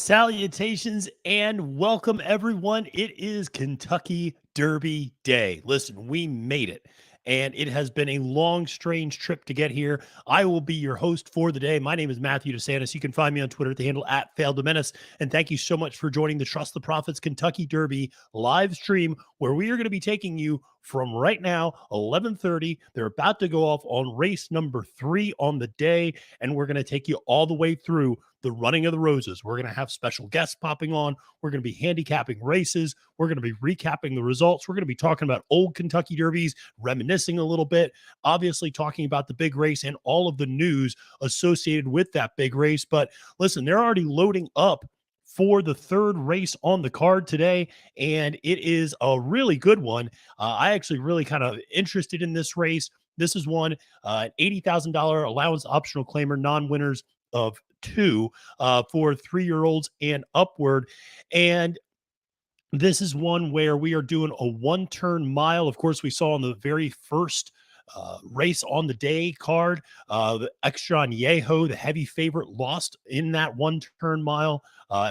Salutations and welcome, everyone. It is Kentucky Derby Day. Listen, we made it, and it has been a long, strange trip to get here. I will be your host for the day. My name is Matthew DeSantis. You can find me on Twitter at the handle at FailDeMenace. And thank you so much for joining the Trust the Profits Kentucky Derby live stream, where we are going to be taking you from right now, 11:30. They're about to go off on race number 3 on the day, and we're going to take you all the way through the running of the roses. We're going to have special guests popping on. We're going to be handicapping races. We're going to be recapping the results. We're going to be talking about old Kentucky Derbies, reminiscing a little bit, obviously talking about the big race and all of the news associated with that big race. But listen, they're already loading up for the third race on the card today, and it is a really good one. I actually really kind of interested in this race. This is one, an $80,000 allowance optional claimer, non-winners of 2 for 3-year-olds and upward. And this is one where we are doing a one-turn mile. Of course, we saw on the very first race on the day card, the Extron Yeho, the heavy favorite, lost in that one-turn mile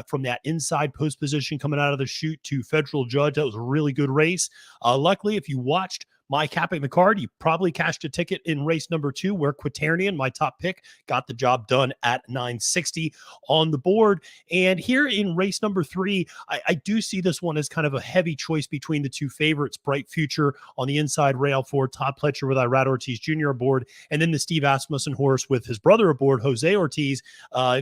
from that inside post position coming out of the chute to Federal Judge. That was a really good race. Luckily, if you watched my capping the card, you probably cashed a ticket in race number 2, where Quaternion, my top pick, got the job done at 960 on the board. And here in race number 3, I do see this one as kind of a heavy choice between the two favorites. Bright Future on the inside rail for Todd Pletcher with Irad Ortiz Jr. aboard, and then the Steve Asmussen horse with his brother aboard, Jose Ortiz,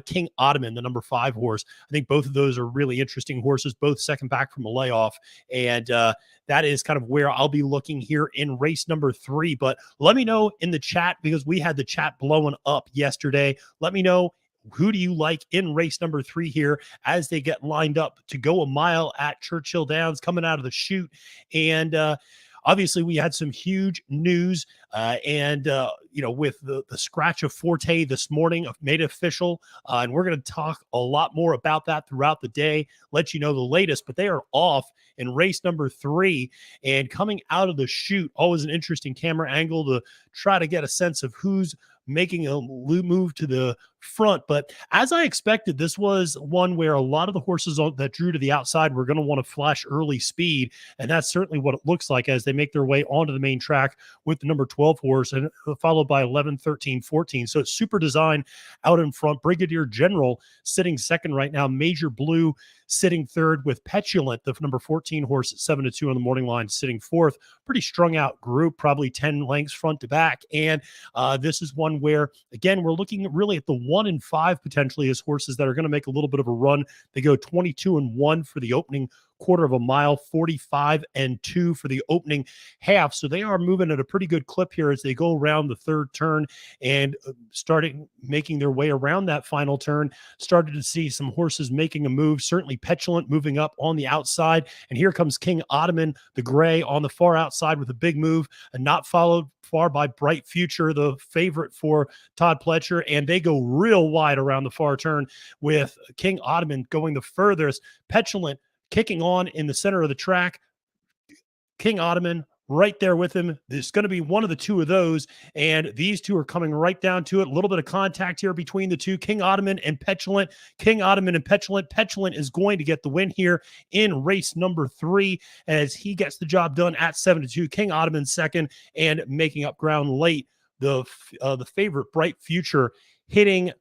King Ottoman, the number 5 horse. I think both of those are really interesting horses, both second back from a layoff. And that is kind of where I'll be looking here in race number 3. But let me know in the chat, because we had the chat blowing up yesterday. Let me know, who do you like in race number 3 here as they get lined up to go a mile at Churchill Downs coming out of the chute. And obviously, we had some huge news, with the scratch of Forte this morning, made it official, and we're going to talk a lot more about that throughout the day, let you know the latest. But they are off in race number 3, and coming out of the chute, always an interesting camera angle to try to get a sense of who's making a move to the front. But as I expected, this was one where a lot of the horses that drew to the outside were going to want to flash early speed, and that's certainly what it looks like as they make their way onto the main track with the number 12 horse, and followed by 11, 13, 14. So it's Super Design out in front, Brigadier General sitting second right now, Major Blue sitting third, with Petulant, the number 14 horse at 7-2 on the morning line, sitting fourth. Pretty strung out group, probably 10 lengths front to back. And this is one where, again, we're looking really at the 1 and 5 potentially as horses that are going to make a little bit of a run. They go 22-1 for the opening quarter of a mile, 45-2 for the opening half. So they are moving at a pretty good clip here as they go around the third turn and starting making their way around that final turn. Started to see some horses making a move. Certainly Petulant moving up on the outside. And here comes King Ottoman, the gray, on the far outside with a big move, and not followed far by Bright Future, the favorite for Todd Pletcher. And they go real wide around the far turn, with King Ottoman going the furthest. Petulant kicking on in the center of the track. King Ottoman right there with him. There's going to be one of the two of those, and these two are coming right down to it. A little bit of contact here between the two, King Ottoman and Petulant. King Ottoman and Petulant. Petulant is going to get the win here in race number 3 as he gets the job done at 7-2. King Ottoman second, and making up ground late, the favorite Bright Future hitting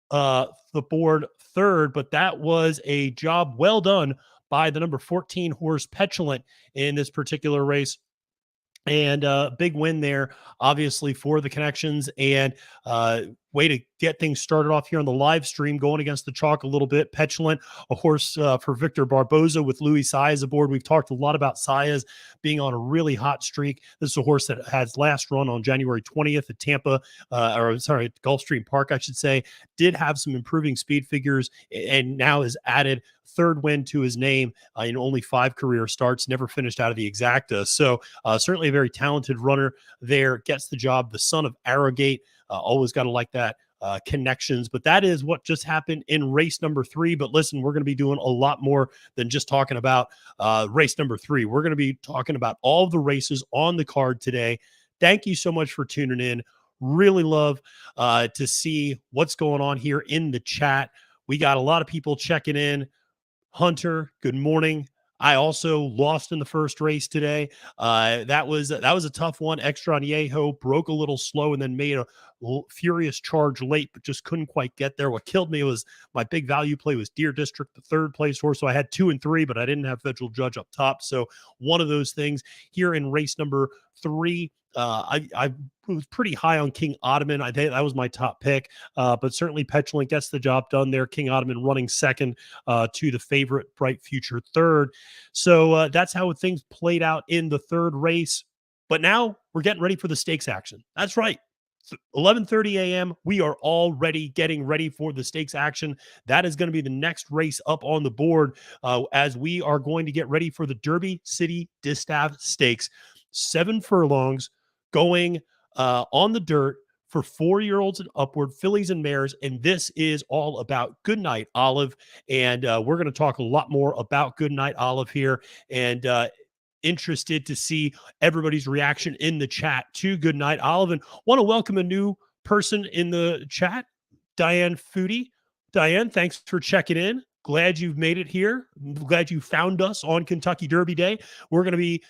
the board third, but that was a job well done by the number 14 horse Petulant in this particular race. And big win there, obviously, for the Connections, and way to get things started off here on the live stream, going against the chalk a little bit. Petulant, a horse for Victor Barboza with Louis Saez aboard. We've talked a lot about Saez being on a really hot streak. This is a horse that has last run on January 20th at Tampa, at Gulfstream Park, I should say. Did have some improving speed figures, and now has added third win to his name in only 5 career starts, never finished out of the exacta. So certainly a very talented runner there, gets the job. The son of Arrogate, always got to like that. Connections. But that is what just happened in race number 3. But listen, we're going to be doing a lot more than just talking about race number 3. We're going to be talking about all of the races on the card today. Thank you so much for tuning in. Really love to see what's going on here in the chat. We got a lot of people checking in. Hunter, good morning. I also lost in the first race today. That was a tough one. Extra Añejo broke a little slow and then made a furious charge late, but just couldn't quite get there. What killed me was my big value play was Deer District, the third place horse. So I had 2 and 3, but I didn't have Federal Judge up top. So one of those things here in race number 3. I was pretty high on King Ottoman. I think that was my top pick, but certainly Petulant gets the job done there. King Ottoman running second to the favorite Bright Future third. So that's how things played out in the third race. But now we're getting ready for the stakes action. That's right. 11:30 a.m. We are already getting ready for the stakes action. That is going to be the next race up on the board as we are going to get ready for the Derby City Distaff Stakes. 7 furlongs going on the dirt for 4-year-olds and upward, fillies and mares. And this is all about Goodnight Olive. And we're going to talk a lot more about Goodnight Olive here. And interested to see everybody's reaction in the chat to Goodnight Olive. And want to welcome a new person in the chat, Diane Foodie. Diane, thanks for checking in. Glad you've made it here. Glad you found us on Kentucky Derby Day. We're going to be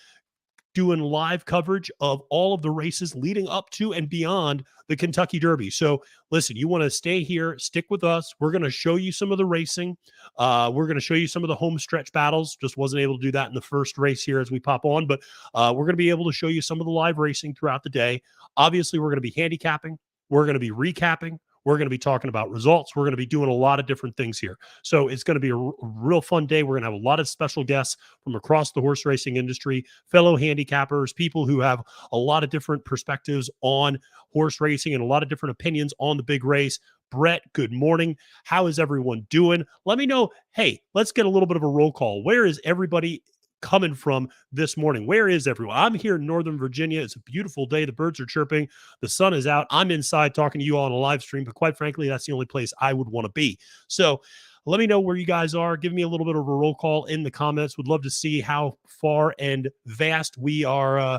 doing live coverage of all of the races leading up to and beyond the Kentucky Derby. So listen, you want to stay here, stick with us. We're going to show you some of the racing. We're going to show you some of the home stretch battles. Just wasn't able to do that in the first race here as we pop on, but we're going to be able to show you some of the live racing throughout the day. Obviously, we're going to be handicapping. We're going to be recapping. We're going to be talking about results. We're going to be doing a lot of different things here. So it's going to be a real fun day. We're going to have a lot of special guests from across the horse racing industry, fellow handicappers, people who have a lot of different perspectives on horse racing and a lot of different opinions on the big race. Brett, good morning. How is everyone doing? Let me know. Hey, let's get a little bit of a roll call. Where is everybody coming from this morning? Where is everyone? I'm here in Northern Virginia. It's a beautiful day. The birds are chirping. The sun is out. I'm inside talking to you all on a live stream, but quite frankly, that's the only place I would want to be. So let me know where you guys are. Give me a little bit of a roll call in the comments. Would love to see how far and vast we are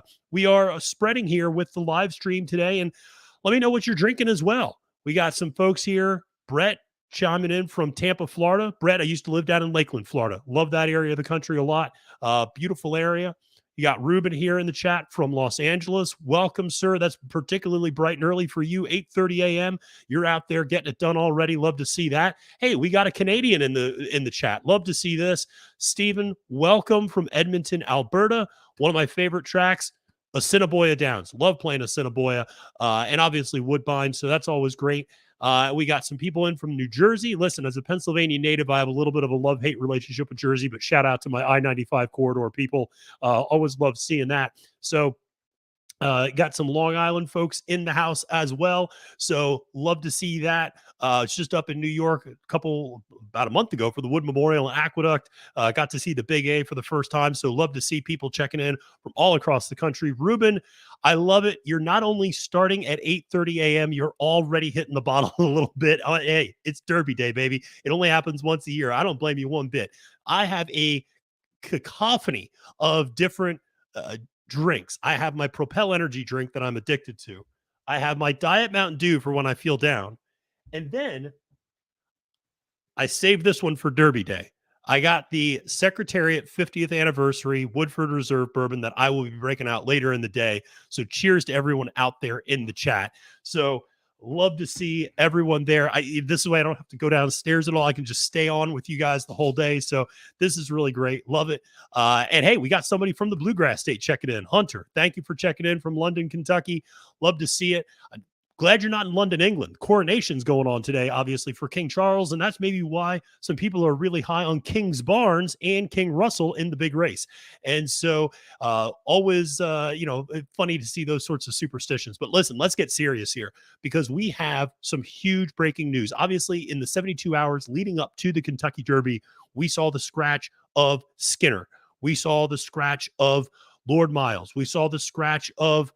spreading here with the live stream today. And let me know what you're drinking as well. We got some folks here. Brett chiming in from Tampa, Florida. Brett, I used to live down in Lakeland, Florida. Love that area of the country a lot. Beautiful area. You got Ruben here in the chat from Los Angeles. Welcome, sir. That's particularly bright and early for you, 8:30 a.m. You're out there getting it done already. Love to see that. Hey, we got a Canadian in the chat. Love to see this. Stephen, welcome from Edmonton, Alberta. One of my favorite tracks, Assiniboia Downs. Love playing Assiniboia, and obviously Woodbine, so that's always great. We got some people in from New Jersey. Listen, as a Pennsylvania native, I have a little bit of a love-hate relationship with Jersey, but shout out to my I-95 corridor people. Always love seeing that. So got some Long Island folks in the house as well. So love to see that. It's just up in New York about a month ago for the Wood Memorial and Aqueduct. Got to see the Big A for the first time. So love to see people checking in from all across the country. Ruben, I love it. You're not only starting at 8:30 a.m., you're already hitting the bottle a little bit. Hey, it's Derby Day, baby. It only happens once a year. I don't blame you one bit. I have a cacophony of different drinks. I have my Propel Energy drink that I'm addicted to. I have my Diet Mountain Dew for when I feel down. And then I saved this one for Derby Day. I got the Secretariat 50th anniversary Woodford Reserve bourbon that I will be breaking out later in the day. So cheers to everyone out there in the chat. So love to see everyone there. This way I don't have to go downstairs at all. I can just stay on with you guys the whole day. So this is really great. Love it. And hey, we got somebody from the Bluegrass State checking in. Hunter, thank you for checking in from London, Kentucky. Love to see it. Glad you're not in London, England. Coronation's going on today, obviously, for King Charles, and that's maybe why some people are really high on King's Barnes and King Russell in the big race. And so always, funny to see those sorts of superstitions. But listen, let's get serious here because we have some huge breaking news. Obviously, in the 72 hours leading up to the Kentucky Derby, we saw the scratch of Skinner. We saw the scratch of Lord Miles. We saw the scratch of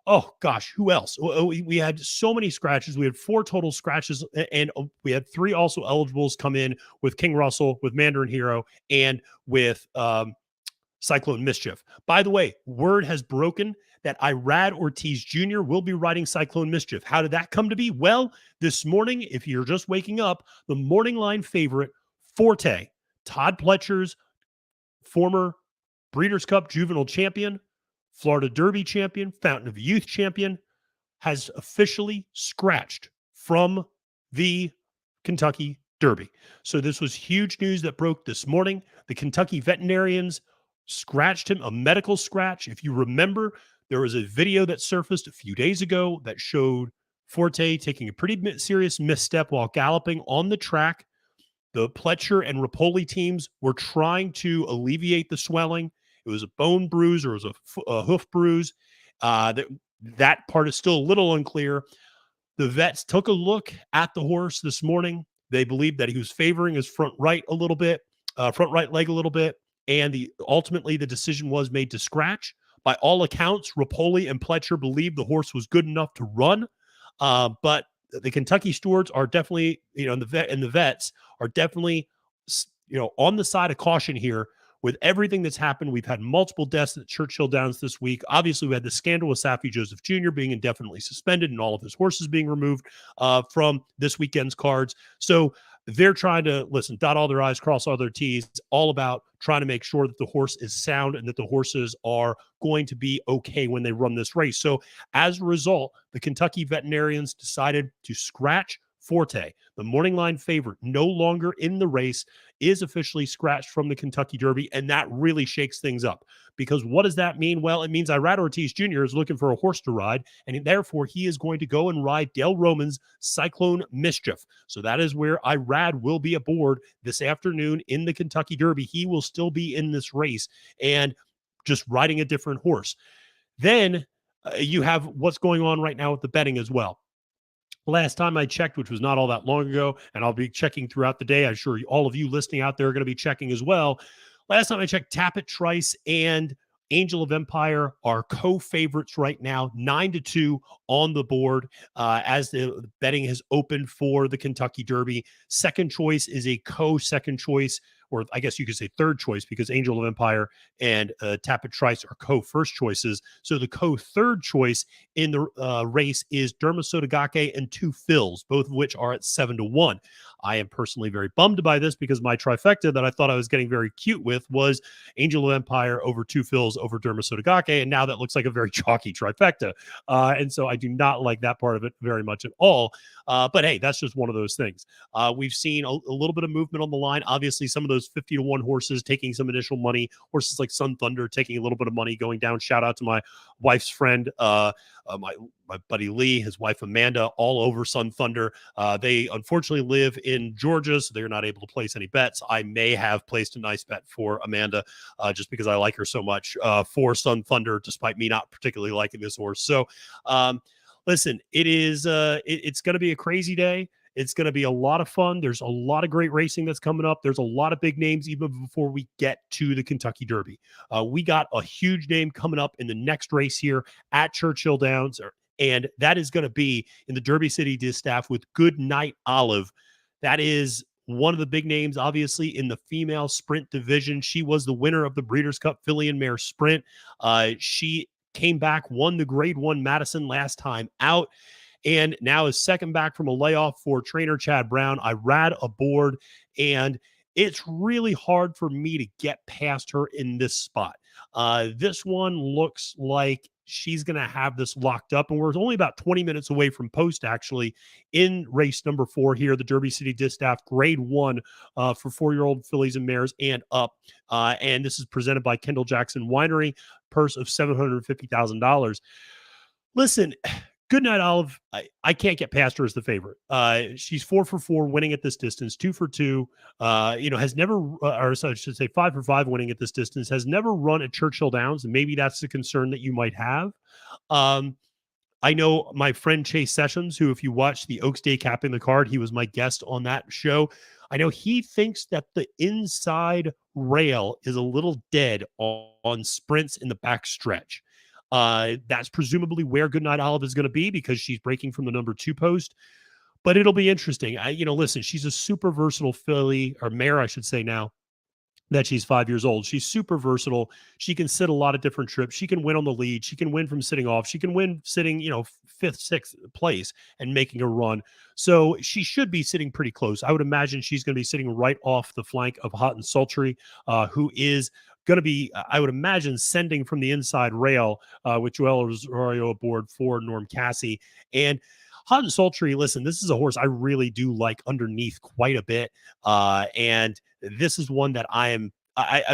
oh gosh, who else? We had so many scratches. We had 4 total scratches, and we had 3 also eligibles come in with King Russell, with Mandarin Hero, and with Cyclone Mischief. By the way, word has broken that Irad Ortiz Jr. will be riding Cyclone Mischief. How did that come to be? Well, this morning, if you're just waking up, the morning line favorite, Forte, Todd Pletcher's former Breeders' Cup juvenile champion, Florida Derby champion, Fountain of Youth champion, has officially scratched from the Kentucky Derby. So this was huge news that broke this morning. The Kentucky veterinarians scratched him, a medical scratch. If you remember, there was a video that surfaced a few days ago that showed Forte taking a pretty serious misstep while galloping on the track. The Pletcher and Rapoli teams were trying to alleviate the swelling. It was a bone bruise or it was a hoof bruise. That part is still a little unclear. The vets took a look at the horse this morning. They believed that he was favoring his front right leg a little bit, and ultimately the decision was made to scratch. By all accounts, Rapoli and Pletcher believed the horse was good enough to run, but the Kentucky stewards are definitely, and the vets are definitely, on the side of caution here. With everything that's happened, we've had multiple deaths at Churchill Downs this week. Obviously, we had the scandal with Safi Joseph Jr. being indefinitely suspended and all of his horses being removed from this weekend's cards. So they're trying to, dot all their I's, cross all their T's. It's all about trying to make sure that the horse is sound and that the horses are going to be okay when they run this race. So as a result, the Kentucky veterinarians decided to scratch Forte, the morning line favorite, no longer in the race, is officially scratched from the Kentucky Derby, and that really shakes things up. Because what does that mean? Well, it means Irad Ortiz Jr. is looking for a horse to ride, and therefore he is going to go and ride Dale Roman's Cyclone Mischief. So that is where Irad will be aboard this afternoon in the Kentucky Derby. He will still be in this race and just riding a different horse. Then you have what's going on right now with the betting as well. Last time I checked, which was not all that long ago, and I'll be checking throughout the day. I'm sure all of you listening out there are going to be checking as well. Last time I checked, Tappet Trice and Angel of Empire are co-favorites right now, 9-2 on the board as the betting has opened for the Kentucky Derby. Second choice is a co-second choice, or I guess you could say third choice, because Angel of Empire and Tappet Trice are co-first choices. So the co-third choice in the race is Derma Sotogake and Two Fills, both of which are at 7-1. I am personally very bummed by this because my trifecta that I thought I was getting very cute with was Angel of Empire over Two Fills over Derma Sotogake, and now that looks like a very chalky trifecta. And so I do not like that part of it very much at all. But hey, that's just one of those things. We've seen a little bit of movement on the line. Obviously, some of those 50-1 horses taking some initial money, horses like Sun Thunder taking a little bit of money going down. Shout out to my wife's friend, my buddy Lee, his wife Amanda, all over Sun Thunder. They unfortunately live in Georgia, so they're not able to place any bets. I may have placed a nice bet for Amanda just because I like her so much for Sun Thunder, despite me not particularly liking this horse. So listen, it's going to be a crazy day. It's going to be a lot of fun. There's a lot of great racing that's coming up. There's a lot of big names even before we get to the Kentucky Derby. We got a huge name coming up in the next race here at Churchill Downs, and that is going to be in the Derby City Distaff with Good Night Olive. That is one of the big names, obviously, in the female sprint division. She was the winner of the Breeders' Cup Filly and Mare Sprint. She came back, won the Grade 1 Madison last time out, and now is second back from a layoff for trainer Chad Brown. I ride aboard, and it's really hard for me to get past her in this spot. This one looks like she's going to have this locked up, and we're only about 20 minutes away from post, actually, in race number 4 here, the Derby City Distaff Grade 1 for 4-year-old fillies and mares and up. And this is presented by Kendall Jackson Winery, purse of $750,000. Listen, Good Night Olive, I can't get past her as the favorite. She's 4 for 4 winning at this distance, 2 for 2. Has never, or I should say 5 for 5 winning at this distance, has never run at Churchill Downs, and maybe that's the concern that you might have. I know my friend Chase Sessions, who, if you watch the Oaks Day Capping the Card, he was my guest on that show. I know he thinks that the inside rail is a little dead on sprints in the back stretch. That's presumably where Goodnight Olive is going to be because she's breaking from the number 2 post. But it'll be interesting. Listen, she's a super versatile filly, or mare, I should say now. that she's 5 years old. She's super versatile. She can sit a lot of different trips. She can win on the lead. She can win from sitting off. She can win sitting, fifth, sixth place and making a run. So she should be sitting pretty close. I would imagine she's going to be sitting right off the flank of Hot and Sultry, who is going to be, I would imagine, sending from the inside rail with Joel Rosario aboard for Norm Cassie. And Hot and Sultry, listen, this is a horse I really do like underneath quite a bit. And this is one that I'm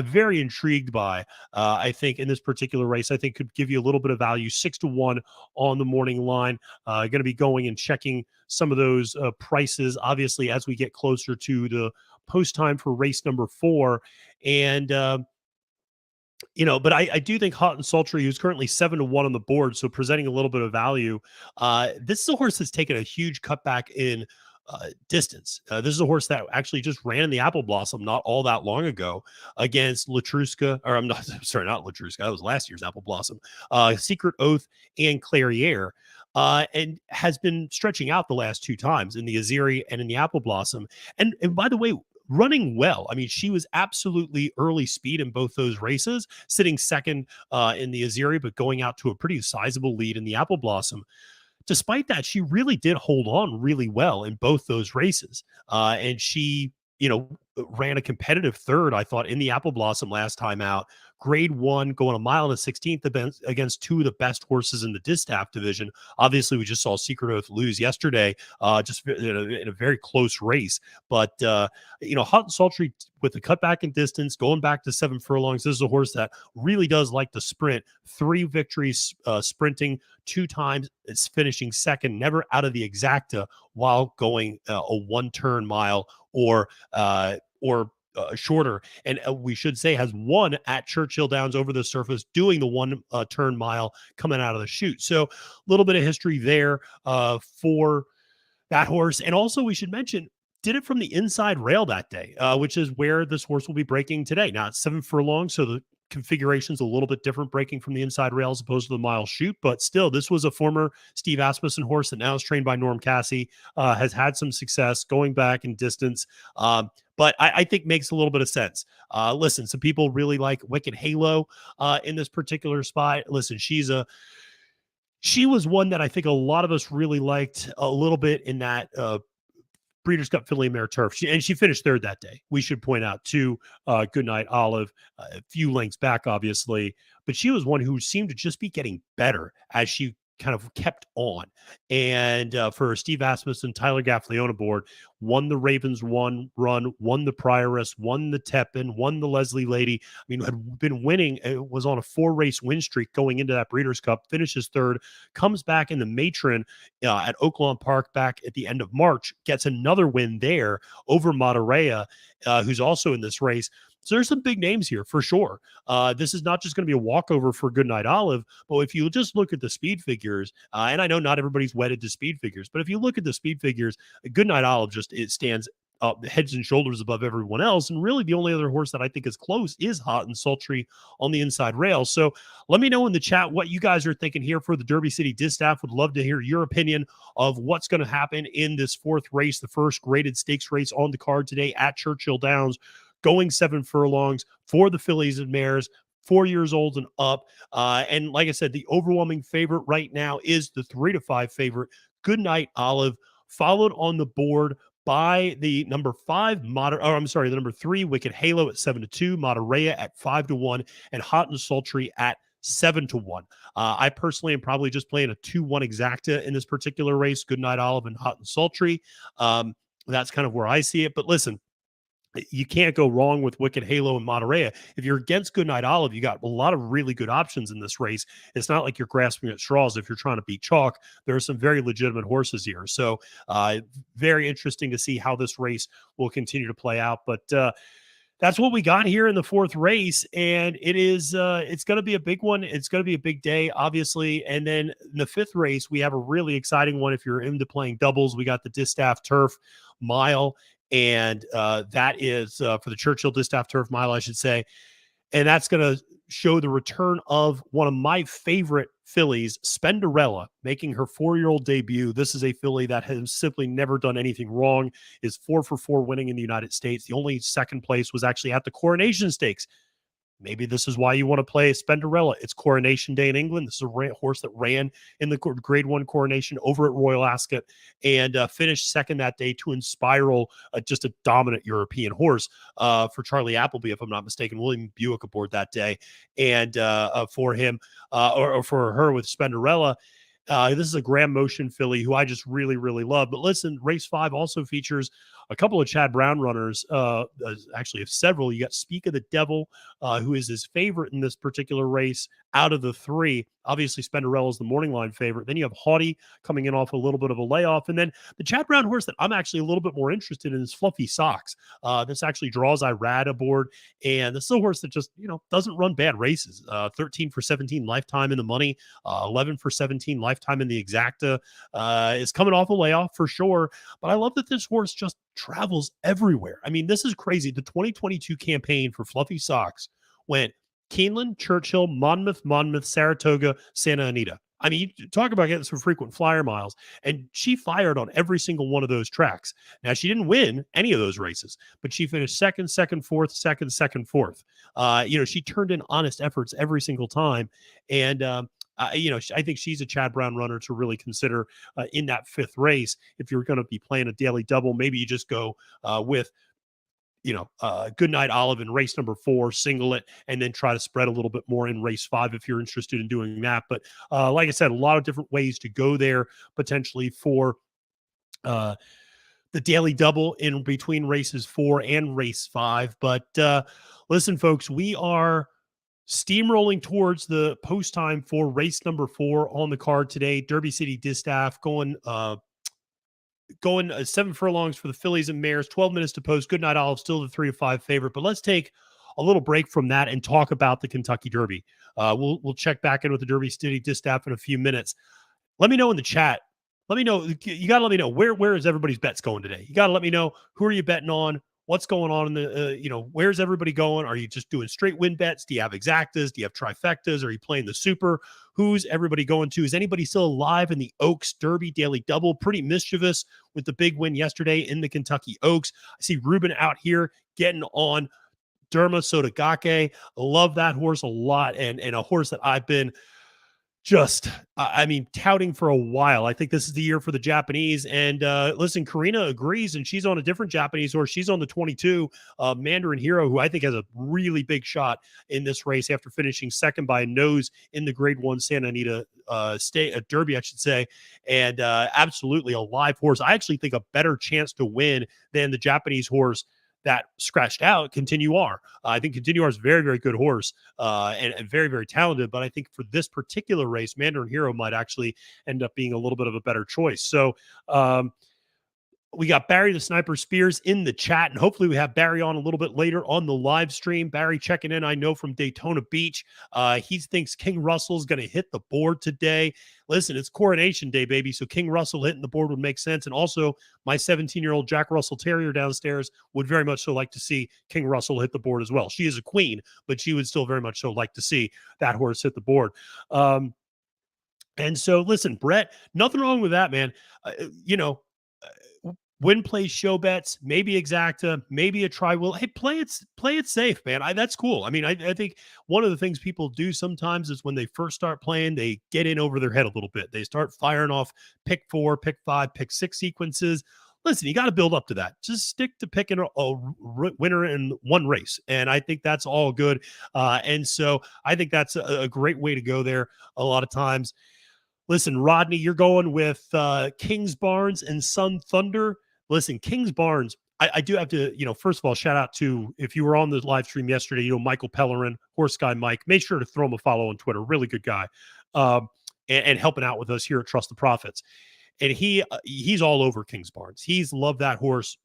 very intrigued by. I think in this particular race, I think could give you a little bit of value, 6-1 on the morning line. Going to be going and checking some of those prices, obviously, as we get closer to the post time for race number 4. And, but I do think Hot and Sultry, who's currently 7-1 on the board, so presenting a little bit of value. This is a horse that's taken a huge cutback in distance. This is a horse that actually just ran in the Apple Blossom not all that long ago against Latruska, or I'm not sorry, not Latruska. That was last year's Apple Blossom. Secret Oath and Clairiere. And has been stretching out the last 2 times in the Aziri and in the Apple Blossom. And by the way, running well. I mean, she was absolutely early speed in both those races, sitting second in the Aziri, but going out to a pretty sizable lead in the Apple Blossom. Despite that, she really did hold on really well in both those races. And she, ran a competitive third, I thought, in the Apple Blossom last time out. Grade 1, going a mile and a 16th against 2 of the best horses in the distaff division. Obviously, we just saw Secret Oath lose yesterday, just in a very close race. But, Hot and Sultry with the cutback in distance, going back to 7 furlongs. This is a horse that really does like to sprint. 3 victories sprinting, 2 times it's finishing second, never out of the exacta while going a 1-turn mile or shorter. And we should say has won at Churchill Downs over the surface, doing the 1-turn mile coming out of the chute. So a little bit of history there for that horse. And also we should mention, did it from the inside rail that day, which is where this horse will be breaking today. Now it's 7 furlongs, so the configuration's a little bit different, breaking from the inside rail as opposed to the mile chute. But still, this was a former Steve Asmussen horse that now is trained by Norm Cassie, has had some success going back in distance. But I think makes a little bit of sense. Listen, some people really like Wicked Halo in this particular spot. Listen, she was one that I think a lot of us really liked a little bit in that Breeders' Cup Filly Mare Turf. She finished third that day. We should point out to Goodnight Olive, a few lengths back, obviously, but she was one who seemed to just be getting better as she kind of kept on. And for Steve Asmussen, Tyler Gaffleone aboard, won the Ravens run, won the Prioress, won the Tepin, won the Leslie Lady. I mean, had been winning. It was on a 4-race win streak going into that Breeders' Cup, finishes third, comes back in the Matron at Oaklawn Park back at the end of March, gets another win there over Monterey, who's also in this race. So there's some big names here for sure. This is not just going to be a walkover for Goodnight Olive, but if you just look at the speed figures, and I know not everybody's wedded to speed figures, but if you look at the speed figures, Goodnight Olive it stands up heads and shoulders above everyone else. And really the only other horse that I think is close is Hot and Sultry on the inside rail. So let me know in the chat what you guys are thinking here for the Derby City Distaff. Would love to hear your opinion of what's going to happen in this 4th race, the first graded stakes race on the card today at Churchill Downs, going 7 furlongs for the fillies and mares, 4 years old and up. And like I said, the overwhelming favorite right now is the 3-5 favorite, Goodnight Olive, followed on the board by the number 3, Wicked Halo at 7-2, Monterey at 5-1, and Hot and Sultry at 7-1. I personally am probably just playing a 2-1 exacta in this particular race, Goodnight Olive and Hot and Sultry. That's kind of where I see it. But listen, you can't go wrong with Wicked Halo and Monterey. If you're against Goodnight Olive, you got a lot of really good options in this race. It's not like you're grasping at straws if you're trying to beat chalk. There are some very legitimate horses here. So very interesting to see how this race will continue to play out. But that's what we got here in the 4th race. And it's going to be a big one. It's going to be a big day, obviously. And then in the 5th race, we have a really exciting one. If you're into playing doubles, we got the Distaff Turf Mile. And that is for the Churchill Distaff Turf Mile, I should say. And that's going to show the return of one of my favorite fillies, Spenderella, making her 4-year-old debut. This is a filly that has simply never done anything wrong, is 4 for 4 winning in the United States. The only second place was actually at the Coronation Stakes. Maybe this is why you want to play Spenderella. It's Coronation Day in England. This is a horse that ran in the Grade 1 Coronation over at Royal Ascot and finished second that day to Inspiral, just a dominant European horse for Charlie Appleby, if I'm not mistaken. William Buick aboard that day. And for him, or for her with Spenderella, this is a Graham Motion filly who I just really, really love. But listen, race 5 also features a couple of Chad Brown runners, actually of several. You got Speak of the Devil, who is his favorite in this particular race out of the 3. Obviously, Spenderella is the morning line favorite. Then you have Haughty coming in off a little bit of a layoff. And then the Chad Brown horse that I'm actually a little bit more interested in is Fluffy Socks. This actually draws Irad aboard. And this is a horse that just, doesn't run bad races. 13 for 17 lifetime in the money, 11 for 17 lifetime in the exacta. Is coming off a layoff for sure. But I love that this horse just travels everywhere. I mean, this is crazy. The 2022 campaign for Fluffy Socks went Keeneland, Churchill, Monmouth, Saratoga, Santa Anita. I mean, you talk about getting some frequent flyer miles, and she fired on every single one of those tracks. Now, she didn't win any of those races, but she finished second, fourth, second, fourth. She turned in honest efforts every single time. And, I think she's a Chad Brown runner to really consider in that 5th race. If you're going to be playing a daily double, maybe you just go with Goodnight Olive in race number 4, single it, and then try to spread a little bit more in race 5 if you're interested in doing that. But like I said, a lot of different ways to go there potentially for the daily double in between races 4 and race 5. But listen, folks, we are steamrolling towards the post time for race number 4 on the card today. Derby City Distaff going 7 furlongs for the fillies and mares, 12 minutes to post. Goodnight Olive still the 3-5 favorite. But let's take a little break from that and talk about the Kentucky Derby. We'll check back in with the Derby City Distaff in a few minutes. Let me know in the chat. Let me know. You got to let me know where is everybody's bets going today. You got to let me know, who are you betting on? What's going on in the, where's everybody going? Are you just doing straight win bets? Do you have exactas? Do you have trifectas? Are you playing the super? Who's everybody going to? Is anybody still alive in the Oaks Derby Daily Double? Pretty mischievous with the big win yesterday in the Kentucky Oaks. I see Ruben out here getting on Derma Sotogake. Love that horse a lot, and a horse that I've been touting for a while. I think this is the year for the Japanese. And listen, Karina agrees, and she's on a different Japanese horse. She's on the 22 Mandarin Hero, who I think has a really big shot in this race after finishing second by a nose in the Grade 1 Santa Anita Derby, I should say. And absolutely a live horse. I actually think a better chance to win than the Japanese horse that scratched out, Continuar. I think Continuar is a very, very good horse and very, very talented. But I think for this particular race, Mandarin Hero might actually end up being a little bit of a better choice. So we got Barry the Sniper Spears in the chat, and hopefully we have Barry on a little bit later on the live stream. Barry checking in, I know, from Daytona Beach. He thinks King Russell's going to hit the board today. Listen, it's Coronation Day, baby, so King Russell hitting the board would make sense. And also, my 17-year-old Jack Russell Terrier downstairs would very much so like to see King Russell hit the board as well. She is a queen, but she would still very much so like to see that horse hit the board. And so, listen, Brett, nothing wrong with that, man. Win, play, show bets, maybe exacta, maybe a try will. Hey, play it safe, man. That's cool. I mean, I think one of the things people do sometimes is when they first start playing, they get in over their head a little bit. They start firing off pick 4, pick 5, pick 6 sequences. Listen, you got to build up to that. Just stick to picking a winner in one race. And I think that's all good. And so I think that's a great way to go there a lot of times. Listen, Rodney, you're going with Kings Barnes and Sun Thunder. Listen, Kings Barnes, I do have to, first of all, shout out to, if you were on the live stream yesterday, Michael Pellerin, Horse Guy Mike. Make sure to throw him a follow on Twitter. Really good guy. And helping out with us here at Trust the Profits. And he's all over Kings Barnes. He's loved that horse.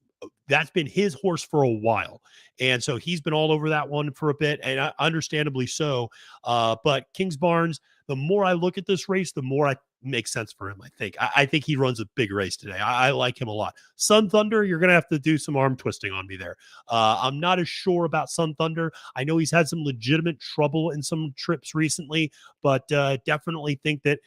That's been his horse for a while. And so he's been all over that one for a bit, and understandably so. But Kings Barnes, the more I look at this race, the more makes sense for him. I think he runs a big race today. I like him a lot. Sun Thunder, you're gonna have to do some arm twisting on me there. I'm not as sure about Sun Thunder. I know he's had some legitimate trouble in some trips recently, but definitely think that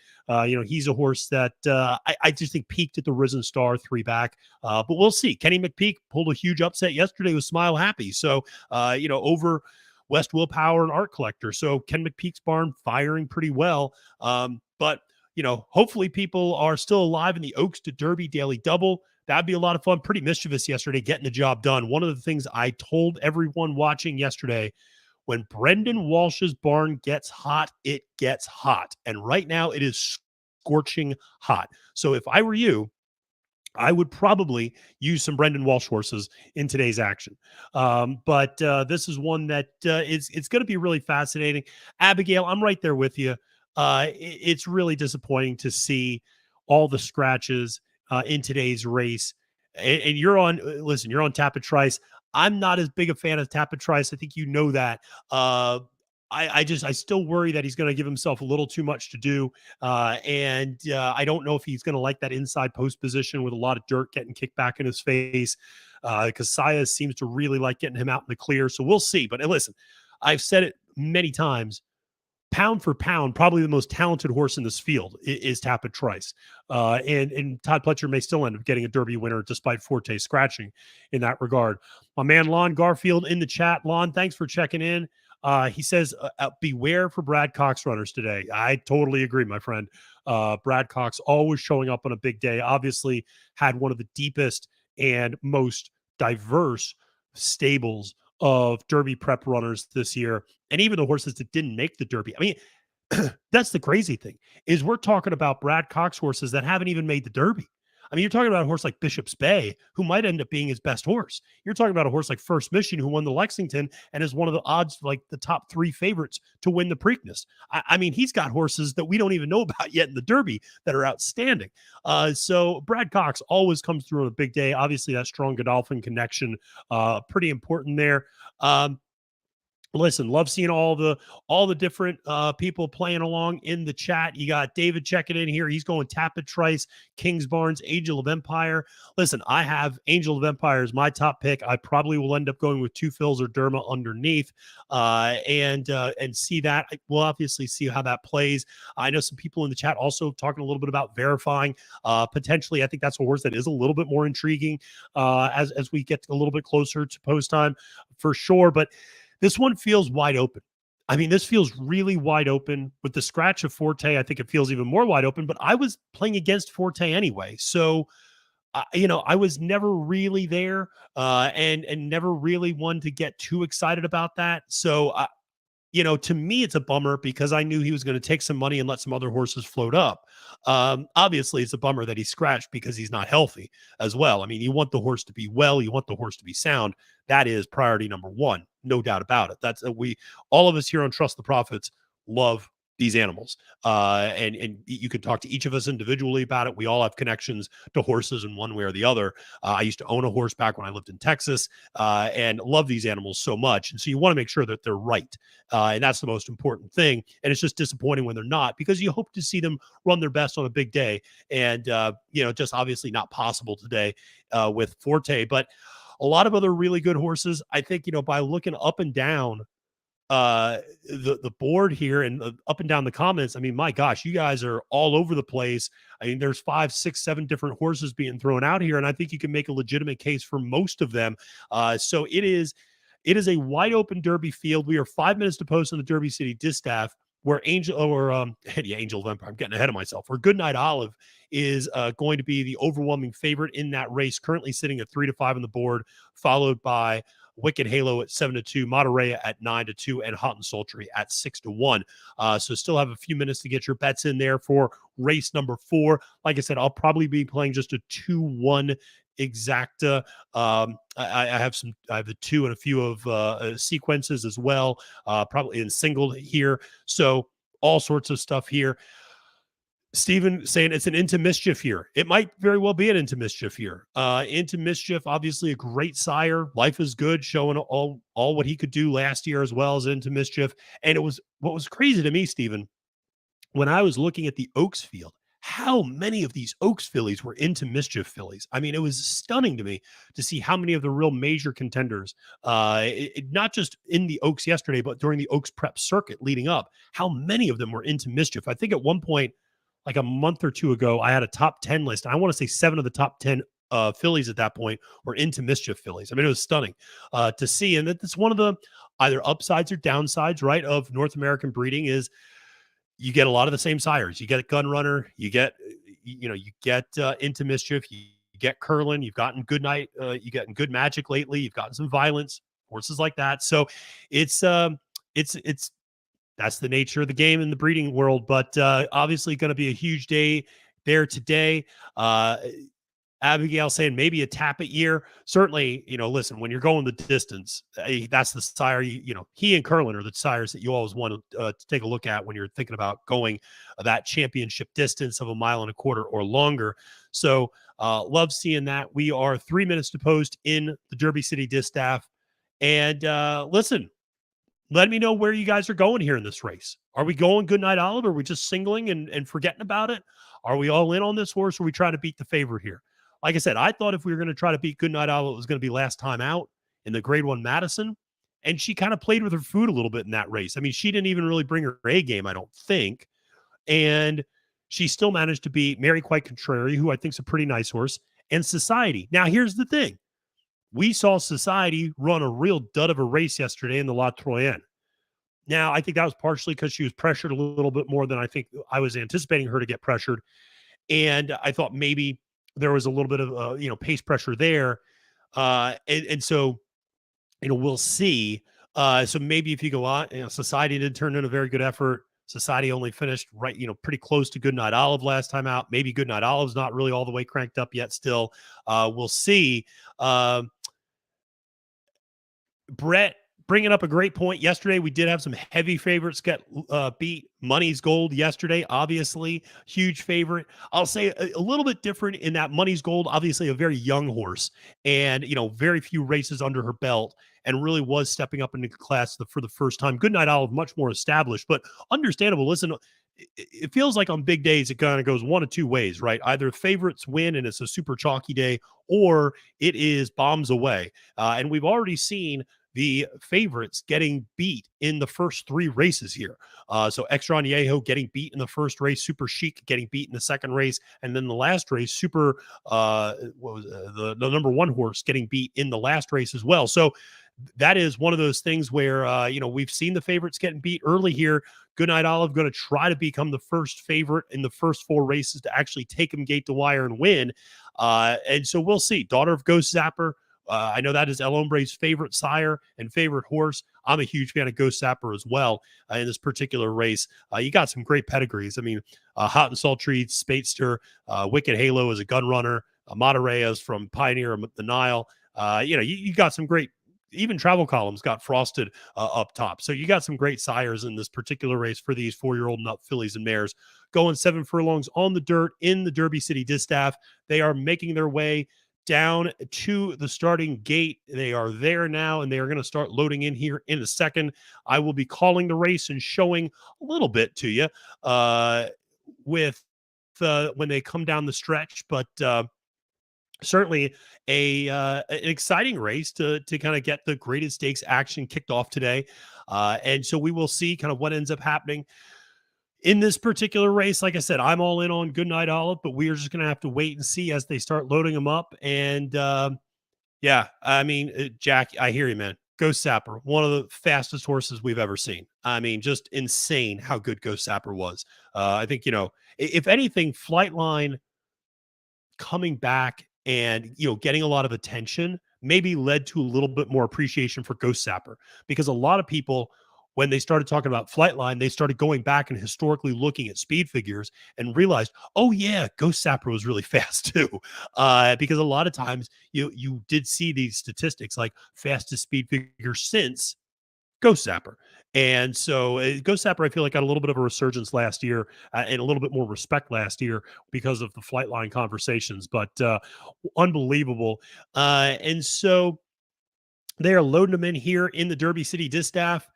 he's a horse that I just think peaked at the Risen Star 3 back. But we'll see. Kenny McPeak pulled a huge upset yesterday with Smile Happy. So over West Willpower and Art Collector. So Ken McPeak's barn firing pretty well. But hopefully people are still alive in the Oaks to Derby Daily Double. That'd be a lot of fun. Pretty mischievous yesterday, getting the job done. One of the things I told everyone watching yesterday, when Brendan Walsh's barn gets hot, it gets hot. And right now it is scorching hot. So if I were you, I would probably use some Brendan Walsh horses in today's action. But this is one that it's going to be really fascinating. Abigail, I'm right there with you. It's really disappointing to see all the scratches in today's race. And you're on, listen, you're on Tapit Trice. I'm not as big a fan of Tapit Trice. I think you know that. I still worry that he's going to give himself a little too much to do. And I don't know if he's going to like that inside post position with a lot of dirt getting kicked back in his face, because Saya seems to really like getting him out in the clear. So we'll see. But listen, I've said it many times. Pound for pound, probably the most talented horse in this field is Tapit Trice. And Todd Pletcher may still end up getting a Derby winner despite Forte scratching in that regard. My man Lon Garfield in the chat. Lon, thanks for checking in. He says, beware for Brad Cox runners today. I totally agree, my friend. Brad Cox always showing up on a big day. Obviously had one of the deepest and most diverse stables of Derby prep runners this year. And even the horses that didn't make the Derby. I mean, that's the crazy thing, is we're talking about Brad Cox horses that haven't even made the Derby. I mean, you're talking about a horse like Bishop's Bay, who might end up being his best horse. You're talking about a horse like First Mission, who won the Lexington and is one of the odds, like the top 3 favorites to win the Preakness. I mean, he's got horses that we don't even know about yet in the Derby that are outstanding. So Brad Cox always comes through on a big day. Obviously, that strong Godolphin connection, pretty important there. Listen, love seeing all the different people playing along in the chat. You got David checking in here. He's going Tapit Trice, Kings Barnes, Angel of Empire. Listen, I have Angel of Empire as my top pick. I probably will end up going with Two Phils or Derma underneath, and see that. We'll obviously see how that plays. I know some people in the chat also talking a little bit about verifying. Potentially, I think that's a horse that is a little bit more intriguing as we get a little bit closer to post time for sure. But this one feels wide open. I mean, this feels really wide open with the scratch of Forte. I think it feels even more wide open, but I was playing against Forte anyway. So, I was never really there and never really one to get too excited about that. So, to me, it's a bummer because I knew he was going to take some money and let some other horses float up. Obviously, it's a bummer that he scratched because he's not healthy as well. I mean, you want the horse to be well, you want the horse to be sound. That is priority number one, no doubt about it. That's all of us here on Trust the Profits love these animals. And you can talk to each of us individually about it. We all have connections to horses in one way or the other. I used to own a horse back when I lived in Texas and love these animals so much. And so you want to make sure that they're right. And that's the most important thing. And it's just disappointing when they're not, because you hope to see them run their best on a big day. And, just obviously not possible today with Forte. But a lot of other really good horses, I think, by looking up and down the board here and up and down the comments, I mean, my gosh, you guys are all over the place. I mean, there's 5, 6, 7 different horses being thrown out here, and I think you can make a legitimate case for most of them. So it is a wide open Derby field. We are 5 minutes to post on the Derby City Distaff, where Angel of Empire, I'm getting ahead of myself, where Goodnight Olive is going to be the overwhelming favorite in that race, currently sitting at 3-5 on the board, followed by Wicked Halo at 7-2, Monterey at 9-2, and Hot and Sultry at 6-1. So still have a few minutes to get your bets in there for race number 4. Like I said, I'll probably be playing just a 2-1 exacta. I have the 2 and a few of sequences as well, probably in single here. So all sorts of stuff here. Stephen saying it's an Into Mischief here. It might very well be an Into Mischief here. Into Mischief, obviously a great sire. Life is Good, showing all what he could do last year as well as Into Mischief. And what was crazy to me, Stephen, when I was looking at the Oaks field, how many of these Oaks fillies were into Mischief fillies. I mean, it was stunning to me to see how many of the real major contenders, not just in the Oaks yesterday, but during the Oaks prep circuit leading up, how many of them were into Mischief. I think at one point, like a month or two ago, I had a top 10 list. I want to say 7 of the top 10 fillies at that point were into Mischief fillies. I mean, it was stunning to see. And that's one of the either upsides or downsides, right, of North American breeding is you get a lot of the same sires. You get Gun Runner, you get Into Mischief, you get Curlin, you've gotten Good Night, you gotten Good Magic lately, you've gotten some Violence, horses like that. So it's it's that's the nature of the game in the breeding world. But obviously, going to be a huge day there today. Abigail saying maybe a Tappet year. Certainly, listen, when you're going the distance, that's the sire. He and Curlin are the sires that you always want to take a look at when you're thinking about going that championship distance of 1.25 miles or longer. So, love seeing that. We are 3 minutes to post in the Derby City Distaff. And listen, let me know where you guys are going here in this race. Are we going Good Night Olive? Or are we just singling and forgetting about it? Are we all in on this horse? Or are we trying to beat the favorite here? Like I said, I thought if we were going to try to beat Good Night Olive, it was going to be last time out in the Grade 1 Madison. And she kind of played with her food a little bit in that race. I mean, she didn't even really bring her A game, I don't think. And she still managed to beat Mary Quite Contrary, who I think is a pretty nice horse, and Society. Now, here's the thing. We saw Society run a real dud of a race yesterday in the La Troyenne. Now, I think that was partially because she was pressured a little bit more than I think I was anticipating her to get pressured. And I thought maybe there was a little bit of, pace pressure there. And so, we'll see. So maybe if you go on, Society did turn in a very good effort. Society only finished right, pretty close to Good Night Olive last time out. Maybe Good Night Olive's not really all the way cranked up yet still. We'll see. Brett bringing up a great point. Yesterday, we did have some heavy favorites get beat. Money's Gold yesterday, obviously, huge favorite. I'll say a little bit different in that Money's Gold, obviously a very young horse and, very few races under her belt and really was stepping up into class for the first time. Good Night Olive, much more established, but understandable. Listen, it feels like on big days, it kind of goes one of two ways, right? Either favorites win and it's a super chalky day, or it is bombs away. And we've already seen the favorites getting beat in the first 3 races here. So Extra Añejo getting beat in the first race, Super Chic getting beat in the second race, and then the last race, the number 1 horse getting beat in the last race as well. So that is one of those things where, we've seen the favorites getting beat early here. Good Night Olive going to try to become the first favorite in the first 4 races to actually take them gate to wire and win. And so we'll see. Daughter of Ghost Zapper. I know that is El Hombre's favorite sire and favorite horse. I'm a huge fan of Ghost Zapper as well in this particular race. You got some great pedigrees. I mean, Hot and Sultry, Speedster, Wicked Halo is a gun runner. Monterey's from Pioneer of the Nile. You got some great. Even Travel Columns got Frosted up top. So you got some great sires in this particular race for these 4-year-old nut fillies and mares. Going 7 furlongs on the dirt in the Derby City Distaff. They are making their way down to the starting gate. They are there now, and they are going to start loading in here in a second. I will be calling the race and showing a little bit to you with when they come down the stretch, but certainly an exciting race to kind of get the graded stakes action kicked off today. And so we will see kind of what ends up happening in this particular race. Like I said, I'm all in on Good Night Olive, but we are just going to have to wait and see as they start loading them up. And yeah, I mean, Jack, I hear you, man. Ghost Sapper, one of the fastest horses we've ever seen. I mean, just insane how good Ghost Sapper was. I think, if anything, Flightline coming back and getting a lot of attention maybe led to a little bit more appreciation for Ghost Sapper, because a lot of people, when they started talking about Flightline, they started going back and historically looking at speed figures and realized, oh yeah, Ghost Sapper was really fast too. Because a lot of times you did see these statistics like fastest speed figure since Ghost Sapper. And so Ghost Sapper, I feel like, got a little bit of a resurgence last year and a little bit more respect last year because of the Flightline conversations, but unbelievable. And so they are loading them in here in the Derby City Distaff.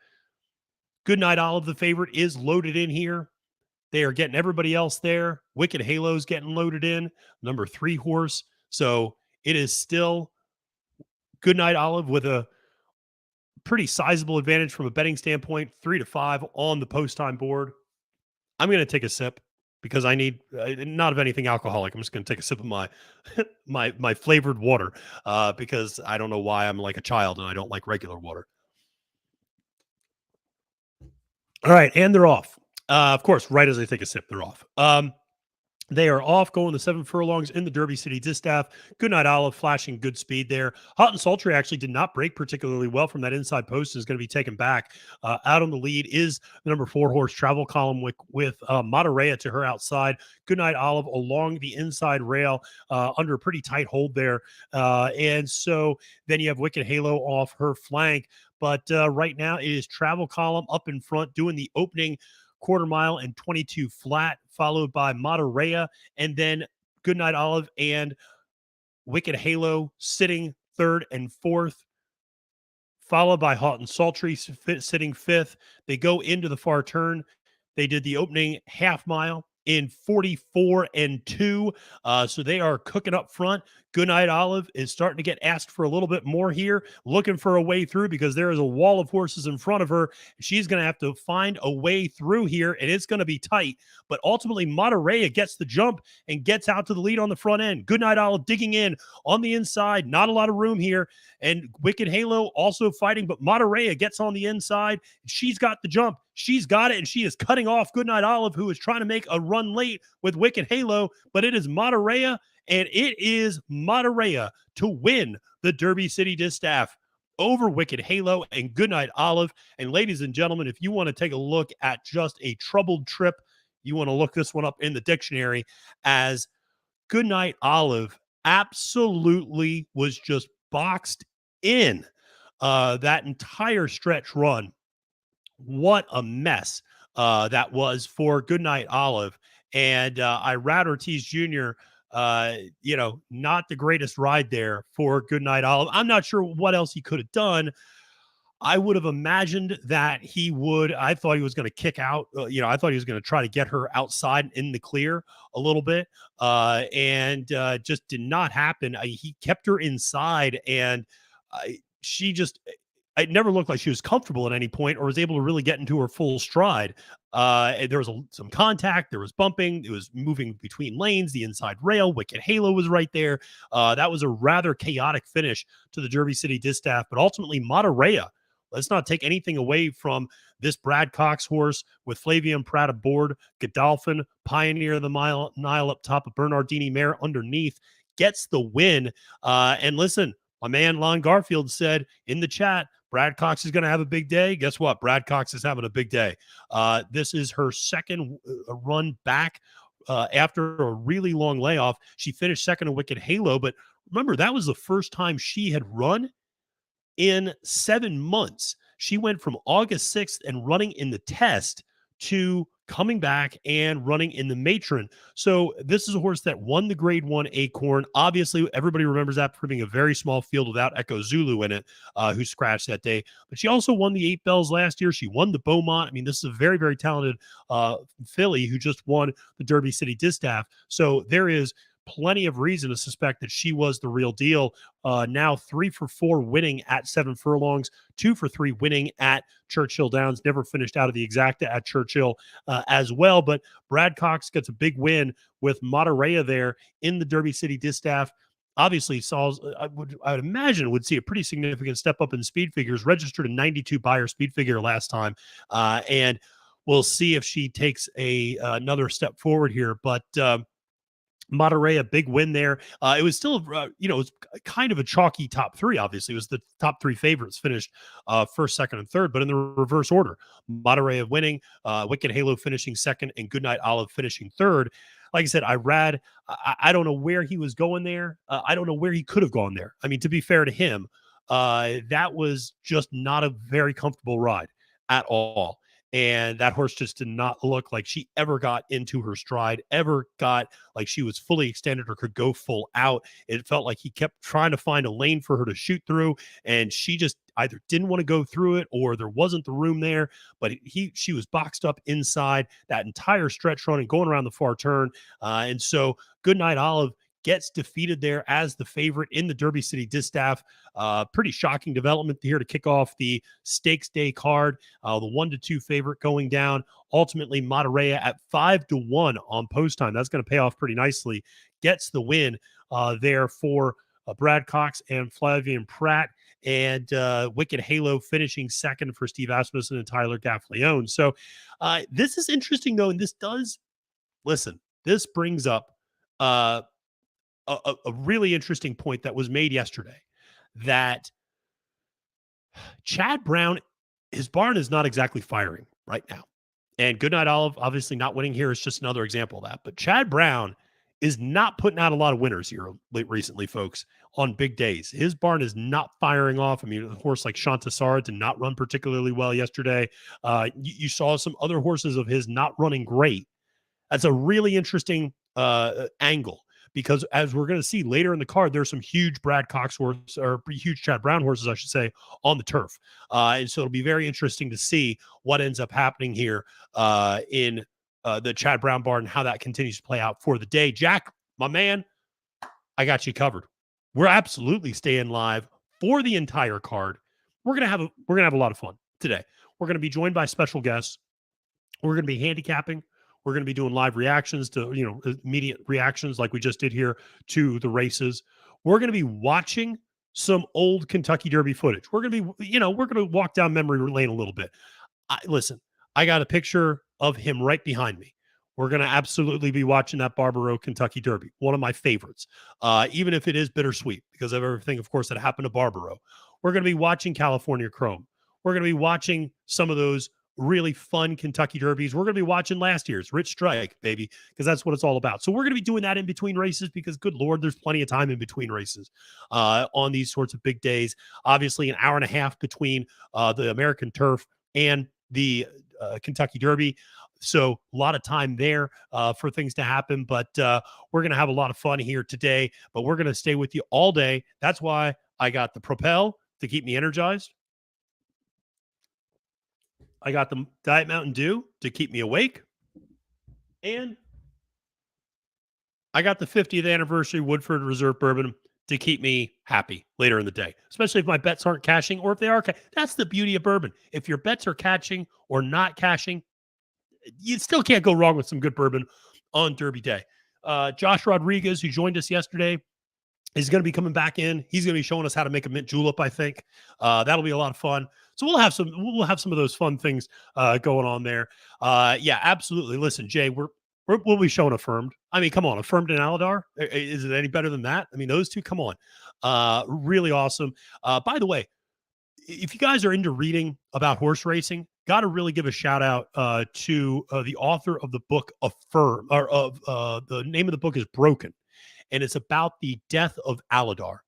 Good Night Olive, the favorite, is loaded in here. They are getting everybody else there. Wicked Halo's getting loaded in, number 3 horse. So it is still Goodnight Olive with a pretty sizable advantage from a betting standpoint, 3-5 on the post time board. I'm going to take a sip because I need not of anything alcoholic. I'm just going to take a sip of my my flavored water because I don't know why I'm like a child and I don't like regular water. All right, and they're off. Of course, right as I take a sip, they're off. They are off going the 7 furlongs in the Derby City Distaff. Goodnight Olive flashing good speed there. Hot and Sultry actually did not break particularly well from that inside post and is going to be taken back. Out on the lead is the number 4 horse Travel Column with Monterey to her outside. Goodnight Olive along the inside rail under a pretty tight hold there. And so then you have Wicked Halo off her flank. But right now it is Travel Column up in front doing the opening quarter mile and 22 flat, followed by Monterey, and then Goodnight Olive and Wicked Halo sitting third and fourth, followed by Hot and Sultry sitting fifth. They go into the far turn. They did the opening half mile in 44 and 2. So they are cooking up front. Goodnight Olive is starting to get asked for a little bit more here, looking for a way through because there is a wall of horses in front of her. She's going to have to find a way through here, and it's going to be tight. But ultimately, Monterey gets the jump and gets out to the lead on the front end. Goodnight Olive digging in on the inside. Not a lot of room here. And Wicked Halo also fighting, but Monterey gets on the inside. She's got the jump. She's got it, and she is cutting off Goodnight Olive, who is trying to make a run late with Wicked Halo, but it is Monterey, and it is Monterey to win the Derby City Distaff over Wicked Halo and Goodnight Olive. And ladies and gentlemen, if you want to take a look at just a troubled trip, you want to look this one up in the dictionary, as Goodnight Olive absolutely was just boxed in that entire stretch run. What a mess that was for Goodnight Olive. And Irad Ortiz Jr., not the greatest ride there for Goodnight Olive. I'm not sure what else he could have done. I would have imagined that he would. I thought he was going to kick out. I thought he was going to try to get her outside in the clear a little bit, and just did not happen. He kept her inside, and she just it never looked like she was comfortable at any point or was able to really get into her full stride. And there was some contact, there was bumping, it was moving between lanes, the inside rail, Wicked Halo was right there. That was a rather chaotic finish to the Derby City Distaff, but ultimately Monterey. Let's not take anything away from this Brad Cox horse with Flavian Pratt aboard, Godolphin, Pioneer of the Nile up top of Bernardini Mare underneath, gets the win. And listen, my man Lon Garfield said in the chat, Brad Cox is going to have a big day. Guess what? Brad Cox is having a big day. This is her second run back after a really long layoff. She finished second to Wicked Halo, but remember, that was the first time she had run in 7 months. She went from August 6th and running in the test to coming back and running in the matron. So this is a horse that won the grade 1 Acorn. Obviously, everybody remembers that proving a very small field without Echo Zulu in it, who scratched that day. But she also won the 8 Bells last year. She won the Beaumont. I mean, this is a very, very talented filly who just won the Derby City Distaff. So there is plenty of reason to suspect that she was the real deal. Now 3 for 4 winning at 7 furlongs, 2 for 3 winning at Churchill Downs, never finished out of the exacta at Churchill as well. But Brad Cox gets a big win with Monterey there in the Derby City Distaff. Obviously, Saul's, I would imagine, would see a pretty significant step up in speed figures, registered a 92 buyer speed figure last time. And we'll see if she takes another step forward here. But Monterey, a big win there. It was still, it was kind of a chalky top 3. Obviously, it was the top 3 favorites finished first, second, and third, but in the reverse order. Monterey winning, Wicked Halo finishing second, and Goodnight Olive finishing third. Like I said, I don't know where he was going there. I don't know where he could have gone there. I mean, to be fair to him, that was just not a very comfortable ride at all. And that horse just did not look like she ever got into her stride, ever got like she was fully extended or could go full out. It felt like he kept trying to find a lane for her to shoot through, and she just either didn't want to go through it or there wasn't the room there. But she was boxed up inside that entire stretch run and going around the far turn. And so Goodnight Olive gets defeated there as the favorite in the Derby City Distaff. Pretty shocking development here to kick off the stakes day card. The 1-2 favorite going down. Ultimately, Monterey at 5-1 on post time. That's going to pay off pretty nicely. Gets the win there for Brad Cox and Flavian Pratt. And Wicked Halo finishing second for Steve Asmussen and Tyler Gaffleone. So this is interesting, though, and this does, listen, this brings up a really interesting point that was made yesterday, that Chad Brown, his barn is not exactly firing right now. And Goodnight Olive, obviously not winning here, is just another example of that. But Chad Brown is not putting out a lot of winners here recently, folks, on big days. His barn is not firing off. I mean, a horse like Chantasara did not run particularly well yesterday. You saw some other horses of his not running great. That's a really interesting angle, because as we're going to see later in the card, there's some huge Brad Cox horses, or huge Chad Brown horses, I should say, on the turf. And so it'll be very interesting to see what ends up happening here in the Chad Brown barn and how that continues to play out for the day. Jack, my man, I got you covered. We're absolutely staying live for the entire card. We're gonna have a lot of fun today. We're going to be joined by special guests. We're going to be handicapping. We're going to be doing live reactions to, immediate reactions like we just did here to the races. We're going to be watching some old Kentucky Derby footage. We're going to be, we're going to walk down memory lane a little bit. Listen, I got a picture of him right behind me. We're going to absolutely be watching that Barbaro Kentucky Derby, one of my favorites, even if it is bittersweet because of everything, of course, that happened to Barbaro. We're going to be watching California Chrome. We're going to be watching some of those really fun Kentucky Derbies. We're going to be watching last year's Rich Strike, baby, because that's what it's all about. So we're going to be doing that in between races because, good Lord, there's plenty of time in between races on these sorts of big days. Obviously, an hour and a half between the American Turf and the Kentucky Derby. So a lot of time there for things to happen. But we're going to have a lot of fun here today. But we're going to stay with you all day. That's why I got the Propel to keep me energized. I got the Diet Mountain Dew to keep me awake. And I got the 50th anniversary Woodford Reserve Bourbon to keep me happy later in the day, especially if my bets aren't cashing or if they are. That's the beauty of bourbon. If your bets are catching or not cashing, you still can't go wrong with some good bourbon on Derby Day. Josh Rodriguez, who joined us yesterday, is going to be coming back in. He's going to be showing us how to make a mint julep, I think. That'll be a lot of fun. So we'll have some of those fun things going on there. Yeah, absolutely. Listen, Jay, we'll be showing Affirmed. I mean, come on, Affirmed and Aladar. Is it any better than that? I mean, those two, come on. Really awesome. By the way, if you guys are into reading about horse racing, got to really give a shout out to the author of the book Affirm, or of the name of the book is Broken. And it's about the death of Aladar.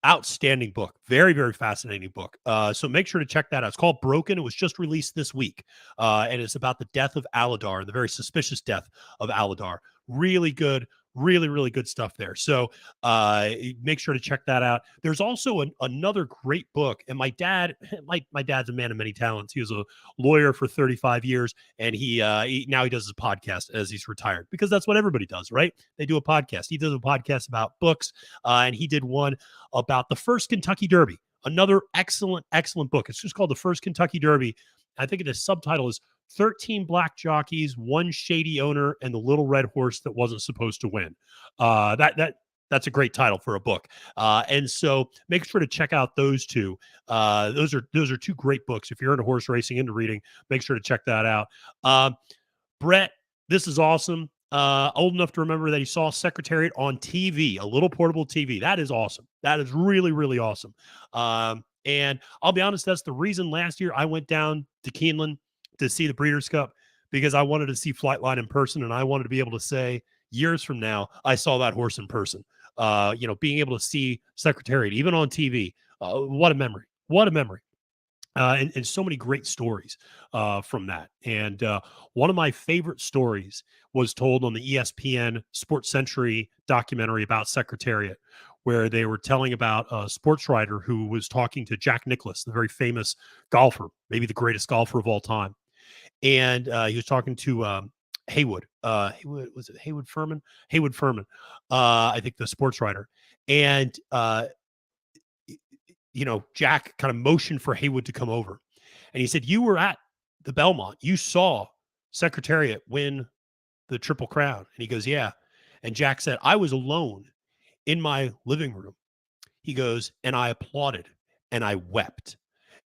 Outstanding book. Very, very fascinating book. So make sure to check that out. It's called Broken. It was just released this week. And it's about the death of Aladar, the very suspicious death of Aladar. Really good. Really, really good stuff there. So make sure to check that out. There's also another great book. And my dad's a man of many talents. He was a lawyer for 35 years. And he now he does his podcast as he's retired, because that's what everybody does, right? They do a podcast. He does a podcast about books. And he did one about the first Kentucky Derby. Another excellent, excellent book. It's just called The First Kentucky Derby. I think the subtitle is 13 Black Jockeys, One Shady Owner, and the Little Red Horse That Wasn't Supposed to Win. That's a great title for a book. And so make sure to check out those two. Those are two great books. If you're into horse racing, into reading, make sure to check that out. Brett, this is awesome. Old enough to remember that he saw Secretariat on TV, a little portable TV. That is awesome. That is really, really awesome. And I'll be honest, that's the reason last year I went down to Keeneland to see the Breeders' Cup, because I wanted to see Flightline in person, and I wanted to be able to say years from now, I saw that horse in person. Being able to see Secretariat, even on TV, what a memory. What a memory. and so many great stories from that. And one of my favorite stories was told on the ESPN Sports Century documentary about Secretariat, where they were telling about a sports writer who was talking to Jack Nicklaus, the very famous golfer, maybe the greatest golfer of all time. And he was talking to Haywood. Haywood, was it Haywood Furman? Haywood Furman, I think the sports writer. And Jack kind of motioned for Haywood to come over. And he said, "You were at the Belmont. You saw Secretariat win the Triple Crown." And he goes, "Yeah." And Jack said, "I was alone in my living room." He goes, "And I applauded and I wept."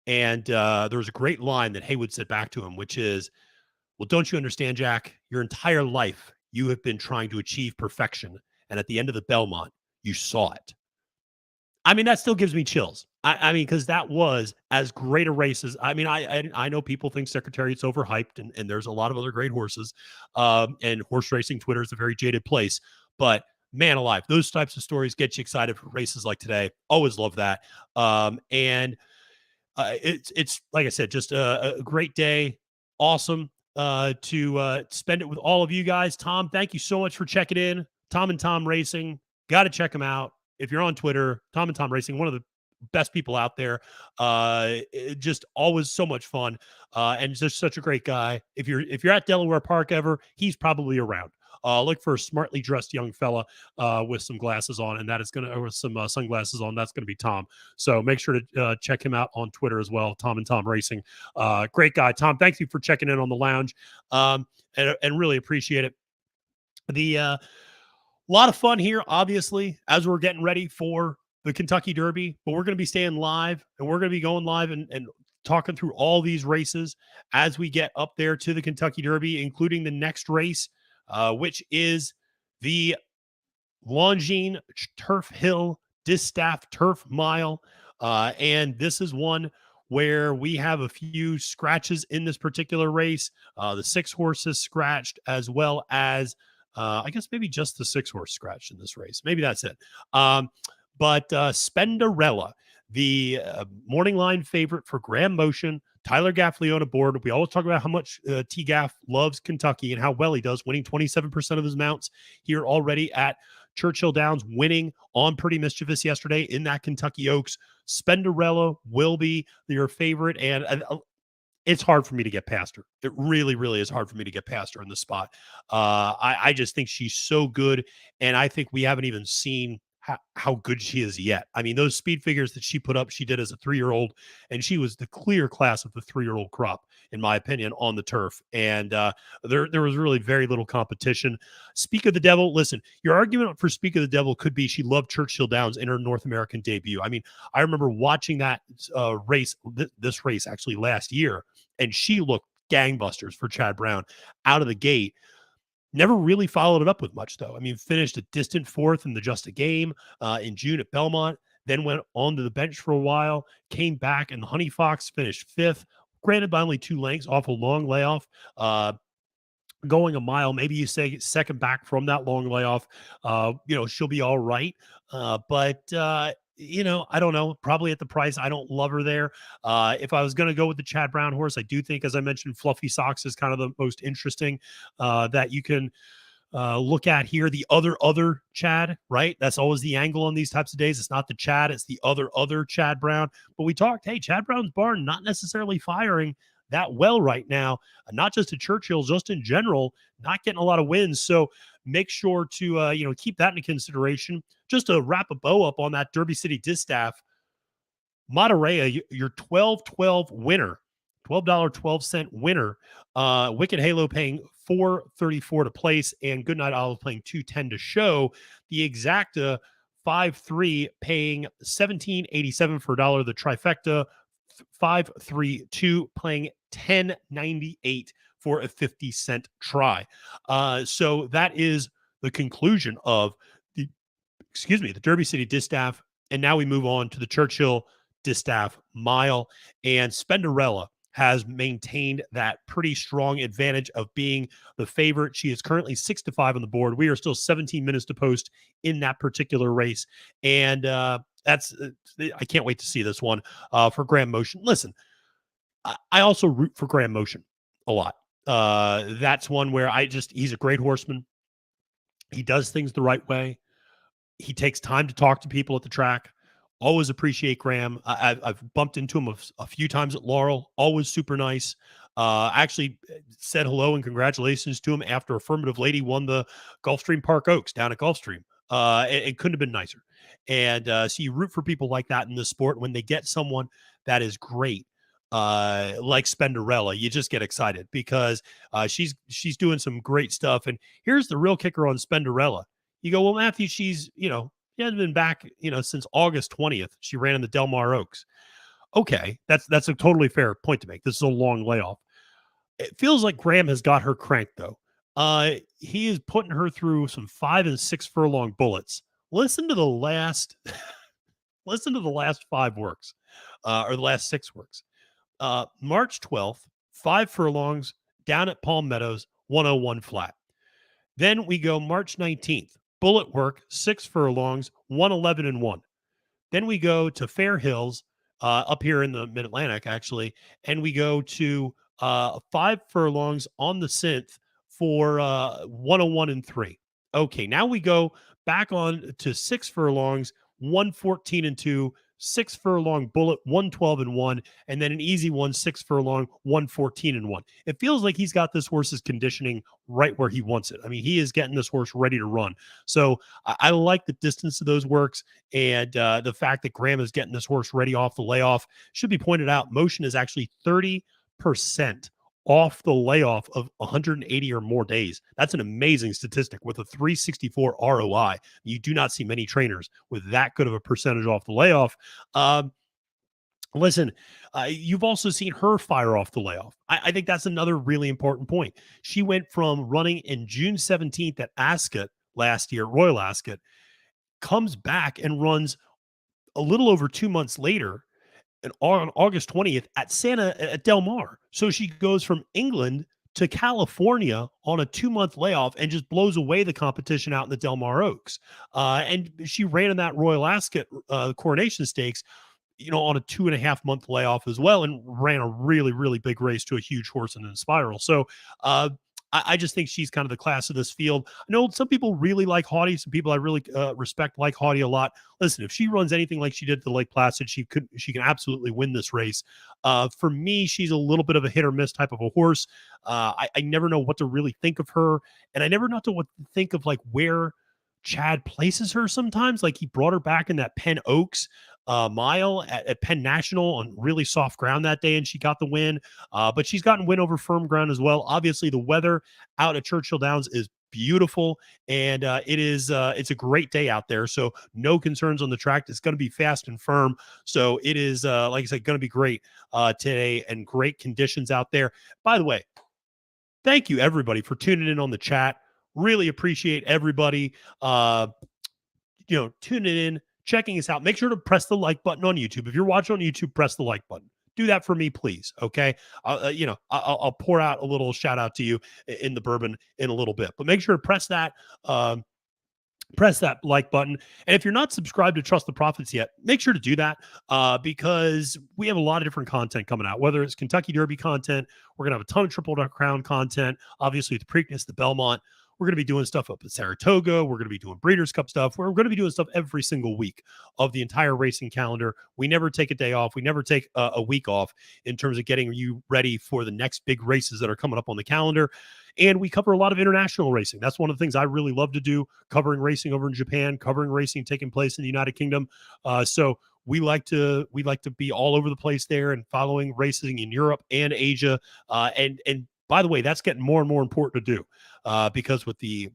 And there was a great line that Haywood said back to him, which is, "Well, don't you understand, Jack? Your entire life, you have been trying to achieve perfection. And at the end of the Belmont, you saw it." I mean, that still gives me chills. I mean, because that was as great a race as, I mean, I know people think Secretariat's overhyped, and there's a lot of other great horses. And horse racing Twitter is a very jaded place. But man alive, those types of stories get you excited for races like today. Always love that. And it's like I said, just a great day. Awesome to spend it with all of you guys. Tom, thank you so much for checking in. Tom and Tom Racing, got to check them out. If you're on Twitter, Tom and Tom Racing, one of the best people out there. Just always so much fun, and just such a great guy. If you're at Delaware Park ever, he's probably around. Look for a smartly dressed young fella with some glasses on, and that is going to, or some sunglasses on. That's going to be Tom. So make sure to check him out on Twitter as well. Tom and Tom Racing, great guy. Tom, thank you for checking in on the lounge, and really appreciate it. The lot of fun here, obviously, as we're getting ready for the Kentucky Derby, but we're going to be staying live, and we're going to be going live and talking through all these races as we get up there to the Kentucky Derby, including the next race, which is the Longines Turf Hill Distaff Turf Mile. And this is one where we have a few scratches in this particular race. The 6 horses scratched, as well as I guess maybe just the 6 horse scratched in this race. Maybe that's it. But Spenderella, the morning line favorite for Graham Motion, Tyler Gaffley on aboard. We always talk about how much T. Gaff loves Kentucky and how well he does, winning 27% of his mounts here already at Churchill Downs, winning on Pretty Mischievous yesterday in that Kentucky Oaks. Spenderella will be your favorite, and it's hard for me to get past her. It really, really is hard for me to get past her in the spot. I just think she's so good, and I think we haven't even seen how good she is yet. I mean, those speed figures that she put up, she did as a 3-year-old, and she was the clear class of the 3-year-old crop, in my opinion, on the turf. And there was really very little competition. Speak of the Devil, listen, your argument for Speak of the Devil could be she loved Churchill Downs in her North American debut. I mean, I remember watching that race, this race actually last year, and she looked gangbusters for Chad Brown out of the gate. Never really followed it up with much, though. I mean, finished a distant 4th in the Just a Game in June at Belmont, then went on to the bench for a while, came back, and the Honey Fox finished 5th, granted by only 2 lengths off a long layoff. Going a mile, maybe you say second back from that long layoff, she'll be all right. But I don't know. Probably at the price, I don't love her there. If I was going to go with the Chad Brown horse, I do think, as I mentioned, Fluffy Socks is kind of the most interesting that you can look at here. The other Chad, right? That's always the angle on these types of days. It's not the Chad, it's the other Chad Brown. But we talked, hey, Chad Brown's barn not necessarily firing that well right now, not just at Churchill, just in general, not getting a lot of wins. So make sure to keep that into consideration. Just to wrap a bow up on that Derby City Distaff, Monterey, your 12-12 winner, $12.12 winner. Wicked Halo paying $4.34 to place, and Goodnight Olive paying $2.10 to show. The Exacta 5-3 paying $17.87 for a dollar. The Trifecta 5-3-2 playing $10.98 for a 50-cent try. So that is the conclusion of the Derby City Distaff. And now we move on to the Churchill Distaff Mile. And Spenderella has maintained that pretty strong advantage of being the favorite. She is currently 6-5 on the board. We are still 17 minutes to post in that particular race. And I can't wait to see this one for Graham Motion. Listen, I also root for Graham Motion a lot. That's one where he's a great horseman. He does things the right way. He takes time to talk to people at the track. Always appreciate Graham. I've bumped into him a few times at Laurel. Always super nice. Actually said hello and congratulations to him after Affirmative Lady won the Gulfstream Park Oaks down at Gulfstream. It couldn't have been nicer. And so you root for people like that in this sport. When they get someone that is great, like Spenderella, you just get excited because she's doing some great stuff. And here's the real kicker on Spenderella. You go, well, Matthew, she hasn't been back, since August 20th. She ran in the Del Mar Oaks. Okay, that's a totally fair point to make. This is a long layoff. It feels like Graham has got her cranked, though. He is putting her through some 5 and 6 furlong bullets. Listen to the last, listen to the last 5 works, or the last 6 works. March 12th, 5 furlongs down at Palm Meadows, 101 flat. Then we go March 19th, bullet work, 6 furlongs, 111 and 1. Then we go to Fair Hills, up here in the Mid-Atlantic, actually, and we go to 5 furlongs on the synth for 101 and 3. Okay, now we go back on to 6 furlongs, 114 and 2, 6 furlong bullet, 112 and 1, and then an easy one, 6 furlong, 114 and 1. It feels like he's got this horse's conditioning right where he wants it. I mean, he is getting this horse ready to run. So I like the distance of those works, and the fact that Graham is getting this horse ready off the layoff. Should be pointed out, Motion is actually 30% off the layoff of 180 or more days. That's an amazing statistic with a 364 ROI. You do not see many trainers with that good of a percentage off the layoff. Listen, you've also seen her fire off the layoff. I think that's another really important point. She went from running in June 17th at Ascot last year, Royal Ascot, comes back and runs a little over 2 months later and on August 20th at Del Mar. So she goes from England to California on a 2-month layoff and just blows away the competition out in the Del Mar Oaks. And she ran in that Royal Ascot Coronation Stakes, on a 2.5-month layoff as well, and ran a really, really big race to a huge horse in the Spiral. So I just think she's kind of the class of this field. I know some people really like Haughty. Some people I really respect like Haughty a lot. Listen, if she runs anything like she did to Lake Placid, she can absolutely win this race. For me, she's a little bit of a hit or miss type of a horse. I never know what to really think of her, and I never know what to think of like where Chad places her sometimes. Like he brought her back in that Penn Oaks mile at Penn National on really soft ground that day, and she got the win. But she's gotten win over firm ground as well. Obviously, the weather out at Churchill Downs is beautiful, and it's a great day out there. So no concerns on the track. It's going to be fast and firm. So it is, like I said, going to be great today, and great conditions out there. By the way, thank you everybody for tuning in on the chat. Really appreciate everybody, tuning in, checking us out. Make sure to press the like button on YouTube. If you're watching on YouTube, press the like button. Do that for me, please. Okay. I'll pour out a little shout out to you in the bourbon in a little bit, but make sure to press that like button. And if you're not subscribed to Trust the Profits yet, make sure to do that because we have a lot of different content coming out, whether it's Kentucky Derby content. We're going to have a ton of Triple Crown content, obviously the Preakness, the Belmont. We're going to be doing stuff up at Saratoga. We're going to be doing Breeders' Cup stuff. We're going to be doing stuff every single week of the entire racing calendar. We never take a day off. We never take a week off in terms of getting you ready for the next big races that are coming up on the calendar. And we cover a lot of international racing. That's one of the things I really love to do, covering racing over in Japan, covering racing taking place in the United Kingdom. So we like to be all over the place there and following racing in Europe and Asia. And by the way, that's getting more and more important to do because with the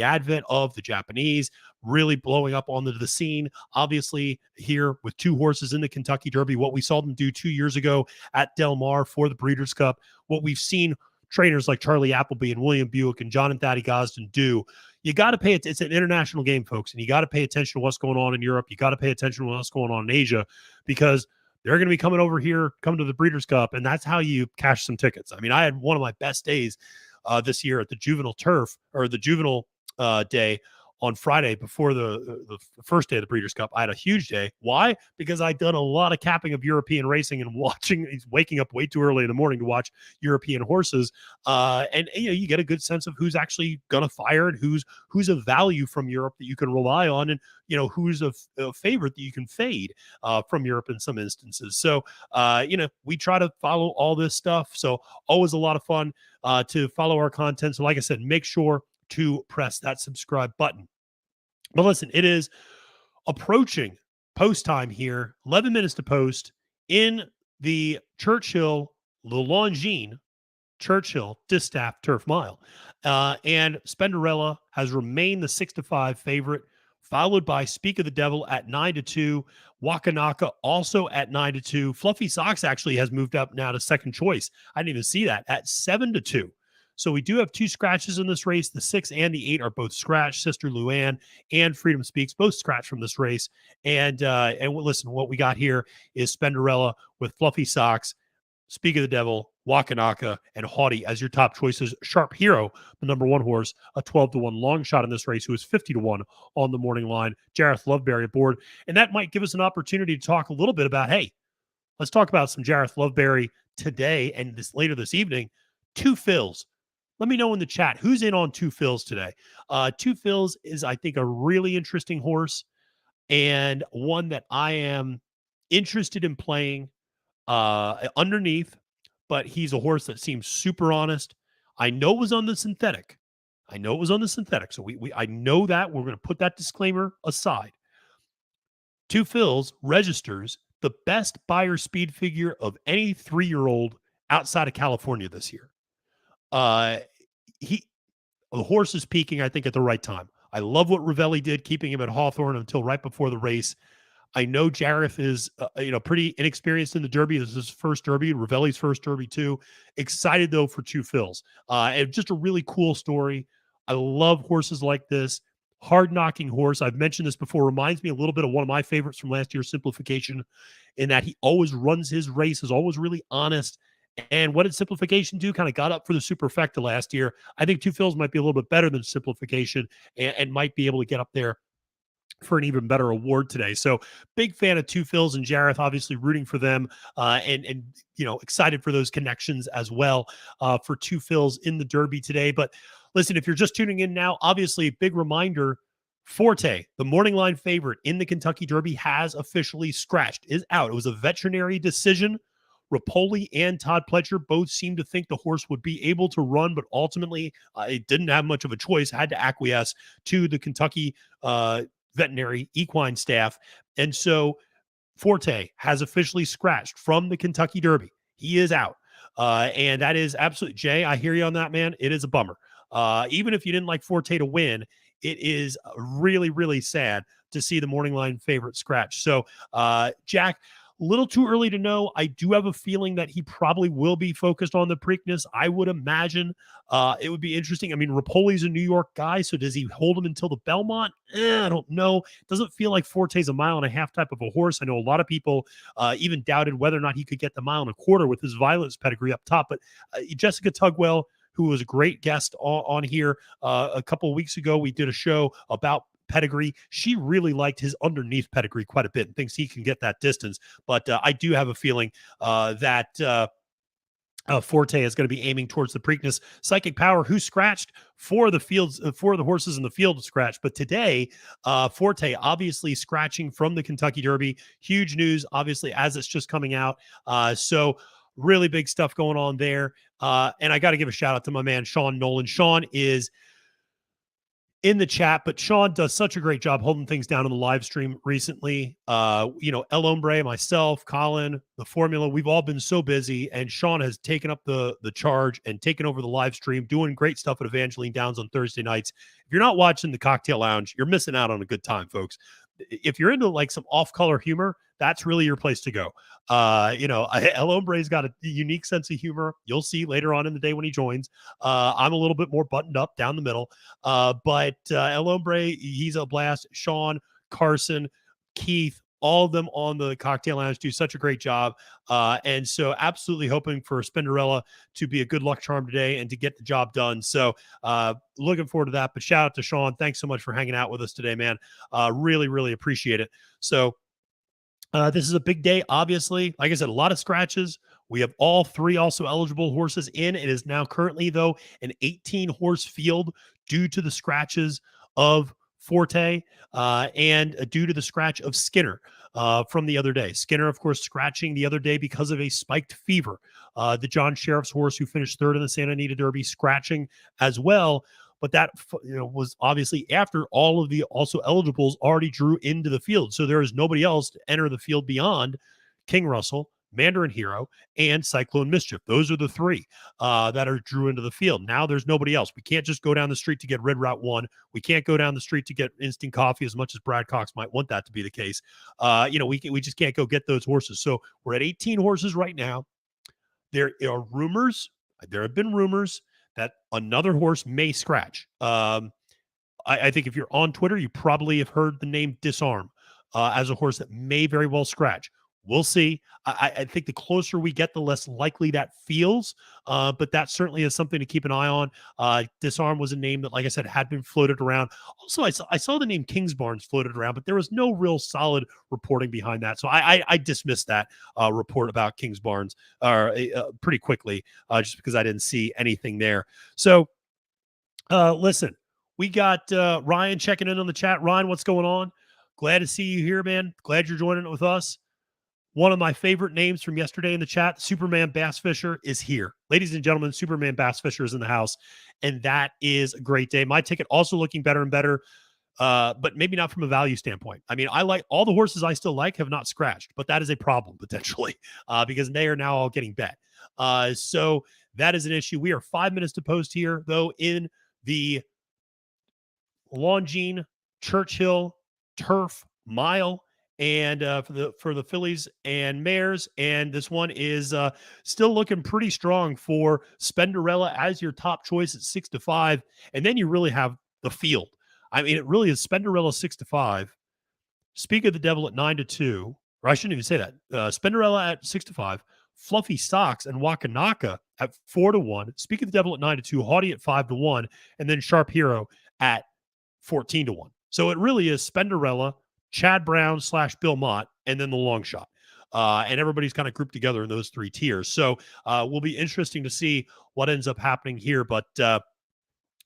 advent of the Japanese really blowing up onto the scene, obviously here with 2 horses in the Kentucky Derby, what we saw them do 2 years ago at Del Mar for the Breeders' Cup, what we've seen trainers like Charlie Appleby and William Buick and John and Thaddy Gosden do. You got to pay it. It's an international game, folks, and you got to pay attention to what's going on in Europe. You got to pay attention to what's going on in Asia because they're going to be coming over here, come to the Breeders' Cup, and that's how you cash some tickets. I mean, I had one of my best days this year at the Juvenile Turf or the Juvenile Day on Friday before the first day of the Breeders' Cup. I had a huge day. Why? Because I'd done a lot of capping of European racing and waking up way too early in the morning to watch European horses. And you get a good sense of who's actually going to fire and who's a value from Europe that you can rely on, and who's a favorite that you can fade from Europe in some instances. So we try to follow all this stuff. So always a lot of fun to follow our content. So like I said, make sure to press that subscribe button. But listen, it is approaching post time here, 11 minutes to post in the Churchill, the Longines Churchill Distaff Turf Mile. And Spenderella has remained the 6-5 favorite, followed by Speak of the Devil at 9-2. Wakanaka also at 9-2. Fluffy Socks actually has moved up now to second choice. I didn't even see that, at 7-2. So we do have two scratches in this race. The 6 and the 8 are both scratched. Sister Luann and Freedom Speaks both scratched from this race. And listen, what we got here is Spenderella with Fluffy Socks, Speak of the Devil, Wakanaka, and Haughty as your top choices. Sharp Hero, the number 1 horse, a 12-1 long shot in this race, who is 50-1 on the morning line. Jareth Loveberry aboard. And that might give us an opportunity to talk a little bit about, hey, let's talk about some Jareth Loveberry today and later this evening. Two Fills. Let me know in the chat who's in on Two Fills today. Two Fills is, I think, a really interesting horse, and one that I am interested in playing underneath, but he's a horse that seems super honest. I know it was on the synthetic. So I know that. We're going to put that disclaimer aside. Two Fills registers the best buyer speed figure of any 3-year-old outside of California this year. The horse is peaking, I think, at the right time. I love what Ravelli did, keeping him at Hawthorne until right before the race. I know Jareth is, pretty inexperienced in the Derby. This is his first Derby, Ravelli's first Derby too. Excited though for Two Fills. And just a really cool story. I love horses like this. Hard-knocking horse. I've mentioned this before. Reminds me a little bit of one of my favorites from last year's Simplification, in that he always runs his race, is always really honest. And what did Simplification do? Kind of got up for the Superfecta last year. I think Two Fills might be a little bit better than Simplification, and might be able to get up there for an even better award today. So big fan of Two Fills and Jareth, obviously rooting for them, and excited for those connections as well for Two Fills in the Derby today. But listen, if you're just tuning in now, obviously big reminder, Forte, the morning line favorite in the Kentucky Derby, has officially scratched, is out. It was a veterinary decision. Rapoli and Todd Pletcher both seemed to think the horse would be able to run, but ultimately it didn't have much of a choice, had to acquiesce to the Kentucky veterinary equine staff. And so Forte has officially scratched from the Kentucky Derby. He is out. And that is absolutely, Jay, I hear you on that, man. It is a bummer. Even if you didn't like Forte to win, it is really, really sad to see the morning line favorite scratch. So, Jack, a little too early to know. I do have a feeling that he probably will be focused on the Preakness. I would imagine it would be interesting. I mean, Rapoli's a New York guy, so does he hold him until the Belmont? I don't know. It doesn't feel like Forte's a 1.5 mile type of a horse. I know a lot of people even doubted whether or not he could get the 1.25 miles with his Violence pedigree up top. But Jessica Tugwell, who was a great guest on here a couple of weeks ago, we did a show about pedigree. She really liked his underneath pedigree quite a bit and thinks he can get that distance. But I do have a feeling that Forte is going to be aiming towards the Preakness. Psychic Power, who scratched for the fields, for the horses in the field scratch. But today, Forte obviously scratching from the Kentucky Derby. Huge news, obviously, as it's just coming out. So really big stuff going on there. And I got to give a shout out to my man, Sean Nolan. Sean is in the chat, but Sean does such a great job holding things down on the live stream recently. El Hombre, myself, Colin, the formula, we've all been so busy, and Sean has taken up the charge and taken over the live stream, doing great stuff at Evangeline Downs on Thursday nights. If you're not watching the Cocktail Lounge, you're missing out on a good time, folks. If you're into like some off-color humor, that's really your place to go. El Hombre's got a unique sense of humor. You'll see later on in the day when he joins. I'm a little bit more buttoned up down the middle. But El Hombre, he's a blast. Sean, Carson, Keith, all of them on the cocktail lounge do such a great job. And so absolutely hoping for Spinderella to be a good luck charm today and to get the job done. So looking forward to that. But shout out to Sean. Thanks so much for hanging out with us today, man. Really, really appreciate it. So this is a big day, obviously. Like I said, a lot of scratches. We have all three also eligible horses in. It is now currently, though, an 18-horse field due to the scratches of Forte and due to the scratch of Skinner from the other day. Skinner, of course, scratching the other day because of a spiked fever. The John Sheriff's horse who finished third in the Santa Anita Derby scratching as well. But that was obviously after all of the also eligibles already drew into the field. So there is nobody else to enter the field beyond King Russell, Mandarin Hero, and Cyclone Mischief. Those are the three that are drew into the field. Now there's nobody else. We can't just go down the street to get Red Route 1. We can't go down the street to get Instant Coffee as much as Brad Cox might want that to be the case. We just can't go get those horses. So we're at 18 horses right now. There are rumors. There have been rumors that another horse may scratch. I think if you're on Twitter, you probably have heard the name Disarm as a horse that may very well scratch. We'll see. I think the closer we get, the less likely that feels. But that certainly is something to keep an eye on. Disarm was a name that, like I said, had been floated around. Also, I saw the name Kingsbarns floated around, but there was no real solid reporting behind that. So I dismissed that report about Kingsbarns pretty quickly just because I didn't see anything there. So listen, we got Ryan checking in on the chat. Ryan, what's going on? Glad to see you here, man. Glad you're joining it with us. One of my favorite names from yesterday in the chat, Superman Bass Fisher, is here. Ladies and gentlemen, Superman Bass Fisher is in the house, and that is a great day. My ticket also looking better and better, but maybe not from a value standpoint. I mean, I like all the horses I still like have not scratched, but that is a problem potentially because they are now all getting bet. So that is an issue. We are 5 minutes to post here, though, in the Longines Churchill Turf Mile. And for the fillies and mares, and this one is still looking pretty strong for Spenderella as your top choice at 6-5, and then you really have the field. I mean, it really is Spenderella 6-5, Speak of the Devil at 9-2, or I shouldn't even say that. Spenderella at 6-5, Fluffy Socks and Wakanaka at 4-1, Speak of the Devil at 9-2, Haughty at 5-1, and then Sharp Hero at 14-1. So it really is Spenderella, Chad Brown / Bill Mott, and then the long shot. And everybody's kind of grouped together in those three tiers. So will be interesting to see what ends up happening here. But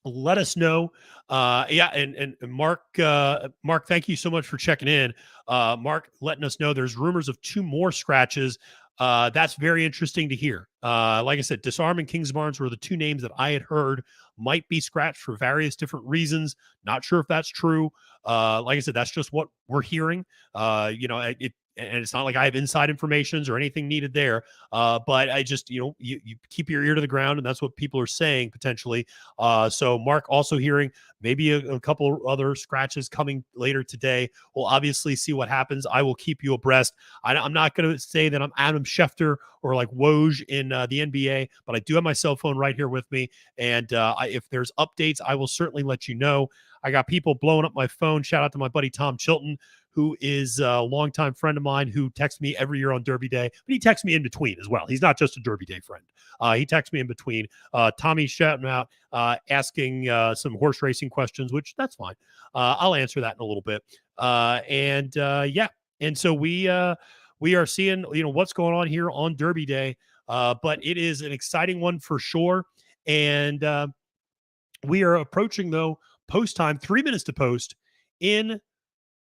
let us know. And Mark, thank you so much for checking in. Mark letting us know there's rumors of 2 more scratches. That's very interesting to hear. Like I said, Disarm and Kingsbarns were the 2 names that I had heard might be scratched for various different reasons. Not sure if that's true. Like I said, that's just what we're hearing. And it's not like I have inside informations or anything needed there. But I just, you keep your ear to the ground, and that's what people are saying potentially. So Mark also hearing maybe a couple other scratches coming later today. We'll obviously see what happens. I will keep you abreast. I'm not going to say that I'm Adam Schefter or like Woj in the NBA, but I do have my cell phone right here with me. And if there's updates, I will certainly let you know. I got people blowing up my phone. Shout out to my buddy Tom Chilton, who is a longtime friend of mine who texts me every year on Derby Day, but he texts me in between as well. He's not just a Derby Day friend. He texts me in between. Tommy's shouting out, asking some horse racing questions, which that's fine. I'll answer that in a little bit. And so we are seeing, what's going on here on Derby Day, but it is an exciting one for sure. And we are approaching, though, post time, 3 minutes to post in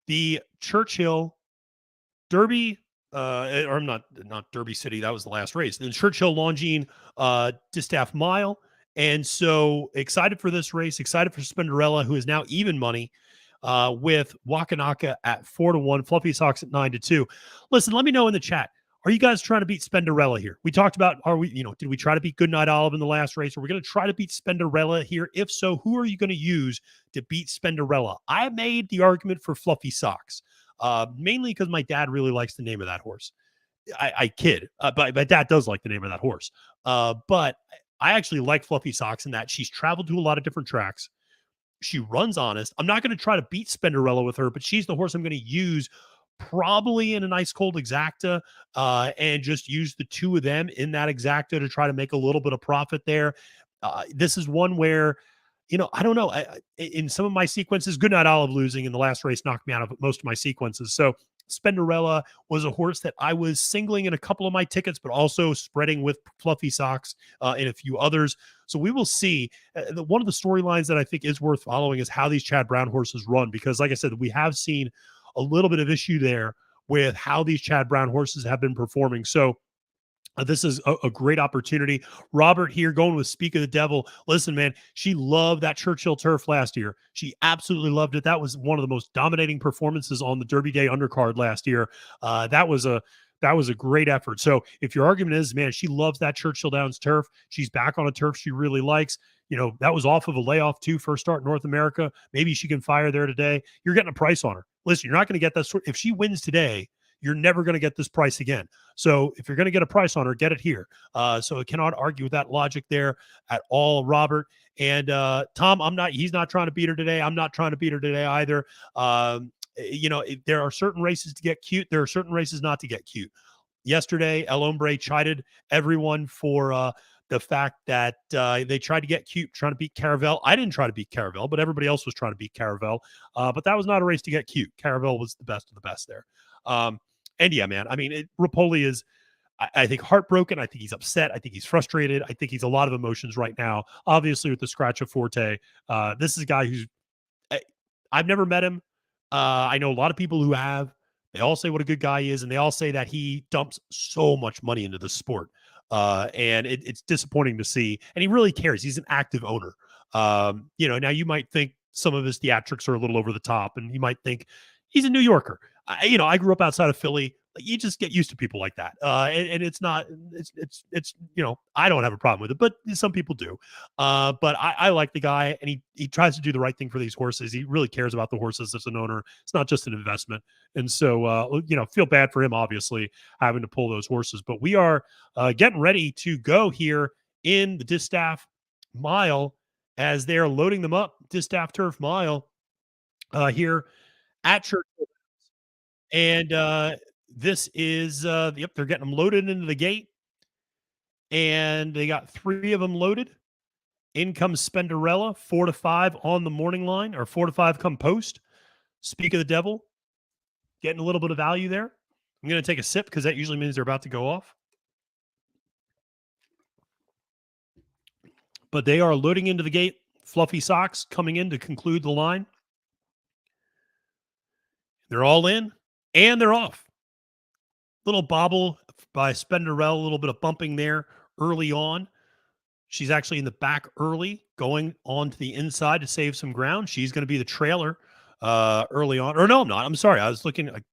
the Churchill Derby, or not Derby City. That was the last race. The Churchill Longines Distaff Mile. And so excited for this race, excited for Spenderella, who is now even money with Wakanaka at 4-1, Fluffy Socks at 9-2. Listen, let me know in the chat. Are you guys trying to beat Spenderella here? We talked about, did we try to beat Goodnight Olive in the last race? Are we going to try to beat Spenderella here? If so, who are you going to use to beat Spenderella? I made the argument for Fluffy Socks, mainly because my dad really likes the name of that horse. I kid, but my dad does like the name of that horse. But I actually like Fluffy Socks in that she's traveled to a lot of different tracks. She runs honest. I'm not going to try to beat Spenderella with her, but she's the horse I'm going to use probably in an ice cold exacta, and just use the two of them in that exacta to try to make a little bit of profit there. This is one where, I don't know. In some of my sequences, Goodnight Olive losing in the last race knocked me out of most of my sequences. So Spenderella was a horse that I was singling in a couple of my tickets, but also spreading with Fluffy Socks in a few others. So we will see. One of the storylines that I think is worth following is how these Chad Brown horses run, because, like I said, we have seen a little bit of issue there with how these Chad Brown horses have been performing. So this is a great opportunity. Robert here going with Speak of the Devil. Listen, man, she loved that Churchill turf last year. She absolutely loved it. That was one of the most dominating performances on the Derby Day undercard last year. That was a great effort. So if your argument is, man, she loves that Churchill Downs turf, she's back on a turf she really likes. That was off of a layoff too, first start in North America. Maybe she can fire there today. You're getting a price on her. Listen, you're not going to get that. If she wins today, you're never going to get this price again. So if you're going to get a price on her, get it here. So I cannot argue with that logic there at all, Robert. And Tom, he's not trying to beat her today. I'm not trying to beat her today either. There are certain races to get cute. There are certain races not to get cute. Yesterday, El Hombre chided everyone for the fact that they tried to get cute, trying to beat Caravel. I didn't try to beat Caravel, but everybody else was trying to beat Caravel. But that was not a race to get cute. Caravel was the best of the best there. And yeah, man, I mean, Rapoli is, I think, heartbroken. I think he's upset. I think he's frustrated. I think he's a lot of emotions right now. Obviously, with the scratch of Forte, this is a guy who's, I've never met him. I know a lot of people who have. They all say what a good guy he is, and they all say that he dumps so much money into the sport. And it's disappointing to see. And he really cares. He's an active owner. Now you might think some of his theatrics are a little over the top, and you might think he's a New Yorker. I grew up outside of Philly. You just get used to people like that. And it's not, it's, I don't have a problem with it, but some people do. But I like the guy, and he tries to do the right thing for these horses. He really cares about the horses as an owner. It's not just an investment. And so, feel bad for him, obviously, having to pull those horses. But we are getting ready to go here in the Distaff Mile as they're loading them up. Distaff Turf Mile here at Churchill. And this is, they're getting them loaded into the gate. And they got 3 of them loaded. In comes Spenderella, 4 to 5 on the morning line, or 4 to 5 come post. Speak of the Devil, getting a little bit of value there. I'm going to take a sip because that usually means they're about to go off. But they are loading into the gate. Fluffy Socks coming in to conclude the line. They're all in, and they're off. Little bobble by Spenderella, a little bit of bumping there early on. She's actually in the back early, going on to the inside to save some ground. She's going to be the trailer early on. Or no, I'm not. I'm sorry. I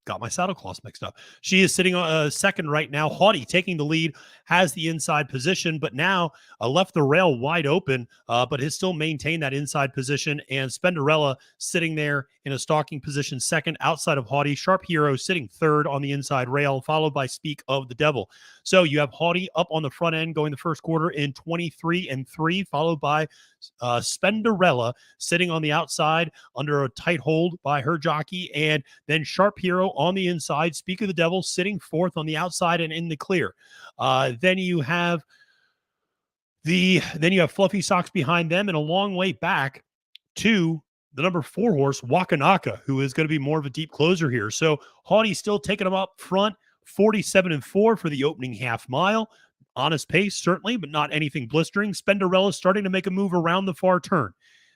got my saddle cloths mixed up. She is sitting on second right now. Haughty taking the lead, has the inside position, but now left the rail wide open, but has still maintained that inside position. And Spenderella sitting there in a stalking position second outside of Haughty. Sharp Hero sitting third on the inside rail, followed by Speak of the Devil. So you have Haughty up on the front end going the first quarter in 23-3, followed by Spenderella sitting on the outside under a tight hold by her jockey, and then Sharp Hero on the inside. Speak of the Devil sitting fourth on the outside and in the clear. Then you have Fluffy Socks behind them, and a long way back to the number 4 horse, Wakanaka, who is going to be more of a deep closer here. So Haughty still taking them up front, 47-4 for the opening half mile. Honest pace, certainly, but not anything blistering. Spenderella starting to make a move around the far turn.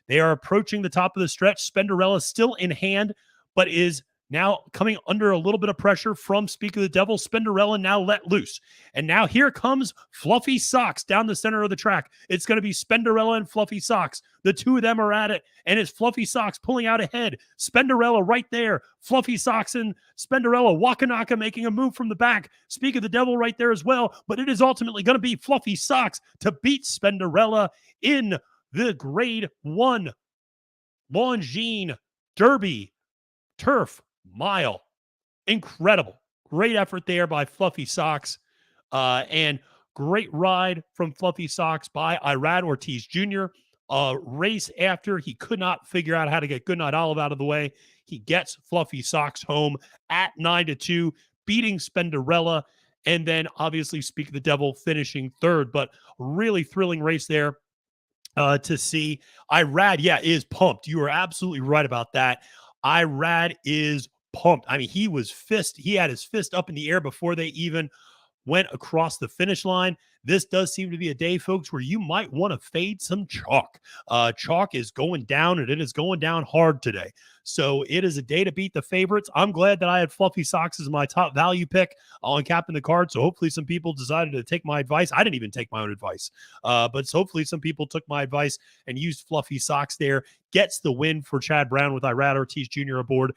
They are approaching the top of the stretch. Spenderella still in hand, but is now coming under a little bit of pressure from Speak of the Devil. Spenderella now let loose. And now here comes Fluffy Socks down the center of the track. It's going to be Spenderella and Fluffy Socks. The two of them are at it, and it's Fluffy Socks pulling out ahead. Spenderella right there. Fluffy Socks and Spenderella. Wakanaka making a move from the back. Speak of the Devil right there as well, but it is ultimately going to be Fluffy Socks to beat Spenderella in the Grade 1 Longines Derby Turf Mile. Incredible. Great effort there by Fluffy Socks. And great ride from Fluffy Socks by Irad Ortiz Jr. race after he could not figure out how to get Goodnight Olive out of the way. He gets Fluffy Socks home at 9-2, beating Spenderella, and then obviously Speak of the Devil finishing third. But really thrilling race there to see. Irad, yeah, is pumped. You are absolutely right about that. Irad is pumped. I mean, he had his fist up in the air before they even went across the finish line. This does seem to be a day, folks, where you might want to fade some chalk. Chalk is going down, and it is going down hard today. So it is a day to beat the favorites. I'm glad that I had Fluffy Socks as my top value pick on capping the card. So hopefully some people decided to take my advice. I didn't even take my own advice. But hopefully some people took my advice and used Fluffy Socks there. Gets the win for Chad Brown with Irad Ortiz Jr. aboard.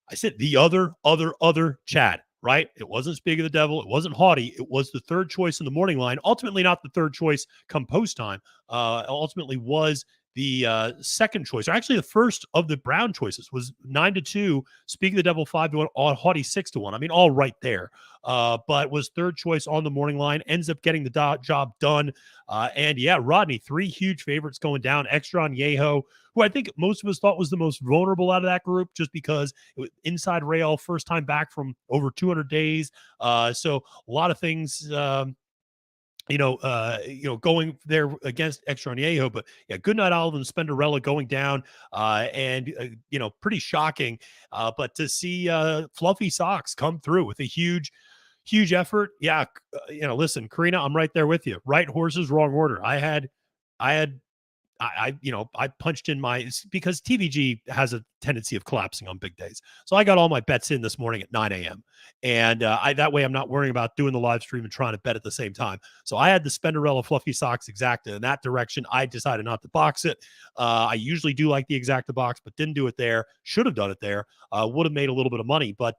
I said the other Chad, right? It wasn't Speak of the Devil. It wasn't Haughty. It was the third choice in the morning line. Ultimately, not the third choice come post time. Ultimately was the second choice, or actually the first of the Brown choices, was 9-2. Speak of the Devil 5-1, on Haughty 6-1. I mean, all right there. But was third choice on the morning line. Ends up getting the job done. And yeah, Rodney, 3 huge favorites going down. Extra on Yeho, who I think most of us thought was the most vulnerable out of that group, just because it was inside rail, first time back from over 200 days. So a lot of things. Going there against Extrañejo, but yeah, Goodnight Olive and Spenderella going down, and pretty shocking. But to see Fluffy Socks come through with a huge effort, yeah. Listen, Karina, I'm right there with you. Right horses, wrong order. I had I punched in because TVG has a tendency of collapsing on big days. So I got all my bets in this morning at 9 a.m. And that way I'm not worrying about doing the live stream and trying to bet at the same time. So I had the Spenderella Fluffy Socks exacta in that direction. I decided not to box it. I usually do like the exacta box, but didn't do it there. Should have done it there. Would have made a little bit of money. But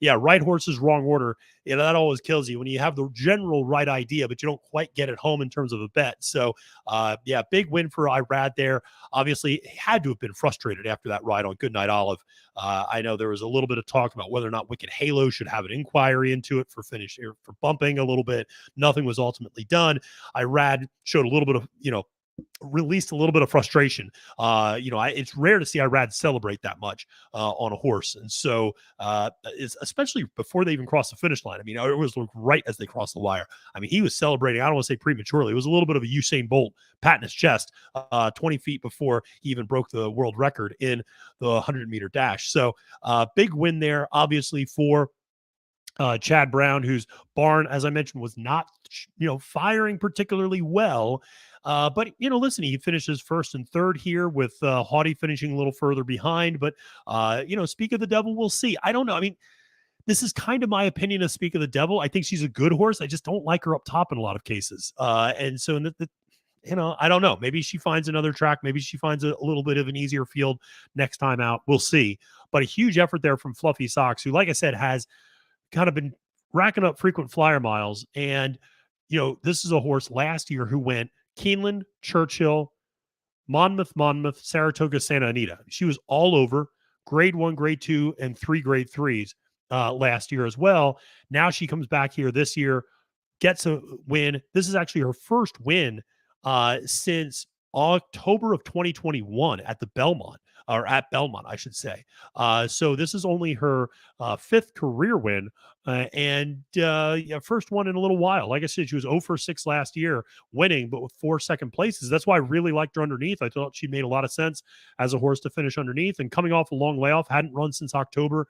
yeah, right horses, wrong order. That always kills you when you have the general right idea, but you don't quite get it home in terms of a bet. So yeah, big win for Irad there. Obviously, had to have been frustrated after that ride on Goodnight Olive. I know there was a little bit of talk about whether or not Wicked Halo should have an inquiry into it for bumping a little bit. Nothing was ultimately done. Irad showed a little bit of, released a little bit of frustration. It's rare to see Irad celebrate that much on a horse. And so, especially before they even crossed the finish line. I mean, it was right as they crossed the wire. I mean, he was celebrating, I don't want to say prematurely. It was a little bit of a Usain Bolt patting his chest 20 feet before he even broke the world record in the 100-meter dash. So, big win there, obviously, for Chad Brown, whose barn, as I mentioned, was not, firing particularly well. But, listen, he finishes first and third here with Haughty finishing a little further behind. But, Speak of the Devil, we'll see. I don't know. I mean, this is kind of my opinion of Speak of the Devil. I think she's a good horse. I just don't like her up top in a lot of cases. And so, I don't know. Maybe she finds another track. Maybe she finds a little bit of an easier field next time out. We'll see. But a huge effort there from Fluffy Socks, who, like I said, has kind of been racking up frequent flyer miles. And, this is a horse last year who went Keeneland, Churchill, Monmouth, Saratoga, Santa Anita. She was all over grade 1, grade 2, and 3 grade 3s last year as well. Now she comes back here this year, gets a win. This is actually her first win since October of 2021 at the Belmont, or at Belmont, I should say. So this is only her 5th career win, and first one in a little while. Like I said, she was 0 for 6 last year, winning, but with 4 second places. That's why I really liked her underneath. I thought she made a lot of sense as a horse to finish underneath, and coming off a long layoff, hadn't run since October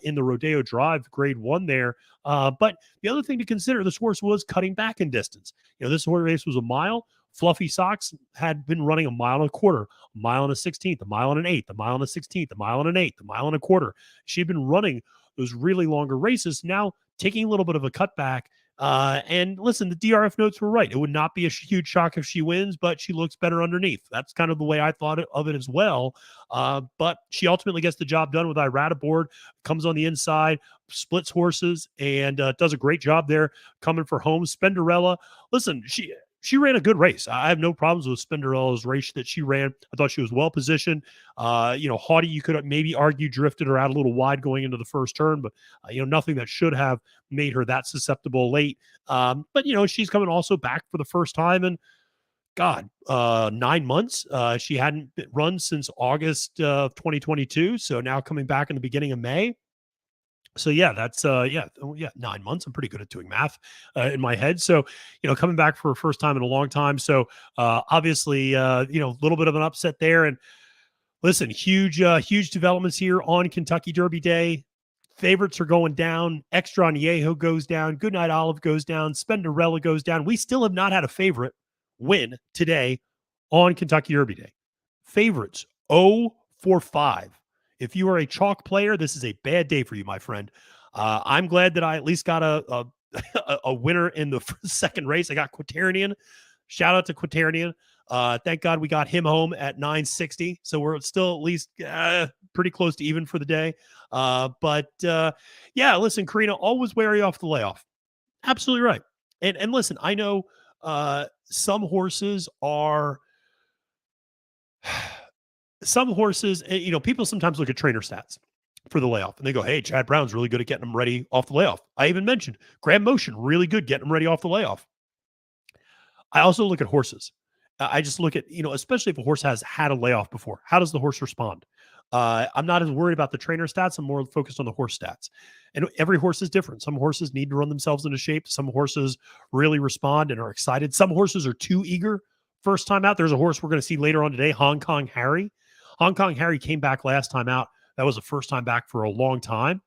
in the Rodeo Drive grade 1 there. But the other thing to consider, this horse was cutting back in distance. This horse race was a mile. Fluffy Socks had been running a mile and a quarter, a mile and a 16th, a mile and an eighth, a mile and a 16th, a mile and an eighth, a mile and a quarter. She'd been running those really longer races, now taking a little bit of a cutback. And listen, the DRF notes were right. It would not be a huge shock if she wins, but she looks better underneath. That's kind of the way I thought of it as well. But she ultimately gets the job done with Irad aboard, comes on the inside, splits horses, and does a great job there coming for home. Spenderella, listen, she ran a good race. I have no problems with Spenderella's race that she ran. I thought she was well positioned. Haughty, you could maybe argue drifted her out a little wide going into the first turn, but nothing that should have made her that susceptible late. But she's coming also back for the first time, and 9 months. She hadn't run since August of 2022. So now coming back in the beginning of May. So yeah, that's 9 months. I'm pretty good at doing math in my head. So coming back for a first time in a long time. So obviously, a little bit of an upset there. And listen, huge developments here on Kentucky Derby Day. Favorites are going down. Extra on Yeho goes down. Goodnight Olive goes down. Spenderella goes down. We still have not had a favorite win today on Kentucky Derby Day. Favorites 0 for 5. If you are a chalk player, this is a bad day for you, my friend. I'm glad that I at least got a winner in the second race. I got Quaternion. Shout out to Quaternion. Thank God we got him home at 960. So we're still at least pretty close to even for the day. Listen, Karina, always wary off the layoff. Absolutely right. And listen, I know some horses, people sometimes look at trainer stats for the layoff and they go, hey, Chad Brown's really good at getting them ready off the layoff. I even mentioned Graham Motion, really good getting them ready off the layoff. I also look at horses. I just look at, especially if a horse has had a layoff before, how does the horse respond? I'm not as worried about the trainer stats. I'm more focused on the horse stats. And every horse is different. Some horses need to run themselves into shape. Some horses really respond and are excited. Some horses are too eager first time out. There's a horse we're going to see later on today, Hong Kong Harry. Hong Kong Harry came back last time out. That was the first time back for a long time.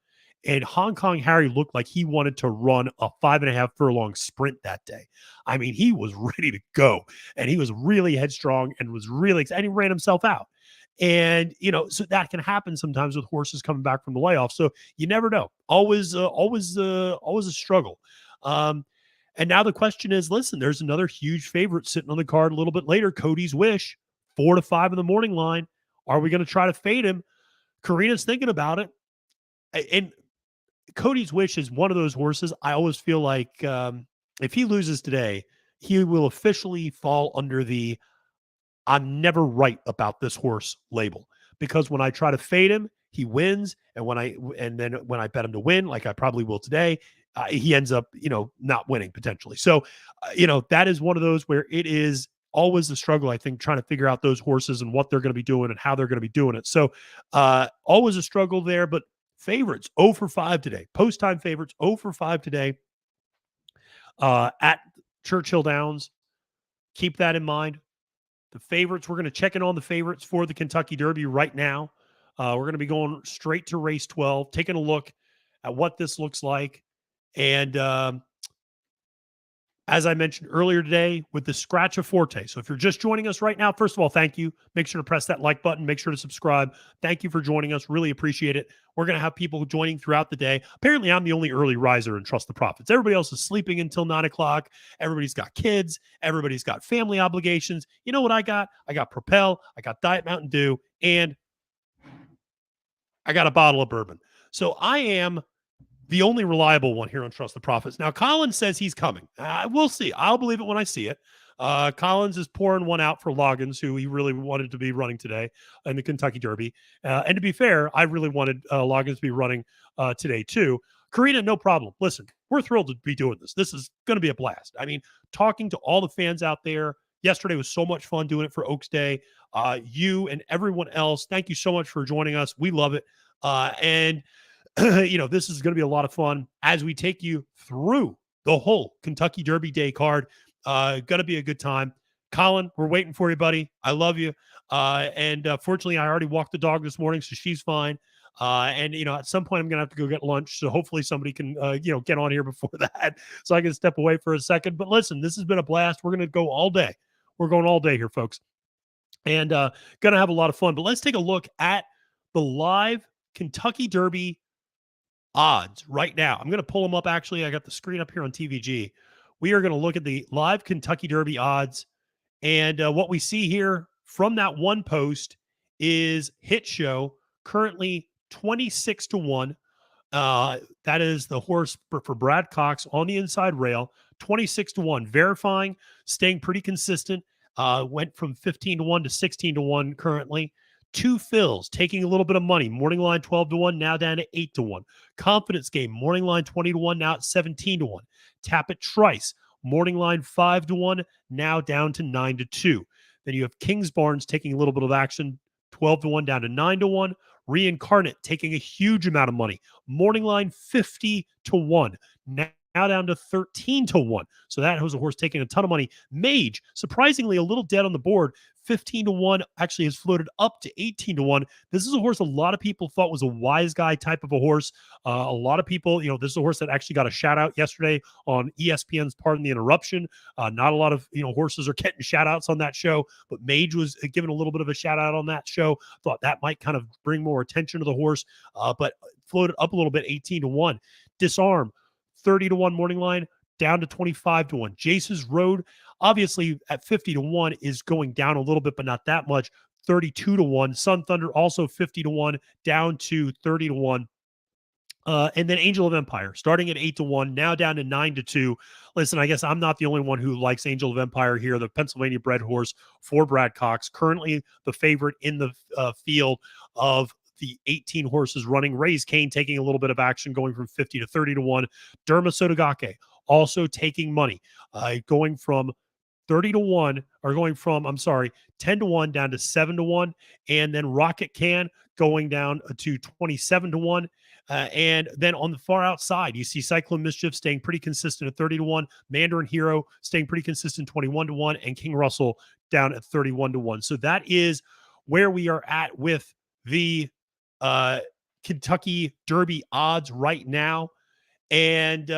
And Hong Kong Harry looked like he wanted to run a 5.5 furlong sprint that day. I mean, he was ready to go and he was really headstrong and was really excited. And he ran himself out. And, so that can happen sometimes with horses coming back from the layoff. So you never know. Always a struggle. And now the question is, listen, there's another huge favorite sitting on the card a little bit later, Cody's Wish, 4 to 5 in the morning line. Are we going to try to fade him? Karina's thinking about it. And Cody's Wish is one of those horses. I always feel like if he loses today, he will officially fall under the I'm never right about this horse label, because when I try to fade him, he wins. And then when I bet him to win, like I probably will today, he ends up, not winning potentially. So, that is one of those where it is always a struggle, I think, trying to figure out those horses and what they're going to be doing and how they're going to be doing it. So always a struggle there, but favorites 0 for 5 today. Post-time favorites 0 for 5 today at Churchill Downs. Keep that in mind. The favorites, we're going to check in on the favorites for the Kentucky Derby right now. We're going to be going straight to race 12, taking a look at what this looks like. And as I mentioned earlier today, with the Scratch of Forte. So if you're just joining us right now, first of all, thank you. Make sure to press that like button. Make sure to subscribe. Thank you for joining us. Really appreciate it. We're going to have people joining throughout the day. Apparently, I'm the only early riser in Trust the Profits. Everybody else is sleeping until 9 o'clock. Everybody's got kids. Everybody's got family obligations. You know what I got? I got Propel. I got Diet Mountain Dew. And I got a bottle of bourbon. So I am the only reliable one here on Trust the Profits. Now, Collins says he's coming. We'll see. I'll believe it when I see it. Collins is pouring one out for Loggins, who he really wanted to be running today in the Kentucky Derby. And to be fair, I really wanted Loggins to be running today too. Karina, no problem. Listen, we're thrilled to be doing this. This is going to be a blast. I mean, talking to all the fans out there. Yesterday was so much fun doing it for Oaks Day. You and everyone else, thank you so much for joining us. We love it. And this is going to be a lot of fun as we take you through the whole Kentucky Derby Day card. Going to be a good time. Colin, we're waiting for you, buddy. I love you. Fortunately, I already walked the dog this morning, so she's fine. At some point, I'm going to have to go get lunch. So hopefully somebody can, get on here before that so I can step away for a second. But listen, this has been a blast. We're going to go all day. We're going all day here, folks. And going to have a lot of fun. But let's take a look at the live Kentucky Derby odds right now. I'm going to pull them up. Actually, I got the screen up here on TVG. We are going to look at the live Kentucky Derby odds. And what we see here from that one post is Hit Show, currently 26 to 1. That is the horse for Brad Cox on the inside rail, 26 to 1. Verifying, staying pretty consistent. Went from 15 to 1 to 16 to 1 currently. Two fills, taking a little bit of money. Morning line 12 to 1, now down to 8 to 1. Confidence Game, morning line 20 to 1, now at 17 to 1. Tap It Trice, morning line 5-1, now down to 9-2. Then you have Kingsbarns taking a little bit of action, 12-1 down to 9-1. Reincarnate taking a huge amount of money, morning line 50-1, now down to 13-1. So that was a horse taking a ton of money. Mage, surprisingly, a little dead on the board. 15-1 actually has floated up to 18-1. This is a horse a lot of people thought was a wise guy type of a horse. A lot of people, this is a horse that actually got a shout out yesterday on ESPN's Pardon the Interruption. Not a lot of, horses are getting shout outs on that show, but Mage was given a little bit of a shout out on that show. Thought that might kind of bring more attention to the horse, but floated up a little bit, 18-1. Disarm, 30-1 morning line, down to 25-1. Jace's Road, obviously at 50-1, is going down a little bit, but not that much. 32-1. Sun Thunder also 50-1, down to 30-1. And then Angel of Empire starting at 8-1, now down to 9-2. Listen, I guess I'm not the only one who likes Angel of Empire here. The Pennsylvania bred horse for Brad Cox, currently the favorite in the field of the 18 horses running. Raise Cane taking a little bit of action, going from 50 to 30-1. Derma Sotogake also taking money, going from 30-1, or going from, 10-1 down to 7-1. And then Rocket Can going down to 27-1. And then on the far outside, you see Cyclone Mischief staying pretty consistent at 30-1, Mandarin Hero staying pretty consistent 21-1, and King Russell down at 31-1. So that is where we are at with the Kentucky Derby odds right now. And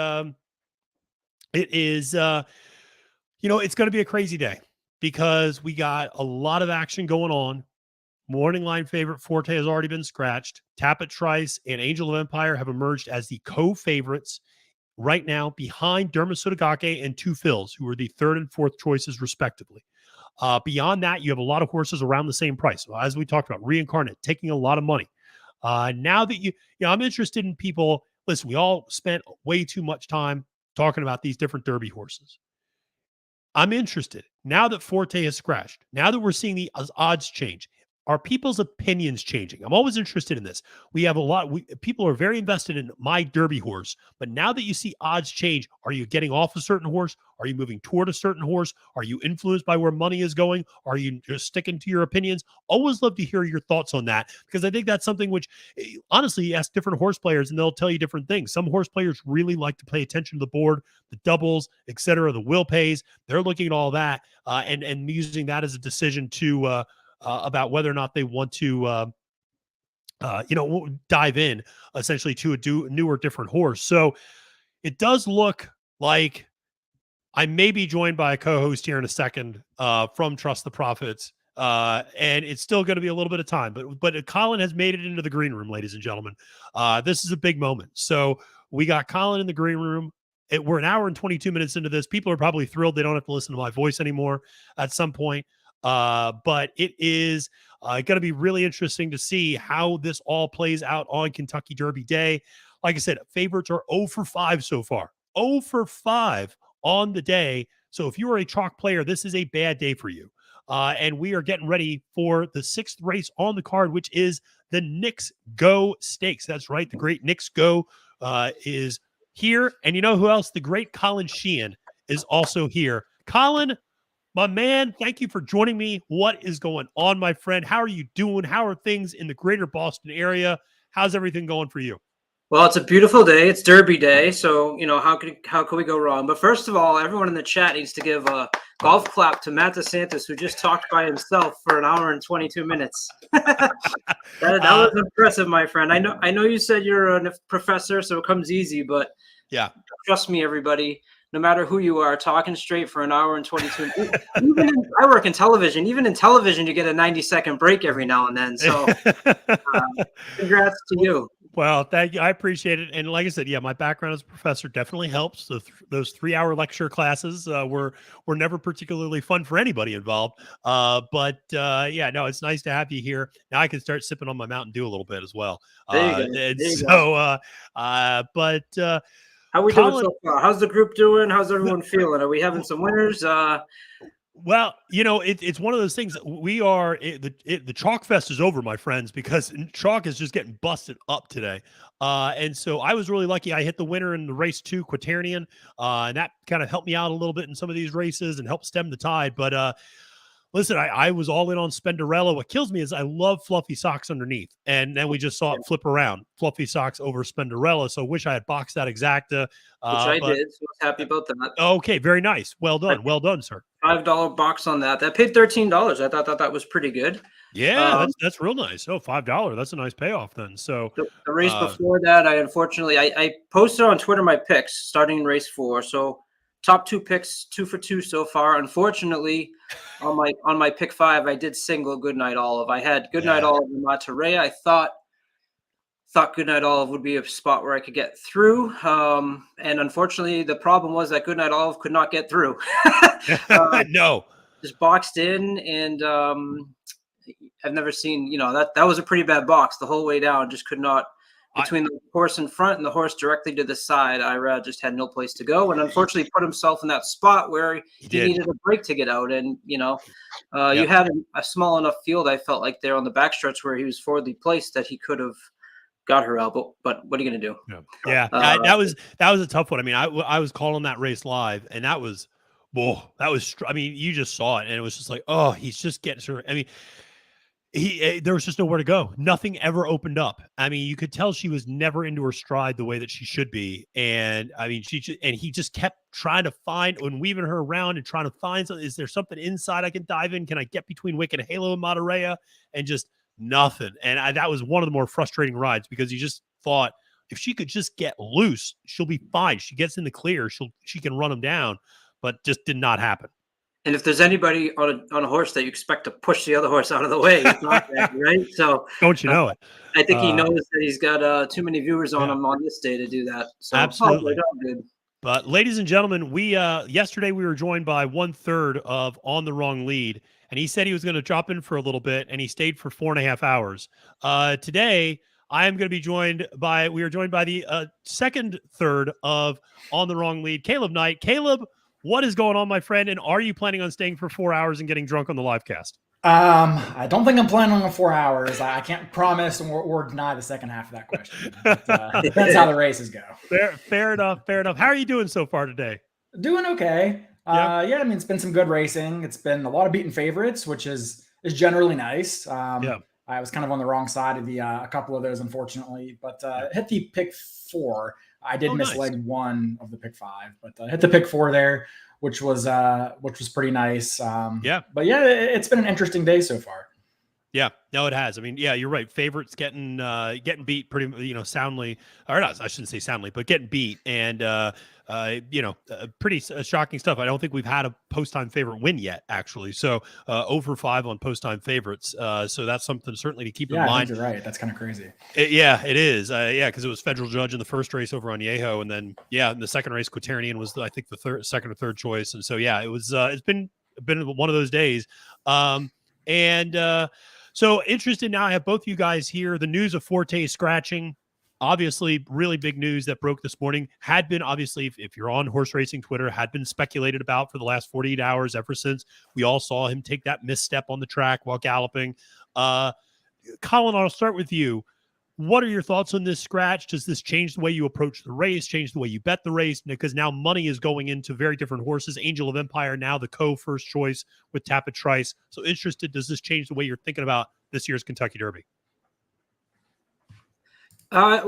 it is, it's going to be a crazy day because we got a lot of action going on. Morning line favorite Forte has already been scratched. Tapit Trice and Angel of Empire have emerged as the co-favorites right now behind Derma Sotogake and Two Phils, who are the third and fourth choices respectively. Beyond that, you have a lot of horses around the same price. So as we talked about, Reincarnate taking a lot of money. Now that I'm interested in people. Listen, we all spent way too much time talking about these different Derby horses. I'm interested now that Forte has scratched. Now that we're seeing the odds change. Are people's opinions changing? I'm always interested in this. We have a lot. People are very invested in my Derby horse, but now that you see odds change, are you getting off a certain horse? Are you moving toward a certain horse? Are you influenced by where money is going? Are you just sticking to your opinions? Always love to hear your thoughts on that, because I think that's something which, honestly, you ask different horse players and they'll tell you different things. Some horse players really like to pay attention to the board, the doubles, etc., the will pays. They're looking at all that and using that as a decision to about whether or not they want to, dive in essentially to a new or different horse. So it does look like I may be joined by a co-host here in a second from Trust the Profits. And it's still going to be a little bit of time, but Colin has made it into the green room, ladies and gentlemen. This is a big moment. So we got Colin in the green room. We're an hour and 22 minutes into this. People are probably thrilled they don't have to listen to my voice anymore at some point. But it is going to be really interesting to see how this all plays out on Kentucky Derby Day. Like I said, favorites are 0 for 5 so far. 0 for 5 on the day. So if you are a chalk player, this is a bad day for you. And we are getting ready for the 6th race on the card, which is the Knicks Go Stakes. That's right. The great Knicks Go is here. And you know who else? The great Colin Sheehan is also here. Colin, my man, thank you for joining me. What is going on, my friend? How are you doing? How are things in the greater Boston area? How's everything going for you? Well, it's a beautiful day. It's Derby Day, so how could we go wrong? But first of all, everyone in the chat needs to give a golf clap to Matt DeSantis, who just talked by himself for an hour and 22 minutes. that was impressive, my friend. I know you said you're a professor, so it comes easy, but yeah, trust me, everybody. No matter who you are, talking straight for an hour and 22 minutes. I work in television. Even in television, you get a 90-second break every now and then. So congrats to you. Well, thank you. I appreciate it. And like I said, yeah, my background as a professor definitely helps. Those 3-hour lecture classes were never particularly fun for anybody involved. But it's nice to have you here. Now I can start sipping on my Mountain Dew a little bit as well. There you go. How are we doing so far? How's the group doing? How's everyone feeling? Are we having some winners? Well, it's one of those things. The Chalk Fest is over, my friends, because Chalk is just getting busted up today. And so I was really lucky. I hit the winner in the race 2, Quaternion, and that kind of helped me out a little bit in some of these races and helped stem the tide. But listen, I was all in on Spenderella. What kills me is I love Fluffy Socks underneath. And then we just saw it flip around. Fluffy Socks over Spenderella. So wish I had boxed that exacta. Which I But did. So I was happy about that. okay, very nice. Well done. Well done, sir. $5 box on that. That paid $13. I thought that was pretty good. Yeah, that's real nice. Oh, $5. That's a nice payoff then. So the race before that, I posted on Twitter my picks starting in race 4. So top 2 picks, 2 for 2 so far. Unfortunately, on my pick 5, I did single Goodnight Olive. I had Goodnight Olive and Monterey. I thought Goodnight Olive would be a spot where I could get through. And unfortunately, the problem was that Goodnight Olive could not get through. No. Just boxed in, and I've never seen, that was a pretty bad box the whole way down. Just could not, between the horse in front and the horse directly to the side, Irad just had no place to go, and unfortunately put himself in that spot where he needed a break to get out. And you had a small enough field, I felt like, there on the backstretch where he was forwardly placed that he could have got her out. But what are you going to do? Yeah. That was a tough one. I mean, I was calling that race live, and that was, I mean, you just saw it, and it was just like, oh, he's just getting her. I mean, there was just nowhere to go. Nothing ever opened up. I mean, you could tell she was never into her stride the way that she should be. And I mean, he just kept trying to find and weaving her around and trying to find something. Is there something inside I can dive in? Can I get between Wicked Halo and Monterey? And just nothing. And that was one of the more frustrating rides, because you just thought, if she could just get loose, she'll be fine. She gets in the clear, she can run him down, but just did not happen. And if there's anybody on a horse that you expect to push the other horse out of the way, it's not that, right? So don't you know it? I think he knows that he's got too many viewers on him on this day to do that. So absolutely. But ladies and gentlemen, we yesterday we were joined by 1/3 of On the Wrong Lead, and he said he was going to drop in for a little bit, and he stayed for 4.5 hours. Today, I am going to be joined by the second third of On the Wrong Lead, Caleb Knight. Caleb, what is going on, my friend? And are you planning on staying for 4 hours and getting drunk on the live cast? I don't think I'm planning on 4 hours. I can't promise or deny the second half of that question. But, depends how the races go. Fair enough. How are you doing so far today? Doing okay. Yeah, I mean, it's been some good racing. It's been a lot of beaten favorites, which is generally nice. I was kind of on the wrong side of a couple of those, unfortunately, but hit the pick 4. I did miss leg 1 of the pick 5, but hit the pick 4 there, which was pretty nice. But yeah, it's been an interesting day so far. Yeah, no, it has. I mean, yeah, you're right. Favorites getting beat pretty, soundly, or not. I shouldn't say soundly, but getting beat, and pretty shocking stuff. I don't think we've had a post-time favorite win yet, actually. So over 5 on post-time favorites. So that's something certainly to keep in mind. I think you're right. That's kind of crazy. It is. Because it was Federal Judge in the first race over on Yeho, and then in the second race, Quaternion was I think the second or third choice, and so it was. It's been one of those days, So interested now. I have both you guys here. The news of Forte scratching, obviously, really big news that broke this morning. Had been, obviously, if you're on horse racing Twitter, had been speculated about for the last 48 hours, ever since we all saw him take that misstep on the track while galloping. Colin, I'll start with you. What are your thoughts on this scratch? Does this change the way you approach the race, change the way you bet the race? Because now money is going into very different horses. Angel of Empire now the co-first choice with Tapit Trice. So interested, does this change the way you're thinking about this year's Kentucky Derby? Well, I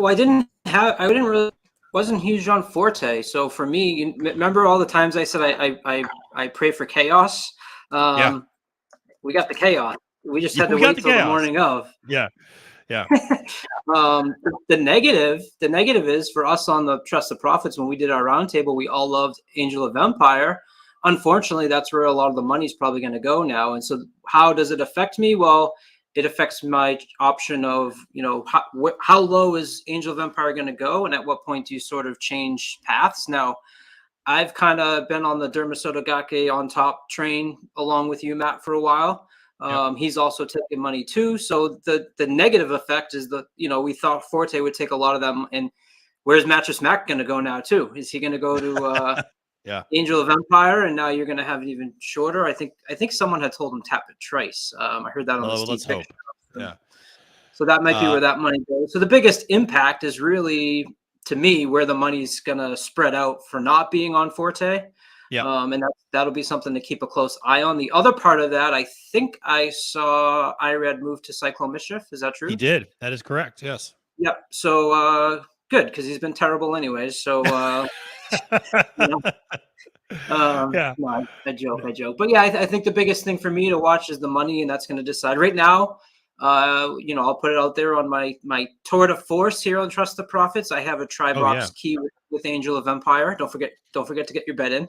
wasn't huge on Forte. So for me, you remember all the times I said I pray for chaos? We got the chaos. We just had to wait till the morning of. Yeah. The negative is for us on the Trust the Profits. When we did our roundtable, we all loved Angel of Empire. Unfortunately, that's where a lot of the money is probably going to go now. And so how does it affect me? Well, it affects my option of, how low is Angel of Empire going to go? And at what point do you sort of change paths? Now, I've kind of been on the Dermisotogake on top train along with you, Matt, for a while. He's also taking money too. So the negative effect is we thought Forte would take a lot of them. And where's Mattress Mac going to go now too? Is he going to go to Angel of Empire, and now you're going to have it even shorter. I think someone had told him Tapit Trice. I heard that on the Steve. Let's hope. Yeah. So that might be where that money goes. So the biggest impact is really, to me, where the money's going to spread out for not being on Forte. Yeah. And that'll be something to keep a close eye on. The other part of that, I think I saw Irad move to Cyclone Mischief. Is that true? He did. That is correct. Yes. Yep. So good, because he's been terrible anyways. So No, I joke. But yeah, I think the biggest thing for me to watch is the money, and that's going to decide. Right now, I'll put it out there on my tour de force here on Trust the Profits. I have a tri-box key with Angel of Empire. Don't forget to get your bet in.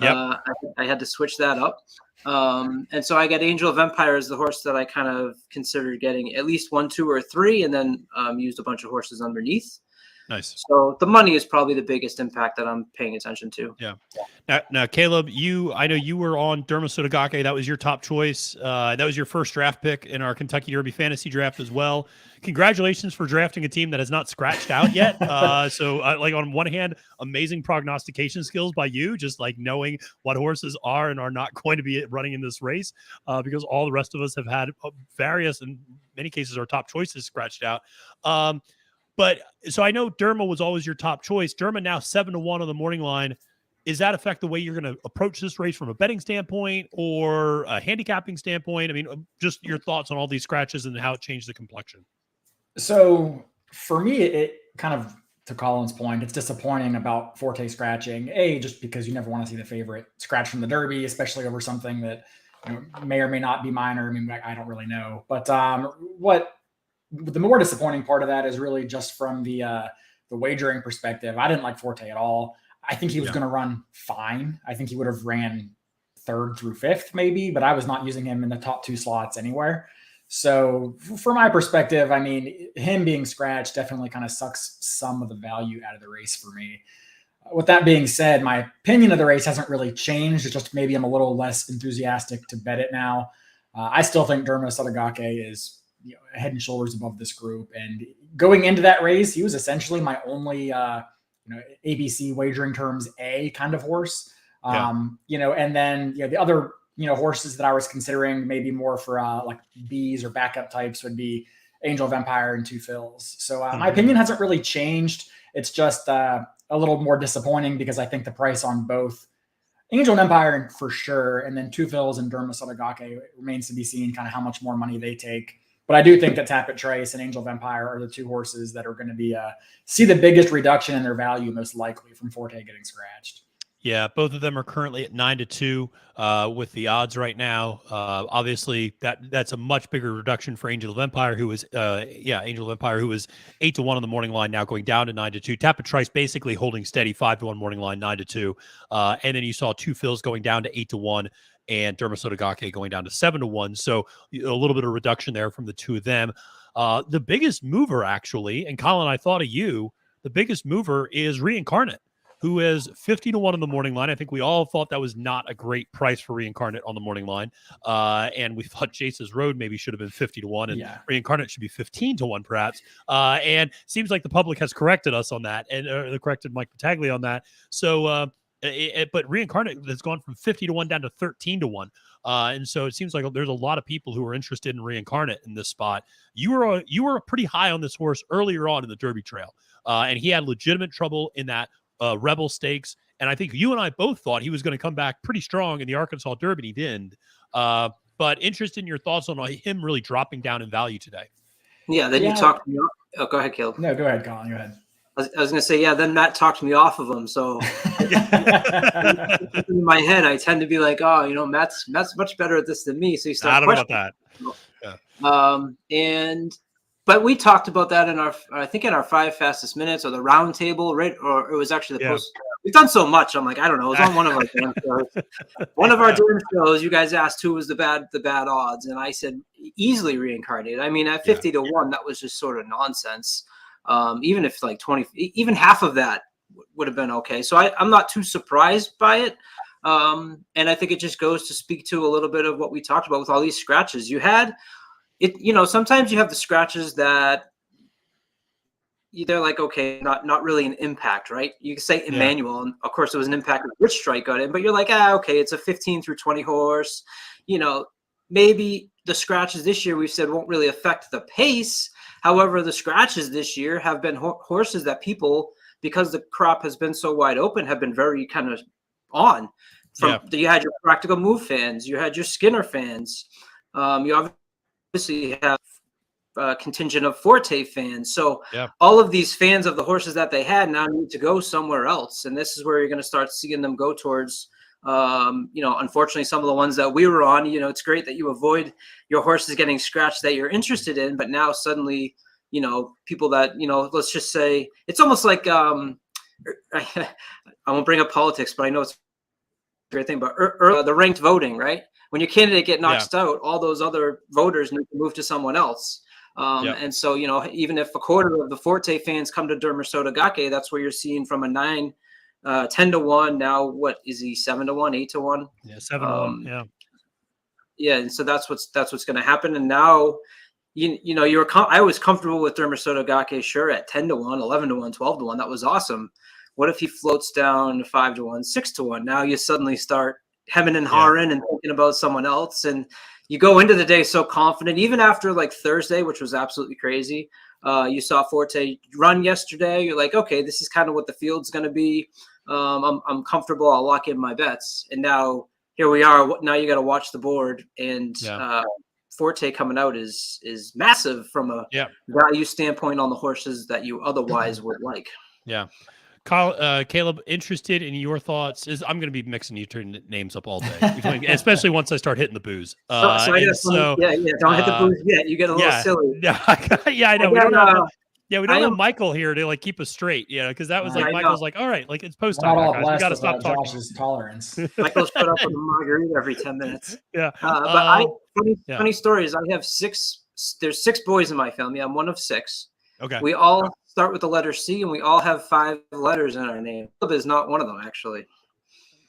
Yep. I had to switch that up. And so I got Angel of Empire as the horse that I kind of considered getting at least 1, 2, or 3, and then used a bunch of horses underneath. Nice. So the money is probably the biggest impact that I'm paying attention to. Yeah. Now, Caleb, I know you were on Derma Sotogake. That was your top choice. That was your first draft pick in our Kentucky Derby fantasy draft as well. Congratulations for drafting a team that has not scratched out yet. So on one hand, amazing prognostication skills by you, just like knowing what horses are and are not going to be running in this race, because all the rest of us have had various, in many cases, our top choices scratched out. But so I know Derma was always your top choice. Derma now 7-1 on the morning line. Does that affect the way you're going to approach this race from a betting standpoint or a handicapping standpoint? I mean, just your thoughts on all these scratches and how it changed the complexion. So for me, it kind of, to Colin's point, it's disappointing about Forte scratching. Just because you never want to see the favorite scratch from the Derby, especially over something that may or may not be minor. I mean, I don't really know. But the more disappointing part of that is really just from the wagering perspective. I didn't like Forte at all. I think he was going to run fine. I think he would have ran 3rd through 5th maybe, but I was not using him in the top 2 slots anywhere. So from my perspective, I mean, him being scratched definitely kind of sucks some of the value out of the race for me. With that being said, my opinion of the race hasn't really changed. It's just maybe I'm a little less enthusiastic to bet it now. I still think Derma Sotogake is head and shoulders above this group. And going into that race, he was essentially my only, ABC wagering terms A kind of horse. And then, the other, horses that I was considering maybe more for like B's or backup types would be Angel of Empire and Two Fills. So my opinion hasn't really changed. It's just a little more disappointing because I think the price on both Angel of Empire for sure, and then Two Fills and Derma Sotogake remains to be seen kind of how much more money they take. But I do think that Tapit Trice and Angel of Empire are the 2 horses that are going to be see the biggest reduction in their value, most likely, from Forte getting scratched. Yeah, both of them are currently at 9-2 with the odds right now. Obviously, that's a much bigger reduction for Angel of Empire, who was 8-1 on the morning line, now going down to 9-2. Tapit Trice basically holding steady, 5-1 morning line, 9-2, and then you saw Two Fills going down to 8-1. And Derma Sotogake going down to 7-1. So a little bit of reduction there from the 2 of them. The biggest mover, actually, and Colin, I thought of you, the biggest mover is Reincarnate, who is 50-1 on the morning line. I think we all thought that was not a great price for Reincarnate on the morning line. And we thought Chase's Road maybe should have been 50-1 and Reincarnate should be 15-1 perhaps. And seems like the public has corrected us on that and corrected Mike Battaglia on that. So, but Reincarnate has gone from 50-1 down to 13-1. And so it seems like there's a lot of people who are interested in Reincarnate in this spot. You were pretty high on this horse earlier on in the Derby Trail. And he had legitimate trouble in that Rebel Stakes. And I think you and I both thought he was going to come back pretty strong in the Arkansas Derby. And he didn't. But interested in your thoughts on him really dropping down in value today. Yeah, then you talked me off. Oh, go ahead, Caleb. No, go ahead, Colin. Go ahead. I was going to say, then Matt talked me off of him. So in my head, I tend to be like, Matt's much better at this than me. So you start questioning. About that. But we talked about that in our 5 fastest minutes or the round table, right? Or it was actually the post. We've done so much. I'm like, I don't know. It was on one of our damn shows. One of our damn shows, you guys asked who was the bad odds. And I said, easily Reincarnated. I mean, at 50-1, that was just sort of nonsense. Even if like 20, even half of that would have been okay. So I'm not too surprised by it. And I think it just goes to speak to a little bit of what we talked about with all these scratches. You had it, sometimes you have the scratches that, they're like, okay, not really an impact, right? You can say Emmanuel, and of course it was an impact with Rich Strike got in, but you're like, okay, it's a 15 through 20 horse. Maybe the scratches this year we've said won't really affect the pace. However, the scratches this year have been horses that people, because the crop has been so wide open, have been very kind of on. You had your Practical Move fans, you had your Skinner fans, you obviously have contingent of Forte fans. So all of these fans of the horses that they had now need to go somewhere else. And this is where you're going to start seeing them go towards, unfortunately, some of the ones that we were on. It's great that you avoid your horses getting scratched that you're interested in, but now suddenly, people that, let's just say it's almost like, I won't bring up politics, but I know it's a great thing, but the ranked voting, right? When your candidate get knocked out, all those other voters need to move to someone else. And so, even if a quarter of the Forte fans come to Dermisota Gake, that's where you're seeing from a 9, 10 to 1. Now, what is he, 7 to 1, 8 to 1? Yeah, 7 to 1. Yeah. Yeah. And so that's what's going to happen. And now, I was comfortable with Dermisota Gake, sure, at 10 to 1, 11 to 1, 12 to 1. That was awesome. What if he floats down to 5 to 1, 6 to 1? Now you suddenly start hemming and hawing and thinking about someone else. And you go into the day so confident, even after like Thursday, which was absolutely crazy. You saw Forte run yesterday. You're like, okay, this is kind of what the field's going to be. I'm comfortable. I'll lock in my bets. And now here we are. Now you got to watch the board, and Forte coming out is massive from a value standpoint on the horses that you otherwise would like. Yeah. Caleb, interested in your thoughts? I'm going to be mixing your names up all day, especially once I start hitting the booze. Don't hit the booze yet. You get a little silly. I know. We don't have Michael here to like keep us straight, because that was like Michael's like, all right, like it's post time, guys. We got to stop talking. Josh's tolerance. Michael's put up with a margarita every 10 minutes. Yeah. Funny stories. I have 6. There's 6 boys in my family. I'm one of 6. Okay. We all start with the letter C, and we all have 5 letters in our name. Caleb is not one of them, actually.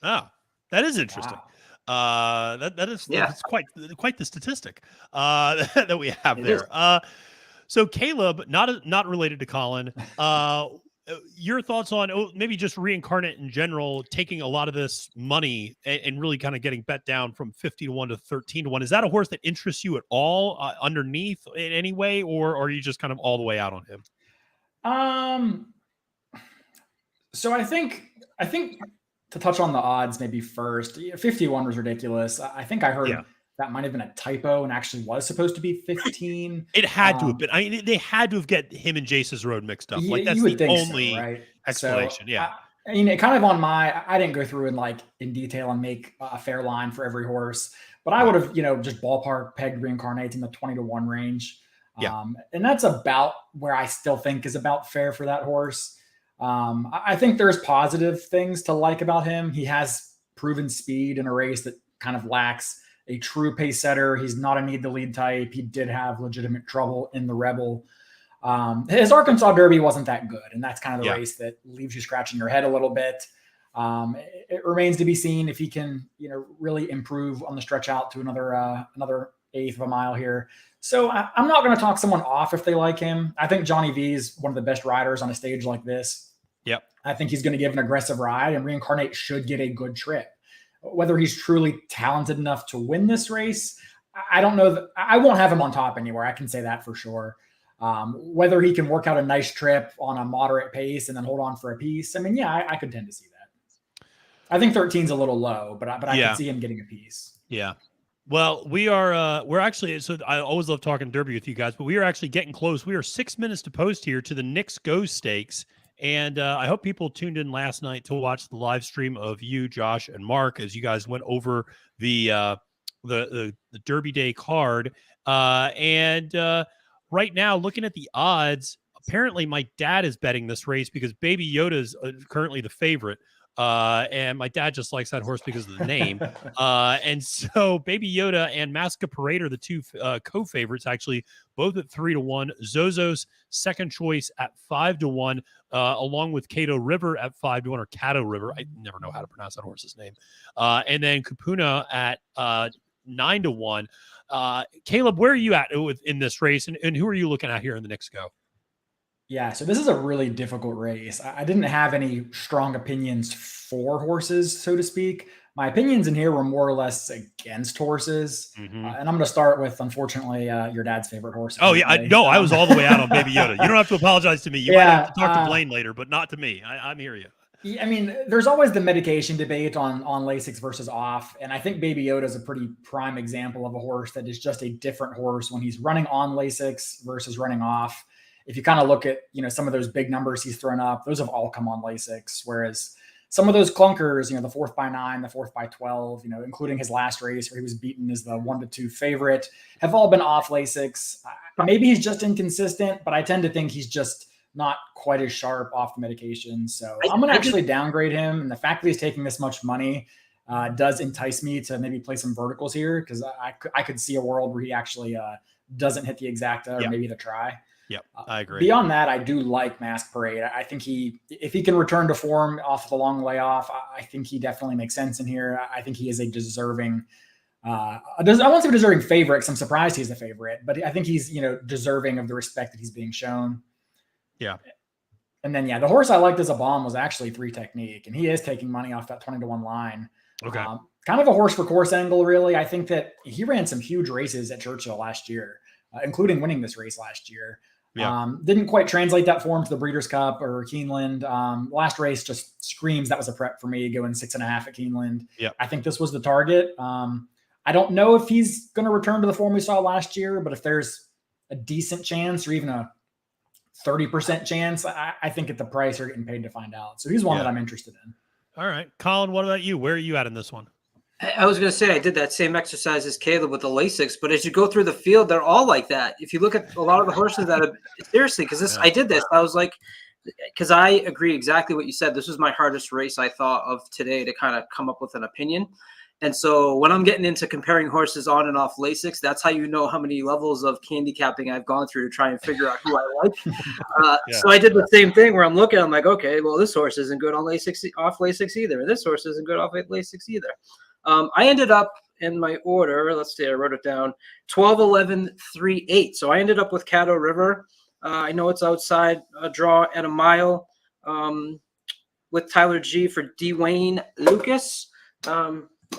Oh, that is interesting. Wow. That is that's quite the statistic that we have there. So Caleb, not related to Colin. Your thoughts on maybe just Reincarnate in general, taking a lot of this money and really kind of getting bet down from 50 to 1 to 13 to 1. Is that a horse that interests you at all underneath in any way, or are you just kind of all the way out on him? So I think to touch on the odds maybe first, 51 was ridiculous. I think I heard that might have been a typo and actually was supposed to be 15. It had to have been. I mean, they had to have get him and Jace's Road mixed up. Like that's the only explanation. So, I mean, it kind of on I didn't go through and in detail and make a fair line for every horse, but I would have, just ballpark pegged Reincarnate in the 20 to 1 range. And that's about where I still think is about fair for that horse. I think there's positive things to like about him. He has proven speed in a race that kind of lacks a true pace setter. He's not a need to lead type. He did have legitimate trouble in the Rebel. His Arkansas Derby wasn't that good. And that's kind of the race that leaves you scratching your head a little bit. It remains to be seen if he can, really improve on the stretch out to another eighth of a mile here. So I'm not going to talk someone off if they like him. I think Johnny V is one of the best riders on a stage like this. Yep. I think he's going to give an aggressive ride, and Reincarnate should get a good trip. Whether he's truly talented enough to win this race, I don't know. I won't have him on top anywhere. I can say that for sure. Whether he can work out a nice trip on a moderate pace and then hold on for a piece. I mean, I could tend to see that. I think 13's a little low, but I can see him getting a piece. Yeah. Well, we're actually, so I always love talking Derby with you guys, but we are actually getting close. We are 6 minutes to post here to the Knicks Go Stakes. And I hope people tuned in last night to watch the live stream of you, Josh, and Mark as you guys went over the Derby Day card. And right now, looking at the odds, apparently my dad is betting this race because Baby Yoda is currently the favorite. And my dad just likes that horse because of the name. And so Baby Yoda and Masquerade are the two co-favorites, actually, both at 3 to 1. Zozo's second choice at 5 to 1, along with Cato River at 5 to 1, or Cato River. I never know how to pronounce that horse's name. And then Kapuna at 9 to 1. Caleb, where are you at in this race? And who are you looking at here in the Knicks Go? Yeah, so this is a really difficult race. I didn't have any strong opinions for horses, so to speak. My opinions in here were more or less against horses. Mm-hmm. And I'm going to start with, unfortunately, your dad's favorite horse. Oh yeah, Apparently. no, I was all the way out on Baby Yoda. You don't have to apologize to me. You might have to talk to Blaine later, but not to me. I'm hear you. I mean, there's always the medication debate on Lasix versus off, and I think Baby Yoda is a pretty prime example of a horse that is just a different horse when he's running on Lasix versus running off. If you kind of look at some of those big numbers he's thrown up, those have all come on Lasix, whereas some of those clunkers, the 4th-by-9, the 4th-by-12, including his last race where he was beaten as the 1-2 favorite, have all been off Lasix. Maybe he's just inconsistent, but I tend to think he's just not quite as sharp off the medication. So I'm going to actually downgrade him. And the fact that he's taking this much money does entice me to maybe play some verticals here, because I could see a world where he actually doesn't hit the exacta or maybe the try. Yep, I agree. Beyond that, I do like Mask Parade. I think if he can return to form off the long layoff, I think he definitely makes sense in here. I think he is a deserving I won't say deserving favorite, because I'm surprised he's the favorite, but I think he's, deserving of the respect that he's being shown. Yeah. And then, the horse I liked as a bomb was actually 3 Technique, and he is taking money off that 20-1 line. Okay. Kind of a horse for course angle, really. I think that he ran some huge races at Churchill last year, including winning this race last year. Yeah. Didn't quite translate that form to the Breeders' Cup or Keeneland. Last race just screams that was a prep for me, going 6.5 at Keeneland. Yeah. I think this was the target. I don't know if he's going to return to the form we saw last year, but if there's a decent chance or even a 30% chance, I think at the price you're getting paid to find out. So he's one that I'm interested in. All right. Colin, what about you? Where are you at in this one? I was going to say I did that same exercise as Caleb with the Lasix, but as you go through the field, they're all like that. If you look at a lot of the horses that have, seriously, because I did this, I was like, because I agree exactly what you said. This was my hardest race I thought of today to kind of come up with an opinion. And so when I'm getting into comparing horses on and off Lasix, that's how you know how many levels of candy capping I've gone through to try and figure out who I like. So I did the same thing where I'm like, okay, well, this horse isn't good on Lasix, off Lasix either. And this horse isn't good off Lasix either. I ended up in my order, let's see, I wrote it down, 12, 11, 3, 8. So I ended up with Caddo River. I know it's outside a draw at a mile with Tyler G for Dwayne Lucas.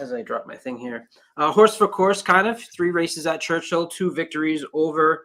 As I drop my thing here. Horse for course, kind of. 3 races at Churchill, 2 victories over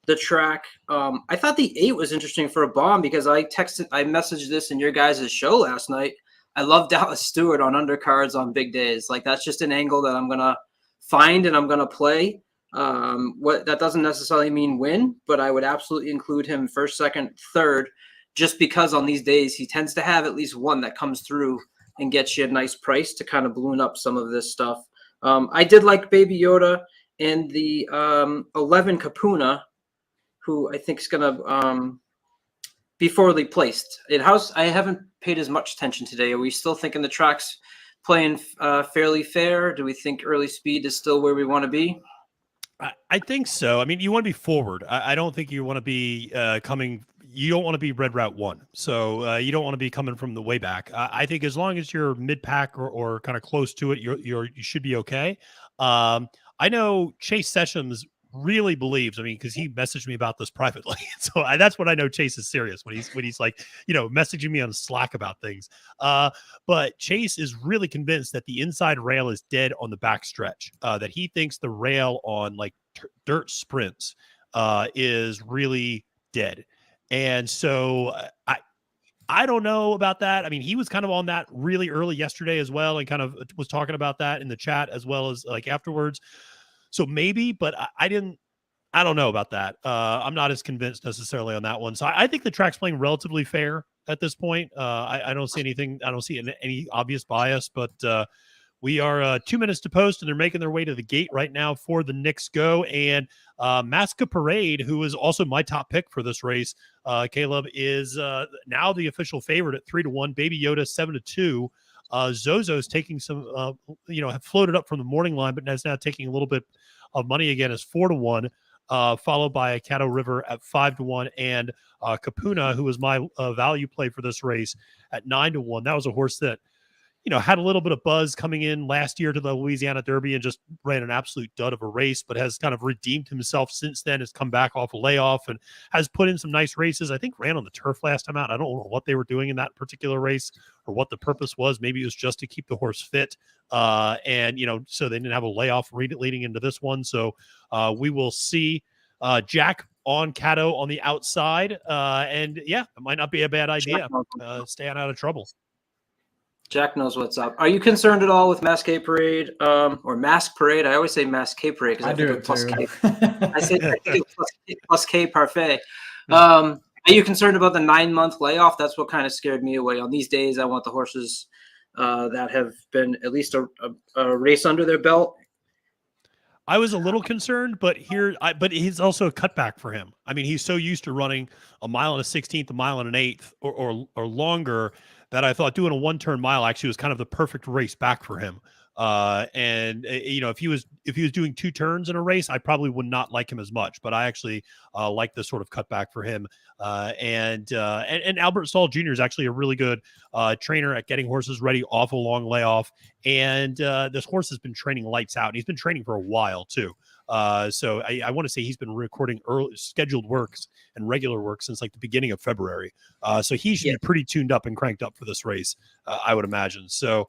the track. I thought the 8 was interesting for a bomb because I messaged this in your guys' show last night. I love Dallas Stewart on undercards on big days. Like, that's just an angle that I'm going to find and I'm going to play. That doesn't necessarily mean win, but I would absolutely include him first, second, third, just because on these days he tends to have at least one that comes through and gets you a nice price to kind of balloon up some of this stuff. I did like Baby Yoda and the 11 Kapuna, who I think is going to be forwardly placed. I haven't paid as much attention today. Are we still thinking the track's playing fairly fair? Do we think early speed is still where we want to be? I think so. I mean, you want to be forward. I don't think you want to be coming. You don't want to be red route 1. So you don't want to be coming from the way back. I think as long as you're mid pack or kind of close to it, you should be okay. I know Chase Sessions really believes, because he messaged me about this privately. So that's what I know Chase is serious when he's like, messaging me on Slack about things. But Chase is really convinced that the inside rail is dead on the back stretch, that he thinks the rail on like dirt sprints is really dead. And so I don't know about that. I mean, he was kind of on that really early yesterday as well, and kind of was talking about that in the chat as well as like afterwards. So maybe, but I don't know about that. I'm not as convinced necessarily on that one. So I think the track's playing relatively fair at this point. I don't see anything. I don't see any obvious bias, but we are 2 minutes to post, and they're making their way to the gate right now for the Knicks go. And Masca Parade, who is also my top pick for this race, Caleb, is now the official favorite at 3-1. Baby Yoda 7-2. Zozo's taking some, have floated up from the morning line, but is now taking a little bit of money again as 4-1, followed by Caddo River at 5-1, and Kapuna, who was my value play for this race, at 9-1. That was a horse that, had a little bit of buzz coming in last year to the Louisiana Derby and just ran an absolute dud of a race, but has kind of redeemed himself since then, has come back off a layoff and has put in some nice races. I think ran on the turf last time out. I don't know what they were doing in that particular race or what the purpose was. Maybe it was just to keep the horse fit. And, so they didn't have a layoff leading into this one. So we will see Jack on Caddo on the outside. And yeah, it might not be a bad idea. Staying out of trouble. Jack knows what's up. Are you concerned at all with Masquerade Parade or Mask Parade? I always say Masquerade Parade because I think of plus K. I think plus K Parfait. Are you concerned about the 9-month layoff? That's what kind of scared me away. On these days, I want the horses that have been at least a race under their belt. I was a little concerned, but but he's also a cutback for him. I mean, he's so used to running a mile and a 16th, a mile and an eighth, or longer, that I thought doing a 1-turn mile actually was kind of the perfect race back for him. If he was doing 2 turns in a race, I probably would not like him as much, but I actually like this sort of cutback for him. And Albert Stahl Jr. is actually a really good trainer at getting horses ready off a long layoff. And this horse has been training lights out, and he's been training for a while too. So I want to say he's been recording early scheduled works and regular work since like the beginning of February. So he should be pretty tuned up and cranked up for this race, I would imagine. So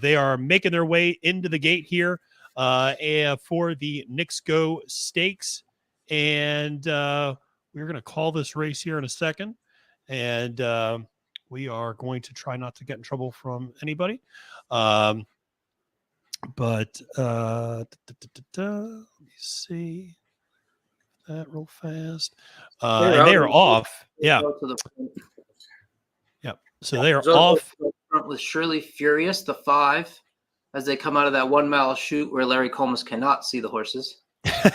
they are making their way into the gate here for the Knicks Go Stakes. And we're going to call this race here in a second. And we are going to try not to get in trouble from anybody. But let me see that real fast. And they are off. Yeah. Yeah. So they are off. Front with Shirley Furious, the 5, as they come out of that 1-mile chute where Larry Comas cannot see the horses.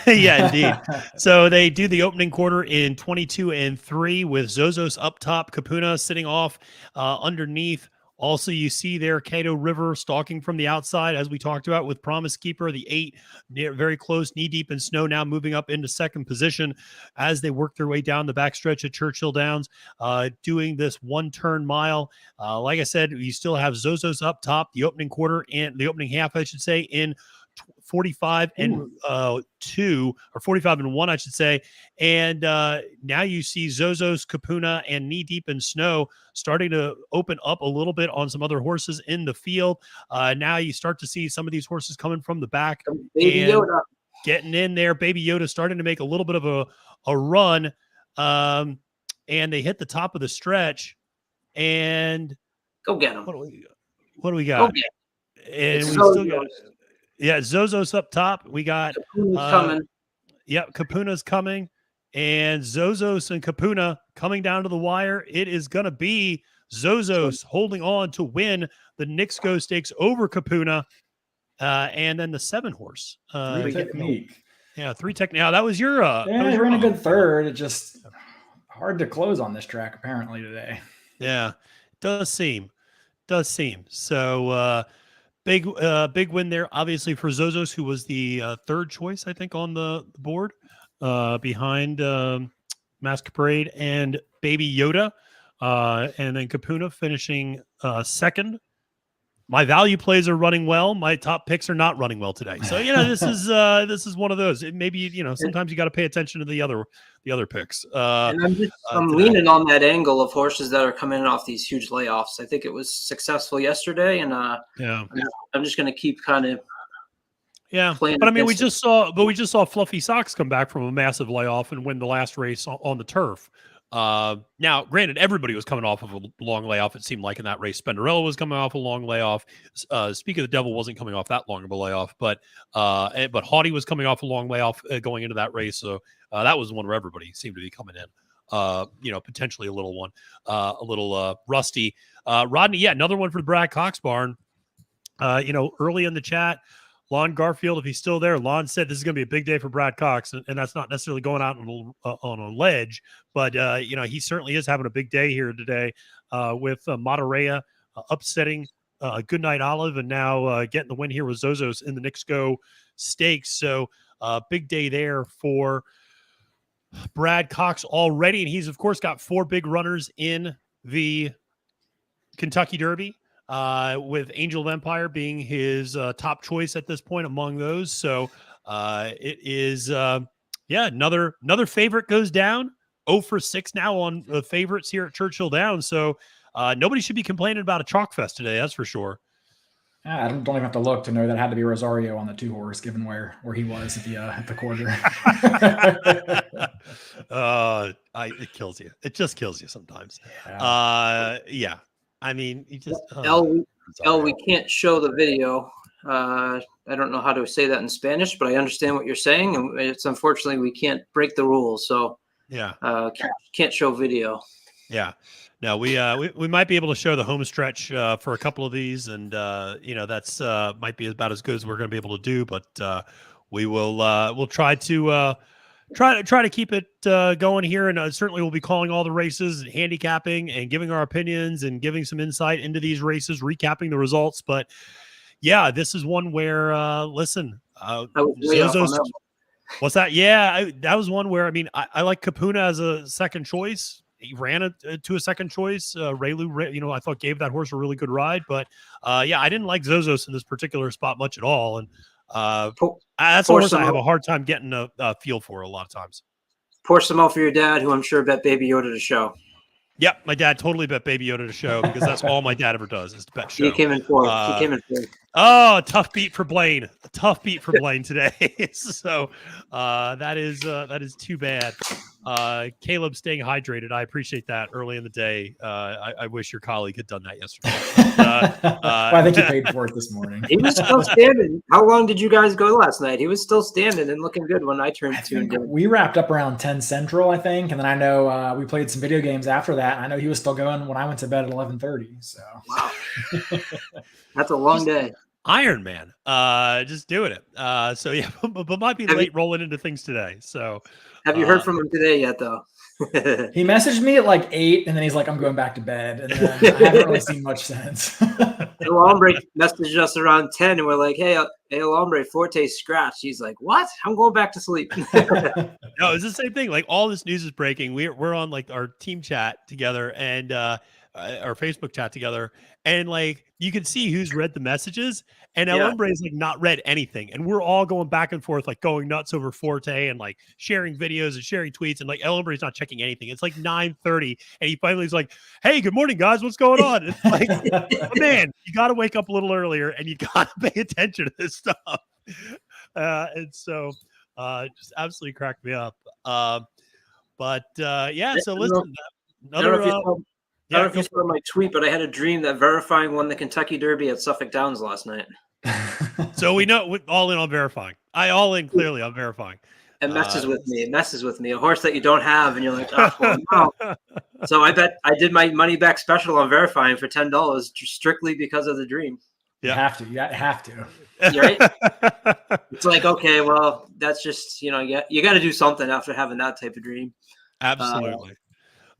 Yeah, indeed. So they do the opening quarter in 22 and 3 with Zozos up top, Capuna sitting off underneath. Also, you see there Cato River stalking from the outside, as we talked about with Promise Keeper, the 8, very close, knee-deep in snow, now moving up into second position as they work their way down the backstretch at Churchill Downs, doing this 1-turn mile. Like I said, you still have Zozos up top, the opening quarter and the opening half, I should say, in 45 and 2 or 45 and 1, I should say. And now you see Zozos, Capuna, and Knee Deep in Snow starting to open up a little bit on some other horses in the field. Now you start to see some of these horses coming from the back Baby Yoda getting in there. Baby Yoda starting to make a little bit of a run. And they hit the top of the stretch. And go get them. What do we got? And we still got. Yeah, Zozos up top. We got Capuna's coming. Yeah, Capuna's coming. And Zozos and Capuna coming down to the wire. It is going to be Zozos holding on to win the Knicks Go Stakes over Capuna. And then the 7 horse. 3 Technique. Yeah, 3 Technique. Now, that was your... yeah, you're in a good third. It just hard to close on this track, apparently, today. Yeah, does seem. So... Big win there, obviously, for Zozos, who was the 3rd choice, I think, on the board behind Masquerade and Baby Yoda. And then Capuna finishing 2nd. My value plays are running well. My top picks are not running well today. So, this is one of those. Maybe, sometimes you got to pay attention to the other picks. And I'm leaning on that angle of horses that are coming off these huge layoffs. I think it was successful yesterday, and I'm just going to keep kind of but I mean, we just saw Fluffy Socks come back from a massive layoff and win the last race on the turf. Now, granted, everybody was coming off of a long layoff. It seemed like in that race, Spenderella was coming off a long layoff. Speak of the Devil wasn't coming off that long of a layoff, but Haughty was coming off a long layoff going into that race. So that was one where everybody seemed to be coming in. Potentially a little rusty. Rodney, another one for the Brad Cox barn. Early in the chat, Lon Garfield, if he's still there, Lon said this is going to be a big day for Brad Cox, and that's not necessarily going out on a ledge, but he certainly is having a big day here today with Monterey upsetting Goodnight Olive, and now getting the win here with Zozos in the Knicks Go Stakes. So big day there for Brad Cox already, and he's of course got 4 big runners in the Kentucky Derby. with Angel of Empire being his top choice at this point among those. So it is, another favorite goes down. 0 for 6 now on the favorites here at Churchill Downs. So nobody should be complaining about a chalk fest today. That's for sure. I don't even have to look to know that it had to be Rosario on the 2-horse, given where he was at the quarter. It kills you. It just kills you sometimes. Yeah. I mean, you just we can't show the video. I don't know how to say that in Spanish, but I understand what you're saying, and it's unfortunately we can't break the rules, so can't show video. Yeah. No, we might be able to show the home stretch for a couple of these, and that's might be about as good as we're going to be able to do. But we will we'll try to keep it going here, and certainly we'll be calling all the races, and handicapping, and giving our opinions, and giving some insight into these races, recapping the results. But yeah, this is one where listen, Zozos. What's that? Yeah, that was one where I like Capuna as a second choice. He ran it to a second choice. Raylu, I thought gave that horse a really good ride, but I didn't like Zozos in this particular spot much at all. And that's a horse I have a hard time getting a feel for a lot of times. Pour some out for your dad, who I'm sure bet Baby Yoda to show. Yep, my dad totally bet Baby Yoda to show, because that's all my dad ever does is to bet show. He came in fourth. Oh, tough beat for Blaine. A tough beat for Blaine today. So that is too bad. Caleb staying hydrated. I appreciate that early in the day. I wish your colleague had done that yesterday. I think he paid for it this morning. He was still standing. How long did you guys go last night? He was still standing and looking good when I tuned in. We wrapped up around 10 Central, I think, and then I know we played some video games after that. I know he was still going when I went to bed at 11:30. So wow, that's a long day. Iron Man, just doing it. So yeah, but might be late rolling into things today. So have you heard from him today yet, though? He messaged me at like 8, and then he's like, "I'm going back to bed," and then I haven't really seen much since. El Hombre messaged us around 10, and we're like, "Hey, El Hombre, Forte scratched." He's like, "What? I'm going back to sleep." No, it's the same thing. Like, all this news is breaking. We're on like our team chat together, and our Facebook chat together, and like you can see who's read the messages, and El Hombre is like not read anything, and we're all going back and forth, like going nuts over Forte and like sharing videos and sharing tweets, and like El Hombre is not checking anything. It's like 9:30, and he finally is like, "Hey, good morning, guys. What's going on?" It's like, man, you got to wake up a little earlier, and you got to pay attention to this stuff. And so just absolutely cracked me up. So listen, I don't know if you saw my tweet, but I had a dream that Verifying won the Kentucky Derby at Suffolk Downs last night. So we know we're all in on Verifying. Clearly on Verifying. It messes with me. It messes with me. A horse that you don't have, and you're like, oh, well, no. So I bet I did my money back special on Verifying for $10 strictly because of the dream. Yeah. You have to. You have to. You're right? It's like, okay, well, that's just, you got to do something after having that type of dream. Absolutely.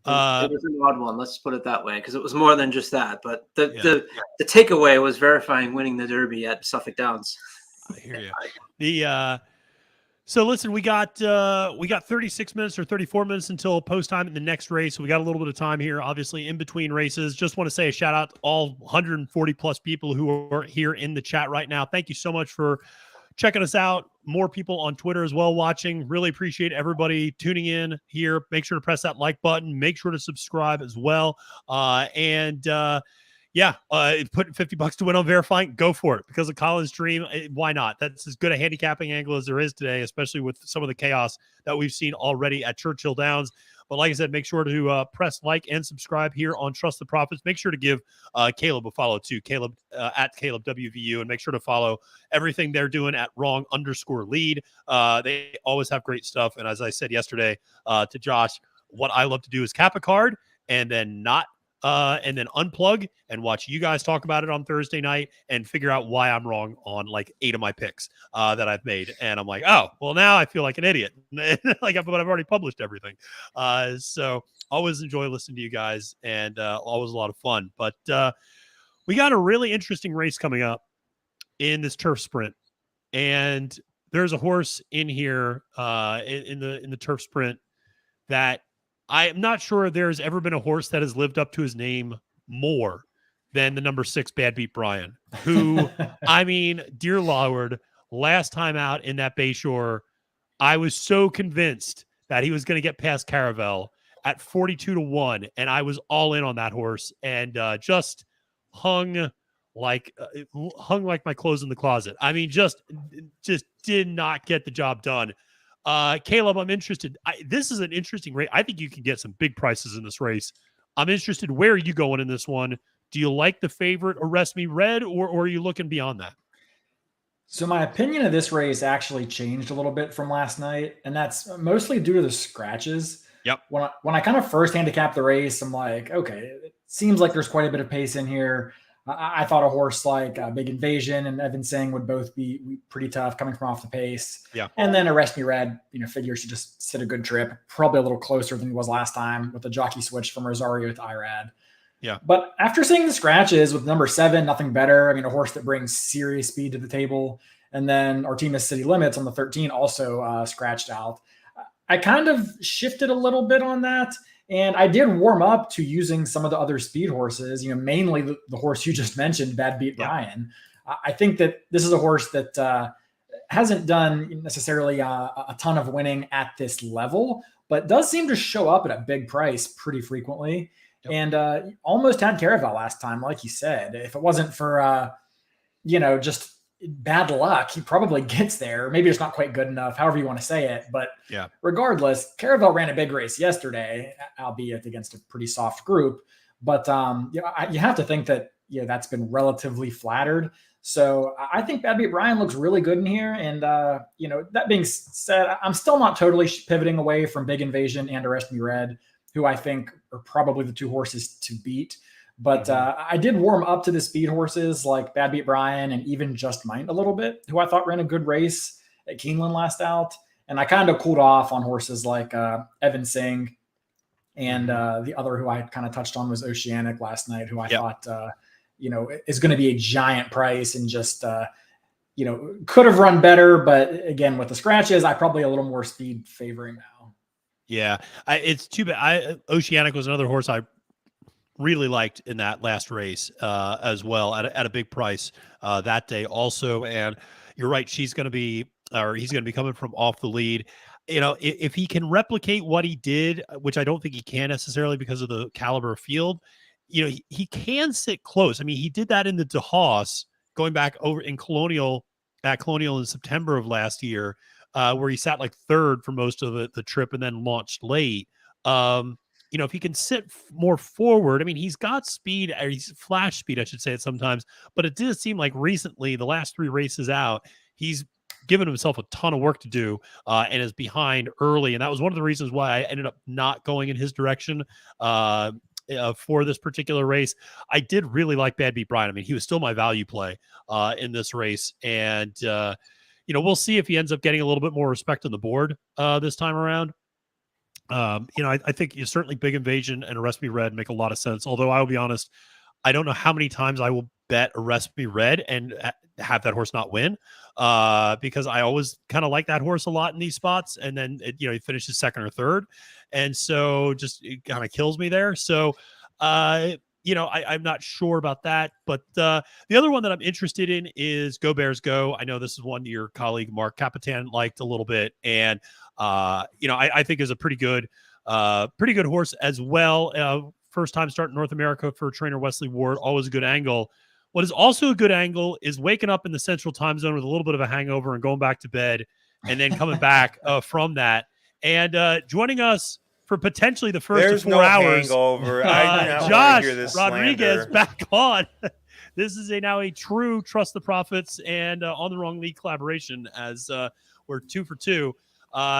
It was an odd one, let's put it that way, because it was more than just that. But the takeaway was Verifying winning the Derby at Suffolk Downs. I hear you. So listen, we got 36 minutes or 34 minutes until post time in the next race. So we got a little bit of time here, obviously in between races. Just want to say a shout out to all 140 plus people who are here in the chat right now. Thank you so much for checking us out. More people on Twitter as well watching. Really appreciate everybody tuning in here. Make sure to press that like button. Make sure to subscribe as well. Putting $50 to win on Verifying, go for it. Because of Colin's dream, why not? That's as good a handicapping angle as there is today, especially with some of the chaos that we've seen already at Churchill Downs. But like I said, make sure to press like and subscribe here on Trust the Profits. Make sure to give Caleb a follow too, Caleb at Caleb WVU, and make sure to follow everything they're doing at wrong_lead. They always have great stuff. And as I said yesterday to Josh, what I love to do is cap a card and then unplug and watch you guys talk about it on Thursday night and figure out why I'm wrong on like 8 of my picks that I've made. And I'm like, oh, well, now I feel like an idiot. But I've already published everything. So always enjoy listening to you guys, and always a lot of fun. But we got a really interesting race coming up in this turf sprint. And there's a horse in here in the turf sprint that I'm not sure there's ever been a horse that has lived up to his name more than the number 6 Bad Beat Brian, who, I mean, dear Lord, last time out in that Bayshore, I was so convinced that he was going to get past Caravel at 42-1, and I was all in on that horse, and just hung like my clothes in the closet. I mean, just did not get the job done. Caleb, I'm interested. This is an interesting race. I think you can get some big prices in this race. I'm interested. Where are you going in this one? Do you like the favorite Arrest Me Red, or are you looking beyond that? So my opinion of this race actually changed a little bit from last night, and that's mostly due to the scratches. Yep. When I kind of first handicapped the race, I'm like, okay, it seems like there's quite a bit of pace in here. I thought a horse like Big Invasion and Evan Singh would both be pretty tough coming from off the pace. Yeah. And then Arrest Me Red, figures to just sit a good trip, probably a little closer than he was last time with the jockey switch from Rosario to Irad. Yeah. But after seeing the scratches with number 7, Nothing Better, I mean, a horse that brings serious speed to the table. And then Artemis City Limits on the 13 also scratched out. I kind of shifted a little bit on that. And I did warm up to using some of the other speed horses, mainly the horse you just mentioned, Bad Beat Brian. I think that this is a horse that hasn't done necessarily a ton of winning at this level, but does seem to show up at a big price pretty frequently. Yep. And almost had Caravel last time, like you said. If it wasn't for, just bad luck, he probably gets there. Maybe it's not quite good enough, however you want to say it. But regardless, Caravel ran a big race yesterday, albeit against a pretty soft group. But you have to think that that's been relatively flattered. So I think Bad Beat Brian looks really good in here. And that being said, I'm still not totally pivoting away from Big Invasion and Arrest Me Red, who I think are probably the 2 horses to beat. But I did warm up to the speed horses like Bad Beat Brian and even Just Might a little bit, who I thought ran a good race at Keeneland last out. And I kind of cooled off on horses like Evan Singh. And the other who I kind of touched on was Oceanic last night, who I thought, is going to be a giant price and just, could have run better. But again, with the scratches, I probably a little more speed favoring now. Yeah, it's too bad. Oceanic was another horse I really liked in that last race as well at a big price that day also. And you're right, he's going to be coming from off the lead. If he can replicate what he did, which I don't think he can necessarily because of the caliber of field, he can sit close. I mean, he did that in the DeHaas going back over in Colonial in September of last year, where he sat like 3rd for most of the trip and then launched late. If he can sit more forward, I mean, he's got speed, or he's flash speed, I should say it sometimes, but it did seem like recently, the last 3 races out, he's given himself a ton of work to do and is behind early. And that was one of the reasons why I ended up not going in his direction for this particular race. I did really like Bad Beat Brian. I mean, he was still my value play in this race. And, we'll see if he ends up getting a little bit more respect on the board this time around. I think certainly Big Invasion and Arrest Me Red make a lot of sense. Although I will be honest, I don't know how many times I will bet Arrest Me Red and have that horse not win because I always kind of like that horse a lot in these spots. And then, he finishes 2nd or 3rd. And so just it kind of kills me there. So, I'm not sure about that. But the other one that I'm interested in is Go Bears Go. I know this is one your colleague Mark Capitan liked a little bit. And I think is a pretty good horse as well. First time starting North America for trainer Wesley Ward, always a good angle. What is also a good angle is waking up in the Central Time Zone with a little bit of a hangover and going back to bed, and then coming back from that and joining us for potentially the first 4 hours. Hangover. I do not Josh hear this Rodriguez slander. back on. This is now a true Trust the Prophets and On the Wrong League collaboration as we're 2 for 2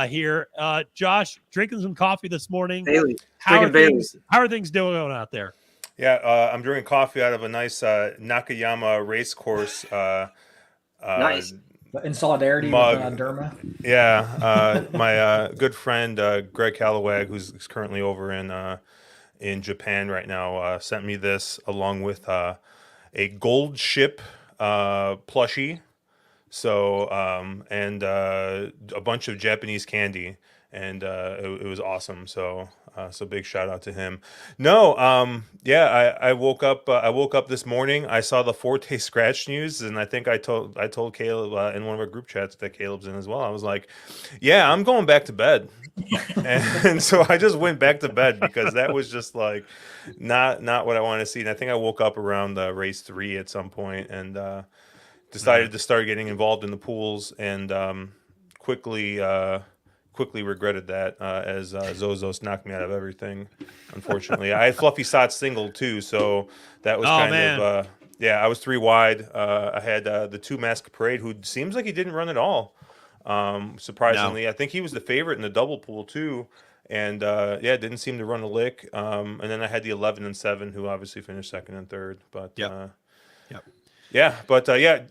here. Josh, drinking some coffee this morning. Bailey. How are things doing out there? Yeah, I'm drinking coffee out of a nice Nakayama race course. Nice. In solidarity mug. with Derma. Yeah, my good friend Greg Callowag, who's currently over in Japan right now, sent me this along with a gold ship plushie. So and a bunch of Japanese candy. and it was awesome. So so big shout out to him. No, yeah, I woke up. I woke up this morning. I saw the Forte scratch news, and I think I told Caleb in one of our group chats that Caleb's in as well. I was like, yeah, I'm going back to bed. And so I just went back to bed because that was just like not what I wanted to see. And I think I woke up around race 3 at some point and decided to start getting involved in the pools, and quickly regretted that as Zozos knocked me out of everything. Unfortunately, I had Fluffy Sot single too, so that was kind of yeah. I was 3 wide. I had the 2 Masquerade, who seems like he didn't run at all. Surprisingly, I think he was the favorite in the double pool too, and yeah, didn't seem to run a lick. And then I had the 11 and 7, who obviously finished 2nd and 3rd. But yeah, but yeah,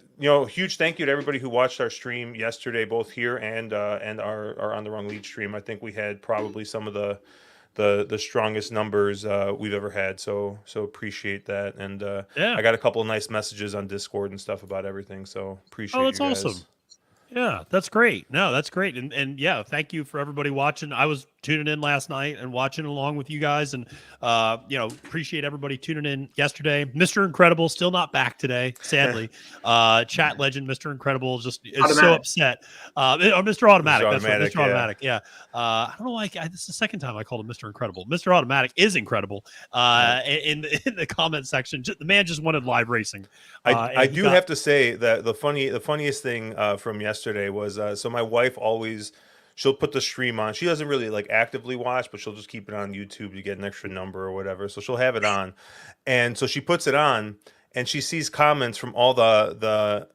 huge thank you to everybody who watched our stream yesterday, both here and our On the Wrong Lead stream. I think we had probably some of the strongest numbers we've ever had. So appreciate that. And I got a couple of nice messages on Discord and stuff about everything. So appreciate that's you guys. awesome. Yeah, that's great. No, that's great. And yeah, thank you for everybody watching. I was tuning in last night and watching along with you guys, and appreciate everybody tuning in yesterday. Mr. Incredible still not back today, sadly. Chat legend Mr. Incredible is so upset. Mr. Automatic. That's right, Mr. Automatic. Yeah. I don't know why this is the second time I called him Mr. Incredible. Mr. Automatic is incredible. In the comment section, the man just wanted live racing. I do have to say that the funniest thing from yesterday was so my wife she'll put the stream on. She doesn't really like actively watch, but she'll just keep it on YouTube to get an extra number or whatever. So she'll have it on, and so she puts it on, and she sees comments from all the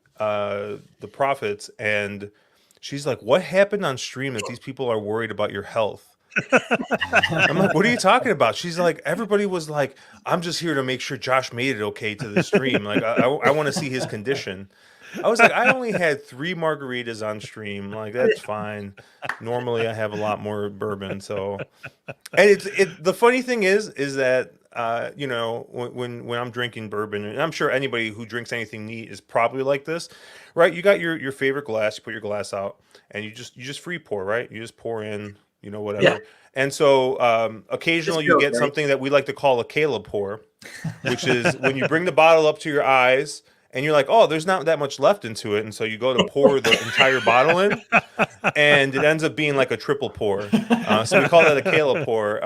prophets, and she's like, "What happened on stream that these people are worried about your health?" I'm like, what are you talking about? She's like, everybody was like, I'm just here to make sure Josh made it okay to the stream. Like, I want to see his condition. I was like, I only had 3 margaritas on stream. Like, that's fine. Normally, I have a lot more bourbon. So, and the funny thing is that when I'm drinking bourbon, and I'm sure anybody who drinks anything neat is probably like this, right? You got your favorite glass, you put your glass out, and you just free pour, right? You just pour in. Whatever. Yeah. And so occasionally you get something that we like to call a Caleb pour, which is when you bring the bottle up to your eyes and you're like, oh, there's not that much left into it. And so you go to pour the entire bottle in, and it ends up being like a triple pour. So we call that a Caleb pour.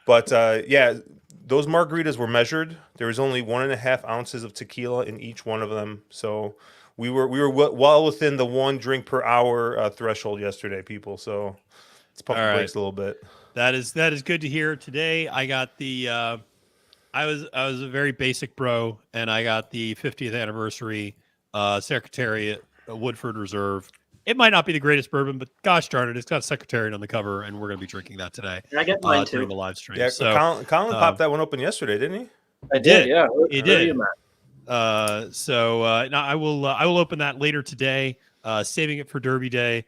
But yeah, those margaritas were measured. There was only 1.5 ounces of tequila in each one of them. So we were well within the 1 drink per hour threshold yesterday, people. So let's pump the brakes a little bit. That is good to hear. Today I got the I was a very basic bro, and I got the 50th anniversary Secretariat Woodford Reserve. It might not be the greatest bourbon, but gosh darn it, it's got Secretariat on the cover, and we're going to be drinking that today. And I get mine too during the live stream. Yeah, so Colin popped that one open yesterday, didn't he? I did. Yeah, he did. So now I will open that later today, saving it for Derby Day.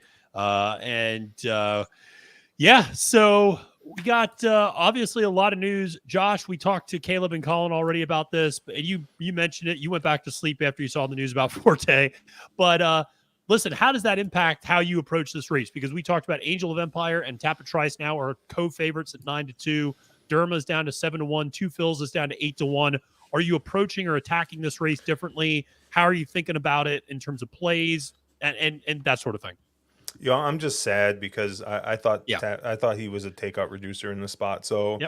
Yeah, so we got obviously a lot of news. Josh, we talked to Caleb and Colin already about this, but you mentioned it. You went back to sleep after you saw the news about Forte. But listen, how does that impact how you approach this race? Because we talked about Angel of Empire and Tapatrice now are co-favorites at 9-2. Derma's down to 7-1. Two Phils is down to 8-1. Are you approaching or attacking this race differently? How are you thinking about it in terms of plays and that sort of thing? Yeah, I'm just sad because I thought he was a takeout reducer in the spot. So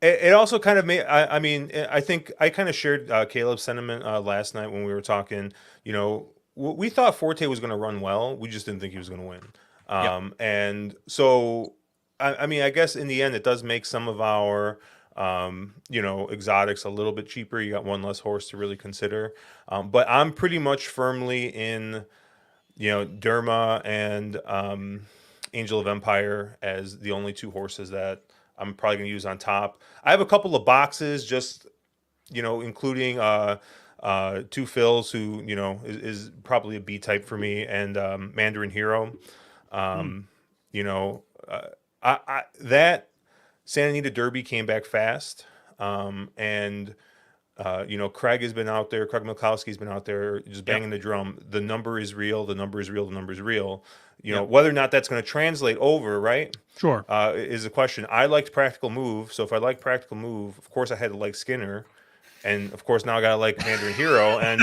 it also kind of made. I think I kind of shared Caleb's sentiment last night when we were talking. We thought Forte was going to run well. We just didn't think he was going to win. And so I guess in the end, it does make some of our exotics a little bit cheaper. You got one less horse to really consider. But I'm pretty much firmly in, Derma and Angel of Empire as the only 2 horses that I'm probably going to use on top. I have a couple of boxes, just, including 2 Phils, who, is probably a B type for me, and Mandarin Hero. That Santa Anita Derby came back fast, and Craig has been out there. Craig Milkowski's been out there just banging the drum. The number is real. The number is real. The number is real. Whether or not that's going to translate over, right? Sure. Is a question. I liked Practical Move. So if I like Practical Move, of course I had to like Skinner. And of course now I got to like Mandarin Hero. And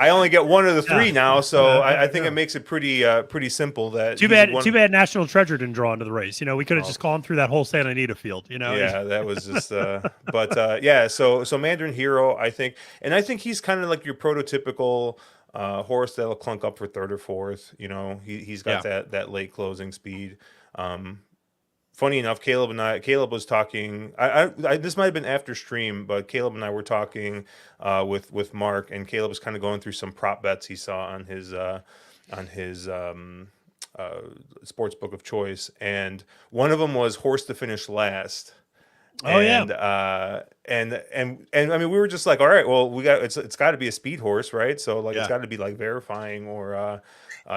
I only get one of the three now. So I think it makes it pretty simple. That too bad National Treasure didn't draw into the race. We could have just gone through that whole Santa Anita field, Yeah, that was just so Mandarin Hero, I think he's kind of like your prototypical horse that'll clunk up for third or fourth. He's got that late closing speed. Funny enough, Caleb was talking. This might have been after stream, but Caleb and I were talking with Mark, and Caleb was kind of going through some prop bets he saw on his sports book of choice, and one of them was horse to finish last. And I mean, we were just like, all right, well, it's got to be a speed horse, right? So it's got to be like Verifying or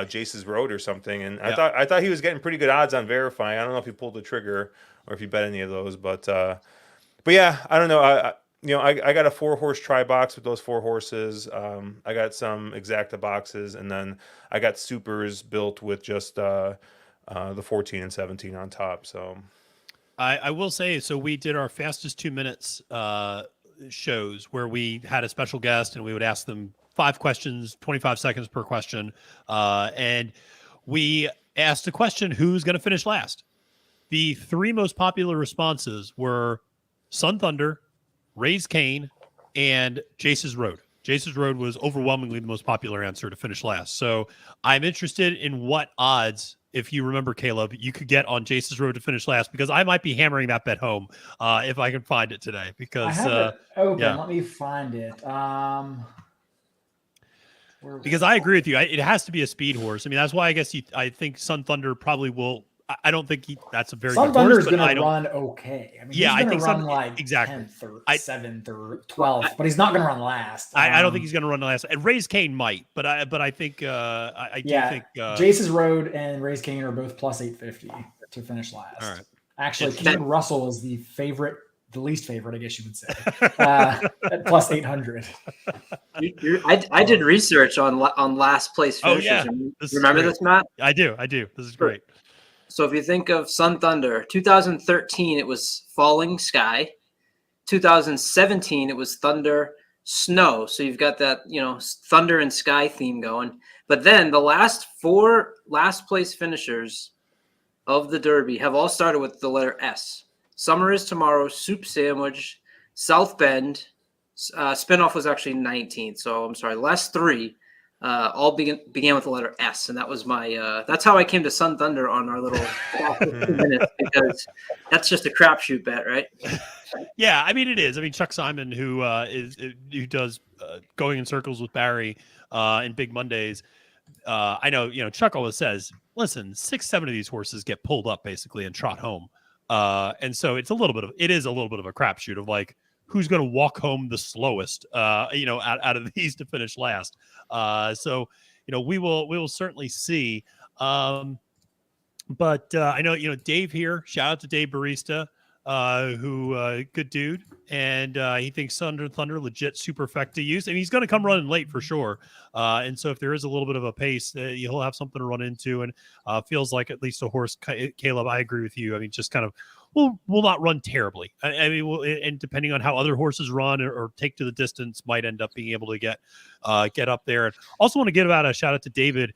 Jace's Road or something. And I thought he was getting pretty good odds on Verifying. I don't know if he pulled the trigger or if he bet any of those, but yeah, I don't know. I got a 4-horse try box with those 4 horses. I got some exacta boxes, and then I got supers built with just the 14 and 17 on top. So I will say, so we did our fastest 2 minutes shows where we had a special guest and we would ask them 5 questions, 25 seconds per question. And we asked a question, who's going to finish last? The 3 most popular responses were Sun Thunder, Raise Cane, and Jace's Road. Jace's Road was overwhelmingly the most popular answer to finish last. So I'm interested in what odds, if you remember, Caleb, you could get on Jace's Road to finish last, because I might be hammering that bet home if I can find it today. Because I have it open. Let me find it. Because I agree with you. It has to be a speed horse. I mean, that's why I guess I think Sun Thunder probably will. I don't think that's a very Sun good Thunder horse. is going to run okay. I mean, he's going to run like exactly 10th or 7th or 12th, but he's not going to run last. I don't think he's going to run last. And Raise Cane might, but I think I do think Jace's Road and Raise Cane are both plus 850 to finish last. All right. Actually, King Russell is the least favorite, I guess you would say, at plus 800. I did research on last place finishers. Oh, yeah. Remember this, Matt? I do. This is great. So if you think of Sun Thunder, 2013, it was Falling Sky. 2017, it was Thunder Snow. So you've got that, Thunder and Sky theme going. But then the last 4 last place finishers of the Derby have all started with the letter S. Summer is Tomorrow, Soup Sandwich, South Bend. Spinoff was actually 19th. So I'm sorry, the last 3 all began with the letter S, and that was my. That's how I came to Sun Thunder on our little 15 minutes, because that's just a crapshoot bet, right? Yeah, I mean it is. I mean Chuck Simon, who does Going in Circles with Barry and Big Mondays. I know Chuck always says, listen, 6-7 of these horses get pulled up basically and trot home, and so it is a little bit of a crapshoot of like, who's going to walk home the slowest, out of these to finish last. So we will certainly see. But I know, Dave here, shout out to Dave Barista, who good dude. And he thinks Thunder legit superfecta to use. I mean, he's going to come running late for sure. And so if there is a little bit of a pace, he'll have something to run into, and feels like at least a horse, Caleb, I agree with you. I mean, just kind of, will not run terribly. I mean, and depending on how other horses run or take to the distance, might end up being able to get up there. And also want to give out a shout out to David.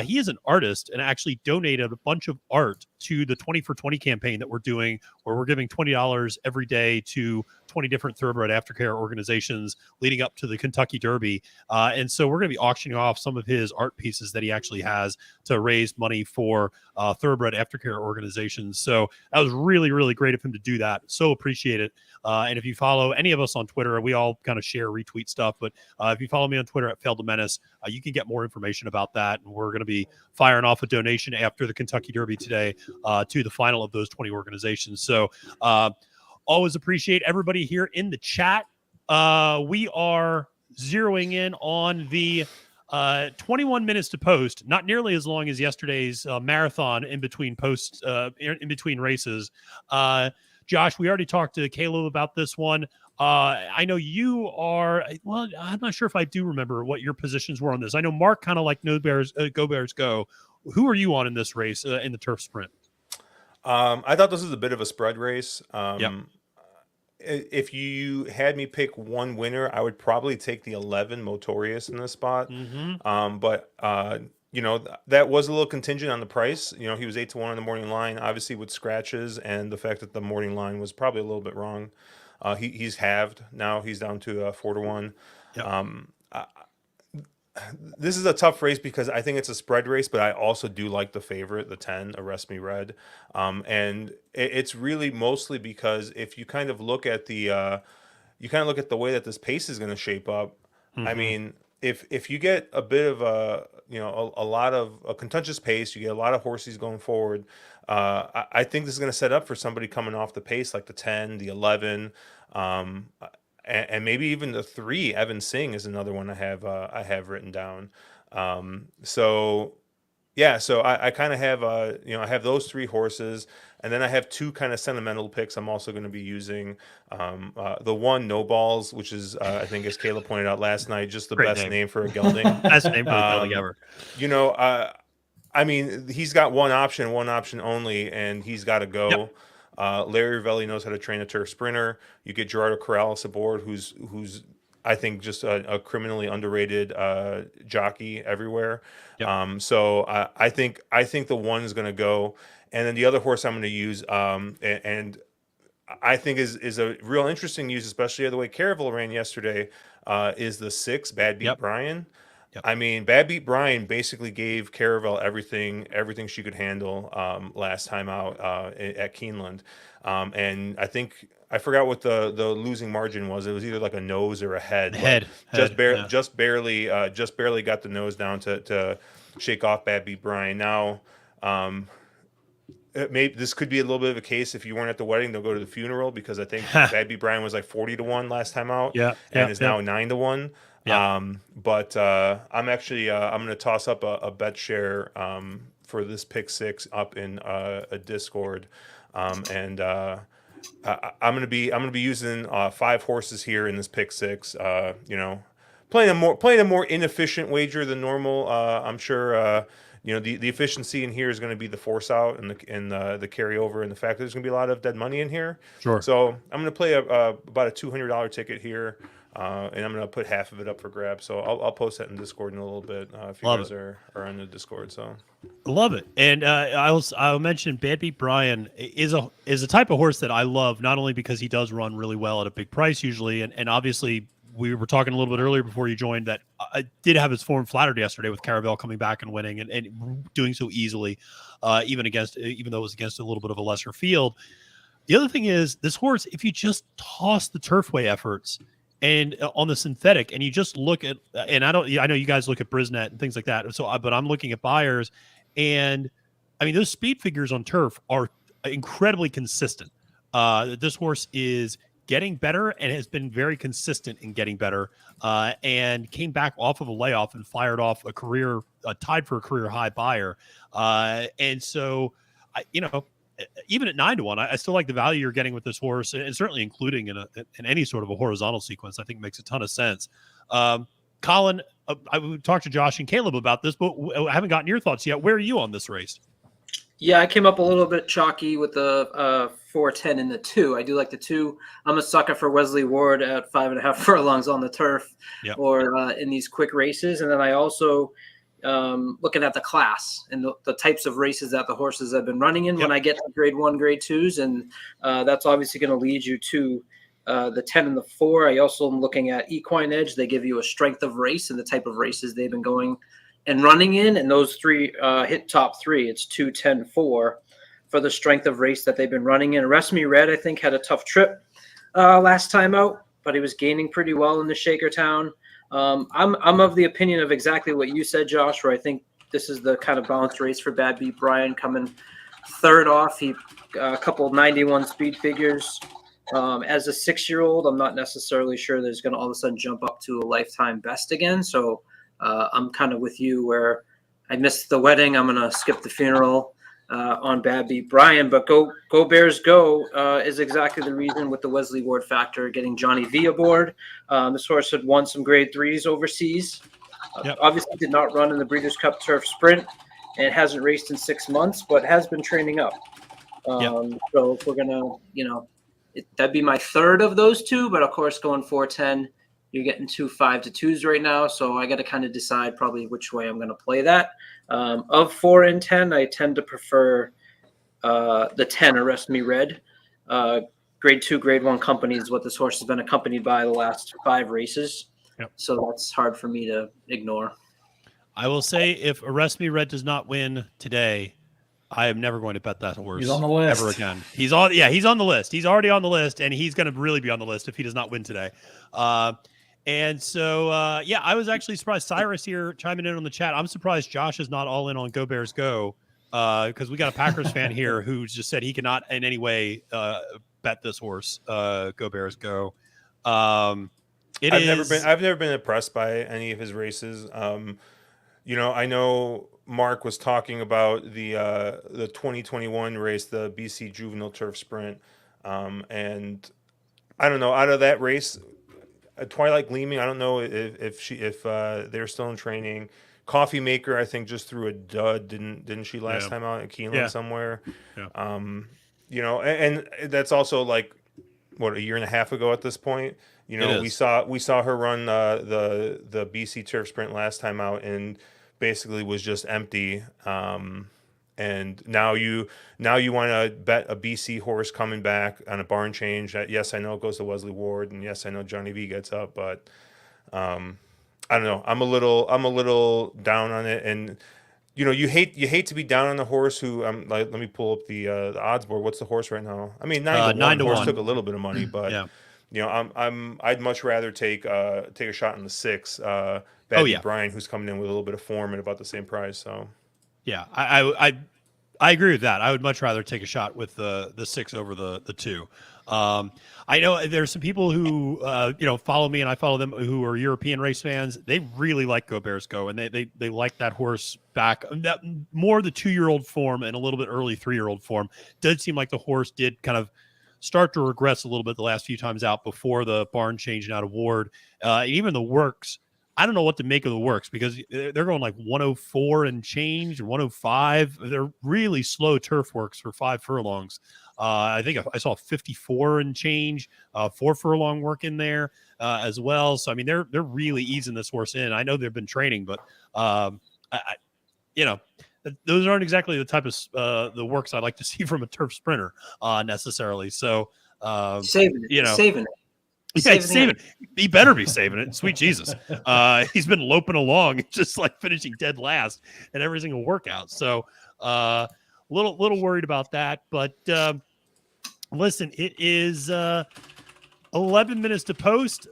He is an artist and actually donated a bunch of art to the 20 for 20 campaign that we're doing, where we're giving $20 every day to 20 different thoroughbred aftercare organizations leading up to the Kentucky Derby. And so we're going to be auctioning off some of his art pieces that he actually has to raise money for thoroughbred aftercare organizations. So that was really, really great of him to do that. So appreciate it. And if you follow any of us on Twitter, we all kind of share, retweet stuff. But if you follow me on Twitter at Failed to Menace, you can get more information about that. And we're going to be firing off a donation after the Kentucky Derby today to the final of those 20 organizations. So always appreciate everybody here in the chat. We are zeroing in on the 21 minutes to post, not nearly as long as yesterday's marathon in between posts, in between races. Josh, we already talked to Caleb about this one. I know you are. Well, I'm not sure if I do remember what your positions were on this. I know Mark kind of like no Bears, go Bears, go. Who are you on in this race in the turf sprint? I thought this was a bit of a spread race. Yep. If you had me pick one winner, I would probably take the 11 Motorius in this spot. But that was a little contingent on the price. He was 8-1 on the morning line, obviously with scratches and the fact that the morning line was probably a little bit wrong. He's halved now; he's down to 4-1. Yep. This is a tough race because I think it's a spread race, but I also do like the favorite, the 10, Arrest Me Red. And it's really mostly because if you kind of look at the way that this pace is going to shape up. I mean, if you get a bit of a lot of a contentious pace, you get a lot of horses going forward. I think this is going to set up for somebody coming off the pace like the 10, the 11. And maybe even the 3, Evan Singh is another one I have written down. So I kind of have I have those 3 horses, and then I have 2 kind of sentimental picks. I'm also going to be using the 1 No Balls, which is I think, as Caleb pointed out last night, just the Great best name. name for a gelding. Best name for a gelding ever. I mean, he's got one option only, and he's got to go. Yep. Larry Ravelli knows how to train a turf sprinter. You get Gerardo Corrales aboard, who's I think just a criminally underrated jockey everywhere. Yep. So I think the 1 is going to go, and then the other horse I'm going to use, and I think is a real interesting use, especially the way Caravel ran yesterday, is the 6, Bad Beat Brian. Yep. I mean, Bad Beat Brian basically gave Caravel everything she could handle last time out at Keeneland, and I forgot what the losing margin was. It was either like a nose or a head. Just barely got the nose down to shake off Bad Beat Brian. Now, this could be a little bit of a case if you weren't at the wedding, they'll go to the funeral, because I think Bad Beat Brian was like 40-1 last time out, and is now 9-1. Yeah. But I'm actually I'm going to toss up a bet share for this pick 6 up in a Discord, and I'm going to be using 5 horses here in this pick 6. Playing a more inefficient wager than normal. I'm sure the efficiency in here is going to be the force out and the carryover, and the fact that there's going to be a lot of dead money in here. Sure. So I'm going to play about a $200 ticket here. And I'm going to put half of it up for grabs. So I'll post that in Discord in a little bit if you guys are on the Discord. So love it. And I'll mention Bad Beat Brian is a type of horse that I love, not only because he does run really well at a big price usually, and obviously we were talking a little bit earlier before you joined that I did have his form flattered yesterday with Caravel coming back and winning and doing so easily, even though it was against a little bit of a lesser field. The other thing is this horse, if you just toss the turfway efforts and on the synthetic, and you just look at, and I know you guys look at Brisnet and things like that. So, but I'm looking at buyers, and I mean, those speed figures on turf are incredibly consistent. This horse is getting better and has been very consistent in getting better, and came back off of a layoff and fired off tied for a career high buyer. And so, even at 9-1, I still like the value you're getting with this horse, and certainly including in any sort of a horizontal sequence. I think makes a ton of sense. Colin, I would talk to Josh and Caleb about this, but I haven't gotten your thoughts yet. Where are you on this race? Yeah, I came up a little bit chalky with the 4-10 and the 2. I do like the 2. I'm a sucker for Wesley Ward at 5.5 furlongs on the turf, or in these quick races. And then I also looking at the class and the types of races that the horses have been running in when I get to grade 1, grade 2s. And that's obviously going to lead you to the 10 and the 4. I also am looking at Equine Edge. They give you a strength of race and the type of races they've been going and running in. And those 3 hit top 3. It's 2, 10, 4 for the strength of race that they've been running in. Arrest Me Red, I think, had a tough trip last time out, but he was gaining pretty well in the Shakertown. I'm of the opinion of exactly what you said, Josh, where I think this is the kind of balanced race for Bad Beat Brian coming 3rd off. He a couple 91 speed figures. As a 6-year-old, I'm not necessarily sure there's going to all of a sudden jump up to a lifetime best again. So I'm kind of with you where I missed the wedding. I'm going to skip the funeral. on Bad Beat Brian. But go Bears go is exactly the reason with the Wesley Ward factor, getting Johnny V aboard. This horse had won some grade 3s overseas. Obviously did not run in the Breeders' Cup Turf Sprint and hasn't raced in 6 months, but has been training up. So if we're going to, that'd be my third of those two. But, of course, going 4-10, you're getting 2 5-2s right now. So I got to kind of decide probably which way I'm going to play that. Of 4 and 10, I tend to prefer the 10, Arrest Me Red. Grade 2, grade 1 company is what this horse has been accompanied by the last 5 races. So that's hard for me to ignore. I will say if Arrest Me Red does not win today, I am never going to bet that horse. He's on the list ever again. He's on the list. He's already on the list, and he's going to really be on the list if he does not win today. And so, I was actually surprised. Cyrus here chiming in on the chat. I'm surprised Josh is not all in on Go Bears Go, because we got a Packers fan here who just said he cannot in any way bet this horse. Go Bears Go. I've never been impressed by any of his races. I know Mark was talking about the 2021 race, the BC Juvenile Turf Sprint, and I don't know, out of that race, Twilight Gleaming, I don't know if they're still in training. Coffee Maker, I think, just threw a dud, didn't she last time out at Keeneland somewhere? And that's also like a year and a half ago at this point. We saw her run the BC Turf Sprint last time out and basically was just empty. And now you want to bet a BC horse coming back on a barn change. Yes, I know it goes to Wesley Ward, and yes, I know Johnny V gets up, but I don't know. I'm a little down on it, and you hate to be down on the horse who let me pull up the odds board. What's the horse right now? I mean, 9 to 1. Horse took a little bit of money, but I'd much rather take a shot on the 6. Brian, who's coming in with a little bit of form at about the same price. So yeah, I agree with that. I would much rather take a shot with the 6 over the 2. I know there's some people who follow me and I follow them who are European race fans. They really like Go Bears Go, and they like that horse back. That more the 2-year-old form and a little bit early 3-year-old form. Did seem like the horse did kind of start to regress a little bit the last few times out before the barn changing out of Ward. Even the works, I don't know what to make of the works because they're going like 104 and change, 105. They're really slow turf works for 5 furlongs. I think I saw 54 and change, 4 furlong work in there as well. So I mean, they're really easing this horse in. I know they've been training, but those aren't exactly the type of the works I like to see from a turf sprinter necessarily. So saving it. Yeah, saving it. He better be saving it. Sweet Jesus. He's been loping along, just like finishing dead last in every single workout. So little worried about that. But listen, it is 11 minutes to post.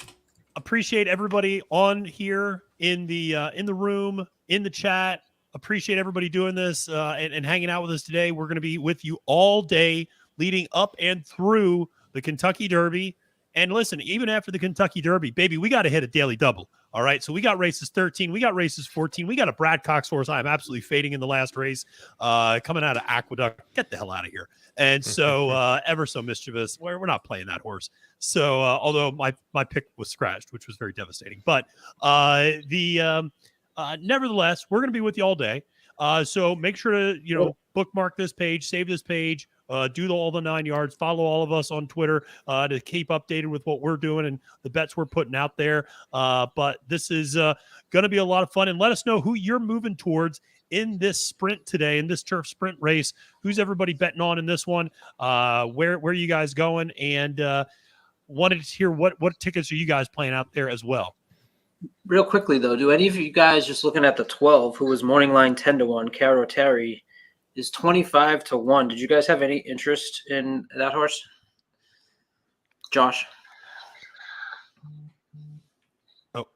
Appreciate everybody on here in the room, in the chat. Appreciate everybody doing this and hanging out with us today. We're going to be with you all day leading up and through the Kentucky Derby. And listen, even after the Kentucky Derby, baby, we got to hit a daily double. All right. So we got races 13. We got races 14. We got a Brad Cox horse I'm absolutely fading in the last race coming out of Aqueduct. Get the hell out of here. And so ever so mischievous. We're not playing that horse. So although my pick was scratched, which was very devastating. But nevertheless, we're going to be with you all day. So make sure to, bookmark this page, save this page. Do all the 9 yards. Follow all of us on Twitter to keep updated with what we're doing and the bets we're putting out there. But this is going to be a lot of fun. And let us know who you're moving towards in this sprint today, in this turf sprint race. Who's everybody betting on in this one? Where are you guys going? And wanted to hear what tickets are you guys playing out there as well? Real quickly, though, do any of you guys just looking at the 12, who was morning line 10 to 1, Caro Terry, is 25 to 1. Did you guys have any interest in that horse? Josh? Oh,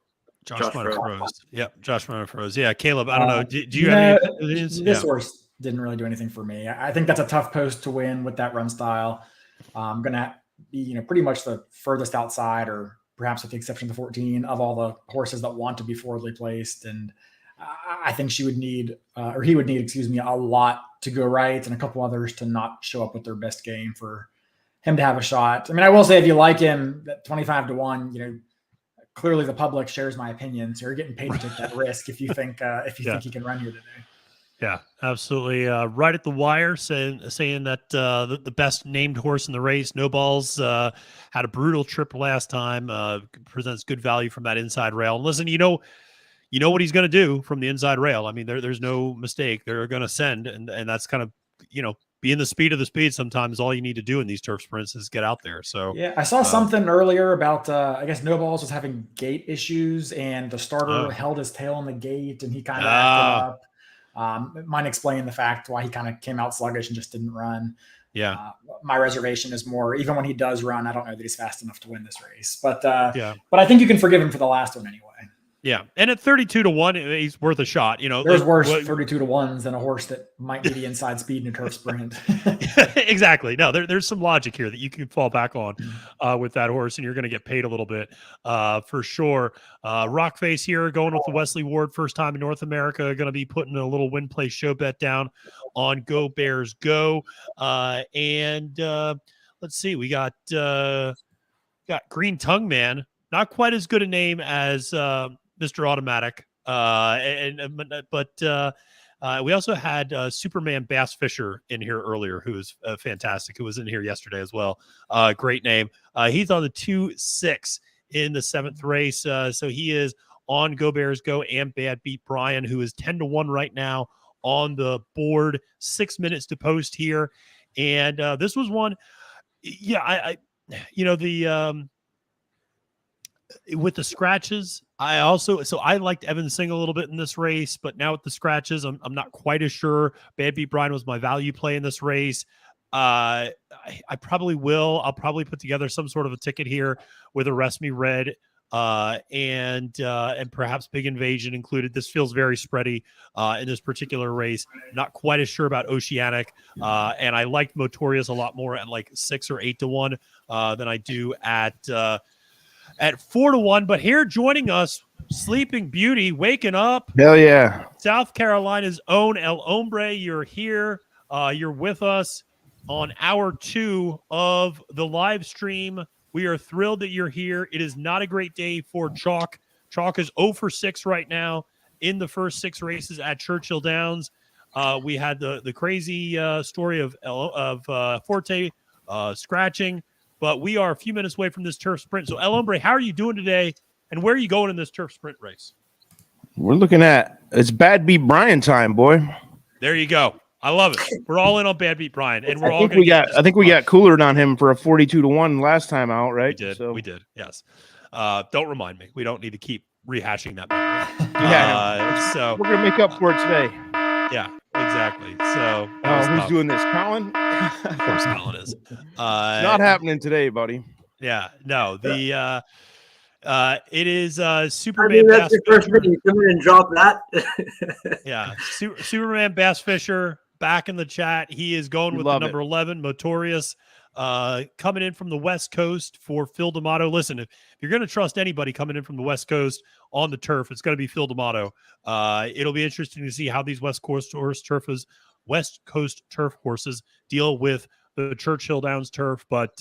Josh might have froze. Yep, Josh might have froze. Yeah, Caleb, I don't know. Do you have any? This horse didn't really do anything for me. I think that's a tough post to win with that run style. I'm going to be, pretty much the furthest outside, or perhaps with the exception of the 14, of all the horses that want to be forwardly placed. And I think she would need, or he would need, excuse me, a lot to go right and a couple others to not show up with their best game for him to have a shot. I mean, I will say if you like him, 25-1, clearly the public shares my opinion. So you're getting paid to take that risk if you think think he can run here today. Yeah, absolutely. Right at the wire, saying that the best named horse in the race, No Balls, had a brutal trip last time. Presents good value from that inside rail. And listen, you know what he's going to do from the inside rail. I mean, there's no mistake. They're going to send, and that's kind of being the speed of the speed. Sometimes all you need to do in these turf sprints is get out there. So yeah, I saw something earlier about I guess No Balls was having gate issues, and the starter held his tail on the gate, and he kind of acted up. It might explain the fact why he kind of came out sluggish and just didn't run. Yeah. My reservation is more, even when he does run, I don't know that he's fast enough to win this race, but I think you can forgive him for the last one anyway. Yeah. And at 32-1, he's worth a shot. There's worse 32-1s than a horse that might be the inside speed in a turf sprint. Exactly. No, there's some logic here that you can fall back on with that horse, and you're going to get paid a little bit for sure. Rockface here going with the Wesley Ward, first time in North America, going to be putting a little win play show bet down on Go Bears Go. And let's see, we got Green Tongue Man, not quite as good a name as Mr. Automatic. But we also had Superman Bass Fisher in here earlier, who was fantastic, who was in here yesterday as well. Great name. He's on the 2-6 in the 7th race. So he is on Go Bears Go and Bad Beat Brian, who is 10-1 right now on the board. 6 minutes to post here. And this was one, with the scratches, I liked Evan Singh a little bit in this race, but now with the scratches, I'm not quite as sure. Bad Beat Brian was my value play in this race. I probably will. I'll probably put together some sort of a ticket here with Arrest Me Red and perhaps Big Invasion included. This feels very spready in this particular race. Not quite as sure about Oceanic, and I liked Motorius a lot more at like 6 or 8-1 than I do at 4-1. But here joining us, Sleeping Beauty, waking up. Hell yeah. South Carolina's own El Hombre. You're here. You're with us on hour 2 of the live stream. We are thrilled that you're here. It is not a great day for Chalk. Chalk is 0 for 6 right now in the first 6 races at Churchill Downs. We had the crazy story of Forte scratching. But we are a few minutes away from this turf sprint. So, El Hombre, how are you doing today, and where are you going in this turf sprint race? We're looking at it's Bad Beat Brian time, boy. There you go. I love it. We're all in on Bad Beat Brian, and we're I think we got coolered on him for a 42-1 last time out, right? We did. Yes. Don't remind me. We don't need to keep rehashing that. So we're gonna make up for it today. Yeah, exactly. So who's doing this, Colin? Of course, Colin is. It's not happening today, buddy. Yeah, no. The it is Superman. That's your first video. Come in and drop that. Yeah, Superman Bass Fisher back in the chat. He is going with the number 11, Motorius, coming in from the West Coast for Phil D'Amato. Listen, if you're going to trust anybody coming in from the West Coast on the turf, it's going to be Phil D'Amato. It'll be interesting to see how these West Coast turf horses deal with the Churchill Downs turf, but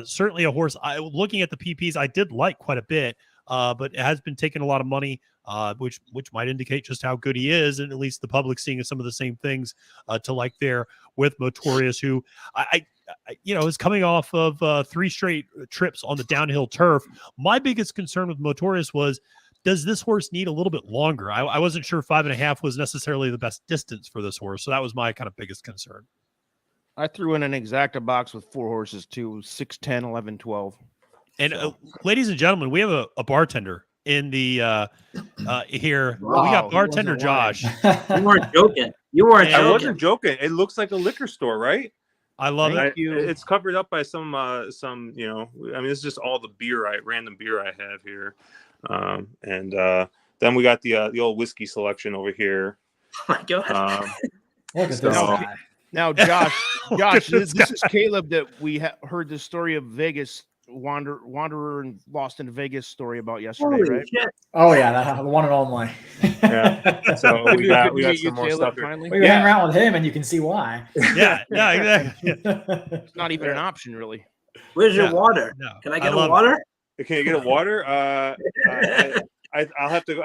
certainly a horse. Looking at the PPs, I did like quite a bit, but it has been taking a lot of money, which might indicate just how good he is, and at least the public seeing some of the same things to like there with Motorius, who I is coming off of 3 straight trips on the downhill turf. My biggest concern with Motorius was, does this horse need a little bit longer? I wasn't sure 5.5 was necessarily the best distance for this horse, so that was my kind of biggest concern. I threw in an exacta box with 4 horses too, 6, 10, 11, 12. And ladies and gentlemen, we have a bartender in the here. Wow, we got bartender Josh. You weren't joking. I wasn't joking. It looks like a liquor store, right? I love it. It's covered up by some this is just all the random beer I have here. And then we got the old whiskey selection over here. Oh my God. Look at this. Now, Josh, this is Caleb that we heard the story of Vegas Wanderer and Lost in Vegas story about yesterday, Holy right? shit. Oh yeah, the one and only. Yeah. So Good we to got meet you, some more Taylor, stuff here. finally. Well, you hang around with him, and you can see why. Yeah, exactly. It's not even an option, really. Where's your Yeah. water? No, Can I I get a love it. water? Can you get a water? I'll have to go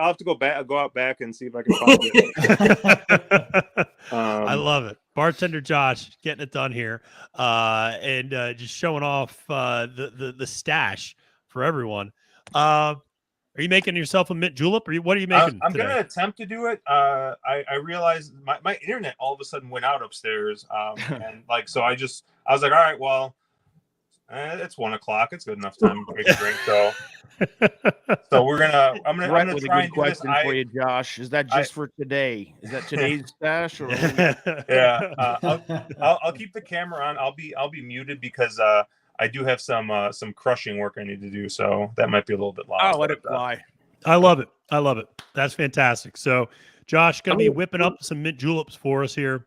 out back and see if I can find it. I love it. Bartender Josh getting it done here, and just showing off the stash for everyone. Are you making yourself a mint julep, or what are you making? I'm today? gonna attempt to do it. I realized my internet all of a sudden went out upstairs, and so I was like, all right, well, it's 1 o'clock. It's good enough time to make a drink. So I'm gonna With a try good and do this. question for you, Josh. Is that just for today? Is that today's stash, or Yeah, I'll keep the camera on. I'll be muted because I do have some crushing work I need to do, so that might be a little bit loud. let it fly. I love it. I love it. That's fantastic. So, Josh, going to be whipping up some mint juleps for us here.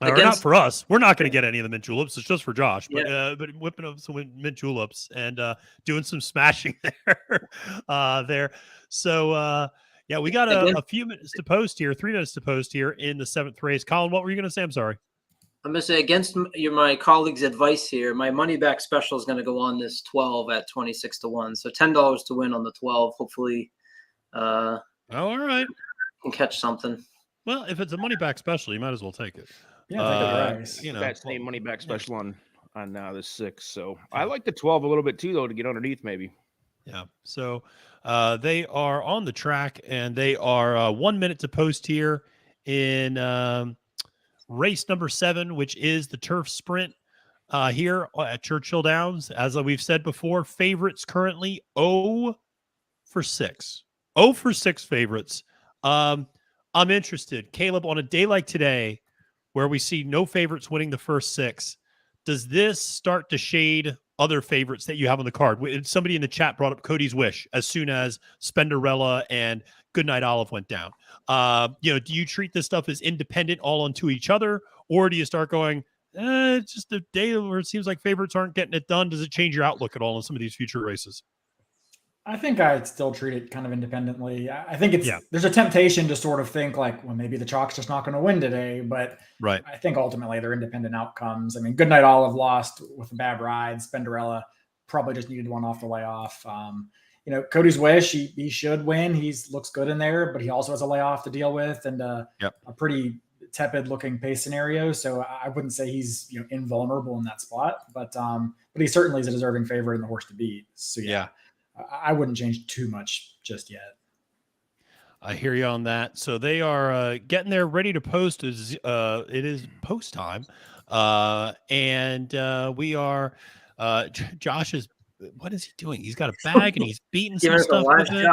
Or not for us. We're not going to get any of the mint juleps. It's just for Josh. But but whipping up some mint juleps and doing some smashing there. So, yeah, we got a few minutes to post here, 3 minutes to post here in the 7th race. Colin, what were you going to say? I'm sorry. I'm going to say against my colleague's advice here, my money back special is going to go on this 12 at 26-1. So $10 to win on the 12. Hopefully, all right, can catch something. Well, if it's a money back special, you might as well take it. Yeah, take you know, that's the money back special on the 6. So I like the 12 a little bit too, though, to get underneath maybe. Yeah. So they are on the track, and they are 1 minute to post here in race number 7, which is the turf sprint here at Churchill Downs. As we've said before, favorites currently 0 for 6. 0 for 6 favorites. I'm interested, Caleb, on a day like today, where we see no favorites winning the first 6, does this start to shade other favorites that you have on the card? Somebody in the chat brought up Cody's Wish as soon as Spenderella and Goodnight Olive went down. Do you treat this stuff as independent all onto each other, or do you start going, it's just a day where it seems like favorites aren't getting it done? Does it change your outlook at all on some of these future races? I think I'd still treat it kind of independently. I think there's a temptation to sort of think like, well, maybe the chalk's just not going to win today, but right. I think ultimately they're independent outcomes. I mean, Goodnight Olive lost with a bad ride. Spenderella probably just needed one off the layoff. Cody's Wish, he should win. He looks good in there, but he also has a layoff to deal with and a pretty tepid looking pace scenario. So I wouldn't say he's invulnerable in that spot, but he certainly is a deserving favorite and the horse to beat. So yeah. I wouldn't change too much just yet. I hear you on that. So they are getting there, ready to post. It is post time, and we are. Josh is. What is he doing? He's got a bag and he's beating some stuff with it.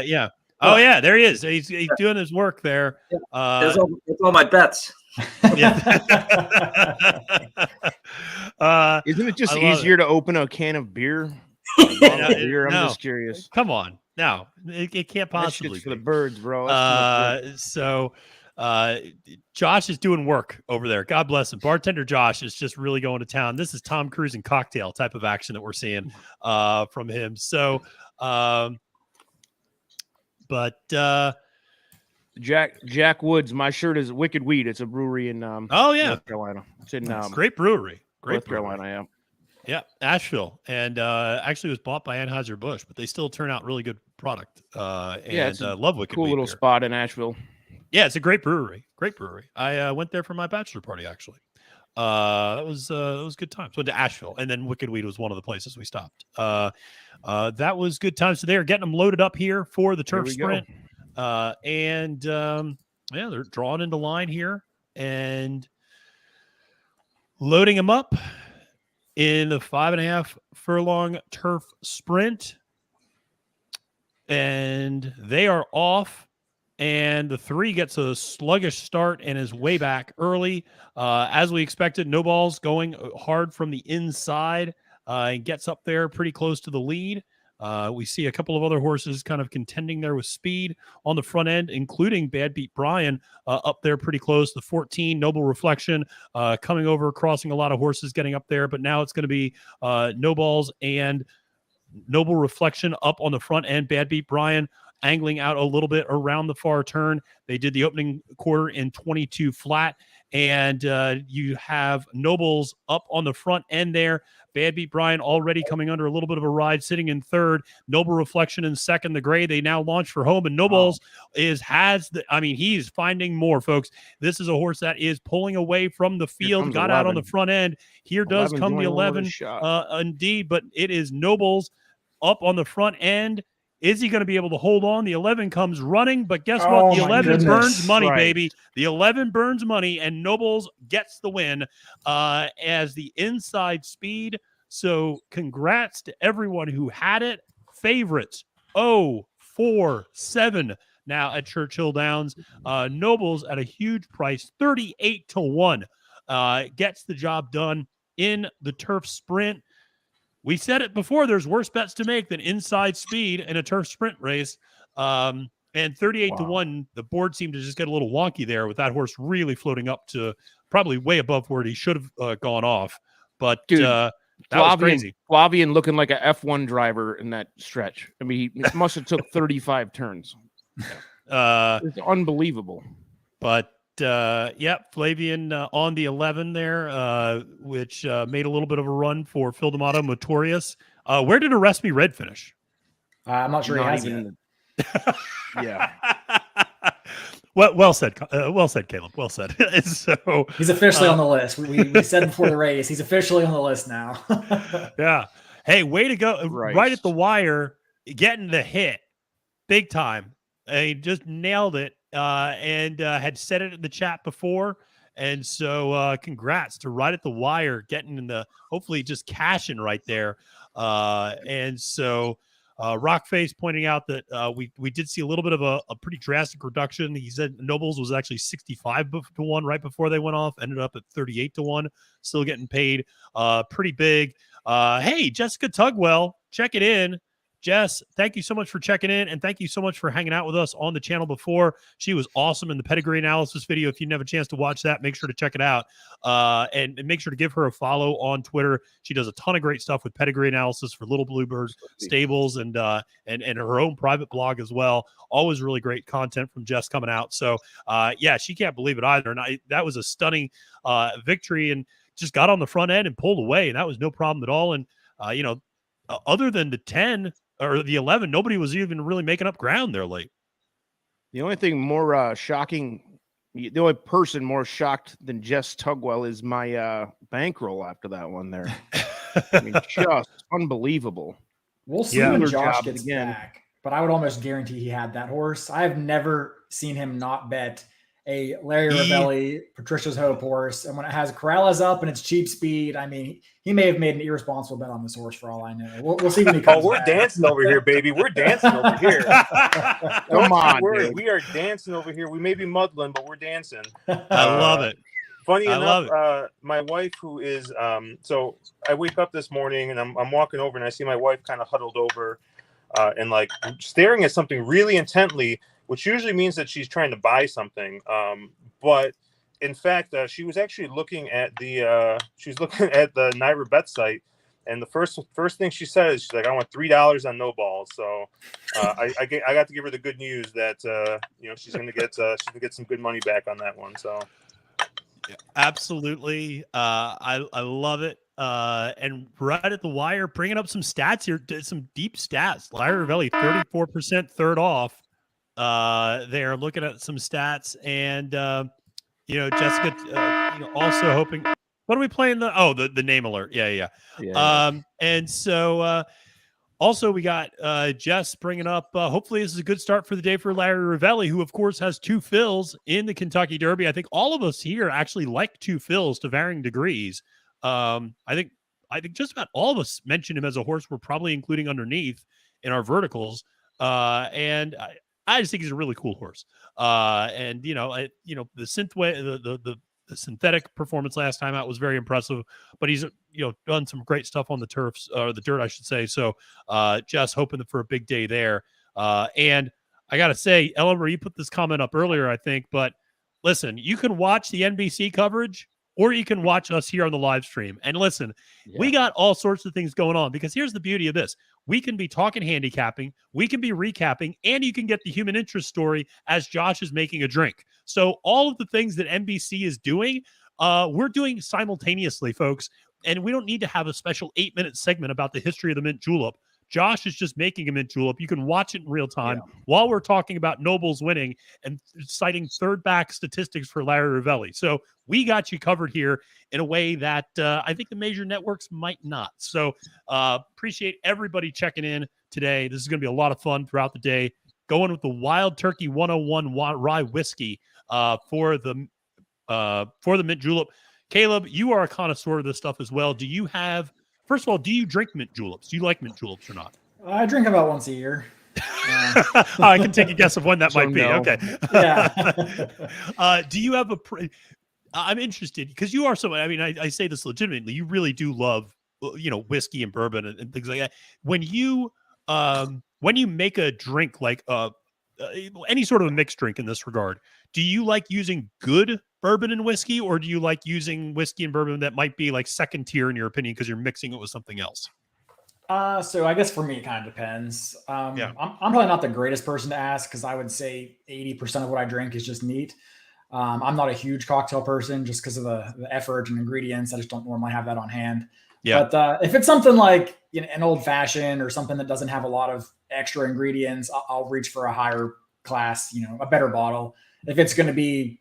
Yeah. Oh yeah, there he is. He's doing his work there. That's all my bets. Yeah. Isn't it just easier to open a can of beer? I'm just curious. Come on, no, it can't possibly for the birds, bro. So Josh is doing work over there. God bless him. Bartender Josh is just really going to town. This is Tom Cruise and cocktail type of action that we're seeing from him. So, but Jack Woods, my shirt is Wicked Weed. It's a brewery in North Carolina. It's in great brewery. North Carolina, yeah. Yeah, Asheville, and actually was bought by Anheuser-Busch, but they still turn out really good product. It's love Wicked cool Weed little beer. spot in Asheville. Yeah, it's a great brewery. Great brewery. I went there for my bachelor party actually. It was good times. Went to Asheville, and then Wicked Weed was one of the places we stopped. That was good times. So they're getting them loaded up here for the turf sprint, and they're drawing into line here and loading them up in the 5.5 furlong turf sprint, and they are off. And the 3 gets a sluggish start and is way back early. As we expected, No Ball's going hard from the inside and gets up there pretty close to the lead. We see a couple of other horses kind of contending there with speed on the front end, including Bad Beat Brian up there pretty close. The 14, Noble Reflection, coming over, crossing a lot of horses, getting up there. But now it's going to be No Balls and Noble Reflection up on the front end. Bad Beat Brian angling out a little bit around the far turn. They did the opening quarter in 22 flat. And you have Nobles up on the front end there. Bad Beat Brian already coming under a little bit of a ride, sitting in third. Noble Reflection in second. The gray, they now launch for home. And Nobles he's finding more, folks. This is a horse that is pulling away from the field, got 11. out on the front end. Here does come the 11, indeed, but it is Nobles up on the front end. Is he going to be able to hold on? The 11 comes running, but guess what? The 11 burns money, baby. The 11 burns money, and Nobles gets the win as the inside speed. So congrats to everyone who had it. Favorites, 0-4-7 now at Churchill Downs. Nobles at a huge price, 38-1, gets the job done in the turf sprint. We said it before, there's worse bets to make than inside speed in a turf sprint race. And 38-1, the board seemed to just get a little wonky there with that horse really floating up to probably way above where he should have gone off. But dude, that was crazy. Flavian looking like a F1 driver in that stretch. I mean, he must have took 35 turns. It's unbelievable. But Flavian on the 11 there, which made a little bit of a run for Phil D'Amato Motorius. Where did Arrest Me Red finish? I'm not sure he has yet. Yeah. Well said, Caleb. Well said. So he's officially on the list. We said before the race, he's officially on the list now. Yeah. Hey, way to go! Right at the wire, getting the hit, big time. He just nailed it. And had said it in the chat before. And so congrats to Right at the Wire, getting in the, hopefully just cashing right there. And so Rockface pointing out that we did see a little bit of a pretty drastic reduction. He said Nobles was actually 65-1 right before they went off, ended up at 38-1, still getting paid pretty big. Hey, Jessica Tugwell, check it in. Jess, thank you so much for checking in, and thank you so much for hanging out with us on the channel before. She was awesome in the pedigree analysis video. If you didn't have a chance to watch that, make sure to check it out, and make sure to give her a follow on Twitter. She does a ton of great stuff with pedigree analysis for Little Bluebird Stables and her own private blog as well. Always really great content from Jess coming out. So, she can't believe it either. And that was a stunning victory, and just got on the front end and pulled away, and that was no problem at all. And other than the 10 or the 11, nobody was even really making up ground there late. The only thing more shocking, the only person more shocked than Jess Tugwell is my bankroll after that one there. I mean, just unbelievable. We'll see when Josh gets back, but I would almost guarantee he had that horse. I have never seen him not bet a Larry Ravelli, Patricia's Hope horse. And when it has Corrales up and it's cheap speed, I mean, he may have made an irresponsible bet on this horse for all I know. We'll see when he comes we're back. Dancing over here, baby. We're dancing over here. Come on, dude. We are dancing over here. We may be muddling, but we're dancing. I love it. Funny enough, my wife, who is so I wake up this morning and I'm walking over and I see my wife kind of huddled over and like staring at something really intently, which usually means that she's trying to buy something. But in fact, she was actually looking at the Naira Bet site, and the first thing she said is she's like, "I want $3 on no balls." So I got to give her the good news that she's gonna get some good money back on that one. So absolutely, I love it. And right at the wire, bringing up some stats here, some deep stats. Larry Ravelli, 34% third off. They're looking at some stats, and Jessica, also hoping. What are we playing? The name alert. Yeah. And so also we got Jess bringing up. Hopefully, this is a good start for the day for Larry Ravelli, who of course has 2 fills in the Kentucky Derby. I think all of us here actually like 2 fills to varying degrees. I think just about all of us mentioned him as a horse we're probably including underneath in our verticals. And I just think he's a really cool horse. And the synthwave, the The synthetic performance last time out was very impressive, but he's done some great stuff on the turfs, or the dirt, I should say. So just hoping for a big day there. And I got to say, Eleanor, you put this comment up earlier, I think, but listen, you can watch the NBC coverage or you can watch us here on the live stream. And listen, we got all sorts of things going on, because here's the beauty of this. We can be talking handicapping, we can be recapping, and you can get the human interest story as Josh is making a drink. So all of the things that NBC is doing, we're doing simultaneously, folks. And we don't need to have a special 8-minute segment about the history of the mint julep. Josh is just making a mint julep. You can watch it in real time while we're talking about Nobles winning and citing third back statistics for Larry Rivelli. So we got you covered here in a way that I think the major networks might not. So appreciate everybody checking in today. This is going to be a lot of fun throughout the day. Going with the Wild Turkey 101 rye whiskey for the mint julep. Caleb, you are a connoisseur of this stuff as well. Do you have... First of all, do you drink mint juleps? Do you like mint juleps or not? I drink about once a year. I can take a guess of when that might be. No. Okay. Yeah. Do you have I'm interested, because you are someone, I mean, I say this legitimately, you really do love, whiskey and bourbon and things like that. When you make a drink, like any sort of a mixed drink in this regard, do you like using good bourbon and whiskey, or do you like using whiskey and bourbon that might be like second tier in your opinion because you're mixing it with something else? So I guess for me, it kind of depends. I'm probably not the greatest person to ask, because I would say 80% of what I drink is just neat. I'm not a huge cocktail person just because of the effort and ingredients. I just don't normally have that on hand. Yeah. But if it's something like an old fashioned or something that doesn't have a lot of extra ingredients, I'll reach for a higher class, a better bottle. If it's going to be,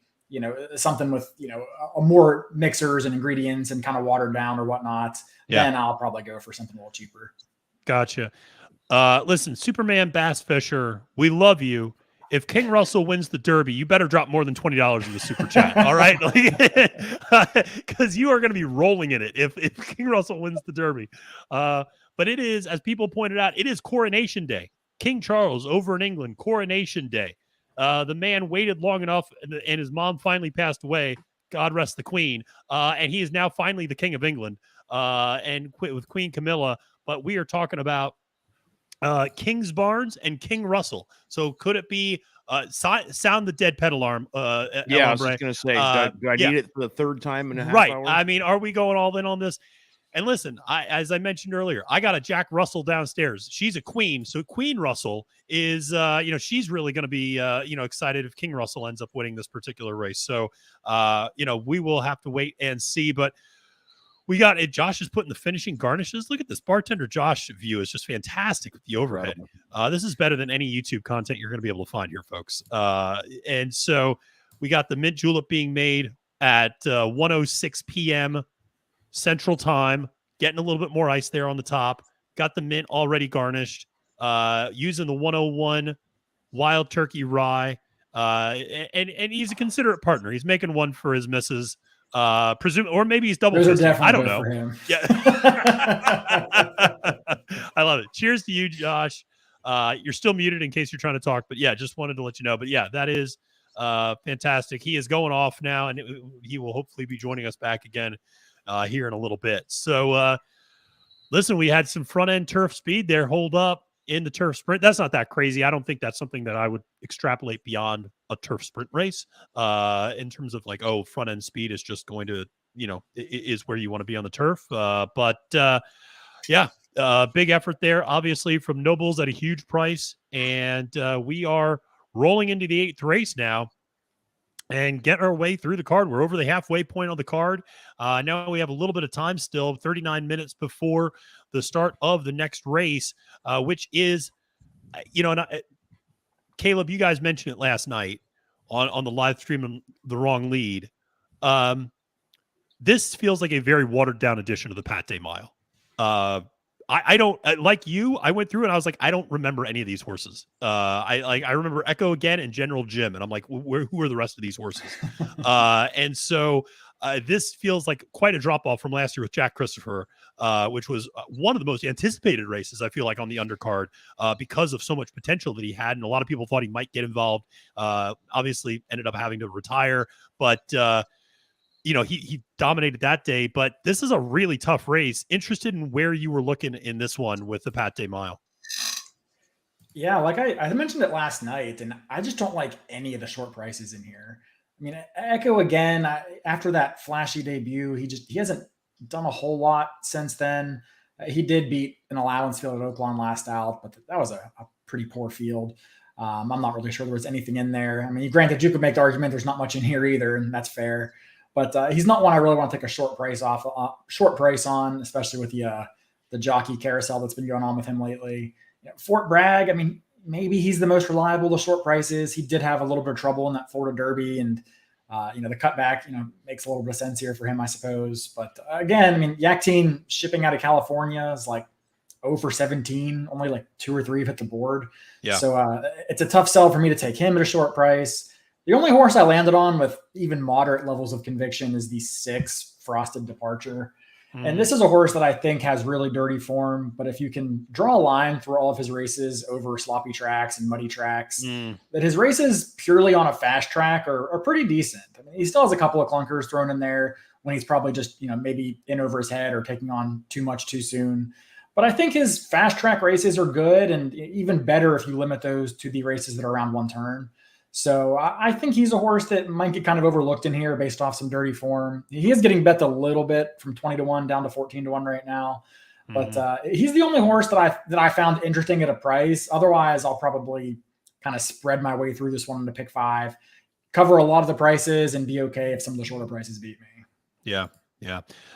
something with, more mixers and ingredients and kind of watered down or whatnot, then I'll probably go for something a little cheaper. Gotcha. Listen, Superman Bass Fisher, we love you. If King Russell wins the Derby, you better drop more than $20 in the super chat. All right. Because you are going to be rolling in it if King Russell wins the Derby. But it is, as people pointed out, it is Coronation Day. King Charles over in England, Coronation Day. The man waited long enough, and his mom finally passed away. God rest the Queen. And he is now finally the King of England, and with Queen Camilla. But we are talking about King's Barnes and King Russell. So could it be sound the dead pet alarm? I was just going to say, do I need it for the third time in a half hour? I mean, are we going all in on this? And listen, as I mentioned earlier, I got a Jack Russell downstairs. She's a queen. So Queen Russell is, she's really going to be, excited if King Russell ends up winning this particular race. So, we will have to wait and see. But we got it. Josh is putting the finishing garnishes. Look at this. Bartender Josh view is just fantastic with the overhead. This is better than any YouTube content you're going to be able to find here, folks. And so we got the mint julep being made at 1:06 p.m. Central Time, getting a little bit more ice there on the top. Got the mint already garnished, using the 101 Wild Turkey Rye. And he's a considerate partner. He's making one for his missus. Or maybe he's double fisting. I don't know. Yeah. I love it. Cheers to you, Josh. You're still muted in case you're trying to talk, but yeah, just wanted to let you know. But yeah, that is fantastic. He is going off now, and he will hopefully be joining us back again here in a little bit. So listen, we had some front end turf speed there. Hold up in the turf sprint. That's not that crazy. I don't think that's something that I would extrapolate beyond a turf sprint race in terms of like, front end speed is just going to, is where you want to be on the turf. Big effort there, obviously, from Nobles at a huge price. And we are rolling into the 8th race now and getting our way through the card. We're over the halfway point on the card. Now we have a little bit of time still, 39 minutes before the start of the next race, which is, Caleb, you guys mentioned it last night on the live stream on the wrong lead. This feels like a very watered down edition of the Pat Day Mile. I don't like you. I went through and I was like, I don't remember any of these horses. I remember Echo again and General Jim, and I'm like, who are the rest of these horses? And so this feels like quite a drop off from last year with Jack Christopher, which was one of the most anticipated races, I feel like, on the undercard because of so much potential that he had, and a lot of people thought he might get involved. Obviously, ended up having to retire, but he dominated that day, but this is a really tough race. Interested in where you were looking in this one with the Pat Day Mile. Yeah, like I mentioned it last night, and I just don't like any of the short prices in here. I mean, Echo again, after that flashy debut, he hasn't done a whole lot since then. He did beat an allowance field at Oaklawn last out, but that was a pretty poor field. I'm not really sure there was anything in there. I mean, granted, you could make the argument there's not much in here either, and that's fair. But he's not one I really want to take a short price on, especially with the jockey carousel that's been going on with him lately. Fort Bragg, I mean, maybe he's the most reliable to short prices. He did have a little bit of trouble in that Florida Derby, and the cutback, makes a little bit of sense here for him, I suppose. But again, I mean, Yak Team shipping out of California is like 0 for 17, only like 2 or 3 have hit the board. Yeah. So it's a tough sell for me to take him at a short price. The only horse I landed on with even moderate levels of conviction is the 6 Frosted Departure. And this is a horse that I think has really dirty form, but if you can draw a line through all of his races over sloppy tracks and muddy tracks, that his races purely on a fast track are pretty decent. I mean, he still has a couple of clunkers thrown in there when he's probably just, maybe in over his head or taking on too much too soon. But I think his fast track races are good, and even better if you limit those to the races that are around one turn. So I think he's a horse that might get kind of overlooked in here based off some dirty form. He is getting bet a little bit from 20-1 down to 14-1 right now. But he's the only horse that I found interesting at a price. Otherwise, I'll probably kind of spread my way through this one into pick 5, cover a lot of the prices, and be okay if some of the shorter prices beat me. Yeah.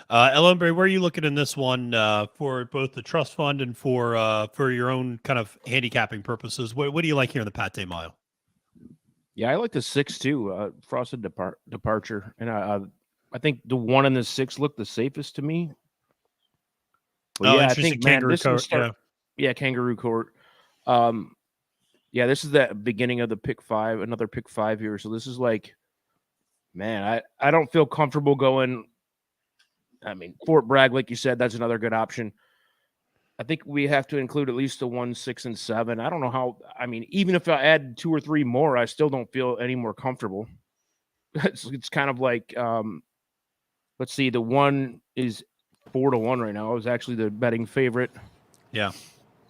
Ellen Berry, where are you looking in this one for both the trust fund and for your own kind of handicapping purposes? What do you like here in the Pat Day Mile? Yeah, I like the 6 too, Frosted Departure, and I think the 1 and the 6 look the safest to me. But I think Kangaroo Court. Kangaroo Court. This is the beginning of the pick 5, another pick 5 here. So this is like, man, I don't feel comfortable going. I mean, Fort Bragg, like you said, that's another good option. I think we have to include at least the 1, 6, and 7. I don't know how. I mean, even if I add 2 or 3 more, I still don't feel any more comfortable. It's kind of like, let's see, the 1 is 4-1 right now. It was actually the betting favorite. Yeah.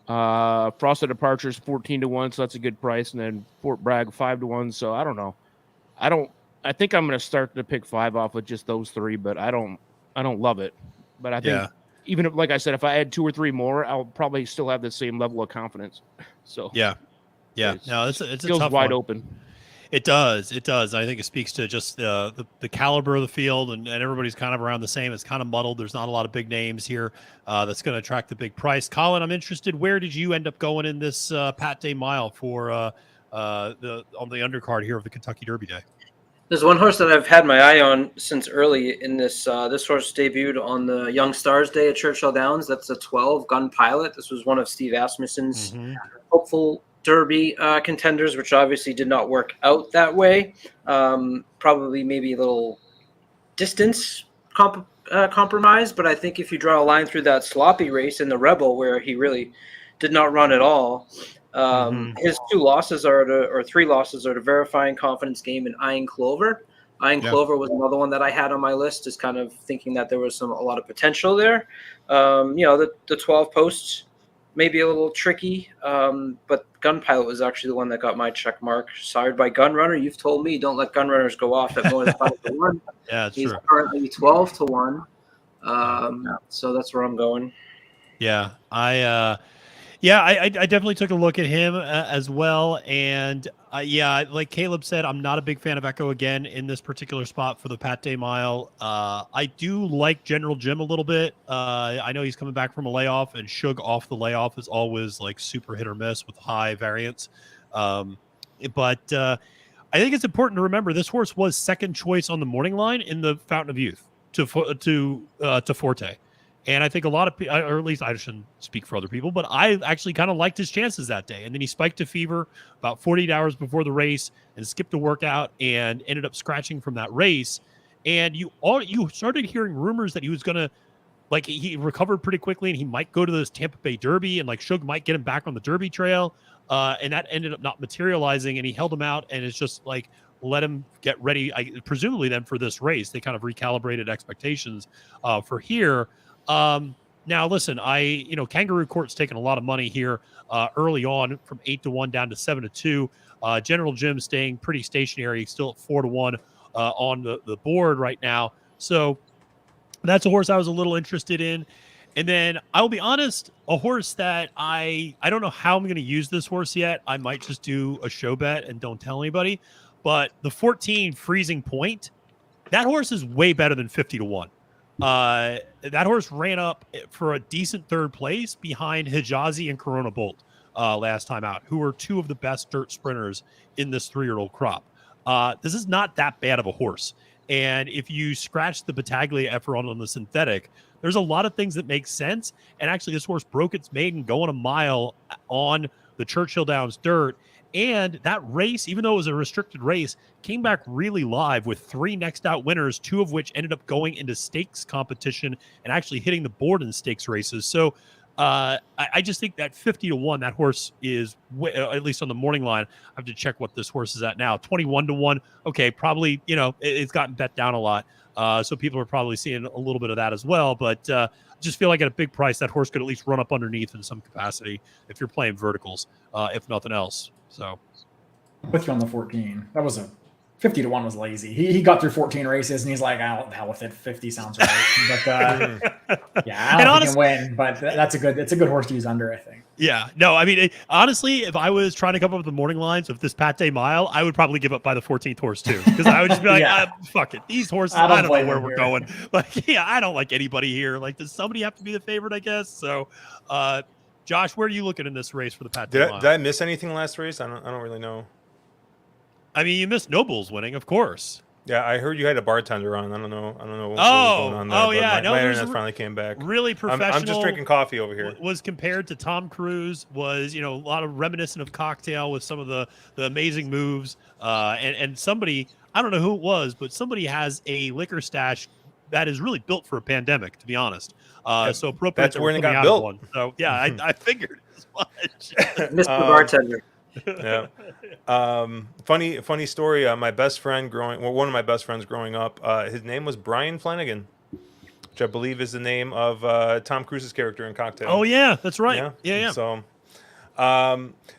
Frosted Departure is 14-1, so that's a good price, and then Fort Bragg 5-1. So I don't know. I think I'm going to start the pick 5 off with just those 3, but I don't love it. But I think. Even if, like I said, if I add 2 or 3 more, I'll probably still have the same level of confidence. So yeah. No, it's a feels tough wide one. Open. It does. I think it speaks to just the caliber of the field, and everybody's kind of around the same. It's kind of muddled. There's not a lot of big names here that's going to attract the big price. Colin, I'm interested. Where did you end up going in this Pat Day Mile for on the undercard here of the Kentucky Derby Day? There's one horse that I've had my eye on since early in this. This horse debuted on the Young Stars Day at Churchill Downs. That's a 12 Gun Pilot. This was one of Steve Asmussen's hopeful Derby contenders, which obviously did not work out that way. Probably maybe a little distance compromise, but I think if you draw a line through that sloppy race in the Rebel, where he really did not run at all, his 2 losses or 3 losses are to Verifying Confidence Game and Eyeing Clover. Clover was another one that I had on my list, just kind of thinking that there was a lot of potential there. The 12 posts may be a little tricky, but Gun Pilot was actually the one that got my check mark. Sired by Gun Runner. You've told me don't let Gun Runners go off at more than 5-1. Yeah, he's true. Currently 12-1. So that's where I'm going. Yeah, I definitely took a look at him as well. And like Caleb said, I'm not a big fan of Echo again in this particular spot for the Pat Day Mile. I do like General Jim a little bit. I know he's coming back from a layoff, and Shug off the layoff is always like super hit or miss with high variance. But I think it's important to remember this horse was second choice on the morning line in the Fountain of Youth to Forte. And I think a lot of people, or at least I shouldn't speak for other people, but I actually kind of liked his chances that day. And then he spiked to fever about 48 hours before the race and skipped a workout and ended up scratching from that race. And you started hearing rumors that he was going to, like, he recovered pretty quickly and he might go to this Tampa Bay Derby, and like Shug might get him back on the Derby trail. And that ended up not materializing, and he held him out. And it's just like, let him get ready. Presumably then for this race, they kind of recalibrated expectations for here. Now, listen, Kangaroo Court's taken a lot of money here early on from 8-1 down to 7-2. General Jim staying pretty stationary, still at 4-1 on the board right now. So that's a horse I was a little interested in. And then I'll be honest, a horse that I don't know how I'm going to use this horse yet. I might just do a show bet and don't tell anybody. But the 14 Freezing Point, that horse is way better than 50-1. That horse ran up for a decent third place behind Hijazi and Corona Bolt last time out, who were two of the best dirt sprinters in this 3-year-old crop. This is not that bad of a horse. And if you scratch the Battaglia effort on the synthetic, there's a lot of things that make sense. And actually, this horse broke its maiden going a mile on the Churchill Downs dirt. And that race, even though it was a restricted race, came back really live with 3 next out winners, 2 of which ended up going into stakes competition and actually hitting the board in stakes races. So I just think that 50-1, that horse is at least on the morning line. I have to check what this horse is at now. 21-1. Okay, probably, it's gotten bet down a lot. So people are probably seeing a little bit of that as well. But just feel like at a big price, that horse could at least run up underneath in some capacity if you're playing verticals, if nothing else. So with you on the 14. That was 50-1 was lazy. He got through 14 races and he's like, "Oh, hell with it. 50 sounds right." But yeah, I don't think he can win. But it's a good horse to use under, I think. Yeah, no, I mean, honestly, if I was trying to come up with the morning lines of this Pate Mile, I would probably give up by the 14th horse too, because I would just be like, fuck it, these horses, I don't know where we're going. Like, I don't like anybody here. Like, does somebody have to be the favorite? I guess so. Josh, where are you looking in this race for the Pate Mile? Did I miss anything last race? I don't really know. I mean, you missed Nobles winning, of course. Yeah, I heard you had a bartender on. I don't know what was going on there. Yeah, my internet finally came back. Really professional. I'm just drinking coffee over here. Was compared to Tom Cruise. Was a lot of reminiscent of Cocktail with some of the amazing moves. And somebody, I don't know who it was, but somebody has a liquor stash that is really built for a pandemic. To be honest, so appropriate. That's where it got built. One. So yeah, I figured as much. Mr. Bartender. Yeah. Funny story. One of my best friends growing up, his name was Brian Flanagan, which I believe is the name of Tom Cruise's character in Cocktail. Oh yeah, that's right. Yeah. So,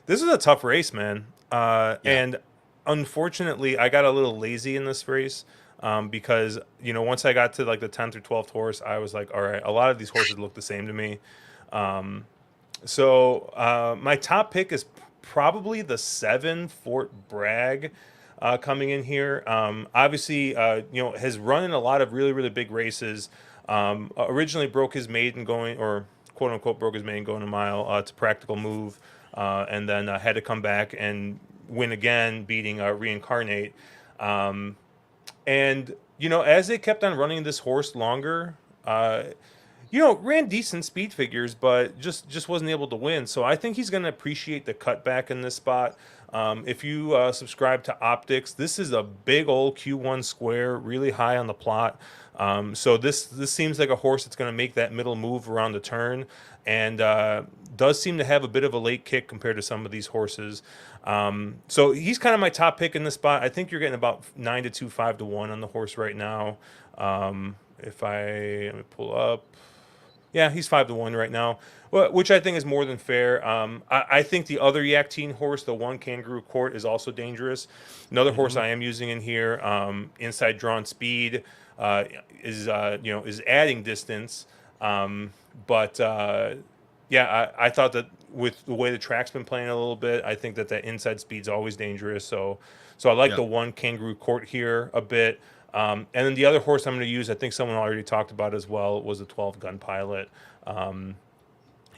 this is a tough race, man. And unfortunately, I got a little lazy in this race. Because once I got to like the 10th or 12th horse, I was like, all right, a lot of these horses look the same to me. So my top pick is probably the 7 Fort Bragg coming in here. Obviously, has run in a lot of really, really big races. Originally broke his maiden going, or quote unquote broke his maiden going a mile to Practical Move, and then had to come back and win again, beating Reincarnate. And as they kept on running this horse longer, ran decent speed figures, but just wasn't able to win. So I think he's going to appreciate the cutback in this spot. If you subscribe to Optics, this is a big old Q1 square, really high on the plot. So this seems like a horse that's going to make that middle move around the turn, and does seem to have a bit of a late kick compared to some of these horses. So he's kind of my top pick in this spot. I think you're getting about 9-2, 5-1 on the horse right now. Let me pull up. Yeah, he's 5-1 right now, which I think is more than fair. I think the other Yak Teen horse, the 1 Kangaroo Court, is also dangerous. Another horse I am using in here, Inside Drawn Speed, is adding distance. I thought that with the way the track's been playing a little bit, I think that inside speed's always dangerous. So I like the 1 Kangaroo Court here a bit. And then the other horse I'm going to use, I think someone already talked about as well, was the 12 Gun Pilot. I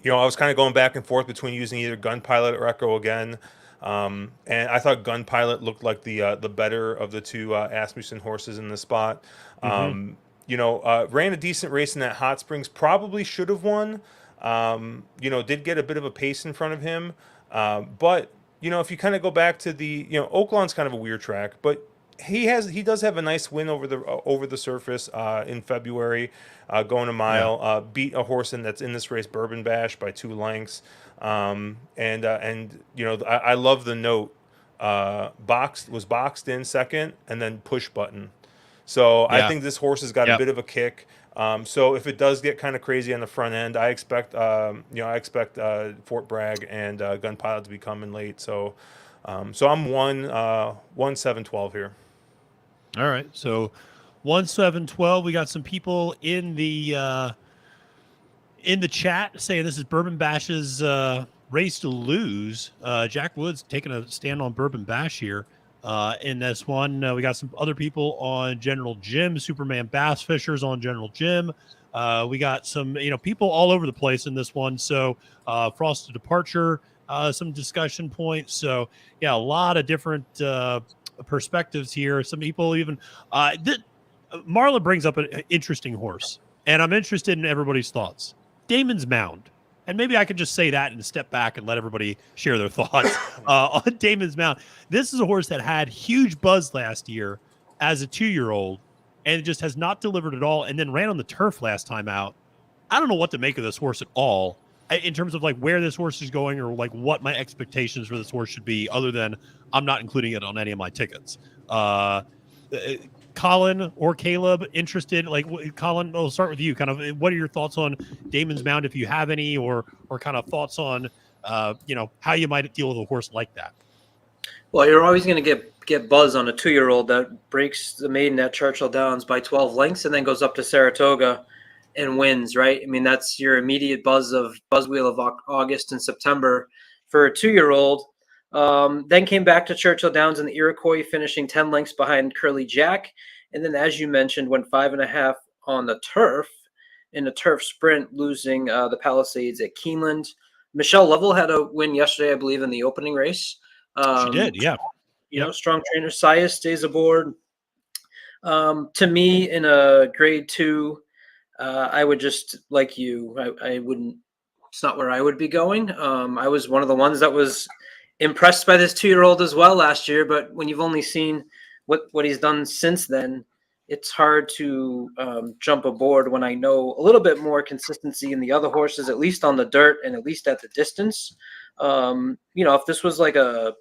was kind of going back and forth between using either Gun Pilot or Echo again. And I thought Gun Pilot looked like the better of the two Asmussen horses in the spot. Ran a decent race in that Hot Springs, probably should have won. Did get a bit of a pace in front of him. But if you kind of go back to Oaklawn's kind of a weird track, but he does have a nice win over the surface in February, going a mile, beat a horse that's in this race, Bourbon Bash, by 2 lengths. I love the note was boxed in second and then push button. So I think this horse has got a bit of a kick. So if it does get kind of crazy on the front end, I expect Fort Bragg and Gun Pilot to be coming late. So I'm 1-7-12 here. All right, so 1-7-12. We got some people in the chat saying this is Bourbon Bash's race to lose. Jack Woods taking a stand on Bourbon Bash here. In this one, we got some other people on General Jim. Superman Bass Fishers on General Jim. We got some people all over the place in this one. So Frosted Departure, some discussion points. So yeah, a lot of different perspectives here. Some people even Marla brings up an interesting horse, and I'm interested in everybody's thoughts. Damon's Mound. And maybe I could just say that and step back and let everybody share their thoughts on Damon's Mound. This is a horse that had huge buzz last year as a 2-year-old and just has not delivered at all, and then ran on the turf last time out. I don't know what to make of this horse at all in terms of like where this horse is going or like what my expectations for this horse should be, other than I'm not including it on any of my tickets. Colin or Caleb interested? Like, Colin, we'll start with you. Kind of, what are your thoughts on Damon's Mound, if you have any, or kind of thoughts on, how you might deal with a horse like that? Well, you're always going to get buzz on a 2-year-old that breaks the maiden at Churchill Downs by 12 lengths and then goes up to Saratoga and wins, right? I mean, that's your immediate buzz wheel of August and September for a 2-year-old. Then came back to Churchill Downs in the Iroquois, finishing 10 lengths behind Curly Jack. And then, as you mentioned, went 5.5 on the turf in a turf sprint, losing the Palisades at Keeneland. Michelle Lovell had a win yesterday, I believe, in the opening race. She did, yeah. Strong trainer. Sias stays aboard. To me, in a grade 2, I would just, like you, I wouldn't, it's not where I would be going. I was one of the ones that was impressed by this 2-year-old as well last year, but when you've only seen what he's done since then, it's hard to jump aboard when I know a little bit more consistency in the other horses, at least on the dirt and at least at the distance. If this was like a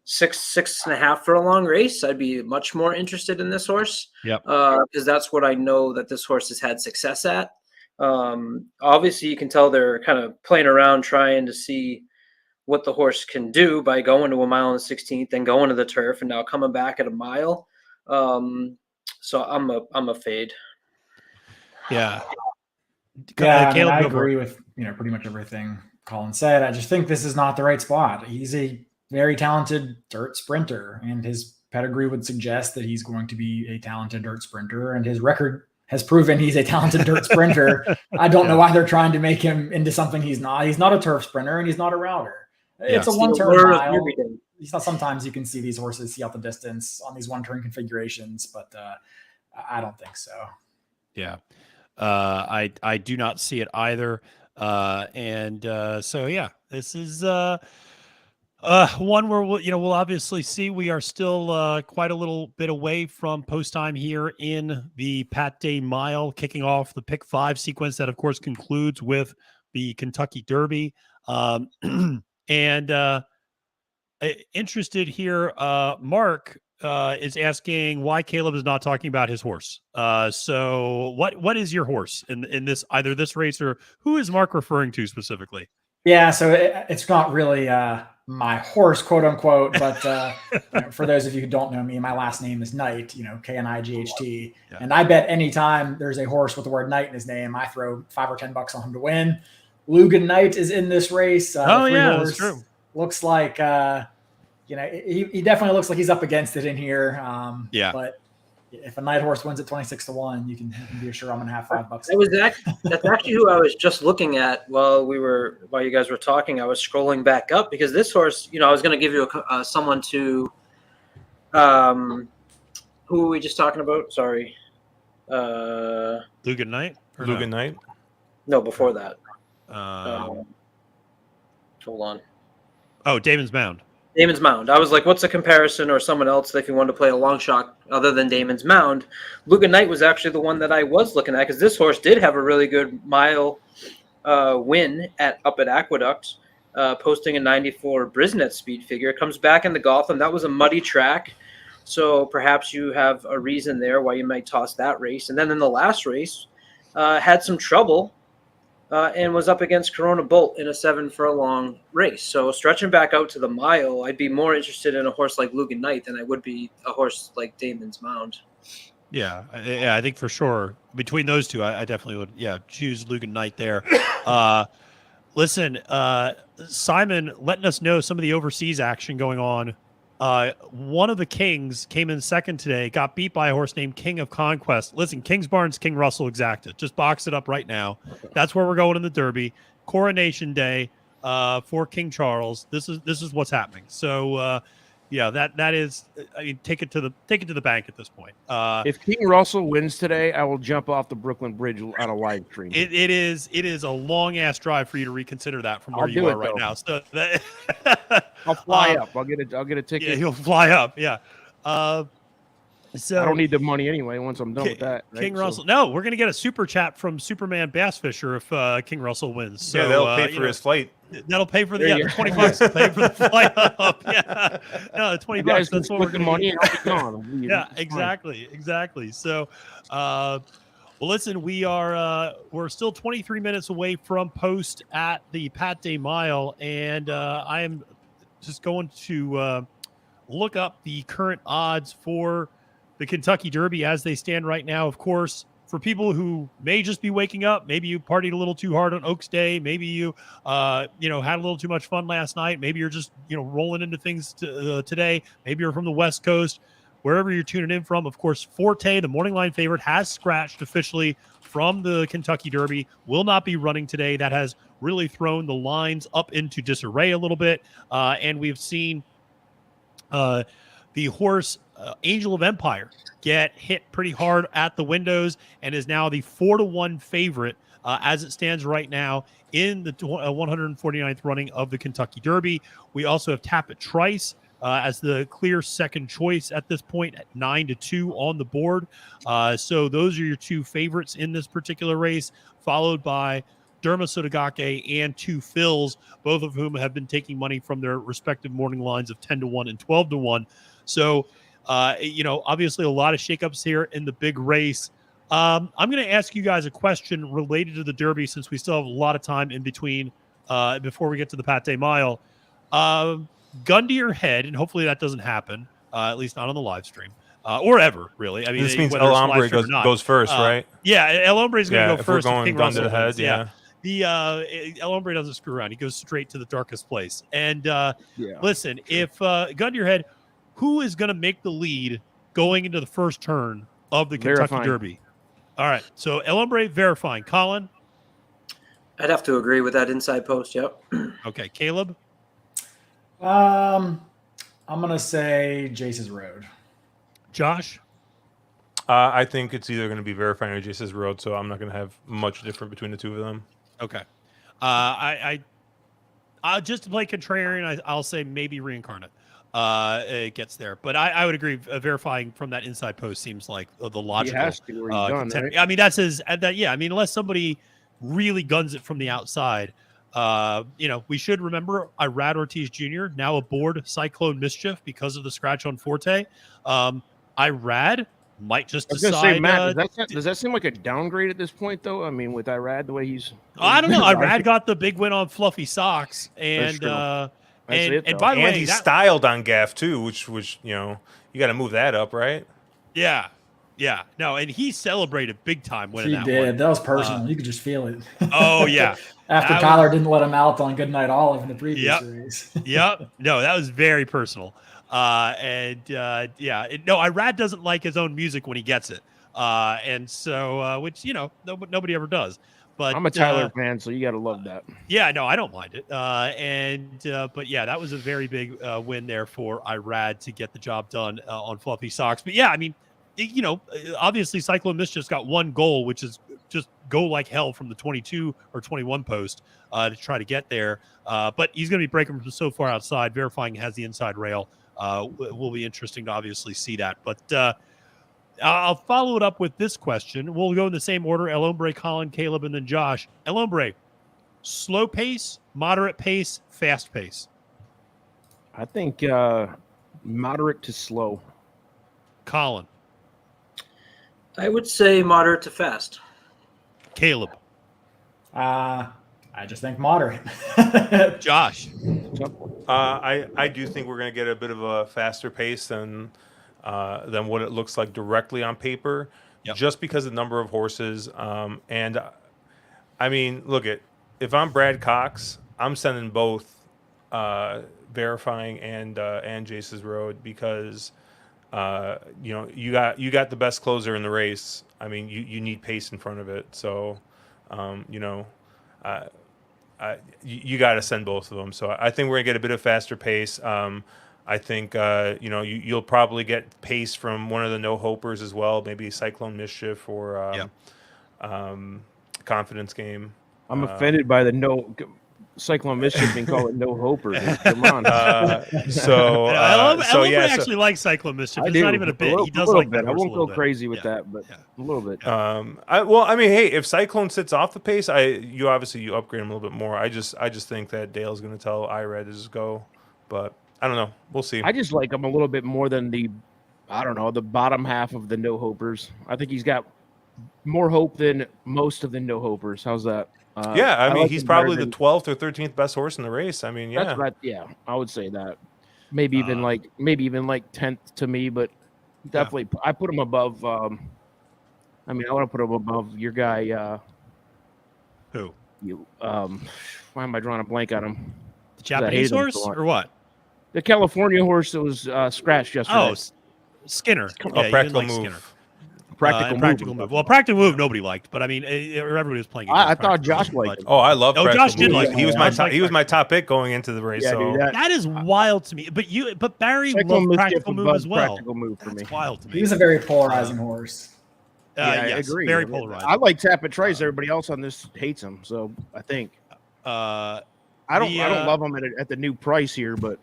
6.5 for a long race, I'd be much more interested in this horse. Yep. Because that's what I know that this horse has had success at. Obviously, you can tell they're kind of playing around trying to see what the horse can do by going to a mile and 16th and going to the turf and now coming back at a mile. So I'm a fade. Yeah. Yeah, I agree with pretty much everything Colin said. I just think this is not the right spot. He's a very talented dirt sprinter, and his pedigree would suggest that he's going to be a talented dirt sprinter, and his record has proven he's a talented dirt sprinter. I don't know why they're trying to make him into something he's not. He's not a turf sprinter, and he's not a router. It's a one-turn mile. Sometimes you can see these horses see out the distance on these one-turn configurations, but I don't think so. Yeah. I do not see it either. So yeah, this is one where we'll obviously see. We are still quite a little bit away from post time here in the Pat Day Mile, kicking off the Pick 5 sequence that of course concludes with the Kentucky Derby. Interested here, Mark is asking why Caleb is not talking about his horse. So what is your horse in this, either this race, or who is Mark referring to specifically? Yeah, so it's not really my horse, quote unquote, but for those of you who don't know me, my last name is Knight, Knight. Yeah. And I bet anytime there's a horse with the word Knight in his name, I throw $5 or $10 on him to win. Lugan Knight is in this race. That's true. Looks like, he definitely looks like he's up against it in here. But if a Knight horse wins at 26-1, you can be sure I'm going to have $5. That's actually who I was just looking at while you guys were talking. I was scrolling back up because this horse, I was going to give you someone to, who were we just talking about? Sorry. Lugan Knight? Lugan Knight? No, before that. Hold on. Oh, Damon's Mound. Damon's Mound. I was like, what's a comparison or someone else if you wanted to play a long shot other than Damon's Mound? Lugan Knight was actually the one that I was looking at because this horse did have a really good mile win up at Aqueduct. posting a 94 Brisnet speed figure. Comes back in the Gotham. That was a muddy track. So perhaps you have a reason there why you might toss that race. And then in the last race, had some trouble and was up against Corona Bolt in a 7 furlong race. So stretching back out to the mile, I'd be more interested in a horse like Lugan Knight than I would be a horse like Damon's Mound. Yeah, I think for sure between those two, I definitely would, choose Lugan Knight there. Listen, Simon letting us know some of the overseas action going on. One of the Kings came in second today, got beat by a horse named King of Conquest. Listen, Kingsbarn's King Russell Exacta. Just box it up right now. That's where we're going in the Derby. Coronation Day for King Charles. This is what's happening. So that is. I mean, take it to the bank at this point. If King Russell wins today, I will jump off the Brooklyn Bridge on a live stream. It is a long ass drive for you to reconsider that from where you are right now. So I'll fly up. I'll get a ticket. Yeah, he'll fly up. Yeah. So I don't need the money anyway. Once I'm done with that, right? King Russell. No, we're gonna get a super chat from Superman Bass Fisher if King Russell wins. So that'll pay for his flight. That'll pay for the $20 to pay for the flight up. Yeah, no, $20. That's what we're gonna money. And I'll be gone. Yeah, exactly. So, well, listen, we're still 23 minutes away from post at the Pat Day Mile, and I am just going to look up the current odds for the Kentucky Derby as they stand right now. Of course, for people who may just be waking up, maybe you partied a little too hard on Oaks Day, maybe you had a little too much fun last night, maybe you're just rolling into things today, maybe you're from the West Coast, wherever you're tuning in from. Of course, Forte, the morning line favorite, has scratched officially from the Kentucky Derby, will not be running today. That has really thrown the lines up into disarray a little bit, and we've seen the horse Angel of Empire get hit pretty hard at the windows and is now the 4-1 favorite as it stands right now in the 149th running of the Kentucky Derby. We also have Tappet Trice as the clear second choice at this point at 9-2 on the board. So those are your two favorites in this particular race, followed by Derma Sotogake and Two Phils, both of whom have been taking money from their respective morning lines of 10-1 and 12-1. So, obviously a lot of shakeups here in the big race. I'm going to ask you guys a question related to the Derby since we still have a lot of time in between before we get to the Pat Day Mile. Gun to your head, and hopefully that doesn't happen, at least not on the live stream. Or ever, really. I mean, this means El Hombre goes first, right? Yeah, El Hombre is going to go first. We're going gun to the head, yeah. The El Hombre doesn't screw around. He goes straight to the darkest place. And listen, if gun to your head, who is going to make the lead going into the first turn of the Kentucky Derby? All right, so El Hombre verifying. Colin? I'd have to agree with that inside post, yep. Okay, Caleb? I'm going to say Jace's Road. Josh? I think it's either going to be verifying or Jace's Road, so I'm not going to have much different between the two of them. Okay. I just to play contrarian, I'll say maybe Reincarnate it gets there. But I would agree, verifying from that inside post seems like the logical. He has to, or he's done, right? I mean, that's his. I mean, unless somebody really guns it from the outside. We should remember Irad Ortiz Jr. now aboard Cyclone Mischief because of the scratch on Forte. Irad might just decide. Say, Matt, does that seem like a downgrade at this point, though? I mean, with Irad, the way he's... I don't know. Irad got the big win on Fluffy Socks, and by the way, he's styled on Gaff too, which you got to move that up, right? Yeah. No, and he celebrated big time winning that. He did. One. That was personal. You could just feel it. Oh yeah. After Kyler didn't let him out on Goodnight Olive in the previous race. Yep. No, that was very personal. Irad doesn't like his own music when he gets it. And so, which, nobody ever does. But I'm a Tyler fan, so you got to love that. Yeah, no, I don't mind it. But yeah, that was a very big win there for Irad to get the job done on Fluffy Socks. But yeah, I mean, obviously Cyclone Mischief's got one goal, which is just go like hell from the 22 or 21 post to try to get there. But he's going to be breaking from so far outside. Verifying has the inside rail. Will be interesting to obviously see that. But I'll follow it up with this question. We'll go in the same order: El Hombre, Colin, Caleb, and then Josh. El Hombre, slow pace, moderate pace, fast pace? I think moderate to slow. Colin. I would say moderate to fast. Caleb. I just think moderate. Josh. I do think we're going to get a bit of a faster pace than what it looks like directly on paper, just because of the number of horses. And I mean, look if I'm Brad Cox, I'm sending both Verifying and Jace's Road because you got the best closer in the race. I mean, you need pace in front of it, so you got to send both of them. So I think we're gonna get a bit of faster pace. I think you'll probably get pace from one of the no hopers as well, maybe Cyclone Mischief or Confidence Game. I'm offended by the no Cyclone Mischief being called no hoper. Come on. Everybody actually likes Cyclone Mischief. It's not even a bit. He does like that. I won't go crazy with that, but a little bit. I mean, hey, if Cyclone sits off the pace, you upgrade him a little bit more. I just think that Dale's going to tell IRED to just go, but I don't know. We'll see. I just like him a little bit more than the bottom half of the no hopers. I think he's got more hope than most of the no hopers. How's that? I mean, he's probably the 12th or 13th best horse in the race. I mean, that's right. Yeah, I would say that. Maybe even like 10th to me, but definitely I put him above. I want to put him above your guy. Who? You? Why am I drawing a blank on him? The Japanese horse or what? The California horse that was scratched yesterday. Oh, Skinner. Practical Move. Skinner. Practical move. Well, Practical Move nobody liked, but I mean, everybody was playing. I thought Josh liked him. Oh, I love. Josh did like. He was my top. He was my top pick going into the race. Yeah, so dude, that is wild to me. But Barry loved Practical Move as well. Practical Move for me. That's wild to me. He was a very polarizing horse. Yes, I agree. Very polarizing. I like Tapit Trice. Everybody else on this hates him, so I think. I don't love him at the new price here, but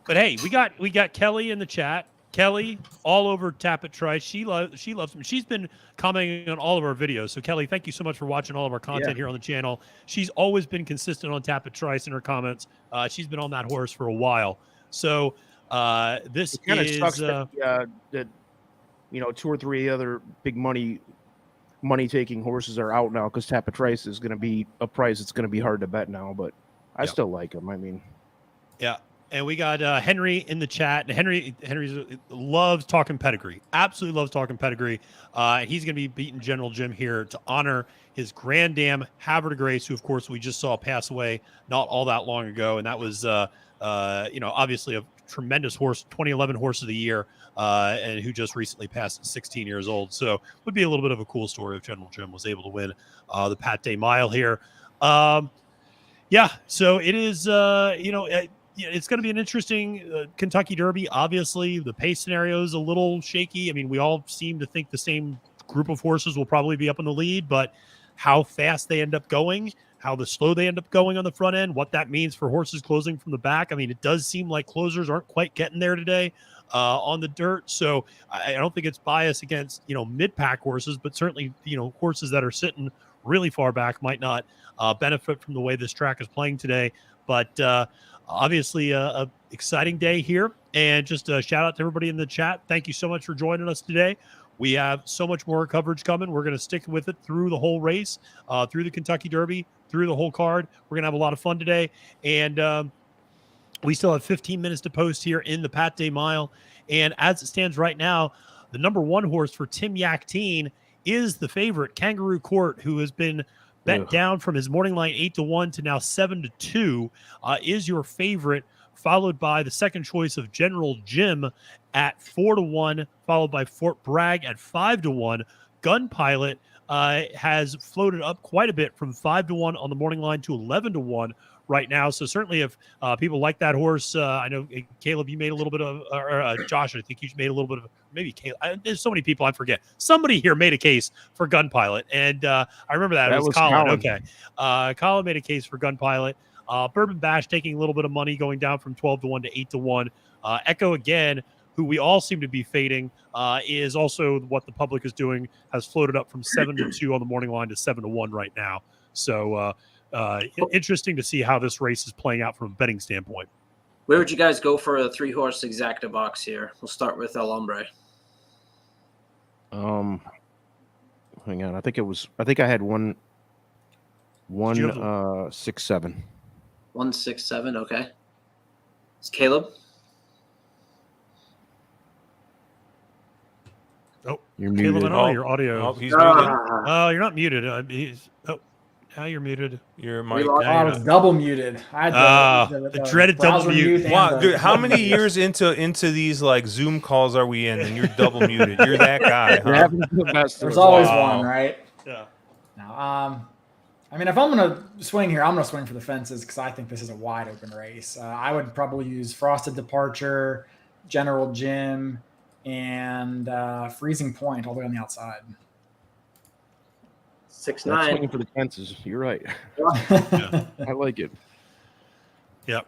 hey, we got Kelly in the chat. Kelly, all over Tapit Trice. She loves him. She's been commenting on all of our videos. So Kelly, thank you so much for watching all of our content here on the channel. She's always been consistent on Tapit Trice in her comments. She's been on that horse for a while. So this kind of is sucks that 2 or 3 other big money taking horses are out now because Tapit Trice is going to be a price that's going to be hard to bet now. But I still like him. I mean, yeah. And we got Henry in the chat. Henry loves talking pedigree. Absolutely loves talking pedigree. He's going to be beating General Jim here to honor his Grand Dam Havre de Grace, who, of course, we just saw pass away not all that long ago. And that was, obviously a tremendous horse, 2011 Horse of the Year, and who just recently passed at 16 years old. So it would be a little bit of a cool story if General Jim was able to win the Pat Day Mile here. So it is, it's going to be an interesting Kentucky Derby. Obviously, the pace scenario is a little shaky. I mean, we all seem to think the same group of horses will probably be up in the lead, but how fast they end up going, how slow they end up going on the front end, what that means for horses closing from the back. I mean, it does seem like closers aren't quite getting there today on the dirt. So I don't think it's biased against, mid-pack horses, but certainly, horses that are sitting really far back might not benefit from the way this track is playing today. But obviously, a exciting day here, and just a shout out to everybody in the chat. Thank you so much for joining us today. We have so much more coverage coming. We're going to stick with it through the whole race, through the Kentucky Derby, through the whole card. We're going to have a lot of fun today, and we still have 15 minutes to post here in the Pat Day Mile. And as it stands right now, the number 1 horse for Tim Yakteen is the favorite, Kangaroo Court, who has been bet down from his morning line 8-1 to now 7-2, is your favorite, followed by the second choice of General Jim at 4-1, followed by Fort Bragg at 5-1. Gun Pilot has floated up quite a bit from 5-1 on the morning line to 11-1 right now. So certainly if people like that horse, I know Caleb, you made a little bit of, or Josh, I think you made a little bit of, maybe Caleb. There's so many people I forget. Somebody here made a case for Gun Pilot, and I remember that. It was Colin. Okay. Colin made a case for Gun Pilot. Bourbon Bash taking a little bit of money, going down from 12-1 to 8-1. Echo again, who we all seem to be fading, is also what the public is doing, has floated up from 7-2 on the morning line to 7-1 right now. So Interesting to see how this race is playing out from a betting standpoint. Where would you guys go for a 3-horse exacta box here? We'll start with El Hombre. Hang on. I think I had 167. 167. Okay. It's Caleb. Oh, You're Caleb, muted. your audio. Oh, he's muted. Oh, you're not muted. Now you're muted. Your mic. I was double muted. I had the dreaded double browser mute. Wow, dude, how many years into these like Zoom calls are we in, and you're double muted? You're that guy, huh? There's always one, right? Yeah. No, I mean, if I'm going to swing here, I'm going to swing for the fences because I think this is a wide open race. I would probably use Frosted Departure, General Jim, and Freezing Point all the way on the outside. 6'9". Swinging for the fences. You're right. Yeah. I like it. Yep.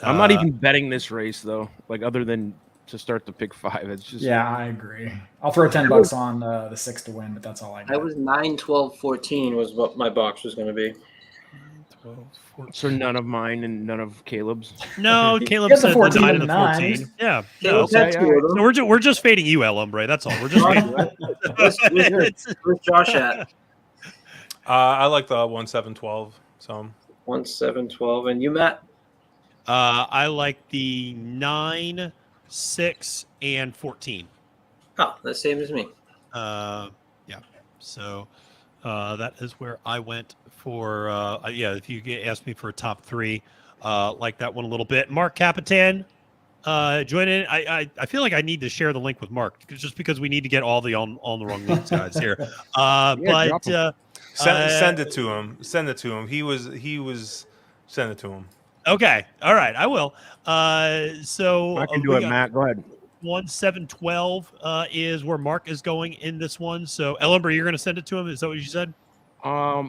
I'm not even betting this race though. Like other than to start the pick 5, it's just I agree. I'll throw $10 on the 6 to win, but that's all I got. I was 9, 12, 14 was what my box was going to be. 12, 14. So none of mine and none of Caleb's. No, Caleb Get the said 14 the 9 and and the 9. 14. Yeah. Caleb No. had two of them. So we're just fading you, El Hombre. That's all. We're just fading. Where's Josh at? I like the 1712. So 1, 7, 12. And you, Matt? I like the 9, 6, and 14. Oh, the same as me. Yeah. So that is where I went for. If you ask me for a top 3, like that one a little bit. Mark Capitan, join in. I feel like I need to share the link with Mark just because we need to get all the on the wrong links guys here. send it to him. Send it to him. He was. Send it to him. Okay. All right. I will. So I can do it, Matt. Go ahead. 1712 is where Mark is going in this one. So El Hombre, you're going to send it to him. Is that what you said? Or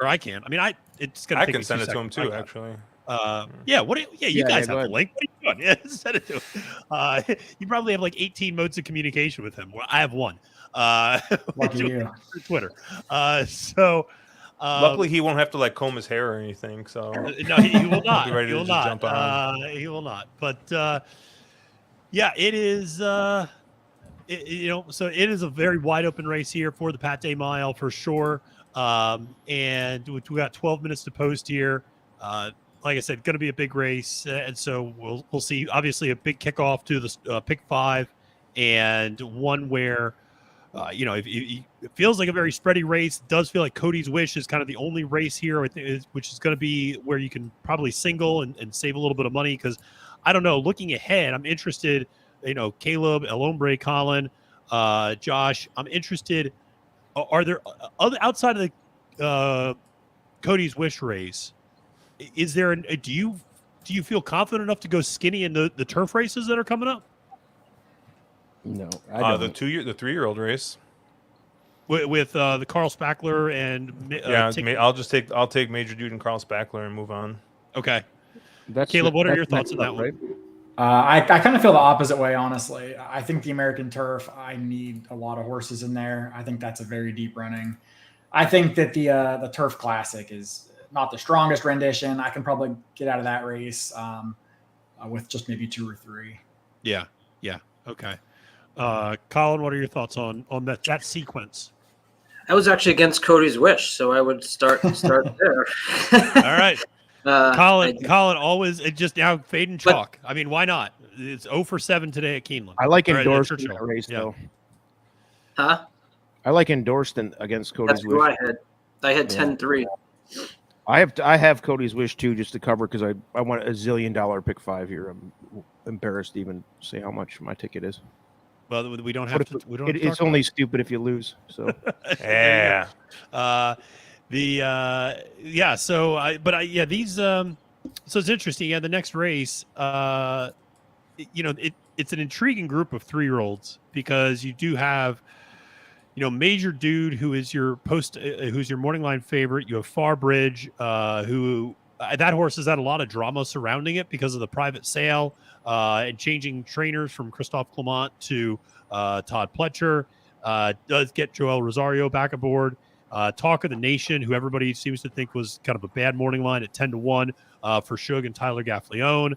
I can. I mean, it's going to. I can send it to him too. Actually. Yeah. You guys have the ahead. link. What are you doing? Yeah, send it to him. You probably have like 18 modes of communication with him. Well, I have one. Lucky you. Twitter. Luckily, he won't have to like comb his hair or anything. So no, he will not. Be ready He to will just not. jump on. He will not. But yeah, it is. So it is a very wide open race here for the Pat Day Mile for sure. And we got 12 minutes to post here. Like I said, going to be a big race, and so we'll see. Obviously, a big kickoff to the pick 5, and one where it feels like a very spready race. It does feel like Cody's Wish is kind of the only race here, which is going to be where you can probably single and save a little bit of money. Because I don't know, looking ahead, I'm interested. Caleb, El Hombre, Colin, Josh. I'm interested. Are there other outside of the Cody's Wish race? Is there do you feel confident enough to go skinny in the turf races that are coming up? No, I don't. The 3-year-old race with the Carl Spackler and I'll take Major Dude and Carl Spackler and move on. Okay, Caleb, what are your thoughts on that one? Right? I kind of feel the opposite way, honestly. I think the American Turf, I need a lot of horses in there. I think that's a very deep running. I think that the Turf Classic is not the strongest rendition. I can probably get out of that race with just maybe 2 or 3. Yeah. Okay. Colin, what are your thoughts on that sequence? I was actually against Cody's Wish, so I would start there. All right. Colin always just now fade and chalk. I mean, why not? It's 0 for 7 today at Keeneland. I like endorsed Churchill. in that race though. Huh? I like endorsed against Cody's That's Wish. who I had. I had 10-3. I have Cody's Wish too, just to cover because I want a $1 zillion pick 5 here. I'm embarrassed to even say how much my ticket is. Well, we don't have to. We don't. It's only stupid if you lose. So Yeah. These. So it's interesting. Yeah, the next race. It's an intriguing group of 3-year-olds because you do have, Major Dude, who is who's your morning line favorite. You have Farbridge, who that horse has had a lot of drama surrounding it because of the private sale and changing trainers from Christophe Clement to Todd Pletcher. Does get Joel Rosario back aboard. Talk of the Nation, who everybody seems to think was kind of a bad morning line at 10-1 for Suge and Tyler Gaffleone.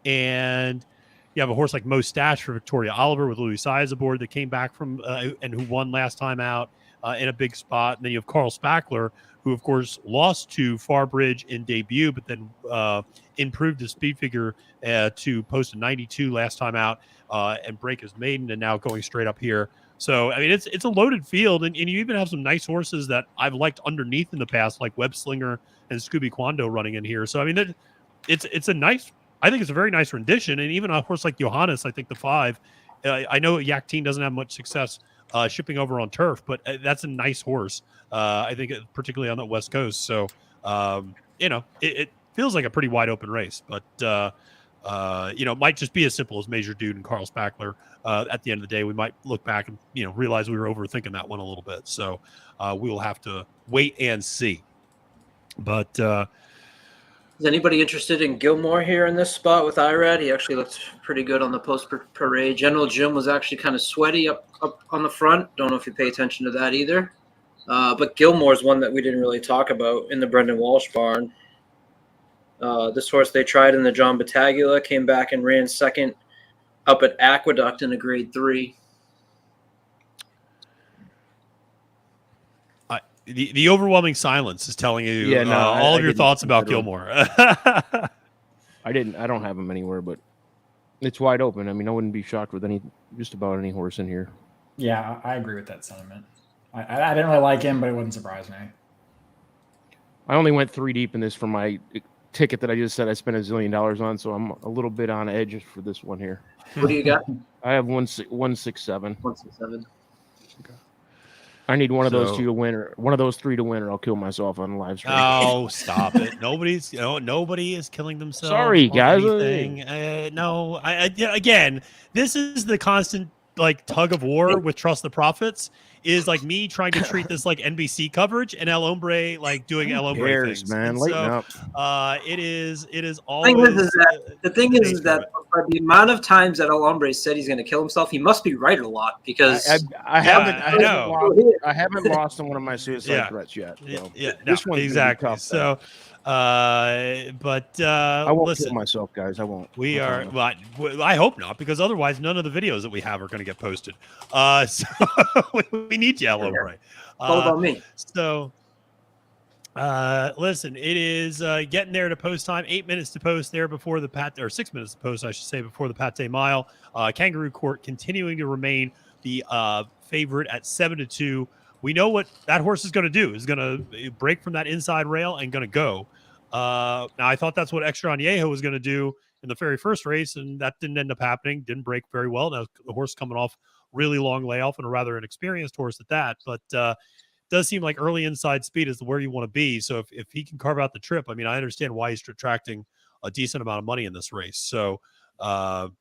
And you have a horse like Mo Stash for Victoria Oliver with Louis Saez aboard that came back from and who won last time out in a big spot. And then you have Carl Spackler, who, of course, lost to Farbridge in debut, but then improved his speed figure to post a 92 last time out and break his maiden, and now going straight up here. So, I mean, it's a loaded field, and you even have some nice horses that I've liked underneath in the past, like Web Slinger and Scooby Quando running in here. So, I mean, it's a nice, I think it's a very nice rendition, and even a horse like Johannes, I think the 5, I know Yak Teen doesn't have much success shipping over on turf, but that's a nice horse. I think particularly on the West Coast. So, it feels like a pretty wide open race, but it might just be as simple as Major Dude and Carl Spackler. At the end of the day, we might look back and, realize we were overthinking that one a little bit. So we will have to wait and see. But is anybody interested in Gilmore here in this spot with Irad? He actually looked pretty good on the post parade. General Jim was actually kind of sweaty up on the front. Don't know if you pay attention to that either. But Gilmore's one that we didn't really talk about in the Brendan Walsh barn. This horse they tried in the John Battaglia, came back and ran second up at Aqueduct in a grade 3. The overwhelming silence is telling you all of your thoughts about Gilmore. I don't have him anywhere, but it's wide open. I mean, I wouldn't be shocked with just about any horse in here. Yeah, I agree with that sentiment. I didn't really like him, but it wouldn't surprise me. I only went 3 deep in this for my ticket that I just said I spent $1 zillion on, so I'm a little bit on edge for this one here. What do you got? I have 167. 167. Okay. I need one of those 2 to win, or one of those 3 to win, or I'll kill myself on the live stream. Oh, stop it! Nobody is killing themselves. Sorry, guys. No, again, this is the constant tug of war with Trust the Prophets. Is like me trying to treat this like NBC coverage and El Hombre doing El Hombre things. Man, lighten up. It is always. The thing is that the amount of times that El Hombre said he's going to kill himself, he must be right a lot, because I haven't lost on one of my suicide threats yet. So. This one's exactly. Tough, so, but I won't kill myself, guys. I won't. We are. Well, I hope not, because otherwise, none of the videos that we have are going to get posted. So we need you, El Hombre. All about me. So, listen, it is getting there to post time. 8 minutes to post there before the or 6 minutes to post, I should say, before the Pate Mile. Kangaroo Court continuing to remain the favorite at 7-2. We know what that horse is going to do. Is going to break from that inside rail and going to go. Now, I thought that's what Extra Añejo was going to do in the very first race, and that didn't end up happening. Didn't break very well. Now, the horse coming off really long layoff and a rather inexperienced horse at that. But does seem like early inside speed is where you want to be. So if he can carve out the trip, I mean, I understand why he's attracting a decent amount of money in this race. So, we'll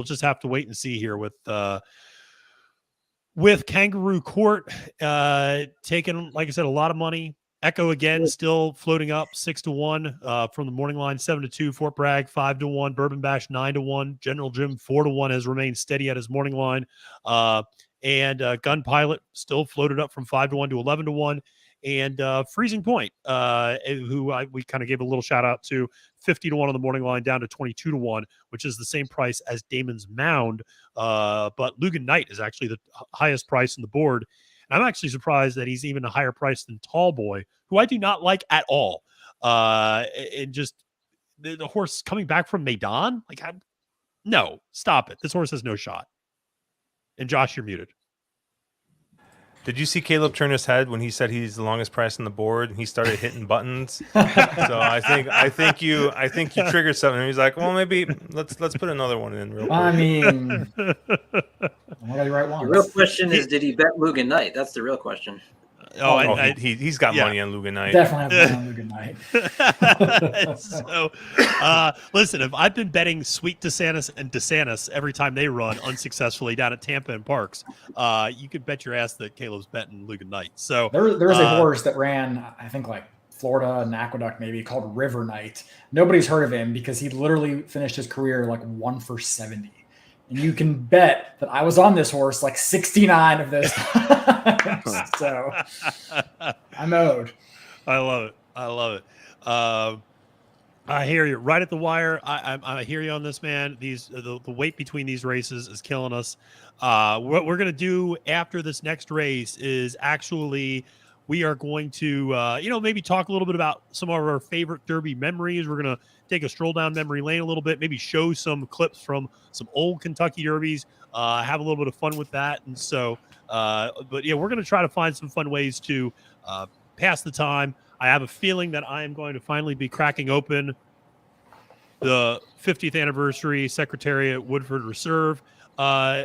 just have to wait and see here with Kangaroo Court taking, like I said, a lot of money. Echo again, still floating up 6-1 from the morning line, 7-2. Fort Bragg 5-1. Bourbon Bash 9-1. General Jim 4-1 has remained steady at his morning line. And Gun Pilot still floated up from 5-1 to 11-1. And Freezing Point, who we kind of gave a little shout out to, 50-1 on the morning line, down to 22-1, which is the same price as Damon's Mound. But Lugan Knight is actually the highest price on the board. And I'm actually surprised that he's even a higher price than Tall Boy, who I do not like at all. And just the horse coming back from Maidan, no, stop it. This horse has no shot. And Josh, you're muted. Did you see Caleb turn his head when he said he's the longest price on the board? He started hitting buttons. So I think you triggered something. He's like, well, maybe let's put another one in real quick. I mean, right one. The real question is, did he bet Lugan Knight? That's the real question. He's got money on Lugan Knight. Definitely have money on Lugan Knight. So, listen, if I've been betting Sweet DeSantis and DeSantis every time they run unsuccessfully down at Tampa and Parks, you could bet your ass that Caleb's betting Lugan Knight. So there was a horse that ran, I think, Florida and Aqueduct, maybe, called River Knight. Nobody's heard of him because he literally finished his career 1 for 70. And you can bet that I was on this horse like 69 of those times. So I'm owed. I love it. I love it. I hear you right at the wire. I hear you on this, man. The wait between these races is killing us. What we're gonna do after this next race is actually we are going to maybe talk a little bit about some of our favorite Derby memories. We're gonna take a stroll down memory lane a little bit, maybe show some clips from some old Kentucky Derbies. Have a little bit of fun with that, and so. But yeah, we're gonna try to find some fun ways to pass the time. I have a feeling that I am going to finally be cracking open the 50th anniversary Secretariat Woodford Reserve,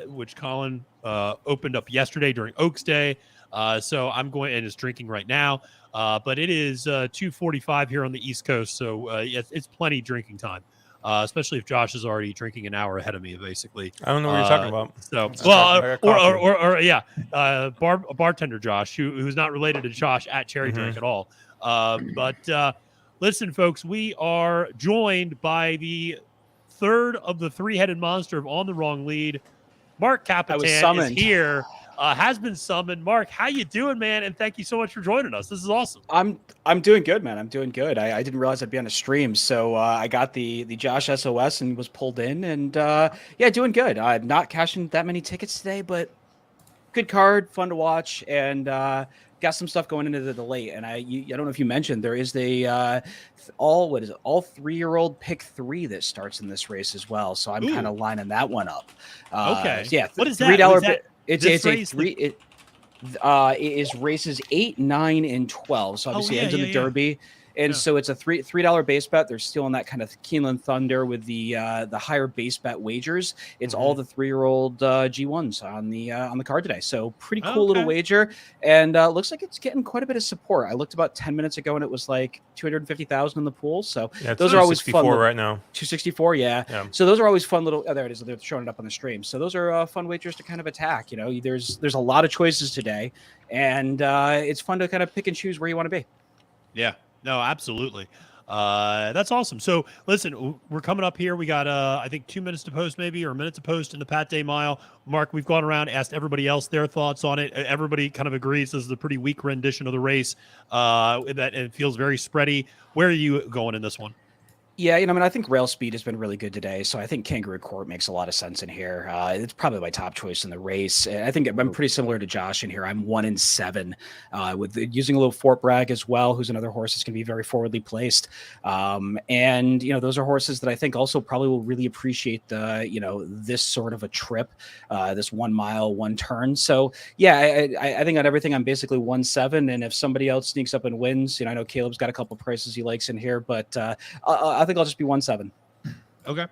which Colin opened up yesterday during Oaks Day. So I'm going and is drinking right now. But it is 2:45 here on the East Coast, so it's plenty drinking time. Especially if Josh is already drinking an hour ahead of me, basically. I don't know what you're talking about. So, I got bartender Josh, who's not related to Josh at Cherry Drink at all. But listen, folks, we are joined by the third of the three-headed monster of On the Wrong Lead. Mark Capitan is here. Has been summoned. Mark, how you doing, man? And thank you so much for joining us. This is awesome. I'm doing good, man. I'm doing good. I didn't realize I'd be on a stream, so I got the Josh SOS and was pulled in, and doing good. I'm not cashing that many tickets today, but good card, fun to watch, and got some stuff going into the late. And I don't know if you mentioned there is all 3-year-old pick 3 that starts in this race as well. So I'm kind of lining that one up. Okay. Yeah. What is $3? It's this a race? 3. It is races 8, 9, and 12. So obviously ends in the Derby. And so it's a $3 base bet. They're still in that kind of Keeneland Thunder with the higher base bet wagers. It's all the 3-year-old G1s on the card today. So pretty cool little wager, and looks like it's getting quite a bit of support. I looked about 10 minutes ago, and it was like 250,000 in the pool. So those are always fun. Right now, 264, yeah. So those are always fun little. Oh, there it is. They're showing it up on the stream. So those are fun wagers to kind of attack. There's a lot of choices today, and it's fun to kind of pick and choose where you want to be. Yeah. No, absolutely. That's awesome. So listen, we're coming up here. We got, I think 2 minutes to post maybe, or a minute to post in the Pat Day Mile. Mark, we've gone around, asked everybody else their thoughts on it. Everybody kind of agrees this is a pretty weak rendition of the race. That it feels very spready. Where are you going in this one? Yeah, I think Rail Speed has been really good today, so I think Kangaroo Court makes a lot of sense in here. It's probably my top choice in the race. I think I'm pretty similar to Josh in here. I'm 1-7 with using a little Fort Bragg as well, who's another horse that's going to be very forwardly placed. And those are horses that I think also probably will really appreciate this sort of a trip, this 1 mile, 1 turn. So yeah, I think on everything I'm basically 1-7, and if somebody else sneaks up and wins, I know Caleb's got a couple prices he likes in here, but I think I'll just be 1-7. Okay.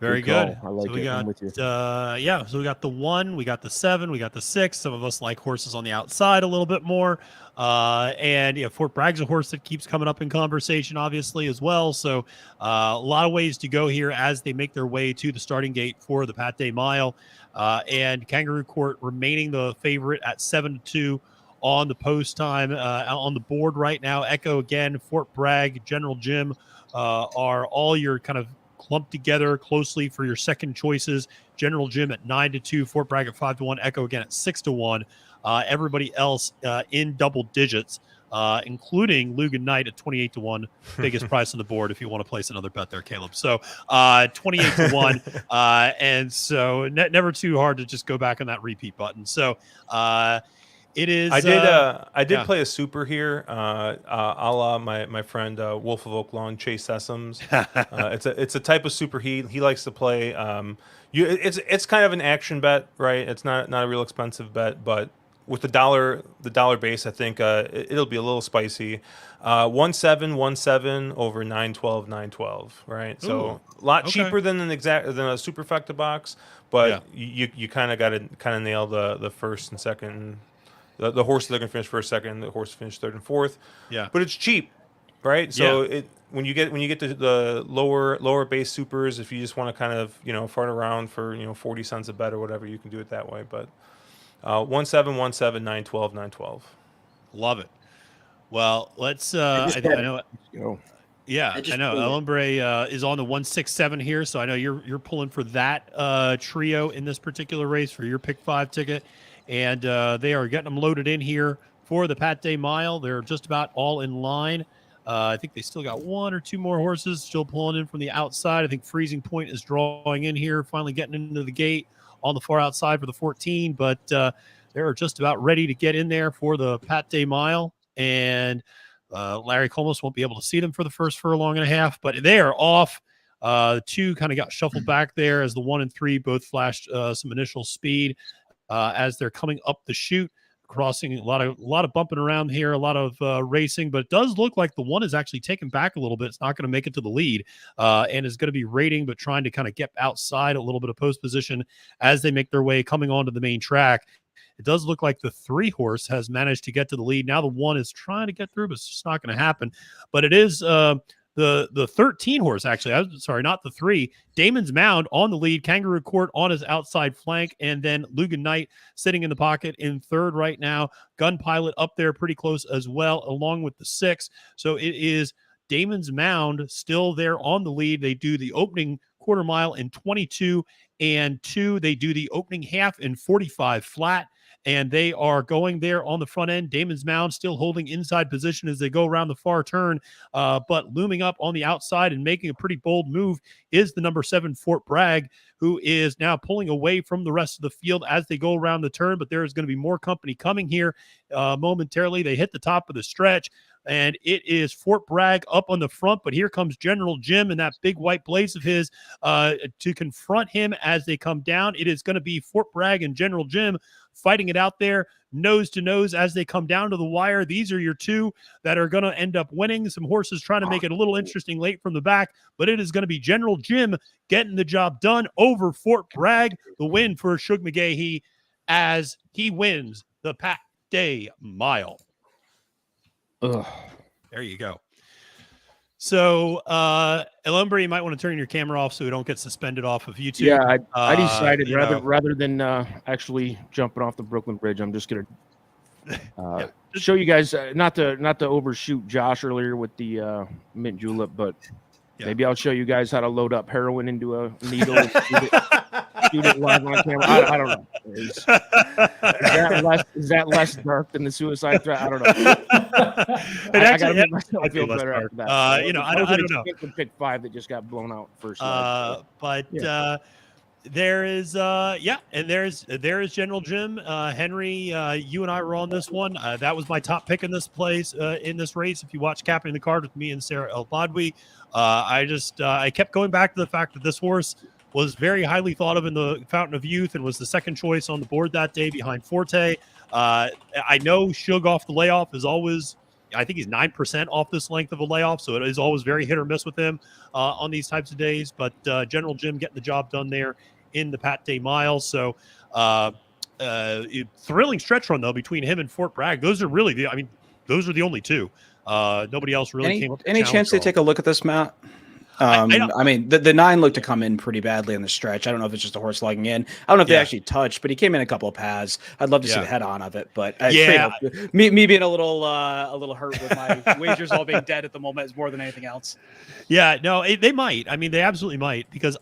Very good. I like so we it. got, I'm with you. so we got the 1, we got the 7, we got the 6. Some of us like horses on the outside a little bit more. And Fort Bragg's a horse that keeps coming up in conversation, obviously, as well. So a lot of ways to go here as they make their way to the starting gate for the Pat Day Mile. And Kangaroo Court remaining the favorite at 7-2 on the post time on the board right now. Echo again, Fort Bragg, General Jim are all your kind of clumped together closely for your second choices. General Jim at 9-2, Fort Bragg at 5-1, Echo again at 6-1. Everybody else in double digits, including Lugan Knight at 28-1, biggest price on the board if you want to place another bet there, Caleb. So 28-1, and so never too hard to just go back on that repeat button. So it is. I did play a super here, a la my friend Wolf of Oaklawn, Chase Sessoms. It's a type of super he likes to play. It's kind of an action bet, right? It's not a real expensive bet, but with the dollar base, I think it'll be a little spicy. 1-7 over 9-12, 9-12, right? So a lot cheaper than a superfecta box, but you kind of got to nail the first and second. The horses that are going to finish first, second, the horse finish third and fourth. Yeah, but it's cheap, right? So when you get to the lower base supers, if you just want to kind of fart around for 40 cents a bet or whatever, you can do it that way. But 1-7, 9-12, 9-12. Love it. Well, let's. I know. Yeah, I know. El Hombre is on the 167 here, so I know you're pulling for that trio in this particular race for your pick 5 ticket, and they are getting them loaded in here for the Pat Day Mile. They're just about all in line. I think they still got 1 or 2 more horses still pulling in from the outside. I think Freezing Point is drawing in here, finally getting into the gate on the far outside for the 14, but they're just about ready to get in there for the Pat Day Mile, and Larry Comas won't be able to see them for the first furlong and a half, but they are off. 2 kind of got shuffled back there as the 1 and 3 both flashed some initial speed as they're coming up the chute, crossing a lot of bumping around here, a lot of racing, but it does look like the 1 is actually taken back a little bit. It's not going to make it to the lead and is going to be rating, but trying to kind of get outside a little bit of post position as they make their way coming onto the main track. It does look like the 3 horse has managed to get to the lead. Now the 1 is trying to get through, but it's just not going to happen. But it is the 13 horse, actually. I'm sorry, not the 3. Damon's Mound on the lead. Kangaroo Court on his outside flank. And then Lugan Knight sitting in the pocket in 3rd right now. Gun Pilot up there pretty close as well, along with the 6. So it is Damon's Mound still there on the lead. They do the opening quarter mile in 22 and 2. They do the opening half in 45 flat. And they are going there on the front end. Damon's Mound still holding inside position as they go around the far turn. But looming up on the outside and making a pretty bold move is the number 7 Fort Bragg, who is now pulling away from the rest of the field as they go around the turn. But there is going to be more company coming here momentarily. They hit the top of the stretch, and it is Fort Bragg up on the front. But here comes General Jim in that big white blaze of his to confront him as they come down. It is going to be Fort Bragg and General Jim fighting it out there nose to nose as they come down to the wire. These are your 2 that are going to end up winning. Some horses trying to make it a little interesting late from the back, but it is going to be General Jim getting the job done over Fort Bragg. The win for Shug McGahee as he wins the Pat Day Mile. Ugh. There you go. So, El Hombre, you might want to turn your camera off so we don't get suspended off of YouTube. Yeah, I decided rather than actually jumping off the Brooklyn Bridge, I'm just gonna show you guys not to overshoot Josh earlier with the mint julep, but maybe I'll show you guys how to load up heroin into a needle and shoot it live on camera. I don't know. Is that less dark than the suicide threat? I don't know. I got to make myself feel better after that. I don't know. Pick 5 that just got blown out first. There is and there is General Jim. Henry, you and I were on this one. That was my top pick in this place in this race. If you watch Capping the Card with me and Sarah El Badwi, I kept going back to the fact that this horse was very highly thought of in the Fountain of Youth and was the second choice on the board that day behind Forte. I know Shug off the layoff is always, I think he's 9% off this length of a layoff, so it is always very hit or miss with him on these types of days. But General Jim getting the job done there in the Pat Day Mile. So thrilling stretch run, though, between him and Fort Bragg. Those are really those are the only 2. Nobody else really came up. Any chance to take a look at this, Matt? I mean, the 9 looked to come in pretty badly in the stretch. I don't know if it's just a horse lugging in. I don't know if they actually touched, but he came in a couple of paths. I'd love to see the head on of it, but me being a little hurt with my wagers all being dead at the moment is more than anything else. Yeah, no, they might. I mean, they absolutely might, because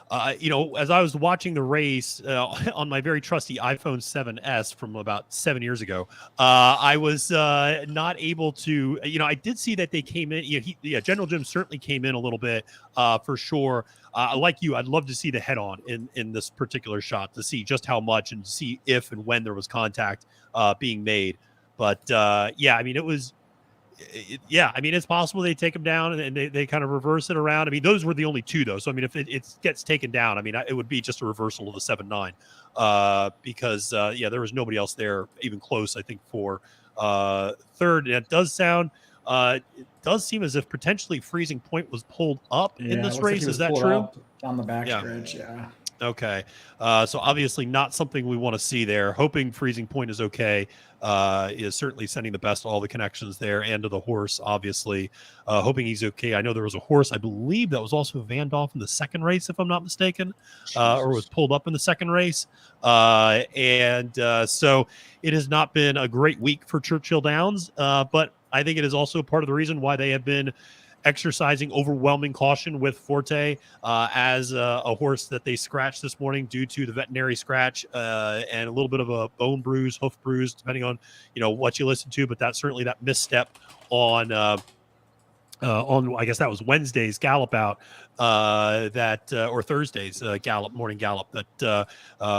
as I was watching the race on my very trusty iPhone 7S from about 7 years ago, I was not able to, I did see that they came in. General Jim certainly came in a little bit for sure. Like you, I'd love to see the head on in this particular shot to see just how much and see if and when there was contact being made. But it was. It's possible they take him down and they kind of reverse it around. I mean, those were the only 2, though. So, I mean, if it gets taken down, I mean, it would be just a reversal of the 7-9 because, there was nobody else there even close, I think, for 3rd. And it does seem as if potentially Freezing Point was pulled up in this race. Is that true? On the backstretch, yeah. Okay. So obviously not something we want to see there. Hoping Freezing Point is okay. Is certainly sending the best to all the connections there and to the horse, obviously. Hoping he's okay. I know there was a horse, I believe, that was also vanned off in the second race, if I'm not mistaken, or was pulled up in the second race. So it has not been a great week for Churchill Downs, but I think it is also part of the reason why they have been exercising overwhelming caution with Forte as a horse that they scratched this morning due to the veterinary scratch and a little bit of a bone bruise, hoof bruise, depending on what you listen to. But that's certainly that misstep on I guess that was Wednesday's gallop out or Thursday's morning gallop that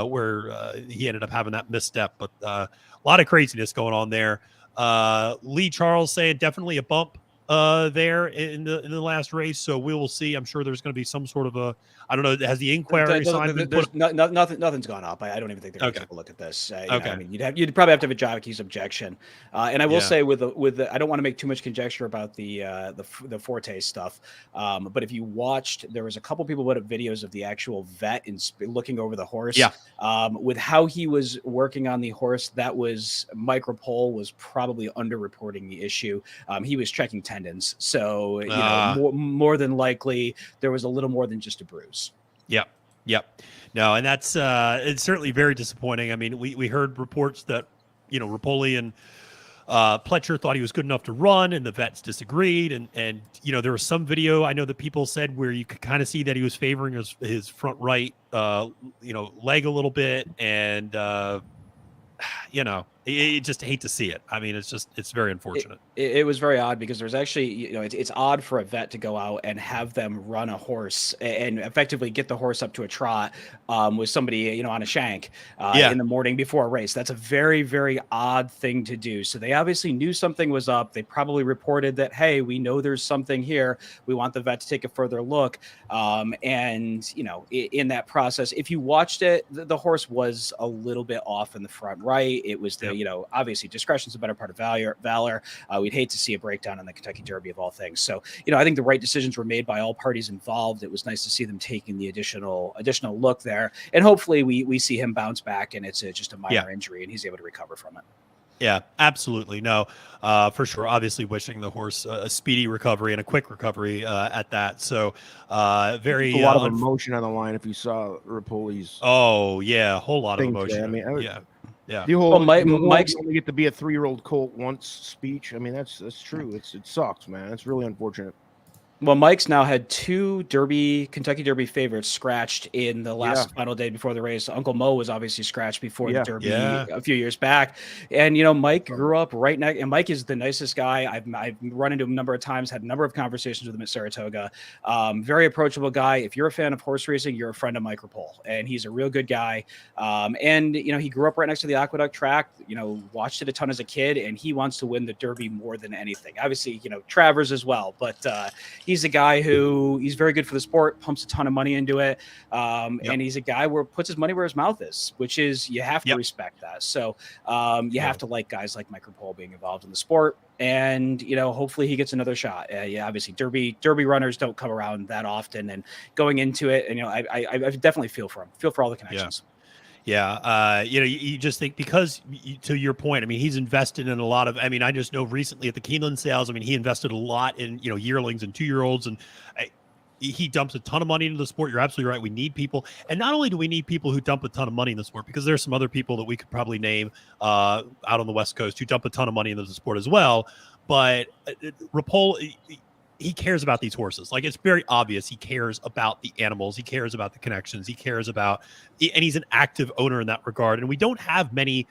where he ended up having that misstep. But a lot of craziness going on there. Lee Charles saying definitely a bump there in the last race. So we will see. I'm sure there's going to be some sort of I don't know. Has the inquiry sign been put? Nothing's gone up. I don't even think they're going to take a look at this. Okay. I mean, you'd probably have to have a jockey's objection. And I will say with the, I don't want to make too much conjecture about the Forte stuff. But if you watched, there was a couple people put up videos of the actual vet and looking over the horse. Yeah. With how he was working on the horse, that was Mike Rapole was probably underreporting the issue. He was checking tendons, so more than likely there was a little more than just a bruise. Yep. No, and that's it's certainly very disappointing. I mean, we heard reports that Rapoli and Pletcher thought he was good enough to run, and the vets disagreed. And there was some video I know that people said where you could kind of see that he was favoring his front right leg a little bit, and you just hate to see it. I mean, it's very unfortunate. It was very odd because there's actually, it's odd for a vet to go out and have them run a horse and effectively get the horse up to a trot with somebody, on a shank in the morning before a race. That's a very, very odd thing to do. So they obviously knew something was up. They probably reported that, hey, we know there's something here. We want the vet to take a further look. And, in that process, if you watched it, the horse was a little bit off in the front right. It was obviously discretion's a better part of valor. We'd hate to see a breakdown in the Kentucky Derby of all things. So, I think the right decisions were made by all parties involved. It was nice to see them taking the additional look there. And hopefully we see him bounce back and it's just a minor injury and he's able to recover from it. Yeah, absolutely. No, for sure. Obviously wishing the horse a speedy recovery and a quick recovery at that. So very a lot of emotion on the line if you saw Rapoli's. Oh, yeah. A whole lot of emotion. I mean, yeah. The whole Mike's only get to be a 3-year-old colt once speech. I mean, that's true. It sucks, man. It's really unfortunate. Well, Mike's now had 2 Kentucky Derby favorites scratched in the last final day before the race. Uncle Mo was obviously scratched before the Derby a few years back. And, Mike grew up right next, and Mike is the nicest guy. I've run into him a number of times, had a number of conversations with him at Saratoga. Very approachable guy. If you're a fan of horse racing, you're a friend of Mike Rapole, and he's a real good guy. And, he grew up right next to the Aqueduct track, watched it a ton as a kid, and he wants to win the Derby more than anything. Obviously, Travers as well, but he's a guy who he's very good for the sport, pumps a ton of money into it. And he's a guy where puts his money where his mouth is, which is you have to respect that. So you have to like guys like Mike Rapole being involved in the sport. And, hopefully he gets another shot. Obviously Derby runners don't come around that often, and going into it, and, I definitely feel for him, feel for all the connections. Yeah. You just think because to your point, I mean, he's invested in a lot of, I mean, I just know recently at the Keeneland sales, I mean, he invested a lot in, yearlings and 2-year-olds, and he dumps a ton of money into the sport. You're absolutely right. We need people. And not only do we need people who dump a ton of money in the sport, because there's some other people that we could probably name out on the West Coast who dump a ton of money into the sport as well. But Rapole, he cares about these horses. Like, it's very obvious he cares about the animals. He cares about the connections. He cares about, and he's an active owner in that regard. And we don't have many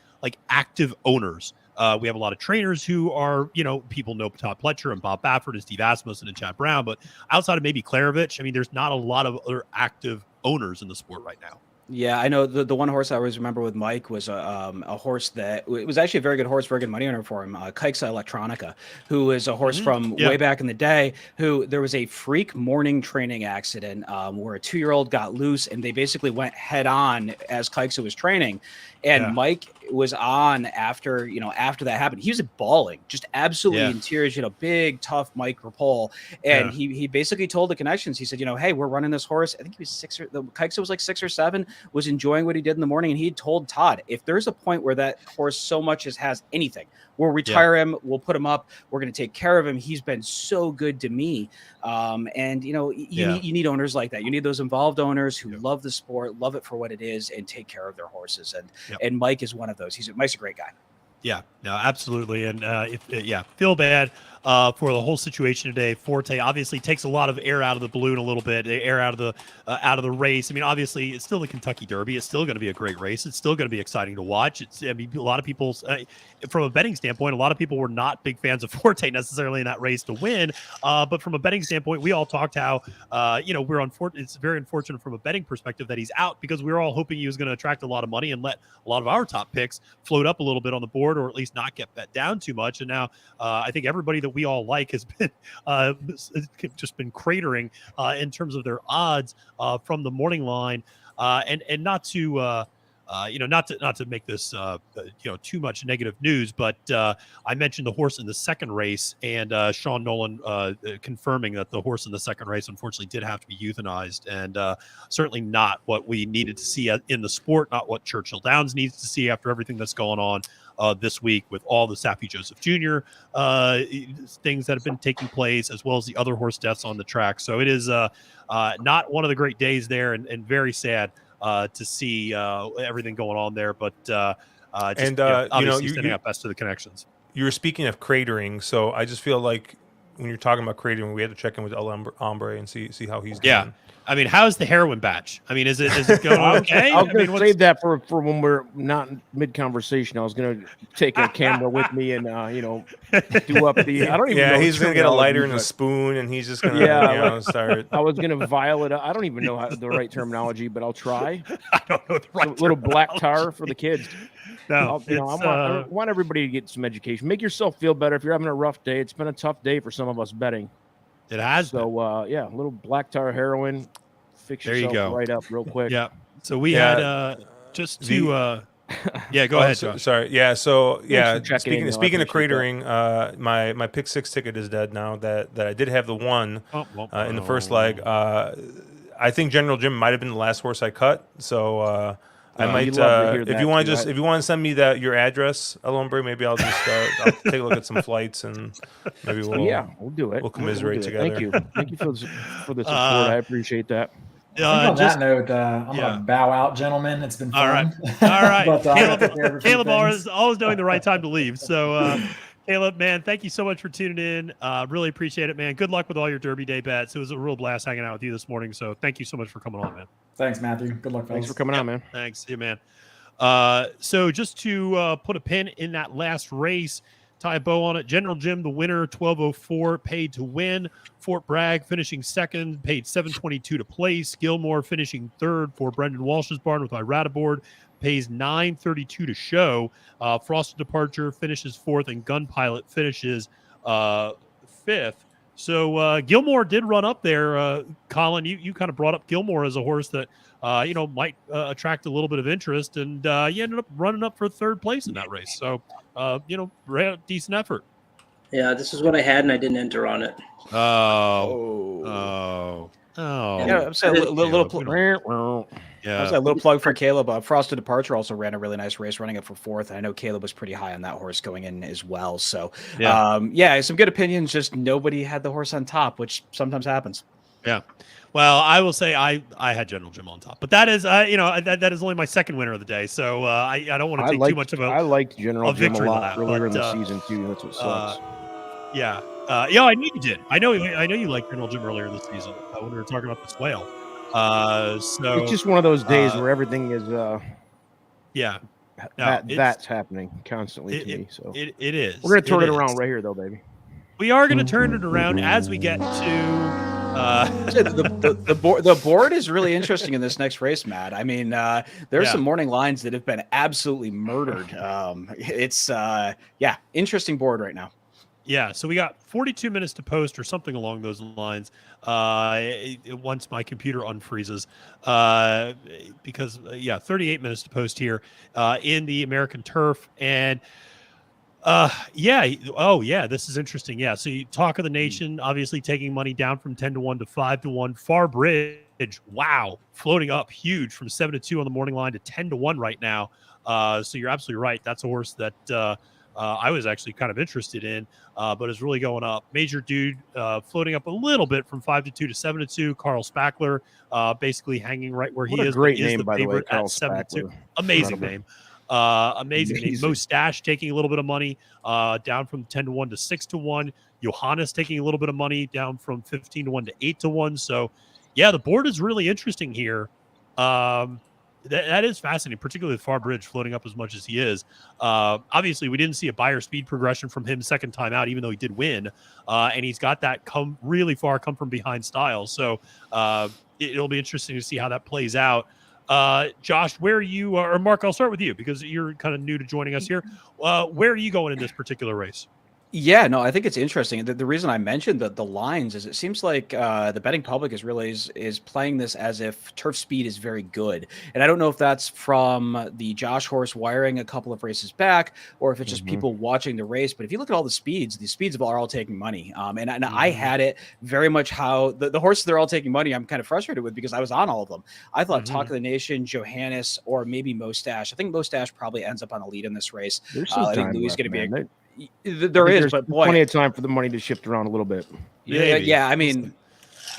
active owners. We have a lot of trainers who are, people know Todd Pletcher and Bob Baffert and Steve Asmussen and Chad Brown, but outside of maybe Klarovich, I mean, there's not a lot of other active owners in the sport right now. Yeah, I know the one horse I always remember with Mike was a horse that it was actually a very good horse, very good money owner for him, Kikesa Electronica, who is a horse from way back in the day, who there was a freak morning training accident where a 2-year-old got loose and they basically went head on as Kikesa was training. And Mike was on after that happened. He was bawling, just absolutely in tears, big, tough Mike Rapole. And he basically told the connections, he said, hey, we're running this horse. I think he was Kikesa was like 6 or 7, was enjoying what he did in the morning. And he told Todd, if there's a point where that horse so much as has anything, we'll retire him. We'll put him up. We're going to take care of him. He's been so good to me. And, you need owners like that. You need those involved owners who love the sport, love it for what it is, and take care of their horses. And Mike is one of those. Mike's a great guy. Yeah, no, absolutely. And feel bad for the whole situation today. Forte obviously takes a lot of air out of the balloon a little bit, air out of the race. I mean, obviously, it's still the Kentucky Derby. It's still going to be a great race. It's still going to be exciting to watch. I mean, a lot of people, from a betting standpoint, a lot of people were not big fans of Forte necessarily in that race to win. But from a betting standpoint, we all talked how, we're unfortunate. It's very unfortunate from a betting perspective that he's out, because we were all hoping he was going to attract a lot of money and let a lot of our top picks float up a little bit on the board, or at least not get bet down too much. And now I think everybody that we all like has been just been cratering in terms of their odds from the morning line, and not to not to make this too much negative news, but I mentioned the horse in the second race, and Sean Nolan confirming that the horse in the second race unfortunately did have to be euthanized, and certainly not what we needed to see in the sport, not what Churchill Downs needs to see after everything that's going on this week with all the Saffie Joseph Jr. Things that have been taking place, as well as the other horse deaths on the track. So it is not one of the great days there, and very sad to see everything going on there. But obviously sending out best to the connections. You were speaking of cratering, so I just feel like when you're talking about cratering, we had to check in with El Hombre and see how he's doing. Yeah. I mean, how's the heroin batch? I mean, is it going okay? I was going to save that for when we're not mid conversation. I was going to take a camera with me and do up the. I don't even know. Yeah, he's going to get a lighter and a spoon, and he's just going to start. I was going to vial it up. I don't even know the right terminology, but I'll try. I don't know the right little black tar for the kids. No, I want everybody to get some education. Make yourself feel better if you're having a rough day. It's been a tough day for some of us betting. It has. So, a little black tar heroin. Fix yourself right up real quick. Yeah. So we had just to go ahead, Josh. Sorry. Yeah. So speaking of cratering, my pick six ticket is dead now that I did have the one in the first leg. I think General Jim might have been the last horse I cut. So I might if you want to send me your address, El Hombre, maybe I'll just I'll take a look at some flights, and maybe we'll do it. We'll commiserate together. Thank you for the support. I appreciate that. On that note, I'm gonna bow out, gentlemen. It's been fun. All right. But, Caleb always knowing the right time to leave. So, Caleb, man, thank you so much for tuning in. Really appreciate it, man. Good luck with all your Derby Day bets. It was a real blast hanging out with you this morning. So, thank you so much for coming on, man. Thanks, Matthew. Good luck, fellas. Thanks for coming on, man. Thanks. See you, man. So, just to put a pin in that last race, tie a bow on it. General Jim, the winner, 1204, paid to win. Fort Bragg finishing second, paid $722 to place. Gilmore finishing third for Brendan Walsh's barn with Irata board, pays $932 to show. Frosted Departure finishes fourth, and Gun Pilot finishes fifth. So Gilmore did run up there. Colin, you kind of brought up Gilmore as a horse that might attract a little bit of interest, and you ended up running up for third place in that race. So ran a decent effort. Yeah, this is what I had, and I didn't enter on it. Oh. Yeah, I'm saying a little plug for Caleb. Frosted Departure also ran a really nice race, running up for fourth. I know Caleb was pretty high on that horse going in as well. So, some good opinions. Just nobody had the horse on top, which sometimes happens. Yeah. Well, I will say I had General Jim on top, but that is that is only my second winner of the day. So I don't want to take too much of I liked General Jim a lot earlier in the season too. That's what sucks. I knew you did. I know you liked General Jim earlier this season when we were talking about this whale. So it's just one of those days where everything is that's happening constantly to me. So it is. We're gonna turn it around right here, though, baby. We are going to turn it around as we get to the board is really interesting in this next race, Matt. I mean, there's some morning lines that have been absolutely murdered. It's interesting board right now. Yeah, so we got 42 minutes to post or something along those lines once my computer unfreezes because 38 minutes to post here in the American Turf. And this is interesting. Yeah, so you Talk of the Nation, obviously taking money down from 10-1 to 5-1. Far Bridge, wow, floating up huge from 7-2 on the morning line to 10-1 right now. So you're absolutely right. That's a horse that I was actually kind of interested in, but is really going up. Major Dude floating up a little bit from 5-2 to 7-2. Carl Spackler basically hanging right where he is. Great name, by the way, Carl Spackler. Amazing name. Amazing. Mustache taking a little bit of money, down from 10-1 to 6-1. Johannes taking a little bit of money down from 15-1 to 8-1. So, yeah, the board is really interesting here. That is fascinating, particularly with Farbridge floating up as much as he is. Obviously, we didn't see a buyer speed progression from him second time out, even though he did win. And he's got that come from behind style. So it'll be interesting to see how that plays out. Josh, where are you, or Mark, I'll start with you because you're kind of new to joining us here. Where are you going in this particular race? Yeah, no, I think it's interesting. The reason I mentioned the lines is it seems like the betting public is really is playing this as if turf speed is very good, and I don't know if that's from the Josh horse wiring a couple of races back, or if it's just people watching the race. But if you look at all the speeds are all taking money. And I had it very much how the horses they're all taking money. I'm kind of frustrated with because I was on all of them. I thought Talk of the Nation, Johannes, or maybe Mustache. I think Mustache probably ends up on the lead in this race. I think Louis is going to be a. There is, but boy, plenty of time for the money to shift around a little bit. Yeah. I mean,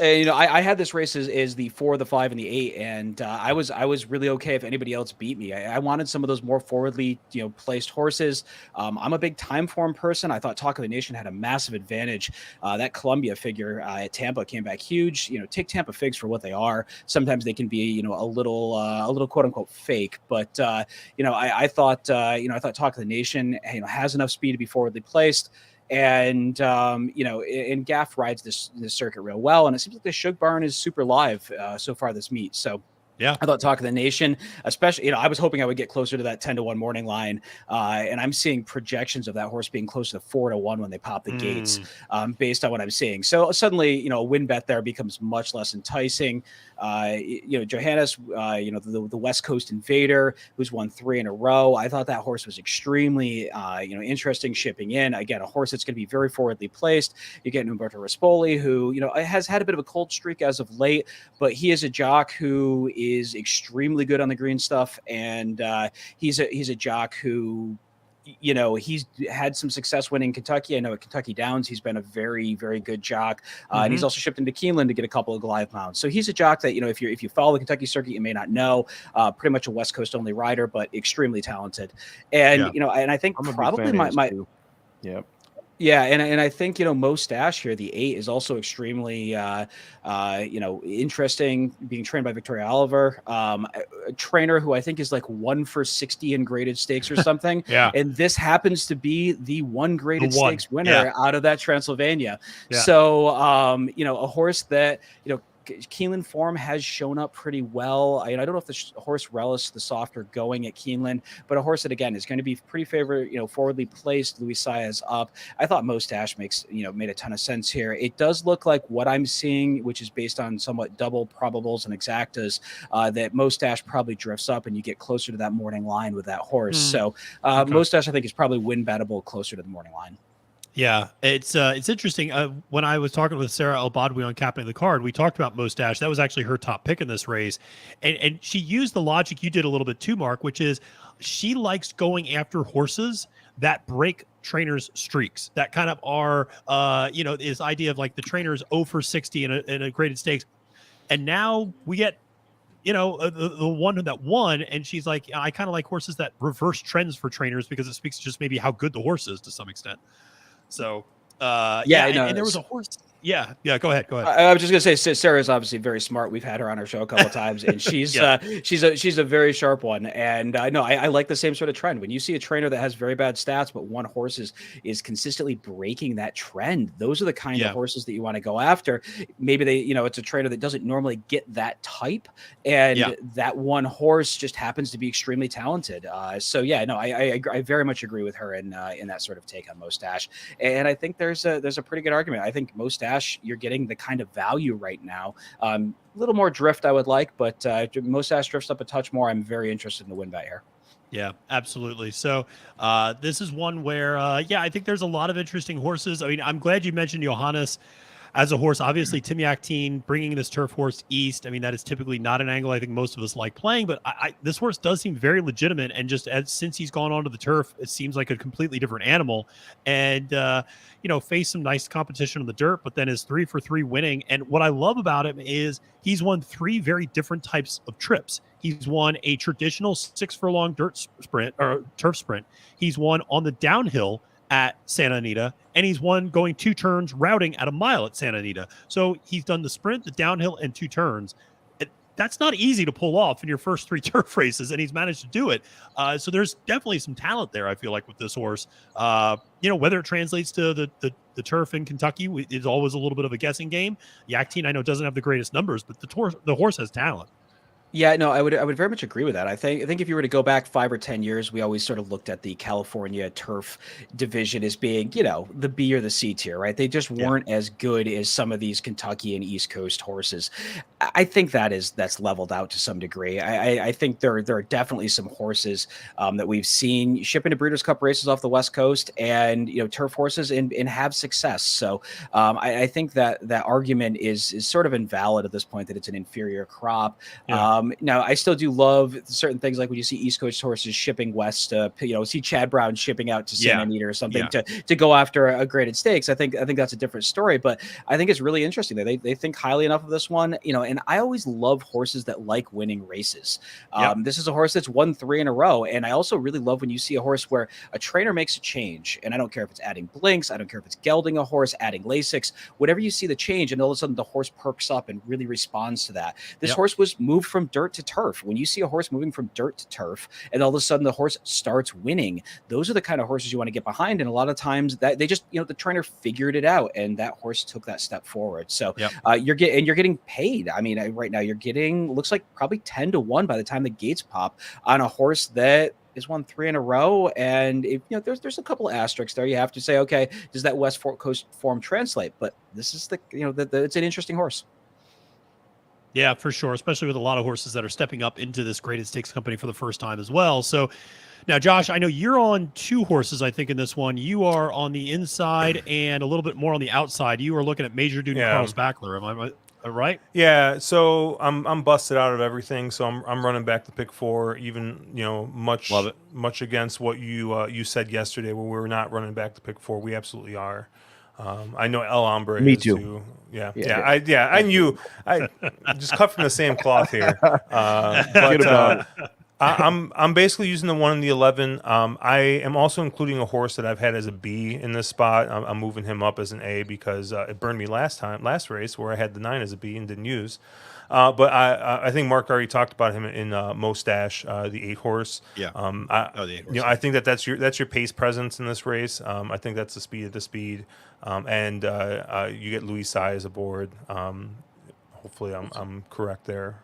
I had this race as the 4, the 5, and the 8, and I was really okay if anybody else beat me. I wanted some of those more forwardly placed horses. I'm a big time form person. I thought Talk of the Nation had a massive advantage. That Columbia figure at Tampa came back huge. Take Tampa figs for what they are. Sometimes they can be a little quote unquote fake, but I thought Talk of the Nation has enough speed to be forwardly placed. And and Gaff rides this circuit real well, and it seems like the Shug Barn is super live so far this meet. So yeah, I thought Talk of the Nation, especially, I was hoping I would get closer to that 10-1 morning line. And I'm seeing projections of that horse being closer to 4-1 when they pop the gates, based on what I'm seeing. So suddenly, a win bet there becomes much less enticing. Johannes, the West Coast Invader, who's won 3 in a row. I thought that horse was extremely, interesting shipping in. Again, a horse that's going to be very forwardly placed. You get Umberto Rispoli, who, has had a bit of a cold streak as of late, but he is a jock who is extremely good on the green stuff, and he's a jock who he's had some success winning Kentucky. I know at Kentucky Downs he's been a very, very good jock, and he's also shipped into Keeneland to get a couple of Goliath mounts. So he's a jock that if you follow the Kentucky circuit, you may not know. Pretty much a West Coast only rider, but extremely talented. And and I think probably my yeah. Yeah, and I think Mustache here, the 8, is also extremely interesting. Being trained by Victoria Oliver, a trainer who I think is like 1 for 60 in graded stakes or something. Yeah, and this happens to be the one graded stakes winner out of that Transylvania. Yeah. So a horse that Keeneland form has shown up pretty well. I don't know if the horse relished the softer going at Keeneland, but a horse that again is going to be pretty favorite, forwardly placed. Louis Saez up. I thought Mustache made a ton of sense here. It does look like what I'm seeing, which is based on somewhat double probables and exactas, that Mustache probably drifts up and you get closer to that morning line with that horse. So Mustache I think is probably win bettable closer to the morning line. Yeah, it's interesting. When I was talking with Sarah Elbadwi on Captain the Card, we talked about Mustache. That was actually her top pick in this race. And she used the logic you did a little bit too, Mark, which is she likes going after horses that break trainers' streaks, that kind of are, this idea of like the trainers 0 for 60 in a graded stakes. And now we get the one that won, and she's like, I kind of like horses that reverse trends for trainers because it speaks to just maybe how good the horse is to some extent. So, and there was a horse. Yeah. Go ahead. I was just gonna say Sarah's obviously very smart. We've had her on our show a couple of times, and she's she's a very sharp one. And I like the same sort of trend. When you see a trainer that has very bad stats, but one horse is consistently breaking that trend, those are the kind of horses that you want to go after. Maybe they, it's a trainer that doesn't normally get that type, and that one horse just happens to be extremely talented. I very much agree with her in that sort of take on Mustache. And I think there's a pretty good argument. I think Mustache, you're getting the kind of value right now. A little more drift I would like, but Mustache drifts up a touch more. I'm very interested in the win bet here. Yeah, absolutely. So this is one where, I think there's a lot of interesting horses. I mean, I'm glad you mentioned Johannes. as a horse, obviously Tim Yakteen bringing this turf horse east. I mean, that is typically not an angle I think most of us like playing, but this horse does seem very legitimate. And just since he's gone onto the turf, it seems like a completely different animal. And, faced some nice competition on the dirt, but then is 3-for-3 winning. And what I love about him is he's won 3 very different types of trips. He's won a traditional 6-furlong dirt sprint or turf sprint. He's won on the downhill at Santa Anita, and he's won going 2 turns routing at a mile at Santa Anita. So he's done the sprint, the downhill, and 2 turns. That's not easy to pull off in your first 3 turf races, and he's managed to do it. So there's definitely some talent there, I feel like, with this horse. Whether it translates to the turf in Kentucky is always a little bit of a guessing game. Yakteen, I know, doesn't have the greatest numbers, but the horse has talent. Yeah, no, I would very much agree with that. I think if you were to go back 5 or 10 years, we always sort of looked at the California turf division as being, the B or the C tier, right? They just weren't as good as some of these Kentucky and East Coast horses. I think that's leveled out to some degree. I think there are definitely some horses that we've seen shipping to Breeders' Cup races off the West Coast and turf horses and have success. So I think that argument is sort of invalid at this point, that it's an inferior crop. Yeah. Now, I still do love certain things, like when you see East Coast horses shipping west, see Chad Brown shipping out to Santa Anita or something to go after a graded stakes. I think that's a different story, but I think it's really interesting that they think highly enough of this one, and I always love horses that like winning races. This is a horse that's won 3 in a row, and I also really love when you see a horse where a trainer makes a change, and I don't care if it's adding blinks, I don't care if it's gelding a horse, adding Lasix, whatever you see the change, and all of a sudden the horse perks up and really responds to that. This horse was moved from dirt to turf. When you see a horse moving from dirt to turf and all of a sudden the horse starts winning, those are the kind of horses you want to get behind. And a lot of times that they just, the trainer figured it out and that horse took that step forward. So you're getting paid. I mean, right now you're getting, looks like probably 10-1 by the time the gates pop on a horse that has won 3 in a row. And there's a couple of asterisks there. You have to say, okay, does that West Coast form translate? But this is it's an interesting horse. Yeah, for sure, especially with a lot of horses that are stepping up into this graded stakes company for the first time as well. So now, Josh, I know you're on 2 horses, I think, in this one. You are on the inside and a little bit more on the outside. You are looking at Major Dude and Carl Spackler. Am I right? Yeah, so I'm busted out of everything. So I'm running back to pick 4, even much against what you said yesterday, where we were not running back to pick 4. We absolutely are. I know El Hombre. Me is too. I knew. I just cut from the same cloth here. But I'm basically using the 1 and the 11. I am also including a horse that I've had as a B in this spot. I'm moving him up as an A because it burned me last race where I had the 9 as a B and didn't use. But I think Mark already talked about him in Mostache, the 8 horse. Yeah. The 8 horse. I think that's your pace presence in this race. I think that's the speed of the speed. And you get Louis Size aboard. Hopefully I'm correct there.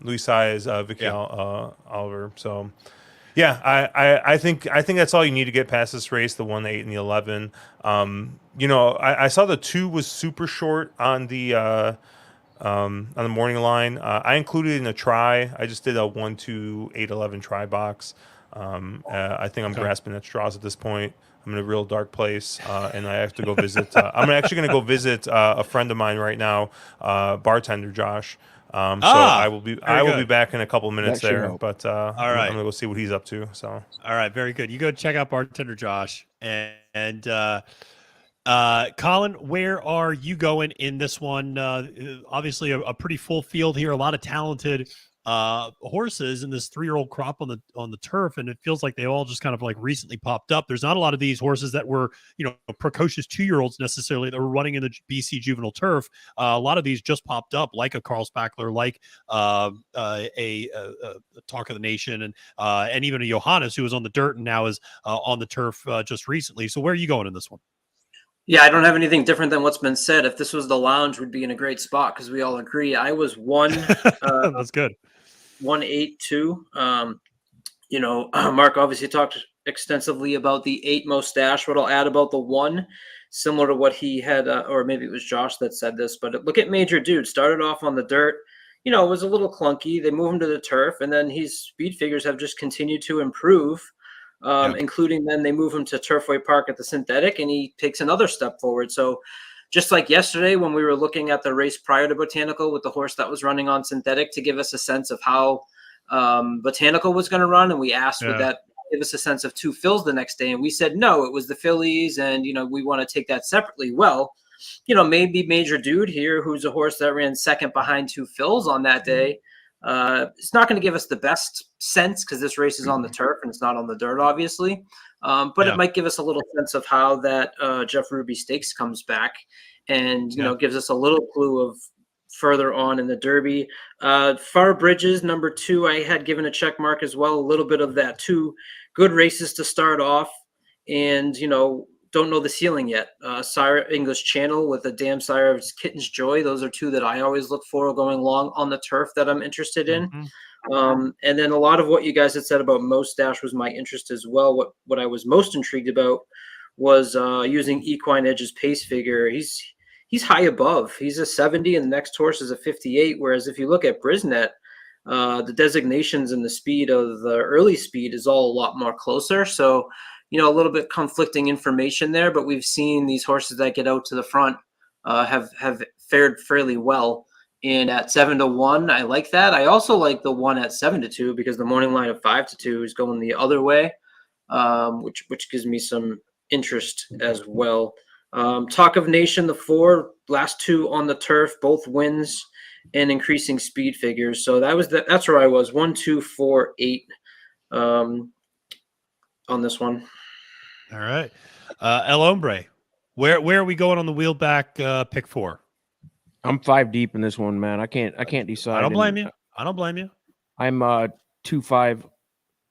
Louis Size, Vicky Oliver. So I think that's all you need to get past this race, the 1, the 8, and the 11. I saw the 2 was super short on the morning line. I included in a try. I just did a 1, 2, 8, 11 try box. I think I'm grasping at straws at this point. I'm in a real dark place, and I have to go visit. I'm actually going to go visit a friend of mine right now, bartender Josh. So I will be back in a couple of minutes there. But all right. I'm going to go see what he's up to. So all right, very good. You go check out bartender Josh and Colin, where are you going in this one? Obviously a pretty full field here, a lot of talented horses in this 3-year-old crop on the turf, and it feels like they all just kind of like recently popped up. There's not a lot of these horses that were precocious 2-year-olds necessarily that were running in the BC juvenile turf. A lot of these just popped up, like a Carl Spackler, like a Talk of the Nation, and even a Johannes who was on the dirt and now is on the turf just recently. So where are you going in this one? Yeah, I don't have anything different than what's been said. If this was the lounge, we'd be in a great spot because we all agree. I was 1. That's good. 182. Mark obviously talked extensively about the 8 Mostache. What I'll add about the 1, similar to what he had, or maybe it was Josh that said this, but look at Major Dude. Started off on the dirt. It was a little clunky. They moved him to the turf, and then his speed figures have just continued to improve. including then they move him to Turfway Park at the synthetic, and he takes another step forward. So just like yesterday when we were looking at the race prior to Botanical with the horse that was running on synthetic to give us a sense of how Botanical was going to run, and we asked would that give us a sense of two fills the next day, and we said no, it was the fillies, and we want to take that separately. Well, maybe Major Dude here, who's a horse that ran second behind two fills on that day, it's not going to give us the best sense because this race is on the turf and it's not on the dirt, obviously. But it might give us a little sense of how that Jeff Ruby Stakes comes back, and gives us a little clue of further on in the Derby. Far Bridges, number 2, I had given a check mark as well. A little bit of that, 2 good races to start off, and don't know the ceiling yet. Sire English Channel with a Damn Sire of Kitten's Joy. Those are 2 that I always look for going long on the turf that I'm interested in. And then a lot of what you guys had said about Mustache was my interest as well. What I was most intrigued about was using Equine Edge's pace figure. He's high above. He's a 70, and the next horse is a 58. Whereas if you look at Brisnet, the designations and the speed of the early speed is all a lot more closer. So, a little bit conflicting information there, but we've seen these horses that get out to the front have fared fairly well. And at 7-1, I like that. I also like the one at 7-2 because the morning line of 5-2 is going the other way, which gives me some interest as well. Talk of Nation, the 4 last 2 on the turf, both wins and increasing speed figures. So that's where I was 1, 2, 4, 8 on this one. All right. El Hombre, where are we going on the wheelback pick 4? I'm 5 deep in this one, man. I can't decide. I don't blame you. I don't blame you. I'm 2, 5,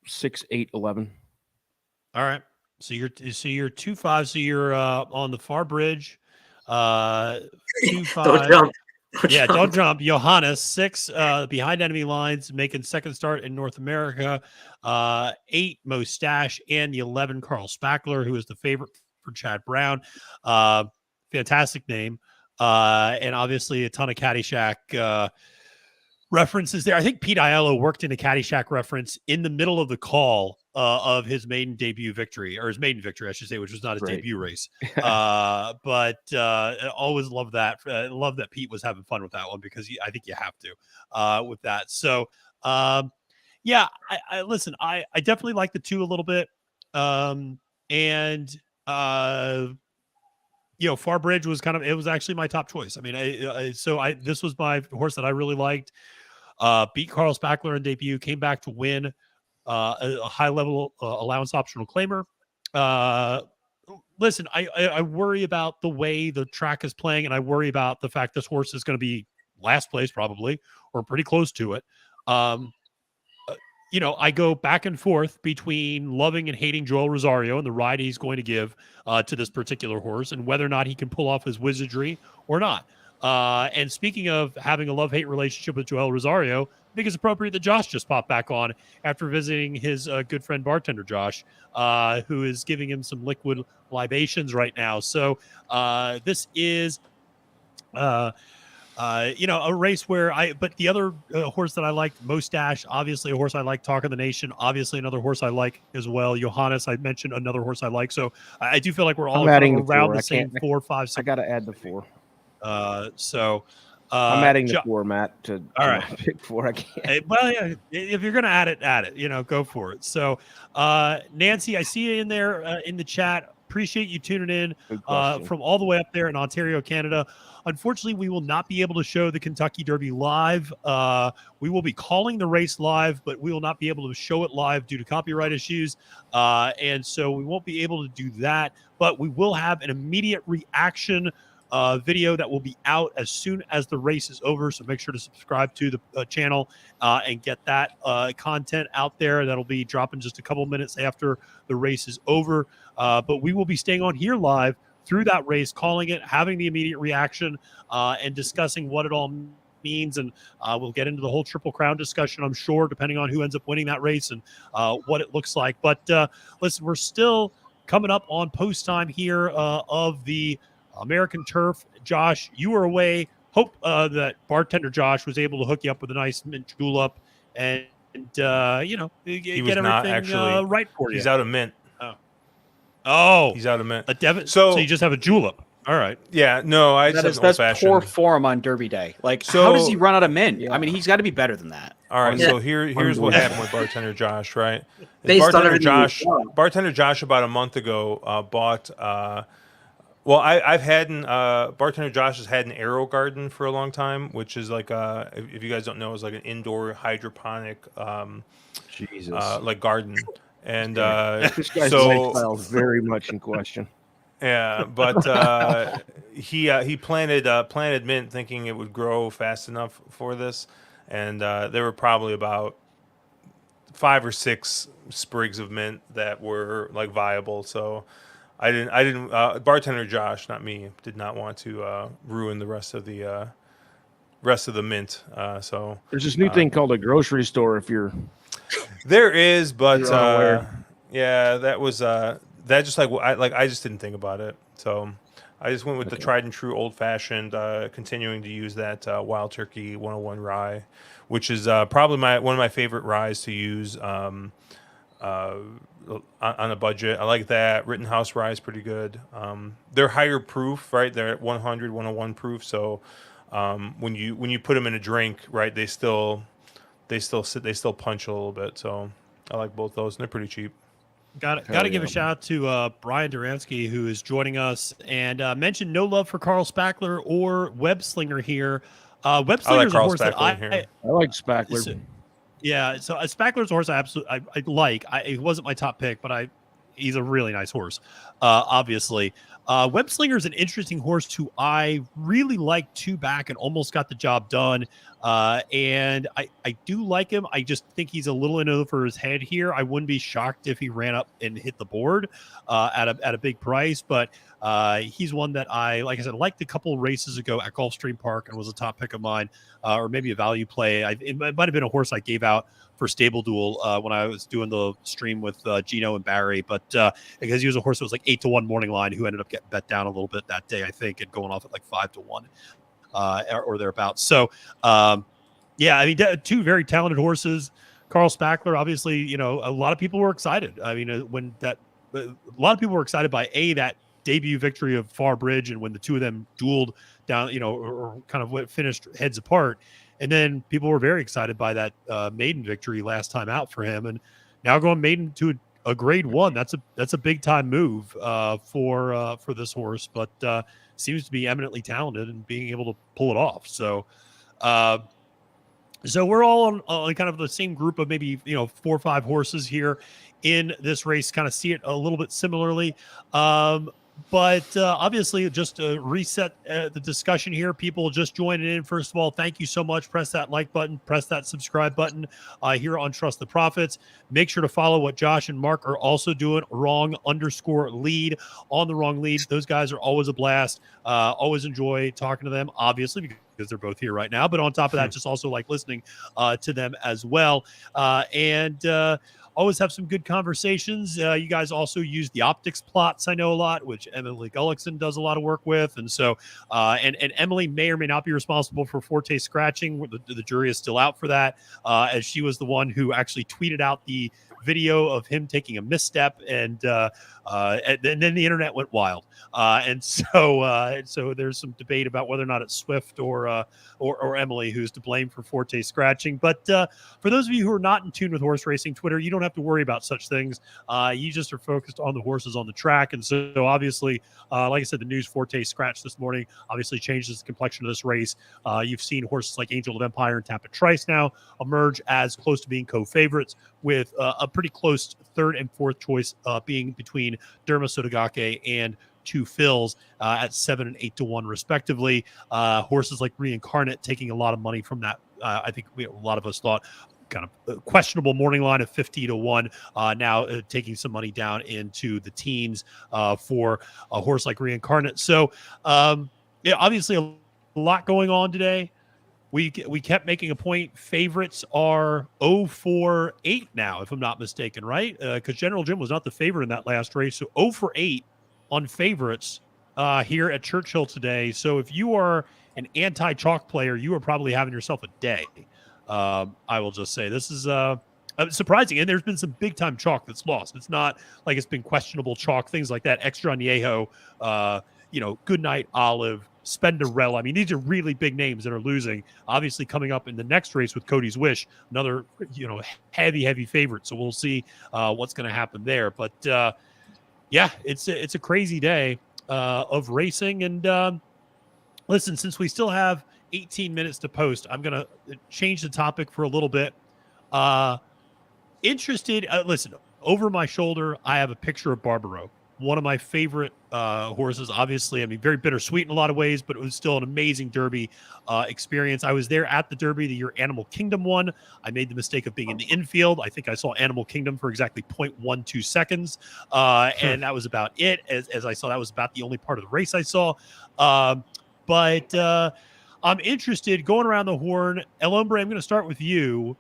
6, 8, 11. All right. So you're 2, 5. So you're on the Far Bridge. 2, 5. Don't jump. Don't jump. Johannes 6 behind enemy lines, making second start in North America. 8 Mustache, and the 11 Carl Spackler, who is the favorite for Chad Brown. Fantastic name. And obviously a ton of Caddyshack references there. I think Pete Aiello worked in a Caddyshack reference in the middle of the call of his maiden victory, I should say, which was not his debut race. But always love that. Love that Pete was having fun with that one because I think you have to with that. So, yeah, I listen, I definitely like the 2 a little bit. Far Bridge was it was actually my top choice. I mean, this was my horse that I really liked. Beat Carl Spackler in debut, came back to win a high level allowance optional claimer. Listen, I worry about the way the track is playing, and I worry about the fact this horse is going to be last place probably, or pretty close to it. I go back and forth between loving and hating Joel Rosario and the ride he's going to give to this particular horse, and whether or not he can pull off his wizardry or not. And speaking of having a love-hate relationship with Joel Rosario, I think it's appropriate that Josh just popped back on after visiting his good friend bartender Josh, who is giving him some liquid libations right now. So this is a race where but the other horse that I liked, Mustache, obviously a horse I like. Talk of the Nation, obviously another horse I like as well. Johannes, I mentioned, another horse I like. So I do feel like we're all around the same 4, 5, 6. I got to add the 4. I'm adding the 4, Matt, to all right. Pick 4. I can't. Well, yeah, if you're going to add it, go for it. So, Nancy, I see you in there in the chat. Appreciate you tuning in from all the way up there in Ontario, Canada. Unfortunately, we will not be able to show the Kentucky Derby live. We will be calling the race live, but we will not be able to show it live due to copyright issues. And so we won't be able to do that, but we will have an immediate reaction video that will be out as soon as the race is over. So make sure to subscribe to the channel and get that content out there. That'll be dropping just a couple minutes after the race is over. But we will be staying on here live through that race, calling it, having the immediate reaction, and discussing what it all means. And we'll get into the whole Triple Crown discussion, I'm sure, depending on who ends up winning that race and what it looks like. But listen, we're still coming up on post time here of the American Turf. Josh, you were away. Hope that bartender Josh was able to hook you up with a nice mint julep and get was not everything actually right for you. He's out of mint. Oh, He's out of mint. a Devon. So So you just have a julep. All right. Yeah, no, I just have an old That's poor fashioned. form on Derby Day. Like, So- how does he run out of mint? Yeah. I mean, he's got to be better than that. All right, Yeah. so here's what happened with bartender Josh, right? Is Based on bartender everything you Josh, saw. bartender Josh about a month ago bought. Well, I've had bartender Josh has had an Arrow Garden for a long time, which is like if you guys don't know, is like an indoor hydroponic Jesus. like garden, and This guy's so lifestyle is very much in question. yeah, but he planted mint thinking it would grow fast enough for this, and there were probably about 5 or 6 sprigs of mint that were like viable. So I didn't. Bartender Josh, not me, did not want to ruin the rest of the mint. So There's this new thing called a grocery store. If you're there is, but You're unaware. yeah, that was that just I just didn't think about it. So I just went with the tried and true old fashioned, continuing to use that Wild Turkey 101 rye, which is probably one of my favorite ryes to use on a budget. I like that. Rittenhouse rye is pretty good. They're higher proof, right? They're at 100, 101 proof. So when you put them in a drink, right, they still punch a little bit. So I like both those, and they're pretty cheap. Got to give a shout out to Brian Duransky, who is joining us, and mentioned no love for Carl Spackler or Web Slinger here. Web Slinger is a Carl horse that Spackler here. I like Spackler. So Spackler's a horse I like. It wasn't my top pick, but he's a really nice horse, obviously. Web Slinger is an interesting horse who I really like to back and almost got the job done. And I do like him. I just think he's a little in over his head here. I wouldn't be shocked if he ran up and hit the board at a big price, but he's one that like I said, liked a couple races ago at Gulfstream Park and was a top pick of mine, or maybe a value play. It might have been a horse I gave out for Stable Duel when I was doing the stream with Gino and Barry, but because he was a horse that was like 8-1 morning line, who ended up getting bet down a little bit that day, I think, and going off at like 5-1 or thereabouts. So yeah, I mean, two very talented horses. Carl Spackler, obviously, a lot of people were excited. I mean, a lot of people were excited by that debut victory of Far Bridge, and when the two of them dueled down, or kind of finished heads apart. And then people were very excited by that maiden victory last time out for him, and now going maiden to a grade 1. That's a big time move for this horse, but seems to be eminently talented and being able to pull it off. So we're all on kind of the same group of maybe 4 or 5 horses here in this race. Kind of see it a little bit similarly. But obviously, just to reset the discussion here, people just joining in. First of all, thank you so much. Press that like button, press that subscribe button here on Trust the Profits. Make sure to follow what Josh and Mark are also doing. Wrong_lead on the wrong lead. Those guys are always a blast. Always enjoy talking to them, obviously, because they're both here right now. But on top of that, just also like listening to them as well. Always have some good conversations. You guys also use the optics plots, I know, a lot, which Emily Gullickson does a lot of work with. And so, and Emily may or may not be responsible for Forte scratching. The jury is still out for that, as she was the one who actually tweeted out the video of him taking a misstep, and then the internet went wild. And so there's some debate about whether or not it's Swift or Emily who's to blame for Forte scratching. But for those of you who are not in tune with horse racing Twitter, you don't have to worry about such things. You just are focused on the horses on the track. And so obviously, like I said, the news Forte scratch this morning obviously changes the complexion of this race. You've seen horses like Angel of Empire and Tapit Trice now emerge as close to being co-favorites, with a pretty close third and fourth choice being between Derma Sotogake and Two Fills at 7 and 8-1 respectively. Horses like Reincarnate taking a lot of money from that. I think a lot of us thought kind of questionable morning line of 50-1, now taking some money down into the teens for a horse like Reincarnate. So yeah, obviously a lot going on today. We kept making a point. Favorites are 0-4-8 now, if I'm not mistaken, right? Because General Jim was not the favorite in that last race. So 0-8 on favorites here at Churchill today. So if you are an anti-chalk player, you are probably having yourself a day. I will just say this is surprising, and there's been some big time chalk that's lost. It's not like it's been questionable chalk, things like that. Extra Niejo, Goodnight Olive, Spenderella. I mean, these are really big names that are losing. Obviously, coming up in the next race with Cody's Wish, another heavy favorite. So we'll see what's going to happen there. But it's a crazy day of racing. And listen, since we still have 18 minutes to post, I'm going to change the topic for a little bit. Interested, listen, over my shoulder, I have a picture of Barbaro, one of my favorite horses. Obviously, I mean, very bittersweet in a lot of ways, but it was still an amazing Derby experience. I was there at the Derby the year Animal Kingdom won. I made the mistake of being in the infield. I think I saw Animal Kingdom for exactly 0.12 seconds, and that was about it. As I saw, that was about the only part of the race I saw. But I'm interested, going around the horn. El Hombre, I'm going to start with you.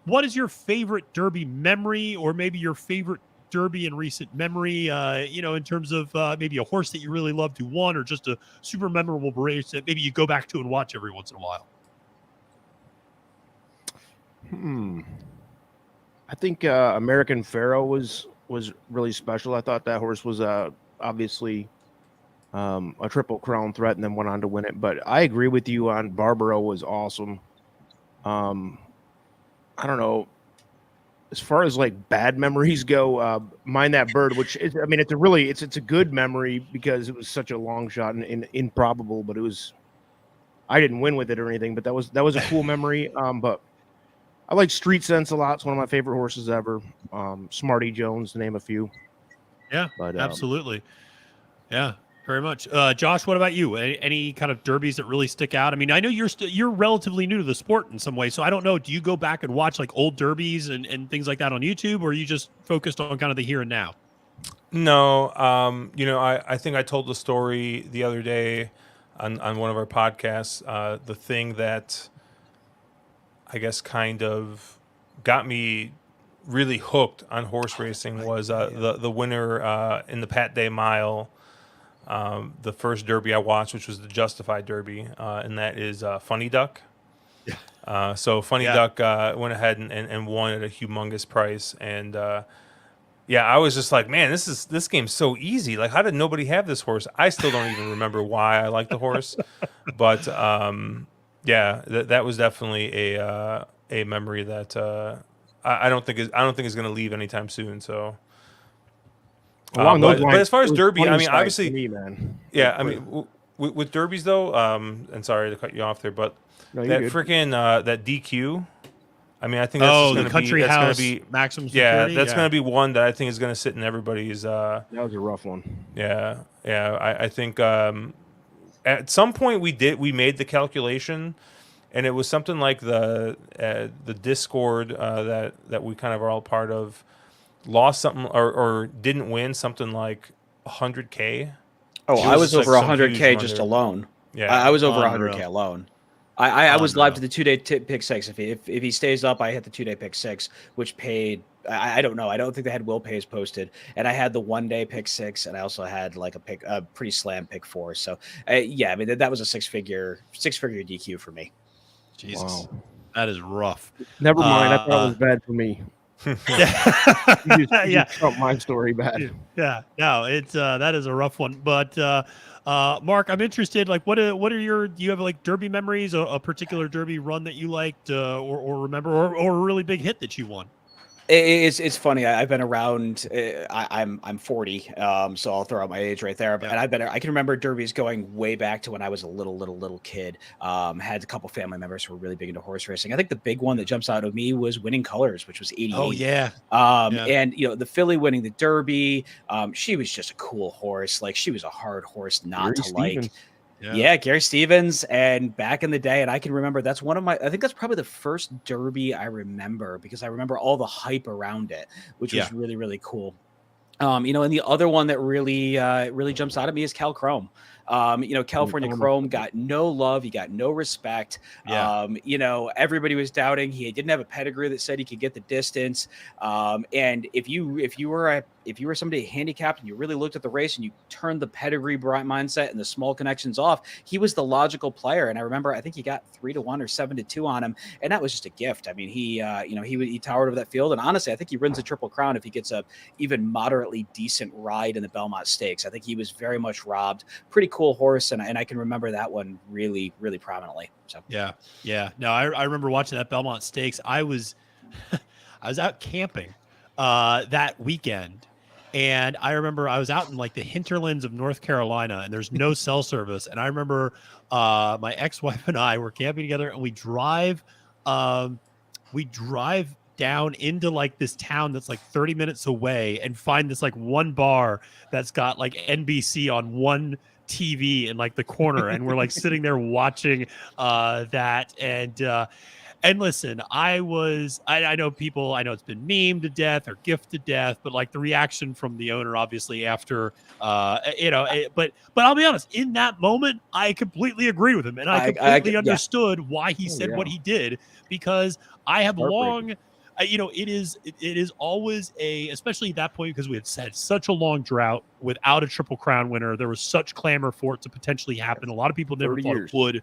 What is your favorite Derby memory, or maybe your favorite Derby in recent memory, in terms of maybe a horse that you really loved who won, or just a super memorable race that maybe you go back to and watch every once in a while? I think American Pharaoh was really special. I thought that horse was obviously a Triple Crown threat and then went on to win it. But I agree with you on Barbaro was awesome. I don't know. As far as like bad memories go, Mind That Bird, which is, I mean, it's a good memory because it was such a long shot and improbable, but I didn't win with it or anything, but that was a cool memory. But I like Street Sense a lot. It's one of my favorite horses ever. Smarty Jones, to name a few. Yeah, but absolutely. Yeah. Very much. Josh, what about you? Any kind of derbies that really stick out? I mean, I know you're relatively new to the sport in some way, so I don't know. Do you go back and watch like old derbies and things like that on YouTube, or are you just focused on kind of the here and now? No, I think I told the story the other day on one of our podcasts. The thing that I guess kind of got me really hooked on horse racing was the winner in the Pat Day Mile. The first Derby I watched, which was the Justified Derby, and that is Funny Duck. Yeah. So Funny Duck went ahead and won at a humongous price, and I was just like, man, this game's so easy. Like, how did nobody have this horse? I still don't even remember why I like the horse, but that was definitely a memory that I don't think is going to leave anytime soon. So. But as far as Derby, I mean, obviously, me, man. Yeah, I mean, with Derbies though, and sorry to cut you off there, but that freaking that DQ, I mean, I think that's going to be maximum security. Yeah, that's going to be one that I think is going to sit in everybody's. That was a rough one. Yeah. I think at some point we made the calculation, and it was something like the Discord that we kind of are all part of. Lost something or didn't win something like 100K. Oh, I was over 100K just alone. Yeah, I was over 100K alone. I was live to the 2-day pick six. If he stays up, I hit the 2-day pick six, which paid. I don't know. I don't think they had Will Pays posted, and I had the 1-day pick six, and I also had like a pretty slam pick four. So I mean that was a six figure DQ for me. Jesus, wow. That is rough. Never mind. I thought it was bad for me. you just trumped my story bad. Yeah, no, it's that is a rough one. But Mark, I'm interested. Like, what are your? Do you have like Derby memories? A particular Derby run that you liked, or remember, or a really big hit that you won? It's funny. I've been around. I'm 40, so I'll throw out my age right there. But I can remember derbies going way back to when I was a little kid. Had a couple family members who were really big into horse racing. I think the big one that jumps out of me was Winning Colors, which was 88. Oh yeah. And the filly winning the Derby. She was just a cool horse. Like, she was a hard horse not to like. Yeah, Gary Stevens, and back in the day, and I can remember that's I think that's probably the first Derby I remember, because I remember all the hype around it, which was really, really cool. And the other one that really jumps out at me is Cal Chrome. California Chrome got no love. He got no respect. Yeah. Everybody was doubting. He didn't have a pedigree that said he could get the distance. And if you were if you were somebody handicapped and you really looked at the race and you turned the pedigree mindset and the small connections off, he was the logical player. And I remember, I think he got 3-1 or 7-2 on him, and that was just a gift. I mean, he towered over that field, and honestly, I think he wins the Triple Crown if he gets a even moderately decent ride in the Belmont Stakes. I think he was very much robbed. Pretty cool horse, and I can remember that one really, really prominently. So yeah. No, I remember watching that Belmont Stakes. I was out camping that weekend, and I remember I was out in like the hinterlands of North Carolina, and there's no cell service. And I remember my ex-wife and I were camping together, and we drive down into like this town that's like 30 minutes away and find this like one bar that's got like NBC on one TV in like the corner, and we're like sitting there watching that. And listen, I know people, I know it's been memed to death or gifted to death, but like the reaction from the owner, obviously after, but I'll be honest, in that moment, I completely agree with him, and I completely understood why he said what he did, because I have long, it is always especially at that point, because we had said such a long drought without a Triple Crown winner. There was such clamor for it to potentially happen. A lot of people never thought it would.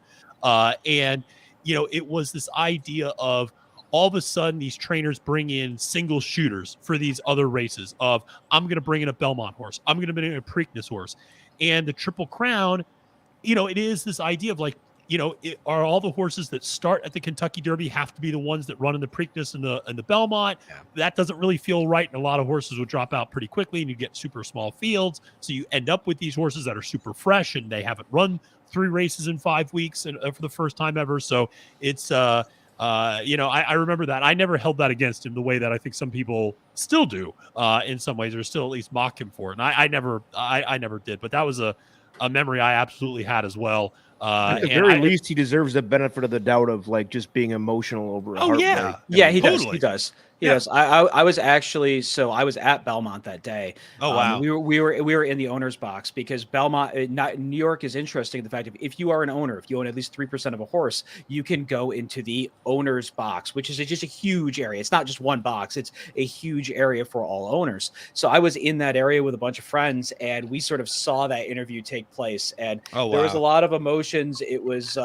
And it was this idea of all of a sudden these trainers bring in single shooters for these other races of, I'm going to bring in a Belmont horse, I'm going to bring in a Preakness horse. And the Triple Crown, it is this idea of like, are all the horses that start at the Kentucky Derby have to be the ones that run in the Preakness and the Belmont? Yeah. That doesn't really feel right, and a lot of horses would drop out pretty quickly, and you get super small fields. So you end up with these horses that are super fresh, and they haven't run 3 races in 5 weeks and for the first time ever. So it's I remember that. I never held that against him the way that I think some people still do in some ways, or still at least mock him for it. And I never did, but that was a memory I absolutely had as well. At the very least, he deserves the benefit of the doubt of like just being emotional over. Yeah, he does. He does. Yes, I was actually, so I was at Belmont that day. Oh wow, we were in the owner's box, because Belmont, New York is interesting. The fact if you are an owner, if you own at least 3% of a horse, you can go into the owner's box, which is just a huge area. It's not just one box; it's a huge area for all owners. So I was in that area with a bunch of friends, and we sort of saw that interview take place, and there was a lot of emotions. It was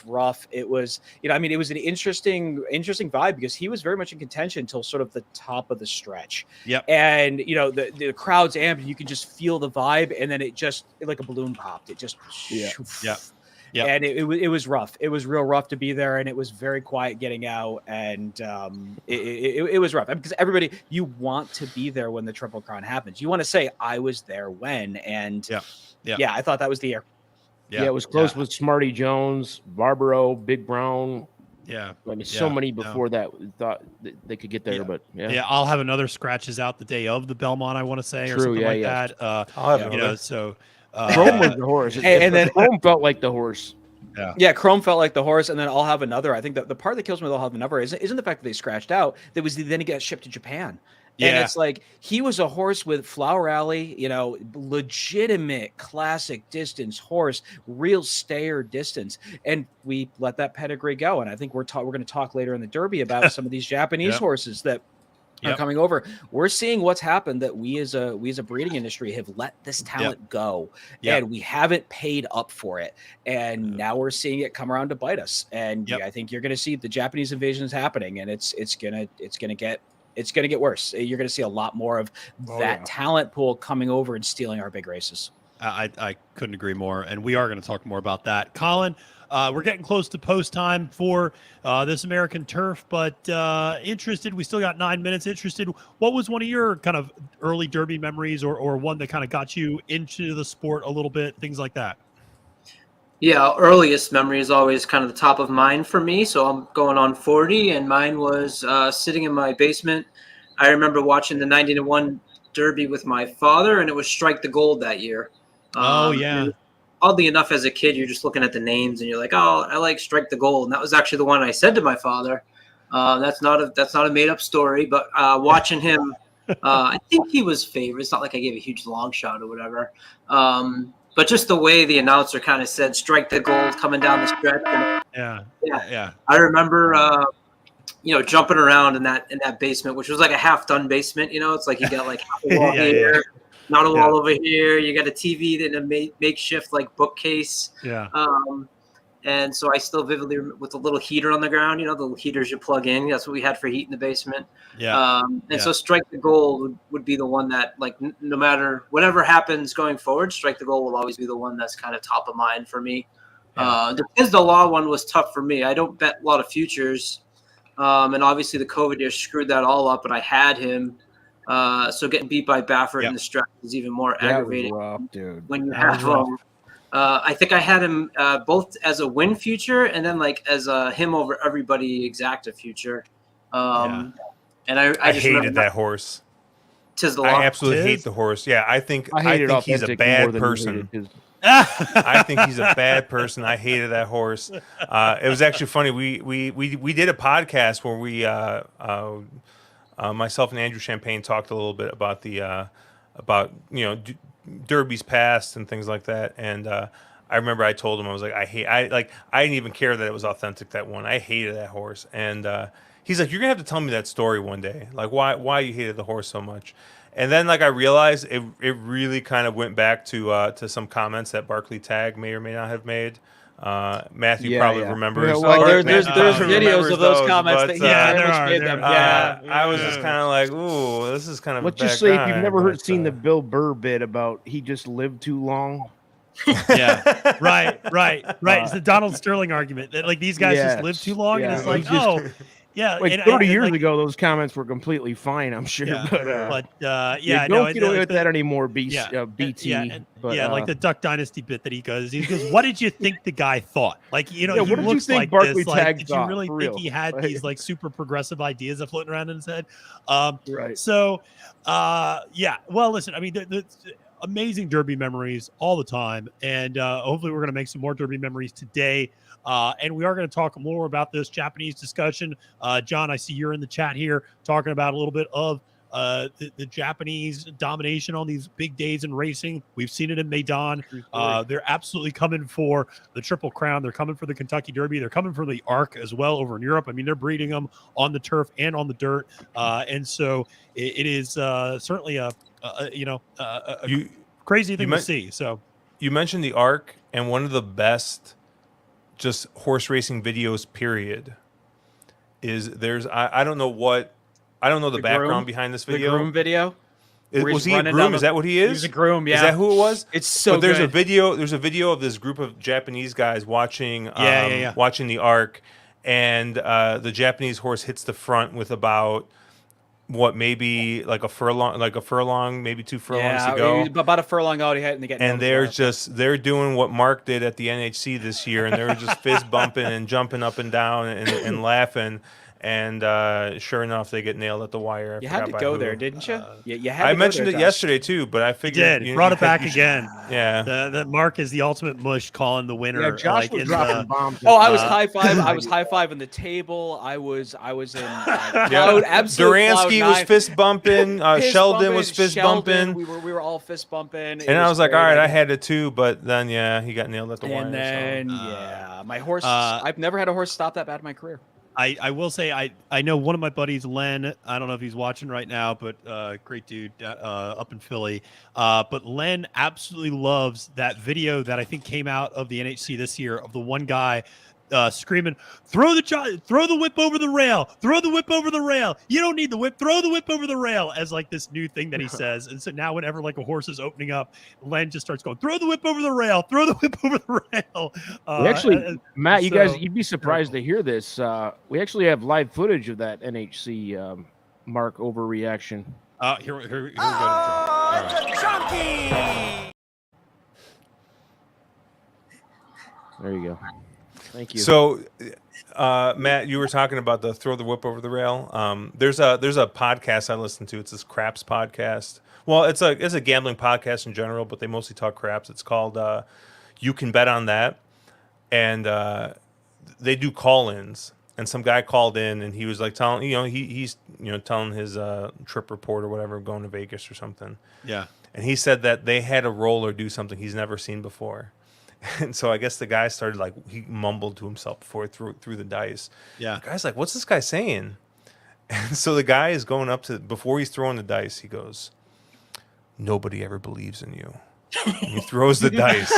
rough. It was it was an interesting vibe, because he was very much in contention sort of the top of the stretch. Yep. And the crowd's amped, you can just feel the vibe, and then it just like a balloon popped. It just and it was rough. It was real rough to be there, and it was very quiet getting out, and it was rough, because everybody, you want to be there when the Triple Crown happens. You want to say, I was there when, and I thought that was the year. Yeah, it was close with Smarty Jones, Barbaro, Big Brown. Yeah, I mean, so many before that thought they could get there, but I'll have another scratches out the day of the Belmont, I want to say, or something like that. I'll have so Chrome was the horse, and then Chrome felt like the horse. Yeah, Chrome felt like the horse, and then I'll have another. I think that the part that kills me with I'll have another isn't the fact that they scratched out. That was then he got shipped to Japan. Yeah. And it's like he was a horse with Flower Alley, legitimate classic distance horse, real stayer distance, and we let that pedigree go. And I think we're going to talk later in the Derby about some of these Japanese horses that are coming over. We're seeing what's happened, that we as a breeding industry have let this talent go, and we haven't paid up for it. And now we're seeing it come around to bite us. And I think you're going to see the Japanese invasion is happening, and it's going to get worse. You're going to see a lot more of that talent pool coming over and stealing our big races. I couldn't agree more. And we are going to talk more about that. Colin, we're getting close to post time for this American Turf, but interested, we still got 9 minutes. Interested, what was one of your kind of early Derby memories, or one that kind of got you into the sport a little bit, things like that? Yeah, earliest memory is always kind of the top of mind for me. So I'm going on 40, and mine was sitting in my basement. I remember watching the 90-1 Derby with my father, and it was Strike the Gold that year. Oddly enough, as a kid, you're just looking at the names, and you're like, "Oh, I like Strike the Gold." And that was actually the one I said to my father. That's not a made up story, but watching him, I think he was favored. It's not like I gave a huge long shot or whatever. But just the way the announcer kind of said, "Strike the Gold," coming down the stretch. And, I remember jumping around in that basement, which was like a half done basement. It's like you got like half a wall here, not a wall over here. You got a TV in a makeshift like bookcase. Yeah. And so I still vividly with the little heater on the ground, the little heaters you plug in. That's what we had for heat in the basement. Yeah. So Strike the Goal would be the one that, like, no matter whatever happens going forward, Strike the Goal will always be the one that's kind of top of mind for me. The Is the Law one was tough for me. I don't bet a lot of futures. And obviously the COVID year screwed that all up, but I had him. So getting beat by Baffert in the stretch is even more aggravating. Rough, dude. When you have him. I think I had him both as a win future and then like as a him over everybody exacta future. And I just hated that horse. Tis the Law. I absolutely hate the horse. Yeah, I think he's a bad person. I think he's a bad person. I hated that horse. It was actually funny. We did a podcast where we myself and Andrew Champagne talked a little bit about the Derby's past and things like that. And I remember I told him, I was like, I didn't even care that it was authentic, that one. I hated that horse. And he's like, you're gonna have to tell me that story one day, like why you hated the horse so much. And then like I realized it really kind of went back to some comments that Barkley Tag may or may not have made. Matthew probably remembers. There's videos of those comments that he made them. I was just kind of like, ooh, this is kind of. Let's just say if you've never seen the Bill Burr bit about he just lived too long. Yeah, right. It's the Donald Sterling argument that like these guys just live too long, and it's like, like 30 years ago, those comments were completely fine, I'm sure. But don't get away with that anymore, BT. Like the Duck Dynasty bit that he goes, what did you think the guy thought? Like, he what did looks you think like Barkley this. Like, did you thought, really think real? he had these like super progressive ideas that floating around in his head? Right. So, well, listen, I mean, the amazing Derby memories all the time, and hopefully we're going to make some more Derby memories today. And we are going to talk more about this Japanese discussion. John, I see you're in the chat here talking about a little bit of the Japanese domination on these big days in racing. We've seen it in Maidan. They're absolutely coming for the Triple Crown. They're coming for the Kentucky Derby. They're coming for the Arc as well over in Europe. I mean, they're breeding them on the turf and on the dirt. And so it is certainly a crazy thing to see. So you mentioned the Arc, and one of the best just horse racing videos period is I don't know the background behind this video. The groom video. Was he a groom? Is that what he is? He's a groom. Yeah. Is that who it was? It's so. But there's good. There's a video of this group of Japanese guys watching watching the Arc, and the Japanese horse hits the front with about maybe like a furlong, maybe 2 furlongs to go. About a furlong out, and they're doing what Mark did at the NHC this year, and they were just fist bumping and jumping up and down and laughing. And sure enough, they get nailed at the wire. You had to go there, didn't you? You had. I mentioned it yesterday too, but I figured you brought it back again. Yeah, that Mark is the ultimate mush calling the winner. Yeah, Josh was dropping bombs. I was high five. I was high fiving the table. I was in cloud. Absolute Duransky was fist bumping. Sheldon was fist bumping. We were all fist bumping. And I was like, all right, I had it too, but then he got nailed at the wire. And then my horse. I've never had a horse stop that bad in my career. I will say I know one of my buddies, Len. I don't know if he's watching right now, but great dude up in Philly. But Len absolutely loves that video that I think came out of the NHC this year of the one guy screaming, throw the whip over the rail, throw the whip over the rail. You don't need the whip, throw the whip over the rail, as like this new thing that he says. And so now whenever like a horse is opening up, Len just starts going, throw the whip over the rail, throw the whip over the rail. Matt, you'd be surprised to hear this. We actually have live footage of that NHC Mark overreaction. Here we go. All right. There you go. Thank you. So, Matt, you were talking about the throw the whip over the rail. There's a podcast I listen to. It's this craps podcast. Well, it's a gambling podcast in general, but they mostly talk craps. It's called You Can Bet on That, and they do call-ins. And some guy called in, and he was like telling he's telling his trip report or whatever, going to Vegas or something. Yeah. And he said that they had a roller do something he's never seen before. And so I guess the guy started like, he mumbled to himself before he threw the dice. Yeah. The guy's like, what's this guy saying? And so the guy is going up to, before he's throwing the dice, he goes, nobody ever believes in you. And he throws the dice.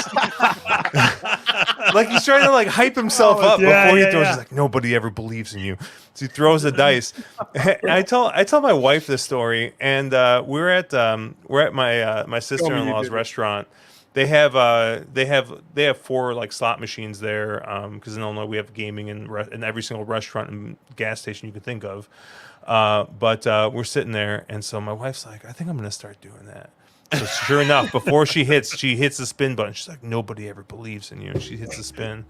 Like he's trying to like hype himself up before he throws. He's like, nobody ever believes in you. So he throws the dice. And I tell my wife this story, and we're at my sister-in-law's restaurant. They have 4 like slot machines there, because in Illinois we have gaming in every single restaurant and gas station you can think of. But we're sitting there, and so my wife's like, I think I'm gonna start doing that. So sure enough, before she hits the spin button. She's like, nobody ever believes in you. And she hits the spin,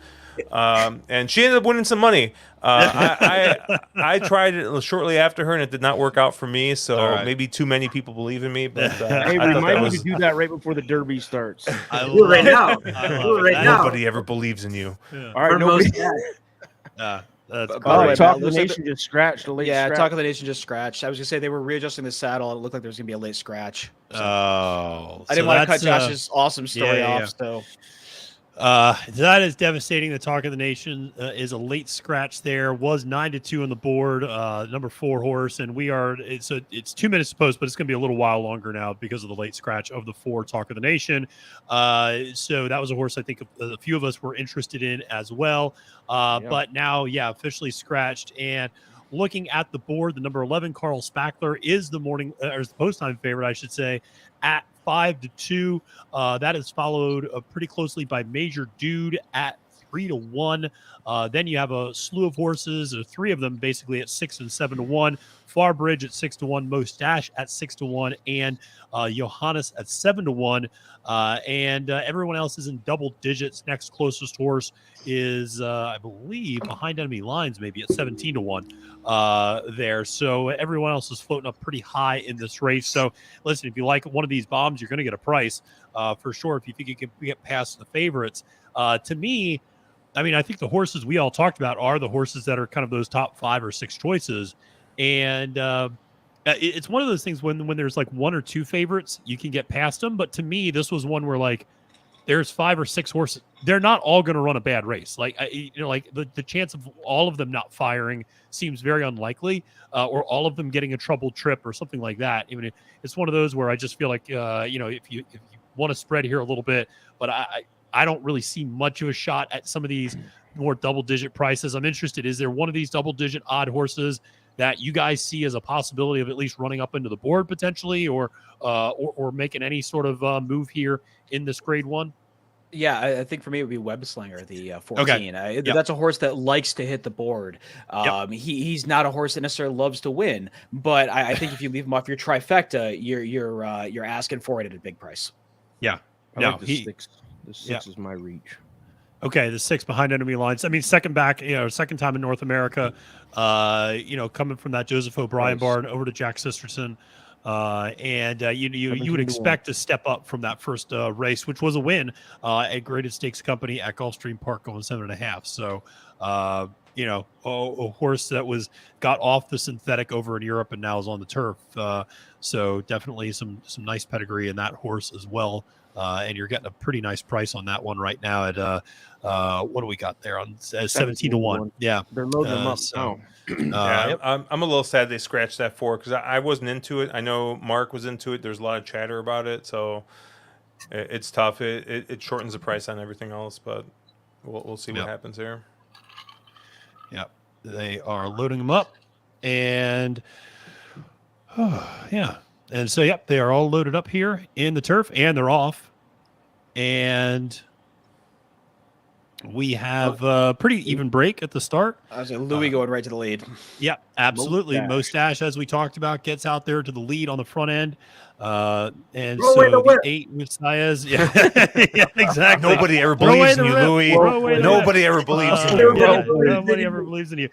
and she ended up winning some money. I tried it shortly after her, and it did not work out for me. So maybe too many people believe in me. But hey, we might need to do that right before the Derby starts. Right now. Nobody ever believes in you. Yeah. All right, nobody. That's Talk of the Nation just scratched. Talk of the Nation just scratched. I was gonna say they were readjusting the saddle. It looked like there was gonna be a late scratch. So I didn't want to cut Josh's awesome story off. So that is devastating. The Talk of the Nation is a late scratch. There was 9-2 on the board. Number 4 horse, and it's 2 minutes to post, but it's going to be a little while longer now because of the late scratch of the 4 Talk of the Nation. So that was a horse I think a few of us were interested in as well. But now, officially scratched. And looking at the board, the number 11 Carl Spackler is the post time favorite, I should say, at 5-2. That is followed pretty closely by Major Dude at 3-1. Then you have a slew of horses, 3 of them basically at 6 and 7-1. Farbridge at 6-1, Mustache at 6-1, and Johannes at 7-1. And everyone else is in double digits. Next closest horse is, I believe, Behind Enemy Lines, maybe at 17-1 there. So everyone else is floating up pretty high in this race. So listen, if you like one of these bombs, you're going to get a price for sure if you think you can get past the favorites. To me, I mean, I think the horses we all talked about are the horses that are kind of those top 5 or 6 choices. And it's one of those things when there's like 1 or 2 favorites, you can get past them. But to me, this was one where like there's 5 or 6 horses. They're not all going to run a bad race. Like, like the chance of all of them not firing seems very unlikely, or all of them getting a troubled trip or something like that. I mean, it's one of those where I just feel like, if you want to spread here a little bit, but I don't really see much of a shot at some of these more double-digit prices. I'm interested. Is there one of these double-digit odd horses that you guys see as a possibility of at least running up into the board potentially, or making any sort of move here in this grade 1? Yeah, I think for me it would be Webslinger, the 14. Okay. That's a horse that likes to hit the board. He's not a horse that necessarily loves to win, but I think if you leave him off your trifecta, you're asking for it at a big price. Yeah, like the 6. The 6 is my reach. Okay, the 6 Behind Enemy Lines. I mean, second time in North America. Coming from that Joseph O'Brien barn over to Jack Sisterson. You would expect to step up from that first race, which was a win at Graded Stakes Company at Gulfstream Park, going 7.5. So, a horse that got off the synthetic over in Europe and now is on the turf. So definitely some nice pedigree in that horse as well. And you're getting a pretty nice price on that one right now at what do we got there on 17-1? Yeah, they're loading them up now. I'm a little sad they scratched that 4 because I wasn't into it. I know Mark was into it. There's a lot of chatter about it, so it's tough. It shortens the price on everything else, but we'll see what happens here. Yeah, they are loading them up, and and so they are all loaded up here in the turf, and they're off, and we have a pretty even break at the start. I was like, Louis going right to the lead. Yeah, absolutely. Mustache, as we talked about, gets out there to the lead on the front end. And so the 8 with Saez. Yeah, exactly. Nobody ever believes in you, Louis. Nobody ever believes in you. Nobody ever believes in you.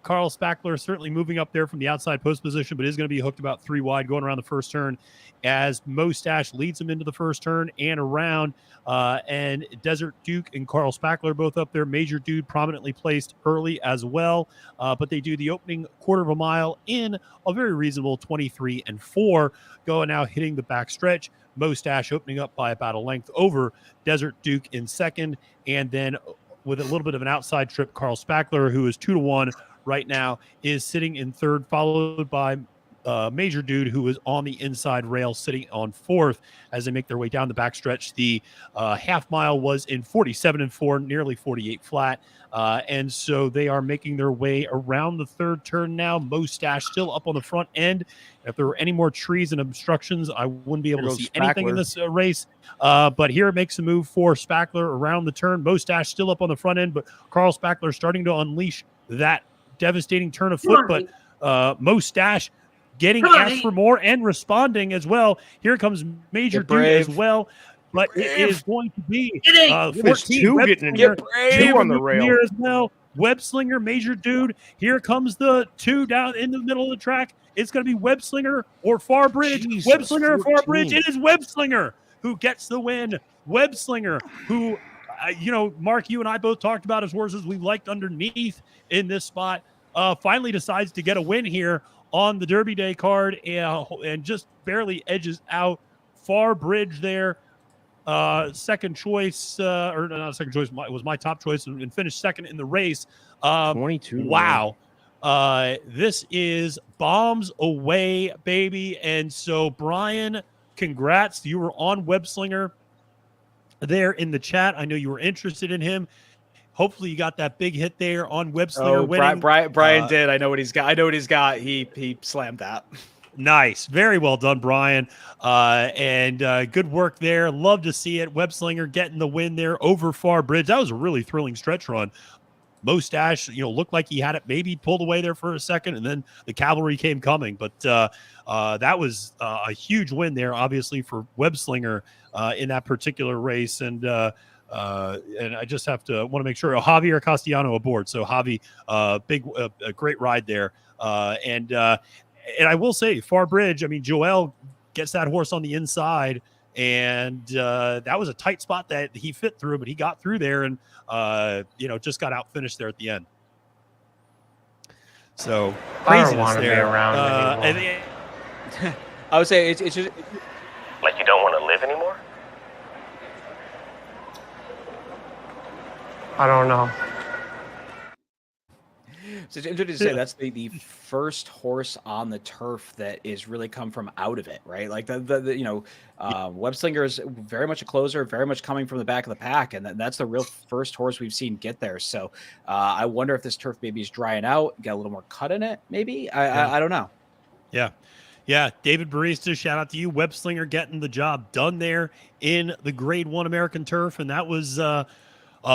Carl Spackler certainly moving up there from the outside post position, but is going to be hooked about 3 wide going around the first turn as Mostache leads him into the first turn and around. And Desert Duke and Carl Spackler both up there. Major Dude prominently placed early as well. But they do the opening quarter of a mile in a very reasonable 23-4. Going now hitting the back stretch. Mostache opening up by about a length over Desert Duke in second. And then with a little bit of an outside trip, Carl Spackler, who is 2-1 right now, is sitting in third, followed by Major Dude, who is on the inside rail, sitting on fourth as they make their way down the backstretch. The half mile was in 47-4, nearly 48 flat. And so they are making their way around the third turn now. Mostache still up on the front end. If there were any more trees and obstructions, I wouldn't be able to see anything in this race. But here it makes a move for Spackler around the turn. Mostache still up on the front end, but Carl Spackler starting to unleash that devastating turn of foot. But Mostache getting asked for more and responding as well. Here comes Major Dude as well. But it is going to be 14 getting two on the rail here as well. Web-slinger, Major Dude. Here comes the 2 down in the middle of the track. It's going to be Web-slinger or Farbridge. Web-slinger or Farbridge. It is Web-slinger who gets the win. Web-slinger who, Mark, you and I both talked about as horses we liked underneath in this spot. Finally decides to get a win here on the Derby Day card and just barely edges out Farbridge there. Second choice, or not second choice, was my top choice and finished second in the race. 22. Wow. This is bombs away, baby. And so, Brian, congrats. You were on Webslinger there in the chat. I know you were interested in him. Hopefully you got that big hit there on Webslinger winning. Brian did. I know what he's got. He slammed that. Nice. Very well done, Brian. And good work there. Love to see it. Webslinger getting the win there over Farbridge. That was a really thrilling stretch run. Mostache, looked like he had it maybe pulled away there for a second, and then the cavalry came coming. But that was a huge win there, obviously, for Webslinger in that particular race. And I just want to make sure Javier Castellano aboard. So Javi, a great ride there. And I will say, Farbridge, Joel gets that horse on the inside, and that was a tight spot that he fit through, but he got through there and, just got out finished there at the end. So craziness I don't want to there. be around anymore. I would say it's just Like you don't want to live anymore? I don't know. So it's interesting to say that's the first horse on the turf that is really come from out of it, right? Like Webslinger is very much a closer, very much coming from the back of the pack, and that's the real first horse we've seen get there. So I wonder if this turf maybe is drying out, get a little more cut in it, maybe. I don't know. Yeah, David Barista, shout out to you. Webslinger getting the job done there in the Grade 1 American turf, and that was a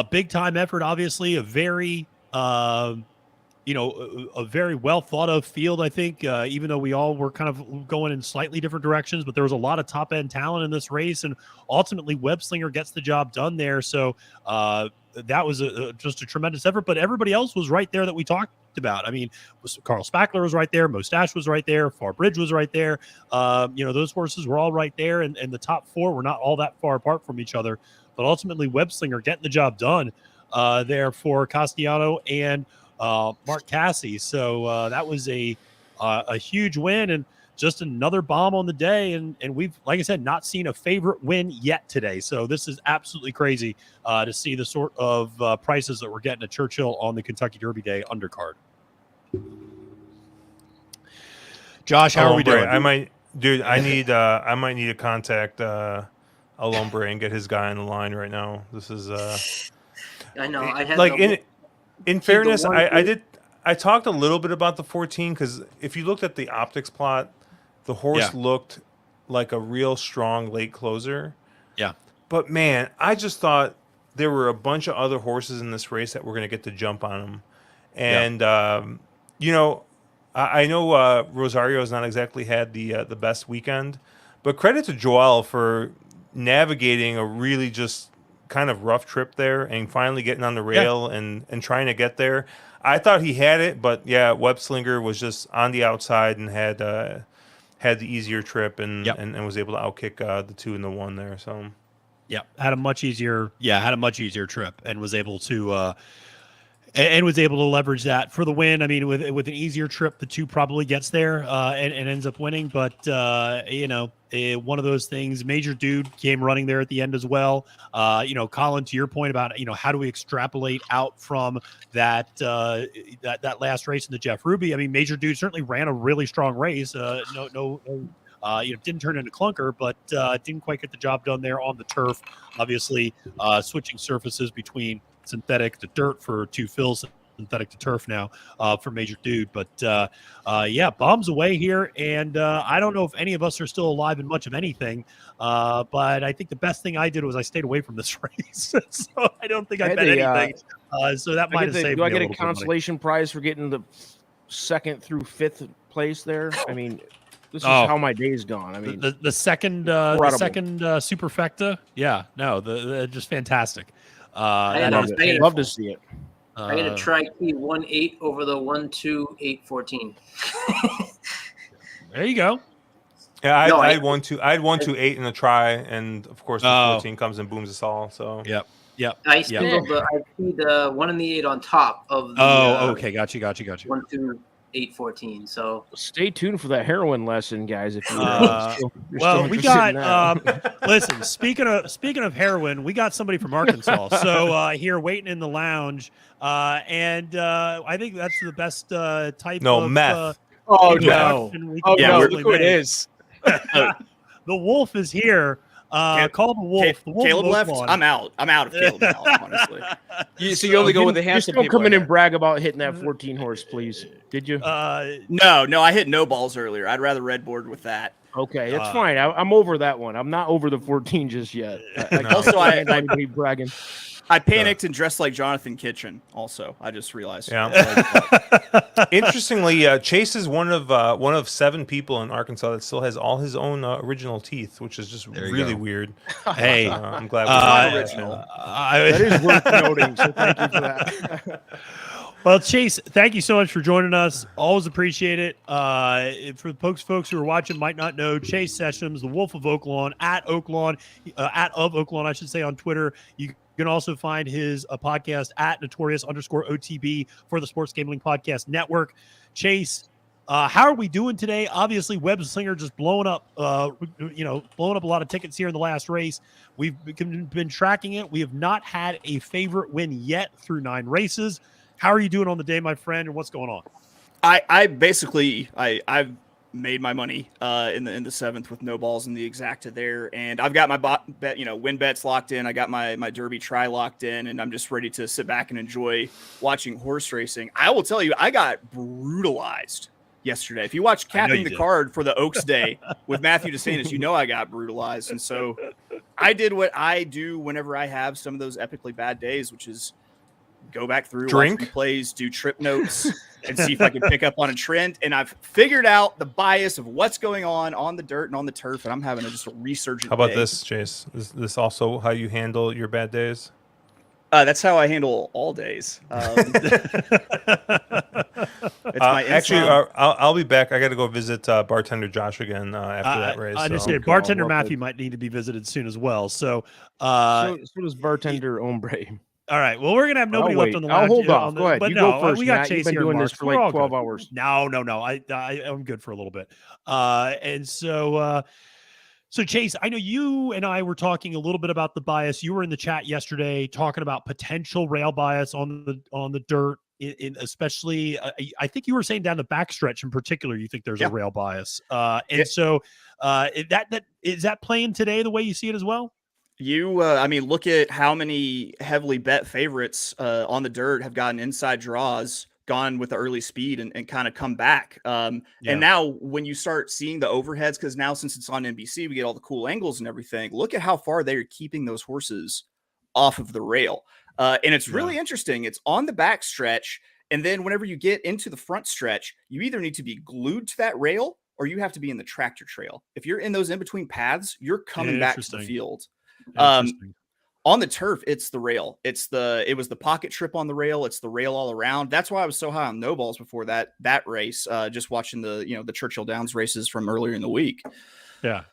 big time effort. Obviously, a very a very well thought of field, I think, even though we all were kind of going in slightly different directions, but there was a lot of top end talent in this race, and ultimately Webslinger gets the job done there. So that was just a tremendous effort, but everybody else was right there that we talked about. Carl Spackler was right there. Mostache was right there. Farbridge was right there. Those horses were all right there. And the top four were not all that far apart from each other, but ultimately Webslinger getting the job done there for Castellano and Mark Cassie. So that was a huge win and just another bomb on the day. And we've, like I said, not seen a favorite win yet today. So this is absolutely crazy to see the sort of prices that we're getting at Churchill on the Kentucky Derby Day undercard. Josh, how are we doing? I might need to contact Alombre and get his guy on the line right now. This is I know. I had like in fairness, I talked a little bit about the 14 because if you looked at the optics plot, the horse looked like a real strong late closer. Yeah. But man, I just thought there were a bunch of other horses in this race that were going to get the jump on him. And, I know Rosario has not exactly had the best weekend, but credit to Joel for navigating a really just kind of rough trip there, and finally getting on the rail and trying to get there. I thought he had it, but yeah, Web Slinger was just on the outside and had the easier trip and was able to outkick the 2 and the 1 there. So had a much easier trip and was able to leverage that for the win. I mean, with an easier trip, the 2 probably gets there and ends up winning. But one of those things. Major Dude came running there at the end as well. Colin, to your point about how do we extrapolate out from that last race in the Jeff Ruby? I mean, Major Dude certainly ran a really strong race. Didn't turn into clunker, but didn't quite get the job done there on the turf. Obviously, switching surfaces between synthetic to dirt for 2 fills, synthetic to turf now for Major Dude. But bombs away here, and I don't know if any of us are still alive in much of anything, but I think the best thing I did was I stayed away from this race, so I don't think I bet anything. So that might have saved me. Do I get a consolation prize for getting the 2nd through 5th place there? I mean, this is how my day's gone. I mean, the second superfecta, just fantastic. I'd love to see it. I got a tri-key 1-8 over the 1-2-8-14. There you go. Yeah, I had 1-2-8 in the try, and of course the 14 comes and booms us all. So yep. I singled the 1 and the 8 on top of the. Okay, got you. 1-2-8-14. So stay tuned for that heroin lesson, guys. If you we got listen. Speaking of heroin, we got somebody from Arkansas. So here waiting in the lounge, and I think that's the best type of meth. Look who it is. The Wolf is here. Call the Wolf. The Wolf Caleb left. I'm out of Caleb now, honestly. So you only go with the Hampton people. Don't come in and brag about hitting that 14 horse, please. Did you? No, I hit no balls earlier. I'd rather red board with that. Okay, that's fine. I'm over that one. I'm not over the 14 just yet. I bragging. I panicked and dressed like Jonathan Kitchen. Also, I just realized. Yeah. Interestingly, Chase is one of 7 people in Arkansas that still has all his own original teeth, which is just really weird. Hey, I'm glad. Original. That is worth noting. So thank you for that. Well, Chase, thank you so much for joining us. Always appreciate it. For the folks who are watching might not know, Chase Sessions, the Wolf of Oaklawn, at Oaklawn, I should say, on Twitter. You can also find his podcast at Notorious_OTB for the Sports Gambling Podcast Network. Chase, how are we doing today? Obviously, Web Slinger just blowing up a lot of tickets here in the last race. We've been tracking it. We have not had a favorite win yet through 9 races. How are you doing on the day, my friend, and what's going on? I've made my money in the 7th with no balls in the exacta there, and I've got my win bets locked in. I got my Derby try locked in, and I'm just ready to sit back and enjoy watching horse racing. I will tell you, I got brutalized yesterday. If you watch Capping the Card for the Oaks Day with Matthew DeSantis, I got brutalized, and so I did what I do whenever I have some of those epically bad days, which is go back through, drink watch replays, do trip notes, and see if I can pick up on a trend. And I've figured out the bias of what's going on the dirt and on the turf, and I'm having just a resurgent. How about day. this, Chase? Is this also how you handle your bad days? That's how I handle all days. It's my actually, I'll be back. I got to go visit bartender Josh again after that race. I understand. Bartender Matthew might need to be visited soon as well. So does bartender Ombre. All right. Well, we're gonna have nobody left on the line. I'll hold off. Go ahead. But go first. We got Chase here. Doing this for like 12 hours. No. I'm good for a little bit. And so Chase, I know you and I were talking a little bit about the bias. You were in the chat yesterday talking about potential rail bias on the dirt, especially. I think you were saying down the backstretch in particular. You think there's a rail bias. So is that playing today the way you see it as well? Look at how many heavily bet favorites on the dirt have gotten inside draws, gone with the early speed and kind of come back. And now when you start seeing the overheads, because now since it's on NBC, we get all the cool angles and everything. Look at how far they're keeping those horses off of the rail. And it's really interesting. It's on the back stretch. And then whenever you get into the front stretch, you either need to be glued to that rail or you have to be in the tractor trail. If you're in those in-between paths, you're coming back to the field. On the turf, it's the rail. It was the pocket trip on the rail. It's the rail all around. That's why I was so high on no balls before that race. Just watching the Churchill Downs races from earlier in the week. Yeah.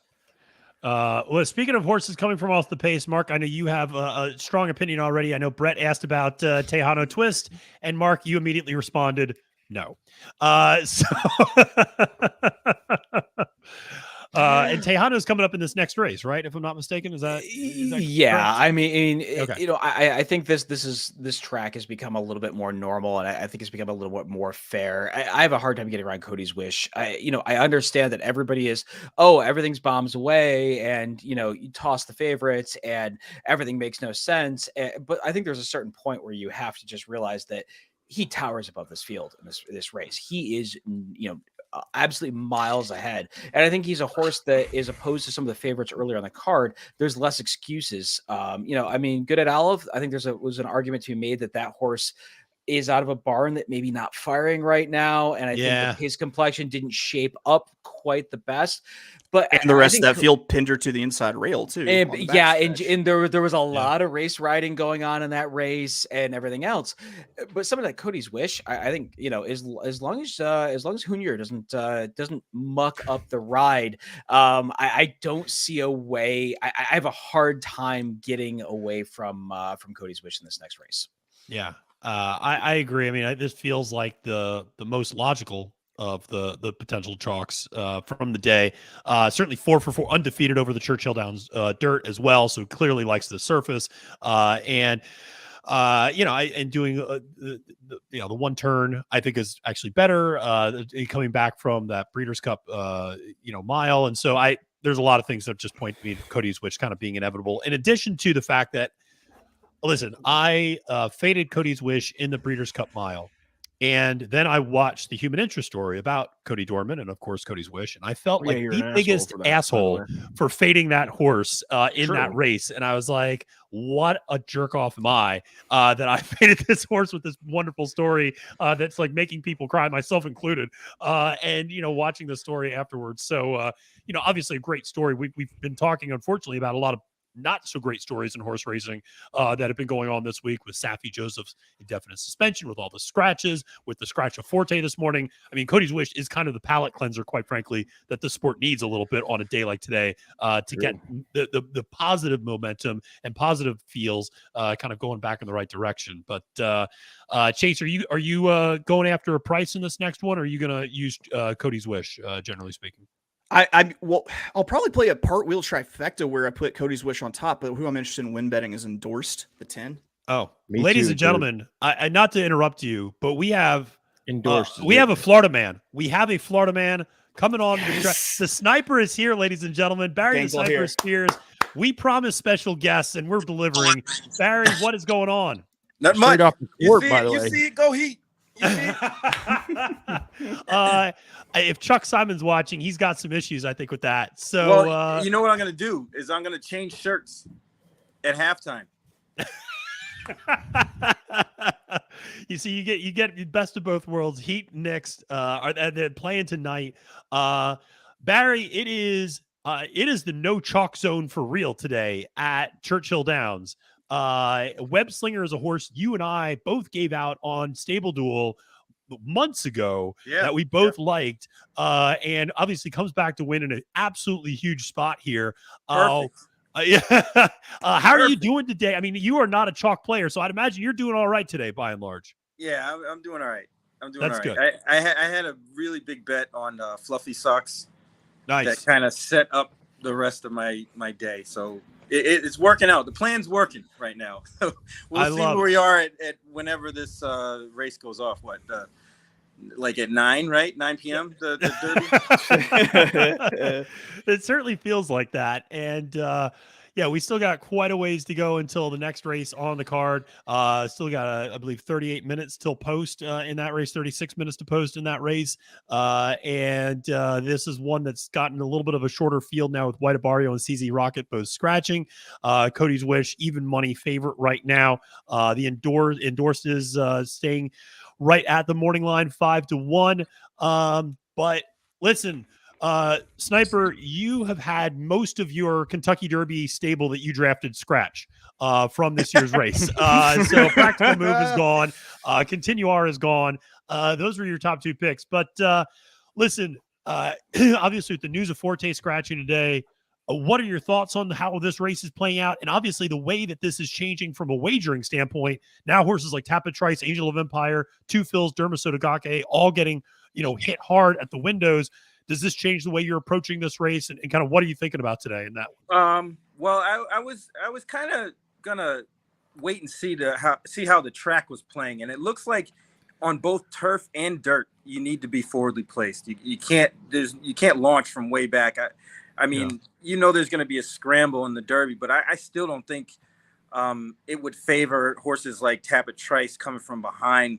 Well, speaking of horses coming from off the pace, Mark, I know you have a strong opinion already. I know Brett asked about Tejano Twist, and Mark, you immediately responded, no. And Tejano's coming up in this next race, right? If I'm not mistaken, is that yeah? Correct? I mean, Okay. I think this track has become a little bit more normal, and I think it's become a little bit more fair. I have a hard time getting around Cody's Wish. I understand that everybody is, everything's bombs away, and you toss the favorites, and everything makes no sense. But I think there's a certain point where you have to just realize that he towers above this field in this race. He is, absolutely miles ahead. And I think he's a horse that is opposed to some of the favorites earlier on the card. There's less excuses. Good at Olive. I think was an argument to be made that horse is out of a barn that maybe not firing right now. And I think that his complexion didn't shape up quite the best. But and the rest of that field pinned her to the inside rail too. And there was a lot of race riding going on in that race and everything else. But something like Cody's Wish, I think as long as Junior doesn't muck up the ride, I don't see a way. I have a hard time getting away from Cody's Wish in this next race. Yeah, I agree. I mean, this feels like the most logical of the potential chalks from the day. Certainly 4 for 4 undefeated over the Churchill Downs dirt as well. So clearly likes the surface. And doing the one turn I think is actually better. Coming back from that Breeders' Cup mile. And so there's a lot of things that just point to me to Cody's Wish kind of being inevitable. In addition to the fact that, listen, I faded Cody's Wish in the Breeders' Cup mile. And then I watched the Human Interest story about Cody Dorman and, of course, Cody's Wish. And I felt like the biggest asshole for fading that horse in that race. And I was like, what a jerk off am I that I faded this horse with this wonderful story that's like making people cry, myself included. And watching the story afterwards. So, obviously a great story. We've been talking, unfortunately, about a lot of not so great stories in horse racing that have been going on this week with Safi Joseph's indefinite suspension, with all the scratches, with the scratch of Forte this morning. I mean, Cody's Wish is kind of the palate cleanser, quite frankly, that the sport needs a little bit on a day like today to get the positive momentum and positive feels kind of going back in the right direction. But Chase, are you going after a price in this next one, or are you going to use Cody's Wish, generally speaking? I'll probably play a part wheel trifecta where I put Cody's Wish on top, but who I'm interested in win betting is Endorsed, the 10. Oh, ladies and gentlemen, I not to interrupt you, but we have Endorsed. We have a Florida man. We have a Florida man coming on. The sniper is here, ladies and gentlemen. Barry the Sniper Spears. We promised special guests, and we're delivering. Barry, what is going on? Not much. Off the court, by the way. You see it? Go Heat. If Chuck Simon's watching, he's got some issues, I think, with that. So, you know what I'm going to do is I'm going to change shirts at halftime. You see, you get best of both worlds. Heat next they're playing tonight. Barry, it is the no chalk zone for real today at Churchill Downs. Web Slinger is a horse you and I both gave out on Stable Duel months ago that we both liked, and obviously comes back to win in an absolutely huge spot here. How are you doing today? I mean, you are not a chalk player, so I'd imagine you're doing all right today by and large. Yeah, I'm doing all right. That's all right. Good. I had a really big bet on Fluffy Socks. Nice. That kind of set up the rest of my day. So it's working out. The plan's working right now. We'll see where we are at whenever this race goes off. Like at 9, right? 9 p.m. the Derby. It certainly feels like that. And we still got quite a ways to go until the next race on the card. Still got, I believe, 38 minutes till post in that race, 36 minutes to post in that race. And this is one that's gotten a little bit of a shorter field now with White Abario and CZ Rocket both scratching. Cody's Wish, even money favorite right now. The endorsed is staying right at the morning line, 5-1. But listen, Sniper, you have had most of your Kentucky Derby stable that you drafted scratch from this year's race. So Practical Move is gone. Continuar is gone. Those were your top 2 picks. But listen, obviously with the news of Forte scratching today, what are your thoughts on how this race is playing out? And obviously the way that this is changing from a wagering standpoint, now horses like Tapit Trice, Angel of Empire, Two Phils, Dermasotogake, all getting, hit hard at the windows. Does this change the way you're approaching this race? And kind of what are you thinking about today in that one? Well, I was kind of gonna wait and see how the track was playing. And it looks like on both turf and dirt, you need to be forwardly placed. You can't launch from way back. I mean, there's going to be a scramble in the Derby, but I still don't think it would favor horses like Tapit Trice coming from behind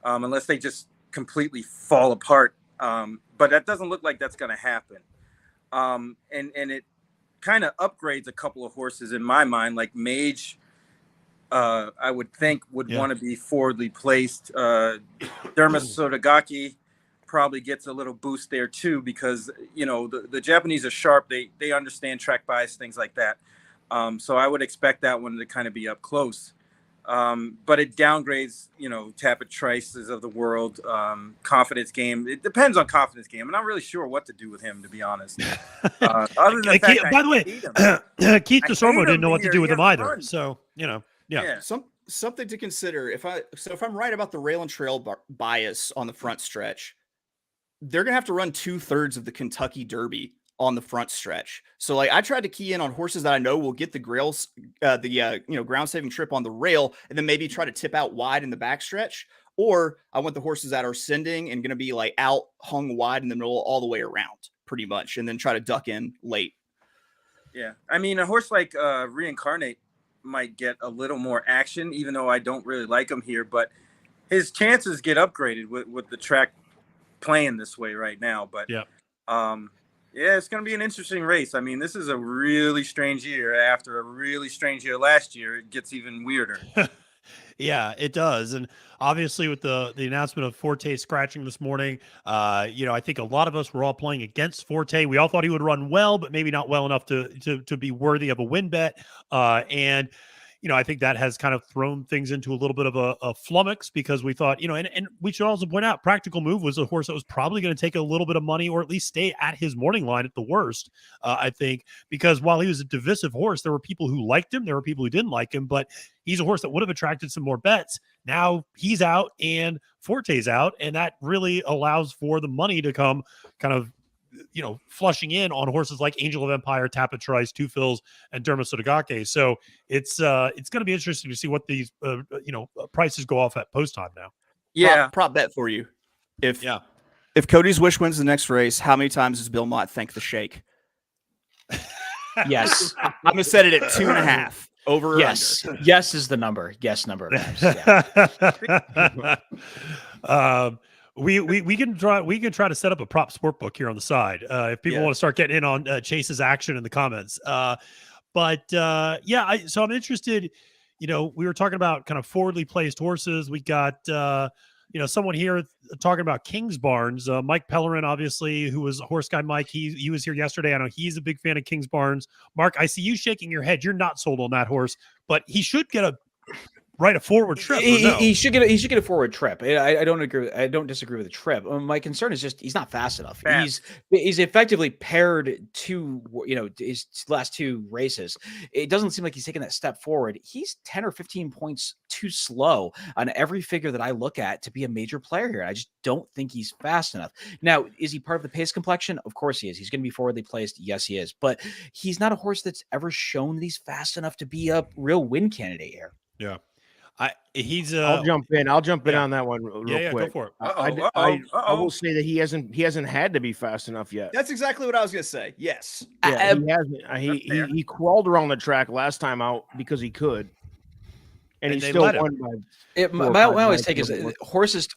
unless they just completely fall apart. But that doesn't look like that's going to happen. And it kind of upgrades a couple of horses in my mind, like Mage. I would think would want to be forwardly placed. Dermasotogake probably gets a little boost there too, because the Japanese are sharp. They understand track bias, things like that. So I would expect that one to kind of be up close. But it downgrades, Tapit Trices of the world, Confidence Game. It depends on Confidence Game. I'm not really sure what to do with him, to be honest. Other than the fact by the way, Keith DeSormo didn't know what to do with him either. So, yeah. Something to consider. If I'm right about the rail and trail bias on the front stretch, they're going to have to run 2/3 of the Kentucky Derby on the front stretch. So like I tried to key in on horses that I know will get the ground saving trip on the rail, and then maybe try to tip out wide in the back stretch. Or I want the horses that are sending and going to be like out hung wide in the middle all the way around pretty much, and then try to duck in late. Yeah. I mean, a horse like Reincarnate might get a little more action, even though I don't really like him here, but his chances get upgraded with the track playing this way right now. But it's going to be an interesting race. I mean, this is a really strange year. After a really strange year last year, it gets even weirder. Yeah, it does. And obviously with the announcement of Forte scratching this morning, I think a lot of us were all playing against Forte. We all thought he would run well, but maybe not well enough to be worthy of a win bet. And I think that has kind of thrown things into a little bit of a flummox, because we thought, and we should also point out Practical Move was a horse that was probably going to take a little bit of money, or at least stay at his morning line at the worst, I think, because while he was a divisive horse, there were people who liked him, there were people who didn't like him, but he's a horse that would have attracted some more bets. Now he's out and Forte's out, and that really allows for the money to come kind of flushing in on horses like Angel of Empire, Tapit Trice, Two Phils, and Dermasotogake. So it's going to be interesting to see what these prices go off at post time now. Yeah, prop bet for you. If Cody's Wish wins the next race, how many times does Bill Mott thank the Shake? Yes, I'm gonna set it at 2.5 over. Or yes, under. Yes is the number. Yes, number of times. Yeah. We can try to set up a prop sport book here on the side if people want to start getting in on Chase's action in the comments. So I'm interested. We were talking about kind of forwardly placed horses. We got someone here talking about King's Barnes. Mike Pellerin, obviously, who was a horse guy. Mike, he was here yesterday. I know he's a big fan of King's Barnes. Mark, I see you shaking your head. You're not sold on that horse, but he should get a forward trip. He should get a forward trip. I don't agree. I don't disagree with the trip. My concern is just he's not fast enough. He's effectively paired to his last 2 races. It doesn't seem like he's taking that step forward. He's 10 or 15 points too slow on every figure that I look at to be a major player here. I just don't think he's fast enough. Now, is he part of the pace complexion? Of course he is. He's going to be forwardly placed. Yes, he is. But he's not a horse that's ever shown that he's fast enough to be a real win candidate here. Yeah. I'll jump in on that one real quick. Go for it. I will say that he hasn't had to be fast enough yet. That's exactly what I was gonna say. Yes. He hasn't. He crawled around the track last time out because he could, and he still won by. My always take is horses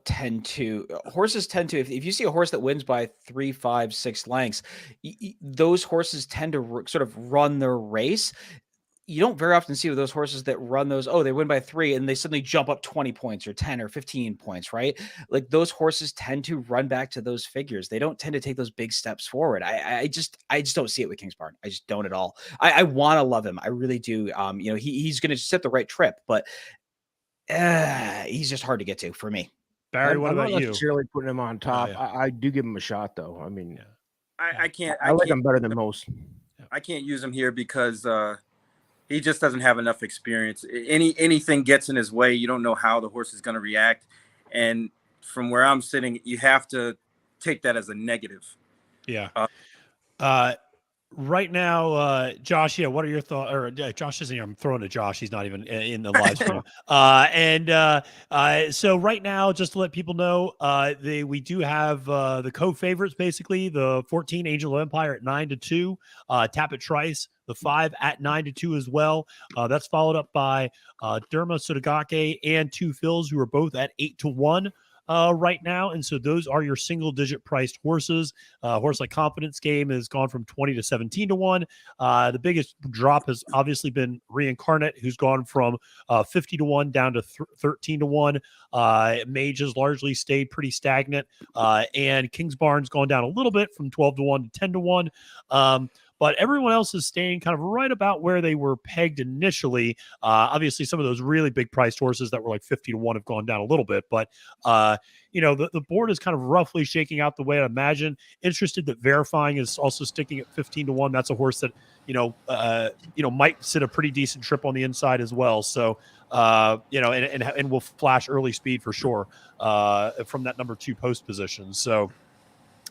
tend to if you see a horse that wins by 3, 5, 6 lengths, those horses tend to sort of run their race. you don't very often see those horses that run those, they win by 3 and they suddenly jump up 20 points or 10 or 15 points, right? Like those horses tend to run back to those figures. They don't tend to take those big steps forward. I just don't see it with Kingsbarn. I just don't at all. I want to love him. I really do. He's going to set the right trip, but he's just hard to get to for me. Barry, what I'm about not you? necessarily putting him on top. yeah. I do give him a shot, though. I mean, I can't. I like can't him better than most. I can't use him here because he just doesn't have enough experience. Anything gets in his way, you don't know how the horse is going to react. And from where I'm sitting, you have to take that as a negative. Yeah. Right now, Josh, what are your thoughts? Or Josh isn't here. I'm throwing to Josh. He's not even in the live stream. So right now, just to let people know, we do have the co-favorites, basically the 14 Angel of Empire at 9-2, Tapit Trice, the 5 at 9-2 as well. That's followed up by Derma Sudagake and 2 Phils, who are both at 8-1. Right now, and so those are your single-digit priced horses. Horse like Confidence Game has gone from 20 to 17-1. The biggest drop has obviously been Reincarnate, who's gone from 50-1 down to 13-1. Mage has largely stayed pretty stagnant, and Kingsbarn's gone down a little bit from 12-1 to 10-1. But everyone else is staying kind of right about where they were pegged initially. Obviously, some of those really big priced horses that were like 50-1 have gone down a little bit. But, the board is kind of roughly shaking out the way I imagine. Interested that Verifying is also sticking at 15-1. That's a horse that, might sit a pretty decent trip on the inside as well. So, and will flash early speed for sure from that number 2 post position. So,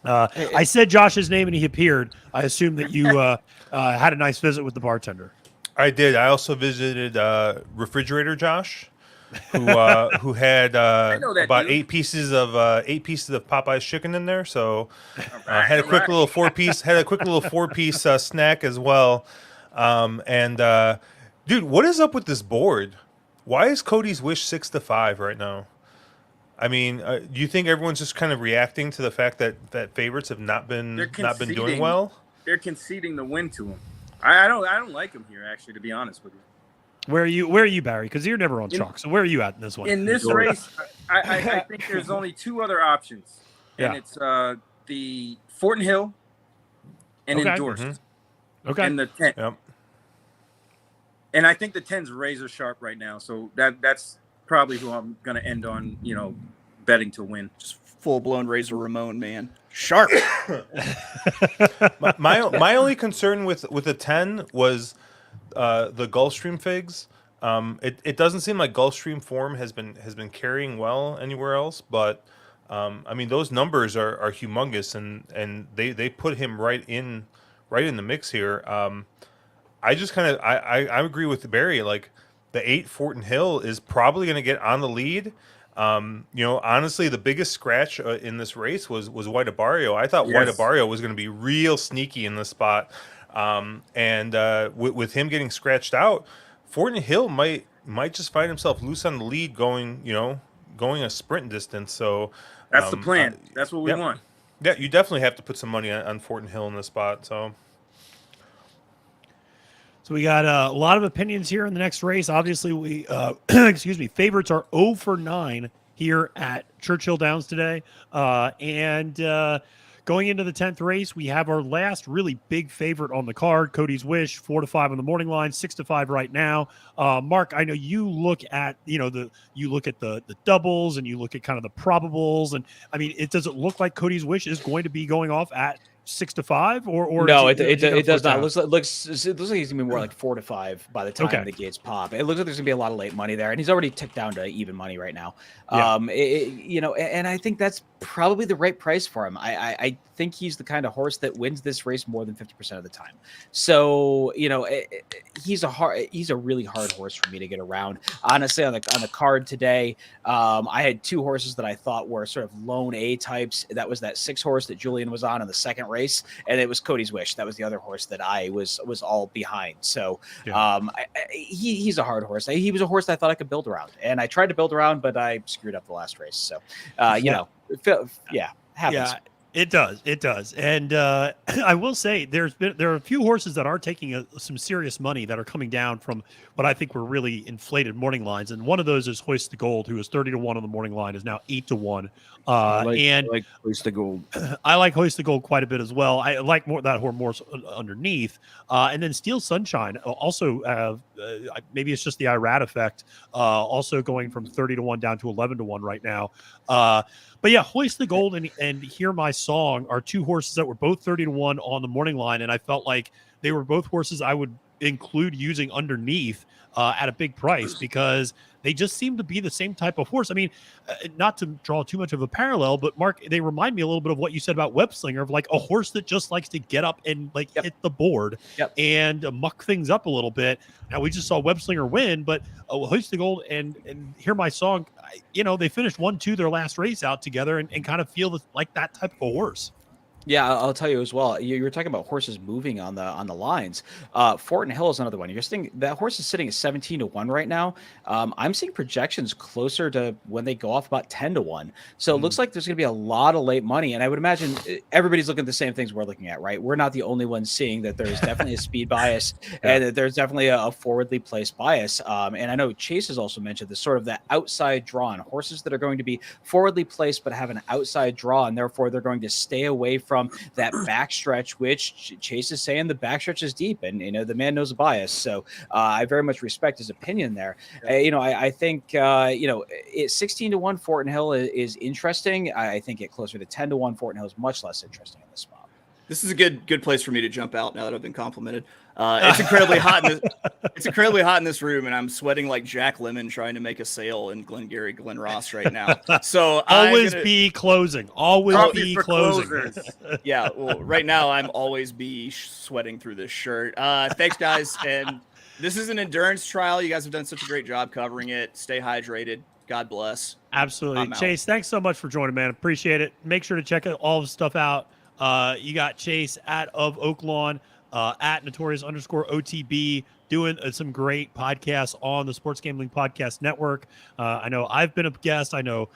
I said Josh's name and he appeared. I assume that you had a nice visit with the bartender. I did. I also visited Refrigerator Josh, who had about 8 pieces of Popeye's chicken in there. So had a quick little 4-piece snack as well. Dude, what is up with this board? Why is Cody's Wish 6-5 right now? I mean, do you think everyone's just kind of reacting to the fact that favorites have not been doing well? They're conceding the win to him. I don't like him here, actually, to be honest with you. Where are you, Barry? Because you're never on chalk. So where are you at in this one? In this race, I think there's only 2 other options, and it's the Fortin Hill and Endorsed, and the 10. Yep. And I think the 10's razor sharp right now, so that's probably who I'm going to end on, betting to win. Just full-blown Razor Ramon, man. Sharp. my only concern with the 10 was the Gulfstream figs. It doesn't seem like Gulfstream form has been carrying well anywhere else, but I mean those numbers are humongous, and they put him right in the mix here. I just kind of I agree with Barry, like the 8 Fortin Hill is probably going to get on the lead. Honestly, the biggest scratch in this race was White Abario. I thought White Abario was going to be real sneaky in this spot. With him getting scratched out, Fortin Hill might just find himself loose on the lead going a sprint distance. So that's the plan. That's what we want. Yeah, you definitely have to put some money on Fortin Hill in this spot. So we got a lot of opinions here in the next race. Obviously, we favorites are 0-9 here at Churchill Downs today. Going into the 10th race, we have our last really big favorite on the card, Cody's Wish, 4-5 on the morning line, 6-5 right now. Mark, I know you look at the doubles and you look at kind of the probables, and I mean, does it look like Cody's Wish is going to be going off at 6-5 or no, it does not. It looks like he's gonna be more like 4-5 by the time the gates pop. It looks like there's gonna be a lot of late money there, and he's already ticked down to even money right now. And I think that's probably the right price for him. I think he's the kind of horse that wins this race more than 50% of the time. So he's a really hard horse for me to get around. Honestly, on the card today, I had 2 horses that I thought were sort of lone A types. That was that 6 horse that Julian was on in the second race, and it was Cody's Wish. That was the other horse that I was all behind. So he's a hard horse. He was a horse that I thought I could build around, and I tried to build around, but I screwed up the last race. So happens. It does, and I will say there are a few horses that are taking some serious money that are coming down from what I think were really inflated morning lines, and one of those is Hoist the Gold, who was 30-1 on the morning line, is now 8-1. I And like Hoist the Gold. I like Hoist the Gold quite a bit as well. I like that horse more underneath, and then Steel Sunshine also maybe it's just the Irad effect, also going from 30-1 down to 11-1 right now. But yeah, Hoist the Gold and Hear My Song are two horses that were both 30-1 on the morning line, and I felt like they were both horses I would include using underneath at a big price because they just seem to be the same type of horse. I mean, not to draw too much of a parallel, but Mark, they remind me a little bit of what you said about Webslinger, of like a horse that just likes to get up and hit the board and muck things up a little bit. Now we just saw Webslinger win, but Hoist the Gold and Hear My Song, they finished 1-2 their last race out together and kind of feel like that type of a horse. Yeah, I'll tell you as well. You were talking about horses moving on the lines. Fortin Hill is another one. You're seeing that horse is sitting at 17-1 right now. I'm seeing projections closer to when they go off about 10-1. So it looks like there's going to be a lot of late money, and I would imagine everybody's looking at the same things we're looking at, right? We're not the only ones seeing that there's definitely a speed bias and that there's definitely a forwardly placed bias. And I know Chase has also mentioned this sort of that outside draw on horses that are going to be forwardly placed but have an outside draw, and therefore they're going to stay away from that backstretch, which Chase is saying the backstretch is deep, and the man knows a bias. So I very much respect his opinion there. I think 16-1 Fortin Hill is interesting. I think it closer to 10-1 Fortin Hill is much less interesting in this spot. This is a good place for me to jump out now that I've been complimented. It's incredibly hot in this room, and I'm sweating like Jack Lemmon trying to make a sale in Glengarry Glen Ross right now. So always be closing. Always be closing. Yeah, well, right now I'm always be sweating through this shirt. Thanks, guys, and this is an endurance trial. You guys have done such a great job covering it. Stay hydrated. God bless. Absolutely, Chase. Thanks so much for joining, man. Appreciate it. Make sure to check all the stuff out. You got Chase at Of Oaklawn, at Notorious_OTB, doing some great podcasts on the Sports Gambling Podcast Network. I know I've been a guest. I know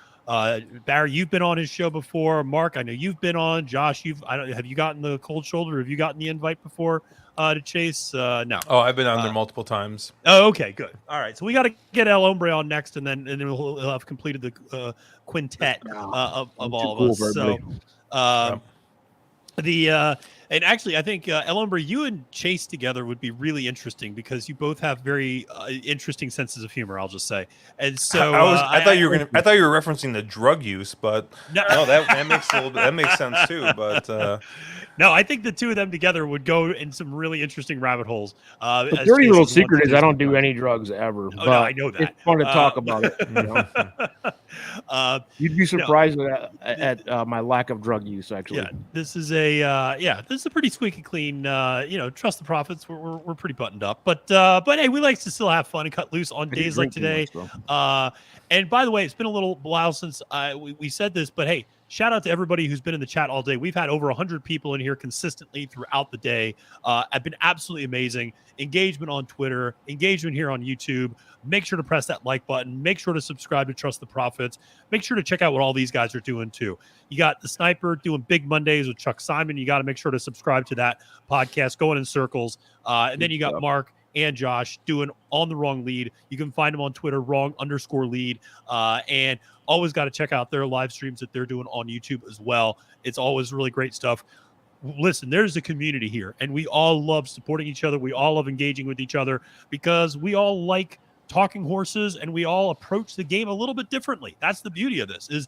Barry, you've been on his show before. Mark, I know you've been on. Josh, have you gotten the cold shoulder? Have you gotten the invite before to Chase? No. Oh, I've been on there multiple times. Oh, okay, good. All right, so we got to get El Hombre on next, and then he'll have completed the quintet of all of us. So. And actually, I think El Hombre, you and Chase together would be really interesting because you both have very interesting senses of humor. I'll just say, and so I thought you were referencing the drug use, but no, that makes sense too. But no, I think the two of them together would go in some really interesing rabbit holes. The dirty little secret is I don't do any drugs ever. Oh, no, I know that. It's fun to talk about it. You'd be surprised at my lack of drug use. Actually, yeah, this is a pretty squeaky clean. Trust the profits. We're pretty buttoned up, but hey, we like to still have fun and cut loose on days like today. And by the way, it's been a little while since we said this, but hey, shout out to everybody who's been in the chat all day. We've had over 100 people in here consistently throughout the day. Have been absolutely amazing. Engagement on Twitter, engagement here on YouTube. Make sure to press that like button. Make sure to subscribe to Trust the Profits. Make sure to check out what all these guys are doing too. You got the Sniper doing Big Mondays with Chuck Simon. You got to make sure to subscribe to that podcast, Going in Circles. And then you got Mark and Josh doing On the Wrong Lead. You can find them on Twitter, wrong_lead. And always got to check out their live streams that they're doing on YouTube as well. It's always really great stuff. Listen, there's a community here, and we all love supporting each other. We all love engaging with each other because we all like talking horses, and we all approach the game a little bit differently. That's the beauty of this, is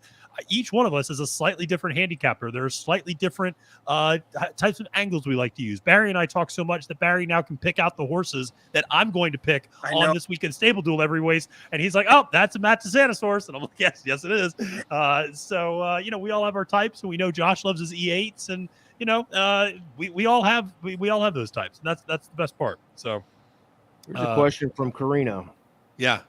each one of us is a slightly different handicapper. There are slightly different types of angles we like to use. Barry and I talk so much that Barry now can pick out the horses that I'm going to pick on this weekend Stable Duel every race. And he's like, oh, that's a Matt DeSantis horse. And I'm like, yes, it is. We all have our types, and we know Josh loves his E8s, and we all have those types. And that's the best part. So here's a question from Karina. Yeah.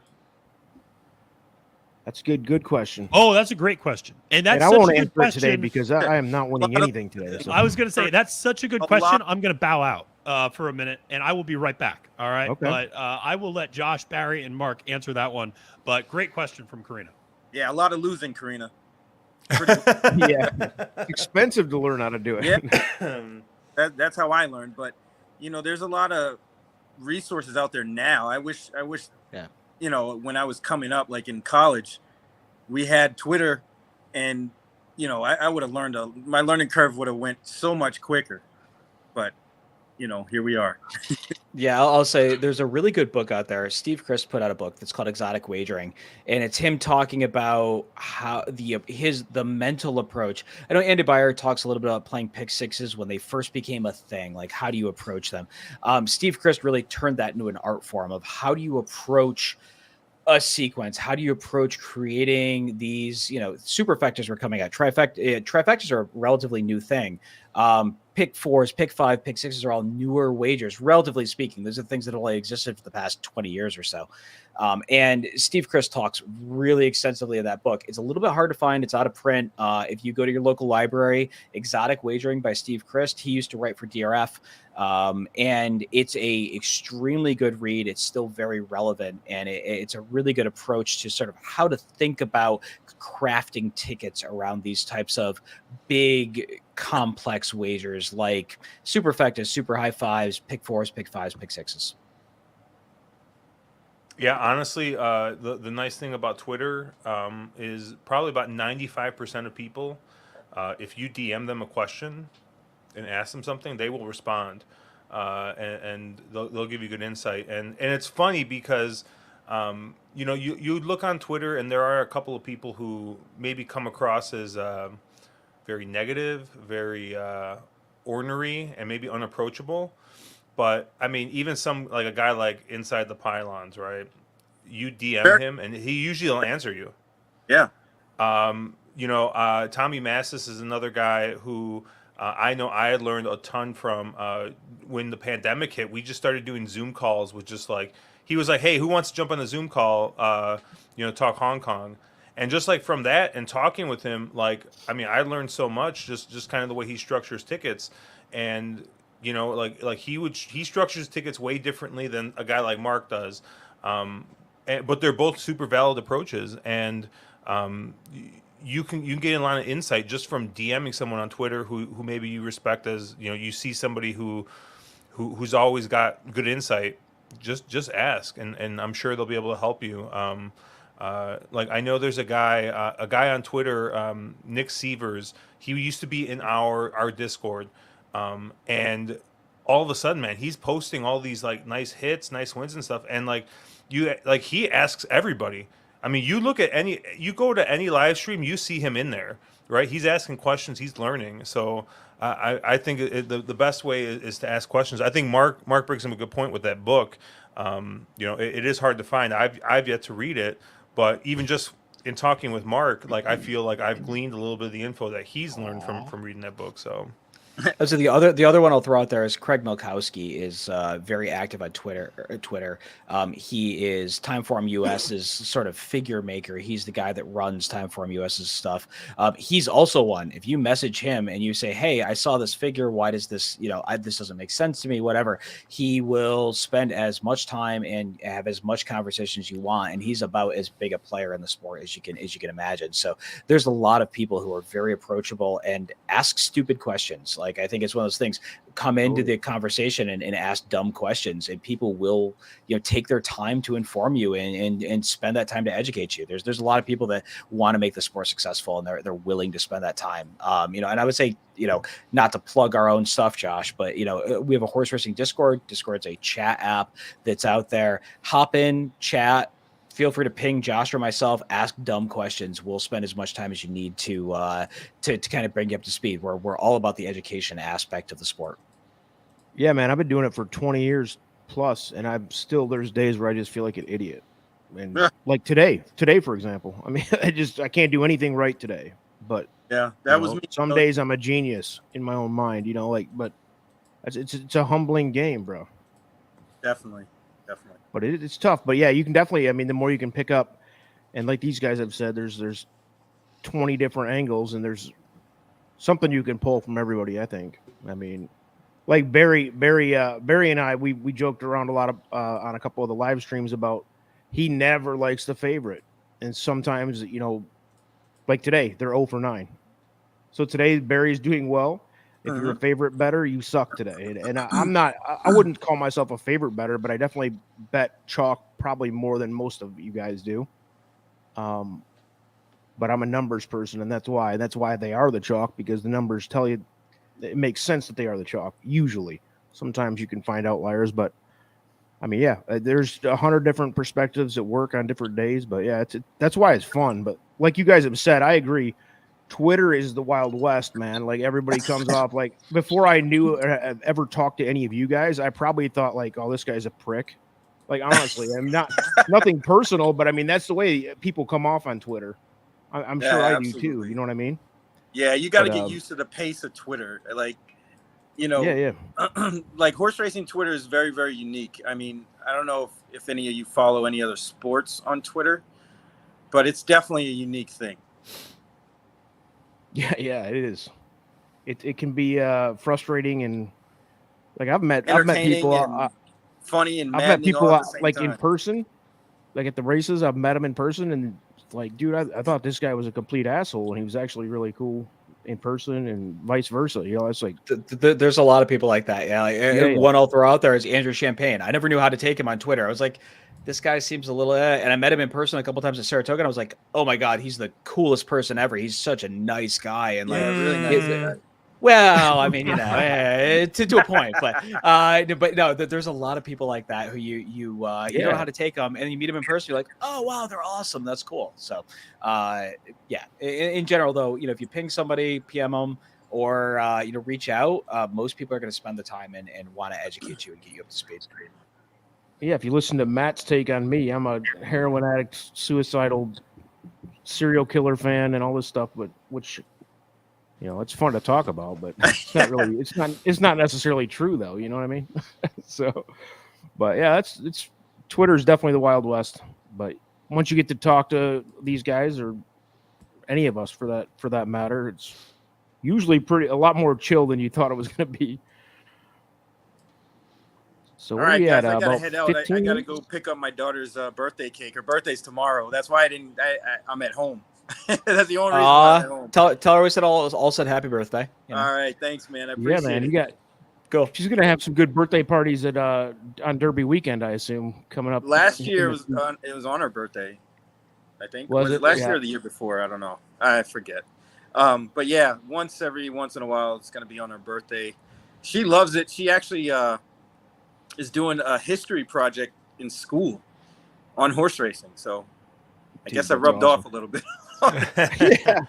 That's good question. Oh, that's a great question. And that's I such won't a good answer question. it today because I am not winning anything today. So. I was going to say, that's such a good question. I'm going to bow out for a minute, and I will be right back. All right. Okay. But I will let Josh, Barry, and Mark answer that one. But great question from Karina. Yeah, a lot of losing, Karina. Yeah, it's expensive to learn how to do it. Yeah. That's how I learned. But there's a lot of resources out there now. I wish, Yeah. When I was coming up, like in college, we had Twitter, and I would have learned my learning curve would have went so much quicker. But here we are. Yeah, I'll say there's a really good book out there. Steve Chris put out a book that's called Exotic Wagering, and it's him talking about how the mental approach. I know Andy Beyer talks a little bit about playing pick sixes when they first became a thing. Like, how do you approach them? Steve Chris really turned that into an art form of how do you approach a sequence. How do you approach creating these, superfectas were coming out. Trifectas are a relatively new thing. Pick fours, pick five, pick sixes are all newer wagers, relatively speaking. Those are things that only existed for the past 20 years or so. And Steve Chris talks really extensively in that book. It's a little bit hard to find. It's out of print. If you go to your local library, Exotic Wagering by Steve Christ, he used to write for DRF. And it's a extremely good read. It's still very relevant, and it's a really good approach to sort of how to think about crafting tickets around these types of big, complex wagers like superfectas, super high fives, pick fours, pick fives, pick sixes. Yeah, honestly, the nice thing about Twitter is probably about 95% of people, if you DM them a question and ask them something, they will respond, and they'll give you good insight. And it's funny because, you look on Twitter and there are a couple of people who maybe come across as very negative, very ornery, and maybe unapproachable. But I mean, even some like a guy like Inside the Pylons, right? You DM Sure. him, and he usually will answer you. Yeah. Tommy Massis is another guy who I know I had learned a ton from when the pandemic hit. We just started doing Zoom calls with just like he was like, "Hey, who wants to jump on the Zoom call? Talk Hong Kong." And just like from that and talking with him, like I mean, I learned so much just kind of the way he structures tickets, and like he structures tickets way differently than a guy like Mark does. But they're both super valid approaches, and you can get a lot of insight just from DMing someone on Twitter who maybe you respect as you see somebody who's always got good insight. Just ask, and I'm sure they'll be able to help you. Like I know there's a guy on Twitter, Nick Sievers. He used to be in our Discord, and all of a sudden, man, he's posting all these like nice hits, nice wins and stuff, and he asks everybody. I mean, you go to any live stream, you see him in there, right? He's asking questions, he's learning. So I think the best way is to ask questions. I think Mark brings him a good point with that book. It is hard to find. I've yet to read it, but even just in talking with Mark, like I feel like I've gleaned a little bit of the info that he's learned from reading that book. So. So the other one I'll throw out there is Craig Milkowski is very active on Twitter. He is Timeform US's sort of figure maker. He's the guy that runs Timeform US's stuff. He's also one. If you message him and you say, "Hey, I saw this figure. Why does this? This doesn't make sense to me." Whatever. He will spend as much time and have as much conversation as you want. And he's about as big a player in the sport as you can imagine. So there's a lot of people who are very approachable and ask stupid questions. Like I think it's one of those things, come into the conversation and ask dumb questions, and people will, take their time to inform you and spend that time to educate you. There's a lot of people that want to make the sport successful, and they're willing to spend that time. And I would say, not to plug our own stuff, Josh, but we have a horse racing Discord. Discord's a chat app that's out there. Hop in, chat. Feel free to ping Josh or myself, ask dumb questions. We'll spend as much time as you need to kind of bring you up to speed. We're all about the education aspect of the sport. Yeah, man, I've been doing it for 20 years plus, and there's days where I just feel like an idiot. And like today, for example, I mean, I can't do anything right today, but yeah, that was me. Some days I'm a genius in my own mind, but it's a humbling game, bro. Definitely. But it's tough. But yeah, you can definitely. I mean, the more you can pick up, and like these guys have said, there's 20 different angles, and there's something you can pull from everybody. I think. I mean, like Barry and I, we joked around a lot of on a couple of the live streams about he never likes the favorite, and sometimes Like today, they're 0 for 9. So today, Barry's doing well. If you're a favorite bettor, you suck today. And I'm not. I wouldn't call myself a favorite bettor, but I definitely bet chalk probably more than most of you guys do. But I'm a numbers person, and that's why. That's why they are the chalk, because the numbers tell you it makes sense that they are the chalk. Usually, sometimes you can find outliers, but I mean, yeah, there's 100 different perspectives that work on different days. But yeah, that's why it's fun. But like you guys have said, I agree. Twitter is the Wild West, man. Like everybody comes off like before I knew or ever talked to any of you guys, I probably thought like, oh, this guy's a prick. Like honestly, I'm not nothing personal, but I mean that's the way people come off on Twitter. I'm sure I do too. You know what I mean? Yeah, you got to get used to the pace of Twitter. Like, yeah. Like horse racing Twitter is very, very unique. I mean, I don't know if any of you follow any other sports on Twitter, but it's definitely a unique thing. Yeah, it is. It can be frustrating, and like I've met people funny and I've met people like time. in person, like at the races. I've met them in person, and like, dude, I thought this guy was a complete asshole, and he was actually really cool in person, and vice versa. You know, it's like there's a lot of people like that. Yeah, one I'll throw out there is Andrew Champagne. I never knew how to take him on Twitter. I was like, this guy seems a little, and I met him in person a couple times at Saratoga, and I was like, oh my god, he's the coolest person ever. He's such a nice guy, and like, really nice. Well, I mean, to a point, but no, there's a lot of people like that who you don't know how to take them, and you meet them in person, you're like, oh wow, they're awesome, that's cool. So, in general, though, if you ping somebody, PM them, or reach out, most people are going to spend the time and want to educate you and get you up to speed. Yeah, if you listen to Matt's take on me, I'm a heroin addict, suicidal, serial killer fan, and all this stuff. But which, it's fun to talk about, but it's not really. It's not necessarily true, though. You know what I mean? So, but yeah, it's Twitter's definitely the Wild West. But once you get to talk to these guys or any of us for that matter, it's usually a lot more chill than you thought it was going to be. So all right, guys, I gotta about head out. I gotta go pick up my daughter's birthday cake. Her birthday's tomorrow. That's why I'm at home. That's the only reason I'm at home. Tell her we said all said happy birthday. All right, thanks, man. I appreciate it. Yeah, man, it. you got go. She's gonna have some good birthday parties at on Derby weekend, I assume, coming up. Last year it was on her birthday, I think. Was it last year or the year before? I don't know. I forget. But yeah, once in a while, it's gonna be on her birthday. She loves it. She actually is doing a history project in school on horse racing. So I guess I rubbed off a little bit. Yeah.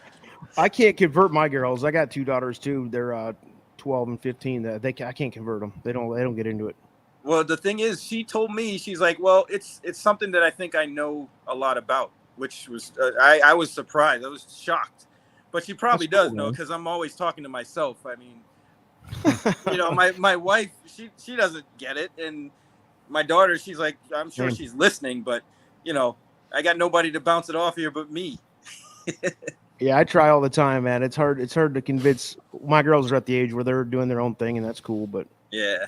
I can't convert my girls. I got two daughters too. They're 12 and 15. I can't convert them. They don't get into it. Well, the thing is, she told me, she's like, well, it's something that I think I know a lot about, which was I was surprised. I was shocked. But she probably does know, because I'm always talking to myself. I mean, my wife, she doesn't get it, and my daughter, she's like, I'm sure she's listening, but I got nobody to bounce it off here but me. Yeah, I try all the time, man. It's hard to convince. My girls are at the age where they're doing their own thing, and that's cool. But yeah,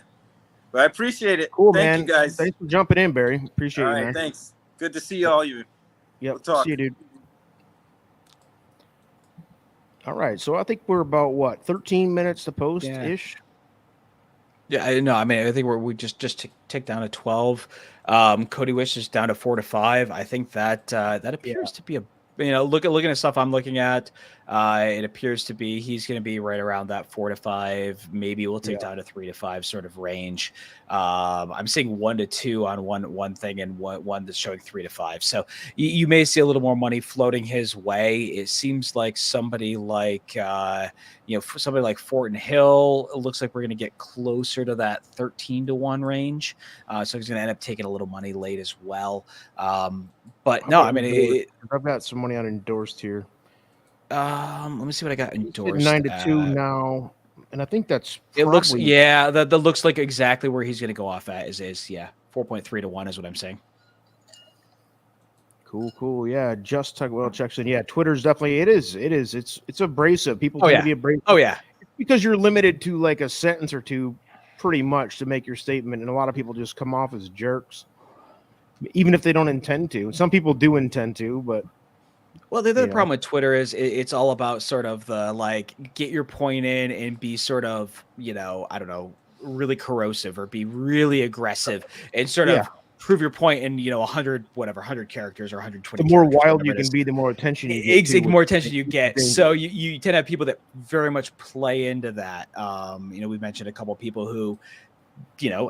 but I appreciate it. Cool, Thank you guys. Thanks for jumping in, Barry. Appreciate it, man. Thanks. Good to see all you. Yep. We'll talk. See you, dude. All right, so I think we're about 13 minutes to post ish. Yeah, I know. I mean, I think we just tick down to 12. Cody Wish is down to 4 to 5. I think that appears to be a looking at stuff I'm looking at. It appears to be he's going to be right around that 4 to 5. Maybe we'll take down to 3 to 5 sort of range. I'm seeing 1 to 2 on one thing, and one that's showing 3 to 5. So you may see a little more money floating his way. It seems like somebody like somebody like Fort and Hill. It looks like we're going to get closer to that 13 to 1 range. So he's going to end up taking a little money late as well. But no, I mean, I've got some money on endorsed here. Let me see what I got endorsed. 9 to 2 now, and I think that's. It looks that looks like exactly where he's going to go off at is 4.3 to 1 is what I'm saying. Cool. Yeah, just Tugwell checks in. Yeah, Twitter's definitely it is. It's abrasive. People tend to be abrasive. Oh yeah, it's because you're limited to like a sentence or two, pretty much, to make your statement, and a lot of people just come off as jerks, even if they don't intend to. Some people do intend to, but Well, the other problem with Twitter is it's all about sort of the like get your point in and be sort of, I don't know, really corrosive or be really aggressive and sort of prove your point in, 100 characters or 120 The more characters, wild you can be, the more attention you get. Exactly, more attention you get. So you tend to have people that very much play into that. We've mentioned a couple of people who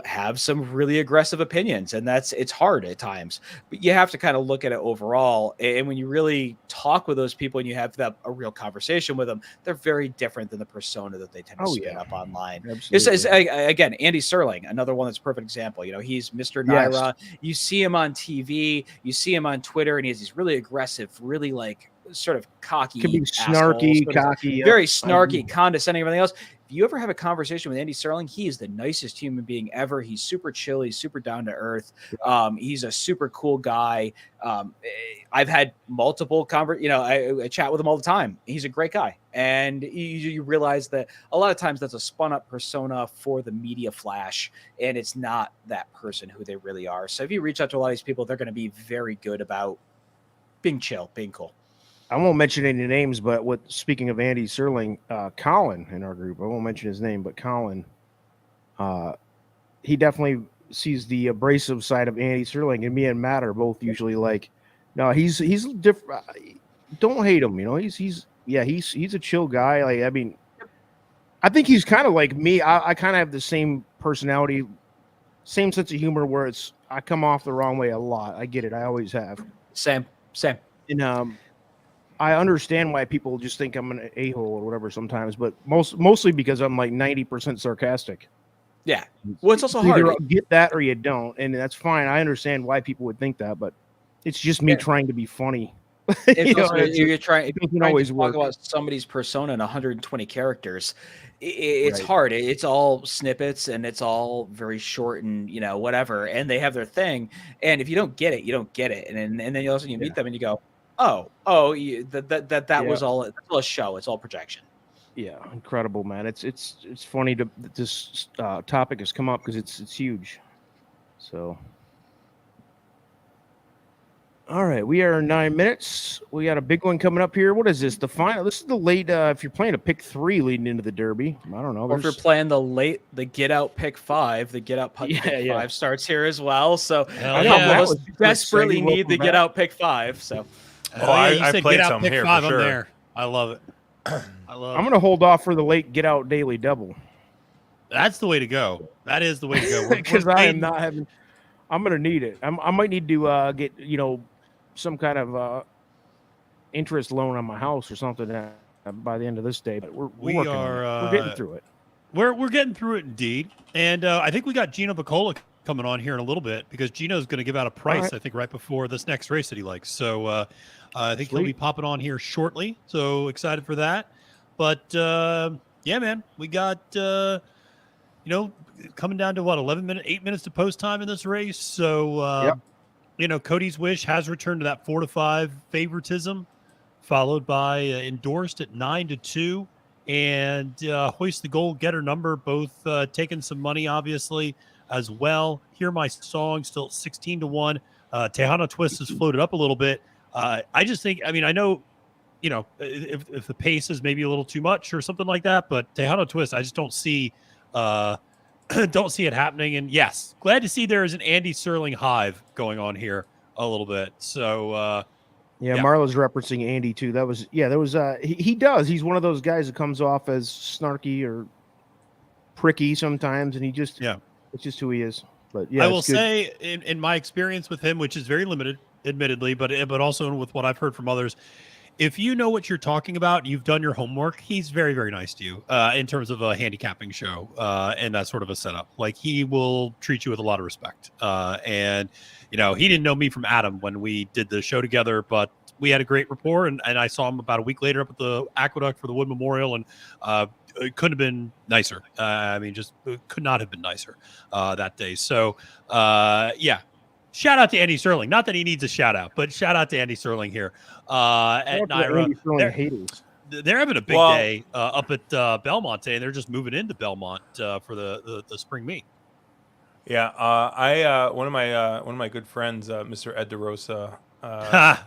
have some really aggressive opinions, and it's hard at times, but you have to kind of look at it overall. And when you really talk with those people and you have a real conversation with them, they're very different than the persona that they tend to spin up online. Again, Andy Serling, another one that's a perfect example. He's Mr. Naira. You see him on TV, you see him on Twitter, and he has these really aggressive, really like sort of cocky, can be snarky, cocky, very snarky, condescending, everything else. If you ever have a conversation with Andy Serling, he is the nicest human being ever. He's super chill. He's super down to earth. He's a super cool guy. I've had multiple I chat with him all the time. He's a great guy. And you realize that a lot of times that's a spun up persona for the media flash, and it's not that person who they really are. So if you reach out to a lot of these people, they're going to be very good about being chill, being cool. I won't mention any names, but speaking of Andy Serling, Colin in our group, I won't mention his name, but Colin, he definitely sees the abrasive side of Andy Serling, and me and Matt are both usually like, no, he's different. Don't hate him, he's a chill guy. Like, I mean, I think he's kind of like me. I kind of have the same personality, same sense of humor where I come off the wrong way a lot. I get it. I always have. Same. And, I understand why people just think I'm an a-hole or whatever sometimes, but mostly because I'm like 90% sarcastic. Yeah. Well, it's also Either hard. You get that or you don't, and that's fine. I understand why people would think that, but it's just me trying to be funny. You're trying always to work. talk about somebody's persona in 120 characters. It's hard. It's all snippets and it's all very short and whatever. And they have their thing. And if you don't get it, you don't get it. And then you also meet them and you go, that was all. It's all a show. It's all projection. Yeah, incredible, man. It's funny that this topic has come up because it's huge. So, all right, we are 9 minutes. We got a big one coming up here. What is this? The final. This is the late. If you're playing a pick 3 leading into the Derby, I don't know. Or if you're playing the get out pick 5, the get out pick 5 starts here as well. So I know desperately need the get out pick 5. So. I played some here for sure. There. I love it. I'm going to hold off for the late get out daily double. That's the way to go. That is the way to go. Because I am not having. I'm going to need it. I might need to get some kind of interest loan on my house or something by the end of this day. But we're getting through it. We're getting through it indeed. And I think we got Gino Bacola coming on here in a little bit because Gino's going to give out a price, I think, right before this next race that he likes. So I think he'll be popping on here shortly. So excited for that. But yeah, man, we got, coming down to 8 minutes to post time in this race. So, Cody's Wish has returned to that 4-5 favoritism, followed by Endorsed at 9-2 and Hoist the Gold Getter Number, both taking some money, obviously, as well. Hear My Song still at 16-1. Tejano Twist has floated up a little bit. I just think, I know, if the pace is maybe a little too much or something like that, but Tejano Twist, I just don't see it happening. And yes, glad to see there is an Andy Serling hive going on here a little bit. So Marlo's referencing Andy too. There was he does. He's one of those guys that comes off as snarky or pricky sometimes, and it's just who he is. But yeah, I will say in my experience with him, which is very limited, admittedly, but also with what I've heard from others, if you know what you're talking about, you've done your homework, he's very, very nice to you in terms of a handicapping show and that sort of a setup. Like, he will treat you with a lot of respect. And, he didn't know me from Adam when we did the show together, but we had a great rapport. And I saw him about a week later up at the Aqueduct for the Wood Memorial, and it couldn't have been nicer. Just could not have been nicer that day. So, shout out to Andy Serling. Not that he needs a shout out, but shout out to Andy Serling here at Naira. They're having a big day up at Belmont today, and they're just moving into Belmont for the spring meet. Yeah, one of my good friends, Mr. Ed DeRosa,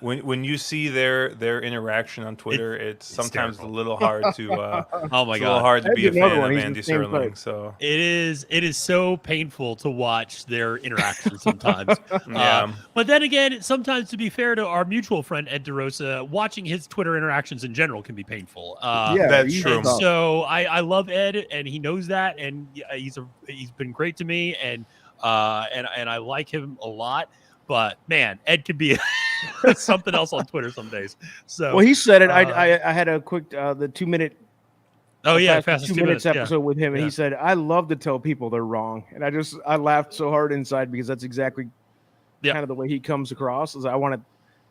When you see their interaction on Twitter, it's sometimes hysterical. a little hard to Oh my it's a little God. hard to That'd be a be another fan one. of He's the Andy same Serling. type. So It is so painful to watch their interactions sometimes. yeah, But then again, sometimes, to be fair to our mutual friend Ed DeRosa, watching his Twitter interactions in general can be painful. Yeah, that's he's true. And tough. so I love Ed, and he knows that, and he's been great to me, and I like him a lot. But man, Ed could be something else on Twitter some days. So Well, he said it. I had a quick the 2 minute. oh yeah, Fastest fastest 2 minutes yeah. episode with him, and Yeah. he said, "I love to tell people they're wrong," and I laughed so hard inside because that's exactly Yep. kind of the way he comes across. Is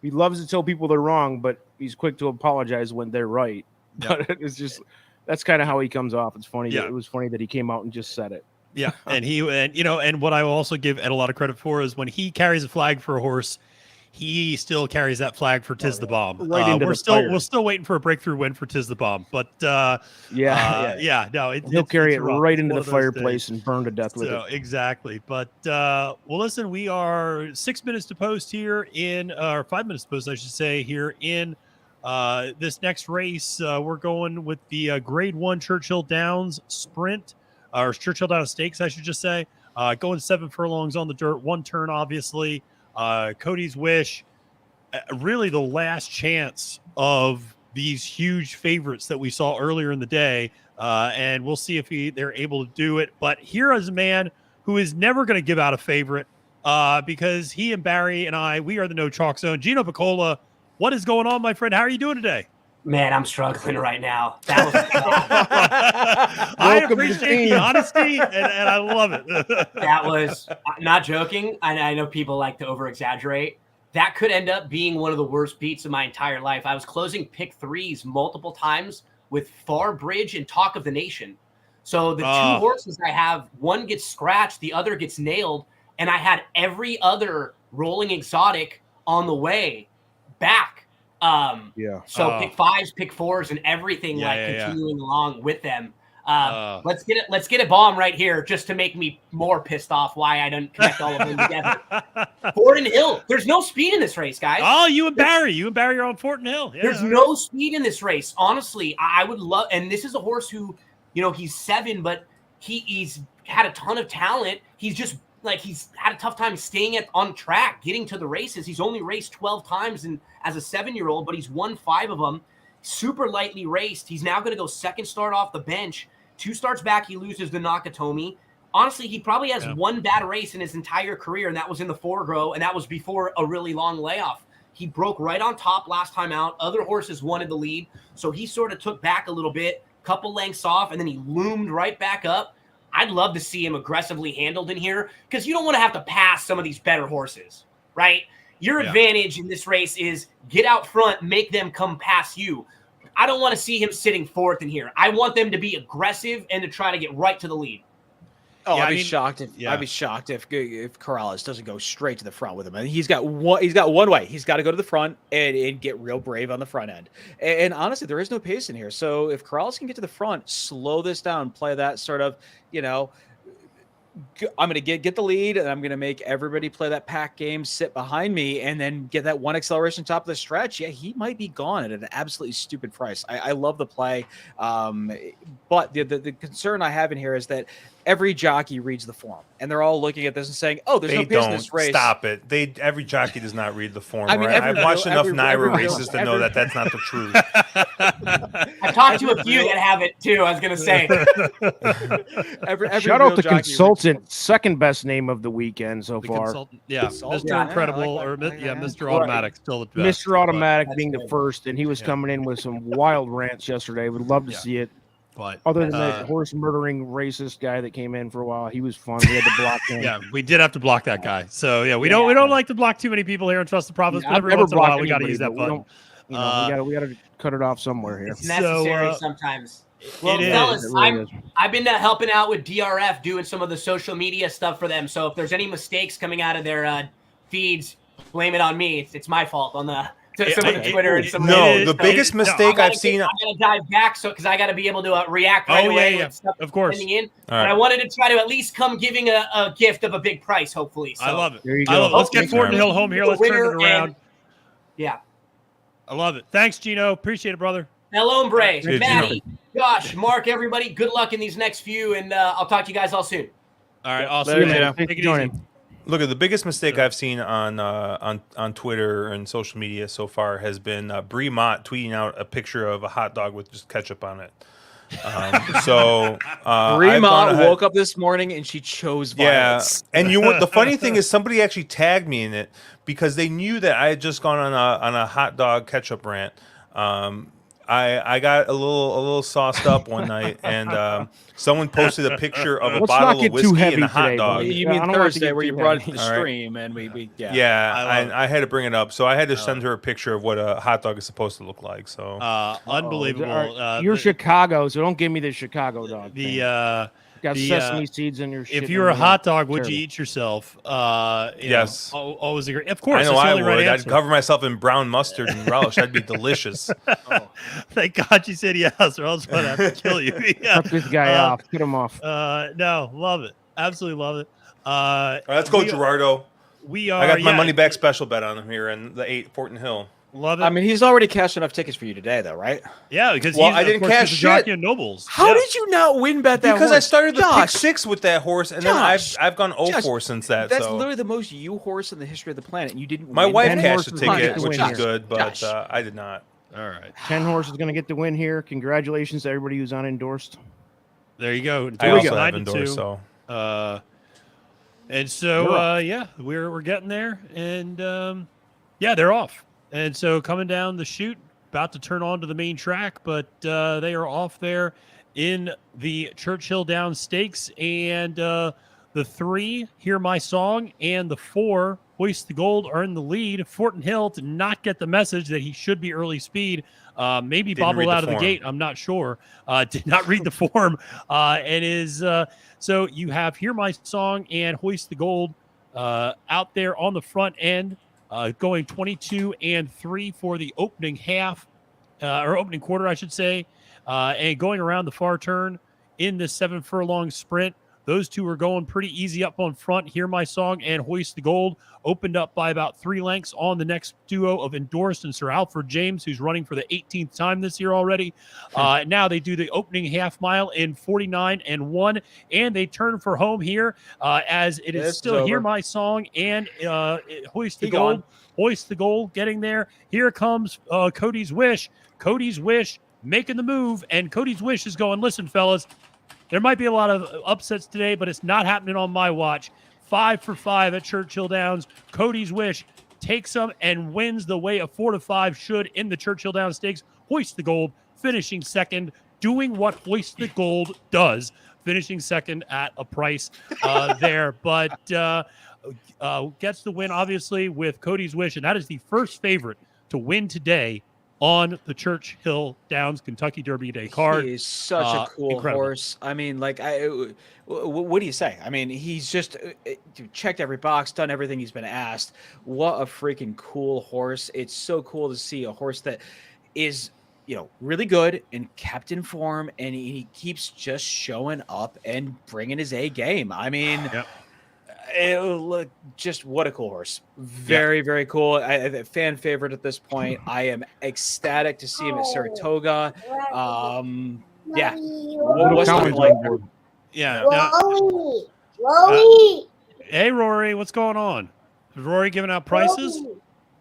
he loves to tell people they're wrong, but he's quick to apologize when they're right. Yep. But it's just that's kind of how he comes off. It's funny. Yeah. It was funny that he came out and just said it. Yeah, and what I will also give Ed a lot of credit for is when he carries a flag for a horse, he still carries that flag for Tiz the Bomb. Right into we're the still fire. we're still waiting for a breakthrough win for Tiz the Bomb, but Yeah. no, He'll carry it rough. right It's into one the of those fireplace days. and burn to death with So it. exactly, but well, listen, we are 6 minutes to post here or 5 minutes to post, I should say, here in this next race. We're going with the Grade 1 Churchill Downs Sprint, or Churchill Downs Stakes, I should just say. Going 7 furlongs on the dirt, 1 turn, obviously. Cody's Wish, really the last chance of these huge favorites that we saw earlier in the day. And we'll see if they're able to do it. But here is a man who is never going to give out a favorite because he and Barry and we are the No Chalk Zone. Gino Piccola, what is going on, my friend? How are you doing today? Man, I'm struggling right now. That was I appreciate the honesty, and I love it. that was not joking. I know people like to over exaggerate. That could end up being one of the worst beats of my entire life. I was closing pick threes multiple times with Far Bridge and Talk of the Nation. So the two horses I have, one gets scratched, the other gets nailed, and I had every other rolling exotic on the way back. So pick fives, pick fours, and everything continuing along with them. Let's get a bomb right here just to make me more pissed off why I didn't connect all of them together. Fort Hill. There's no speed in this race, guys. Oh, you and Barry are on Fort Hill. Yeah, There's no speed in this race. Honestly, I would love, and this is a horse who, he's 7, but he's had a ton of talent. He's just he's had a tough time staying on track, getting to the races. He's only raced 12 times as a 7-year-old, but he's won 5 of them. Super lightly raced. He's now going to go second start off the bench. 2 starts back, he loses to Nakatomi. Honestly, he probably has one bad race in his entire career, and that was in the Forego, and that was before a really long layoff. He broke right on top last time out. Other horses wanted the lead, so he sort of took back a little bit, couple lengths off, and then he loomed right back up. I'd love to see him aggressively handled in here because you don't want to have to pass some of these better horses, right? Your advantage in this race is get out front, make them come past you. I don't want to see him sitting 4th in here. I want them to be aggressive and to try to get right to the lead. Oh, I'd be shocked if Corrales doesn't go straight to the front with him. I mean, he's got one way. He's got to go to the front and get real brave on the front end. And honestly, there is no pace in here. So if Corrales can get to the front, slow this down, play that sort of, I'm going to get the lead, and I'm going to make everybody play that pack game, sit behind me, and then get that one acceleration top of the stretch. Yeah, he might be gone at an absolutely stupid price. I love the play. But the concern I have in here is that every jockey reads the form, and they're all looking at this and saying, "Oh, there's no pace in this race." Stop it. Every jockey does not read the form. I mean, right? I've watched enough Naira races to know that that's not the truth. I've talked to a few that have it too. I was going to say. every Shout out to jockey Consultant, second best name of the weekend so far. Consultant, Mr. Yeah, Incredible, Mr. Automatic, still the best. Mr. Automatic being the first, and he was coming in with some wild rants yesterday. Would love to see it. But other than the horse murdering racist guy that came in for a while, he was fun. We had to block him. Yeah, we did have to block that guy. So we don't like to block too many people here and Trust the Profits. But every once in a while we got to use that button. We got to cut it off somewhere here. It's necessary sometimes. Well, it fellas, is. I've been helping out with DRF, doing some of the social media stuff for them. So if there's any mistakes coming out of their feeds, blame it on me. It's my fault on the some of the Twitter and some. No, the biggest mistake I've seen. I'm gonna dive back because I got to be able to react right away. When stuff of course. Sending in, but I wanted to try to at least come giving a gift of a big price, hopefully. So. I love it. There you I go. love it. Let's get Fort Hill home here. Let's turn it around. Yeah. I love it. Thanks, Gino. Appreciate it, brother. El Hombre, Cheers, Maddie, Josh, Mark, everybody, good luck in these next few, and I'll talk to you guys all soon. All right, Yep. awesome. Later, man. man. Take Thanks it for easy. joining. Look, at the biggest mistake I've seen on Twitter and social media so far has been Brie Mott tweeting out a picture of a hot dog with just ketchup on it. Brie Mott woke up this morning and she chose violence. Yeah, and the funny thing is, somebody actually tagged me in it because they knew that I had just gone on a hot dog ketchup rant. I got a little sauced up one night, and someone posted a picture of a Let's bottle not of get whiskey too heavy and a hot today, dog. buddy. You I mean don't want to Thursday get where you too brought it heavy. to the All right. stream and we Yeah, I had to bring it up, so I had to send her a picture of what a hot dog is supposed to look like. So Unbelievable. You're Chicago, so don't give me the Chicago dog. Got the, sesame seeds in your shit. if you were a hot dog, would Terrible. you eat yourself? Yes. Always agree. Of course. I know that's the I only right would. I'd answer. cover myself in brown mustard and relish. That'd be delicious. Thank God you said yes, or else I'd have to kill you. Yeah. Cut this guy off. Cut him off. No, love it. Absolutely love it. All right, let's go, Gerardo. We are. I got my money back special bet on him here in the 8 Fortin Hill. Love it. I mean, he's already cashed enough tickets for you today, though, right? Yeah, because I didn't cash shit. Nobles. How did you not win bet that Because horse? I started the pick Josh, 6 with that horse, and Josh, then I've gone 0-4 Josh, since that. That's so literally the most you horse in the history of the planet, and you didn't. my win wife bet. cashed a horses ticket, to which win is here. good, but Josh. I did not. All right. 10 horses going to get the win here. Congratulations to everybody who's unendorsed. There you go. I also have endorsed, so. And so yeah, we're getting there, and yeah, they're off. And so coming down the chute, about to turn onto the main track, but they are off there in the Churchill Downs Stakes, and the 3 Hear My Song and the 4 Hoist the Gold are in the lead. Fortin Hill did not get the message that he should be early speed. Maybe bobbled out of the gate. I'm not sure. Did not read the form. And is so you have Hear My Song and Hoist the Gold out there on the front end, going 22-3 for the opening half, or opening quarter, I should say, and going around the far turn in the 7 furlong sprint. Those two are going pretty easy up on front. Hear My Song and Hoist the Gold opened up by about 3 lengths on the next duo of Endorsed and Sir Alfred James, who's running for the 18th time this year already. Now they do the opening half mile in 49-1, and they turn for home here as it is still Hear My Song and Hoist the Gold. Hoist the Gold getting there. Here comes Cody's Wish. Cody's Wish making the move, and Cody's Wish is going, listen, fellas, there might be a lot of upsets today, but it's not happening on my watch. 5 for 5 at Churchill Downs. Cody's Wish takes them and wins the way a 4 to 5 should in the Churchill Downs Stakes. Hoist the Gold, finishing second, doing what Hoist the Gold does, finishing second at a price there. But gets the win, obviously, with Cody's Wish, and that is the first favorite to win today on the Churchill Downs Kentucky Derby Day card. He is such a cool incredible horse. I mean, like, what do you say? I mean, he's just checked every box, done everything he's been asked. What a freaking cool horse. It's so cool to see a horse that is, really good and kept in form, and he keeps just showing up and bringing his A game. I mean, look, just what a cool horse. Very, very cool. A fan favorite at this point. I am ecstatic to see him at Saratoga. Yeah. What's the like? Yeah. Rory. Hey, Rory, what's going on? Is Rory giving out prices?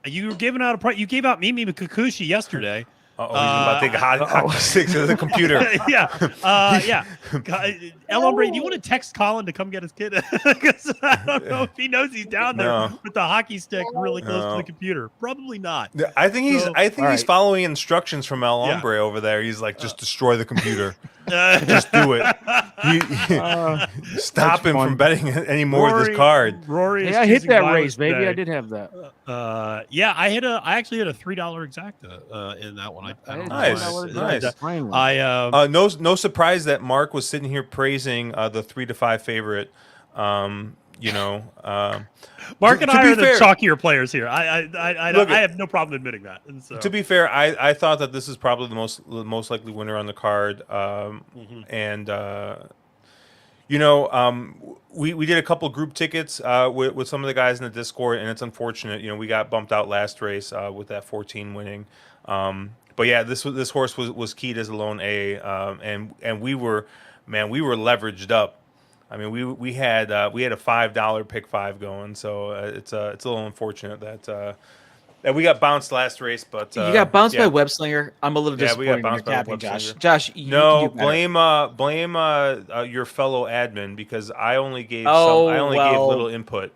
You were giving out a price. You gave out Mimi Kikuchi yesterday. He's about to take a hockey stick to the computer. Yeah. El Hombre, do you want to text Colin to come get his kid? Because I don't know if he knows he's down there with the hockey stick really close to the computer. Probably not. I think he's following instructions from El Hombre over there. He's like, just destroy the computer. Just do it. Stop him from betting any more with this card. Rory, I hit that raise, baby. Today. I did have that. Yeah, I actually hit a $3 exacta in that one. Nice. No surprise that Mark was sitting here praising the 3 to 5 favorite. Mark and I are the chalkier players here. I have no problem admitting that. And so, to be fair, I thought that this is probably the most likely winner on the card. And We did a couple group tickets with some of the guys in the Discord, and it's unfortunate. We got bumped out last race with that 14 winning. But yeah, this horse was keyed as a lone A, and we were leveraged up. I mean, we had a $5 pick 5 going, so it's a little unfortunate that we got bounced last race. But you got bounced by Webslinger. I'm a little disappointed we got bounced in your by captain, Josh. Webslinger. Josh, no, you blame your fellow admin, because I only gave gave little input.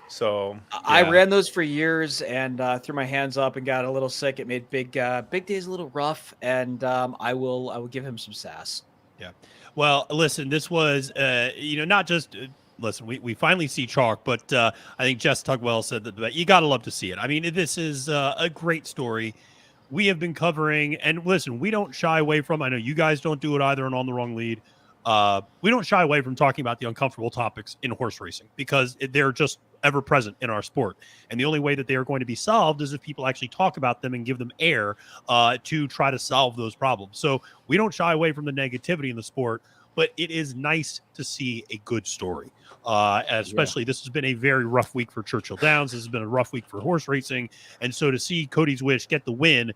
So I ran those for years and threw my hands up and got a little sick. It made big days a little rough, and I will give him some sass. Yeah. Well, listen, this was not just listen, we finally see chalk, but I think Jess Tugwell said that you got to love to see it. I mean, this is a great story. We have been covering, and listen, we don't shy away from, I know you guys don't do it either and On the Wrong Lead. We don't shy away from talking about the uncomfortable topics in horse racing because they're just ever present in our sport. And the only way that they are going to be solved is if people actually talk about them and give them air to try to solve those problems. So we don't shy away from the negativity in the sport, but it is nice to see a good story. Especially this has been a very rough week for Churchill Downs. This has been a rough week for horse racing. And so to see Cody's Wish get the win,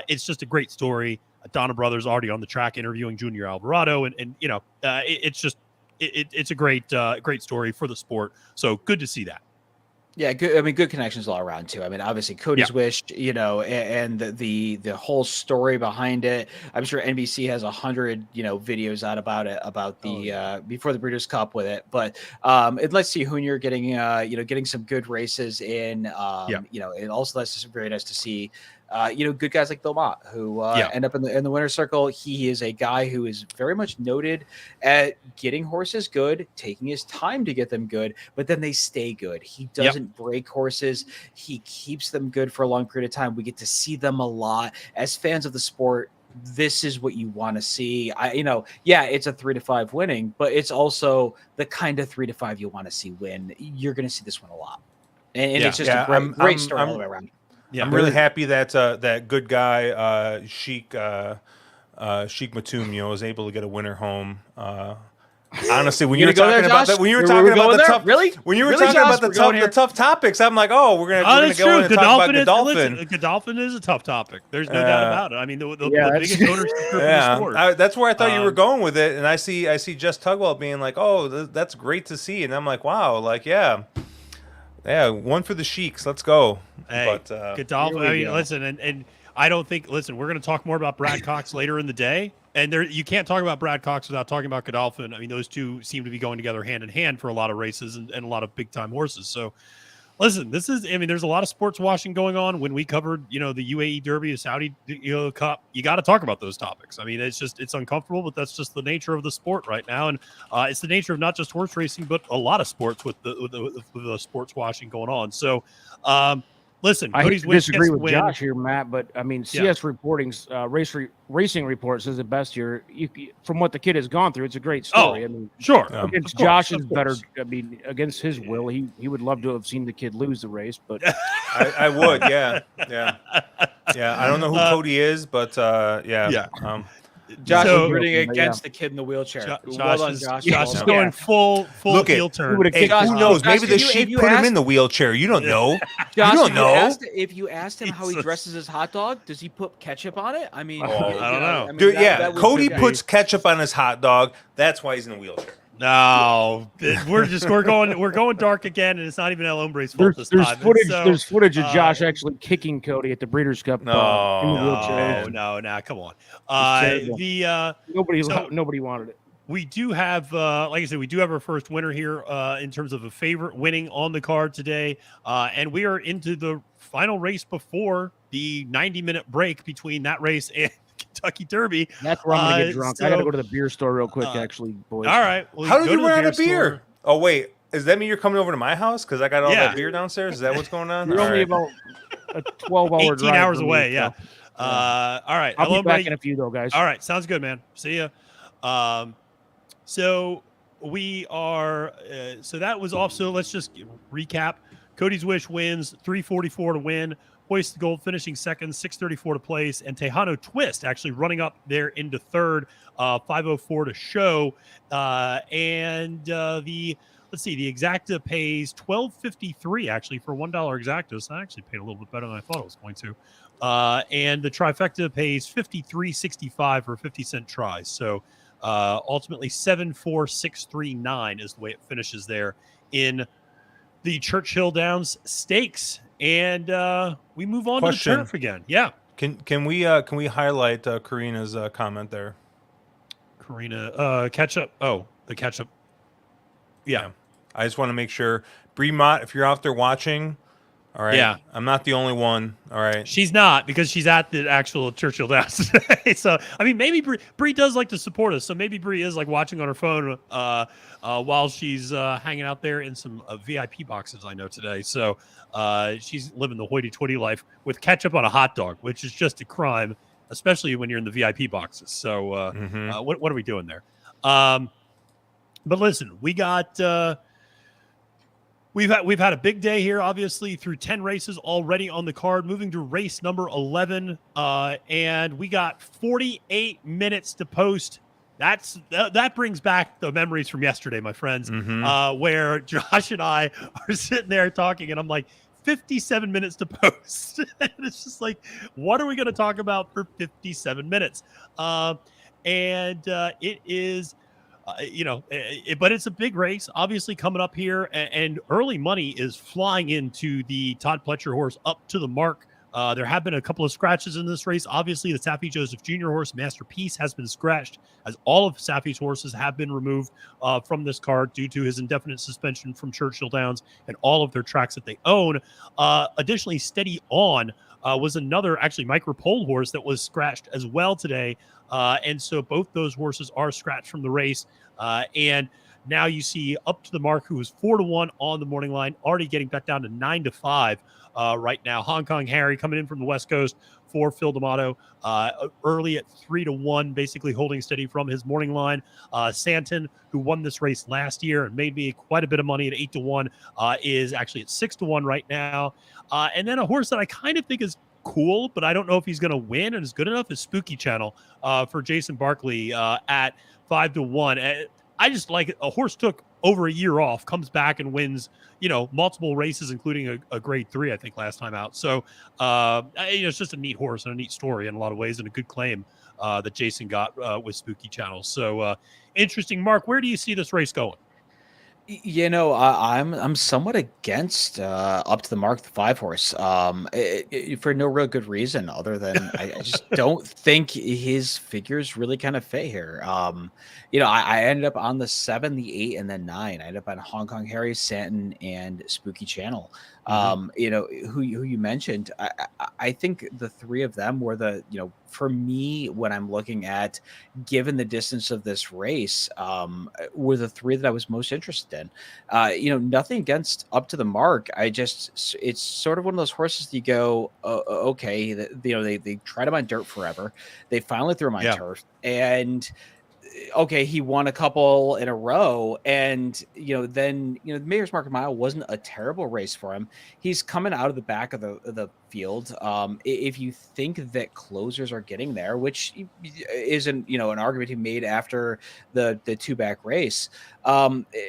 it's just a great story. Donna Brothers already on the track interviewing Junior Alvarado. And it's a great story for the sport. So good to see that. Yeah, good. I mean, good connections all around too. I mean, obviously Cody's Wish, and the whole story behind it. I'm sure NBC has 100 videos out about it, about the before the Breeders' Cup with it. But it lets see Junior getting getting some good races in. It also lets very nice to see. Good guys like Bill Mott who end up in the winner's circle. He is a guy who is very much noted at getting horses good, taking his time to get them good, but then they stay good. He doesn't break horses. He keeps them good for a long period of time. We get to see them a lot. As fans of the sport, this is what you want to see. It's a 3 to 5 winning, but it's also the kind of 3 to 5 you want to see win. You're going to see this one a lot. And it's just a great story all the way around. Yeah, I'm really happy that that good guy Sheik Matum, was able to get a winner home. Honestly, when you were talking about that, when you were talking about the tough, when you were talking about the tough topics, I'm like, we're gonna go in and talk about Godolphin. Godolphin is a tough topic. There's no doubt about it. I mean, the biggest ownership group in the sport. That's where I thought you were going with it, and I see Jess Tugwell being like, that's great to see, and I'm like, wow, like one for the Sheiks. Let's go. Hey, Godolphin. I mean, listen, and I don't think. Listen, we're going to talk more about Brad Cox later in the day, and you can't talk about Brad Cox without talking about Godolphin. I mean, those two seem to be going together hand in hand for a lot of races and a lot of big time horses. So, listen, there's a lot of sports washing going on. When we covered, the UAE Derby, the Saudi, Cup, you got to talk about those topics. I mean, it's uncomfortable, but that's just the nature of the sport right now, and it's the nature of not just horse racing, but a lot of sports with the sports washing going on. So, listen, I disagree with Josh here, Matt, but I mean, CS Reporting's racing report says it best here. From what the kid has gone through, it's a great story. I mean, sure. Against Josh's better, I mean, against his will, he would love to have seen the kid lose the race, but I would, yeah. I don't know who Cody is, but Josh is rooting against the kid in the wheelchair. Josh is going full heel turn. Hey, who knows? Maybe the Sheik put him in the wheelchair. You don't know. Josh, you don't know. If you asked him how he dresses his hot dog, does he put ketchup on it? I mean, I don't know. Dude, Cody puts ketchup on his hot dog. That's why he's in the wheelchair. No, we're going dark again, and it's not even El Hombre's fault this time. There's footage of Josh actually kicking Cody at the Breeders' Cup. No, come on. Nobody wanted it. We do have, like I said, we do have our first winner here in terms of a favorite winning on the card today, and we are into the final race before the 90-minute break between that race and Kentucky Derby. That's where I'm gonna get drunk. I gotta go to the beer store real quick, actually, boys. All right. Well, how did you run out of beer? Oh wait, does that mean you're coming over to my house because I got all that beer downstairs? Is that what's going on? You're only about a 12-hour 18 drive hours from away. me, Yeah. So, all right. I'll be back in a few though, guys. All right. Sounds good, man. See ya. So we are. So that was also. Let's just recap. Cody's Wish wins 344 to win. Hoist Gold finishing second, 6:34 to place, and Tejano Twist actually running up there into third, 5:04 to show. Let's see, the Exacta pays $12.53 actually for $1 Exacta. So I actually paid a little bit better than I thought it was going to. And the Trifecta pays $53.65 for a 50-cent try. So ultimately 74639 is the way it finishes there in the Churchill Downs Stakes. And we move on to the turf again. Yeah. Can we highlight Karina's comment there? Karina, catch up. Oh, the catch up. Yeah. I just want to make sure, Bree Mott, if you're out there watching, all right. Yeah. I'm not the only one. All right. She's not, because she's at the actual Churchill Downs today. So, I mean, maybe Bree does like to support us. So maybe Bree is like watching on her phone while she's hanging out there in some VIP boxes, I know today. So she's living the hoity-toity life with ketchup on a hot dog, which is just a crime, especially when you're in the VIP boxes. So what are we doing there? But listen, we got we've had a big day here, obviously, through 10 races already on the card, moving to race number 11, and we got 48 minutes to post. That brings back the memories from yesterday, my friends, where Josh and I are sitting there talking, and I'm like, 57 minutes to post. And it's just like, what are we going to talk about for 57 minutes? It is. But it's a big race, obviously, coming up here, and early money is flying into the Todd Pletcher horse Up to the Mark. There have been a couple of scratches in this race. Obviously, the Safi Joseph Jr. horse, Masterpiece, has been scratched, as all of Safi's horses have been removed from this card due to his indefinite suspension from Churchill Downs and all of their tracks that they own. Additionally, Steady On was another, actually, micro pole horse that was scratched as well today. And so both those horses are scratched from the race. And now you see Up to the Mark, who was 4-1 on the morning line, already getting back down to 9-5 right now. Hong Kong Harry coming in from the West Coast for Phil D'Amato, early at 3-1, basically holding steady from his morning line. Santon, who won this race last year and made me quite a bit of money at 8-1, is actually at 6-1 right now. And then a horse that I kind of think is cool, but I don't know if he's going to win and is good enough, is Spooky Channel for Jason Barkley at 5-1. I just like it. A horse took over a year off, comes back and wins, multiple races, including a grade 3, I think, last time out. So, it's just a neat horse and a neat story in a lot of ways, and a good claim that Jason got with Spooky Channel. So interesting. Mark, where do you see this race going? I'm somewhat against Up to the Mark, the 5 horse, for no real good reason other than I just don't think his figures really kind of fit here. I ended up on the 7, the 8, and then 9. I ended up on Hong Kong Harry, Santon, and Spooky Channel. Who you mentioned, I think the 3 of them were for me, when I'm looking at, given the distance of this race, were the 3 that I was most interested in. Nothing against Up to the Mark. It's sort of one of those horses that you go, okay, they tried him on dirt forever. They finally threw him on turf, and okay, he won a couple in a row, and then the Mayor's Market Mile wasn't a terrible race for him. He's coming out of the back of the field. If you think that closers are getting there, which isn't an argument he made after the 2-back race,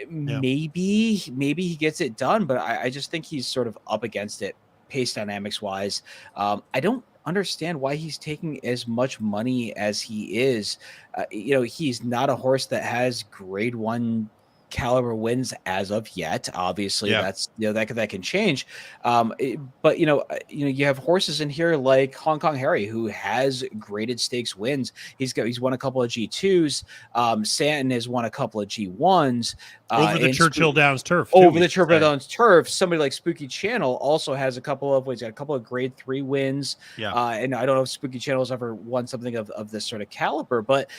maybe he gets it done, but I just think he's sort of up against it pace dynamics wise. I don't understand why he's taking as much money as he is. He's not a horse that has grade 1 caliber wins as of yet. Obviously, that's that can change. But you have horses in here like Hong Kong Harry, who has graded stakes wins. He's won a couple of G2s. Santon has won a couple of G1s over the Churchill Downs turf. Over the Churchill Downs turf. Somebody like Spooky Channel also has a couple of grade 3 wins. And I don't know if Spooky Channel has ever won something of this sort of caliber, but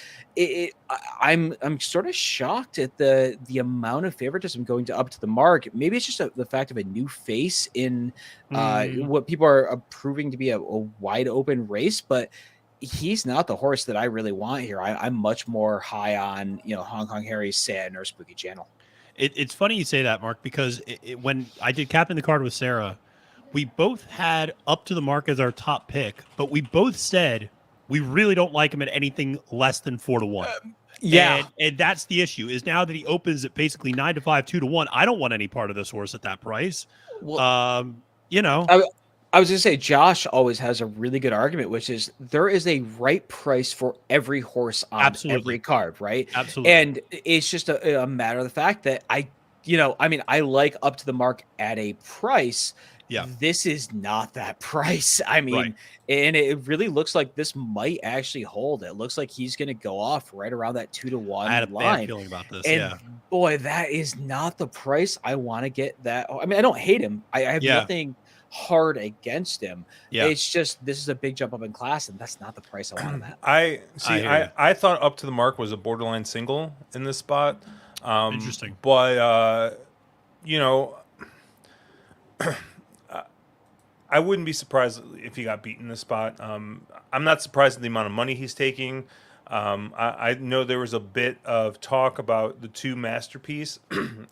I'm sort of shocked at the amount of favoritism going Up to the Mark. Maybe it's just the fact of a new face in what people are proving to be a wide open race, but he's not the horse that I really want here. I'm much more high on Hong Kong Harry, Santon, or Spooky Channel. It's funny you say that, Mark, because when I did captain the card with Sarah we both had Up to the Mark as our top pick, but we both said we really don't like him at anything less than 4-1. Yeah. And that's the issue is now that he opens at basically 9-5, 2-1. I don't want any part of this horse at that price. Well, you know, I was going to say, Josh always has a really good argument, which is there is a right price for every horse on every card, right? Absolutely. And it's just a matter of the fact that I like Up to the Mark at a price. Yeah. This is not that price. I mean, Right. and it really looks like this might actually hold. It looks like he's going to go off right around that 2-1 I had a line. bad feeling about this. And Yeah. boy, that is not the price I want to get that. I mean, I don't hate him. I have nothing hard against him. Yeah. It's just this is a big jump up in class, and that's not the price I want him at. I thought Up to the Mark was a borderline single in this spot. Interesting. But you know, I wouldn't be surprised if he got beaten in this spot. I'm not surprised at the amount of money he's taking. I know there was a bit of talk about the 2 Masterpiece.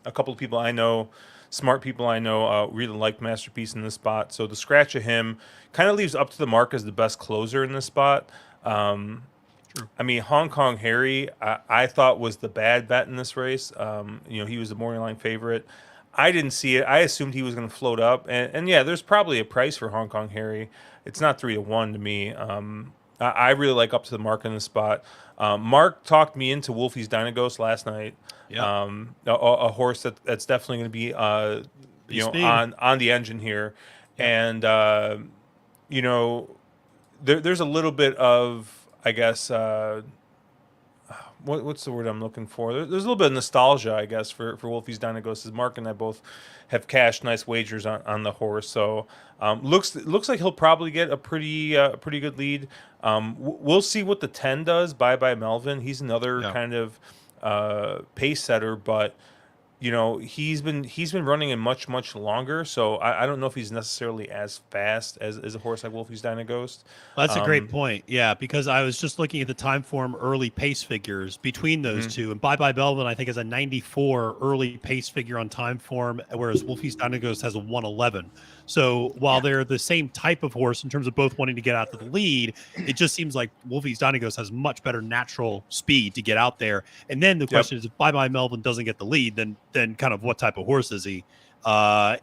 A couple of people I know, smart people I know, really liked Masterpiece in this spot. So the scratch of him kind of leaves Up to the Mark as the best closer in this spot. I mean, Hong Kong Harry, I thought was the bad bet in this race. He was the morning line favorite. I didn't see it. I assumed he was going to float up, and yeah, there's probably a price for Hong Kong Harry. It's not 3-1 to me. I really like Up to the Mark in this spot. Mark talked me into Wolfie's Dynaghost last night. Yeah. A horse that's definitely going to be on the engine here, and there's a little bit of, I guess, what's the word I'm looking for? There's a little bit of nostalgia, I guess, for Wolfie's Dynaghost. As Mark and I both have cashed nice wagers on the horse, so looks like he'll probably get a pretty good lead. We'll see what the 10 does. Bye Melvin. He's another kind of pace setter, but he's been running in much longer, so I don't know if he's necessarily as fast as a horse like Wolfie's Dynaghost. That's a great point. Yeah, because I was just looking at the time form early pace figures between those two, and Bye Belvin I think has a 94 early pace figure on time form, whereas Wolfie's Dynaghost has a 111. So while they're the same type of horse in terms of both wanting to get out to the lead, it just seems like Wolfie's Dynaghost has much better natural speed to get out there. And then the question is, if Bye Melvin doesn't get the lead, then kind of what type of horse is he? Wolfie,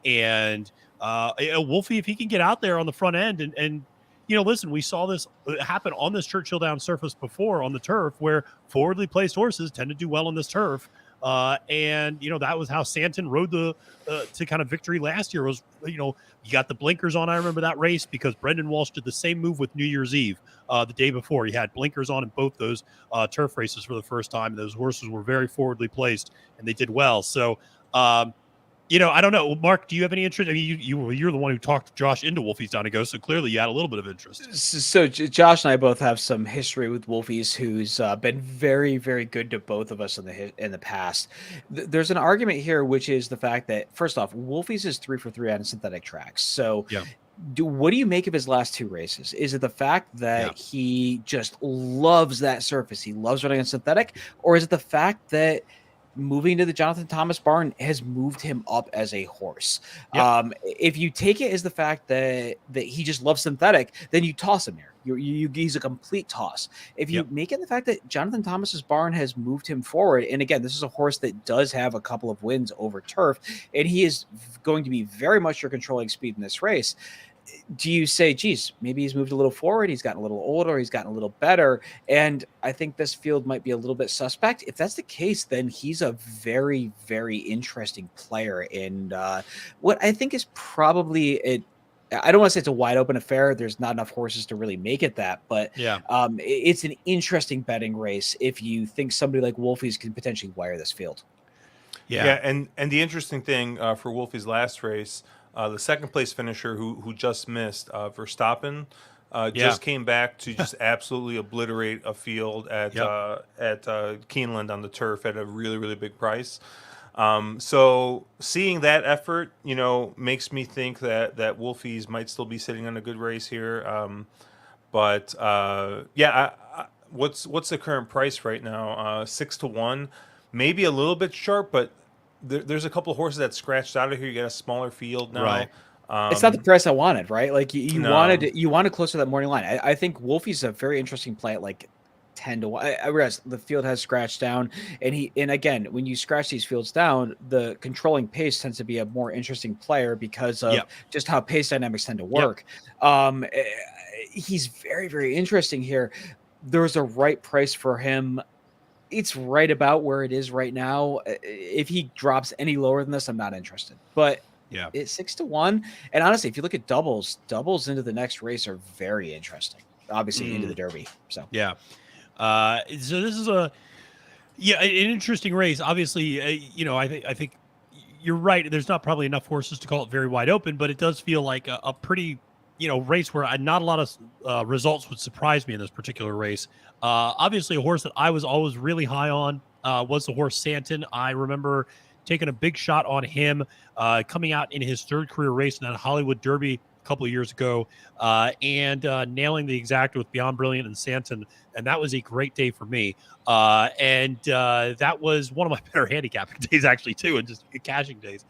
if he can get out there on the front end and listen, we saw this happen on this Churchill Down surface before on the turf, where forwardly placed horses tend to do well on this turf. That was how Santon rode to kind of victory last year. Was you got the blinkers on. I remember that race because Brendan Walsh did the same move with New Year's Eve the day before. He had blinkers on in both those turf races for the first time. Those horses were very forwardly placed and they did well. So I don't know, Mark. Do you have any interest? I mean, you're the one who talked Josh into Wolfie's Dynaghost, so clearly you had a little bit of interest. So Josh and I both have some history with Wolfie's, who's been very, very good to both of us in the past. There's an argument here, which is the fact that first off, Wolfie's is 3 for 3 on synthetic tracks. So what do you make of his last 2 races? Is it the fact that he just loves that surface? He loves running on synthetic, or is it the fact that moving to the Jonathan Thomas barn has moved him up as a horse? If you take it as the fact that he just loves synthetic, then you toss him here. He's a complete toss. If you make it the fact that Jonathan Thomas's barn has moved him forward, and again, this is a horse that does have a couple of wins over turf, and he is going to be very much your controlling speed in this race. Do you say, geez, maybe he's moved a little forward, he's gotten a little older, he's gotten a little better, and I think this field might be a little bit suspect? If that's the case, then he's a very, very interesting player. And what I think is probably I don't want to say it's a wide open affair. There's not enough horses to really make it that, but it's an interesting betting race if you think somebody like Wolfie's can potentially wire this field. And the interesting thing for Wolfie's last race, the second place finisher who just missed, Verstappen, just came back to just absolutely obliterate a field at Keeneland on the turf at a really, really big price. So seeing that effort, makes me think that Wolfie's might still be sitting on a good race here. What's the current price right now? 6-1, maybe a little bit sharp, but there's a couple of horses that scratched out of here. You get a smaller field now. Right. It's not the price I wanted, right? Like you No. wanted closer to that morning line. I think Wolfie's a very interesting play at like 10 to 1. I realize the field has scratched down, and again, when you scratch these fields down, the controlling pace tends to be a more interesting player because of just how pace dynamics tend to work. He's very, very interesting here. There's a right price for him. It's right about where it is right now. If he drops any lower than this, I'm not interested. But it's 6 to 1. And honestly, if you look at doubles into the next race are very interesting. Obviously, into the Derby. So so this is an interesting race. Obviously, I think you're right. There's not probably enough horses to call it very wide open, but it does feel like a pretty race where not a lot of results would surprise me in this particular race. Obviously, a horse that I was always really high on was the horse Santon. I remember taking a big shot on him coming out in his third career race in that Hollywood Derby a couple of years ago and nailing the exacta with Beyond Brilliant and Santon. And that was a great day for me. And that was one of my better handicapping days, actually, too, and just cashing days.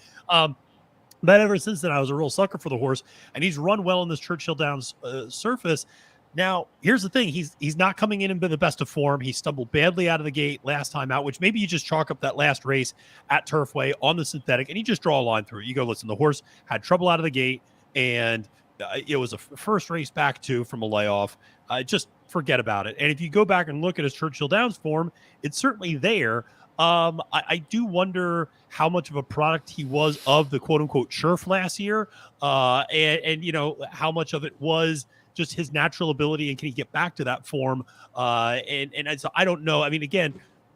But ever since then, I was a real sucker for the horse, and he's run well in this Churchill Downs surface. Now, here's the thing. He's not coming in the best of form. He stumbled badly out of the gate last time out, which maybe you just chalk up that last race at Turfway on the synthetic, and you just draw a line through it. You go, listen, the horse had trouble out of the gate, and it was a first race back, too, from a layoff. Just forget about it. And if you go back and look at his Churchill Downs form, it's certainly there. I do wonder how much of a product he was of the quote unquote turf last year. And how much of it was just his natural ability and can he get back to that form? And so I don't know. I mean, again,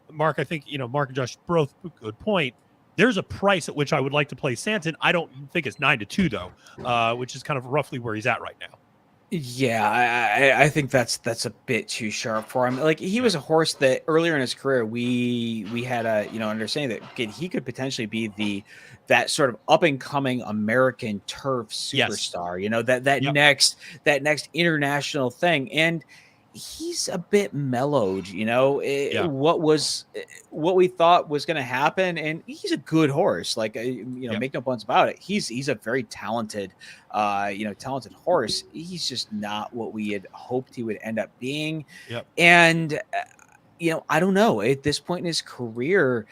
Mark, I think, Mark and Josh both good point. There's a price at which I would like to play Santon. I don't think it's 9 to 2 though, which is kind of roughly where he's at right now. Yeah, I think that's a bit too sharp for him. Like he was a horse that earlier in his career we had a understanding that he could potentially be that sort of up and coming American turf superstar. Yes. That next international thing, and he's a bit mellowed. What we thought was going to happen, and he's a good horse. Like make no bones about it. He's a very talented. Talented horse. He's just not what we had hoped he would end up being. Yep. And, I don't know. At this point in his career,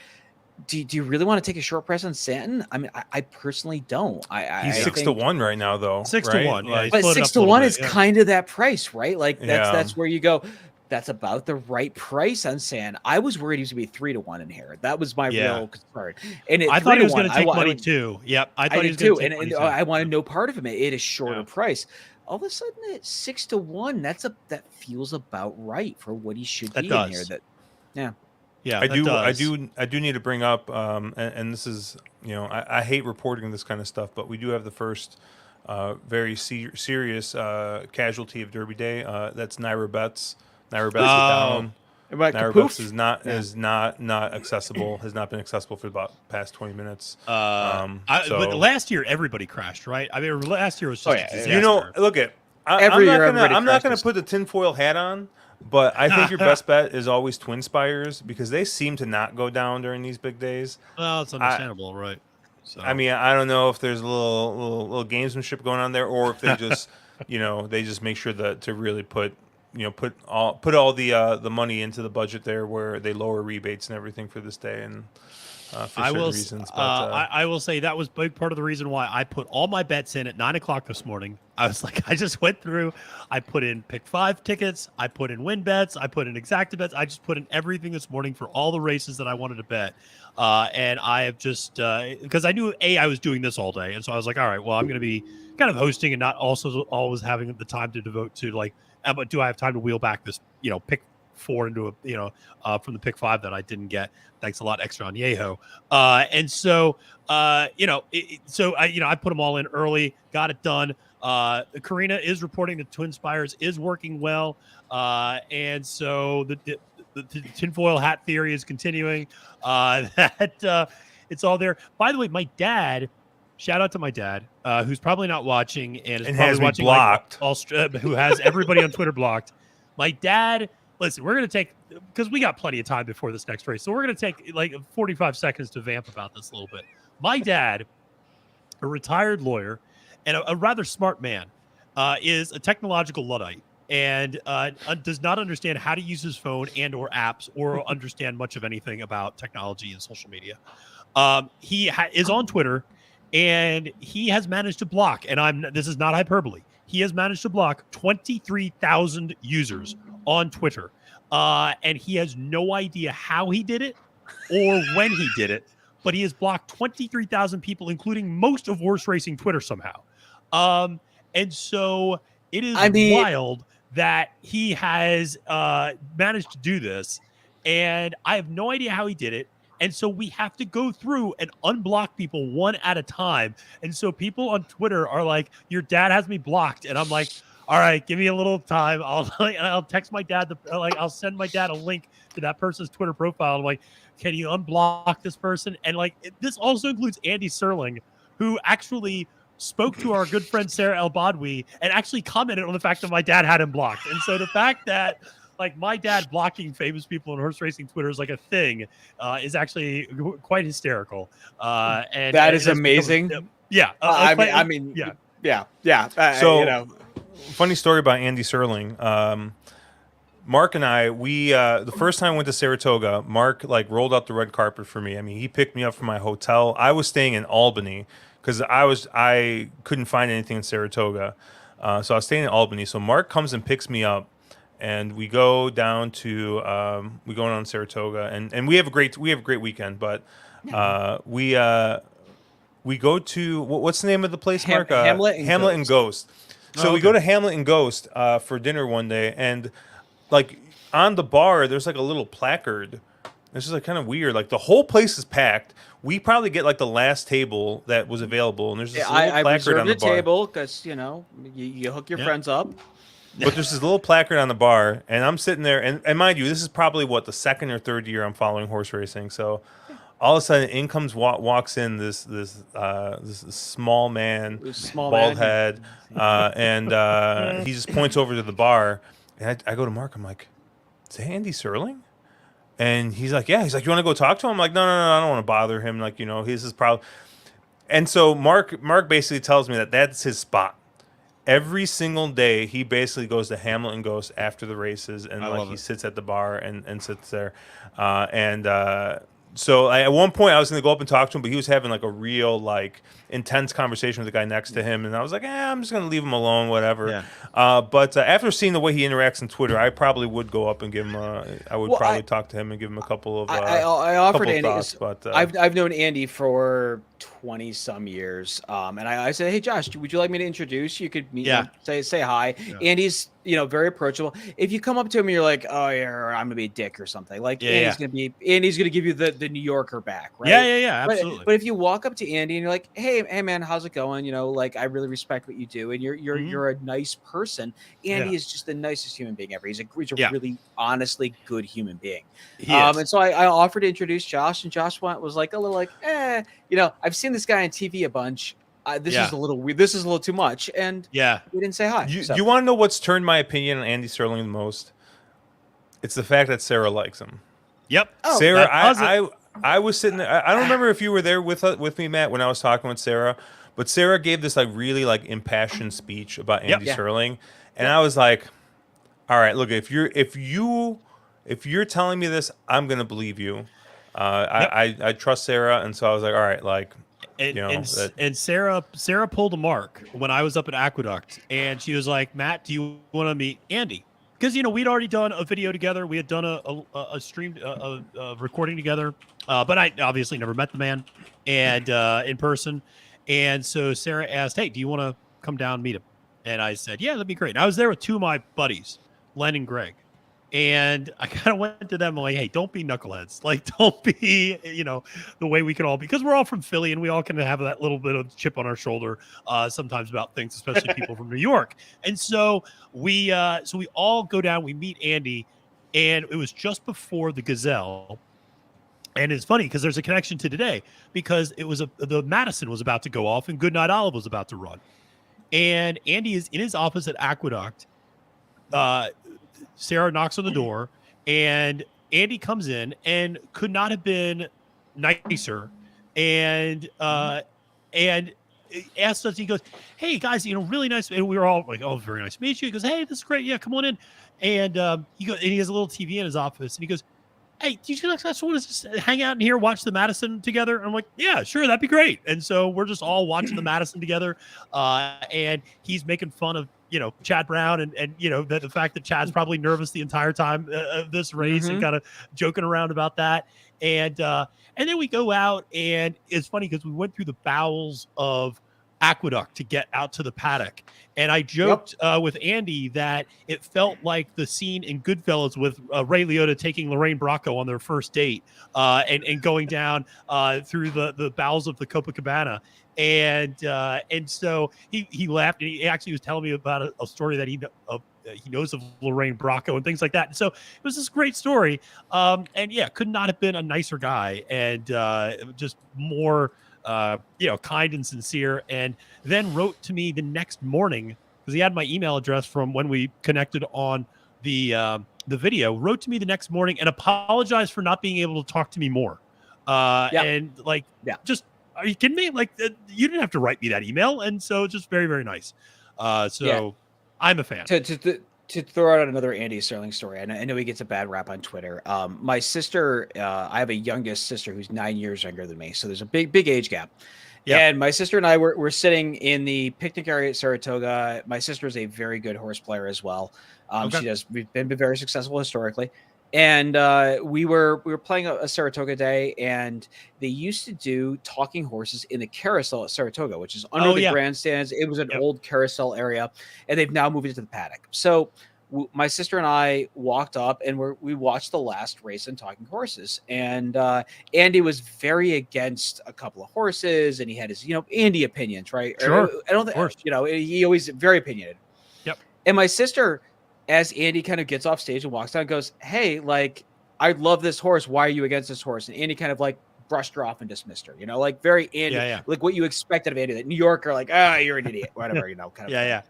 do you really want to take a short price on Santon? I mean, I personally don't. He's 6 to 1 right now, though. 6 to 1. Yeah, but 6 to 1 is kind of that price, right? Like that's where you go. That's about the right price on Santon. I was worried he was going to be 3 to 1 in here. That was my real concern. And I thought he was going to take money too. Yep, I thought he was going to take money too. I wanted no part of him. It is shorter price. All of a sudden, at 6 to 1, that feels about right for what he should be in here. Yeah, I do need to bring up, and this is, I hate reporting this kind of stuff, but we do have the first very serious casualty of Derby Day. That's Naira Betts. Naira Betts is down. Naira Betts is not accessible. Has not been accessible for about past 20 minutes. But last year everybody crashed, right? I mean, last year was just a disaster. Look at I'm not gonna put the tinfoil hat on. But I think your best bet is always Twin Spires because they seem to not go down during these big days. Well, it's understandable, right? So I mean, I don't know if there's a little gamesmanship going on there, or if they just, they just make sure that to really put all the money into the budget there, where they lower rebates and everything for this day and for certain reasons. But I will say that was a big part of the reason why I put all my bets in at 9:00 this morning. I was like, I just went through. I put in pick 5 tickets. I put in win bets. I put in exacta bets. I just put in everything this morning for all the races that I wanted to bet. And I have just because I knew I was doing this all day, and so I was like, all right, well, I'm going to be kind of hosting and not also always having the time to devote to like, but do I have time to wheel back this, pick 4 into a, from the pick 5 that I didn't get. Thanks a lot, extra on Yeho. And so, I put them all in early, got it done. Karina is reporting that Twin Spires is working well. And so the tinfoil hat theory is continuing. It's all there. By the way, my dad, shout out to my dad, who's probably not watching and has watching blocked. Who has everybody on Twitter blocked. My dad, listen, we're going to take, because we got plenty of time before this next race, so we're going to take like 45 seconds to vamp about this a little bit. My dad, a retired lawyer, and a rather smart man, is a technological Luddite and does not understand how to use his phone and or apps or understand much of anything about technology and social media. He is on Twitter, and he has managed to block, and this is not hyperbole, he has managed to block 23,000 users on Twitter. And he has no idea how he did it or when he did it, but he has blocked 23,000 people, including most of horse racing Twitter somehow. And so it is wild that he has managed to do this, and I have no idea how he did it. And so we have to go through and unblock people one at a time. And so people on Twitter are like, your dad has me blocked. And I'm like, all right, give me a little time. I'll text my dad. I'll send my dad a link to that person's Twitter profile. I'm like, can you unblock this person? And this also includes Andy Serling, who actually spoke to our good friend Sarah El Badwi and actually commented on the fact that my dad had him blocked. And so the fact that my dad blocking famous people on horse racing Twitter is like a thing is actually quite hysterical. And that is amazing. Yeah. So, funny story about Andy Serling. Mark and I, the first time I went to Saratoga, Mark rolled out the red carpet for me. I mean, he picked me up from my hotel. I was staying in Albany because I couldn't find anything in Saratoga, so I was staying in Albany. So Mark comes and picks me up, and we go down to Saratoga, and we have a great weekend. But we go to what's the name of the place, Mark? Hamlet and Ghost. So we go to Hamlet and Ghost for dinner one day, and on the bar there's a little placard. This is kind of weird. The whole place is packed. We probably get the last table that was available, and there's this little placard on the bar. Table because you hook your friends up. But there's this little placard on the bar, and I'm sitting there, and mind you, this is probably the second or third year I'm following horse racing. So all of a sudden, in comes walks in this small man, bald head, and he just points over to the bar, and I go to Mark. I'm like, "Is that Andy Serling?" And he's like, "Yeah." He's like, "You want to go talk to him?" I'm like, No, I don't want to bother him. His is probably. And so Mark basically tells me that that's his spot. Every single day, he basically goes to Hamlet and Ghost after the races, and he sits at the bar and sits there. So at one point, I was going to go up and talk to him, but he was having a real intense conversation with the guy next to him, and I was like, I'm just going to leave him alone, whatever. Yeah. But after seeing the way he interacts on Twitter, I probably would go up and give him. I would probably talk to him and give him a couple of. I offered Andy. Thoughts, but I've known Andy for 20 some years, and I said, "Hey, Josh, would you like me to introduce you? You could meet him, say hi." Yeah. Andy's very approachable. If you come up to him and you're like, "Oh yeah, I'm gonna be a dick" or something, Andy's gonna give you the New Yorker back, right? Yeah, absolutely. But if you walk up to Andy and you're like, "Hey man, how's it going?" I really respect what you do, and you're a nice person. Andy is just the nicest human being ever. He's a really honestly good human being. And so I offered to introduce Josh, and Josh was like a little I've seen this guy on TV a bunch. This is a little weird. This is a little too much. And we didn't say hi. You want to know what's turned my opinion on Andy Serling the most? It's the fact that Sarah likes him. Yep. Sarah, I was sitting there. I don't remember if you were there with me, Matt, when I was talking with Sarah, but Sarah gave this really impassioned speech about Andy Serling, and I was like, all right, look, if you're telling me this, I'm gonna believe you. I trust Sarah, and so I was like, all right, and Sarah pulled a Mark when I was up at Aqueduct, and she was like, Matt, do you want to meet Andy? Because we'd already done a video together, we had done a streamed recording together, but I obviously never met the man and in person, and so Sarah asked, hey, do you want to come down and meet him? And I said, yeah, that'd be great. And I was there with two of my buddies, Len and Greg. And I kind of went to them like, hey, don't be knuckleheads. Don't be, the way we can all be, because we're all from Philly and we all can have that little bit of chip on our shoulder sometimes about things, especially people from New York. And so we all go down, we meet Andy, and it was just before the Gazelle. And it's funny because there's a connection to today, because it was the Madison was about to go off and Goodnight Olive was about to run. And Andy is in his office at Aqueduct. Sarah knocks on the door, and Andy comes in and could not have been nicer. And asked us. He goes, "Hey guys, really nice." And we were all like, "Oh, very nice to meet you." He goes, "Hey, this is great. Yeah, come on in." And he has a little TV in his office, and he goes, "Hey, do you guys want to just hang out in here, watch the Madison together?" And I'm like, "Yeah, sure, that'd be great." And so we're just all watching the Madison together, and he's making fun of Chad Brown, and the fact that Chad's probably nervous the entire time of this race, and kind of joking around about that. And then we go out, and it's funny because we went through the bowels of Aqueduct to get out to the paddock. And I joked with Andy that it felt like the scene in Goodfellas with Ray Liotta taking Lorraine Bracco on their first date, and going down through the bowels of the Copacabana. And so he laughed, and he actually was telling me about a story that he knows of Lorraine Bracco and things like that. And so it was this great story. And yeah, could not have been a nicer guy, and just more kind and sincere. And then wrote to me the next morning, because he had my email address from when we connected on the video. Wrote to me the next morning and apologized for not being able to talk to me more. And just, are you kidding me? Like, you didn't have to write me that email. And so just very, very nice. I'm a fan. To throw out another Andy Sterling story, I know he gets a bad rap on Twitter. My sister, I have a youngest sister who's 9 years younger than me, so there's a big age gap. Yeah. And my sister and I were sitting in the picnic area at Saratoga. My sister is a very good horse player as well. We've been very successful historically. And we were playing a Saratoga day, and they used to do talking horses in the carousel at Saratoga, which is under the grandstands. It was an old carousel area, and they've now moved it to the paddock. So my sister and I walked up, and we watched the last race in talking horses. And Andy was very against a couple of horses, and he had his Andy opinions, right? Sure, I don't think he always very opinionated. Yep. And my sister, as Andy kind of gets off stage and walks down, goes, "Hey, like, I love this horse. Why are you against this horse?" And Andy kind of like brushed her off and dismissed her, like very Andy, like what you expected of Andy, that New Yorker, like, you're an idiot, whatever, kind of thing.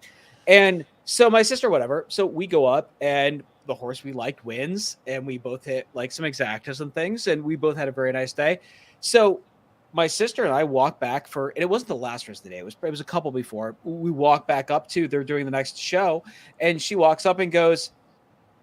And so my sister, whatever. So we go up, and the horse we liked wins, and we both hit like some exactas and things, and we both had a very nice day. So my sister and I walk back and it wasn't the last race of the day. It was a couple before. We walk back up to, they're doing the next show, and she walks up and goes,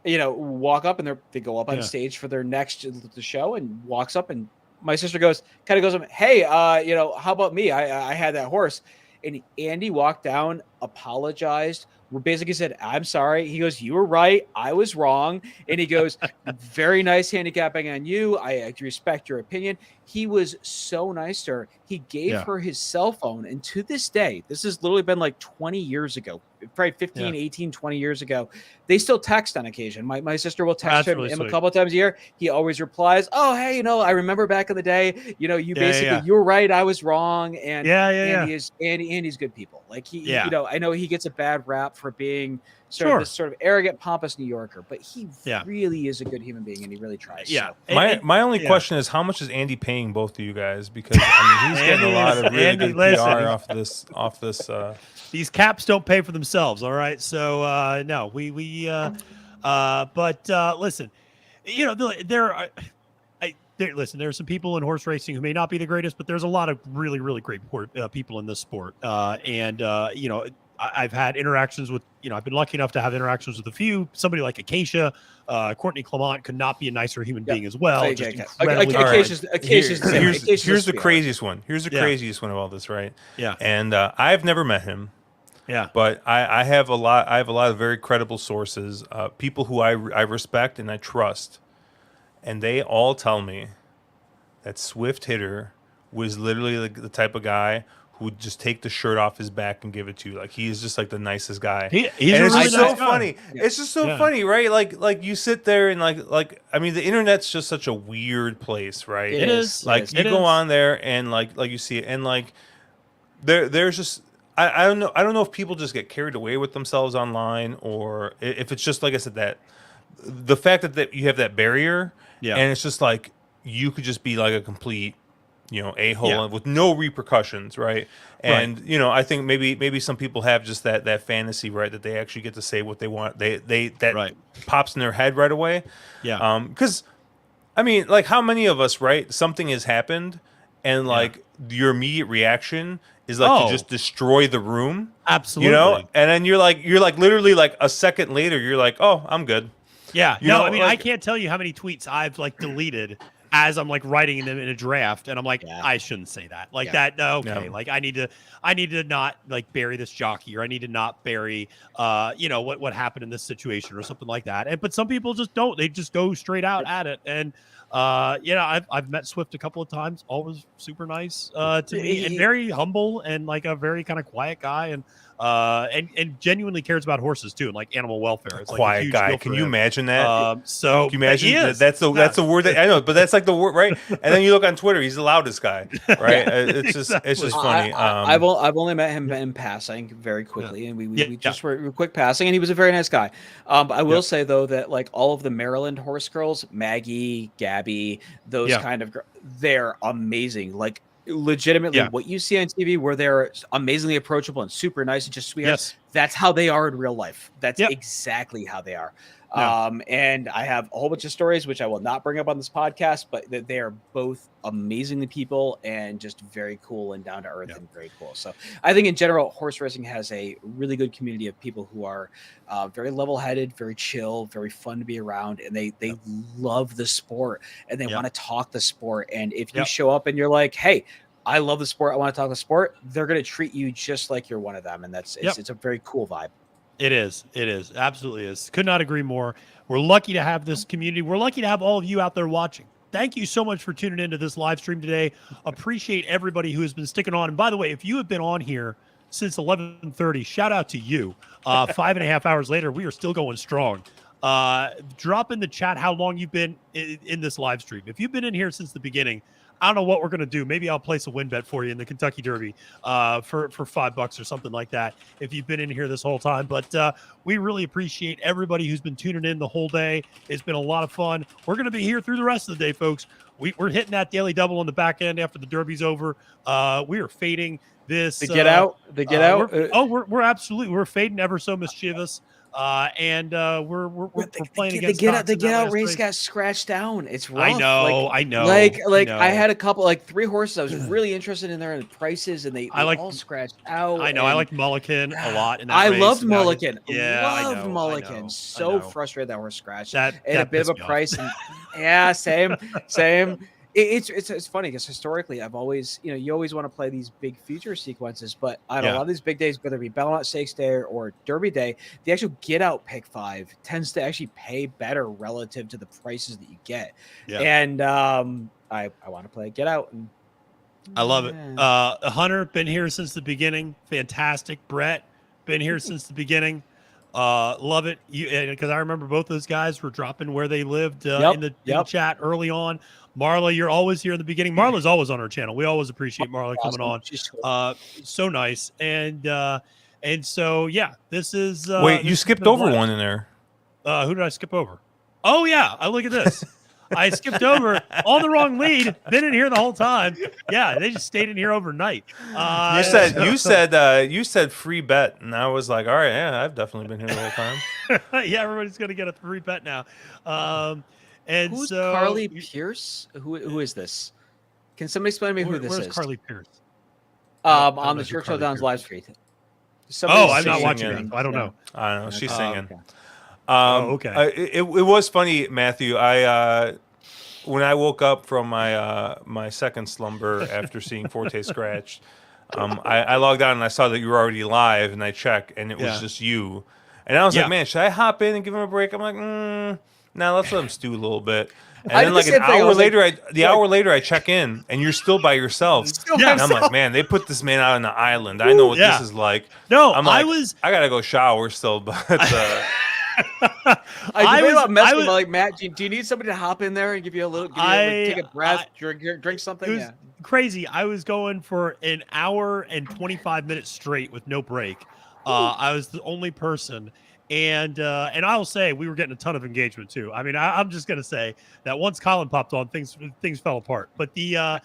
walk up, and they go up on stage for their next show, and walks up, and my sister goes, "Hey, how about me? I had that horse." And Andy walked down, apologized, basically said, "I'm sorry." He goes, "You were right. I was wrong." And he goes, "Very nice handicapping on you. I respect your opinion." He was so nice to her. He gave her his cell phone. And to this day, this has literally been like 20 years ago, probably 15, 18, 20 years ago. They still text on occasion. My sister will text him a couple of times a year. He always replies, "Oh, hey, I remember back in the day, you basically, you were right. I was wrong." And Andy's good people. Like I know he gets a bad rap for being this sort of arrogant, pompous New Yorker, but he really is a good human being, and he really tries. Yeah. So. My only question is, how much is Andy paying both of you guys? Because he's getting a lot of really good PR off this. These caps don't pay for themselves. All right. So no, but listen, there are some people in horse racing who may not be the greatest, but there's a lot of really, really great people in this sport. I've had interactions with, I've been lucky enough to have interactions with a few. Somebody like Acacia, Courtney Clement could not be a nicer human being as well. Here's the craziest one. Here's the craziest one of all this, right? Yeah. And I've never met him. Yeah. But I have a lot of very credible sources, people who I respect and I trust. And they all tell me that Swift Hitter was literally the type of guy who would just take the shirt off his back and give it to you. Like, he is just like the nicest guy. It's just so funny. Yeah. It's just so funny, right? Like you sit there and like I mean, the internet's just such a weird place, right? It is. Like you go on there and like you see it, and like there's just I don't know if people just get carried away with themselves online, or if it's just, like I said, that the fact that you have that barrier, and it's just like you could just be like a complete, a-hole with no repercussions, right? And I think maybe some people have just that fantasy, right, that they actually get to say what they want. That pops in their head right away. Yeah. Because I mean, like, how many of us, right? Something has happened, and like your immediate reaction is like to just destroy the room. Absolutely. You know, and then you're like literally like a second later, you're like, oh, I'm good. Yeah. You No, know, I mean, like, I can't tell you how many tweets I've like deleted as I'm like writing them in a draft, and I'm like, I shouldn't say that. Like that. No, okay. Like I need to not like bury this jockey, or I need to not bury you know, what happened in this situation or something like that. And but some people just don't. They just go straight out at it. And you know, I've met Swift a couple of times, always super nice to me, and very humble, and like a very kind of quiet guy, and genuinely cares about horses too, and like animal welfare. It's like a quiet huge guy. deal Can for you him. imagine that? So can you imagine he is. that's the word that I know, but that's like the word, right? And then you look on Twitter, he's the loudest guy, right? It's just funny. I've only met him in passing very quickly, and we just were quick passing, and he was a very nice guy. But I will say though that like all of the Maryland horse girls, Maggie, Gabby, those kind of they're amazing. Like legitimately what you see on TV where they're amazingly approachable and super nice and just sweethearts, that's how they are in real life. That's exactly how they are. And I have a whole bunch of stories which I will not bring up on this podcast, but they are both amazingly people and just very cool and down to earth and very cool. So I think in general, horse racing has a really good community of people who are very level-headed, very chill, very fun to be around, and they love the sport and they want to talk the sport. And if you show up and you're like, hey, I love the sport, I want to talk the sport, they're going to treat you just like you're one of them. And it's a very cool vibe. It is. It is. Absolutely is. Could not agree more. We're lucky to have this community. We're lucky to have all of you out there watching. Thank you so much for tuning into this live stream today. Appreciate everybody who has been sticking on. And by the way, if you have been on here since 11:30, shout out to you. 5.5 hours later, we are still going strong. Drop in the chat how long you've been in this live stream. If you've been in here since the beginning, I don't know what we're going to do. Maybe I'll place a win bet for you in the Kentucky Derby for $5 or something like that if you've been in here this whole time. But we really appreciate everybody who's been tuning in the whole day. It's been a lot of fun. We're going to be here through the rest of the day, folks. We're hitting that daily double on the back end after the Derby's over. We are fading this. The get out. We're absolutely. We're fading Ever So Mischievous. And we're playing against the get out race got scratched down. It's rough. I know. Like I had a couple, like 3 horses I was really interested in there and the prices, and they all scratched out. I know. I liked Mulligan a lot. In that I race. loved Mulligan. Loved Mulligan. So frustrated that horse scratched. And a bit of a price. And, same. It's funny because historically I've always, you always want to play these big future sequences, but on a lot of these big days, whether it be Belmont Stakes Day or Derby Day, the actual get out pick 5 tends to actually pay better relative to the prices that you get. And I want to play get out. And I love it. Hunter, been here since the beginning. Fantastic. Brett, been here since the beginning. Love it. Because I remember both those guys were dropping where they lived in the chat early on. Marla, you're always here in the beginning. Marla's always on our channel. We always appreciate Marla coming on. So nice. And so this is wait, you skipped over one in there. Who did I skip over? Oh yeah, I look at this. I skipped over on the wrong lead. Been in here the whole time. Yeah, they just stayed in here overnight. You said free bet, and I was like, all right, yeah, I've definitely been here the whole time. Yeah, everybody's gonna get a free bet now. And who's so Carly Pierce? Who is this? Can somebody explain to me who this is? Where's Carly Pierce? On the Churchill Downs live stream. I'm not watching it. I don't know. I don't know. She's singing. Okay. It was funny, Matthew. When I woke up from my second slumber after seeing Forte scratched, I logged on and I saw that you were already live, and I checked, and it was just you. And I was like, man, should I hop in and give him a break? I'm like, nah, let's let him stew a little bit. And then like an hour later, hour later, I check in, and you're still by yourself. And I'm like, man, they put this man out on the island. I know what this is like. No, I'm like, I gotta go shower still, but. Like, Matt, do you need somebody to hop in there and give you a little, take a breath, drink something? It was crazy. I was going for an hour and 25 minutes straight with no break. I was the only person. And I will say we were getting a ton of engagement too. I mean, I'm just gonna say that once Colin popped on, things fell apart. But it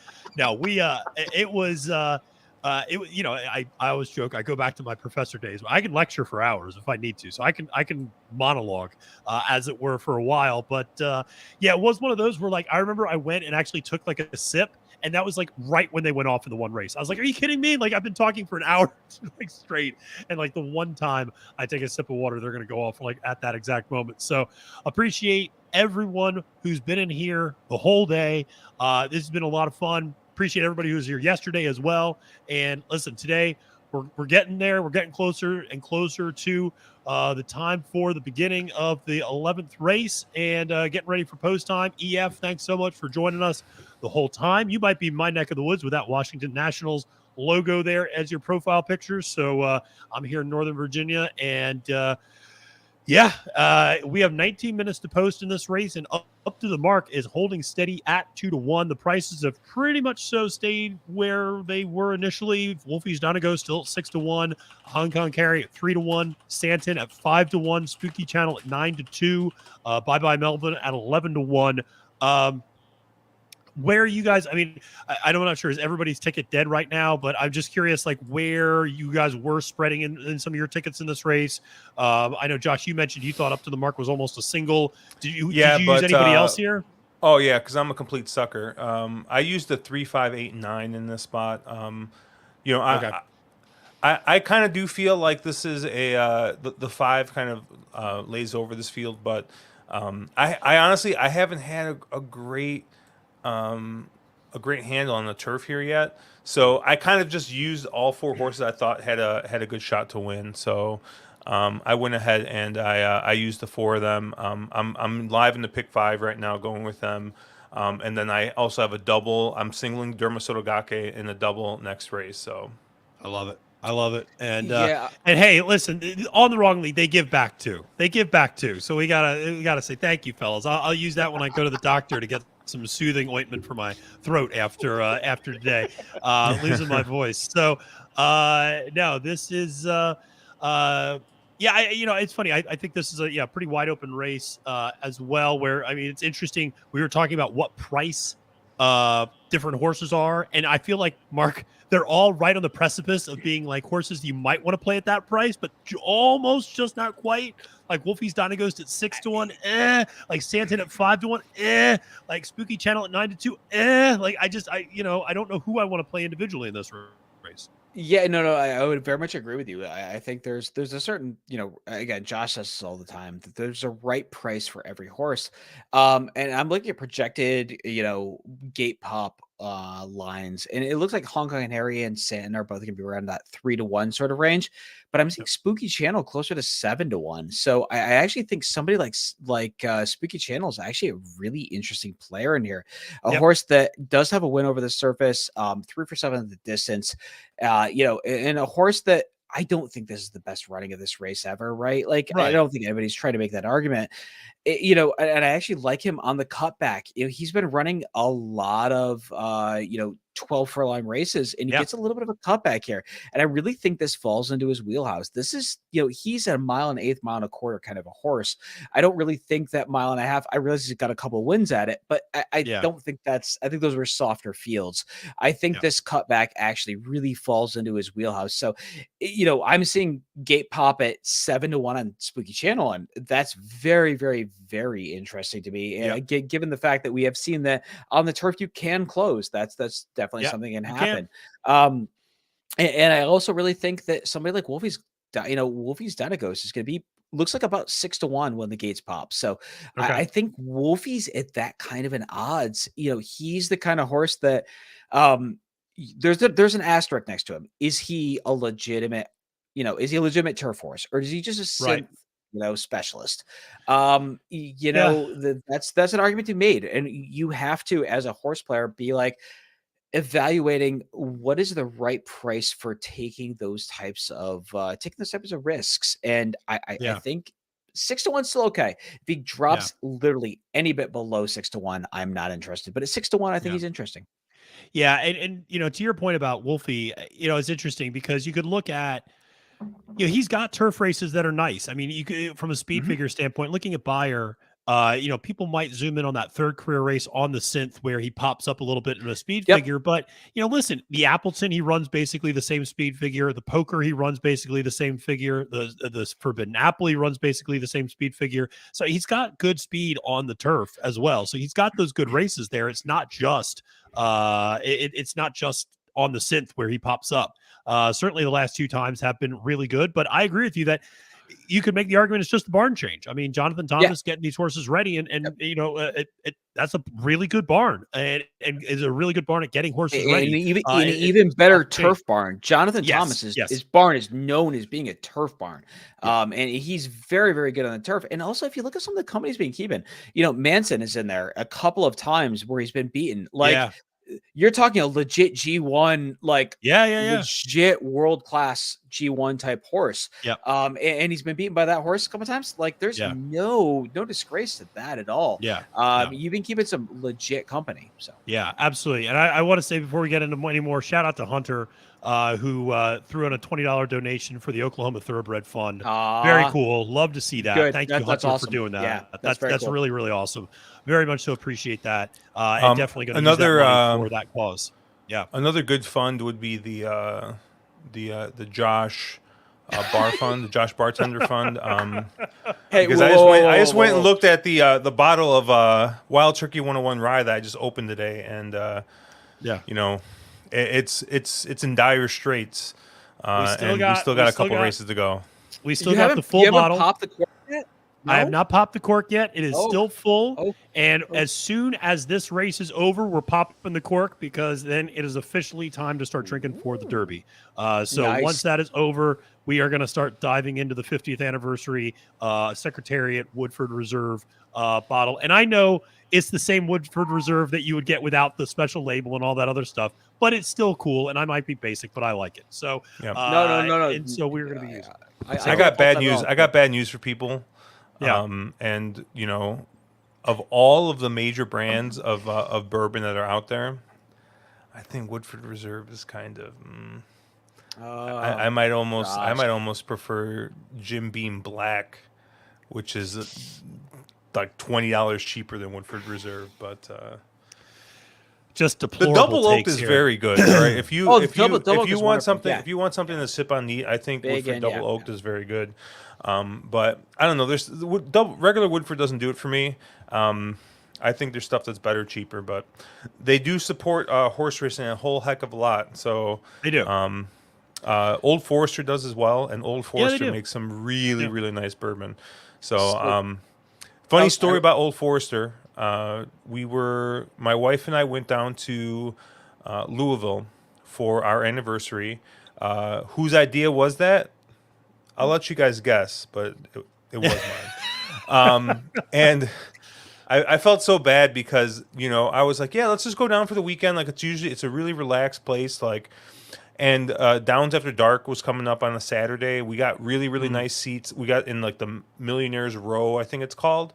was I always joke. I go back to my professor days. I can lecture for hours if I need to, so I can monologue as it were for a while. But it was one of those where like I remember I went and actually took like a sip, And that was like right when they went off in the one race. I was like, are you kidding me? Like, I've been talking for an hour like straight. And like the one time I take a sip of water, they're going to go off like at that exact moment. So appreciate everyone who's been in here the whole day. This has been a lot of fun. Appreciate everybody who was here yesterday as well. And listen, today we're getting there. We're getting closer and closer to the time for the beginning of the 11th race and getting ready for post time. EF, thanks so much for joining us the whole time. You might be in my neck of the woods with that Washington Nationals logo there as your profile picture. So I'm here in Northern Virginia, and we have 19 minutes to post in this race, and up to the mark is holding steady at 2-1. The prices have pretty much so stayed where they were initially. Wolfie's Donegal still at 6-1, Hong Kong Carry at 3-1, Santon at 5-1, Spooky Channel at 9-2, Bye Bye Melvin at 11-1. Where you guys, I mean, I'm not sure, is everybody's ticket dead right now, but I'm just curious, like, where you guys were spreading in some of your tickets in this race. I know, Josh, you mentioned you thought up to the mark was almost a single. Did you use anybody else here? Oh, yeah, because I'm a complete sucker. I used the 3, 5, 8, and 9 in this spot. I kind of do feel like this is the 5 kind of lays over this field, but I honestly, I haven't had a great handle on the turf here yet. So I kind of just used all 4 horses I thought had a good shot to win. So I went ahead and I used the 4 of them. I'm live in the pick 5 right now, going with them. And then I also have a double. I'm singling Dermasotogake in a double next race. So I love it. And and hey, listen, on the wrong lead, they give back too. So we gotta say thank you, fellas. I'll use that when I go to the doctor to get some soothing ointment for my throat after today, losing my voice. So no, this is it's funny. I think this is a pretty wide open race as well. Where I mean, it's interesting. We were talking about what price different horses are, and I feel like, Mark, they're all right on the precipice of being like horses you might want to play at that price, but almost just not quite. Like Wolfie's Donegal's at 6-1, like Santon at 5-1, like Spooky Channel at 9-2, like I don't know who I want to play individually in this race. Yeah, no, I would very much agree with you. I think there's a certain, again, Josh says this all the time, that there's a right price for every horse. And I'm looking at projected, gate pop lines, and it looks like Hong Kong and Harry and Santon are both going to be around that 3-1 sort of range. But I'm seeing Spooky Channel closer to 7-1. So I actually think somebody like Spooky Channel is actually a really interesting player in here. A horse that does have a win over the surface, 3 for 7 at the distance, and a horse that I don't think this is the best running of this race ever, right? Like, I don't think anybody's trying to make that argument. And I actually like him on the cutback. He's been running a lot of 12 furlong races, and he gets a little bit of a cutback here. And I really think this falls into his wheelhouse. This is, he's a 1.125 mile kind of a horse. I don't really think that 1.5 miles. I realize he's got a couple of wins at it, but I don't think I think those were softer fields. I think this cutback actually really falls into his wheelhouse. So, I'm seeing gate pop at 7-1 on Spooky Channel, and that's very, very, very interesting to me. And given the fact that we have seen that on the turf you can close, that's definitely something can happen. And I also really think that somebody like Wolfie's Donegos is going to be looks like about 6-1 when the gates pop. So I think Wolfie's at that kind of an odds. He's the kind of horse that there's an asterisk next to him. Is he a legitimate turf horse, or is he just a synth, specialist? That's an argument to be made, and you have to, as a horse player, be like evaluating what is the right price for taking those types of risks. And I think 6-1 still okay. If he drops literally any bit below 6-1, I'm not interested. But at 6-1, I think he's interesting. Yeah, and to your point about Wolfie, it's interesting because you could look at, he's got turf races that are nice. I mean, you could, from a speed figure standpoint, looking at Beyer, people might zoom in on that third career race on the synth where he pops up a little bit in a speed figure. But, listen, the Appleton, he runs basically the same speed figure. The Poker, he runs basically the same figure. The Forbidden Apple, he runs basically the same speed figure. So he's got good speed on the turf as well. So he's got those good races there. It's not just It's not just on the synth where he pops up. Certainly the last 2 times have been really good, but I agree with you that you could make the argument it's just the barn change. I mean, Jonathan Thomas getting these horses ready, and you know, that's a really good barn, and is a really good barn at getting horses ready. An even better turf barn. Jonathan Thomas his barn is known as being a turf barn, and he's very, very good on the turf. And also, if you look at some of the companies being keeping, you know, Manson is in there a couple of times where he's been beaten. Like you're talking a legit G1, like legit world class G1 type horse. And he's been beaten by that horse a couple of times. Like there's no disgrace to that at all. You've been keeping some legit company. So absolutely. And I want to say before we get into any more, shout out to Hunter, who threw in a $20 donation for the Oklahoma Thoroughbred Fund. Very cool. Love to see that. Good. Thank you, Hunter, for doing that. Yeah, that's cool. really, really awesome. Very much so appreciate that. And definitely going to use another that money for that cause. Another good fund would be the Josh Bar Fund, the Josh Bartender Fund. Because I just went and looked at the bottle of Wild Turkey 101 rye that I just opened today, and you know, it's in dire straits. We still got a couple races to go. We still got the full bottle. Popped the cork yet? No? I have not popped the cork yet. It is still full. And as soon as this race is over, we're popping the cork, because then it is officially time to start drinking for the Derby. Once that is over, we are going to start diving into the 50th anniversary Secretariat Woodford Reserve bottle. And I know it's the same Woodford Reserve that you would get without the special label and all that other stuff, but it's still cool. And I might be basic, but I like it. So no. And so we're going to be using it. I got bad news. I got bad news for people. And you know, of all of the major brands of bourbon that are out there, I think Woodford Reserve is kind of. I might almost prefer Jim Beam Black, which is like $20 cheaper than Woodford Reserve, but. Just the double oak is very good, right? If you want something to sip on neat, I think Woodford double oaked is very good. But I don't know. Regular Woodford doesn't do it for me. I think there's stuff that's better, cheaper, but they do support horse racing a whole heck of a lot. So they do. Old Forester does as well, and Old Forester makes some really really nice bourbon. So funny story about Old Forester. My wife and I went down to Louisville for our anniversary. Whose idea was that? I'll let you guys guess, but it was mine. And I felt so bad because, you know, I was like, yeah, let's just go down for the weekend. Like it's a really relaxed place. Like, and Downs After Dark was coming up on a Saturday. We got really, really nice seats. We got in like the Millionaires Row, I think it's called.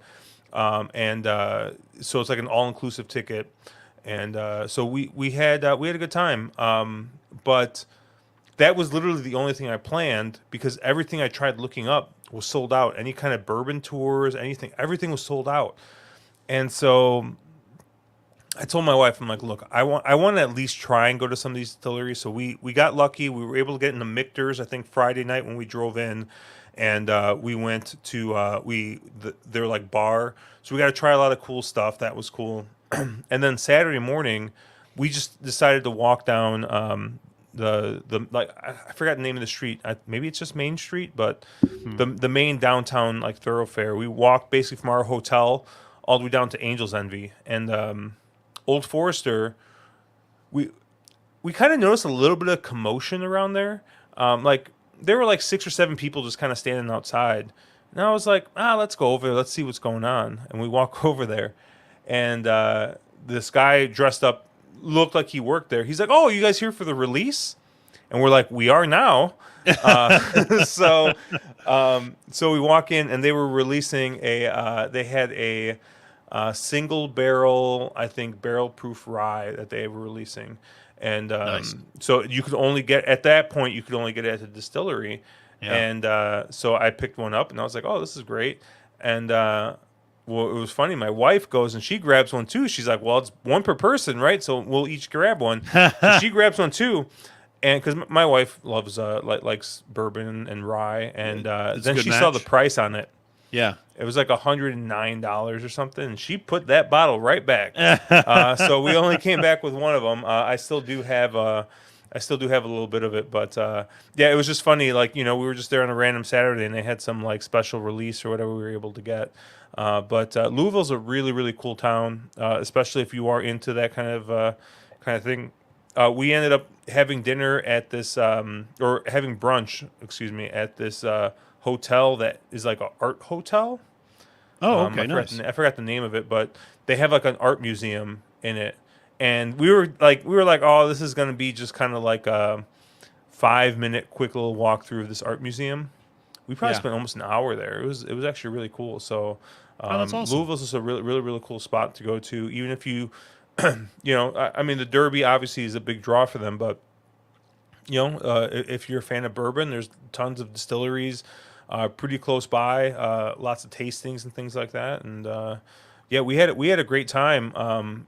So it's like an all-inclusive ticket. And so we had a good time. But that was literally the only thing I planned, because everything I tried looking up was sold out. Any kind of bourbon tours, everything was sold out. And so I told my wife, I'm like, look, I want to at least try and go to some of these distilleries. So we got lucky. We were able to get into Michter's, I think, Friday night when we drove in. And we went to their like bar. So we got to try a lot of cool stuff. That was cool. And then Saturday morning, we just decided to walk down I forgot the name of the street. Maybe it's just Main Street, but the main downtown like thoroughfare. We walked basically from our hotel all the way down to Angel's Envy. And Old Forester, we kind of noticed a little bit of commotion around there. There were like 6 or 7 people just kind of standing outside. And I was like, let's go over there. Let's see what's going on. And we walk over there. And this guy dressed up, looked like he worked there. He's like, oh, you guys here for the release? And we're like, we are now. So we walk in, and they were releasing they had a single barrel, I think, barrel proof rye that they were releasing. And so you could only get at that point. You could only get it at the distillery, and so I picked one up, and I was like, "Oh, this is great!" And well, it was funny. My wife goes and she grabs one too. She's like, "Well, it's one per person, right? So we'll each grab one." So she grabs one too, and because my wife loves likes bourbon and rye, and then she saw the price on it, Yeah. It was like $109 or something, and she put that bottle right back. So we only came back with one of them. I still do have a little bit of it, but yeah, it was just funny. Like, we were just there on a random Saturday, and they had some like special release or whatever we were able to get. But Louisville's a really, really cool town, especially if you are into that kind of thing. We ended up having dinner at this, or having brunch, excuse me, at this hotel that is like an art hotel. Oh, okay, nice. I forgot the name of it, but they have like an art museum in it. And we were like, oh, this is going to be just kind of like a 5-minute quick little walkthrough of this art museum. We probably spent almost an hour there. It was actually really cool. So, that's awesome. Louisville's just a really, really, really cool spot to go to. Even if you, I mean, the Derby obviously is a big draw for them, but if you're a fan of bourbon, there's tons of distilleries, pretty close by, lots of tastings and things like that, and yeah, we had a great time.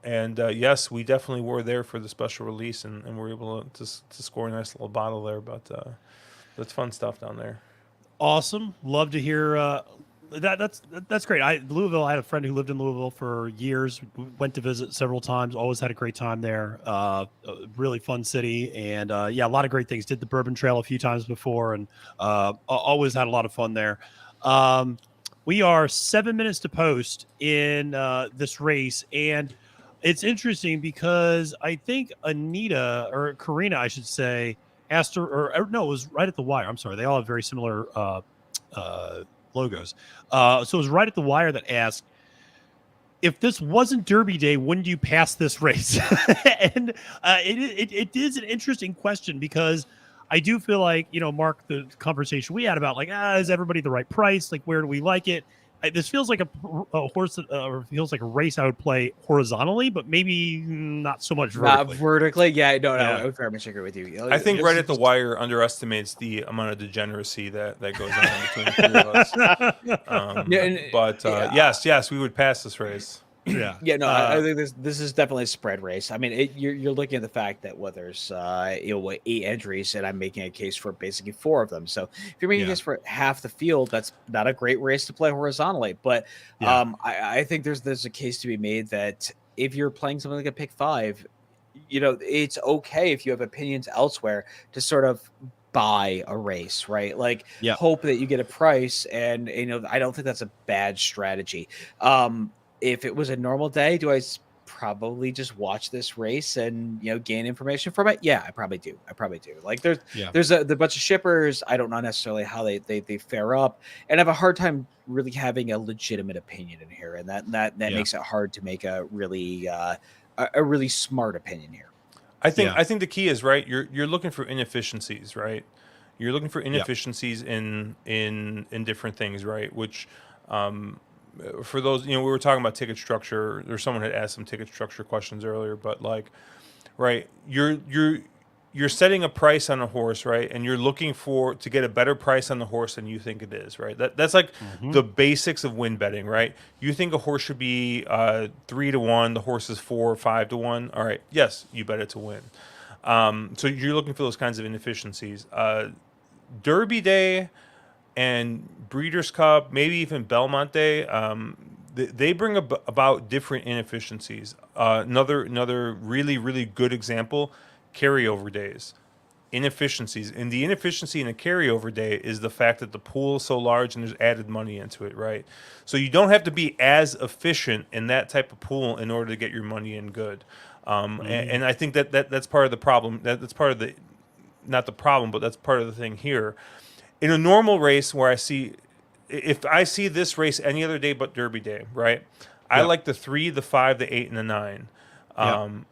And yes, we definitely were there for the special release, and were able to score a nice little bottle there. But that's fun stuff down there. Awesome. Love to hear that's great. Louisville, I had a friend who lived in Louisville for years, went to visit several times, always had a great time there. A really fun city, and yeah, a lot of great things. Did the Bourbon Trail a few times before, and always had a lot of fun there. We are 7 minutes to post in this race, and it's interesting because I think Anita, or Karina, I should say, asked her, or no, it was right at the wire. I'm sorry. They all have very similar logos. So it was right at the wire that asked, if this wasn't Derby Day, wouldn't you pass this race? And it is an interesting question, because I do feel like, Mark, the conversation we had about like, is everybody the right price? Like, where do we like it? This feels like a horse, or feels like a race I would play horizontally, but maybe not so much vertically. Not vertically, yeah. No, I would very much agree with you. I think right at the wire underestimates the amount of degeneracy that goes on between the three of us. Yes, we would pass this race. Yeah. No, I think this is definitely a spread race. I mean, you're looking at the fact that there's 8 entries, and I'm making a case for basically 4 of them. So if you're making a case for half the field, that's not a great race to play horizontally. But I think there's a case to be made that if you're playing something like a pick 5, it's okay if you have opinions elsewhere to sort of buy a race, right? Like hope that you get a price, and I don't think that's a bad strategy. If it was a normal day, do I probably just watch this race and gain information from it? Yeah, I probably do. Like there's a bunch of shippers. I don't know necessarily how they fare up, and I have a hard time really having a legitimate opinion in here, and that makes it hard to make a really smart opinion here. I think the key is, right, you're looking for inefficiencies, right? You're looking for inefficiencies in different things, right? Which for those, we were talking about ticket structure, or someone had asked some ticket structure questions earlier, but like, right, you're setting a price on a horse, right, and you're looking to get a better price on the horse than you think it is, right? That's like the basics of win betting, right? You think a horse should be 3-1, the horse is 4 or 5-1. All right, yes, you bet it to win. So you're looking for those kinds of inefficiencies. Derby Day and Breeders' Cup, maybe even Belmont Day, they bring about different inefficiencies. Another really, really good example, carryover days. Inefficiencies. And the inefficiency in a carryover day is the fact that the pool is so large and there's added money into it, right? So you don't have to be as efficient in that type of pool in order to get your money in good. And I think that's part of the problem. That's part of not the problem, but that's part of the thing here. In a normal race where if I see this race any other day but Derby Day, right? I like the 3, the 5, the 8, and the 9.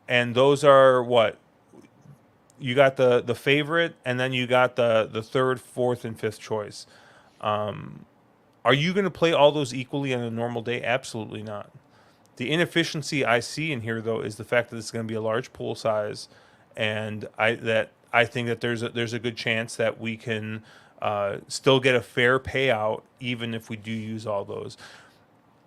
And those are what? You got the favorite, and then you got the 3rd, 4th, and 5th choice. Are you going to play all those equally on a normal day? Absolutely not. The inefficiency I see in here, though, is the fact that it's going to be a large pool size, and I think that there's a good chance that we can still get a fair payout even if we do use all those.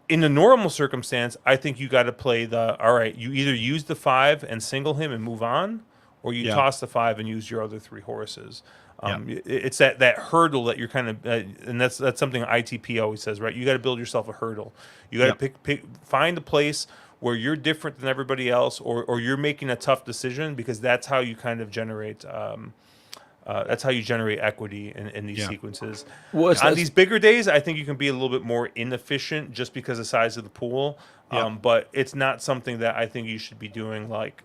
In the normal circumstance, I think you got to play all right, you either use the 5 and single him and move on, or you toss the 5 and use your other 3 horses. It's that hurdle that you're kind of, and that's something ITP always says, right? You got to build yourself a hurdle. You got to find a place where you're different than everybody else, or you're making a tough decision, because that's how you kind of generate. That's how you generate equity in these sequences. On these bigger days, I think you can be a little bit more inefficient just because of the size of the pool. But it's not something that I think you should be doing, like,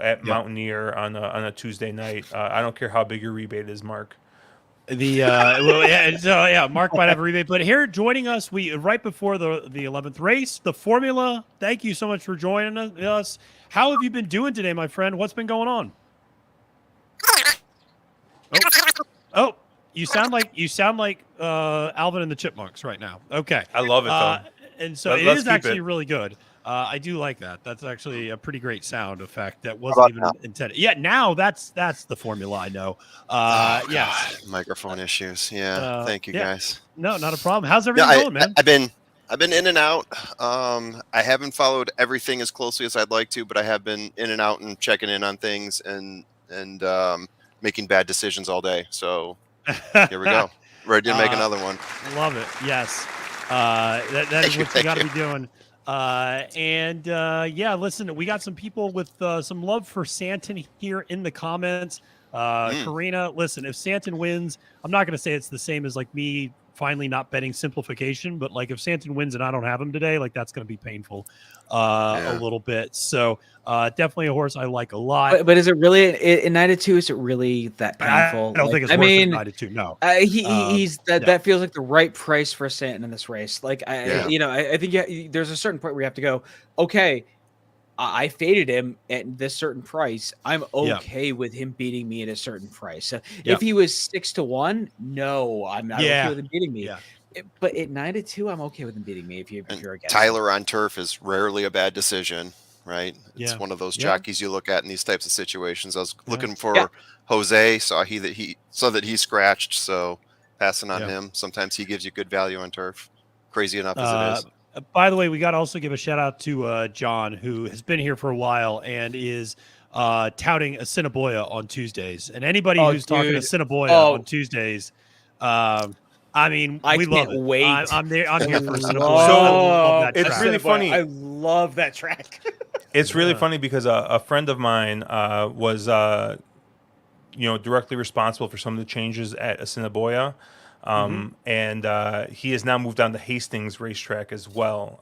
at Mountaineer on a Tuesday night. I don't care how big your rebate is, Mark. Mark might have a rebate, but here joining us, right before the 11th race, the Formula. Thank you so much for joining us. How have you been doing today, my friend? What's been going on? Oh, you sound like Alvin and the Chipmunks right now. Okay, I love it though. And so it is actually really good. I do like that. That's actually a pretty great sound effect that wasn't even intended. Yeah, now that's the Formula I know. Microphone issues. Yeah, thank you guys. No, not a problem. How's everything going, man? I've been in and out. I haven't followed everything as closely as I'd like to, but I have been in and out and checking in on things and making bad decisions all day. So here we go. Ready to make another one. Love it. Yes. That is what you got to be doing. Listen, we got some people with some love for Santon here in the comments. Karina, listen, if Santon wins, I'm not going to say it's the same as like me finally not betting simplification, but like if Santon wins and I don't have him today, like that's going to be painful a little bit. So definitely a horse I like a lot. But is it really in 92? Is it really that painful? I don't think it's worth it 92. No, he's that feels like the right price for Santon in this race. Like I think there's a certain point where you have to go, okay, I faded him at this certain price. I'm okay with him beating me at a certain price. So if he was 6-1, no, I'm not okay with him beating me. Yeah. But at 9-2, I'm okay with him beating me if you're against Tyler on turf is rarely a bad decision, right? It's one of those jockeys you look at in these types of situations. I was looking for Jose, saw that he scratched, so passing on him. Sometimes he gives you good value on turf. Crazy enough as it is. By the way, we got to also give a shout out to John, who has been here for a while and is touting Assiniboia on Tuesdays. And anybody who's talking Assiniboia on Tuesdays, I mean, we love it. Wait. I'm here for Assiniboia. It's really funny. I love that track. It's really funny because a friend of mine was directly responsible for some of the changes at Assiniboia. And he has now moved on to Hastings racetrack as well.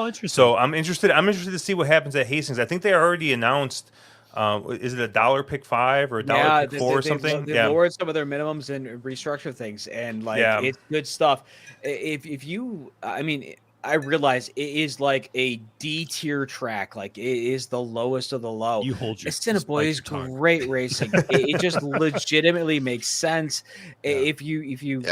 Interesting. So I'm interested to see what happens at Hastings. I think they already announced, is it $1 pick 5 or $1 pick 4 or something? They lowered some of their minimums and restructured things, and it's good stuff. If you, I realize it is like a D tier track, like it is the lowest of the low. You hold your Assiniboia is great racing. It just legitimately makes sense. If you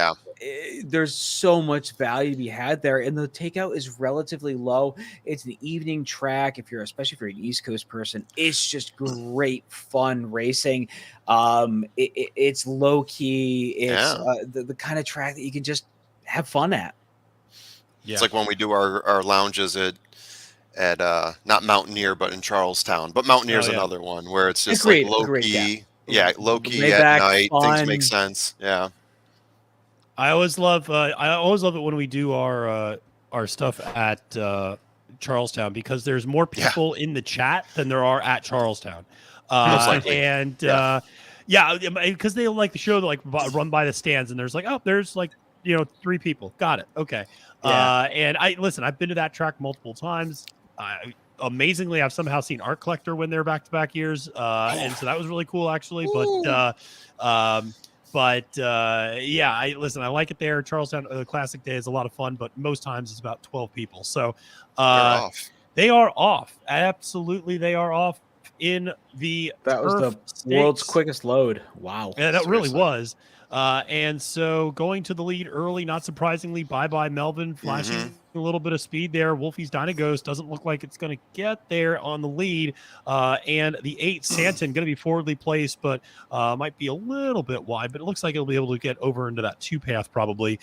there's so much value to be had there, and the takeout is relatively low. It's an evening track. Especially if you're an East Coast person, it's just great fun racing. It's low key. It's the kind of track that you can just have fun at. Yeah. It's like when we do our lounges at not Mountaineer, but in Charlestown. But Mountaineer is another one where it's just like low key. Yeah, low key at night. Fun. Things make sense. Yeah. I always love it when we do our stuff at Charlestown, because there's more people in the chat than there are at Charlestown. Because they like the show like run by the stands, and there's like, there's like 3 people. Got it. Okay. And I've been to that track multiple times. Amazingly, I've somehow seen Art Collector win their back-to-back years. And so that was really cool, actually. I like it there. Charlestown Classic Day is a lot of fun, but most times it's about 12 people. So they are off. Absolutely, they are off in the That was the world's quickest load. Wow. Yeah, that really was. And so going to the lead early, not surprisingly, bye-bye Melvin, flashing a little bit of speed there. Wolfie's Dynaghost doesn't look like it's going to get there on the lead. And the 8, Santon, going to be forwardly placed, but might be a little bit wide, but it looks like it'll be able to get over into that 2 path probably.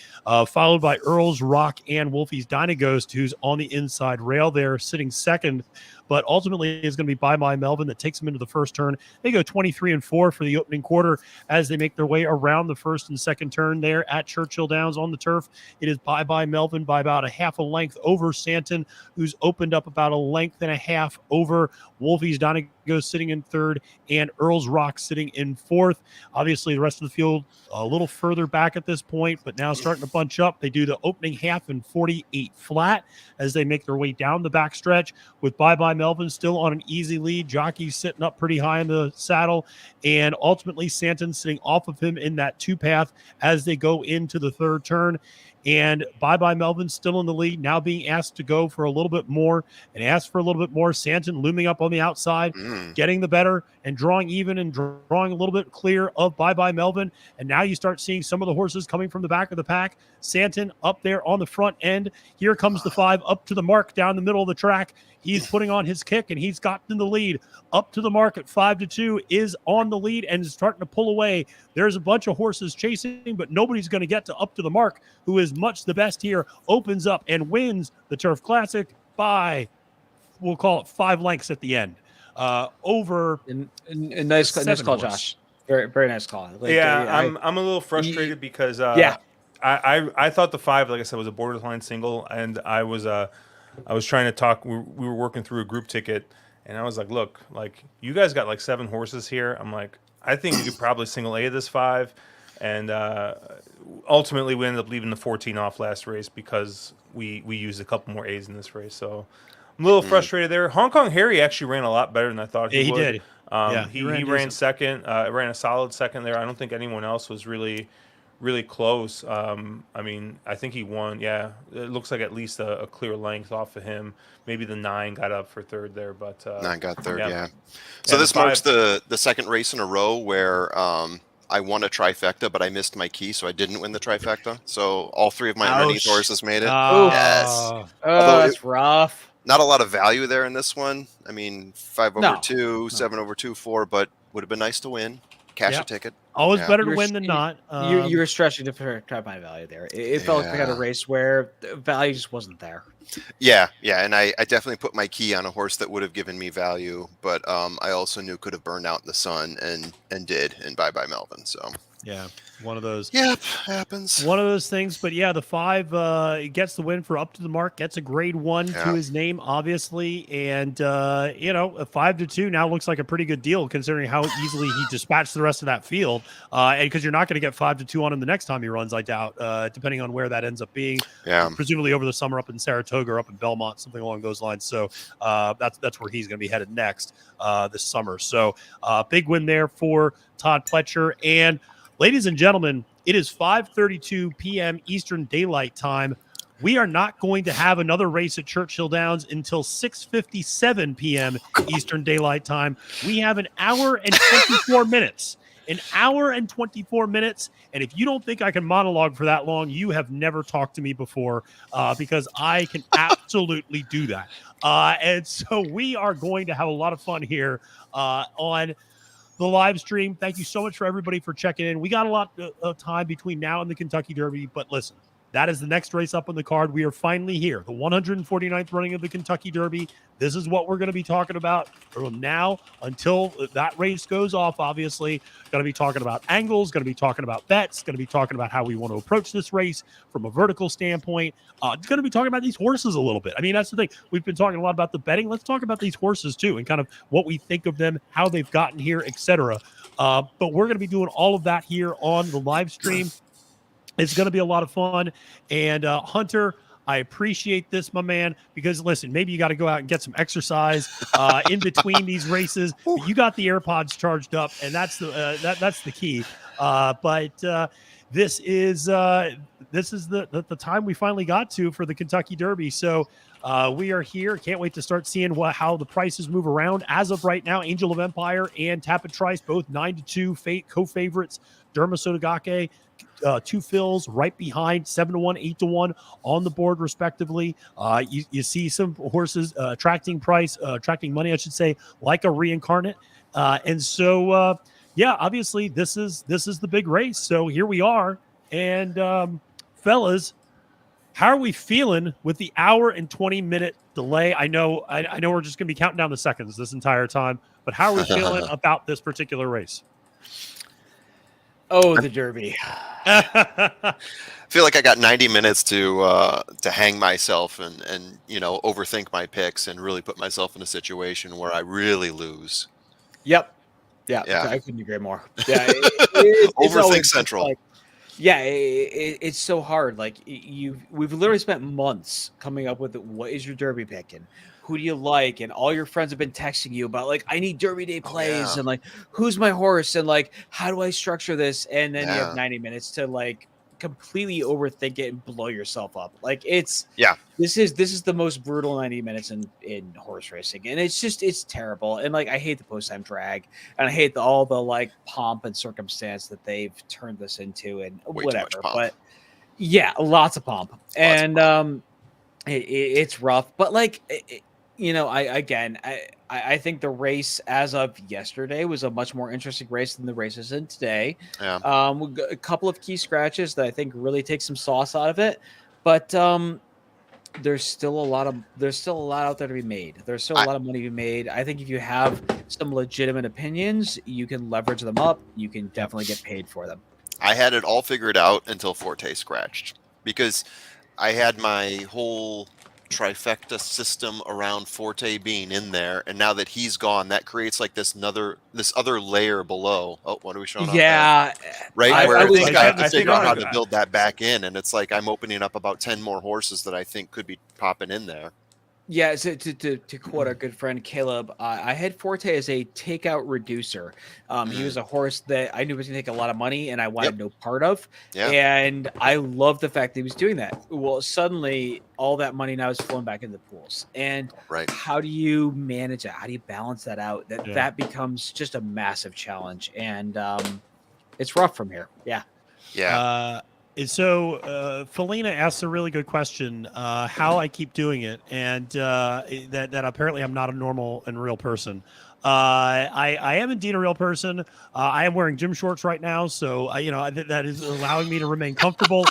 Followed by Earl's Rock and Wolfie's Dynaghost, who's on the inside rail there, sitting second. But ultimately is going to be Bye Bye Melvin that takes them into the first turn. They go 23-4 for the opening quarter as they make their way around the first and second turn there at Churchill Downs on the turf. It is Bye Bye Melvin by about a half a length over Santon, who's opened up about a length and a half over Wolfie's Dynaghost sitting in third, and Earl's Rock sitting in fourth. Obviously, the rest of the field a little further back at this point, but now starting to bunch up. They do the opening half in 48 flat as they make their way down the backstretch with Bye Bye Melvin still on an easy lead. Jockey sitting up pretty high in the saddle, and ultimately Santon sitting off of him in that 2 path as they go into the third turn. And Bye Bye Melvin still in the lead, now being asked to go for a little bit more and asked for a little bit more. Santon looming up on the outside, getting the better and drawing even and drawing a little bit clear of Bye Bye Melvin. And now you start seeing some of the horses coming from the back of the pack. Santon up there on the front end. Here comes the 5 up to the mark down the middle of the track. He's putting on his kick, and he's gotten the lead. Up to the mark at 5-2 is on the lead and is starting to pull away. There's a bunch of horses chasing, but nobody's going to get to Up to the Mark, who is much the best here, opens up and wins the Turf Classic by, we'll call it 5 lengths at the end. Over nice call, Josh. Very, very nice call. I'm a little frustrated because I thought the 5, like I said, was a borderline single, and I was trying to talk. We were working through a group ticket, and I was like, "Look, like you guys got like 7 horses here." I'm like, "I think you could probably single A this 5," and ultimately we ended up leaving the 14 off last race because we used a couple more A's in this race. So I'm a little frustrated there. Hong Kong Harry actually ran a lot better than I thought he would. Did. He ran second. Ran a solid second there. I don't think anyone else was really close. I mean, I think he won. Yeah, it looks like at least a clear length off of him. Maybe the 9 got up for third there, but 9 got third. Yeah. So this marks the second race in a row where I won a trifecta, but I missed my key, so I didn't win the trifecta. So all 3 of my underneath horses made it. Yes. That's rough. Not a lot of value there in this one. I mean, 5 over 2, 7 over 2, 4, but would have been nice to win. Cash a ticket. Always better to win than not. You were stretching to try my value there. It felt like we had a race where the value just wasn't there. Yeah, and I definitely put my key on a horse that would have given me value, but I also knew could have burned out in the sun and did in Bye Bye Melvin. So yeah, one of those. Yep, happens. One of those things, but yeah, the 5 gets the win for Up to the Mark, gets a grade 1 to his name, obviously, and a 5-2 now looks like a pretty good deal considering how easily he dispatched the rest of that field. And because you're not going to get 5-2 on him the next time he runs, I doubt, depending on where that ends up being. Yeah, presumably over the summer up in Saratoga or up in Belmont, something along those lines. So that's where he's going to be headed next this summer. So big win there for Todd Pletcher. And ladies and gentlemen, it is 5:32 p.m. Eastern Daylight Time. We are not going to have another race at Churchill Downs until 6:57 p.m. Eastern Daylight Time. We have an hour and 24 minutes. An hour and 24 minutes. And if you don't think I can monologue for that long, you have never talked to me before because I can absolutely do that. And so we are going to have a lot of fun here on the live stream. Thank you so much for everybody for checking in. We got a lot of time between now and the Kentucky Derby, but listen, that is the next race up on the card. We are finally here, the 149th running of the Kentucky Derby. This is what we're going to be talking about from now until that race goes off, obviously. Going to be talking about angles, going to be talking about bets, going to be talking about how we want to approach this race from a vertical standpoint. Going to be talking about these horses a little bit. I mean, that's the thing. We've been talking a lot about the betting. Let's talk about these horses too and kind of what we think of them, how they've gotten here, etc. But we're going to be doing all of that here on the live stream. It's going to be a lot of fun. And Hunter, I appreciate this, my man, because listen, maybe you got to go out and get some exercise in between these races. But you got the AirPods charged up, and that's the key. But this is the time we finally got to for the Kentucky Derby. So we are here. Can't wait to start seeing how the prices move around. As of right now, Angel of Empire and Tapit Trice, both 9-2 co-favorites. Derma Sotogake two fills right behind 7-1, 8-1 on the board, respectively. You see some horses attracting money, I should say, like a Reincarnate. And so, obviously this is the big race. So here we are. And fellas, how are we feeling with the hour and 20-minute delay? I know we're just going to be counting down the seconds this entire time, but how are we feeling about this particular race? Oh, the Derby. I feel like I got 90 minutes to hang myself and overthink my picks and really put myself in a situation where I really lose. Yep. Yeah. I couldn't agree more. Yeah. Overthink central. Like, yeah, it's so hard. Like we've literally spent months coming up with what is your Derby pick and who do you like, and all your friends have been texting you about like I need Derby Day plays and like who's my horse and like how do I structure this, and then you have 90 minutes to like completely overthink it and blow yourself up. Like this is the most brutal 90 minutes in horse racing, and it's terrible. And like I hate the post-time drag, and I hate all the like pomp and circumstance that they've turned this into, and whatever. But yeah, lots of pomp. It's rough, but like I think the race as of yesterday was a much more interesting race than the races in today. Yeah. A couple of key scratches that I think really take some sauce out of it, but there's still a lot out there to be made. There's still a lot of money to be made. I think if you have some legitimate opinions, you can leverage them up. You can definitely get paid for them. I had it all figured out until Forte scratched, because I had my whole trifecta system around Forte being in there, and now that he's gone, that creates like this other layer below. Oh, what are we showing? Yeah, right. I have to figure out how to build that back in, and it's like I'm opening up about 10 more horses that I think could be popping in there. Yeah, so to quote our good friend Caleb, I had Forte as a takeout reducer. He was a horse that I knew was going to take a lot of money, and I wanted no part of. Yeah. And I love the fact that he was doing that. Well, suddenly all that money now is flowing back into the pools. And how do you manage that? How do you balance that out? That becomes just a massive challenge, and it's rough from here. Yeah. Yeah. So Felina asks a really good question, how I keep doing it, and that apparently I'm not a normal and real person. I am indeed a real person. I am wearing gym shorts right now, so that is allowing me to remain comfortable,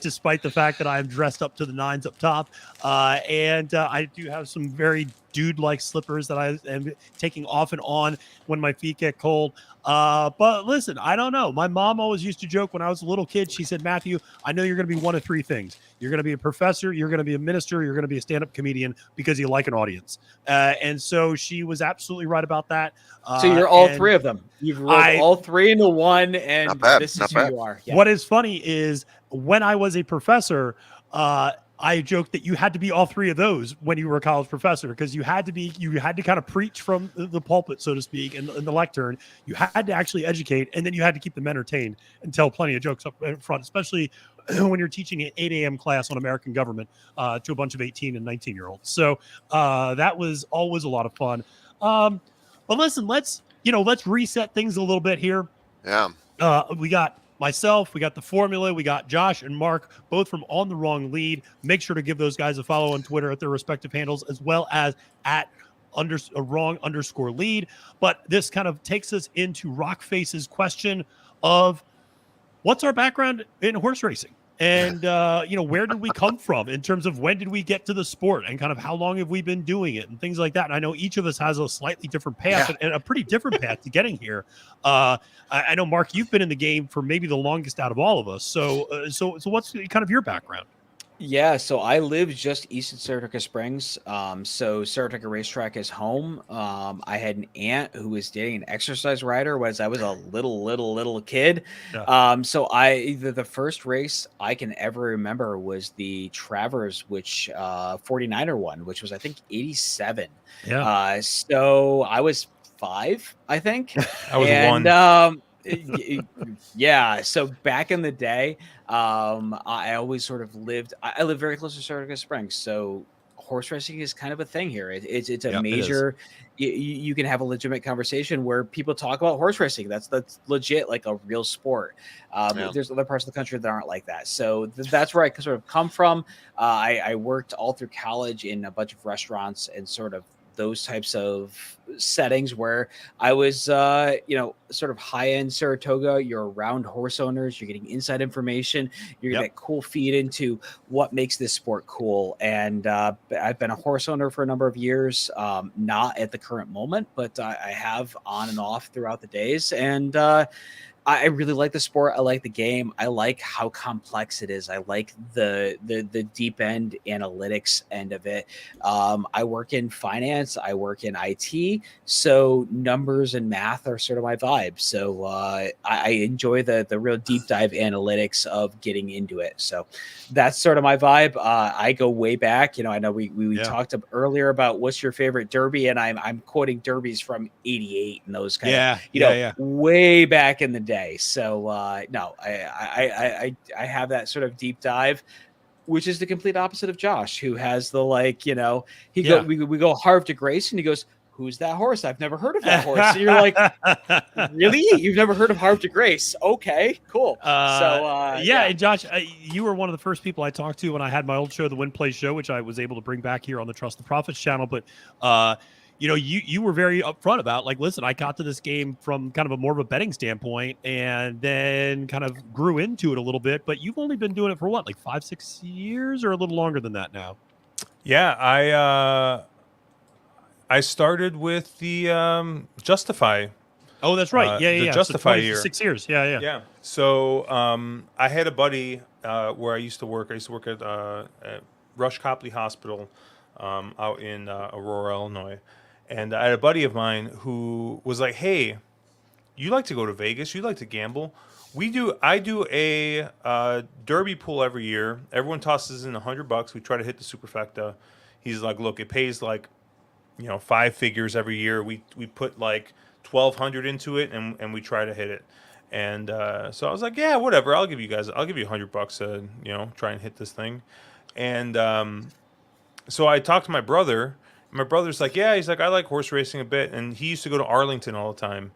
despite the fact that I am dressed up to the nines up top. And I do have some very dude-like slippers that I am taking off and on when my feet get cold. But listen, I don't know. My mom always used to joke when I was a little kid. She said, Matthew, I know you're going to be one of three things. You're going to be a professor, you're going to be a minister, you're going to be a stand-up comedian because you like an audience. And so she was absolutely right about that. So you're all three of them. You've rolled all three into one, and this is who you are. Yeah. What is funny is when I was a professor, I joked that you had to be all three of those when you were a college professor, because you had to kind of preach from the pulpit, so to speak, and the lectern. You had to actually educate, and then you had to keep them entertained and tell plenty of jokes up in front, especially when you're teaching an 8 a.m. class on American government to a bunch of 18 and 19-year-olds. So that was always a lot of fun. But listen, let's reset things a little bit here. Yeah. We got myself, we got the formula, we got Josh and Mark, both from On the Wrong Lead. Make sure to give those guys a follow on Twitter at their respective handles, as well as at @wrong_lead. But this kind of takes us into Rockface's question of what's our background in horse racing? And, where did we come from in terms of when did we get to the sport, and kind of how long have we been doing it and things like that. And I know each of us has a slightly different path and a pretty different path to getting here. I know, Mark, you've been in the game for maybe the longest out of all of us. So what's kind of your background? Yeah, so I live just east of Saratoga Springs. So Saratoga Racetrack is home. I had an aunt who was dating an exercise rider as I was a little kid. Yeah. So the first race I can ever remember was the Travers, which 49er won, which was I think 87. Yeah. So I was 5, I think. I was 1. Yeah, so back in the day, I always sort of lived very close to Saratoga Springs, so horse racing is kind of a thing here. It's a major. You can have a legitimate conversation where people talk about horse racing. That's legit, like a real sport. There's other parts of the country that aren't like that. So that's where I sort of come from. I worked all through college in a bunch of restaurants and sort of those types of settings where I was, sort of high-end Saratoga. You're around horse owners. You're getting inside information. You're getting that cool feed into what makes this sport cool. And I've been a horse owner for a number of years, not at the current moment, but I have on and off throughout the days. And I really like the sport. I like the game. I like how complex it is. I like the deep end analytics end of it. I work in finance. I work in IT. So numbers and math are sort of my vibe. So I enjoy the real deep dive analytics of getting into it. So that's sort of my vibe. I go way back. I know we talked earlier about what's your favorite Derby, and I'm quoting Derbies from '88 and those kind of way back in the day. So no, I have that sort of deep dive, which is the complete opposite of Josh, who has the we go Harv to Grace, and he goes, "Who's that horse? I've never heard of that horse." And you're like, "Really? You've never heard of Harv to Grace? Okay, cool." And Josh, you were one of the first people I talked to when I had my old show, the Win Play Show, which I was able to bring back here on the Trust the Profits channel. But you were very upfront about, like, listen, I got to this game from kind of a more of a betting standpoint and then kind of grew into it a little bit, but you've only been doing it for what, like 5-6 years or a little longer than that now? Yeah, I stared with the Justify. Oh, that's right. The Justify year. 6 years. Yeah. So I had a buddy where I used to work. I used to work at Rush Copley Hospital out in Aurora, Illinois. And I had a buddy of mine who was like, "Hey, you like to go to Vegas? You like to gamble? I do a derby pool every year. Everyone tosses in $100. We try to hit the superfecta." He's like, "Look, it pays like, 5 figures every year. We put like 1,200 into it, and we try to hit it." And so I was like, "Yeah, whatever. I'll give you $100 to try and hit this thing." And so I talked to my brother. My brother's like, "Yeah," he's like, "I like horse racing a bit," and he used to go to Arlington all the time.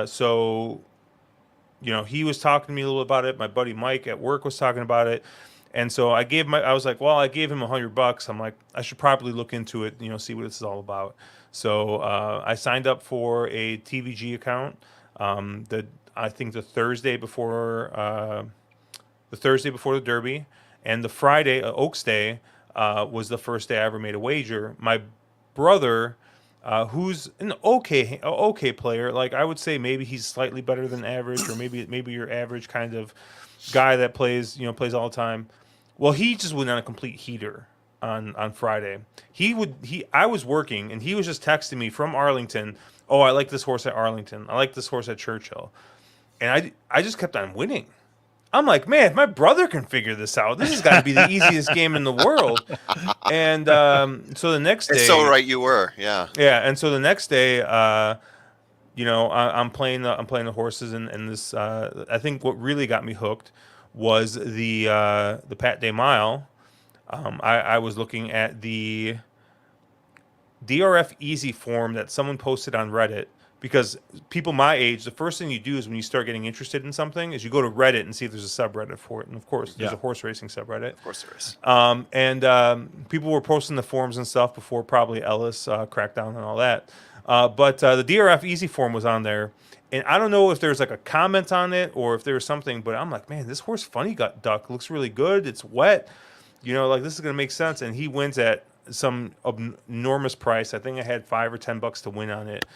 So he was talking to me a little about it. My buddy Mike at work was talking about it. And so I gave him $100. I'm like, I should probably look into it, see what this is all about. So I signed up for a TVG account. I think the Thursday before the Derby, and the Friday, Oaks Day, was the first day I ever made a wager. My brother, who's an okay player, like I would say maybe he's slightly better than average, or maybe your average kind of guy that plays all the time. Well, he just went on a complete heater on Friday. I was working, and he was just texting me from Arlington, "Oh, I like this horse at Arlington. I like this horse at Churchill." And I just kept on winning. I'm like, "Man, if my brother can figure this out, this has got to be the easiest game in the world." And so the next day, it's so right you were, yeah. And so the next day, I'm playing the horses, and this I think what really got me hooked was the Pat Day Mile. I was looking at the DRF Easy form that someone posted on Reddit, because people my age, the first thing you do is when you start getting interested in something is you go to Reddit and see if there's a subreddit for it. And of course, there's a horse racing subreddit. Of course there is. And people were posting the forms and stuff before probably Ellis cracked down and all that. But the DRF Easy form was on there. And I don't know if there's like a comment on it or if there was something, but I'm like, "Man, this horse Funny Gut Duck looks really good. It's wet. Like this is going to make sense." And he wins at some enormous price. I think I had $5 or $10 to win on it.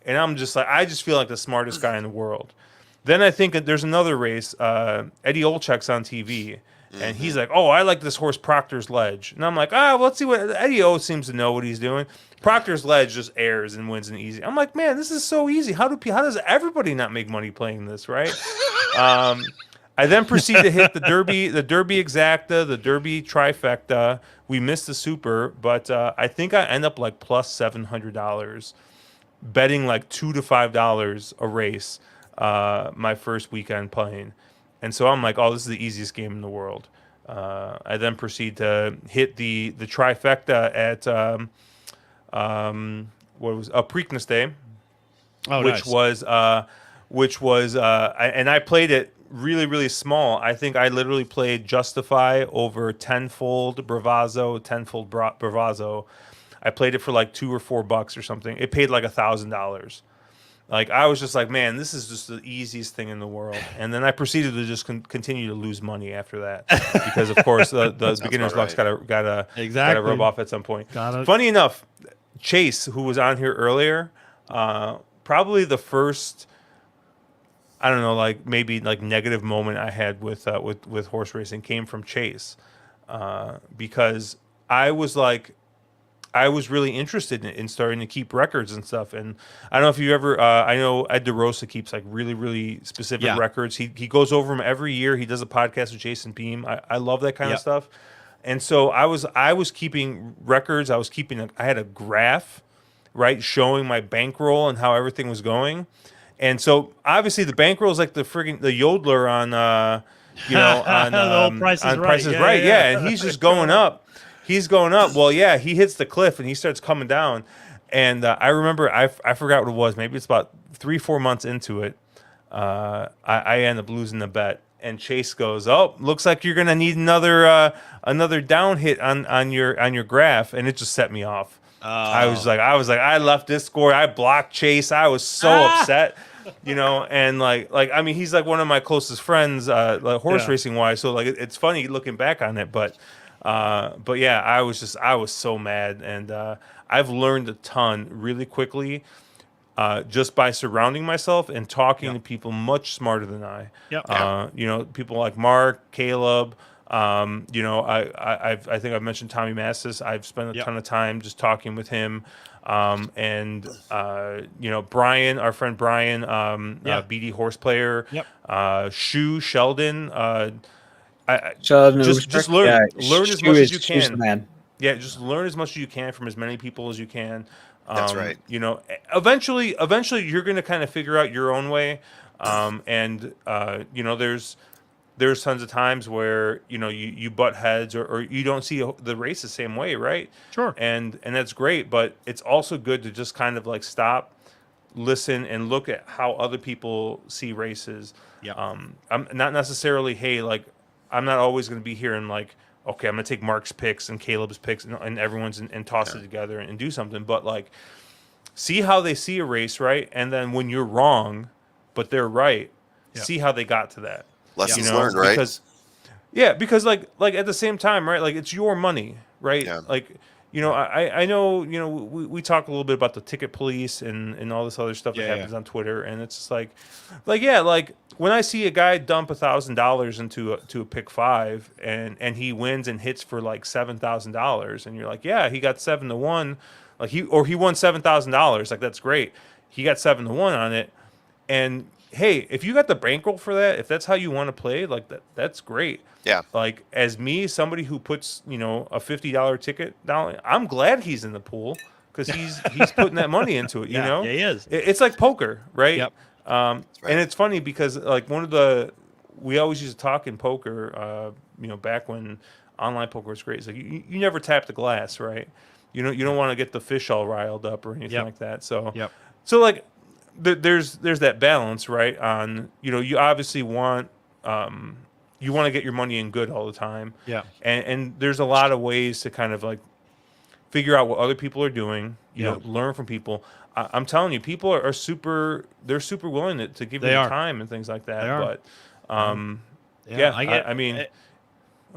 And I'm just like, I just feel like the smartest guy in the world. Then I think that there's another race. Eddie Olczyk's on TV. And he's like, "Oh, I like this horse Proctor's Ledge." And I'm like, let's see what Eddie O seems to know what he's doing. Proctor's Ledge just airs and wins an easy. I'm like, "Man, this is so easy. How does everybody not make money playing this, right?" I then proceed to hit the Derby Exacta, the Derby Trifecta. We missed the Super, but I think I end up like plus $700, betting like $2 to $5 a race my first weekend playing. And so I'm like, "Oh, this is the easiest game in the world." I then proceed to hit the trifecta at what was a Preakness Day, which was and I played it really, really small. I think I literally played Justify over Tenfold Bravazzo, Tenfold Bravazzo. I played it for like $2 or $4 or something. It paid like $1,000. Like I was just like, man, this is just the easiest thing in the world. And then I proceeded to just continue to lose money after that, because of course the beginner's luck's gotta rub off at some point. Funny enough, Chase, who was on here earlier, probably the first, I don't know, like maybe like negative moment I had with horse racing came from Chase, because I was really interested in starting to keep records and stuff. And I don't know if you ever, I know Ed DeRosa keeps like really, really specific records. He goes over them every year. He does a podcast with Jason Beam. I love that kind of stuff. And so I was keeping records. I had a graph, right, showing my bankroll and how everything was going. And so obviously the bankroll is like the yodeler on, on Price is Right. Yeah. And he's just going up. He's going up. Well, yeah, he hits the cliff and he starts coming down. And I remember, I forgot what it was. Maybe it's about 3-4 months into it. I end up losing the bet. And Chase goes, "Oh, looks like you're gonna need another down hit on your graph," and it just set me off. I was like, I left this score. I blocked Chase. I was so upset, and like I mean, he's like one of my closest friends, like horse racing wise. So like, it's funny looking back on it, but yeah, I was so mad, and I've learned a ton really quickly. Just by surrounding myself and talking to people much smarter than I. People like Mark, Caleb. I think I've mentioned Tommy Massis. I've spent a ton of time just talking with him. And Brian, our friend Brian, BD horse player. Shu Sheldon. Just learn as much as you can. Yeah, just learn as much as you can from as many people as you can. That's right. Eventually you're going to kind of figure out your own way. There's tons of times where, you butt heads or you don't see the race the same way. Right. Sure. And that's great, but it's also good to just kind of like stop, listen, and look at how other people see races. I'm not necessarily, hey, like, I'm not always going to be here and like, okay, I'm going to take Mark's picks and Caleb's picks and everyone's and toss it together and do something. But like, see how they see a race, right? And then when you're wrong, but they're right, see how they got to that. Lessons learned, right? Because like at the same time, right? Like, it's your money, right? Yeah. Like, I know, we talk a little bit about the ticket police and all this other stuff that happens on Twitter, and it's just like when I see a guy dump $1,000 into a pick 5 and he wins and hits for like $7,000, and you're like, yeah, he got 7-1, like he won $7,000, like that's great. He got 7-1 on it, and hey, if you got the bankroll for that, if that's how you want to play, like that's great. Yeah. Like, as me, somebody who puts, a $50 ticket down, I'm glad he's in the pool because he's putting that money into it, Yeah, he is. It's like poker, right? Yep. And it's funny because like we always used to talk in poker, back when online poker was great. It's like you never tap the glass, right? You don't want to get the fish all riled up or anything like that. So so like there's that balance, right? On you obviously want you want to get your money in good all the time. Yeah. And there's a lot of ways to kind of like figure out what other people are doing, learn from people. I'm telling you, people are super willing to give you time and things like that. They are. But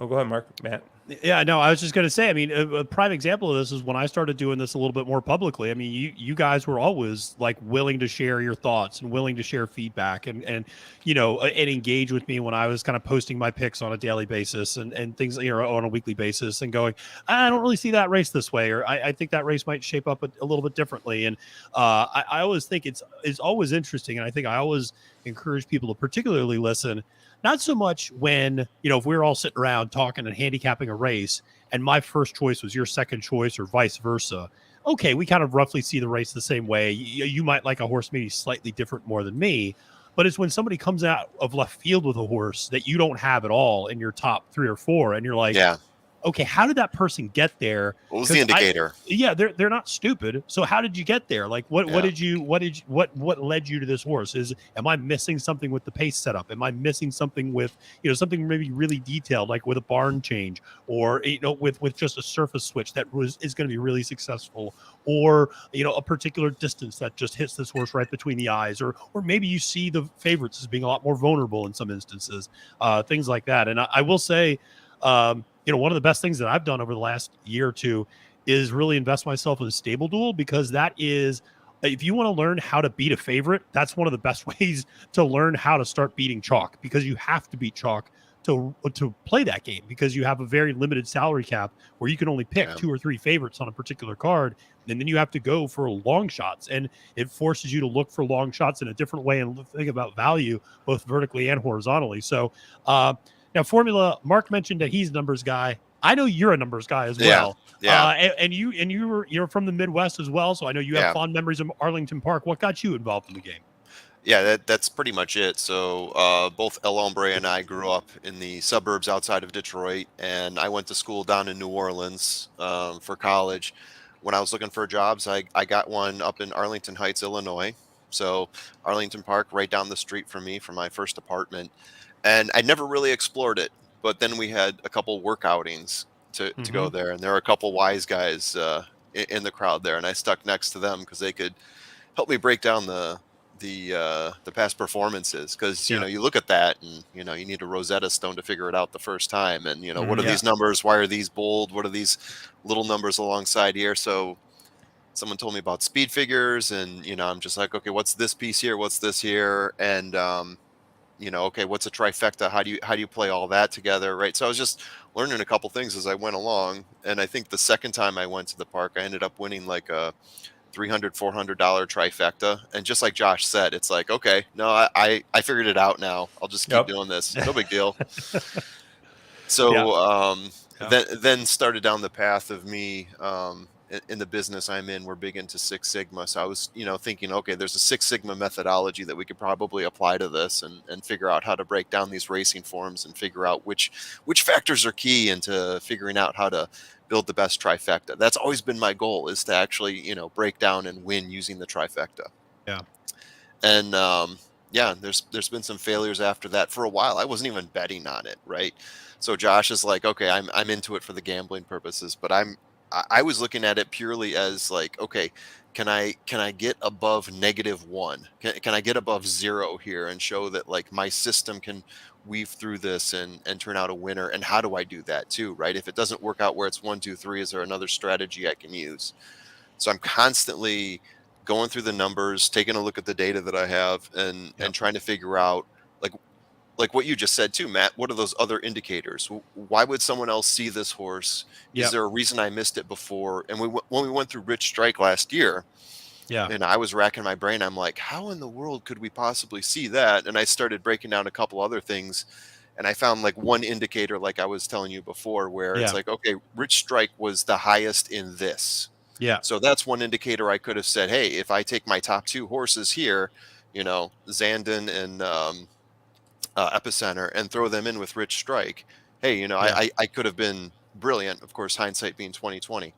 go ahead, Matt. Yeah, no, I was just going to say, I mean, a prime example of this is when I started doing this a little bit more publicly. I mean, you guys were always like willing to share your thoughts and willing to share feedback and engage with me when I was kind of posting my picks on a daily basis and things, on a weekly basis and going, I don't really see that race this way, or I think that race might shape up a little bit differently. And I always think it's always interesting. And I think I always encourage people to particularly listen. Not so much when, if we're all sitting around talking and handicapping a race and my first choice was your second choice or vice versa. Okay, we kind of roughly see the race the same way. You might like a horse maybe slightly different more than me. but it's when somebody comes out of left field with a horse that you don't have at all in your top 3 or 4, and you're like, Yeah. okay, how did that person get there? What was the indicator? They're not stupid. So how did you get there? Like what led you to this horse? Am I missing something with the pace setup? Am I missing something with, something maybe really detailed, like with a barn change, or with just a surface switch that is going to be really successful, or a particular distance that just hits this horse right between the eyes, or maybe you see the favorites as being a lot more vulnerable in some instances, things like that. And I will say, one of the best things that I've done over the last year or two is really invest myself in a stable duel, because that is, if you want to learn how to beat a favorite, that's one of the best ways to learn how to start beating chalk, because you have to beat chalk to play that game, because you have a very limited salary cap where you can only pick 2 or 3 favorites on a particular card. And then you have to go for long shots, and it forces you to look for long shots in a different way and think about value both vertically and horizontally. So, now, Formula, Mark mentioned that he's a numbers guy. I know you're a numbers guy as well. Yeah. And you're from the Midwest as well, so I know you have fond memories of Arlington Park. What got you involved in the game? Yeah, that's pretty much it. So both El Hombre and I grew up in the suburbs outside of Detroit, and I went to school down in New Orleans for college. When I was looking for jobs, I got one up in Arlington Heights, Illinois. So Arlington Park, right down the street from me, from my first apartment. And I never really explored it, but then we had a couple work outings to go there, and there were a couple wise guys in the crowd there, and I stuck next to them because they could help me break down the past performances. Because you look at that, and you need a Rosetta Stone to figure it out the first time, and what are these numbers? Why are these bold? What are these little numbers alongside here? So someone told me about speed figures, and I'm just like, okay, what's this piece here? What's this here? And okay, what's a trifecta? How do you play all that together, right? So I was just learning a couple things as I went along, and I think the second time I went to the park, I ended up winning like a $300-400 trifecta. And just like Josh said, it's like, okay, no, I figured it out now. I'll just keep doing this. No big deal. So then started down the path of me in the business I'm in. We're big into Six Sigma. So I was, thinking, okay, there's a Six Sigma methodology that we could probably apply to this and figure out how to break down these racing forms and figure out which factors are key into figuring out how to build the best trifecta. That's always been my goal, is to actually, break down and win using the trifecta. Yeah. And, there's been some failures after that. For a while, I wasn't even betting on it. Right. So Josh is like, okay, I'm into it for the gambling purposes, but I was looking at it purely as like, okay, can I get above -1? Can I get above 0 here and show that like my system can weave through this and turn out a winner? And how do I do that too, right? If it doesn't work out where it's 1, 2, 3, is there another strategy I can use? So I'm constantly going through the numbers, taking a look at the data that I have, and trying to figure out like what you just said too, Matt, what are those other indicators? Why would someone else see this horse? Is there a reason I missed it before? And when we went through Rich Strike last year, and I was racking my brain, I'm like, how in the world could we possibly see that? And I started breaking down a couple other things, and I found like one indicator, like I was telling you before, where it's like, okay, Rich Strike was the highest in this. Yeah. So that's one indicator I could have said, hey, if I take my top 2 horses here, Zandon and Epicenter, and throw them in with Rich Strike, hey, I could have been brilliant. Of course, hindsight being 2020.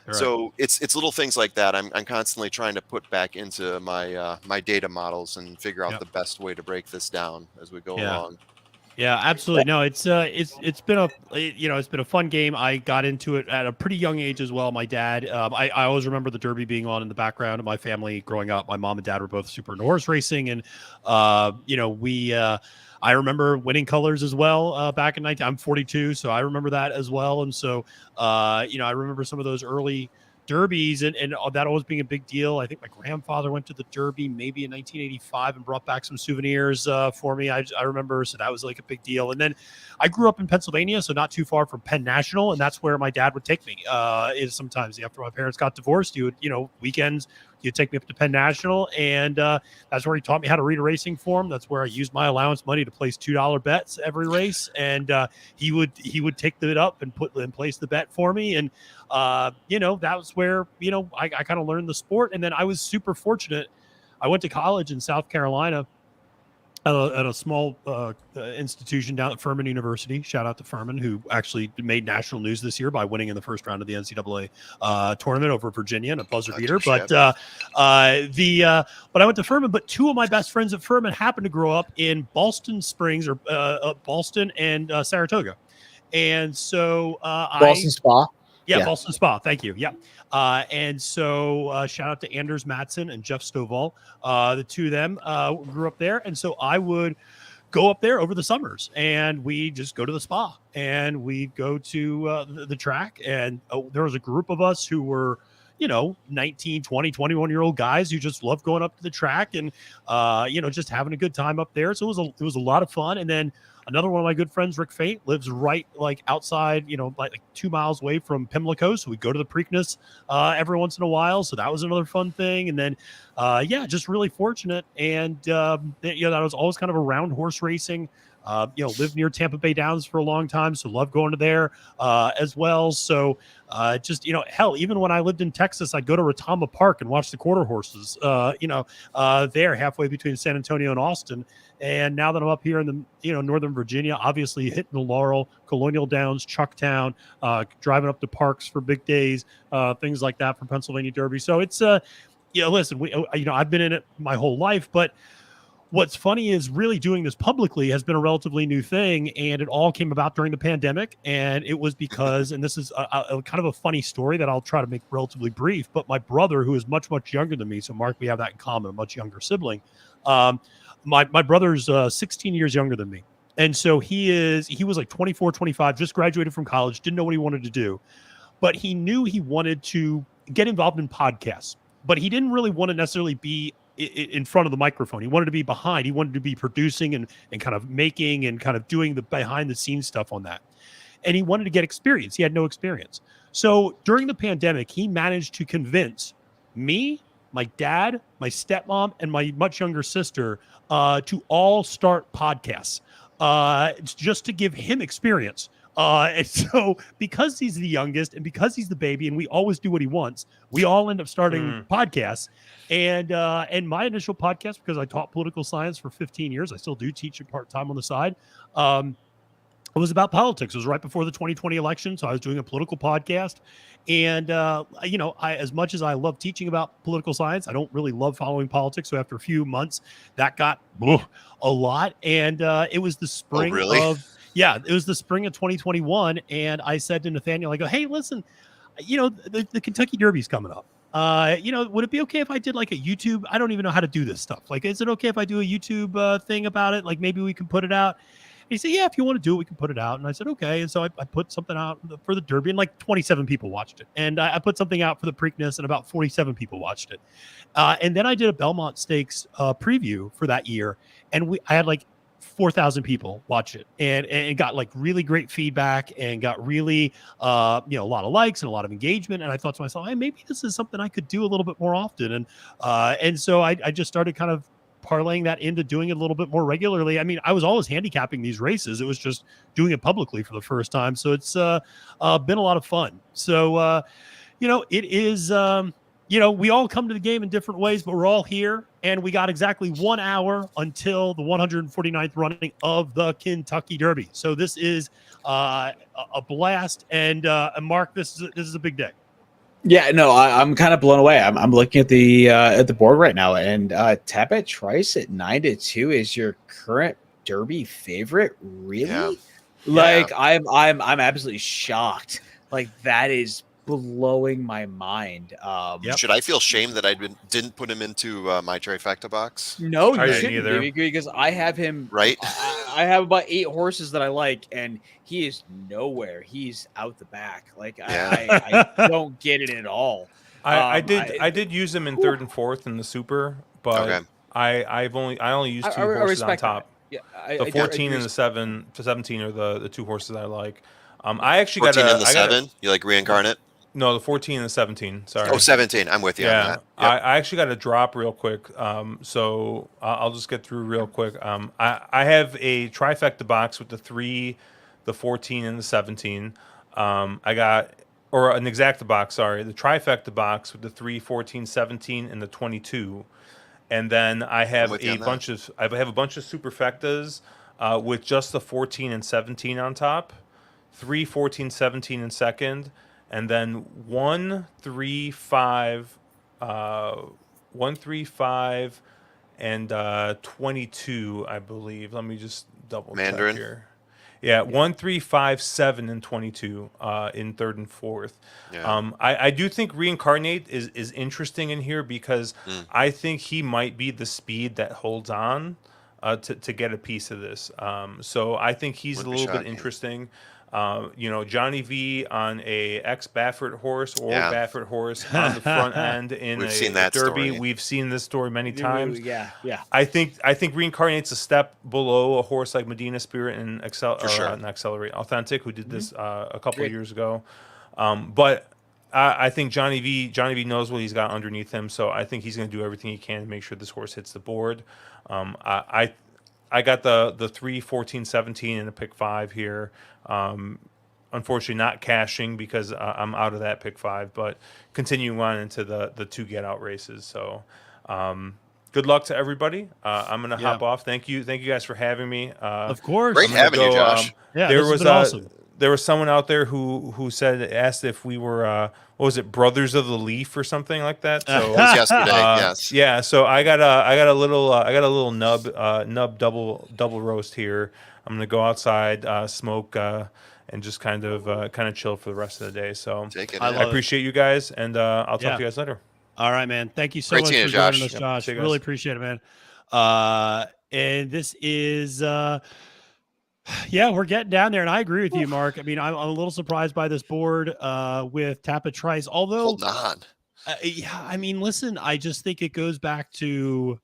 Right. So it's little things like that. I'm constantly trying to put back into my my data models and figure out the best way to break this down as we go along. Yeah, absolutely. No, it's been a fun game. I got into it at a pretty young age as well. My dad, I always remember the Derby being on in the background of my family growing up. My mom and dad were both super into horse racing, and I remember winning colors as well back in 19. I'm 42, so I remember that as well. And so, I remember some of those early derbies and that always being a big deal. I think my grandfather went to the Derby maybe in 1985 and brought back some souvenirs for me. I remember, so that was like a big deal. And then I grew up in Pennsylvania, so not too far from Penn National, and that's where my dad would take me. Is sometimes after my parents got divorced, he would, weekends, he'd take me up to Penn National, and that's where he taught me how to read a racing form. That's where I used my allowance money to place $2 bets every race, and he would take it up and put in place the bet for me, and that was where I kind of learned the sport. And then I was super fortunate. I went to college in South Carolina, at a small institution down at Furman University. Shout out to Furman, who actually made national news this year by winning in the first round of the NCAA tournament over Virginia in a buzzer beater. But but I went to Furman. But two of my best friends at Furman happened to grow up in Ballston Springs, or Ballston and Saratoga, and so Boston Spa. Yeah, Boston Spa. Thank you. Yeah. And so shout out to Anders Matson and Jeff Stovall. The two of them grew up there. And so I would go up there over the summers and we just go to the spa and we go to the track. And there was a group of us who were, 19, 20, 21-year-old guys who just loved going up to the track and, just having a good time up there. So it was a lot of fun. And then another one of my good friends, Rick Faint, lives right like outside, like 2 miles away from Pimlico. So we go to the Preakness every once in a while. So that was another fun thing. And then, just really fortunate. And, that was always kind of around horse racing. Lived near Tampa Bay Downs for a long time. So love going to there as well. So hell, even when I lived in Texas, I'd go to Retama Park and watch the quarter horses, there halfway between San Antonio and Austin. And now that I'm up here in the, Northern Virginia, obviously hitting the Laurel, Colonial Downs, Chucktown, driving up to Parks for big days, things like that for Pennsylvania Derby. So it's, listen, I've been in it my whole life, but what's funny is really doing this publicly has been a relatively new thing, and it all came about during the pandemic. And it was because, and this is a kind of a funny story that I'll try to make relatively brief, but my brother, who is much, much younger than me, so Mark, we have that in common, a much younger sibling. My brother's 16 years younger than me. And so he was like 24, 25, just graduated from college, didn't know what he wanted to do, but he knew he wanted to get involved in podcasts, but he didn't really want to necessarily be in front of the microphone. He wanted to be behind. He wanted to be producing and kind of making and kind of doing the behind the scenes stuff on that. And he wanted to get experience. He had no experience. So during the pandemic, he managed to convince me, my dad, my stepmom, and my much younger sister to all start podcasts just to give him experience. And so because he's the youngest and because he's the baby and we always do what he wants, we all end up starting podcasts. And my initial podcast, because I taught political science for 15 years, I still do teach it part-time on the side. It was about politics. It was right before the 2020 election. So I was doing a political podcast. And, as much as I love teaching about political science, I don't really love following politics. So after a few months, that got a lot. And it was the spring it was the spring of 2021. And I said to Nathaniel, I go, hey, listen, the Kentucky Derby's coming up. Would it be okay if I did like a YouTube? I don't even know how to do this stuff. Like, is it okay if I do a YouTube thing about it? Like maybe we can put it out. And he said, yeah, if you want to do it, we can put it out. And I said, okay. And so I put something out for the Derby and like 27 people watched it. And I put something out for the Preakness and about 47 people watched it. And then I did a Belmont Stakes preview for that year. And I had like 4,000 people watch it and got like really great feedback and got really, a lot of likes and a lot of engagement. And I thought to myself, hey, maybe this is something I could do a little bit more often. And so I just started kind of parlaying that into doing it a little bit more regularly. I mean, I was always handicapping these races. It was just doing it publicly for the first time. So it's been a lot of fun. So, it is, we all come to the game in different ways, but we're all here. And we got exactly 1 hour until the 149th running of the Kentucky Derby. So this is a blast. And Mark, this is a big day. Yeah, no, I'm kind of blown away. I'm looking at the board right now, and Tabet Trice at 9-2 is your current Derby favorite. Really? Yeah. Like, yeah. I'm absolutely shocked. Like, that is blowing my mind. Should I feel shame that didn't put him into my trifecta box? No, you shouldn't, because I have him. Right. I have about 8 horses that I like, and he is nowhere. He's out the back. Like I don't get it at all. I did use him in 3rd and 4th in the Super, but I only used 2 horses on top. Yeah, the 14 and the 17 are the 2 horses I like. I actually 14 and the 7. You like reincarnate? No, the 14 and the 17. Sorry. Oh, 17. I'm with you on that. Yep. I actually got to drop real quick. So I'll just get through real quick. I have a trifecta box with the 3, the 14, and the 17. An exacta box, sorry. The trifecta box with the 3, 14, 17, and the 22. and then I have with you a on that. bunch of superfectas with just the 14 and 17 on top, 3, 14, 17 in second, and then 1, 3, 5, 1, 3, 5, and 22, I believe. Let me just double Mandarin. check here. Yeah, 1, 3, 5, 7, and 22 in third and fourth. Yeah. I do think Reincarnate is interesting in here because I think he might be the speed that holds on to get a piece of this. So I think he's Wouldn't a be little bit shocking. interesting. Johnny V on a ex Baffert horse or Yeah. Baffert horse on the front end in We've a seen that derby. story. We've seen this story many times. Yeah. I think Reincarnate's a step below a horse like Medina Spirit and not Accelerate Authentic, who did this a couple of years ago. But I think Johnny V knows what he's got underneath him, so I think he's going to do everything he can to make sure this horse hits the board. I got the 3, 14, 17 and a pick 5 here. Unfortunately, not cashing because I'm out of that pick 5, but continuing on into the 2 get out races. So, good luck to everybody. I'm gonna hop off. Thank you guys for having me. Of course, Great having you, Josh. There was awesome. There was someone out there who asked if we were what was it, Brothers of the Leaf or something like that. So It was yesterday. Yes. yeah. So I got a little nub double roast here. I'm gonna go outside, smoke, and just kind of chill for the rest of the day. So I appreciate you guys, and I'll talk to you guys later. All right, man. Thank you so Great much seeing for you, Josh. joining us, Josh. See you guys. Really appreciate it, man. And this is we're getting down there, and I agree with you, Mark. I mean, I'm a little surprised by this board with Tapit Trice, although Hold on. I mean, listen, I just think it goes back to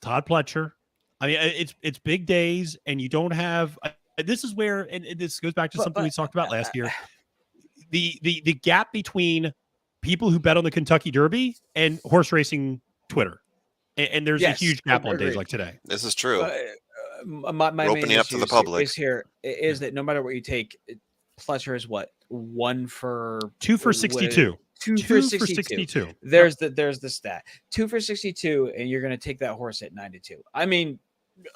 Todd Pletcher. I mean, it's big days, and you don't have. This is where, and this goes back to something we talked about last year. The gap between people who bet on the Kentucky Derby and horse racing Twitter, and there's a huge gap on days like today. This is true. My main opening up to the issue public is that no matter what you take, Pletcher is what 2 for 62. 2 for 62. There's the stat 2 for 62, and you're going to take that horse at 92. I mean,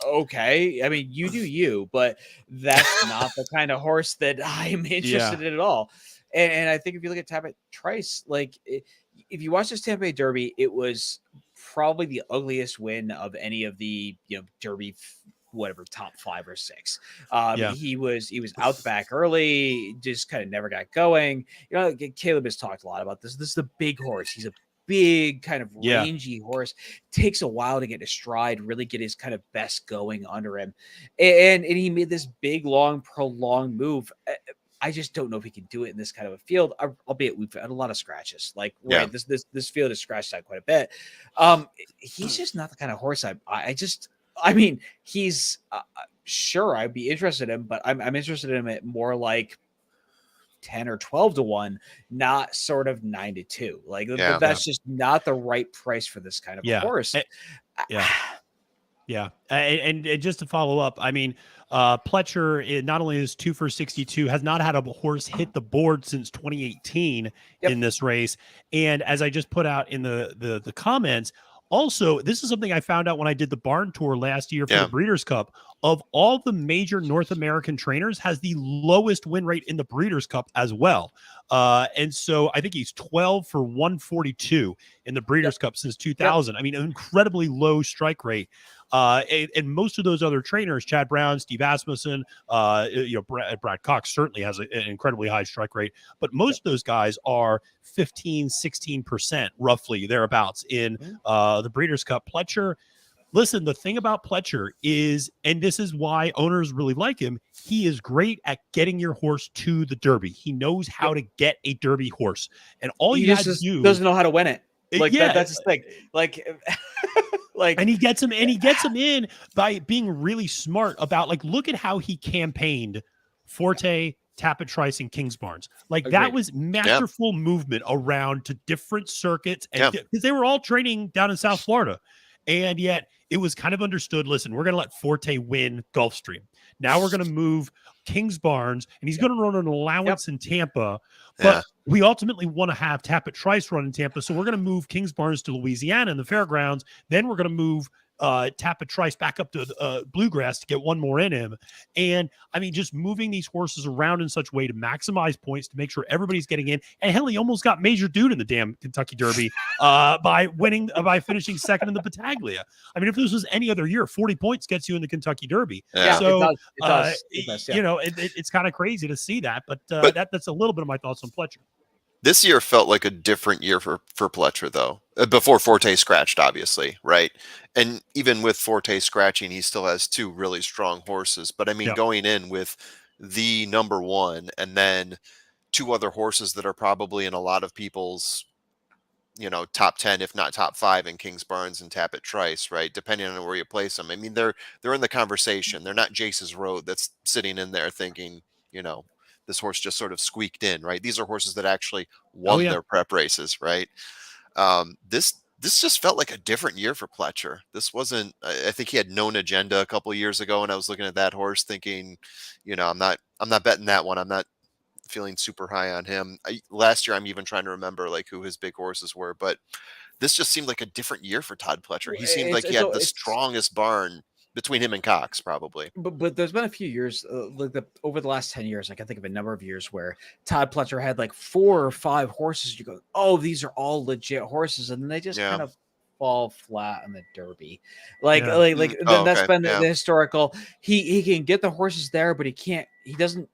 okay. I mean, you do you, but that's not the kind of horse that I'm interested in at all. And I think if you look at Tapit Trice, like if you watch this Tampa Bay Derby, it was probably the ugliest win of any of the Derby whatever top 5 or 6. He was out the back early, just kind of never got going. Caleb has talked a lot about this. This is the big horse. He's a big kind of rangy horse. Takes a while to get to stride, really get his kind of best going under him, and he made this big, long, prolonged move. I just don't know if he can do it in this kind of a field, albeit we've had a lot of scratches. Like this field is scratched out quite a bit. He's just not the kind of horse I mean, he's sure I'd be interested in him, but I'm interested in him at more like 10 or 12 to 1, not sort of 9 to 2. Like that's just not the right price for this kind of a horse. And just to follow up, I mean, Pletcher not only is 2 for 62, has not had a horse hit the board since 2018 in this race. And as I just put out in the comments, also, this is something I found out when I did the barn tour last year for the Breeders' Cup. Of all the major North American trainers, has the lowest win rate in the Breeders' Cup as well. And so I think he's 12 for 142 in the Breeders' Cup since 2000. I mean, an incredibly low strike rate. And most of those other trainers, Chad Brown, Steve Asmussen, Brad Cox certainly has an incredibly high strike rate, but most of those guys are 15, 16% roughly thereabouts in the Breeders' Cup. Pletcher, listen, the thing about Pletcher is, and this is why owners really like him, he is great at getting your horse to the Derby. He knows how to get a Derby horse, and all he has to do doesn't know how to win it. Like that's his thing. And he gets him in by being really smart about, like, look at how he campaigned Forte, Tapit Trice, and Kingsbarns. Like that was masterful movement around to different circuits, and because they were all training down in South Florida, and yet it was kind of understood. Listen, we're going to let Forte win Gulfstream. Now we're going to move Kings Barnes, and he's going to run an allowance in Tampa. But we ultimately want to have Tappet Trice run in Tampa. So we're going to move Kings Barnes to Louisiana in the fairgrounds. Then we're going to move Tappet Trice back up to Bluegrass to get one more in him. And I mean, just moving these horses around in such a way to maximize points, to make sure everybody's getting in. And hell, he almost got Major Dude in the damn Kentucky Derby by finishing second in the Battaglia. I mean, if this was any other year, 40 points gets you in the Kentucky Derby. Yeah, so it does, yeah. you know, it's kind of crazy to see that, but that's a little bit of my thoughts on Pletcher. This year felt like a different year for Pletcher, though. Before Forte scratched, obviously, right? And even with Forte scratching, he still has 2 really strong horses. But I mean, going in with the number 1 and then 2 other horses that are probably in a lot of people's, top 10, if not top 5, in Kings Barnes and Tappet Trice, right? Depending on where you place them. I mean, they're in the conversation. They're not Jace's Road that's sitting in there thinking, this horse just sort of squeaked in, right? These are horses that actually won their prep races, right? This just felt like a different year for Pletcher. This wasn't. I think he had Known Agenda a couple of years ago, and I was looking at that horse, thinking, I'm not betting that one. I'm not feeling super high on him. Last year, I'm even trying to remember like who his big horses were, but this just seemed like a different year for Todd Pletcher. He seemed like he had the strongest barn between him and Cox, probably. But there's been a few years, over the last 10 years, I can think of a number of years where Todd Pletcher had like 4 or 5 horses. You go, oh, these are all legit horses, and then they just kind of fall flat in the Derby. That's been the historical. He can get the horses there, but he doesn't.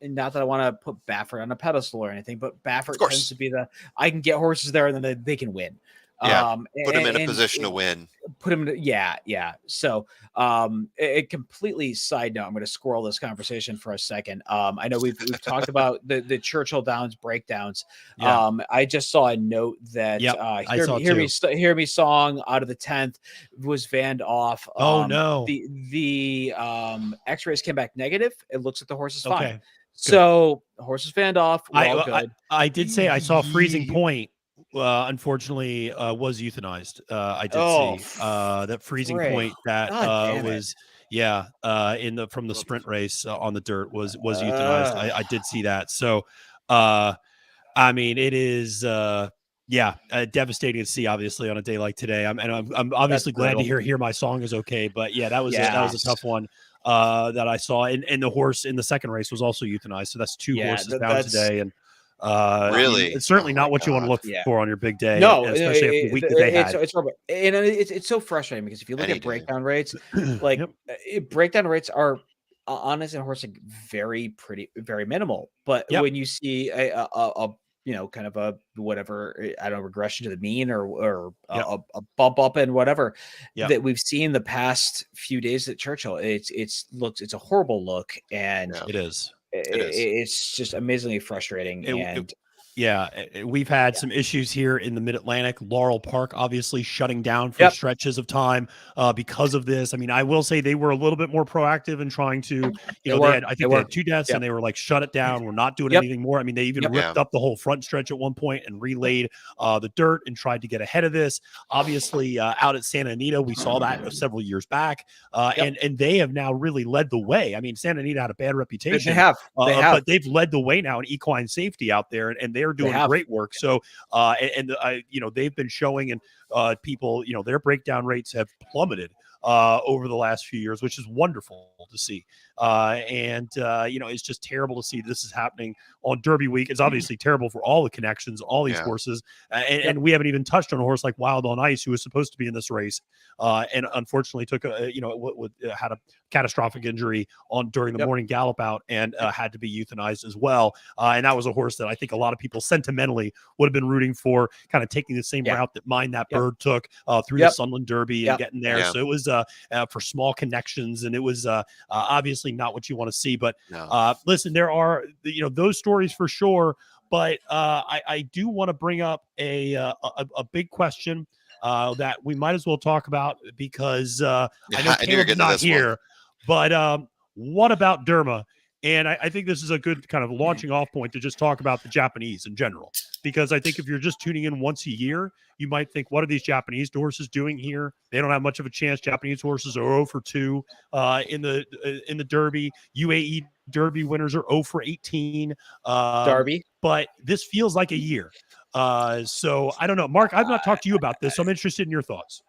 And not that I want to put Baffert on a pedestal or anything, but Baffert tends to be I can get horses there and then they can win. Put him in a position to win. Put him in, So a completely side note, I'm going to squirrel this conversation for a second. I know we've talked about the Churchill Downs breakdowns. I just saw a note that Hear Me Song out of the 10th was vanned off. Oh no. The x-rays came back negative. It looks like the horse is fine. Okay. So horses fanned off. I did say I saw Freezing Point. Unfortunately, was euthanized. I did see that Freezing Point that was from the sprint race on the dirt was euthanized. I did see that. So, I mean, it is devastating to see. Obviously, on a day like today, I'm obviously glad to hear my song is okay. But that was a tough one. That I saw, and the horse in the second race was also euthanized. So that's 2 horses down today, and really, it's certainly not what you want to look for on your big day. No, especially after the week that they had. It's so frustrating because if you look at breakdown rates, breakdown rates are honest and horse very minimal. But when you see a kind of a whatever, I don't know, regression to the mean or a bump up and whatever that we've seen the past few days at Churchill, it's a horrible look, and it is. It's just amazingly frustrating. We've had some issues here in the Mid-Atlantic. Laurel Park obviously shutting down for stretches of time because of this. I mean, I will say they were a little bit more proactive in trying to, they had 2 deaths and they were like, shut it down. We're not doing anything more. I mean, they even ripped up the whole front stretch at one point and relayed the dirt and tried to get ahead of this. Obviously, out at Santa Anita, we saw that several years back, and they have now really led the way. I mean, Santa Anita had a bad reputation. They have. But they've led the way now in equine safety out there, and they're doing great work. So, they've been showing, and people, their breakdown rates have plummeted over the last few years, which is wonderful to see. It's just terrible to see this is happening on Derby week. It's obviously terrible for all the connections, all these horses. And we haven't even touched on a horse like Wild on Ice, who was supposed to be in this race. And unfortunately took had a catastrophic injury during the morning gallop out and had to be euthanized as well. And that was a horse that I think a lot of people sentimentally would have been rooting for, kind of taking the same route that Mind That Bird took through the Sunland Derby and getting there. So it was for small connections, and it was obviously not what you want to see. But listen, there are those stories for sure. But I do want to bring up a big question that we might as well talk about, because I know Caleb's not here. But what about Derma And I think this is a good kind of launching off point to just talk about the Japanese in general, because I think if you're just tuning in once a year, you might think, what are these Japanese horses doing here? They don't have much of a chance. Japanese horses are 0 for 2 in the Derby. UAE Derby winners are 0 for 18. Derby. But this feels like a year. So I don't know. Mark, I've not talked to you about this, so I'm interested in your thoughts.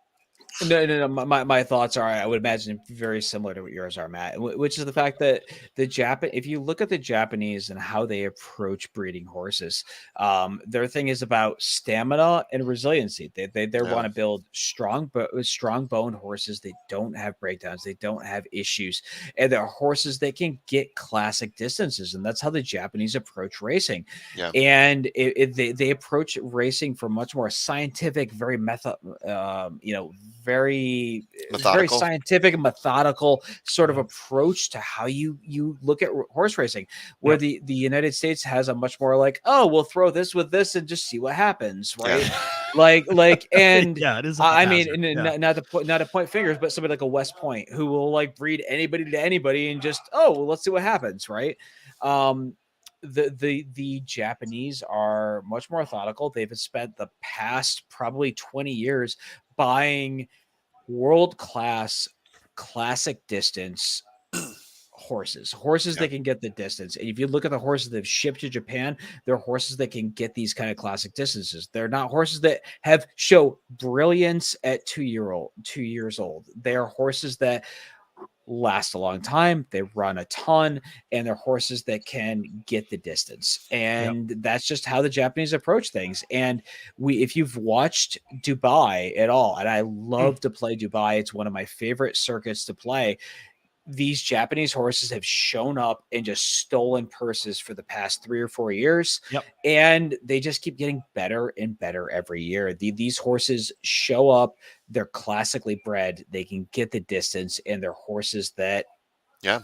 No. My thoughts are, I would imagine, very similar to what yours are, Matt. Which is the fact that if you look at the Japanese and how they approach breeding horses, their thing is about stamina and resiliency. They want to build strong boned horses. They don't have breakdowns. They don't have issues, and they're horses that can get classic distances. And that's how the Japanese approach racing. Yeah. And they approach racing from much more scientific, very very scientific and methodical sort of approach to how you look at horse racing, where the United States has a much more like, oh, we'll throw this with this and just see what happens, right? And yeah, it is. I mean, not to point fingers, but somebody like a West Point who will like breed anybody to anybody and just, oh, well, let's see what happens, right? The Japanese are much more methodical. They've spent the past probably 20 years buying world-class classic distance horses that can get the distance. And if you look at the horses that have shipped to Japan, they're horses that can get these kind of classic distances. They're not horses that show brilliance at 2 years old. They are horses that last a long time, they run a ton, and they're horses that can get the distance. And that's just how the Japanese approach things. And if you've watched Dubai at all, and I love to play Dubai, it's one of my favorite circuits to play. These Japanese horses have shown up and just stolen purses for the past 3 or 4 years. And they just keep getting better and better every year. These horses show up, they're classically bred, they can get the distance, and they're horses that, they're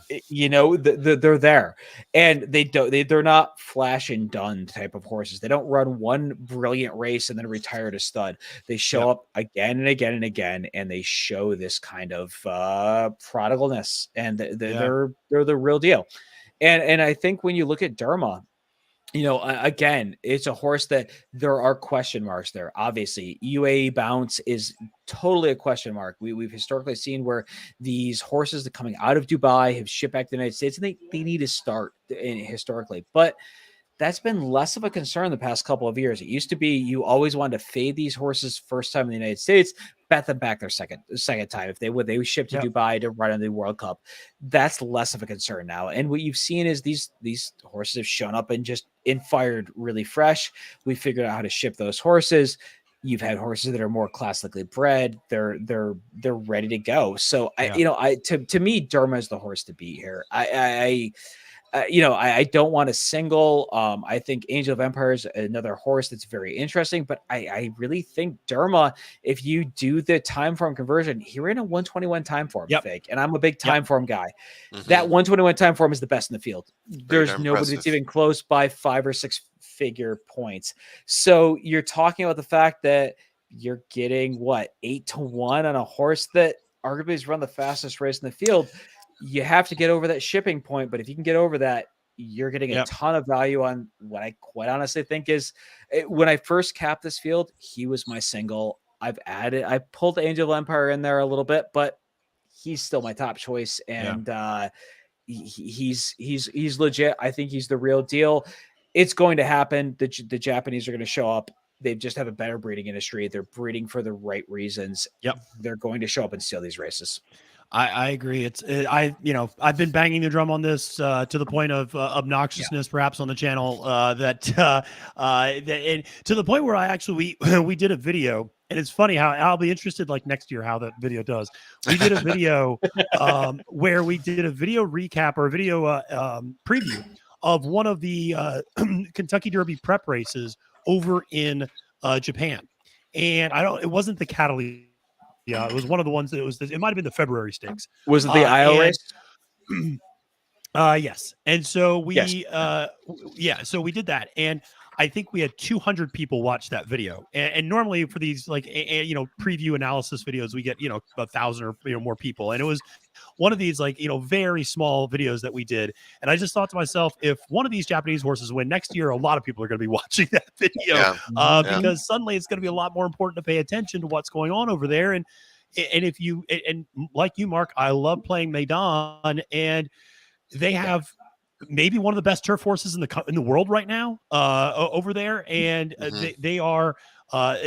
there, and they're not flash and done type of horses. They don't run one brilliant race and then retire to stud. They show up again and again and again, and they show this kind of prodigalness, and they're the real deal. And I think when you look at Derma, again, it's a horse that there are question marks there. Obviously, UAE bounce is totally a question mark. We've historically seen where these horses that coming out of Dubai have shipped back to the United States, and they need to start historically. But that's been less of a concern the past couple of years. It used to be you always wanted to fade these horses first time in the United States, bet them back their second time. If they would ship to Dubai to run in the World Cup. That's less of a concern now. And what you've seen is these horses have shown up and fired really fresh. We figured out how to ship those horses. You've had horses that are more classically bred. They're ready to go. So to me, Derma is the horse to beat here. I don't want to single. I think Angel of Empire is another horse that's very interesting, but I really think Derma, if you do the time form conversion, he ran a 121 time form fake, and I'm a big time form guy. That 121 time form is the best in the field. There's nobody that's even close by 5 or 6 figure points. So you're talking about the fact that you're getting 8-1 on a horse that arguably has run the fastest race in the field. You have to get over that shipping point, but if you can get over that, you're getting a ton of value on what I quite honestly think is when I first capped this field, he was my single. I pulled Angel Empire in there a little bit, but he's still my top choice. And he's legit. I think he's the real deal. It's going to happen. The Japanese are going to show up. They just have a better breeding industry. They're breeding for the right reasons. They're going to show up and steal these races. I agree. I've been banging the drum on this to the point of obnoxiousness, perhaps on the channel. And to the point where we did a video, and it's funny how I'll be interested next year how that video does. We did a video where we did a video recap or a video preview of one of the Kentucky Derby prep races over in Japan, and it wasn't the Catalina. Yeah, it was one of the ones that it might have been the February Stakes. Was it the IO race? Yes. And so we did that. And I think we had 200 people watch that video. And normally for these preview analysis videos, we get 1,000 or more people. And it was one of these like, very small videos that we did. And I just thought to myself, if one of these Japanese horses win next year, a lot of people are going to be watching that video because suddenly it's going to be a lot more important to pay attention to what's going on over there. And if you, and like you, Mark, I love playing Maidan, and they have maybe one of the best turf horses in the world right now over there. And they are,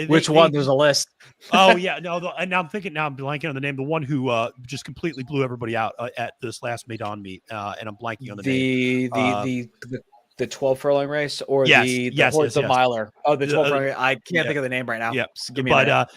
which one? There's a list. Oh yeah, no. And now I'm blanking on the name. The one who just completely blew everybody out at this last Maidan meet, and I'm blanking on the name. The 12 furlong race, or the miler. Oh, the 12 furlong. I can't think of the name right now. Yeah, so give me a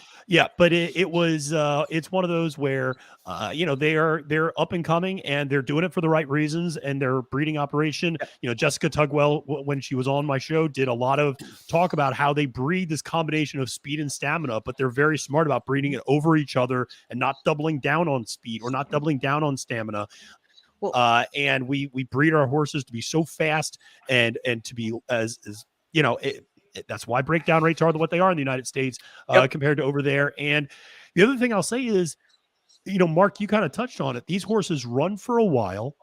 but it was it's one of those where they're up and coming, and they're doing it for the right reasons, and their breeding operation. Jessica Tugwell, when she was on my show, did a lot of talk about how they breed this combination of speed and stamina, but they're very smart about breeding it over each other and not doubling down on speed or not doubling down on stamina. And we breed our horses to be so fast and to be as that's why breakdown rates are what they are in the United States compared to over there. And the other thing I'll say is, Mark, you kind of touched on it. These horses run for a while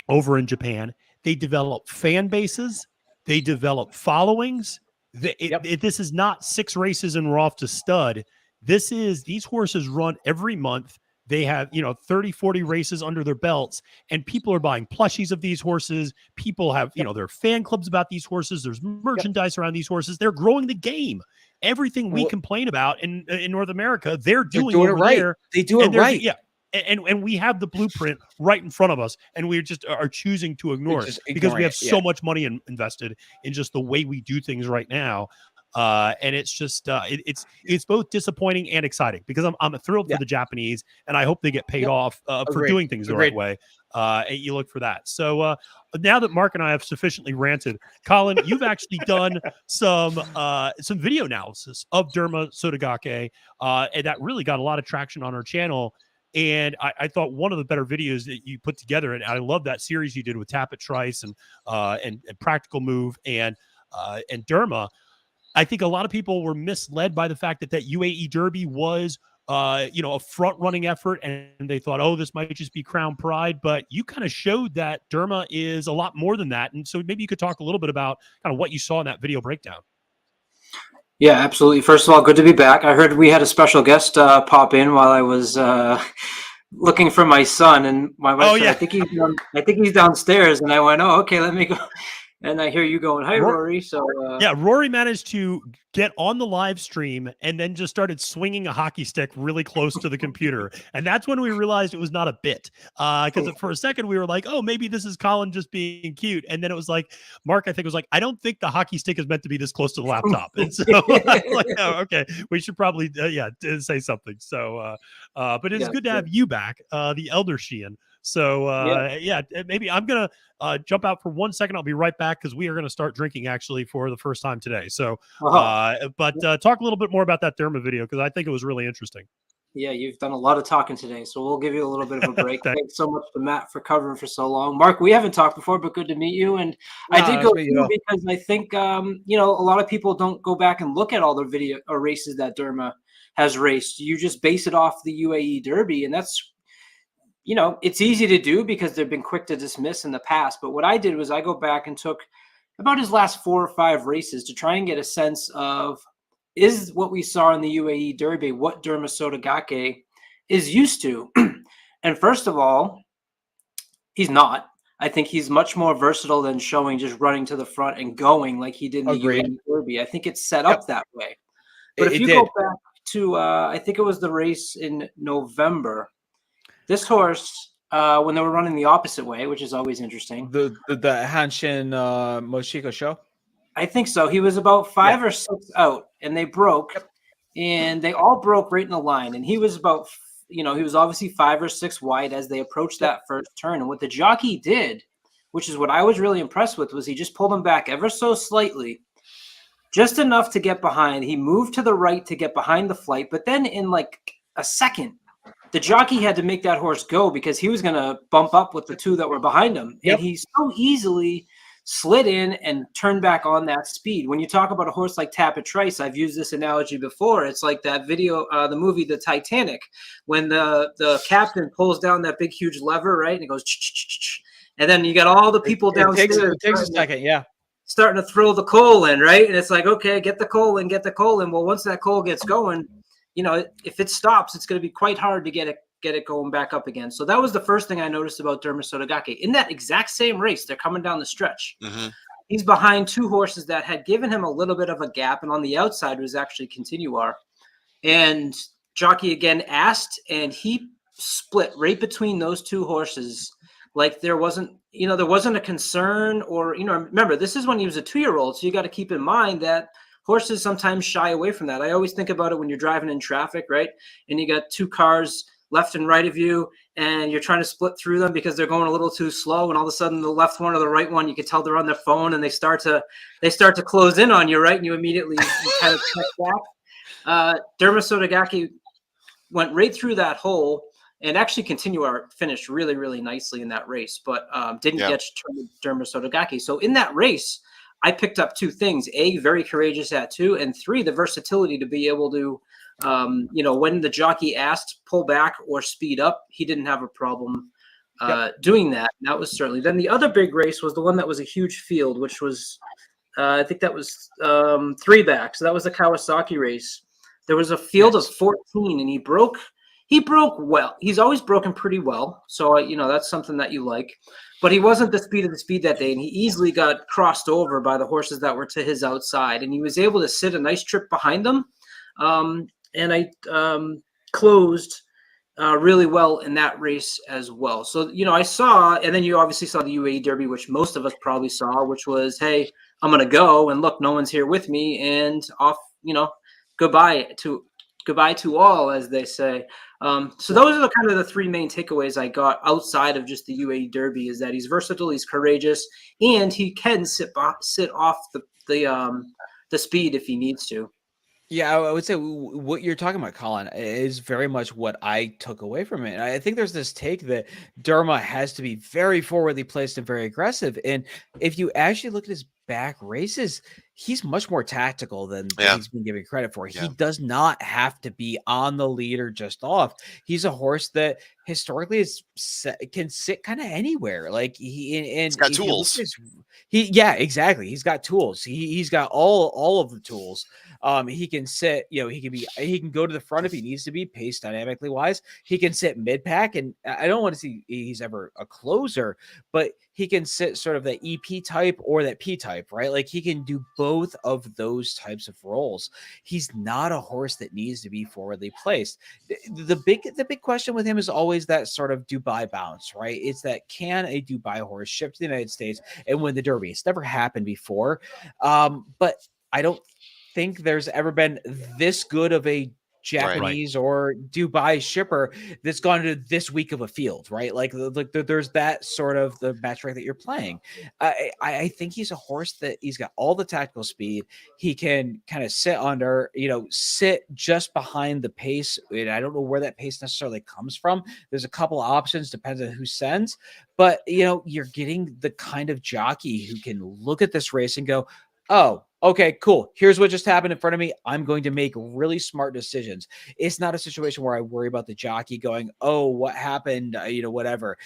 over in Japan. They develop fan bases. They develop followings. This is not 6 races and we're off to stud. These horses run every month. They have, 30, 40 races under their belts, and people are buying plushies of these horses. People have, their fan clubs about these horses. There's merchandise around these horses. They're growing the game. Everything we complain about in North America, they're doing over right. there. They do it right. Yeah. And we have the blueprint right in front of us, and we just are choosing to ignore it because we have so much money invested in just the way we do things right now. And it's just it's both disappointing and exciting because I'm thrilled for the Japanese, and I hope they get paid off for doing things the right way. And you look for that. So now that Mark and I have sufficiently ranted, Colin, you've actually done some video analysis of Derma Sotogake, and that really got a lot of traction on our channel. And I thought one of the better videos that you put together, and I love that series you did with Tappet Trice and Practical Move and Derma. I think a lot of people were misled by the fact that UAE Derby was, a front-running effort, and they thought, oh, this might just be Crown Pride. But you kind of showed that Derma is a lot more than that. And so maybe you could talk a little bit about kind of what you saw in that video breakdown. Yeah, absolutely. First of all, good to be back. I heard we had a special guest pop in while I was looking for my son, and my wife said, I think he's downstairs. And I went, oh, okay, let me go. And I hear you going, hi, Rory. So Rory managed to get on the live stream and then just started swinging a hockey stick really close to the computer. And that's when we realized it was not a bit. Because for a second we were like, oh, maybe this is Colin just being cute. And then it was like, Mark, I think was like, I don't think the hockey stick is meant to be this close to the laptop. And so I was like, oh, okay, we should probably, say something. So, but it's good to have you back, the Elder Sheehan. So maybe I'm gonna jump out for 1 second. I'll be right back because we are gonna start drinking actually for the first time today. So, talk a little bit more about that Derma video because I think it was really interesting. Yeah, you've done a lot of talking today, so we'll give you a little bit of a break. Thanks so much to Matt for covering for so long. Mark, we haven't talked before, but good to meet you. And I did go through because I think a lot of people don't go back and look at all the video or races that Derma has raced. You just base it off the UAE Derby, and that's. It's easy to do because they've been quick to dismiss in the past. But what I did was I go back and took about his last 4 or 5 races to try and get a sense of, is what we saw in the UAE Derby what Derma Sotogake is used to? And first of all, he's not. I think he's much more versatile than showing just running to the front and going like he did in the UAE Derby. I think it's set up that way. But if you go back to, I think it was the race in November, this horse, when they were running the opposite way, which is always interesting. The Hanshin Moshiko show? I think so. He was about 5 or 6 out, and they broke, and they all broke right in the line. And he was about, he was obviously 5 or 6 wide as they approached that first turn. And what the jockey did, which is what I was really impressed with, was he just pulled him back ever so slightly, just enough to get behind. He moved to the right to get behind the flight, but then in like a second, the jockey had to make that horse go because he was going to bump up with the 2 that were behind him. And he so easily slid in and turned back on that speed. When you talk about a horse like Tapit Trice, I've used this analogy before. It's like that video, the movie The Titanic, when the captain pulls down that big huge lever, right, and it goes, and then you got all the people downstairs. It takes a second, yeah. Starting to throw the coal in, right? And it's like, okay, get the coal in, get the coal in. Well, once that coal gets going, you know, if it stops, it's going to be quite hard to get it going back up again. So that was the first thing I noticed about Derma Sotogake. In that exact same race, they're coming down the stretch. He's behind two horses that had given him a little bit of a gap, and on the outside was actually Continuar. And jockey again asked, and he split right between those two horses. Like there wasn't a concern, or, remember, this is when he was a 2-year-old. So you got to keep in mind that horses sometimes shy away from that. I always think about it when you're driving in traffic, right? And you got two cars left and right of you, and you're trying to split through them because they're going a little too slow. And all of a sudden the left one or the right one, you can tell they're on their phone, and they start to close in on you, right? And you immediately kind of check back. Derma Sotogake went right through that hole. And actually, Continuar finished really, really nicely in that race, but didn't get Derma Sotogake. So in that race, I picked up two things: A, very courageous at 2, and 3, the versatility to be able to, when the jockey asked pull back or speed up, he didn't have a problem doing that. And that was certainly. Then the other big race was the one that was a huge field, which was, I think that was 3 back. So that was the Kawasaki race. There was a field of 14, and he broke well. He's always broken pretty well. So, that's something that you like. But he wasn't the speed that day, and he easily got crossed over by the horses that were to his outside. And he was able to sit a nice trip behind them. And I closed really well in that race as well. So, I saw, and then you obviously saw the UAE Derby, which most of us probably saw, which was, hey, I'm going to go, and look, no one's here with me, and off, goodbye to all, as they say. So those are the kind of the 3 main takeaways I got outside of just the UAE Derby, is that he's versatile, he's courageous, and he can sit off the speed if he needs to. Yeah, I would say what you're talking about, Colin, is very much what I took away from it. And I think there's this take that Derma has to be very forwardly placed and very aggressive. And if you actually look at his back races, he's much more tactical than he's been given credit for. He does not have to be on the lead or just off. He's a horse that historically can sit kind of anywhere. Like he's got tools. Exactly. He's got tools. He's got all of the tools. He can sit, he can go to the front if he needs to be, pace dynamically wise. He can sit mid pack, and I don't want to see he's ever a closer, but he can sit sort of that EP type or that P type, right? Like he can do both of those types of roles. He's not a horse that needs to be forwardly placed. The big question with him is always that sort of Dubai bounce, right? It's that, can a Dubai horse ship to the United States and win the Derby? It's never happened before. But I don't think there's ever been this good of a Japanese or Dubai shipper that's gone to this week of a field, right? Like there's that sort of the match rate that you're playing. I think he's a horse that he's got all the tactical speed. He can kind of sit under, sit just behind the pace. And I don't know where that pace necessarily comes from. There's a couple of options, depends on who sends, but you're getting the kind of jockey who can look at this race and go, oh, okay, cool. Here's what just happened in front of me. I'm going to make really smart decisions. It's not a situation where I worry about the jockey going, oh, what happened? Whatever.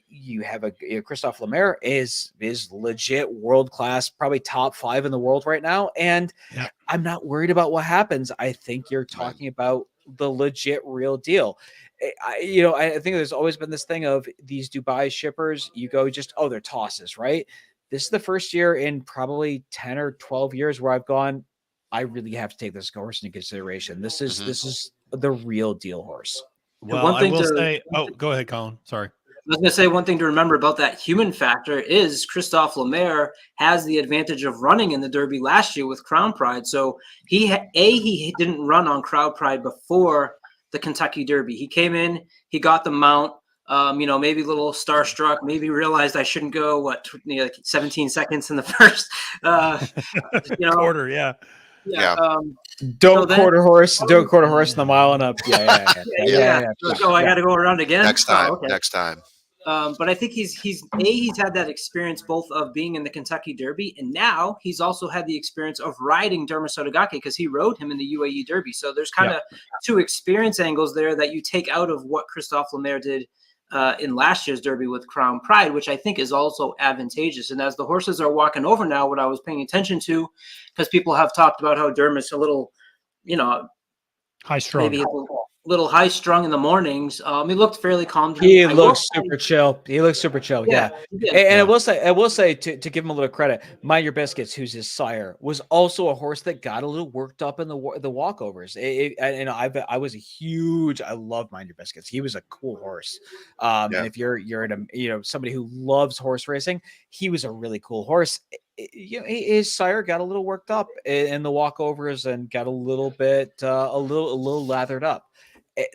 You have Christophe Lemaire is legit world-class, probably top 5 in the world right now. And I'm not worried about what happens. I think you're talking about the legit real deal. I think there's always been this thing of these Dubai shippers, you go just, oh, they're tosses, right? This is the first year in probably 10 or 12 years where I've gone, I really have to take this horse into consideration. This is the real deal horse. Well, I will say, go ahead, Colin. Sorry. I was going to say, one thing to remember about that human factor is Christophe Lemaire has the advantage of running in the Derby last year with Crown Pride. So he didn't run on Crown Pride before the Kentucky Derby. He came in, he got the mount. Maybe a little starstruck, maybe realized I shouldn't go, like 17 seconds in the first, quarter. Yeah. Don't quarter horse in the mile and up. Yeah. So I got to go around again. Next time. Oh, okay. Next time. But I think he's had that experience both of being in the Kentucky Derby, and now he's also had the experience of riding Derma Sotogake because he rode him in the UAE Derby. So there's kind of two experience angles there that you take out of what Christophe Lemaire did in last year's Derby with Crown Pride, which I think is also advantageous. And as the horses are walking over now, what I was paying attention to, because people have talked about how Derma's a little, high strung, maybe a little high strung in the mornings. He looked fairly calm. He looks super chill. He looks super chill. Yeah. And I will say to give him a little credit, Mind Your Biscuits, who's his sire, was also a horse that got a little worked up in the walkovers. I love Mind Your Biscuits. He was a cool horse. And if you're somebody who loves horse racing, he was a really cool horse. His sire got a little worked up in the walkovers and got a little bit a little lathered up.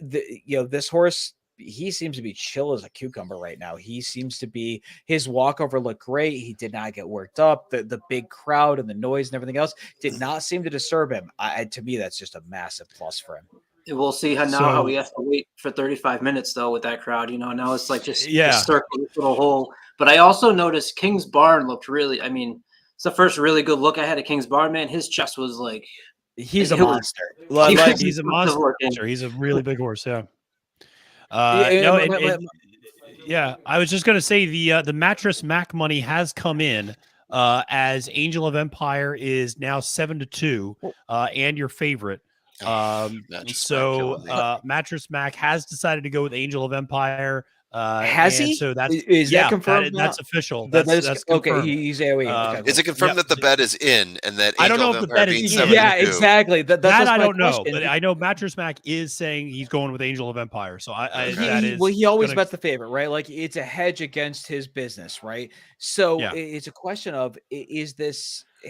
This horse, he seems to be chill as a cucumber right now. He seems to be, his walkover looked great. He did not get worked up. The big crowd and the noise and everything else did not seem to disturb him. To me, that's just a massive plus for him. We'll see how we have to wait for 35 minutes though with that crowd. Now it's like just circle this little hole. But I also noticed King's Barn looked really. I mean, it's the first really good look I had at King's Barn. Man, his chest was like. He's a monster. He's a monster. He's a really big horse. Yeah. I was just going to say the Mattress Mac money has come in as Angel of Empire is now 7-2 and your favorite. Mattress Mac has decided to go with Angel of Empire. Has he? So that's that confirmed? That's official. That's confirmed. Okay. He's AOE. Is it confirmed that the bet is in and that I don't know if the bet is in? Yeah, exactly. That I don't know, but I know Mattress Mac is saying he's going with Angel of Empire. So he always bets the favorite, right? Like it's a hedge against his business, right? So it's a question of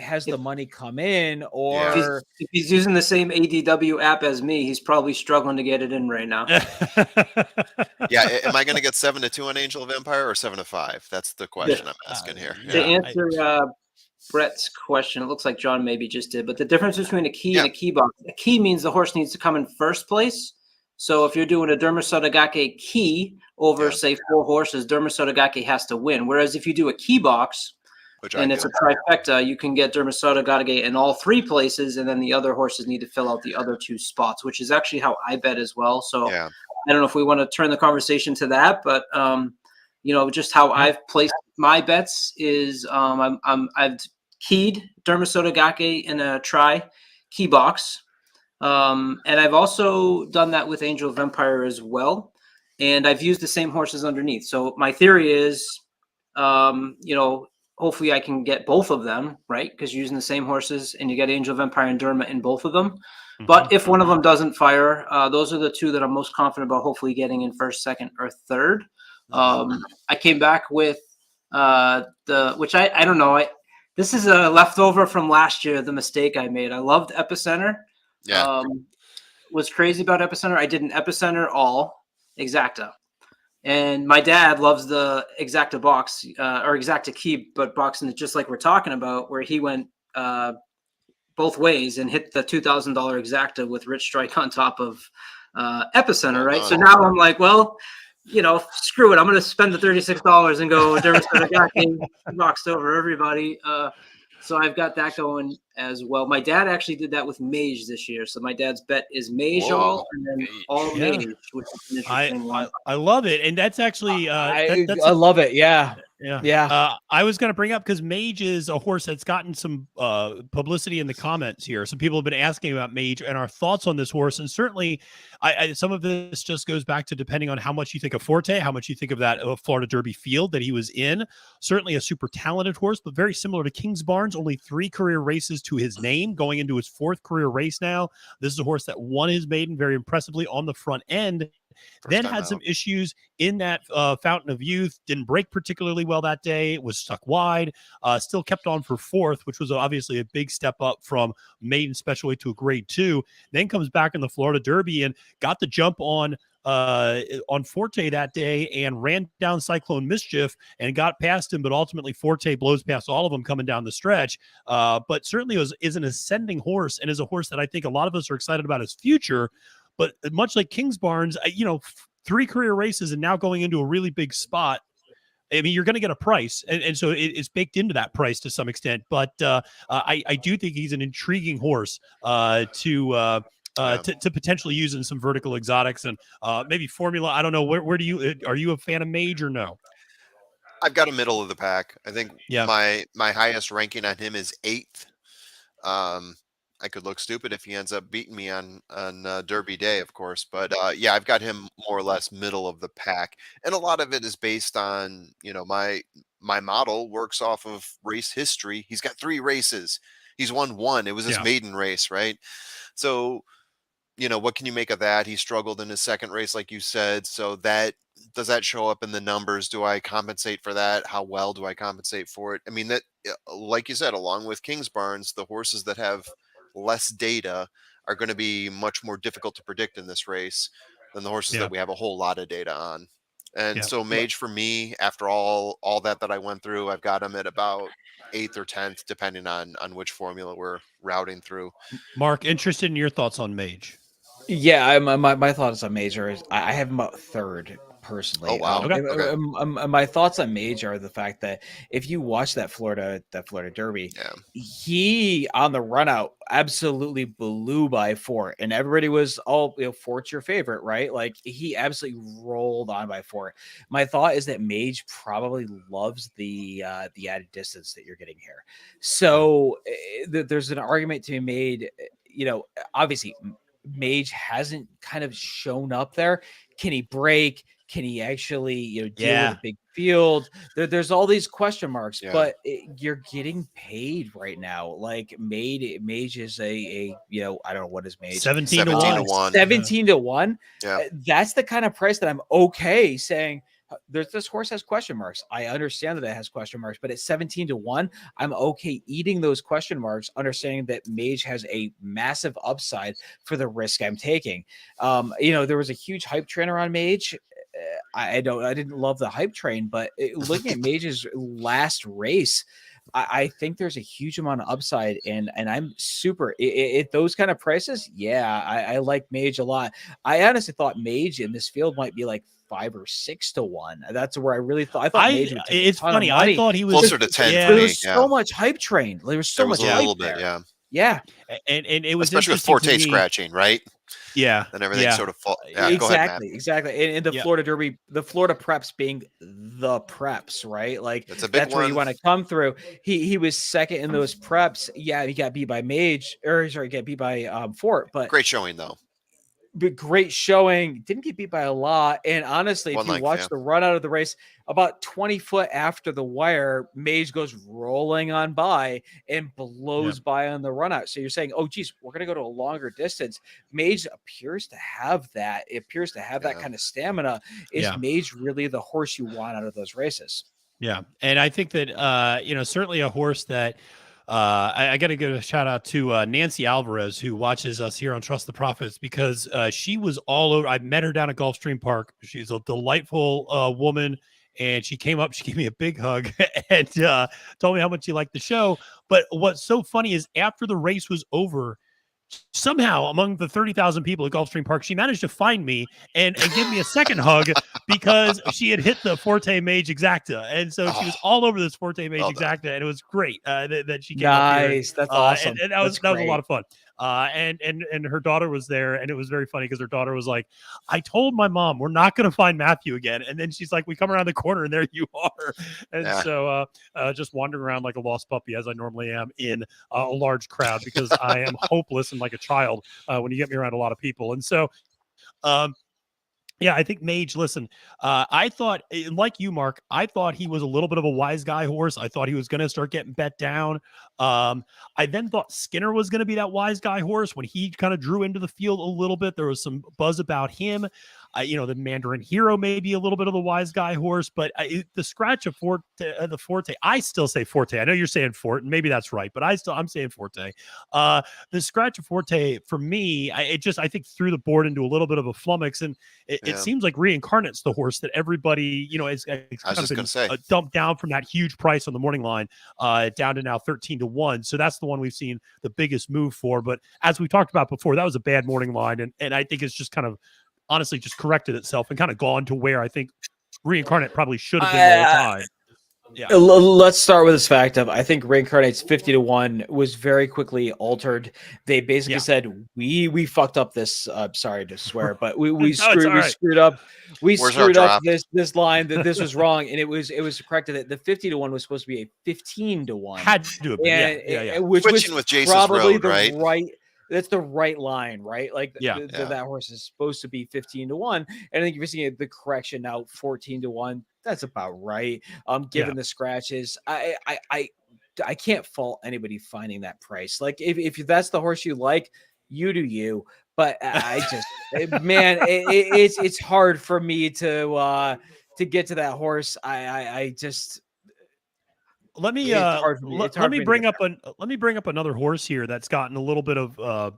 has the money come in, or if he's using the same ADW app as me, he's probably struggling to get it in right now. Am I going to get 7-2 on Angel of Empire or 7-5? That's the question I'm asking here. To answer Brett's question, it looks like John maybe just did, but the difference between a key and a key box, a key means the horse needs to come in first place. So if you're doing a Derma Sotogake key over, say, 4 horses, Derma Sotogake has to win. Whereas if you do a key box, and it's a trifecta, you can get Derma Sotogake in all 3 places, and then the other horses need to fill out the other 2 spots, which is actually how I bet as well. So I don't know if we want to turn the conversation to that, but just how I've placed my bets is I've keyed Derma Sotogake in a key box, and I've also done that with Angel of Empire as well, and I've used the same horses underneath. So my theory is, hopefully I can get both of them, right? Because you're using the same horses and you get Angel of Empire and Derma in both of them. Mm-hmm. But if one of them doesn't fire, those are the 2 that I'm most confident about hopefully getting in first, second, or third. I came back with which I don't know. This is a leftover from last year, the mistake I made. I loved Epicenter. Was crazy about Epicenter. I did an Epicenter all exacta. And my dad loves the exacta box or exacta key, but boxing it just like we're talking about, where he went both ways and hit the $2,000 exacta with Rich Strike on top of Epicenter, right? So now I'm like, well, screw it. I'm going to spend the $36 and go Derma boxed over everybody. So I've got that going as well. My dad actually did that with Mage this year. So my dad's bet is Mage all and then all Mage, which is an interesting one. I love it. And that's actually I love it. Yeah. I was going to bring up, because Mage is a horse that's gotten some publicity in the comments here. Some people have been asking about Mage and our thoughts on this horse. And certainly some of this just goes back to depending on how much you think of Forte, how much you think of that Florida Derby field that he was in. Certainly a super talented horse, but very similar to King's Barnes, only 3 career races to his name, going into his 4th career race now. This is a horse that won his maiden very impressively on the front end. Then had some issues in that Fountain of Youth, didn't break particularly well that day, was stuck wide, still kept on for 4th, which was obviously a big step up from maiden special weight to a grade 2. Then comes back in the Florida Derby and got the jump on Forte that day and ran down Cyclone Mischief and got past him, but ultimately Forte blows past all of them coming down the stretch. But certainly is an ascending horse and is a horse that I think a lot of us are excited about his future. But much like King's Barnes, 3 career races and now going into a really big spot. I mean, you're going to get a price, and so it's baked into that price to some extent. But I do think he's an intriguing horse to potentially use in some vertical exotics and maybe formula. I don't know. Where do you are you a fan of Mage or no? I've got a middle of the pack. I think Yeah. my highest ranking on him is 8th. I could look stupid if he ends up beating me on Derby Day, of course. But yeah, I've got him more or less middle of the pack, and a lot of it is based on my model works off of race history. He's got 3 races. He's won 1. It was his maiden race, right? So what can you make of that? He struggled in his second race, like you said. So does that show up in the numbers? Do I compensate for that? How well do I compensate for it? I mean, that, like you said, along with Kingsbarns, the horses that have less data are going to be much more difficult to predict in this race than the horses that we have a whole lot of data on. And so Mage for me, after all that I went through, I've got him at about 8th or 10th, depending on which formula we're routing through. Mark, interested in your thoughts on Mage? Yeah, my thoughts on Major is I have him about 3rd personally. Oh wow! Okay. My thoughts on Major are the fact that if you watch that Florida Derby, he on the run out absolutely blew by Fort, and everybody was all Fort's your favorite, right? Like he absolutely rolled on by Fort. My thought is that Mage probably loves the added distance that you're getting here. So there's an argument to be made. Obviously. Mage hasn't kind of shown up there. Can he break? Can he actually deal with a big field? There's all these question marks, but you're getting paid right now. Like Mage is a I don't know what is Mage 17 to 1. 17 to 1. Yeah, that's the kind of price that I'm okay saying. This horse has question marks. I understand that it has question marks, but at 17 to 1, I'm okay eating those question marks, understanding that Mage has a massive upside for the risk I'm taking. There was a huge hype train around Mage. I didn't love the hype train, but looking at Mage's last race, I think there's a huge amount of upside, and I'm super at those kind of prices. Yeah, I like Mage a lot. I honestly thought Mage in this field might be like 5 or 6 to 1. That's where I really thought. I thought Mage would take it's funny. I thought he was closer to 10. Yeah. For me, there was so much hype train. There was so much a hype little there. bit, yeah. And it was especially with Forte scratching, right? Yeah, and everything sort of fall. Yeah, exactly, go ahead, Matt. exactly. And the Florida Derby, the Florida preps being the preps, right? Like that's where you want to come through. He was second in those preps. Yeah, he got beat by Mage, or sorry, got beat by Fort, but great showing though. But great showing. Didn't get beat by a lot. And honestly, if you watch the run out of the race, about 20 foot after the wire, Mage goes rolling on by and blows by on the run out. So you're saying, oh, geez, we're going to go to a longer distance. Mage appears to have that. It appears to have that kind of stamina. Is Mage really the horse you want out of those races? Yeah. And I think that, certainly a horse that, I got to give a shout out to Nancy Alvarez, who watches us here on Trust the Profits, because she was all over. I met her down at Gulfstream Park. She's a delightful woman, and she came up. She gave me a big hug and told me how much she liked the show. But what's so funny is after the race was over, somehow among the 30,000 people at Gulfstream Park, she managed to find me and give me a second hug because she had hit the Forte Mage Exacta. And so she was all over this Forte Mage Exacta, and it was great that she came up here. That's awesome. And that was a lot of fun. And her daughter was there, and it was very funny because her daughter was like, I told my mom we're not going to find Matthew again. And then she's like, we come around the corner and there you are. And so just wandering around like a lost puppy, as I normally am in a large crowd, because I am hopeless and like a child when you get me around a lot of people. And so I think Mage, listen, I thought, like you, Mark, I thought he was a little bit of a wise guy horse. I thought he was going to start getting bet down. I then thought Skinner was going to be that wise guy horse when he kind of drew into the field a little bit. There was some buzz about him. The Mandarin Hero may be a little bit of the wise guy horse, but the scratch of the Forte, I still say Forte. I know you're saying Fort, and maybe that's right, but I'm saying Forte. The scratch of Forte for me, I think threw the board into a little bit of a flummox, and it seems like Reincarnate's the horse that everybody, is kind of been dumped down from that huge price on the morning line down to now 13 to 1. So that's the one we've seen the biggest move for. But as we talked about before, that was a bad morning line, and I think it's just kind of honestly just corrected itself and kind of gone to where I think Reincarnate probably should have been the whole time. Yeah. Let's start with this fact of I think Reincarnate's 50-1 was very quickly altered. They basically said we fucked up this. Sorry to swear, but we No, screwed up this line that this was wrong, and it was corrected that the 50-1 was supposed to be a 15-1. Had to have been, yeah. Which Switching was with Jace's probably road, the right? That's the right line, right? Like Yeah. that horse is supposed to be 15-1. And I think if you're seeing the correction now 14-1, that's about right. Given the scratches, I can't fault anybody finding that price. Like if that's the horse you like, you do you. But I just man, it's hard for me to get to that horse. I just let me bring up another horse here that's gotten a little bit of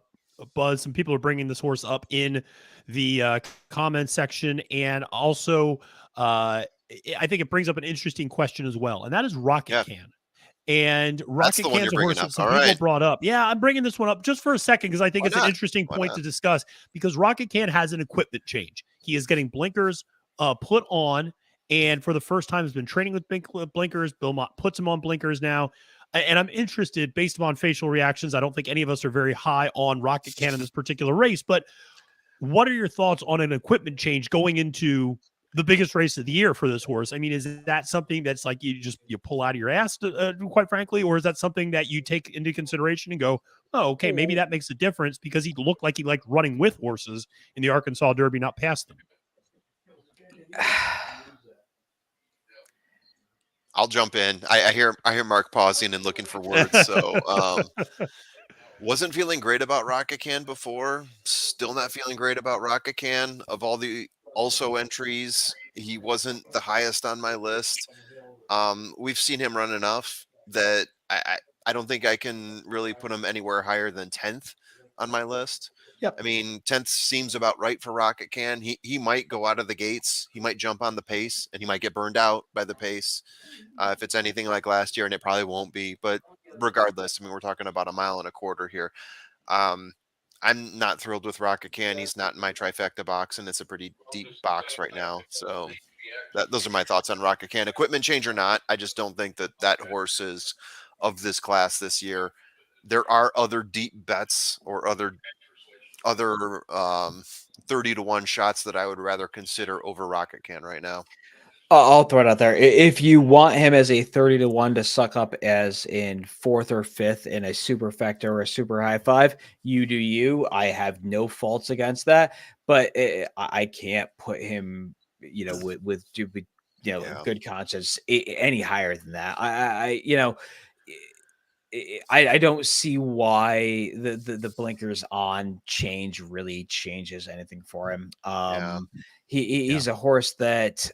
buzz. Some people are bringing this horse up in the comment section, and also I think it brings up an interesting question as well, and that is Rocket Can. And Rocket Can's a horse that some people brought up. Yeah, I'm bringing this one up just for a second because I think it's an interesting point to discuss, because Rocket Can has an equipment change. He is getting blinkers put on, and for the first time has been training with blinkers. Bill Mott puts him on blinkers now. And I'm interested, based upon facial reactions, I don't think any of us are very high on Rocket Can in this particular race, but what are your thoughts on an equipment change going into the biggest race of the year for this horse? I mean, is that something that's like you pull out of your ass, quite frankly, or is that something that you take into consideration and go, oh, okay, maybe that makes a difference because he looked like he liked running with horses in the Arkansas Derby, not past them? I'll jump in. I hear Mark pausing and looking for words. So wasn't feeling great about Rocket Can before. Still not feeling great about Rocket Can. Of all the also entries, he wasn't the highest on my list. We've seen him run enough that I don't think I can really put him anywhere higher than 10th on my list. Yep. I mean, 10th seems about right for Rocket Can. He might go out of the gates. He might jump on the pace, and he might get burned out by the pace if it's anything like last year, and it probably won't be. But regardless, I mean, we're talking about 1.25 miles here. I'm not thrilled with Rocket Can. He's not in my trifecta box, and it's a pretty deep box right now. So those are my thoughts on Rocket Can. Equipment change or not, I just don't think that horse is of this class this year. There are other deep bets or other 30-1 shots that I would rather consider over Rocket Can right now. I'll throw it out there. If you want him as a 30-1 to suck up as in 4th or 5th in a superfecta or a super high 5, you do you. I have no faults against that, but I can't put him, with good conscience any higher than that. I don't see why the blinkers on change really changes anything for him. He's a horse that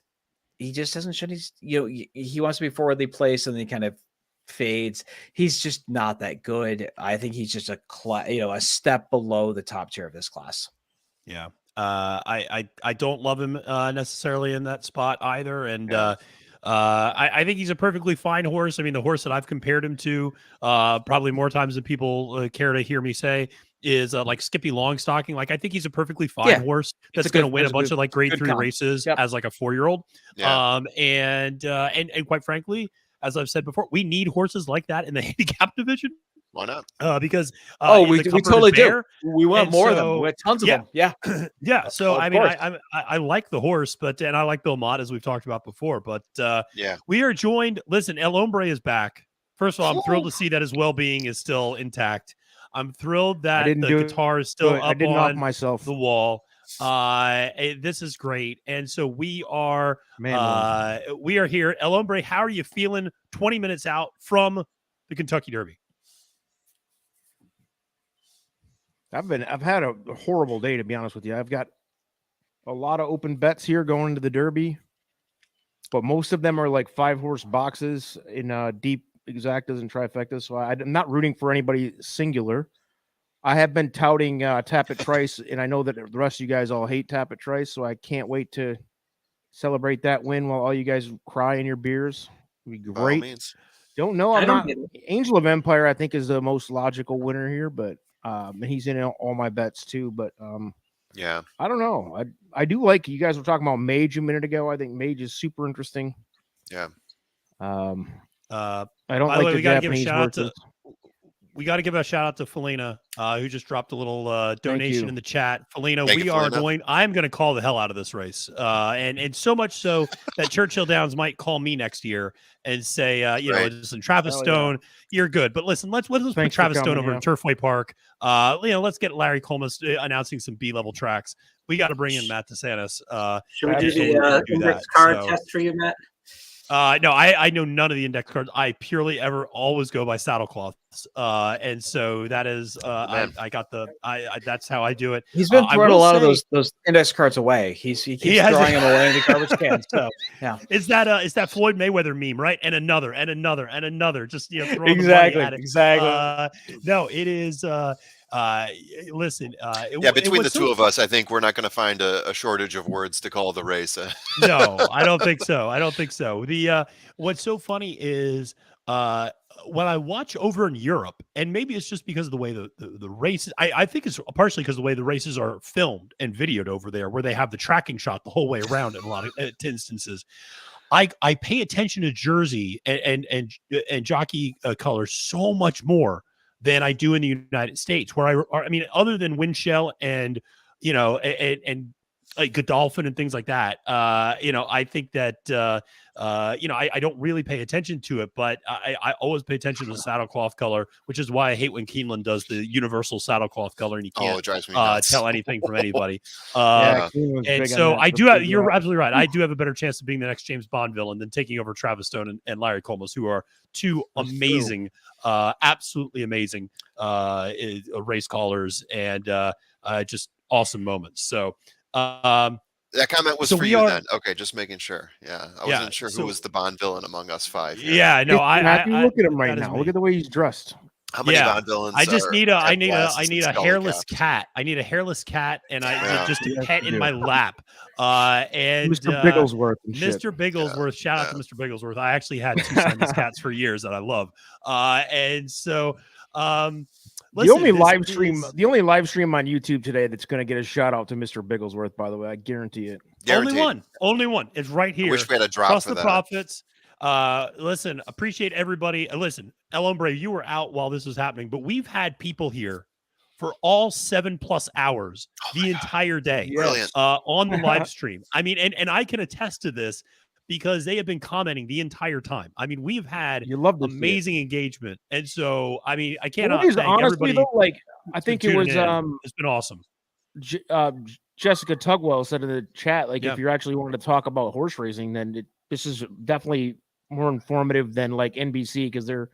he just doesn't show. He wants to be forwardly placed and then he kind of fades. He's just not that good. I think he's just a step below the top tier of this class. Yeah. I don't love him necessarily in that spot either. And I think he's a perfectly fine horse. I mean, the horse that I've compared him to probably more times than people care to hear me say is like Skippy Longstocking. Like, I think he's a perfectly fine horse that's going to win a bunch of like grade 3 races as like a 4-year-old. And quite frankly, as I've said before, we need horses like that in the handicap division. Why not? Because we totally do. We want more of them. We have tons of them. Yeah. Yeah. So I mean, I like the horse, and I like Bill Mott, as we've talked about before. But we are joined. Listen, El Hombre is back. First of all, I'm thrilled to see that his well-being is still intact. I'm thrilled that the guitar is still up on the wall. This is great. And so we are here. El Hombre, how are you feeling 20 minutes out from the Kentucky Derby? I've had a horrible day, to be honest with you. I've got a lot of open bets here going into the Derby, but most of them are like 5-horse boxes in deep exactas and trifectas. So I'm not rooting for anybody singular. I have been touting Tappet Trice, and I know that the rest of you guys all hate Tappet Trice, so I can't wait to celebrate that win while all you guys cry in your beers. It'd be great. Don't know. I'm not. Angel of Empire, I think, is the most logical winner here, but and he's in all my bets too. But Yeah. I don't know. I do like, you guys were talking about Mage a minute ago. I think Mage is super interesting. Yeah. I don't by the like way, the we got to give a Japanese shout out versions. to Felina, who just dropped a little donation you. in the chat. Felina, Thank you, Felina. I'm going to call the hell out of this race. And so much so that Churchill Downs might call me next year and say, listen, Travis Stone, you're good. But listen, let's put Travis Stone over at Turfway Park. Let's get Larry Coleman announcing some B-level tracks. We got to bring in Matt DeSantis. Should we do the index card test for you, Matt? No, I know none of the index cards. I purely always go by saddle cloths. And so that is, I got that's how I do it. He's been throwing a lot of those index cards away. He keeps throwing them away in the garbage can. So yeah, is that Floyd Mayweather meme, right? And another, just throwing exactly, the money at it. Exactly. No, it is. Listen. Between the two of us, I think we're not going to find a shortage of words to call the race. No, I don't think so. The what's so funny is when I watch over in Europe, and maybe it's just because of the way the races, I think it's partially because of the way the races are filmed and videoed over there, where they have the tracking shot the whole way around in a lot of instances. I pay attention to jersey and jockey colors so much more than I do in the United States, where I mean, other than Windshell and and like Godolphin and things like that, I think that I don't really pay attention to it, but I always pay attention to the saddlecloth color, which is why I hate when Keeneland does the universal saddlecloth color and you can't it drives me nuts. tell anything from anybody. And so I do have, you're absolutely right. I do have a better chance of being the next James Bond villain than taking over Travis Stone and Larry Coleman, who are two amazing, absolutely amazing race callers and just awesome moments. So that comment was for you then. Okay, just making sure. Yeah, I wasn't sure who was the Bond villain among us five. Yeah, no, I look at him right now. Look at the way he's dressed. How many Bond villains? I just need I need a hairless cat. I need a hairless cat, and just a pet in my lap. And Mr. Bigglesworth. Mr. Bigglesworth. Shout out to Mr. Bigglesworth. I actually had two Simon's cats for years that I love. And so. Listen, the only live stream on YouTube today that's going to get a shout out to Mr. Bigglesworth, by the way, I guarantee it. Guaranteed. Only one. It's right here. I wish we had a drop Trust for the that. profits. Listen, appreciate everybody. Listen, El Hombre, you were out while this was happening, but we've had people here for all 7+ hours the entire day. Brilliant. On the live stream. I mean, and I can attest to this, because they have been commenting the entire time. I mean, we've had amazing engagement. And so, I mean, I cannot thank everybody. Though, like, I think it was it's been awesome. Jessica Tugwell said in the chat, like, if you're actually wanting to talk about horse racing, then this is definitely more informative than like NBC, because they're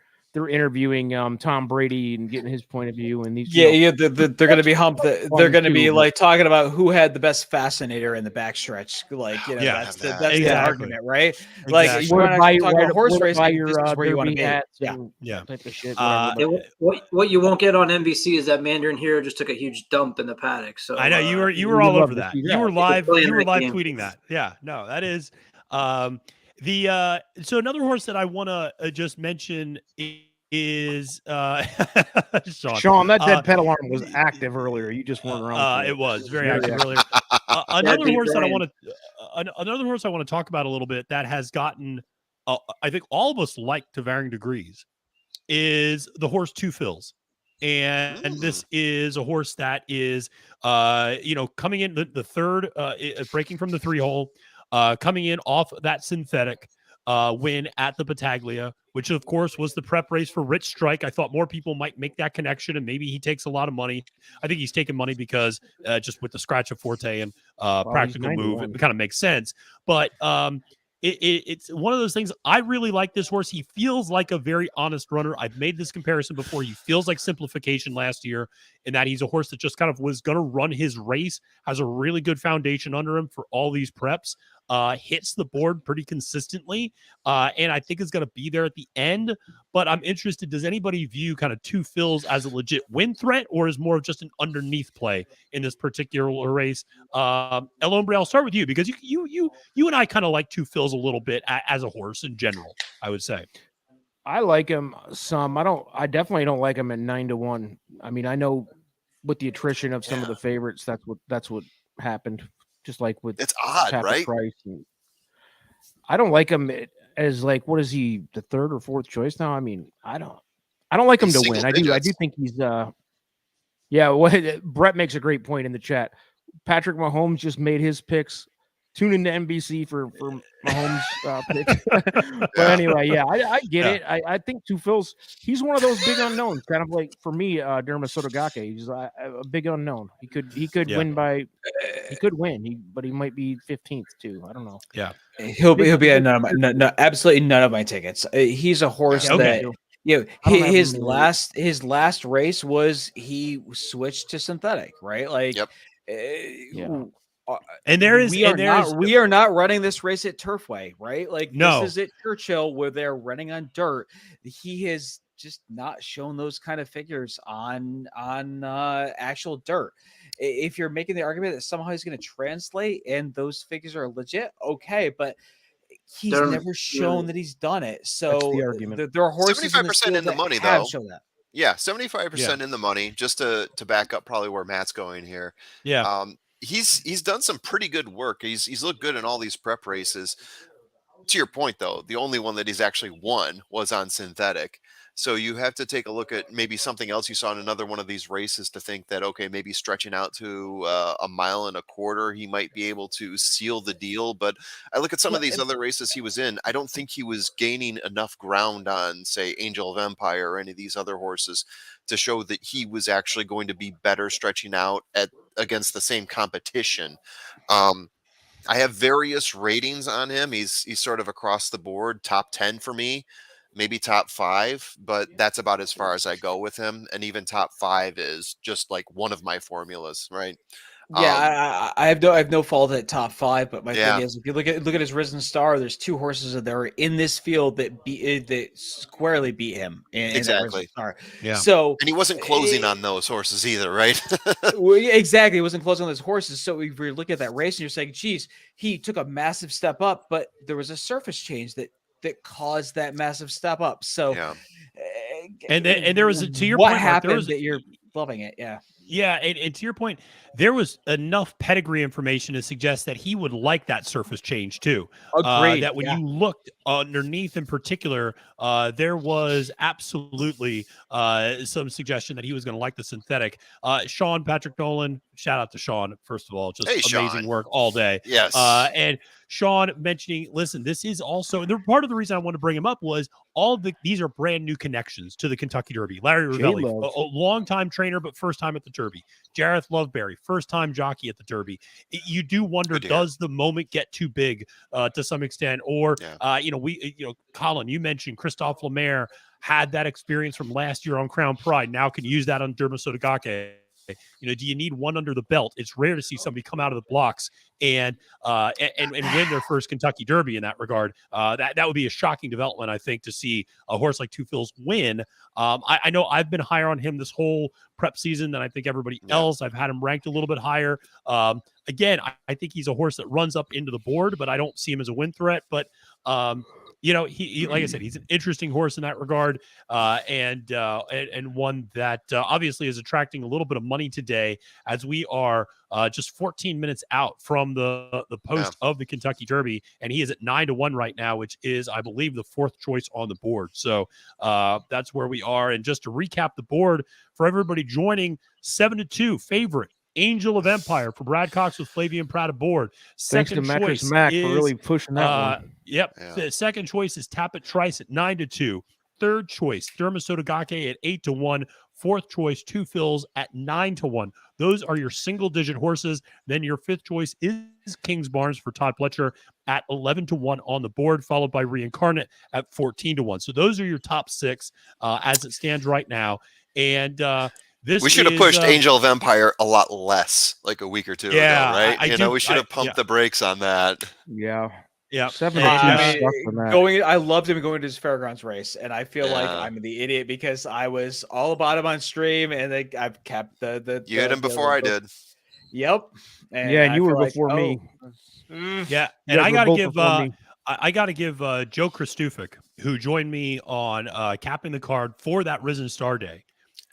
interviewing Tom Brady and getting his point of view, and these they're going to be they're going to be like talking about who had the best fascinator in the backstretch, like that's exactly the argument, right? Exactly. Like you want to talk about horse racing, this is where you want to be at, type of shit. What you won't get on NBC is that Mandarin Hero just took a huge dump in the paddock. So I know you were all over that. You were live tweeting that. Yeah, no, that is. So another horse that I want to just mention is Sean. That dead pet alarm was active earlier. You just weren't around. It was very active earlier. Another horse I want to talk about a little bit that has gotten, I think all of us like to varying degrees, is the horse Two Fills. And this is a horse that is, coming in the third, breaking from the 3-hole. Coming in off that synthetic win at the Battaglia, which of course was the prep race for Rich Strike. I thought more people might make that connection, and maybe he takes a lot of money. I think he's taking money because just with the scratch of Forte and practical move, it kind of makes sense. But it's one of those things. I really like this horse. He feels like a very honest runner. I've made this comparison before. He feels like Simplification last year, in that he's a horse that just kind of was going to run his race, has a really good foundation under him for all these preps, hits the board pretty consistently, and I think is going to be there at the end. But I'm interested, does anybody view kind of Two Fills as a legit win threat, or is more of just an underneath play in this particular race? El Hombre, I'll start with you, because you and I kind of like Two Fills a little bit as a horse in general, I would say. I like him some. I definitely don't like him at 9-1. I mean, I know with the attrition of some of the favorites, that's what happened. Just like with it's odd, Patrick right? Price. I don't like him as like, what is he, the third or fourth choice now? I mean, I don't like him to win. I do think he's yeah. Well, Brett makes a great point in the chat. Patrick Mahomes just made his picks. Tune into NBC for Mahomes picks. But anyway, yeah, I get it. I think Two Phil's, he's one of those big unknowns, kind of like for me, Dermot Sotogake. He's a big unknown. He could win by, he could win, but he might be 15th too. I don't know. Yeah, he'll be at absolutely none of my tickets. He's a horse that. His last race was he switched to synthetic, right? Like, and we are not running this race at Turfway, right? Like, no. This is at Churchill where they're running on dirt. He has just not shown those kind of figures on actual dirt. If you're making the argument that somehow he's going to translate and those figures are legit, okay, but he's never shown that he's done it. So that's the argument. There are horses 75% in the money, have though. shown that. Yeah, 75% in the money. Just to back up, probably where Matt's going here. Yeah, he's done some pretty good work. He's looked good in all these prep races. To your point, though, the only one that he's actually won was on synthetic. So you have to take a look at maybe something else you saw in another one of these races to think that, okay, maybe stretching out to 1.25 miles, he might be able to seal the deal. But I look at some of these other races he was in. I don't think he was gaining enough ground on, say, Angel of Empire or any of these other horses to show that he was actually going to be better stretching out against the same competition. I have various ratings on him. He's sort of across the board, top 10 for me, maybe top 5, but that's about as far as I go with him. And even top 5 is just like one of my formulas, right? Yeah, I have no fault at top 5, but my thing is, if you look at his Risen Star, there's 2 horses that are in this field that squarely beat him in that Risen Star. Yeah. So and he wasn't closing on those horses either, right? Well, exactly, he wasn't closing on those horses. So if you're looking at that race and you're saying, "Geez, he took a massive step up," but there was a surface change that caused that massive step up. So, and there was to your what point, happened that you're loving it, Yeah, and to your point, there was enough pedigree information to suggest that he would like that surface change too. Agreed. That when you looked underneath in particular, there was absolutely some suggestion that he was going to like the synthetic. Sean Patrick Nolan, shout out to Sean, first of all, just amazing work all day. Yes. And Sean mentioning, listen, this is also part of the reason I wanted to bring him up was these are brand new connections to the Kentucky Derby. Larry Ravelli, a longtime trainer, but first time at the Derby. Jareth Loveberry, first time jockey at the Derby. You do wonder, does the moment get too big to some extent? Or, Colin, you mentioned Christophe Lemaire had that experience from last year on Crown Pride. Now can use that on Dermot Sotogake. Do you need one under the belt? It's rare to see somebody come out of the blocks and win their first Kentucky Derby in that regard. That would be a shocking development, I think, to see a horse like Two Phil's win. I know I've been higher on him this whole prep season than I think everybody else. I've had him ranked a little bit higher. Again, I think he's a horse that runs up into the board, but I don't see him as a win threat. But he like I said, he's an interesting horse in that regard, and one that obviously is attracting a little bit of money today, as we are just 14 minutes out from the post of the Kentucky Derby, and he is at 9-1 right now, which is, I believe, the 4th choice on the board. So that's where we are. And just to recap the board for everybody joining, 7-2 favorite. Angel of Empire for Brad Cox with Flavian Pratt aboard. Thanks to Mattress Mac for really pushing that one. Yep. Yeah. The second choice is Tappet Trice at 9-2. Third choice, Dermot Sotogake at 8-1. Fourth choice, Two Phil's at 9-1. Those are your single-digit horses. Then your 5th choice is King's Barnes for Todd Pletcher at 11-1 on the board, followed by Reincarnate at 14-1. So those are your top 6 as it stands right now. And we should have pushed Angel of Empire a lot less, like a week or two ago, right? We should have pumped the brakes on that. Yeah. Yeah, 7-2 I loved him going to his Fairgrounds race, and I feel like I'm the idiot because I was all about him on stream, and I've kept the you had him before I did. Yep. And you were before me. Yeah, and I gotta give Joe Christufik, who joined me on capping the card for that Risen Star Day.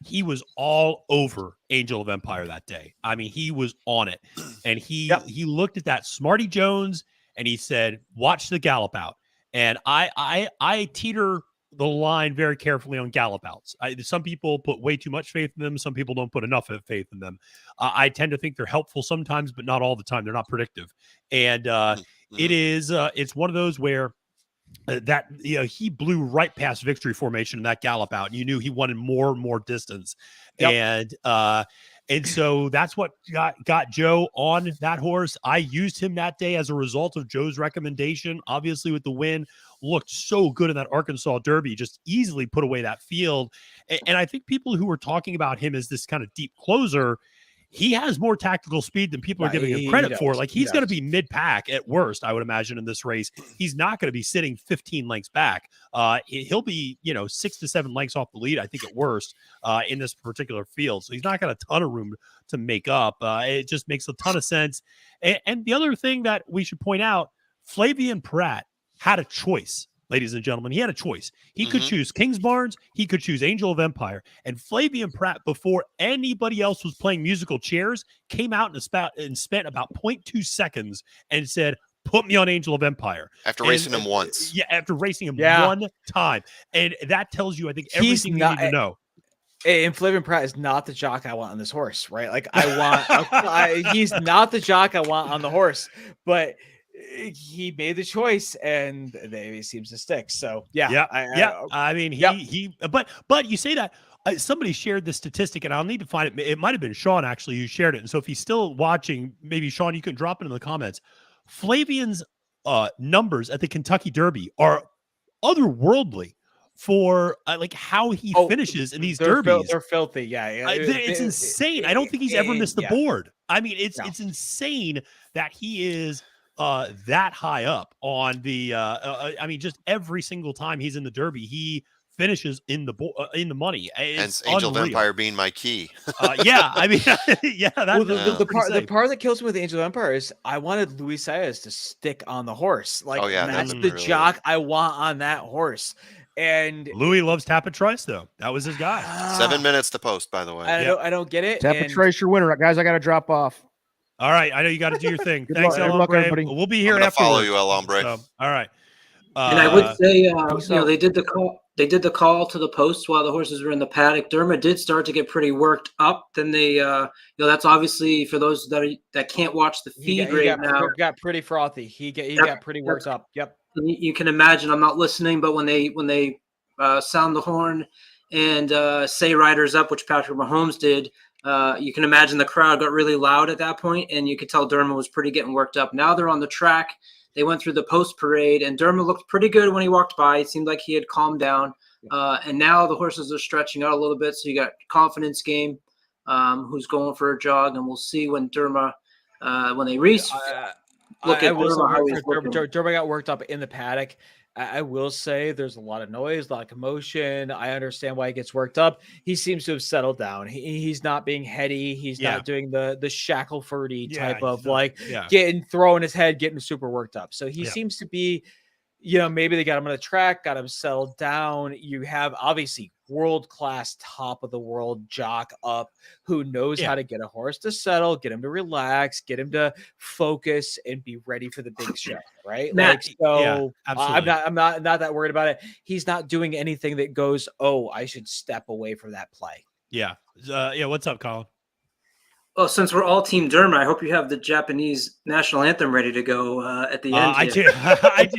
he was all over Angel of Empire that day. I mean, he was on it, and he looked at that Smarty Jones and he said, "Watch the gallop out." And I teeter the line very carefully on gallop outs. Some people put way too much faith in them. Some people don't put enough faith in them. I tend to think they're helpful sometimes, but not all the time. They're not predictive, and it's one of those where. That he blew right past victory formation in that gallop out, and you knew he wanted more and more distance, and so that's what got Joe on that horse. I used him that day as a result of Joe's recommendation. Obviously, with the win, looked so good in that Arkansas Derby, just easily put away that field. And I think people who were talking about him as this kind of deep closer. He has more tactical speed than people are giving him credit for. Like he's going to be mid-pack at worst, I would imagine, in this race. He's not going to be sitting 15 lengths back. He'll be, 6 to 7 lengths off the lead, I think, at worst, in this particular field. So he's not got a ton of room to make up. It just makes a ton of sense. And the other thing that we should point out, Flavian Pratt had a choice. Ladies and gentlemen, he had a choice. He could choose Kings Barnes. He could choose Angel of Empire. And Flavian Pratt, before anybody else was playing musical chairs, came out and spent about 0.2 seconds and said, "Put me on Angel of Empire." After racing him once. Yeah, after racing him one time. And that tells you, I think, everything you need to know. And Flavian Pratt is not the jock I want on this horse, right? Like he's not the jock I want on the horse, but he made the choice and he seems to stick. So I mean, but you say that somebody shared the statistic, and I'll need to find it. It might have been Sean actually who shared it. And so if he's still watching, maybe Sean, you can drop it in the comments. Flavian's numbers at the Kentucky Derby are otherworldly for like how he finishes in these derbies. They're filthy. It's insane. I don't think he's ever missed the board. I mean, it's insane that he is that high up on the I mean, just every single time he's in the Derby, he finishes in the money. It's Angel of Empire being my key. I mean, the part that kills me with Angel of Empire is I wanted Luis Saez to stick on the horse. Like that's the jock I want on that horse. And Louis loves Tapit Trice, though. That was his guy. 7 minutes to post, by the way. I don't get it. Tapit Trice, your winner, guys. I got to drop off. All right, I know you got to do your thing. Thanks, El luck, Hombre. everybody. We'll be here I'm gonna after. follow you, El Hombre. So, all right. And I would say, they did the call. They did the call to the post while the horses were in the paddock. Derma did start to get pretty worked up. Then they, that's obviously for those that can't watch the feed now. Got pretty frothy. He got pretty worked up. Yep. You can imagine. I'm not listening, but when they sound the horn and say "Riders Up," which Patrick Mahomes did. You can imagine the crowd got really loud at that point, and you could tell Derma was pretty getting worked up. Now they're on the track. They went through the post parade, and Derma looked pretty good when he walked by. It seemed like he had calmed down. And now the horses are stretching out a little bit. So you got Confidence Game, who's going for a jog, and we'll see when Derma, when they race. Derma got worked up in the paddock. I will say there's a lot of noise, a lot of commotion. I understand why he gets worked up. He seems to have settled down. He's not being heady. He's not doing the Shackelfordy type of throwing his head, getting super worked up. So he seems to be, maybe they got him on the track, got him settled down. You have obviously world-class top of the world jock up who knows how to get a horse to settle, get him to relax, get him to focus and be ready for the big show, right? Absolutely. I'm not that worried about it. He's not doing anything that goes, "Oh, I should step away from that play." What's up, Colin? Well, since we're all Team Derma, I hope you have the Japanese national anthem ready to go at the end. I do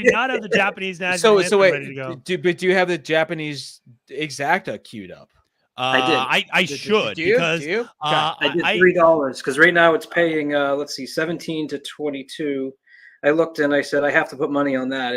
not have the Japanese national anthem ready to go. Do you have the Japanese exacta queued up? I did. I should because I did $3 because right now it's paying 17 to 22. I looked and I said I have to put money on that.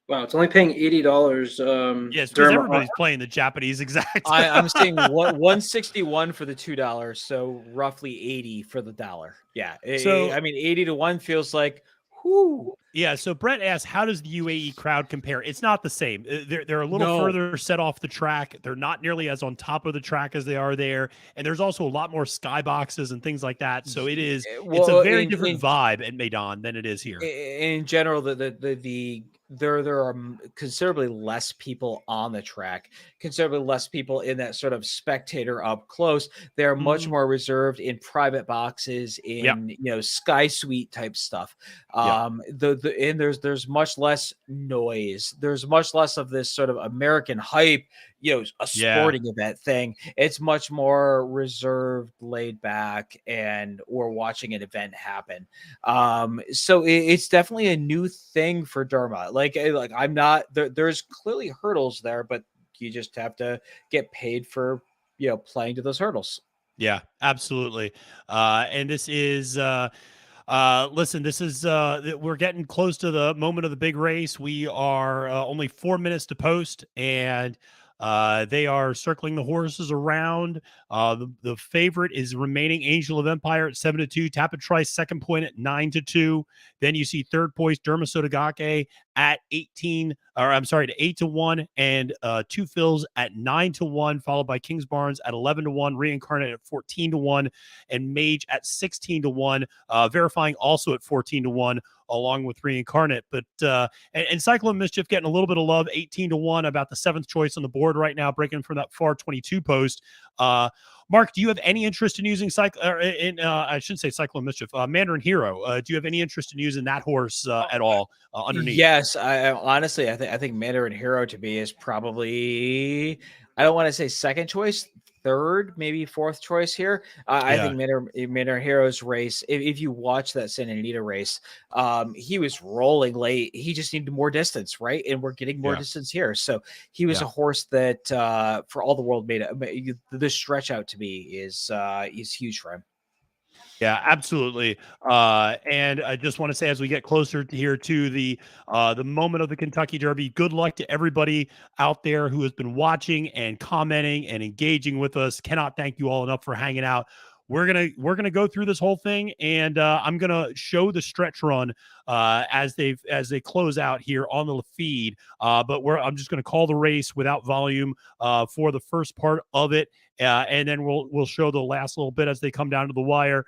Wow, it's only paying $80. Yes, because everybody's playing the Japanese exact. I'm seeing $161 for the $2, so roughly $80 for the $1. Yeah, so I mean, 80 to 1 feels like, whoo. Yeah. So Brett asked, "How does the UAE crowd compare?" It's not the same. They're a little further set off the track. They're not nearly as on top of the track as they are there, and there's also a lot more skyboxes and things like that. So it's a very different vibe at Meydan than it is here. In general, the there are considerably less people on the track, considerably less people in that sort of spectator up close. They're much more reserved in private boxes, in sky suite type stuff. And there's much less noise. There's much less of this sort of American hype, a sporting event thing. It's much more reserved, laid back, and we're watching an event happen. So it's definitely a new thing for Derma. Like I'm not there. There's clearly hurdles there, but you just have to get paid for playing to those hurdles. Yeah, absolutely. And this is listen, this is we're getting close to the moment of the big race. We are only 4 minutes to post, and they are circling the horses around. The favorite is remaining Angel of Empire at 7-2. Tapatrice second point at 9-2. Then you see third place Derma Sotogake at 8-1, and Two Fills at 9-1, followed by Kings Barnes at 11-1, Reincarnate at 14-1, and Mage at 16-1. Verifying also at 14-1, along with Reincarnate. But and Cyclone Mischief getting a little bit of love, 18-1, about the seventh choice on the board right now, breaking from that far 22 post. Mark, do you have any interest in using I shouldn't say Cyclone Mischief, Mandarin Hero? Do you have any interest in using that horse at all underneath? Yes, I honestly, I think Mandarin Hero to me is probably, I don't want to say second choice, third, maybe fourth choice here. I think Mandarin Hero's race, if you watch that Santa Anita race, he was rolling late. He just needed more distance, right? And we're getting more distance here. So he was a horse that, for all the world, made it. The stretch out to me is huge for him. Yeah, absolutely. And I just want to say, as we get closer to here to the moment of the Kentucky Derby, good luck to everybody out there who has been watching and commenting and engaging with us. Cannot thank you all enough for hanging out. We're gonna go through this whole thing, and I'm gonna show the stretch run as they close out here on the feed. But I'm just gonna call the race without volume for the first part of it, and then we'll show the last little bit as they come down to the wire,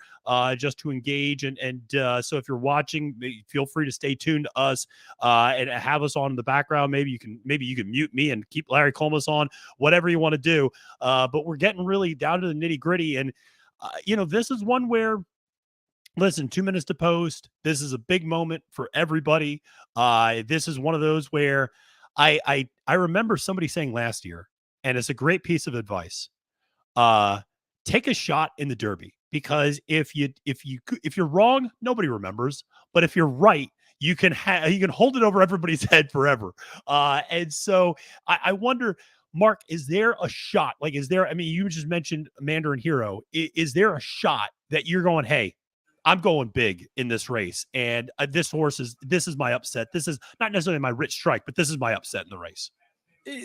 just to engage. And so if you're watching, feel free to stay tuned to us and have us on in the background. Maybe you can mute me and keep Larry Comas on, whatever you want to do. But we're getting really down to the nitty gritty, and this is one where, listen, 2 minutes to post. This is a big moment for everybody. This is one of those where I remember somebody saying last year, and it's a great piece of advice. Take a shot in the Derby, because if you're wrong, nobody remembers. But if you're right, you can hold it over everybody's head forever. And so I wonder, Mark, is there a shot? Like, you just mentioned Mandarin Hero. Is there a shot that you're going, hey, I'm going big in this race, and this is my upset. This is not necessarily my rich strike, but this is my upset in the race?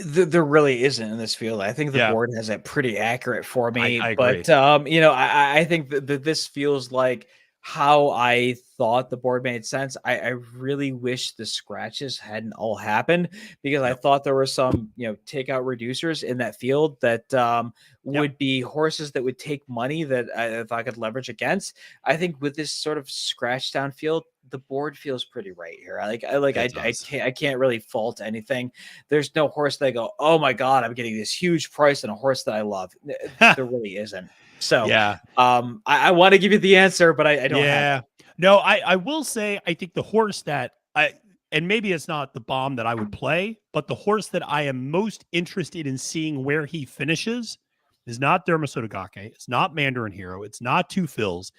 There really isn't in this field. I think the board has it pretty accurate for me. I agree. But I think that this feels like how I thought the board made sense. I really wish the scratches hadn't all happened, because I thought there were some, takeout reducers in that field that would be horses that would take money that if I could leverage against. I think with this sort of scratch down field, the board feels pretty right here. I can't really fault anything. There's no horse that I go, oh my God, I'm getting this huge price on a horse that I love. There really isn't. So I want to give you the answer, but I don't have it. No, I will say, I think the horse that and maybe it's not the bomb that I would play, but the horse that I am most interested in seeing where he finishes is not Derma Sotogake. It's not Mandarin Hero. It's not Two Fills.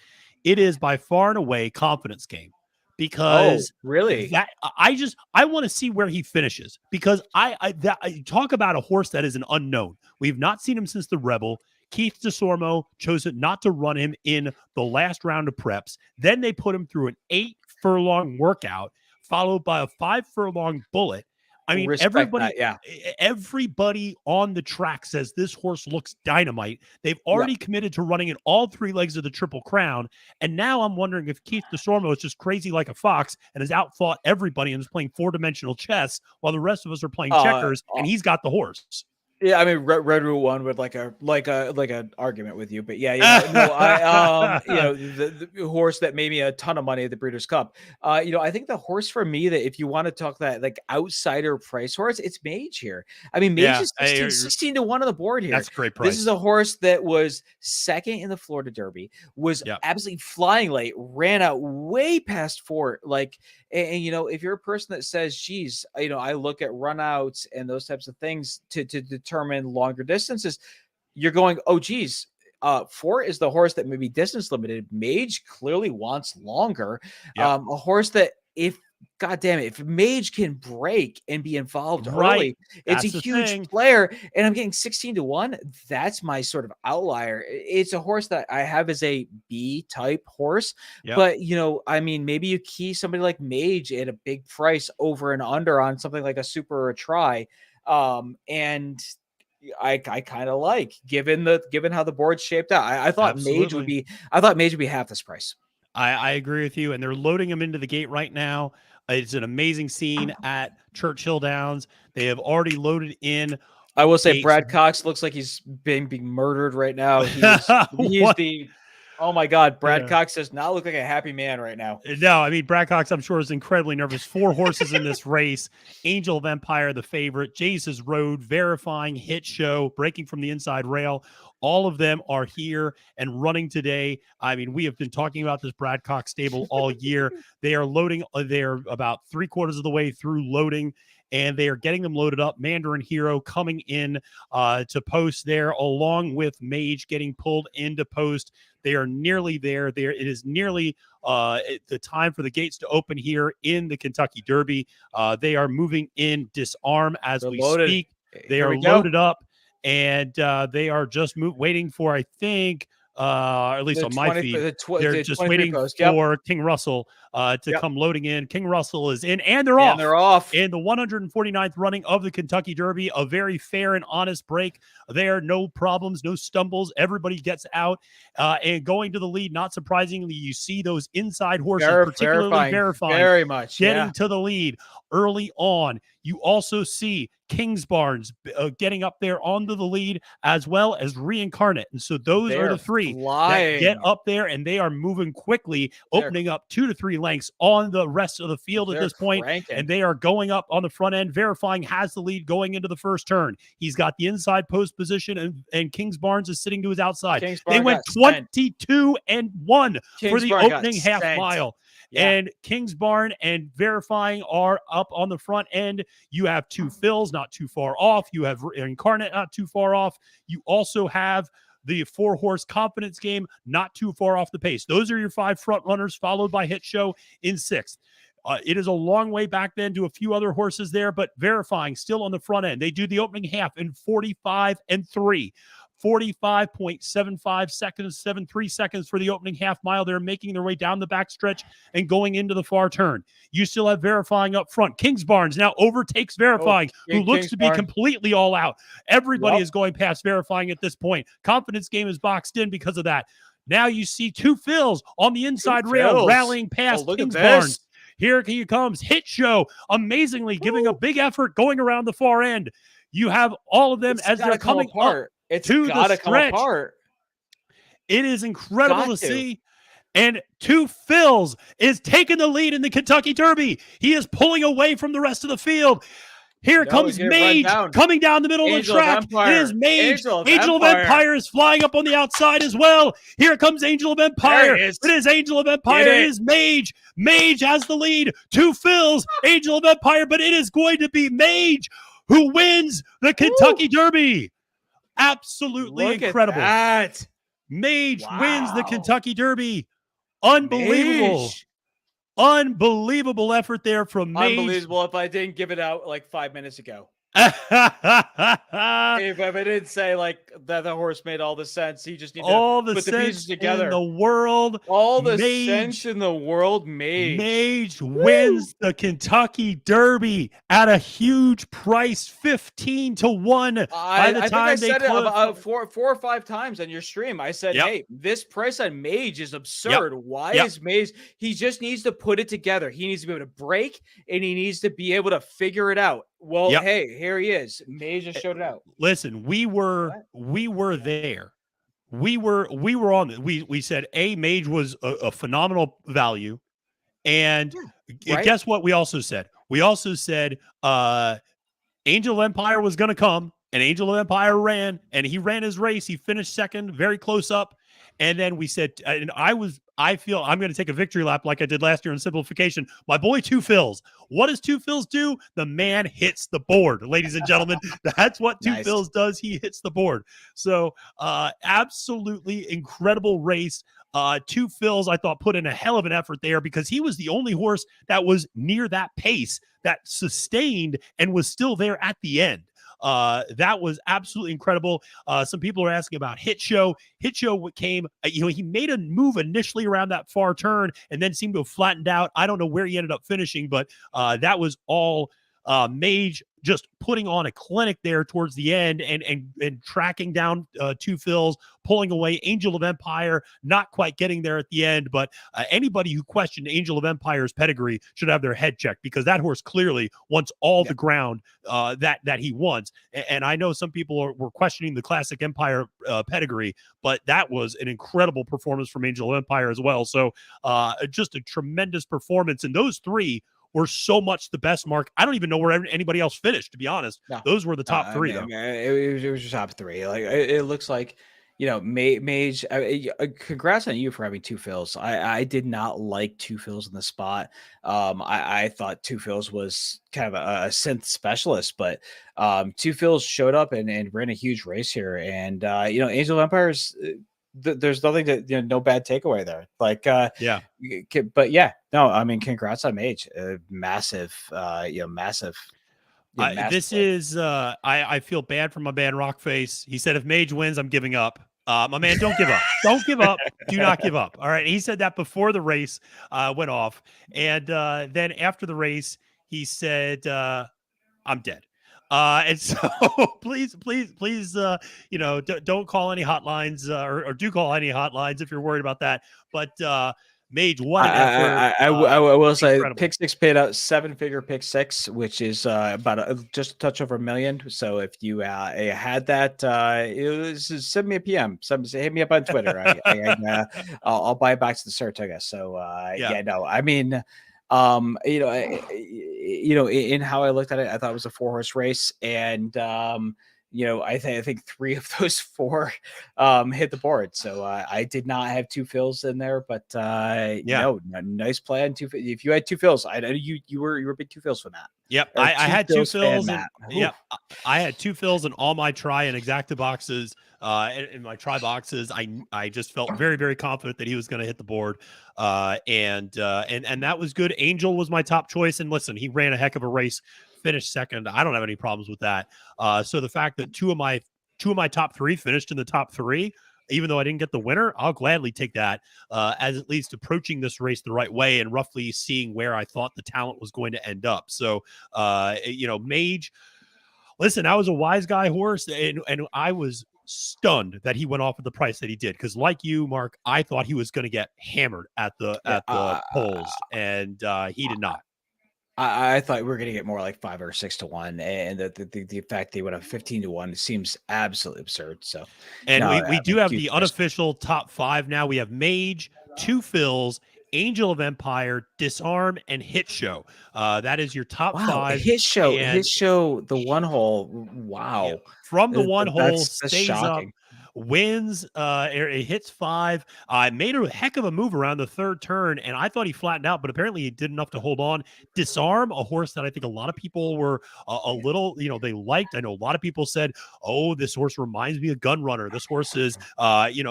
It is by far and away Confidence Game. Because really, that I want to see where he finishes, because I talk about a horse that is an unknown. We've not seen him since the Rebel. Keith DeSormo chose not to run him in the last round of preps. Then they put him through an 8 furlong workout, followed by a 5 furlong bullet. I mean, everybody on the track says this horse looks dynamite. They've already committed to running in all 3 legs of the Triple Crown. And now I'm wondering if Keith DeSormo is just crazy like a fox and has outfought everybody and is playing 4-dimensional chess while the rest of us are playing checkers, and he's got the horse. Yeah, I mean, Red Route won with like an argument with you, but yeah, the horse that made me a ton of money at the Breeders' Cup. I think the horse for me that if you want to talk that like outsider price horse, it's Mage here. I mean, Mage is 16 to 1 on the board here. That's a great price. This is a horse that was second in the Florida Derby, was absolutely flying late, ran out way past Fort. Like, and if you're a person that says, geez, I look at runouts and those types of things to determine longer distances, you're going, oh geez, Fort is the horse that may be distance limited. Mage clearly wants longer. A horse that if Mage can break and be involved early, it's a huge player. And I'm getting 16 to 1. That's my sort of outlier. It's a horse that I have as a B type horse, but I mean, maybe you key somebody like Mage at a big price over and under on something like a Super or a Try. And I kind of like given how the board's shaped out. I thought Mage would be half this price. I agree with you, and they're loading him into the gate right now. It's an amazing scene at Churchill Downs. They have already loaded in. I will say Brad Cox looks like he's being murdered right now. Oh my God, Brad Cox does not look like a happy man right now. No, I mean, Brad Cox, I'm sure, is incredibly nervous. 4 horses in this race. Angel of Empire, the favorite. Jesus Road, Verifying, Hit Show, Breaking from the Inside Rail. All of them are here and running today. I mean, we have been talking about this Brad Cox stable all year. They are loading. They're about 3/4 of the way through loading, and they are getting them loaded up. Mandarin Hero coming in to post there, along with Mage getting pulled into post. They are nearly there. It is nearly the time for the gates to open here in the Kentucky Derby. They are moving in disarm as we speak. They are loaded up, and they are just waiting for, I think, at least on my feed, they're just waiting for King Russell to come loading in. King Russell is in, and they're off. They're off in the 149th running of the Kentucky Derby. A very fair and honest break there. No problems, no stumbles. Everybody gets out and going to the lead. Not surprisingly, you see those inside horses, particularly Verifying, very much getting to the lead early on. You also see King's Barnes getting up there onto the lead, as well as Reincarnate. And so those are the 3 that get up there, and they are moving quickly, opening up 2 to 3 lengths on the rest of the field at this point. And they are going up on the front end. Verifying has the lead going into the first turn. He's got the inside post position, and King's Barnes is sitting to his outside. They went 22-1 for the opening half mile. And Kingsbarn and Verifying are up on the front end. You have 2 Phils not too far off. You have Incarnate not too far off. You also have the 4-horse Confidence Game not too far off the pace. Those are your 5 front runners, followed by Hit Show in 6th. It is a long way back then to a few other horses there, but Verifying still on the front end. They do the opening half in 45-3. 45.75 seconds, 73 seconds for the opening half mile. They're making their way down the backstretch and going into the far turn. You still have Verifying up front. King's Barnes now overtakes Verifying, who looks to be completely all out. Everybody is going past Verifying at this point. Confidence Game is boxed in because of that. Now you see 2 Phils on the inside rail rallying past King's Barnes. Here he comes. Hit Show, amazingly giving a big effort going around the far end. You have all of them as they're coming apart. It's to gotta the come stretch. apart. It is incredible to see. And 2 Phils is taking the lead in the Kentucky Derby. He is pulling away from the rest of the field. Here comes Mage coming down the middle of the track. It is Mage. Angel of Empire is flying up on the outside as well. Here comes Angel of Empire. It is Angel of Empire. It is Mage. Mage has the lead. 2 Phils, Angel of Empire, but it is going to be Mage who wins the Kentucky Derby. Absolutely incredible. Mage wins the Kentucky Derby. Unbelievable. Unbelievable effort there from Mage. Unbelievable if I didn't give it out like 5 minutes ago. If I didn't say like that the horse made all the sense, he just needed to put the pieces together. In the world, all the sense in the world. Mage wins the Kentucky Derby at a huge price, 15-1. By the time they said it about 4 or 5 times on your stream. I said, "Hey, this price on Mage is absurd. Why is Mage? He just needs to put it together. He needs to be able to break, and he needs to be able to figure it out." Well, hey, here he is. May just showed it out. Listen, we were there. We were on. We said Mage was a phenomenal value, and guess what? We also said Angel of Empire was going to come, and Angel of Empire ran, and he ran his race. He finished second, very close up. And then we said, and I feel I'm going to take a victory lap like I did last year in simplification. My boy, Two Phils. What does Two Phils do? The man hits the board, ladies and gentlemen. That's what Two Phils does. He hits the board. So absolutely incredible race. Two Phils, I thought, put in a hell of an effort there because he was the only horse that was near that pace that sustained and was still there at the end. That was absolutely incredible. Some people are asking about Hit Show. Hit Show came, he made a move initially around that far turn and then seemed to have flattened out. I don't know where he ended up finishing, but that was all Mage just putting on a clinic there towards the end and tracking down Two Phils, pulling away Angel of Empire, not quite getting there at the end. But anybody who questioned Angel of Empire's pedigree should have their head checked because that horse clearly wants all the ground that he wants. And I know some people were questioning the Classic Empire pedigree, but that was an incredible performance from Angel of Empire as well. So just a tremendous performance. And those three were so much the best, Mark. I don't even know where anybody else finished, to be honest. No. Those were the top three. It was your top three. Like it looks like, Mage. Congrats on you for having Two Phils. I did not like Two Phils in the spot. I thought Two Phils was kind of a synth specialist, but Two Phils showed up and ran a huge race here. And Angel of Empire's. There's nothing to no bad takeaway there. Like but no, I mean congrats on Mage. Massive massive. This is I feel bad for my man Rockface. He said if Mage wins, I'm giving up. My man, don't give up. Don't give up. Do not give up. All right. He said that before the race went off. And then after the race, he said, I'm dead. And so please, don't call any hotlines or do call any hotlines if you're worried about that. But Mage, what an effort. I will say pick six paid out 7-figure pick six, which is about just a touch over $1 million. So if you had that, send me a PM. Hit me up on Twitter. I'll buy it back to the Saratoga. So no, I mean, in how I looked at it, I thought it was a 4-horse race, and I think 3 of those 4 hit the board. So I did not have Two Phils in there, but no, nice play on if you had Two Phils, I know you were a big Two Phils for that. Yep, I had Two Phils. I had Two Phils in all my try and exacta boxes. In my try boxes, I just felt very, very confident that he was going to hit the board, and that was good. Angel was my top choice, and listen, he ran a heck of a race, finished second. I don't have any problems with that. So the fact that two of my top 3 finished in the top 3, even though I didn't get the winner, I'll gladly take that as at least approaching this race the right way and roughly seeing where I thought the talent was going to end up. So Mage, listen, I was a wise guy horse, and I was stunned that he went off at the price that he did, because like you, Mark, I thought he was going to get hammered at the polls, and he did not. I thought we were going to get more like 5 or 6 to 1, and the fact they went up 15 to 1 seems absolutely absurd. So, and we do have the unofficial top 5 now. We have Mage, Two Phils, Angel of Empire, Disarm, and Hit Show. That is your top 5. Hit Show, the one hole. Wow. Yeah, from the one hole, stays up, wins. It hits 5. Made a heck of a move around the 3rd turn, and I thought he flattened out, but apparently he did enough to hold on. Disarm, a horse that I think a lot of people were a little, they liked. I know a lot of people said, "Oh, this horse reminds me of Gun Runner. This horse is, he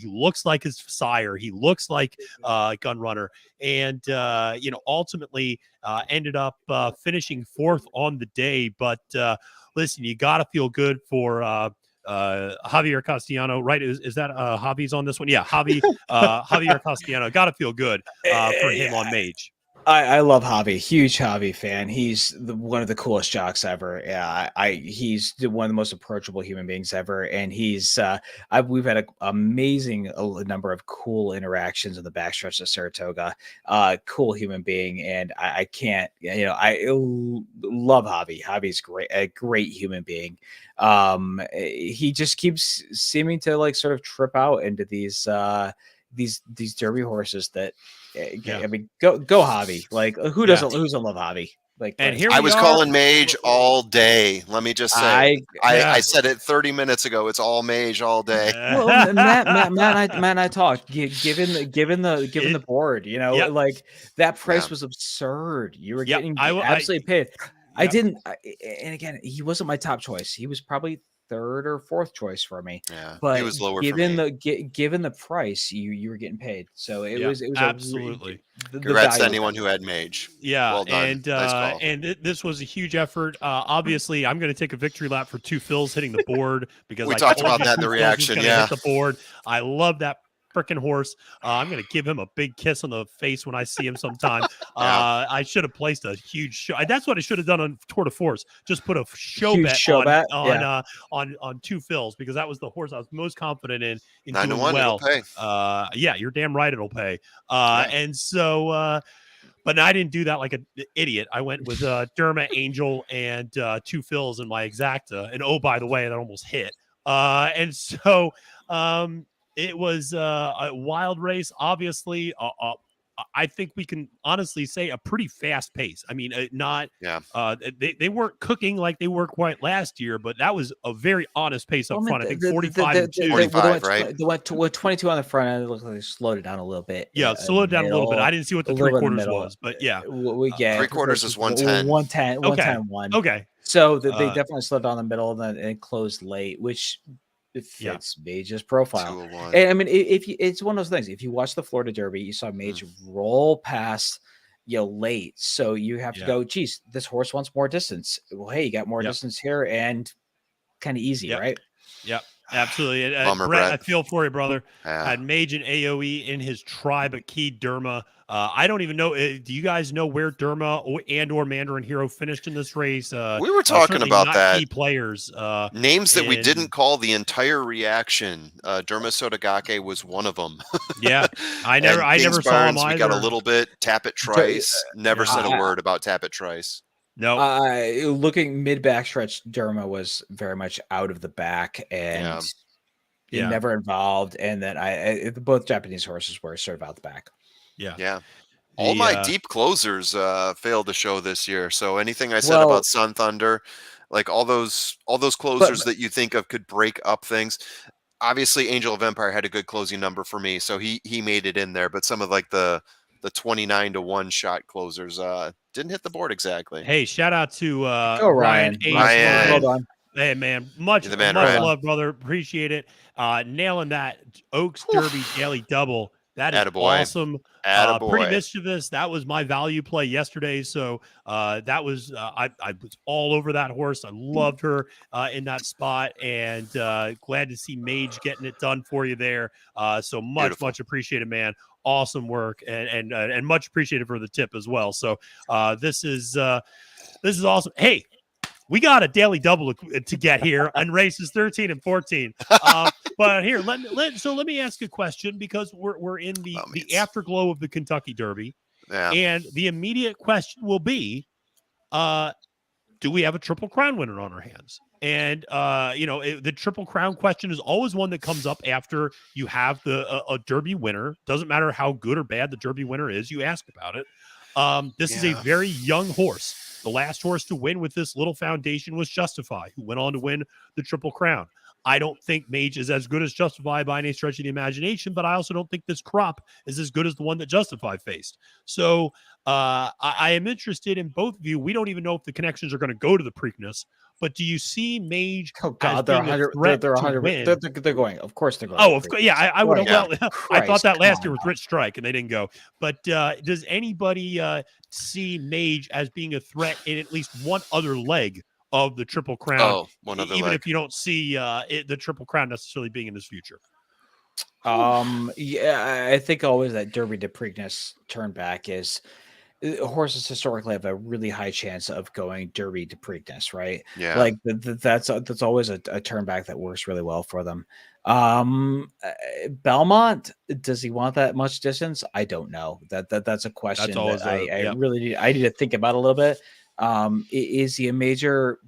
looks like his sire. He looks like Gun Runner." And ultimately ended up finishing 4th on the day. But listen, you got to feel good for Javier Castellano, right? Is that Javi's on this one? Yeah, Javier Castellano. Got to feel good for him on Mage. I love Javi, huge Javi fan. He's one of the coolest jocks ever. Yeah, he's one of the most approachable human beings ever, and we've had an amazing number of cool interactions in the backstretch of Saratoga. Cool human being, and I can't, I love Javi. Javi's a great human being. He just keeps seeming to like sort of trip out into these Derby horses that. I mean, go Javi. Like, who doesn't love Javi? Like, and here I was calling Mage all day. Let me just say, I said it 30 minutes ago. It's all Mage all day. Well, Matt and I talked. Given the board, like that price was absurd. You were getting absolutely paid. I didn't, and again, he wasn't my top choice. He was probably third or fourth choice for me. Yeah, but he was lower given for me. Given the price, you were getting paid. So it was absolutely. Congrats to anyone who had Mage. Yeah, well done. And nice call. This was a huge effort. Obviously, I'm going to take a victory lap for Two Phils hitting the board because we I talked told about you that in Two the Phils reaction. was gonna hit the board. I love that freaking horse. I'm going to give him a big kiss on the face when I see him sometime. I should have placed a huge show. That's what I should have done on Tour de Force. Just put a huge bet show on Two Phils because that was the horse I was most confident in 9 to doing 1, well. it'll pay. Yeah, you're damn right it'll pay. And so but I didn't do that like an idiot. I went with Derma, Angel, and Two Phils in my exacta. And oh, by the way, that almost hit. And so it was a wild race. Obviously, I think we can honestly say a pretty fast pace. I mean, they weren't cooking like they were quite last year, but that was a very honest pace up front. I think 45 45, right? With 22 on the front end, it looked like they slowed it down a little bit. Yeah, slowed it down a little bit. I didn't see what the 3/4 was, but yeah. We get 3/4 is 110. 110, 110, Okay. So they definitely slowed down the middle and closed late, which fits Mage's profile. And I mean, it's one of those things. If you watch the Florida Derby, you saw Mage roll past late. So you have to go, geez, this horse wants more distance. Well, hey, you got more distance here and kind of easy, right? Yep. Absolutely. Bummer, Brett, I feel for you, brother. Had Mage and AOE in his tribe at Key Derma. I don't even know. Do you guys know where Derma or Mandarin Hero finished in this race? We were talking about that. Key players. Names that we didn't call the entire reaction. Derma Sotogake was one of them. Yeah. I never saw him either. We got a little bit. Tappet Trice. Never said a word about Tappet Trice. No. Looking mid backstretch, Derma was very much out of the back and never involved. And then both Japanese horses were sort of out the back. Yeah. All my deep closers failed to show this year. So anything I said about Sun Thunder, like all those closers that you think of could break up things. Obviously, Angel of Empire had a good closing number for me, so he made it in there. But some of like the 29 to 1 shot closers didn't hit the board exactly. Hey, shout out to Ryan. Well done. Hey man, much love, brother. Appreciate it. Nailing that Oaks Derby Daily Double. That is awesome. Pretty mischievous. That was my value play yesterday. So that was I was all over that horse. I loved her in that spot, and glad to see Mage getting it done for you there. So much appreciated, man. Awesome work, and much appreciated for the tip as well. So this is awesome. Hey, we got a daily double to get here on races 13 and 14. But here, let me ask a question because we're in the afterglow of the Kentucky Derby, and the immediate question will be, do we have a Triple Crown winner on our hands? And the Triple Crown question is always one that comes up after you have a Derby winner. Doesn't matter how good or bad the Derby winner is, you ask about it. This is a very young horse. The last horse to win with this little foundation was Justify, who went on to win the Triple Crown. I don't think Mage is as good as Justify by any stretch of the imagination, but I also don't think this crop is as good as the one that Justify faced. So I am interested in both of you. We don't even know if the connections are going to go to the Preakness, but do you see Mage? Oh God, they're 100. They're 100. They're going. Of course they're going. Oh, of course. Yeah, I would have. Well, I thought that last year with Rich Strike, and they didn't go. But does anybody see Mage as being a threat in at least one other leg of the Triple Crown? Even if you don't see the Triple Crown necessarily being in his future. I think always that Derby to Preakness turn back is horses historically have a really high chance of going Derby to Preakness, right? Yeah. Like that's always a turn back that works really well for them. Belmont, does he want that much distance? I don't know. That's a question that I really need to think about a little bit. Is he a major?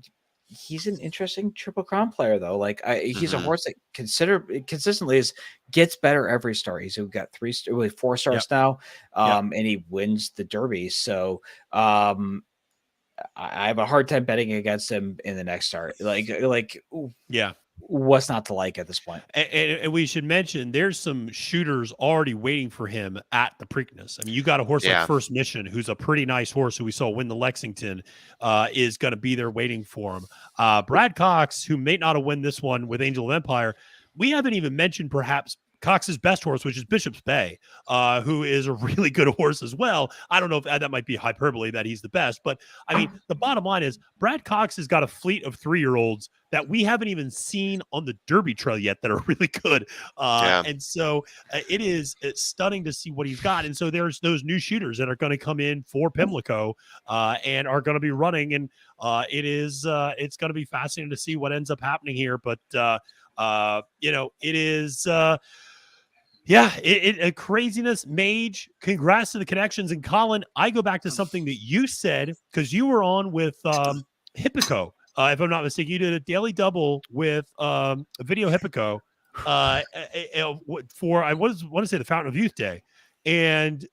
He's an interesting Triple Crown player, though. Like he's a horse that consistently gets better every start. He's got 4 starts now, and he wins the Derby. So I have a hard time betting against him in the next start. What's not to like at this point? And we should mention there's some shooters already waiting for him at the Preakness. I mean, you got a horse like First Mission, who's a pretty nice horse who we saw win the Lexington, is going to be there waiting for him. Brad Cox, who may not have won this one with Angel of Empire, we haven't even mentioned perhaps Cox's best horse, which is Bishop's Bay, who is a really good horse as well. I don't know if that might be hyperbole that he's the best, but I mean, the bottom line is Brad Cox has got a fleet of 3-year-olds that we haven't even seen on the Derby trail yet that are really good. And so it's stunning to see what he's got. And so there's those new shooters that are going to come in for Pimlico and are going to be running. And it's going to be fascinating to see what ends up happening here. But, it is a craziness. Mage, congrats to the connections. And Colin, I go back to something that you said, because you were on with Hippico. If I'm not mistaken, you did a daily double with Video Hippico for, I want to say, the Fountain of Youth Day. And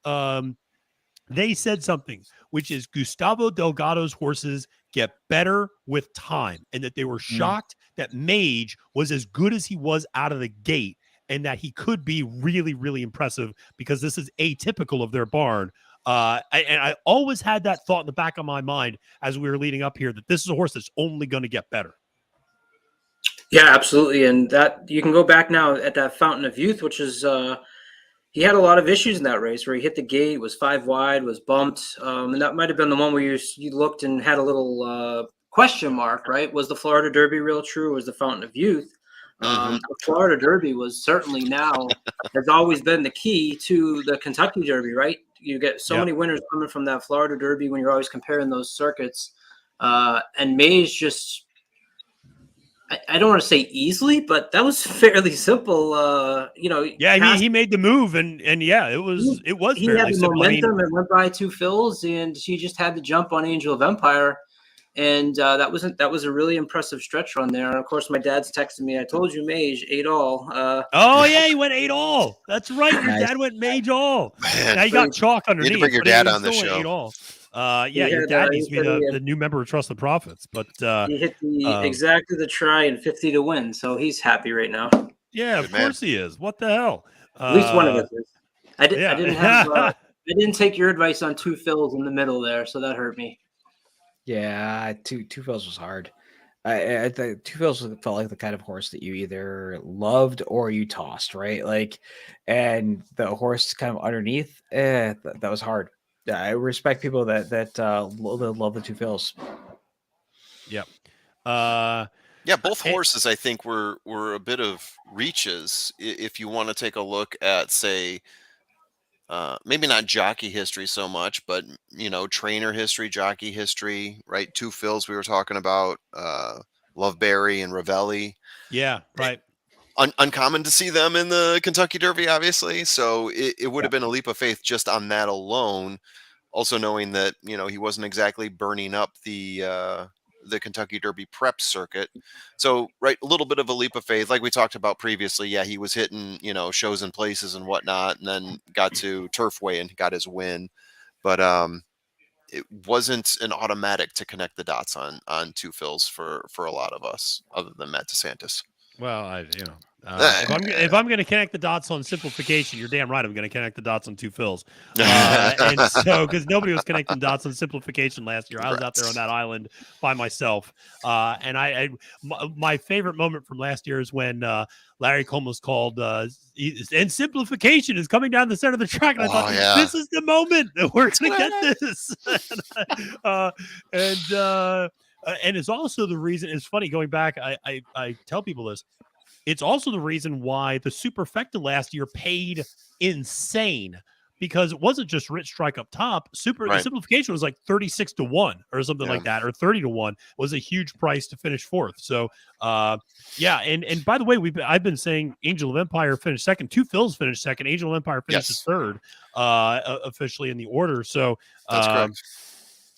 they said something, which is Gustavo Delgado's horses get better with time, and that they were shocked that Mage was as good as he was out of the gate, and that he could be really, really impressive because this is atypical of their barn. I always had that thought in the back of my mind as we were leading up here, that this is a horse that's only going to get better. Yeah, absolutely. And that you can go back now at that Fountain of Youth, which is he had a lot of issues in that race where he hit the gate, was 5 wide, was bumped. And that might have been the one where you looked and had a little question mark, right? Was the Florida Derby real true? Or was the Fountain of Youth? The Florida Derby was certainly has always been the key to the Kentucky Derby, right? You get so many winners coming from that Florida Derby when you're always comparing those circuits. And Mays just, I don't want to say easily, but that was fairly simple. He made the move, and it was he fairly had the simple. momentum and went by 2 fills, and she just had to jump on Angel of Empire. And that was a really impressive stretch run there. And of course, my dad's texting me. I told you, Mage 8 all. He went 8 all. That's right. Your dad went Mage all. Man, now you got chalk underneath. You need to bring your dad on the show. 8 all. Your dad needs to be the new member of Trust the Prophets. But he hit exactly the try and 50 to win, so he's happy right now. Yeah, of course he is. What the hell? At least one of us is. I didn't take your advice on 2 fills in the middle there, so that hurt me. Yeah, two fills was hard. I think 2 fills felt like the kind of horse that you either loved or you tossed, right? Like, and the horse kind of underneath, that was hard. I respect people that love the 2 fills. Yep. Both horses I think were a bit of reaches. If you want to take a look at, say, maybe not jockey history so much, but trainer history, jockey history, right? 2 fills we were talking about, Loveberry and Ravelli. Yeah, right. Uncommon to see them in the Kentucky Derby, obviously. So it would have been a leap of faith just on that alone. Also knowing that he wasn't exactly burning up the Kentucky Derby prep circuit. So, right, a little bit of a leap of faith. Like we talked about previously, he was hitting, shows and places and whatnot, and then got to Turfway and got his win. But it wasn't an automatic to connect the dots on 2 fills for a lot of us, other than Matt DeSantis. Well, if I'm going to connect the dots on simplification, you're damn right I'm going to connect the dots on 2 fills. And so, because nobody was connecting dots on simplification last year, I was out there on that island by myself. And my favorite moment from last year is when Larry Comas called, and simplification is coming down the center of the track. And I thought, this is the moment that we're going to get this. And it's also the reason, it's funny, going back, I tell people this, it's also the reason why the Superfecta last year paid insane, because it wasn't just Rich Strike up top. The simplification was like 36-1 or something like that, or 30-1 was a huge price to finish fourth. So and by the way, I've been saying Angel of Empire finished second. Two Phils finished second. Angel of Empire finished third officially in the order. So that's correct.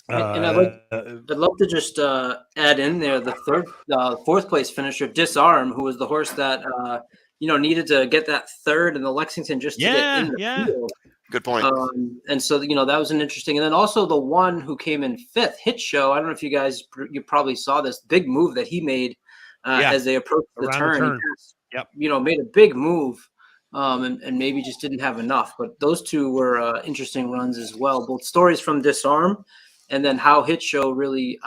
And I'd love to just add in there the fourth place finisher, Disarm, who was the horse that needed to get that third in the Lexington just to get in the field. Good point. And so that was an interesting. And then also the one who came in fifth, Hit Show. I don't know if you probably saw this big move that he made as they approached the turn. He made a big move. And maybe just didn't have enough. But those two were interesting runs as well. Both stories from Disarm. And then how Hit Show really,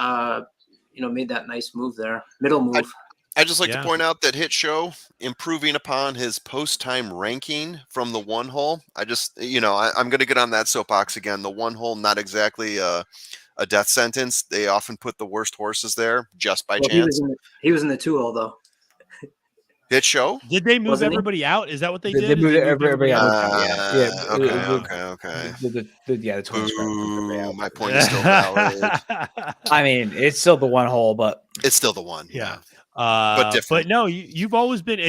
made that nice move there, middle move. I just like to point out that Hit Show improving upon his post-time ranking from the one hole. I'm going to get on that soapbox again. The one hole, not exactly a death sentence. They often put the worst horses there just by chance. He was in the two hole though. Hit Show? Did they move everybody out? Is that what they did? They moved everybody out. Okay. The 20 Ooh, my point is still valid. I mean, it's still the one hole, but it's still the one. Yeah. But different. But no, you've always been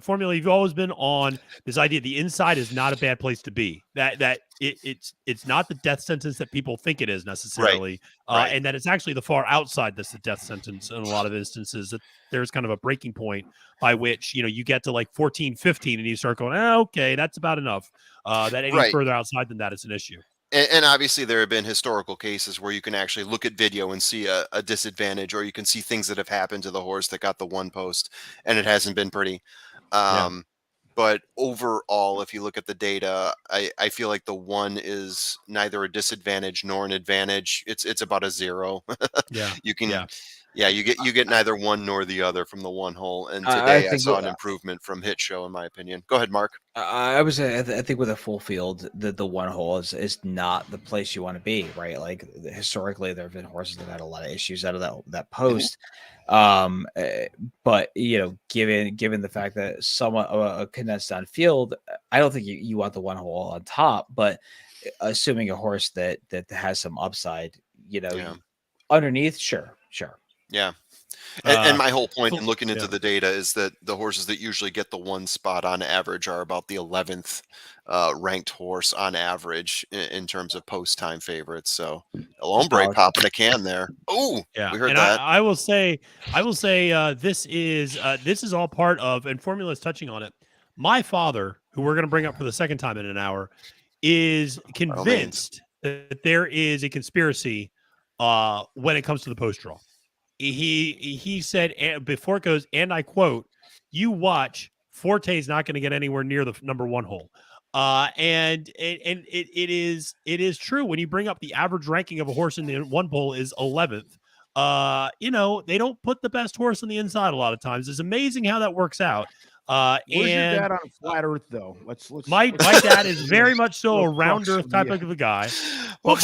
Formula. You've always been on this idea. The inside is not a bad place to be. It's not the death sentence that people think it is necessarily, and that it's actually the far outside that's the death sentence in a lot of instances. That there's kind of a breaking point by which you get to like 14, 15, and you start going, okay, that's about enough. That any further outside than that is an issue. And obviously there have been historical cases where you can actually look at video and see a disadvantage, or you can see things that have happened to the horse that got the one post and it hasn't been pretty. But overall, if you look at the data, I feel like the one is neither a disadvantage nor an advantage. It's about a zero. You get neither one nor the other from the one hole. And today I saw an improvement from Hit Show, in my opinion. Go ahead, Mark. I think with a full field, the one hole is not the place you want to be, right? Like historically, there have been horses that had a lot of issues out of that post. But given the fact that somewhat a condensed down field, I don't think you want the one hole on top. But assuming a horse that has some upside, underneath, sure. Yeah. And my whole point in looking into the data is that the horses that usually get the one spot on average are about the 11th ranked horse on average in terms of post-time favorites. So El Hombre popping a can there. Oh, yeah. We heard that. I will say this is all part of, and Formula is touching on it. My father, who we're going to bring up for the second time in an hour, is convinced that there is a conspiracy when it comes to the post draw. He said before it goes, and I quote, "You watch, Forte's not going to get anywhere near the number one hole." And it is true when you bring up the average ranking of a horse in the one pole is 11th. They don't put the best horse on the inside a lot of times. It's amazing how that works out. Where's your dad on flat Earth though? Let's my dad is very much so a round Earth type of a guy. But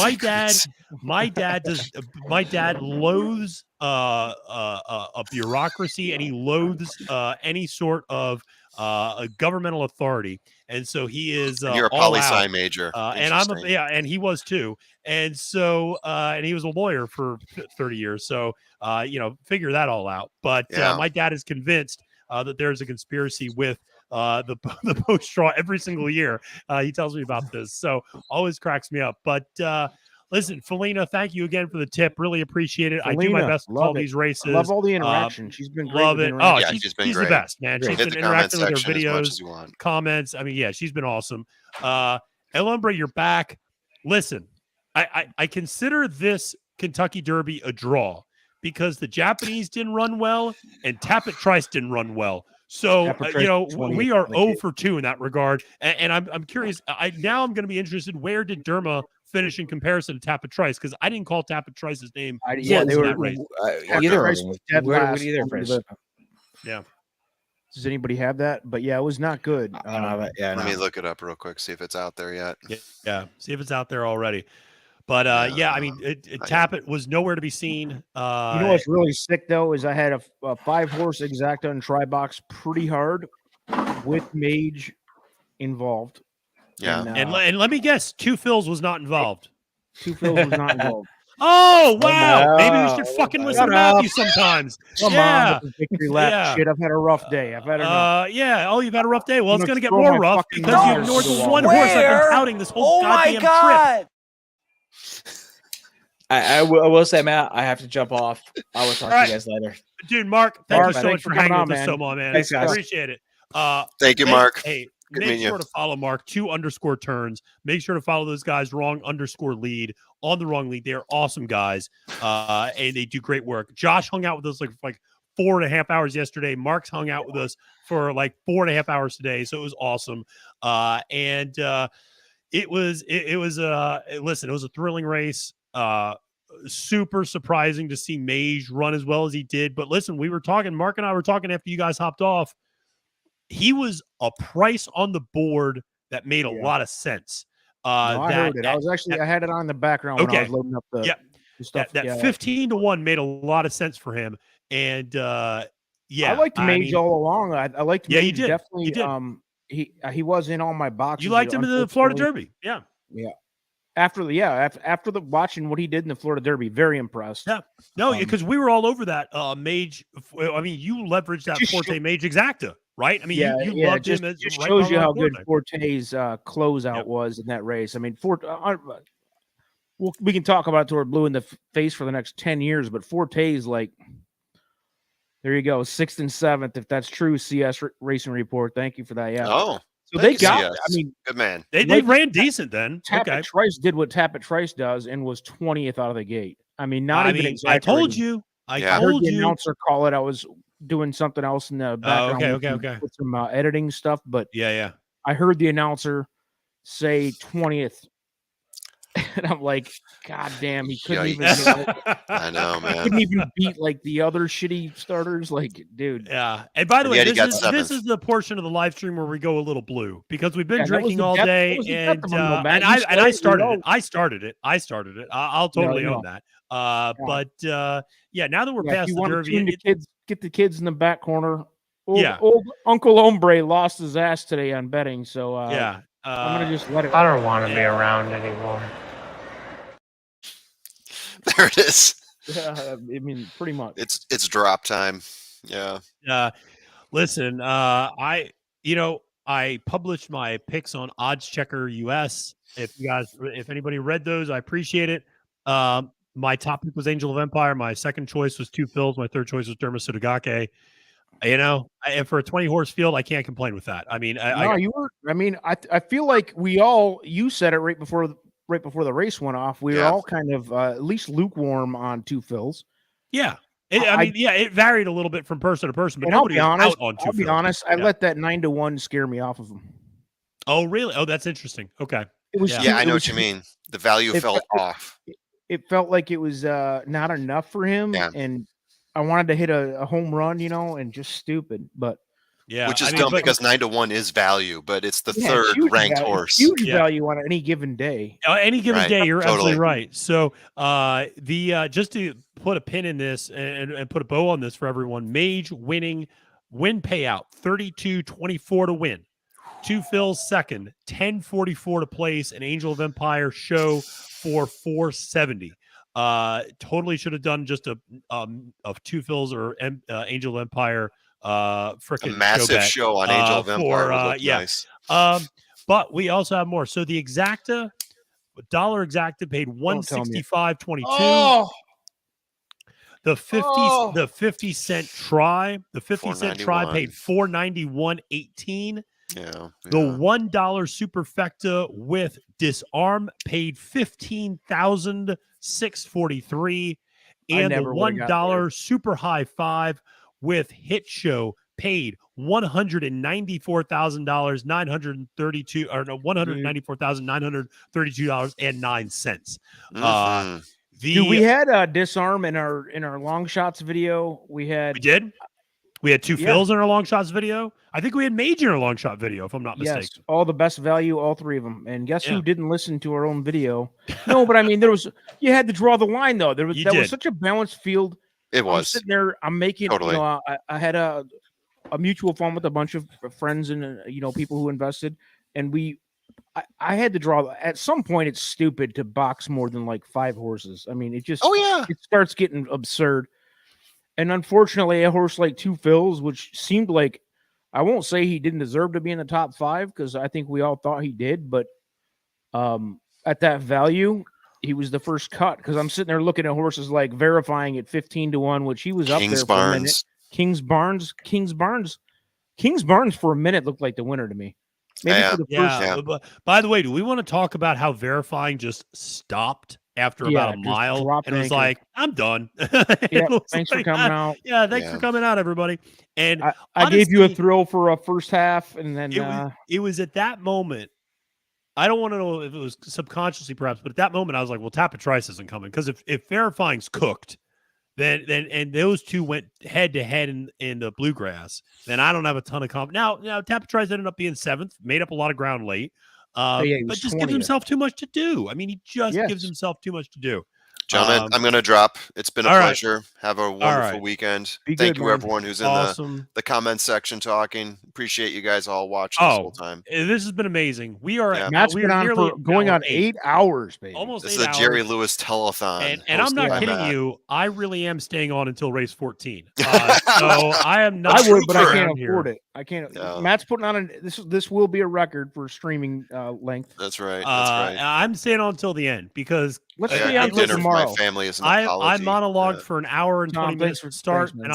my dad loathes a bureaucracy, and he loathes any sort of a governmental authority, and so he is. You're a poli-sci major, and and he was too, and so and he was a lawyer for 30 years, so figure that all out. But my dad is convinced that there's a conspiracy with the post draw every single year. He tells me about this, so always cracks me up. But listen, Felina, thank you again for the tip. Really appreciate it. Felina, I do my best to call these races. I love all the interaction. She's been great. Love it. Oh, she's been the best, man. She's been interacting with her videos, as comments. I mean, she's been awesome. El Hombre, you're back. Listen, I consider this Kentucky Derby a draw because the Japanese didn't run well and Tapit Trice didn't run well. So, we are 0 for 2 in that regard. And I'm curious. I'm going to be interested. Where did Derma finish in comparison to Tapit Trice? Because I didn't call Tapit Trice's name. They were either Yeah. Does anybody have that? But it was not good. Let me look it up real quick, see if it's out there yet. Yeah. See if it's out there already. But I mean, Tapit was nowhere to be seen. You know what's really sick though is I had a 5-horse exacta and try box pretty hard with Mage involved. Yeah. And let me guess, Two Phils was not involved. Two Phils was not involved. Oh wow! no. Maybe we should fucking listen to Shut up. Matthew sometimes. Come on with the victory lap Yeah. shit. I've had a rough day. I've had enough. Yeah. Oh, you've had a rough day. Well, I'm it's gonna going to get throw more my rough fucking because you have Don't North swear. one horse I've been touting this whole goddamn trip. I will say, Matt, I have to jump off. I will talk to you guys later. Dude, Mark, thank you so thanks much for for coming hanging on, with us so man. much, man. Thanks, guys. Appreciate it. Thank you, Mark. Hey, Good make meeting sure you. to follow Mark, 2_turns. Make sure to follow those guys, wrong_lead on the wrong lead. They're awesome guys. And they do great work. Josh hung out with us like 4.5 hours yesterday. Mark's hung out with us for like 4.5 hours today. So it was awesome. It was listen, it was a thrilling race. Super surprising to see Mage run as well as he did. But listen, Mark and I were talking after you guys hopped off. He was a price on the board that made a lot of sense. No, I heard it. I had it on in the background when I was loading up the stuff. That 15-1 made a lot of sense for him. And I liked Mage all along. I liked Mage. you did. Definitely. You did. He was in all my boxes. You liked him in the Florida Derby. Yeah. Yeah. After the watching what he did in the Florida Derby, very impressed. Yeah, no, because we were all over that Mage. I mean, you leveraged that Forte Mage Exacta, right? I mean, you loved him. It just right shows you how good quarterback. Forte's closeout was in that race. I mean, we can talk about it till we're blue in the face for the next 10 years, but Forte's like, there you go, 6th and 7th, if that's true. CS Racing Report, thank you for that. Yeah. Oh. So they got, I mean, good man. They ran decent then. Tappet Trice did what Tappet Trice does and was 20th out of the gate. I mean, exactly. I told you. I heard the announcer call it. I was doing something else in the background. Okay. With some editing stuff, but yeah. I heard the announcer say 20th, and I'm like, God damn, he couldn't even. I know, man. Couldn't even beat like the other shitty starters. Like, dude. Yeah. And by the way, this is the portion of the live stream where we go a little blue because we've been drinking all day, and I started it. I'll totally own that. But now that we're past the Derby, get the kids in the back corner. Old Uncle Hombre lost his ass today on betting, so I'm gonna just let it. I don't want to be around anymore. There it is. I mean, pretty much. It's drop time. Yeah. Listen, I published my picks on Odds Checker US. If anybody read those, I appreciate it. My top pick was Angel of Empire. My second choice was Two Phils. My third choice was Derma Sudagake. And for a 20-horse field, I can't complain with that. I mean, I feel like you said it right before the race went off. We were all kind of at least lukewarm on Two Phils. Yeah. It varied a little bit from person to person, but I'll be honest. I let that 9-1 scare me off of them. Oh, really? Oh, that's interesting. Okay. It was. Yeah, I know what you mean. The value felt off. It felt like it was not enough for him, and I wanted to hit a home run, and just stupid, but which is dumb because 9-1 is value, but it's the third ranked horse. Huge value on any given day. Any given day, you're absolutely right. So, just to put a pin in this and put a bow on this for everyone, Mage win payout 32-24 to win. Two Phils second, 10-44 to place, and Angel of Empire show for 470. Totally should have done just a Two Phils or Angel of Empire freaking massive show on Angel of Empire. Nice. But we also have more. So the Exacta, dollar Exacta paid 165.22. Oh! The 50 cent try paid 491.18. Yeah. The $1 superfecta with disarm paid $15,643, and the $1 super high five with hit show paid $194,932.09. We had disarm in our long shots video. We did. We had Two Phils in our long shots video. I think we had Mage in our long shot video, if I'm not mistaken. Yes, all the best value, all three of them. And guess who didn't listen to our own video? No, but I mean, you had to draw the line though. That was such a balanced field. It was. I'm sitting there. I'm making. Totally. I had a mutual fund with a bunch of friends and people who invested, and we I had to draw. At some point, it's stupid to box more than like 5 horses. I mean, it just it starts getting absurd. And unfortunately, a horse like Two Phils, which seemed like, I won't say he didn't deserve to be in the top 5 because I think we all thought he did, but at that value, he was the first cut because I'm sitting there looking at horses like Verifying at 15-1, which he was up there for a minute. King's Barnes for a minute looked like the winner to me. Maybe for the first. But by the way, do we want to talk about how Verifying just stopped after about a mile and was like, I'm done. Thanks for coming out. Yeah, thanks for coming out, everybody. And I honestly, gave you a thrill for a first half, and then it was at that moment. I don't want to know if it was subconsciously perhaps, but at that moment I was like, well, Tapatrice isn't coming because if Verifying's cooked, then and those two went head to head in the bluegrass, then I don't have a ton of confidence. Now Tapatrice ended up being 7th, made up a lot of ground late, but just 20th. gives himself too much to do. I mean, he just gives himself too much to do. Gentlemen, I'm going to drop. It's been a pleasure. Have a wonderful weekend. Thank you, everyone who's in the comment section talking. Appreciate you guys all watching this whole time. This has been amazing. We are Matt's been on for going on 8 hours, baby. Almost this 8 is hours. a Jerry Lewis telethon. And I'm not kidding you. I really am staying on until race 14. So I am not. I would, but I can't afford it. I can't. No. Matt's putting on this will be a record for streaming length. That's right. That's right. I'm staying on until the end because let's stay on until tomorrow. My family is an I monologued for an hour and 20 minutes to start, and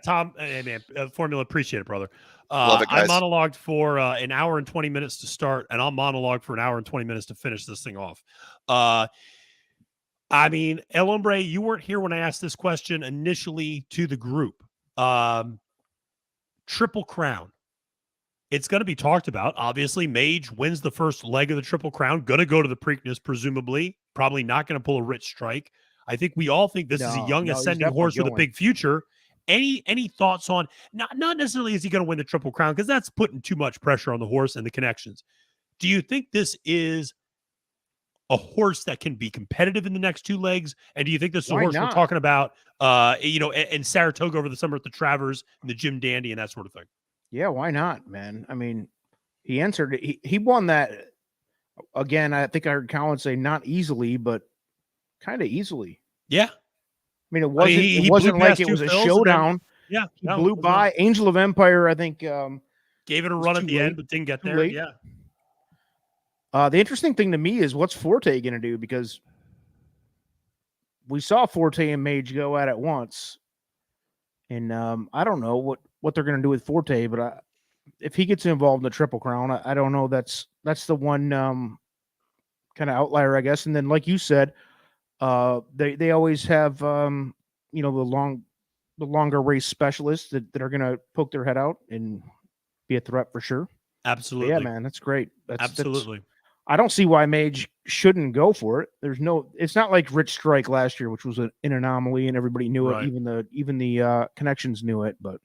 Tom, hey man, Formula, appreciate it, brother. Love it, guys. I monologued for an hour and 20 minutes to start, and I'll monologue for an hour and 20 minutes to finish this thing off. I mean, El Hombre, you weren't here when I asked this question initially to the group. Triple Crown. It's going to be talked about. Obviously, Mage wins the first leg of the Triple Crown. Going to go to the Preakness, presumably. Probably not going to pull a Rich Strike. I think we all think this is a young ascending horse with a big future. Any thoughts on not necessarily is he going to win the Triple Crown because that's putting too much pressure on the horse and the connections. Do you think this is a horse that can be competitive in the next 2 legs? And do you think this is a horse we're talking about, in Saratoga over the summer at the Travers and the Jim Dandy and that sort of thing? Yeah, why not, man? I mean, he answered it. He won that again. I think I heard Colin say not easily, but kind of easily. Yeah. I mean, it wasn't like it was a showdown. He blew by. Angel of Empire, I think, gave it a run at the end, but didn't get there. Late. Yeah. The interesting thing to me is what's Forte going to do, because we saw Forte and Mage go at it once, and I don't know what they're going to do with Forte, but if he gets involved in the Triple Crown, I don't know. That's the one kind of outlier, I guess. And then, like you said, they always have the longer race specialists that are going to poke their head out and be a threat for sure. Absolutely. But yeah, man, that's great. Absolutely. I don't see why Mage shouldn't go for it. It's not like Rich Strike last year, which was an anomaly and everybody knew it. Even the connections knew it, but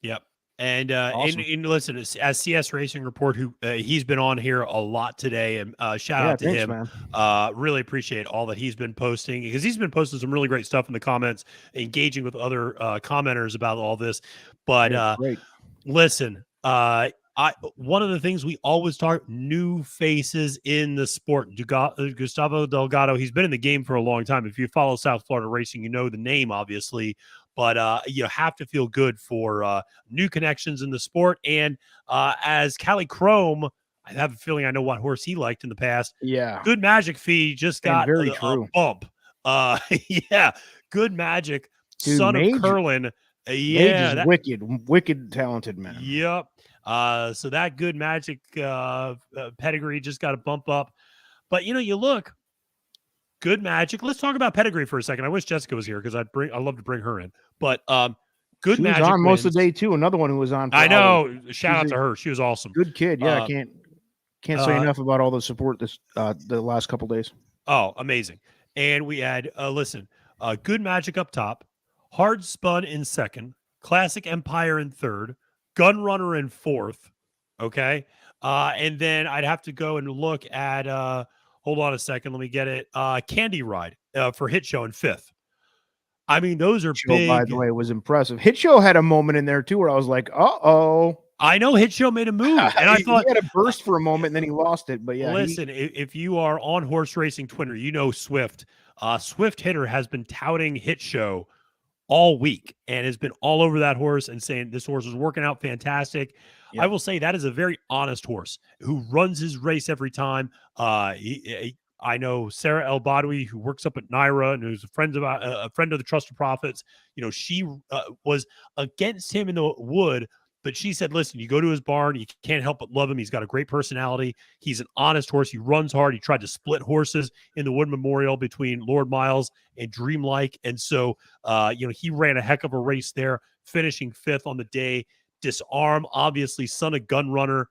yep. And awesome. and listen, as CS Racing Report, who he's been on here a lot today, and shout out to him. Man. Really appreciate all that he's been posting, because he's been posting some really great stuff in the comments, engaging with other commenters about all this. But listen, one of the things we always talk, new faces in the sport. Gustavo Delgado, he's been in the game for a long time. If you follow South Florida racing, you know the name, obviously. But you have to feel good for new connections in the sport. And as Cali Chrome, I have a feeling I know what horse he liked in the past. Yeah. Good Magic Fee just got a bump. Yeah. Good Magic, dude, son Mage, of Curlin. Mage is wicked talented, man. Yep. So that Good Magic pedigree just got a bump up. But you look, Good Magic. Let's talk about pedigree for a second. I wish Jessica was here because I'd love to bring her in. But Good Magic was on wins. most of the day too. Another one who was on. I know. Shout out to her. She was awesome. Good kid. Yeah, I can't say enough about all the support the last couple days. Oh, amazing. And we had Good Magic up top, Hard Spun in second, Classic Empire in third, Gun Runner in fourth. Okay. And then I'd have to go and look at hold on a second, let me get it. Candy Ride for Hit Show in fifth. I mean, those are big. By the way, was impressive. Hit Show had a moment in there too where I was like, "Uh-oh." I know Hit Show made a move, and I thought he had a burst for a moment, and then he lost it. But yeah, listen, if you are on horse racing Twitter, you know Swift. Swift Hitter has been touting Hit Show all week and has been all over that horse and saying this horse is working out fantastic. Yep. I will say that is a very honest horse who runs his race every time. I know Sarah El Badwi, who works up at Naira and who's a friend of the Trusted Prophets. You know, she was against him in the wood, but she said, listen, you go to his barn, you can't help but love him. He's got a great personality. He's an honest horse. He runs hard. He tried to split horses in the Wood Memorial between Lord Miles and Dreamlike. And so, he ran a heck of a race there, finishing 5th on the day. Disarm, obviously, son of Gun Runner.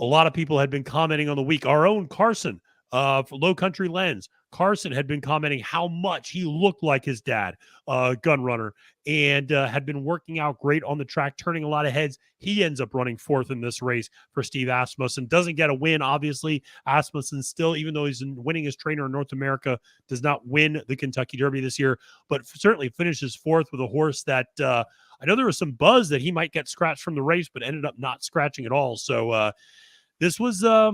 A lot of people had been commenting on the week. Our own Carson for Low Country Lens. Carson had been commenting how much he looked like his dad, Gun Runner, and had been working out great on the track, turning a lot of heads. He ends up running 4th in this race for Steve Asmussen. Doesn't get a win, obviously. Asmussen still, even though he's winning as trainer in North America, does not win the Kentucky Derby this year, but certainly finishes 4th with a horse that I know there was some buzz that he might get scratched from the race, but ended up not scratching at all. So this was a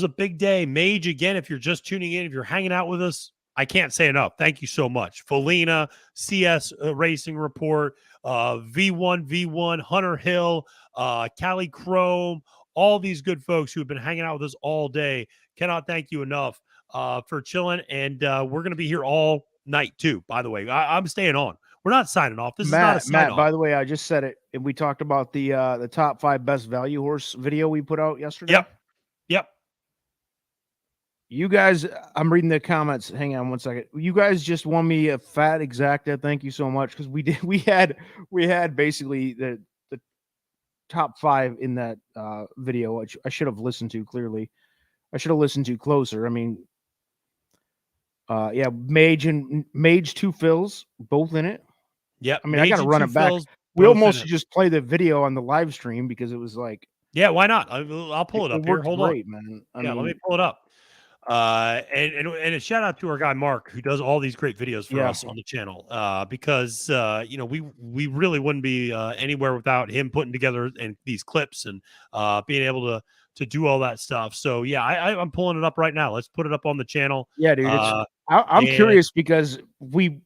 big day. Mage, again, if you're just tuning in, if you're hanging out with us, I can't say enough. Thank you so much. Felina, CS Racing Report, V1, Hunter Hill, Cali Chrome, all these good folks who have been hanging out with us all day. Cannot thank you enough for chilling. And we're going to be here all night, too, by the way. I'm staying on. We're not signing off. This is not a sign off. By the way, I just said it, and we talked about the top 5 best value horse video we put out yesterday. Yep. You guys, I'm reading the comments. Hang on one second. You guys just won me a fat exacta. Thank you so much, because we had basically the top 5 in that video, which I should have listened to clearly. I should have listened to closer. I mean, Mage 2 fills both in it. Yeah, I mean, I got to run it back. We almost just play the video on the live stream because it was like, yeah, why not? I'll pull it up here. Hold on, man. Let me pull it up. And a shout out to our guy Mark, who does all these great videos for us on the channel. Because we really wouldn't be anywhere without him putting together and these clips and being able to do all that stuff. So yeah, I'm pulling it up right now. Let's put it up on the channel. Yeah, dude. I'm curious because we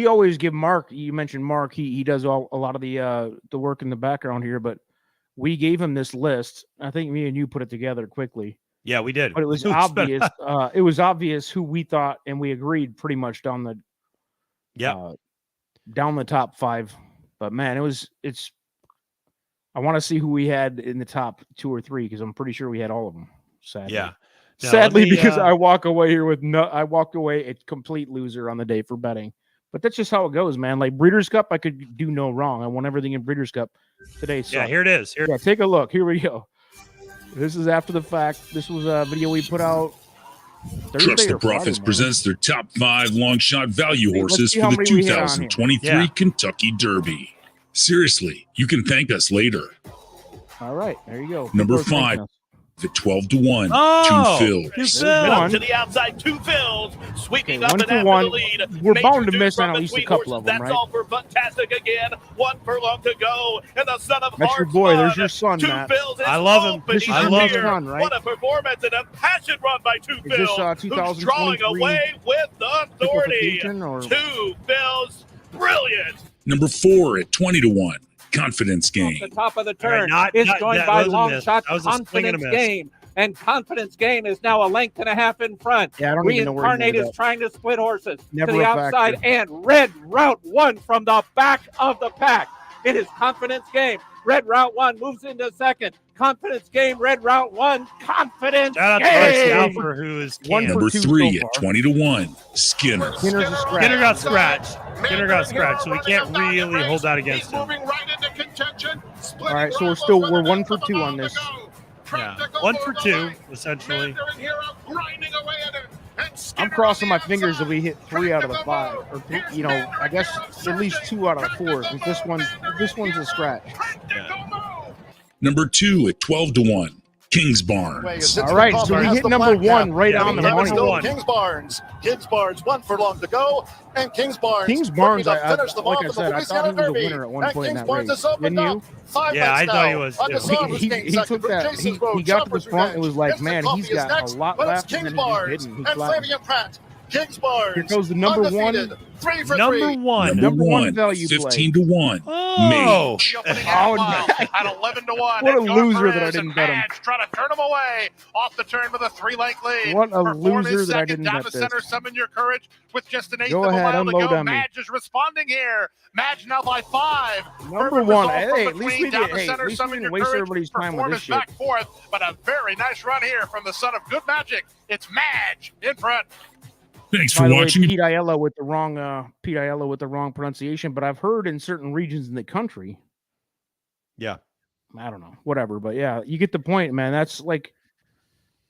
always give Mark. You mentioned Mark. He does a lot of the work in the background here, but we gave him this list. I think me and you put it together quickly. Yeah, we did. But it was obvious. It was obvious who we thought, and we agreed pretty much down the top 5. But man, it's. I want to see who we had in the top 2 or 3 because I'm pretty sure we had all of them. Sadly. Yeah. Now, sadly, because I walk away here with I walked away a complete loser on the day for betting. But that's just how it goes, man. Like Breeders' Cup, I could do no wrong. I won everything in Breeders' Cup today. So. Yeah, here it is. Yeah, take a look. Here we go. This is after the fact. This was a video we put out Thursday. Trusted Profits presents their top 5 long shot value horses for the 2023 Kentucky Derby. Seriously, you can thank us later. All right, there you go. Number 5, the 12-1, 2 fills. To the outside, 2 fills, sweeping up and after the lead. We're bound to miss on at least a couple of them, right? That's all for Fantastic again. 1 furlong to go, and the son of That's your boy. There's your son, 2 Matt. fills. I love him. I love his son, right? What a performance and a passion run by 2 fills. Who's drawing away with authority. 2 fills, brilliant. Number 4 at 20-1. Confidence Game. The top of the turn is joined by long shot Confidence Game. And Confidence Game is now a length and a half in front. Yeah, I don't even know where Reincarnate is trying to split horses Never to the outside, and Red Route 1 from the back of the pack. It is Confidence Game. Red Route 1 moves into second. Confidence Game, Red Route 1, Confidence Shout out Game. to Alpha, who is Number 3 at 20-1 Skinner. Skinner's a scratch. Skinner got scratched. Skinner got scratched, so we can't really hold that against him. All right, so we're 1 for 2 on this. Yeah, 1 for 2, essentially. I'm crossing my fingers that we hit 3 out of the 5, or I guess at least 2 out of the 4. Because this one's a scratch. Yeah. Number 2 at 12-1, Kings Barnes. All right, so we hit number one right on the money. Kings Barnes. Kings Barnes, 1 furlong to go, and Kings Barnes. Kings Barnes, like I said, I thought he was a winner at one point in that race. Didn't you? Yeah, I thought he was. He took that. He got to the front and was like, man, he's got a lot left, and then he didn't. He flattened. Kings Barnes. Here goes the number one. 3 for Number 3. one. Number one value 15 play. to 1. Oh. Mage. At 11 to 1. What a loser that I didn't bet him. Trying to turn him away off the turn with a 3-length lead. What a Perform loser his that I second didn't down bet the this. center. Summon your courage with just an eighth Go of ahead, a mile to unload go. on me. Madge is responding here. Madge now by 5. Number Perfect one. result from Hey, the at least queen we down did. the Hey, center. at least we Summon didn't your waste courage. everybody's time with Perform this is shit. back fourth, but a very nice run here from the son of good magic. It's Madge in front. Thanks By for the way, watching. Pete Aiello with the wrong pronunciation, but I've heard in certain regions in the country. Yeah. I don't know, whatever, but yeah, you get the point, man. That's like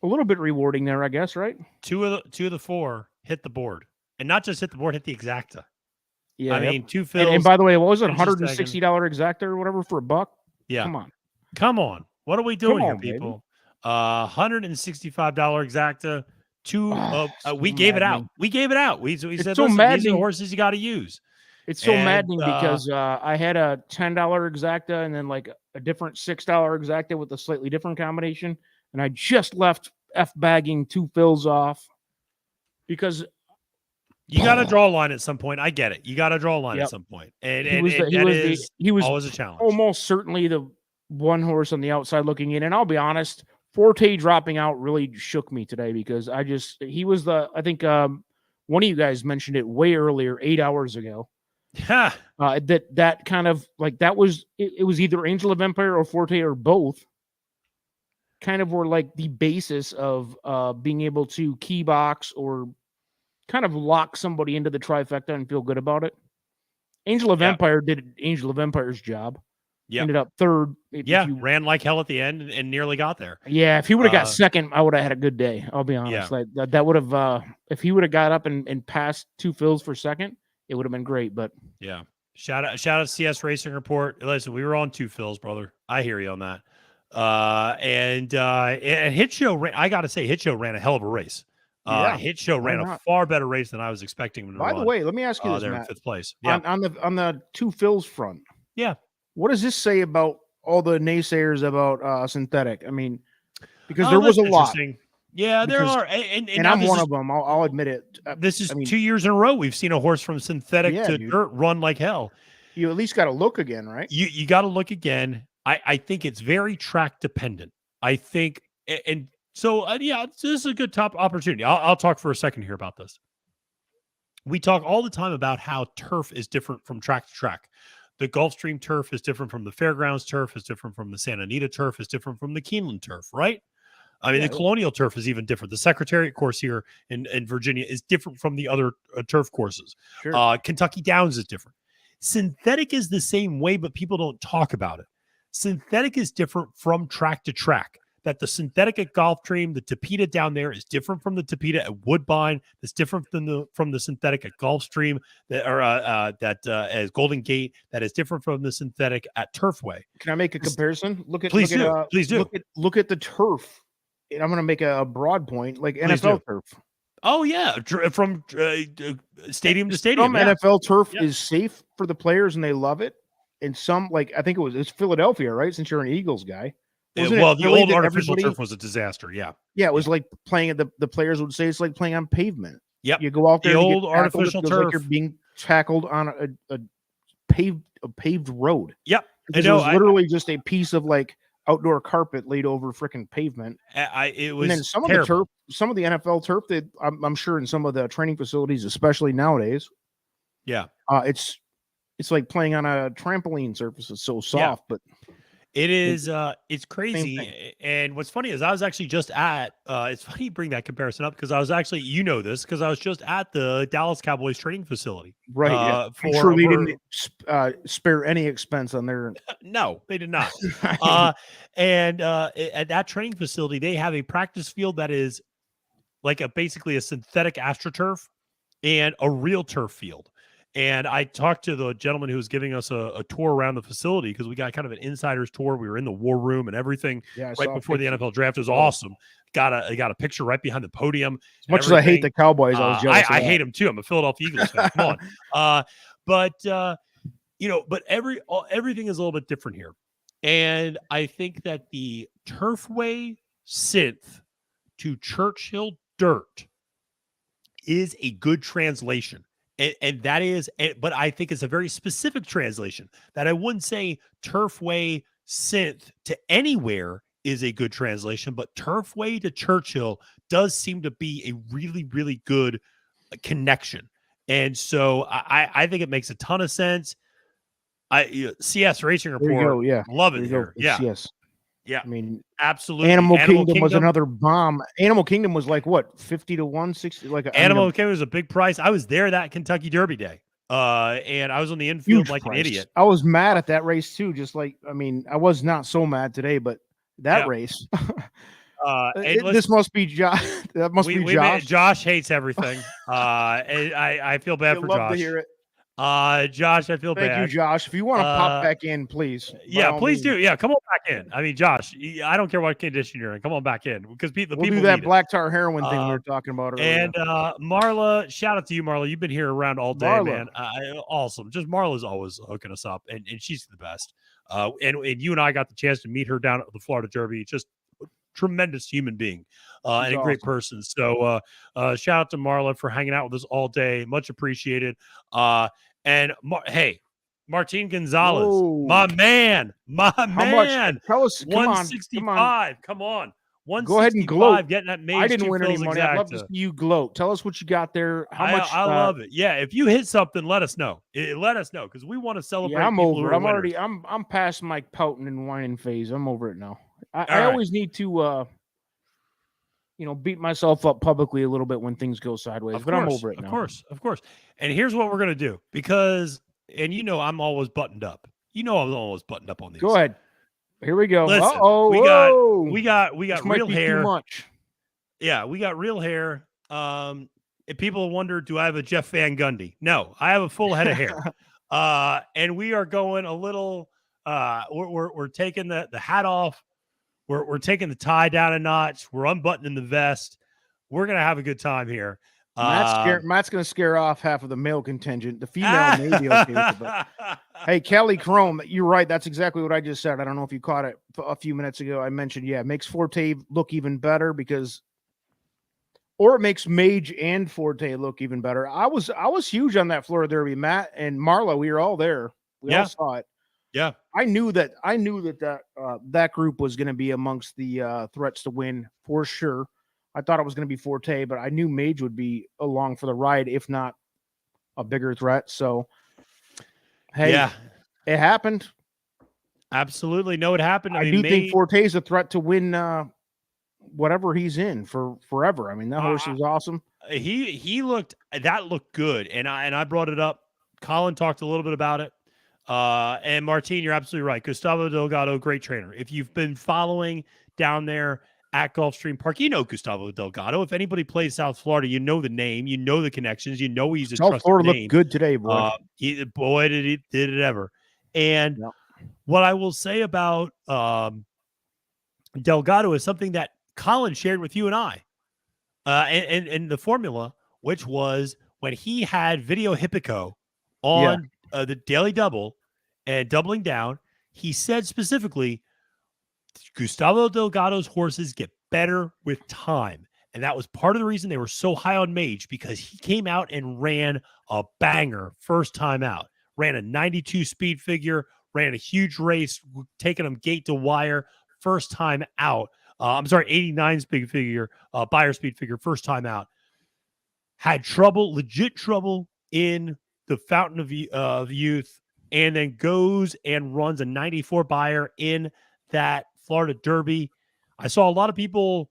a little bit rewarding there, I guess, right? Two of the 4 hit the board, and not just hit the board, hit the exacta. Yeah, I yep. mean, 2 fills. And by the way, what was it? finish the $160 exacta or whatever for a buck? Yeah. Come on. What are we doing here, baby. people? $165 exacta. We so gave it maddening. out. We gave it out. We said, so listen, these are the maddening. horses you got to use. It's so And, maddening because I had a $10 exacta and then like a different $6 exacta with a slightly different combination, and I just left bagging 2 fills off because you got to draw a line at some point. I get it. You got to draw a line at some point, and he was always a challenge. Almost certainly the one horse on the outside looking in, and I'll be honest, Forte dropping out really shook me today because I think one of you guys mentioned it way earlier, 8 hours ago. That kind of like that was it was either Angel of Empire or Forte or both kind of were like the basis of being able to key box or kind of lock somebody into the trifecta and feel good about it. Angel of Empire did Angel of Empire's job. Yeah, ended up third. Ran like hell at the end and nearly got there. Yeah, if he would have got second, I would have had a good day. I'll be honest. Like that would have if he would have got up and passed 2 fills for second, it would have been great. But yeah, shout out CS Racing Report. Listen, we were on 2 fills, brother. I hear you on that. And Hit Show I got to say, Hit Show ran a hell of a race. Hit Show ran a far better race than I was expecting him to run. By the way, let me ask you this, they're Matt. in 5th place. Yeah, on the 2 fills front. Yeah. What does this say about all the naysayers about synthetic? I mean, because there was a lot. Yeah, there are, and I'm one of them. I'll admit it. This is 2 years in a row we've seen a horse from synthetic to dirt run like hell. You at least got to look again, right? You got to look again. I think it's very track dependent. I think, and so this is a good top opportunity. I'll talk for a second here about this. We talk all the time about how turf is different from track to track. The Gulfstream turf is different from the Fairgrounds turf, is different from the Santa Anita turf, is different from the Keeneland turf, right? I mean, the Colonial turf is even different. The Secretariat course here in Virginia is different from the other turf courses. Sure. Kentucky Downs is different. Synthetic is the same way, but people don't talk about it. Synthetic is different from track to track. That the synthetic at Gulfstream, the Tapeta down there is different from the Tapeta at Woodbine. That's different from the synthetic at Gulfstream as Golden Gate. That is different from the synthetic at Turfway. Can I make a comparison? Please do. Look at the turf. And I'm going to make a broad point, like Please NFL do. turf. Oh yeah, from stadium to stadium. Some NFL turf is safe for the players and they love it, and some, like I think it's Philadelphia, right? Since you're an Eagles guy. The old artificial turf was a disaster. Yeah, it was like playing at the players would say it's like playing on pavement. Yep, you go out there. The and old artificial turf. Like you're being tackled on a paved road. Yep, it was literally just a piece of like outdoor carpet laid over freaking pavement. It was. And then some terrible. of the turf, some of the NFL turf that I'm sure in some of the training facilities, especially nowadays. Yeah, it's like playing on a trampoline surface. It's so soft, but. It is, it's crazy. And what's funny is I was actually just at, it's funny you bring that comparison up because I was actually, because I was just at the Dallas Cowboys training facility. Right. I'm sure they didn't spare any expense on their. No, they did not. And at that training facility, they have a practice field that is like basically a synthetic AstroTurf and a real turf field. And I talked to the gentleman who was giving us a tour around the facility because we got kind of an insider's tour. We were in the war room and everything right before the NFL draft. It was awesome. Got a picture right behind the podium. As much as I hate the Cowboys, I was jealous. I hate them too. I'm a Philadelphia Eagles fan. Come on. But everything is a little bit different here. And I think that the Turfway synth to Churchill dirt is a good translation. And that is, but I think it's a very specific translation that I wouldn't say Turfway synth to anywhere is a good translation, but Turfway to Churchill does seem to be a really, really good connection. And so I think it makes a ton of sense. CS Racing Report, love it here. Yeah. Yes. Yeah. I mean, absolutely. Animal Kingdom was another bomb. Animal Kingdom was like what, 50 to 1, 60? Like Animal Kingdom was a big price. I was there that Kentucky Derby day. And I was on the infield like an idiot. I was mad at that race too. Just like, I mean, I was not so mad today, but that race. This must be Josh. That must be Josh. Josh hates everything. And I feel bad for love Josh. To hear it. Josh, I feel bad. Thank you, Josh. If you want to pop back in, please. Yeah, please do. Yeah, come on back in. I mean, Josh, I don't care what condition you're in. Come on back in because people do that black tar heroin thing we were talking about earlier. And Marla, shout out to you, Marla. You've been here around all day, man. Awesome. Just Marla's always hooking us up, and she's the best. And you and I got the chance to meet her down at the Florida Derby. Just tremendous human being and a great person. So shout out to Marla for hanging out with us all day. Much appreciated. And hey, Martin Gonzalez, my man. How much? Tell us. 165. Come on. 165. Go ahead and gloat. Getting that I didn't win any money. I'd love to see you gloat. Tell us what you got there. How much? I love it. Yeah, if you hit something, let us know. Let us know because we want to celebrate. Yeah, I'm over it. I'm past my pouting and whining phase. I'm over it now. I always need to beat myself up publicly a little bit when things go sideways, but I'm over it now. Of course. And here's what we're going to do because, I'm always buttoned up. I'm always buttoned up on these. Go ahead. Here we go. Listen, we got real hair. Too much. Yeah, we got real hair. If people wonder, do I have a Jeff Van Gundy? No, I have a full head of hair. And we are going a little, we're taking the hat off. We're taking the tie down a notch. We're unbuttoning the vest. We're going to have a good time here. Matt's going to scare off half of the male contingent. The female may be okay with it, but hey, Kelly Chrome, you're right. That's exactly what I just said. I don't know if you caught it a few minutes ago. I mentioned, it makes Forte look even better or it makes Mage and Forte look even better. I was huge on that Florida Derby. Matt and Marla, we were all there. We all saw it. Yeah, I knew that group was going to be amongst the threats to win for sure. I thought it was going to be Forte, but I knew Mage would be along for the ride, if not a bigger threat. So, hey, it happened. Absolutely, no, it happened. I do think Forte is a threat to win whatever he's in for forever. I mean, that horse is awesome. He looked good, and I brought it up. Colin talked a little bit about it. And Martine, you're absolutely right. Gustavo Delgado, great trainer. If you've been following down there at Gulfstream Park, you know Gustavo Delgado. If anybody plays South Florida, you know the name, you know the connections, you know he's a South trusted Florida name. Looked good today, boy. Did it ever. And what I will say about Delgado is something that Colin shared with you and I, and the formula, which was when he had Video Hippico on the Daily Double and doubling down, he said specifically, Gustavo Delgado's horses get better with time. And that was part of the reason they were so high on Mage, because he came out and ran a banger first time out, ran a 92 speed figure, ran a huge race, taking him gate to wire first time out. 89 speed figure, buyer speed figure first time out. Had legit trouble in the Fountain of Youth, and then goes and runs a 94 buyer in that Florida Derby. I saw a lot of people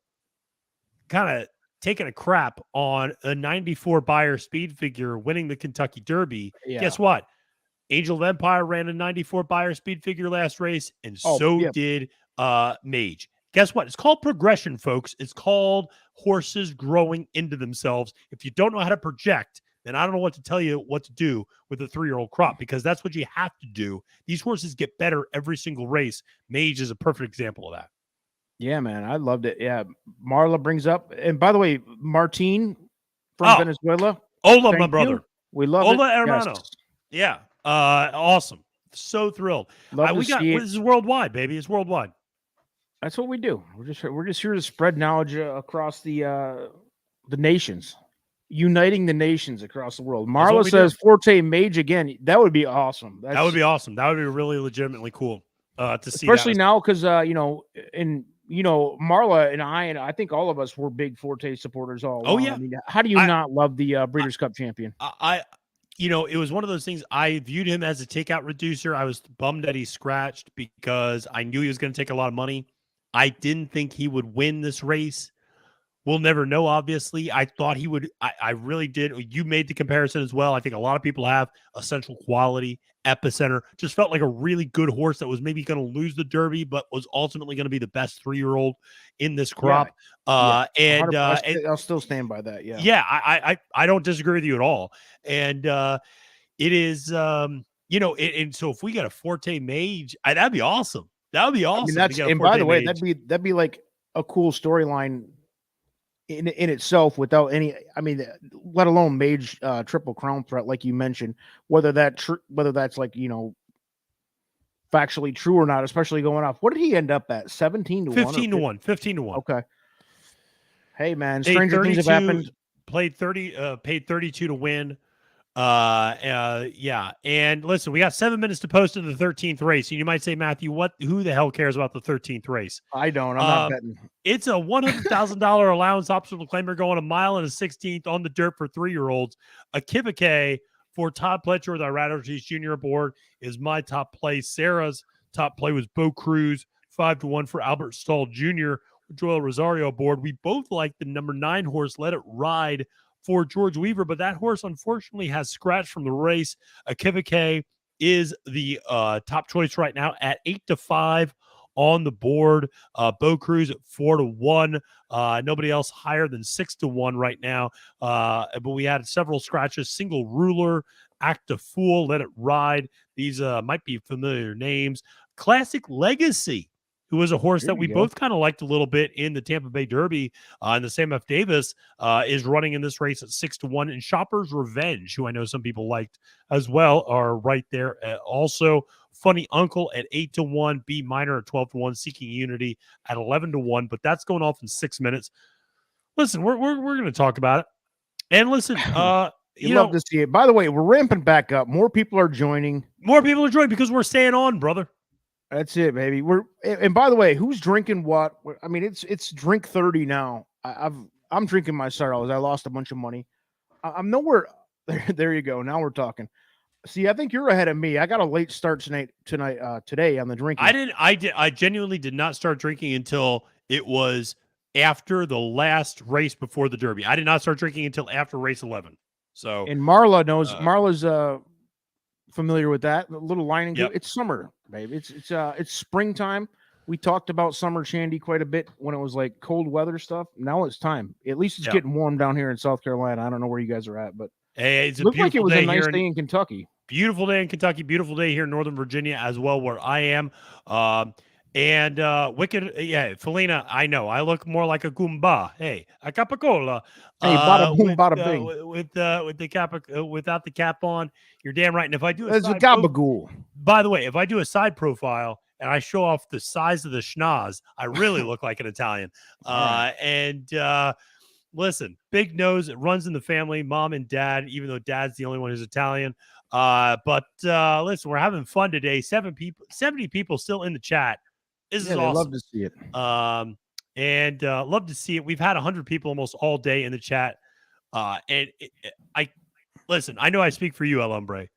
kind of taking a crap on a 94 buyer speed figure winning the Kentucky Derby. Yeah. Guess what? Angel of Empire ran a 94 buyer speed figure last race, and did Mage. Guess what? It's called progression, folks. It's called horses growing into themselves. If you don't know how to project, then I don't know what to tell you what to do with a 3-year-old crop, because that's what you have to do. These horses get better every single race. Mage is a perfect example of that. Yeah, man, I loved it. Yeah, Marla brings up, and by the way, Martin from Venezuela. Hola, my brother. We love Hola, it. hermano. Yes. Yeah, awesome. So thrilled. This is worldwide, baby. It's worldwide. That's what we do. We're just here to spread knowledge across the nations, uniting the nations across the world. Marla says Forte Mage again. That would be awesome. That would be awesome. That would be really legitimately cool to see. Especially now, because Marla and I think all of us were big Forte supporters all along. Yeah. I mean, how do you not love the Breeders' Cup champion? It was one of those things. I viewed him as a takeout reducer. I was bummed that he scratched because I knew he was going to take a lot of money. I didn't think he would win this race. We'll never know, obviously. I thought he would. I really did. You made the comparison as well. I think a lot of people have. Essential Quality, Epicenter. Just felt like a really good horse that was maybe going to lose the Derby, but was ultimately going to be the best 3-year-old in this crop. I'll still stand by that. Yeah. Yeah, I don't disagree with you at all. And it is, and so if we got a Forte Mage, that'd be awesome. That would be awesome. And by the way, that'd be like a cool storyline in itself without any, let alone Mage Triple Crown threat, like you mentioned, whether that's like, factually true or not, especially going off. What did he end up at? 17 to 15 to 1. 15 to 1. Okay. Hey man, stranger things have happened. Paid 32 to win. Yeah. And listen, we got 7 minutes to post in the 13th race. And you might say, Matthew, who the hell cares about the 13th race? I don't. I'm not betting. It's a $100,000 allowance optional claimer going 1 mile and a 16th on the dirt for 3-year-olds. A Kivike for Todd Pletcher with our Rattlers Junior aboard is my top play. Sarah's top play was Bo Cruz, 5 to 1 for Albert Stahl Jr. with Joel Rosario aboard. We both like the number 9 horse, Let It Ride, for George Weaver, but that horse unfortunately has scratched from the race. Akivike is the top choice right now at 8 to 5 on the board. Bo Cruz at 4 to 1. Nobody else higher than 6 to 1 right now. But we had several scratches. Single Ruler, Act a Fool, Let It Ride. These might be familiar names. Classic Legacy, who was a horse that we both kind of liked a little bit in the Tampa Bay Derby. And the Sam F. Davis is running in this race at 6 to 1. And Shopper's Revenge, who I know some people liked as well, are right there. Also, Funny Uncle at 8 to 1. B Minor at 12 to 1. Seeking Unity at 11 to 1. But that's going off in 6 minutes. Listen, we're going to talk about it. And listen, you love to see it. By the way, we're ramping back up. More people are joining. More people are joining because we're staying on, brother. That's it, baby. And by the way, who's drinking what? I mean, it's drink 30 now. I'm drinking my sorrows. I lost a bunch of money. I'm nowhere. There you go. Now we're talking. See, I think you're ahead of me. I got a late start today on the drinking. I genuinely did not start drinking until it was after the last race before the Derby. I did not start drinking until after race 11. So, and Marla knows. Marla's familiar with that. A little lining. Yep. It's summer, baby. It's springtime. We talked about summer shandy quite a bit when it was like cold weather stuff. Now it's time. At least it's getting warm down here in South Carolina. I don't know where you guys are at, but hey, it's looked like it was a nice day in Kentucky. Beautiful day in Kentucky. Beautiful day here in Northern Virginia as well, where I am. And Wicked, Felina, I know I look more like a Goomba. Hey, a Capicola. Hey, bada boom, bada bing. With the cap, without the cap on, you're damn right. And if I do a gabagool. By the way, if I do a side profile and I show off the size of the schnoz, I really look like an Italian. Listen, big nose. It runs in the family, mom and dad. Even though dad's the only one who's Italian. But listen, we're having fun today. 70 people still in the chat. This is awesome. Love to see it. And love to see it. We've had 100 people almost all day in the chat. Listen, I know I speak for you, El Hombre.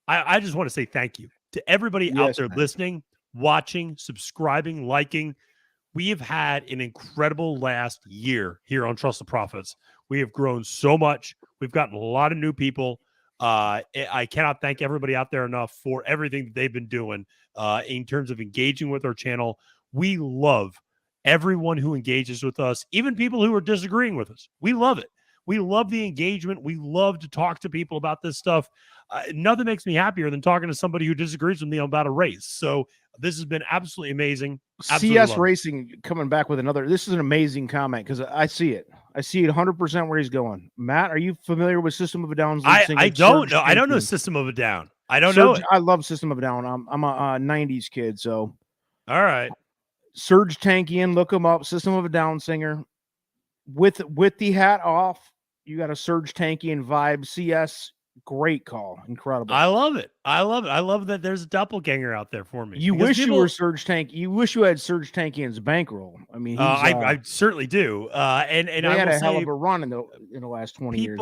I just want to say thank you to everybody out there listening, watching, subscribing, liking. We have had an incredible last year here on Trust the Profits. We have grown so much. We've gotten a lot of new people. I cannot thank everybody out there enough for everything that they've been doing in terms of engaging with our channel. We love everyone who engages with us, even people who are disagreeing with us. We love it. We love the engagement. We love to talk to people about this stuff. Nothing makes me happier than talking to somebody who disagrees with me about a race. So this has been absolutely amazing. Absolutely CS Racing coming back with another. This is an amazing comment because I see it. I see it 100% where he's going. Matt, are you familiar with System of a Down's lead singer? I don't know. I don't know System of a Down. I don't know it. I love System of a Down. I'm a 90s kid, so. All right. Serge Tankian, look him up. System of a Down singer. With the hat off, you got a Serge Tankian vibe. CS, great call. Incredible. I love it. I love it. I love that there's a doppelganger out there for me. You wish you were Serge Tank. You wish you had Serge Tankian's bankroll. I mean, I certainly do. And they I had will a hell say, of a run in the last 20 years.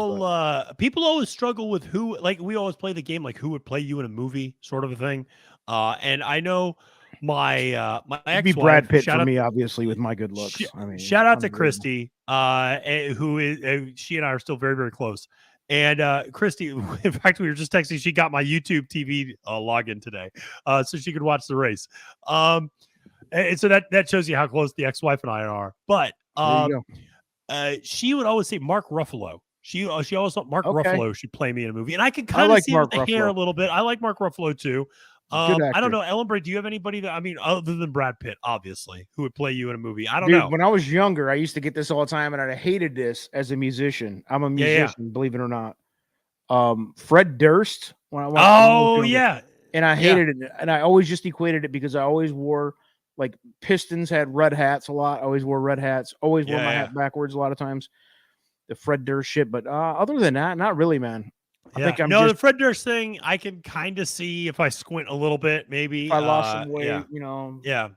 People always struggle with who, like we always play the game, like who would play you in a movie, sort of a thing. And I know my ex-wife, be Brad Pitt for me, obviously, with my good looks. Shout out to Christy, who is she and I are still very, very close. And Christy, in fact, we were just texting. She got my YouTube TV login today, so she could watch the race. And so that shows you how close the ex-wife and I are. But she would always say Mark Ruffalo. She always thought Mark Ruffalo should play me in a movie, and I can kind of see Mark the hair a little bit. I like Mark Ruffalo too. I don't know, Ellen Bray, do you have anybody that, I mean, other than Brad Pitt, obviously, who would play you in a movie? I don't know. When I was younger, I used to get this all the time, and I hated this as a musician. I'm a musician, believe it or not. Fred Durst. When I was and I hated it, and I always just equated it because I always wore, like, Pistons had red hats a lot. I always wore red hats. Always wore my hat backwards a lot of times. The Fred Durst shit, but other than that, not really, man. I think the Fred Durst thing, I can kind of see if I squint a little bit, maybe. If I lost some weight, you know. Yeah.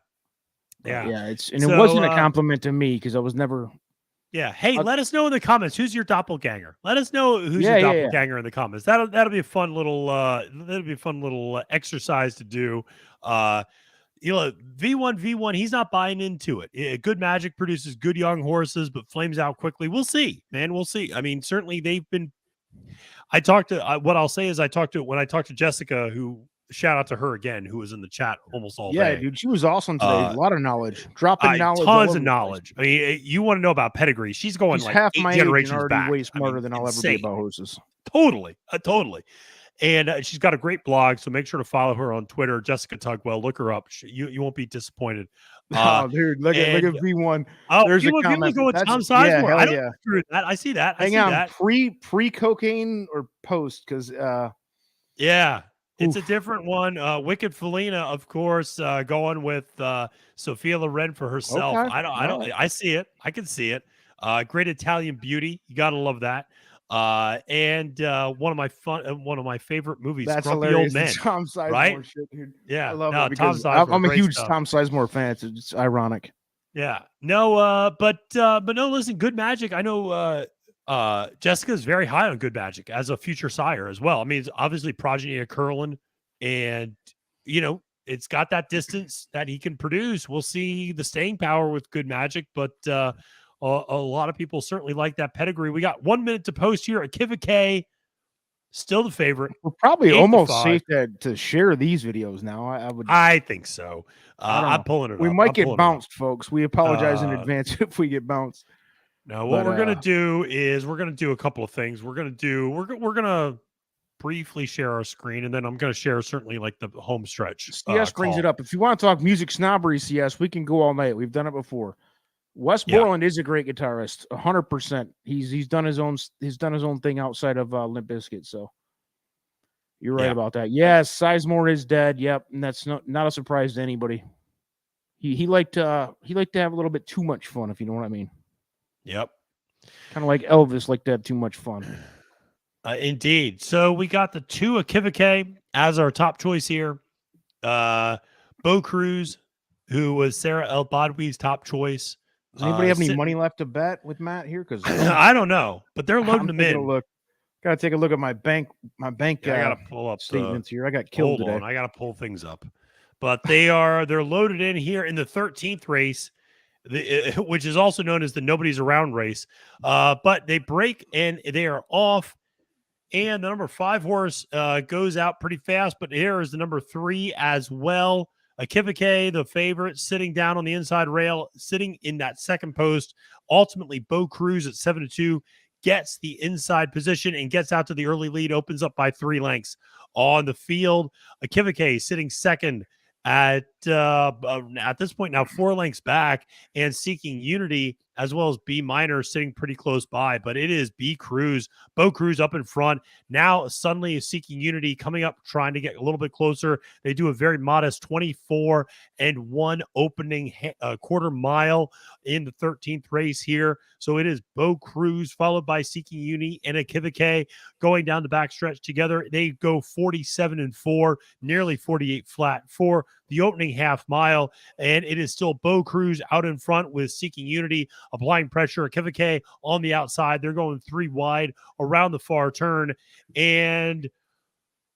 It wasn't a compliment to me because I was never. Yeah. Hey, let us know in the comments who's your doppelganger. Let us know who's your doppelganger in the comments. That'll be a fun little exercise to do. V1, he's not buying into it. Good Magic produces good young horses, but flames out quickly. We'll see, man. We'll see. I mean, certainly they've been. What I'll say is when I talked to Jessica, who shout out to her again, who was in the chat almost all day. Yeah, dude, she was awesome today. A lot of knowledge, dropping knowledge, tons of knowledge. I mean, you want to know about pedigree? She's going like half 8 my generations age back. Way smarter than I'll ever be about horses. Totally. And she's got a great blog, so make sure to follow her on Twitter, Jessica Tugwell. Look her up. You won't be disappointed. Oh, dude, look at V1. Oh, there's V1, a comment. Go with Tom Sizemore. Yeah, I don't agree with that. I see that. Hang on, pre cocaine or post? Because it's a different one. Wicked Felina, of course, going with Sophia Loren for herself. Okay. I see it. I can see it. Great Italian beauty. You gotta love that. And one of my favorite movies, That's Grumpy Hilarious. Old Men. Tom Sizemore right? shit, dude. Yeah, I love no, it because Tom Sizemore, I'm a huge stuff. Tom Sizemore fan. It's ironic. Yeah, no, but no. Listen, Good Magic. I know Jessica's very high on Good Magic as a future sire as well. I mean, it's obviously progeny of Curlin, and it's got that distance that he can produce. We'll see the staying power with Good Magic, but a lot of people certainly like that pedigree. We got 1 minute to post here. Akiva K, still the favorite. We're probably almost safe to share these videos now. I think so. I'm pulling it up. We might get bounced, folks. We apologize in advance if we get bounced. No, what we're gonna do is we're gonna do a couple of things. We're gonna briefly share our screen, and then I'm gonna share certainly like the home stretch. CS brings it up. If you want to talk music snobbery, CS, we can go all night. We've done it before. Wes Borland is a great guitarist, 100%. He's done his own thing outside of Limp Bizkit, so you're right about that. Yes, Sizemore is dead. Yep, and that's not a surprise to anybody. He liked to have a little bit too much fun, if you know what I mean. Yep. Kind of like Elvis liked to have too much fun. Indeed. So we got the 2 Akiva K as our top choice here. Bo Cruz, who was Sarah El Badwi's top choice. Does anybody have any money left to bet with Matt here? Because I don't know, but they're loading them in. Got to take a look at my bank. I gotta pull up statements here. I got killed today. I gotta pull things up, but they're loaded in here in the 13th race, which is also known as the Nobody's Around race. But they break and they are off, and the number 5 horse goes out pretty fast. But here is the number 3 as well. Akiva K, the favorite, sitting down on the inside rail, sitting in that second post. Ultimately, Bo Cruz at 7-2 gets the inside position and gets out to the early lead, opens up by 3 lengths on the field. Akivike sitting second at this point now 4 lengths back, and Seeking Unity as well as B Minor sitting pretty close by, but it is Bo Cruz up in front. Now suddenly Seeking Unity coming up, trying to get a little bit closer. They do a very modest 24-1 opening quarter mile in the 13th race here. So it is Bo Cruz followed by Seeking Unity and Akivike going down the backstretch together. They go 47-4, nearly 48 flat for the opening half mile, and it is still Bo Cruz out in front with Seeking Unity applying pressure. Akivike on the outside. They're going 3 wide around the far turn. And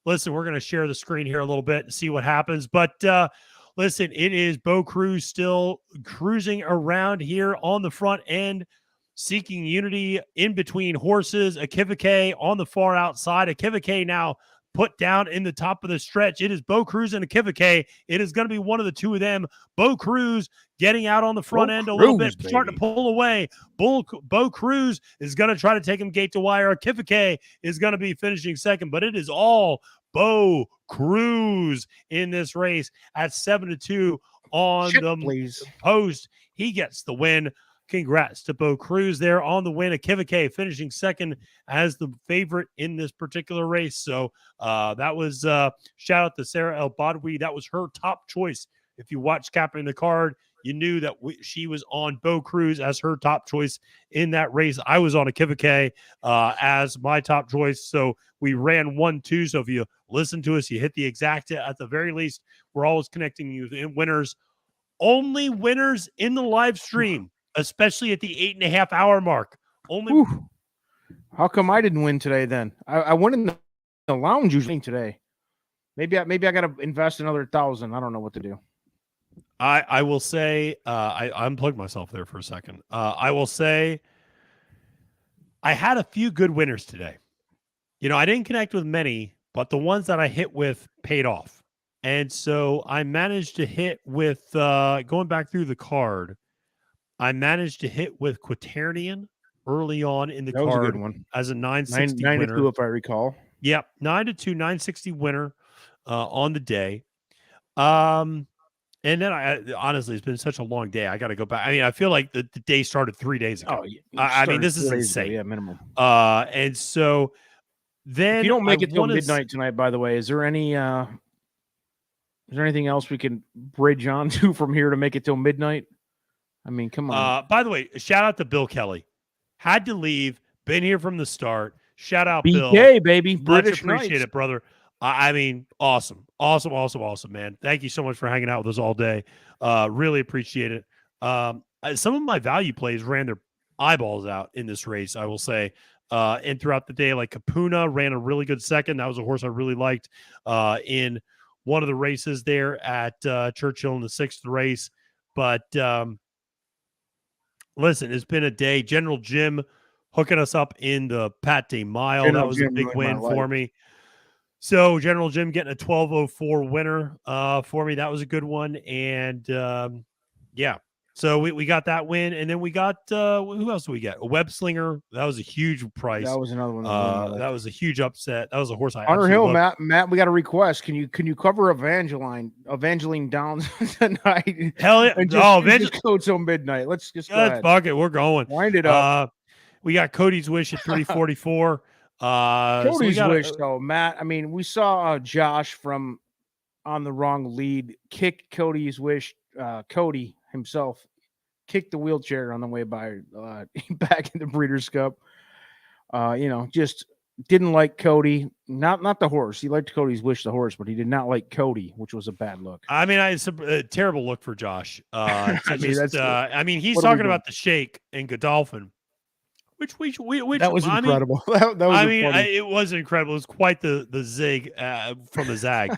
listen, we're going to share the screen here a little bit and see what happens. But listen, it is Bo Cruz still cruising around here on the front end. Seeking Unity in between horses. Akivike on the far outside. Akivike now put down in the top of the stretch. It is Bo Cruz and Akivike. It is going to be one of the two of them. Bo Cruz getting out on the front end a little bit, starting to pull away. Bo Cruz is going to try to take him gate to wire. Akivike is going to be finishing second, but it is all Bo Cruz in this race at 7-2 on the post. He gets the win. Congrats to Bo Cruz there on the win. Akivike finishing second as the favorite in this particular race. So that was shout out to Sarah El Badwi. That was her top choice. If you watched Capping the Card, you knew that she was on Bo Cruz as her top choice in that race. I was on Akivike as my top choice. So we ran 1-2. So if you listen to us, you hit the exact at the very least. We're always connecting you in winners. Only winners in the live stream, especially at the 8.5 hour mark. Only. How come I didn't win today then? I went in the lounge usually today. Maybe I got to invest another 1,000. I don't know what to do. I will say, I unplugged myself there for a second. I will say I had a few good winners today. You know, I didn't connect with many, but the ones that I hit with paid off. And so I managed to hit with, going back through the card, I managed to hit with Quaternion early on in the that card was a good one. as a 960 winner. 9-2 if I recall. Yep, 9-2, 960 winner on the day. And then honestly, it's been such a long day. I got to go back. I mean, I feel like the day started 3 days ago. Oh, I mean, this is insane. Yeah, minimum. And so then if you don't make it till midnight tonight, by the way, is there anything else we can bridge on to from here to make it till midnight? I mean, come on. By the way, shout out to Bill Kelly. Had to leave. Been here from the start. Shout out, BK, Bill. baby. Much appreciate it, brother. I mean, awesome, man. Thank you so much for hanging out with us all day. Really appreciate it. Some of my value plays ran their eyeballs out in this race, I will say. And throughout the day, like Capuna ran a really good second. That was a horse I really liked in one of the races there at Churchill in the 6th race. But listen, it's been a day. General Jim hooking us up in the Pate Mile. That was a big win for me. So General Jim getting a 12:04 winner for me. That was a good one. And yeah, so we got that win. And then we got, who else do we get? A Web Slinger. That was a huge price. That was another one. That was a huge upset. That was a horse I Honor Hill, loved. Matt, we got a request. Can you cover Evangeline Downs tonight? Hell yeah. Just go till midnight. Let's just go ahead. Fuck it. We're going. Wind it up. We got Cody's Wish at 344. Cody's Wish, though, Matt. I mean, we saw Josh from On the Wrong Lead kick Cody's Wish. Cody himself kicked the wheelchair on the way by back in the Breeders' Cup. Just didn't like Cody. Not the horse. He liked Cody's Wish, the horse, but he did not like Cody, which was a bad look. I mean, it's a terrible look for Josh. He's What talking about the Shake and Godolphin. Which that was incredible. That was it was incredible. It was quite the zig from the zag.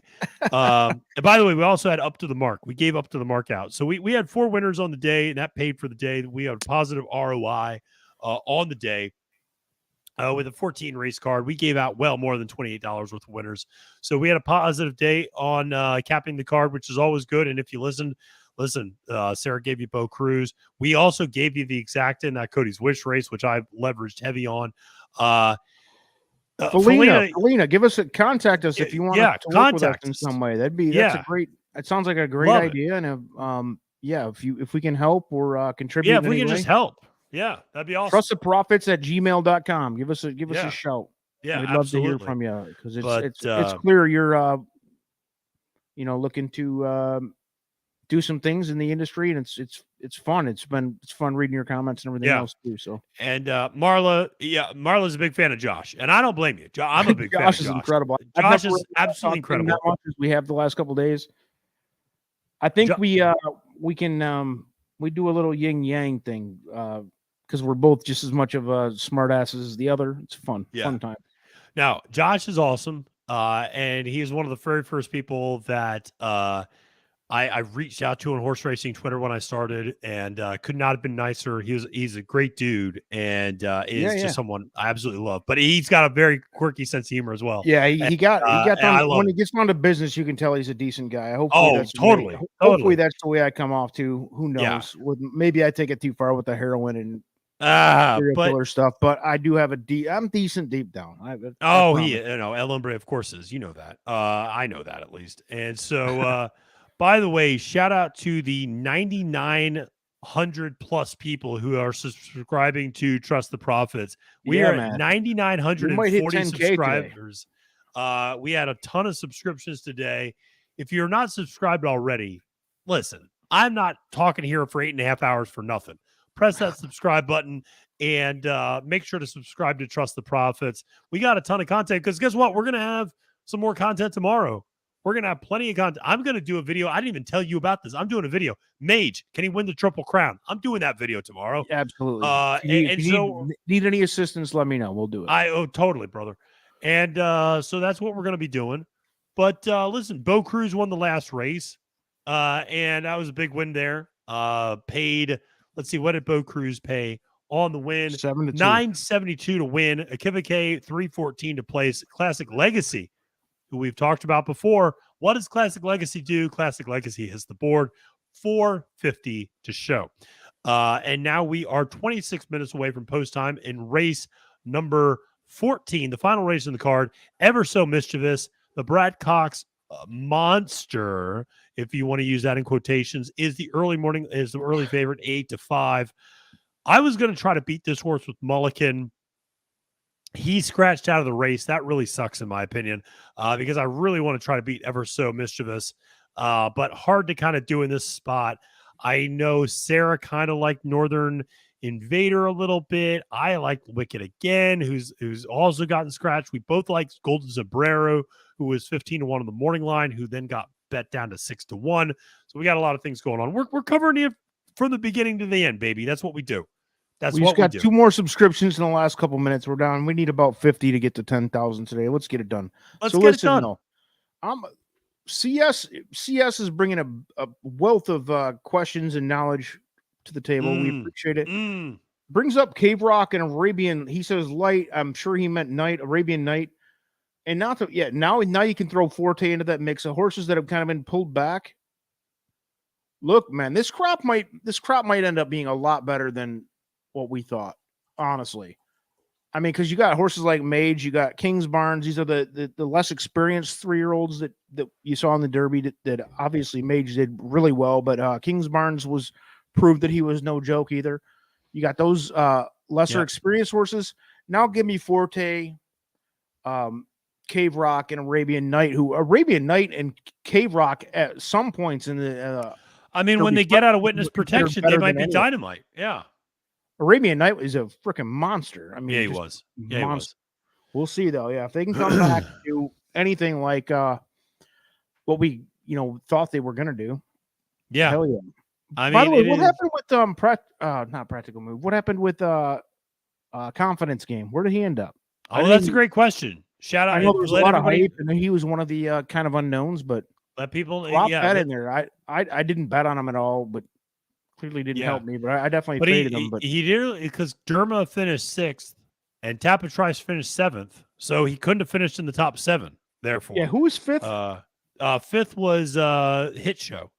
And by the way, we also had Up to the Mark. We gave Up to the Mark out. So we had 4 winners on the day, and that paid for the day. We had a positive ROI on the day with a 14 race card. We gave out well more than $28 worth of winners. So we had a positive day on capping the card, which is always good. And if you listened listen, Sarah gave you Bo Cruz. We also gave you the exact in that Cody's Wish race, which I've leveraged heavy on. Felina, give us contact us if you want to work with us in some way. That's a great. It sounds like a great idea, and if we can help or contribute, if we can just help, that'd be awesome. Trusttheprofits@gmail.com. Give us a shout. Yeah, we'd love to hear from you because it's clear you're looking to do some things in the industry, and it's fun. It's fun reading your comments and everything else too. So and Marla's a big fan of Josh, and I don't blame you. I'm a big fan of Josh. Is incredible. Josh is absolutely incredible. That much as we have the last couple of days. I think we can we do a little yin yang thing because we're both just as much of a smart asses as the other. It's fun time. Now Josh is awesome, and he is one of the very first people that I reached out to on horse racing Twitter when I started, and could not have been nicer. He's a great dude, and is just someone I absolutely love. But he's got a very quirky sense of humor as well. Yeah, he got when he gets down to business, you can tell he's a decent guy. Totally. Hopefully that's the way I come off too. Who knows? Maybe I take it too far with the heroin and serial killer stuff, but I do have I'm decent deep down. El Hombre, of course, is. You know that. I know that at least, and so. By the way, shout out to the 9,900 plus people who are subscribing to Trust the Profits. We are at 9,940 subscribers. We had a ton of subscriptions today. If you're not subscribed already, listen, I'm not talking here for 8.5 hours for nothing. Press that subscribe button and make sure to subscribe to Trust the Profits. We got a ton of content because guess what? We're going to have some more content tomorrow. We're going to have plenty of content. I'm going to do a video. I didn't even tell you about this. I'm doing a video. Mage, can he win the Triple Crown? I'm doing that video tomorrow. Absolutely. Need any assistance, let me know. We'll do it. Totally, brother. And so that's what we're going to be doing. But listen, Bo Cruz won the last race, and that was a big win there. Paid, let's see, what did Bo Cruz pay on the win? $972 to win. Akivike, $314 to place. Classic Legacy, who we've talked about before. What does Classic Legacy do? Classic Legacy hits the board, $450 to show. And now we are 26 minutes away from post time in race number 14, the final race in the card. Ever So Mischievous, the Brad Cox monster, if you want to use that in quotations, is the early favorite, 8-5. I was going to try to beat this horse with Mulligan. He scratched out of the race. That really sucks, in my opinion, because I really want to try to beat Ever So Mischievous, but hard to kind of do in this spot. I know Sarah kind of liked Northern Invader a little bit. I like Wicked Again, who's also gotten scratched. We both like Golden Sombrero, who was 15-1 on the morning line, who then got bet down to 6-1. So we got a lot of things going on. We're covering it from the beginning to the end, baby. That's what we do. We just got 2 more subscriptions in the last couple minutes. We're down. We need about 50 to get to 10,000 today. Let's get it done. CS is bringing a wealth of questions and knowledge to the table. We appreciate it. Brings up Cave Rock and Arabian. He says light. I'm sure he meant night, Arabian Night. And now you can throw Forte into that mix of horses that have kind of been pulled back. Look, man, this crop might end up being a lot better than what we thought, honestly. I mean, because you got horses like Mage, you got Kings Barnes. These are the less experienced 3-year-olds that you saw in the Derby that obviously Mage did really well, but Kings Barnes proved that he was no joke either. You got those lesser experienced horses. Now give me Forte, Cave Rock, and Arabian Night, Arabian Night and Cave Rock at some points in the when they get out of witness protection, they might be dynamite. Yeah. Arabian Night is a freaking monster. I mean, he was. Yeah, he was. We'll see though. Yeah, if they can come back to do anything like what we thought they were gonna do. Yeah. Hell yeah. By the way, what happened with not Practical Move? What happened with Confidence Game? Where did he end up? Oh, that's a great question. Shout out. I know there was a lot of hype, and he was one of the kind of unknowns, but let people bet in there. I didn't bet on him at all, but clearly didn't help me, but I definitely traded him. But he did, because Derma finished 6th and Tapatrice finished 7th, so he couldn't have finished in the top 7. Therefore, who was 5th? 5th was Hit Show.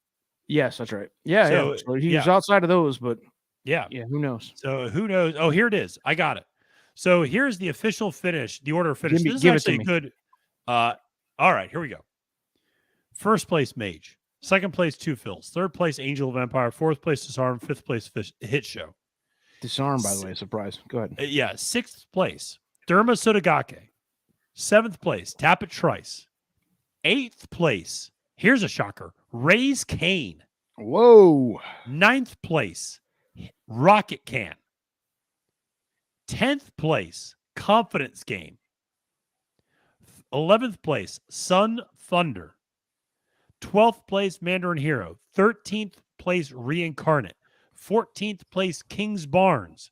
Yes, that's right. Yeah, So, So he was outside of those, but yeah, who knows? So who knows? Oh, here it is. I got it. So here's the official finish, the order of finish. This is give it actually to me. good. All right, here we go. First place, Mage. Second place, Two Phils. Third place, Angel of Empire. Fourth place, Disarm. Fifth place, Hit Show. Disarm, by the way, surprise. Go ahead. Yeah, sixth place, Derma Sodagake. Seventh place, Tappet Trice. Eighth place, here's a shocker, Raise Kane. Whoa. Ninth place, Rocket Can. 10th place, Confidence Game. 11th place, Sun Thunder. 12th place, Mandarin Hero. 13th place, Reincarnate. 14th place, King's Barnes.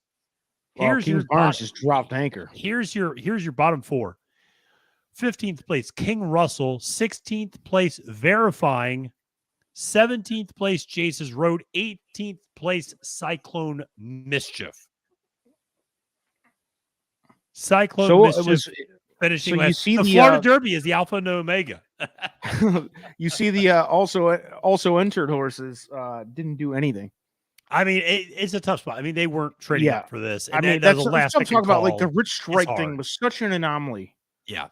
Here's King's Barnes just dropped anchor. Here's your bottom four. 15th place, King Russell. 16th place, Verifying. 17th place, Jace's Road. 18th place, Cyclone Mischief. Mischief finishing last. The Florida Derby is the Alpha and Omega. You see the also entered horses didn't do anything. I mean, it's a tough spot. I mean, they weren't trading up for this. And I mean, that's what I'm talking about. Like the Rich Strike thing was such an anomaly. Yeah.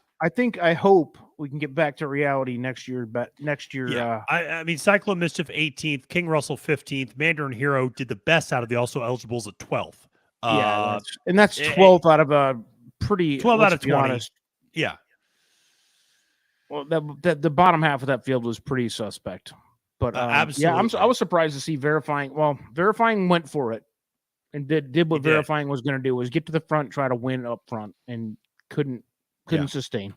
I hope we can get back to reality next year. But next year, I mean, Cyclone Mischief 18th, King Russell 15th, Mandarin Hero did the best out of the also eligibles at 12th. That's 12th out of a pretty 12 out of 20. Honest. Yeah. Well, the bottom half of that field was pretty suspect. But absolutely, I was surprised to see Verifying. Well, Verifying went for it and did what Verifying was going to do, was get to the front, try to win up front, and couldn't sustain.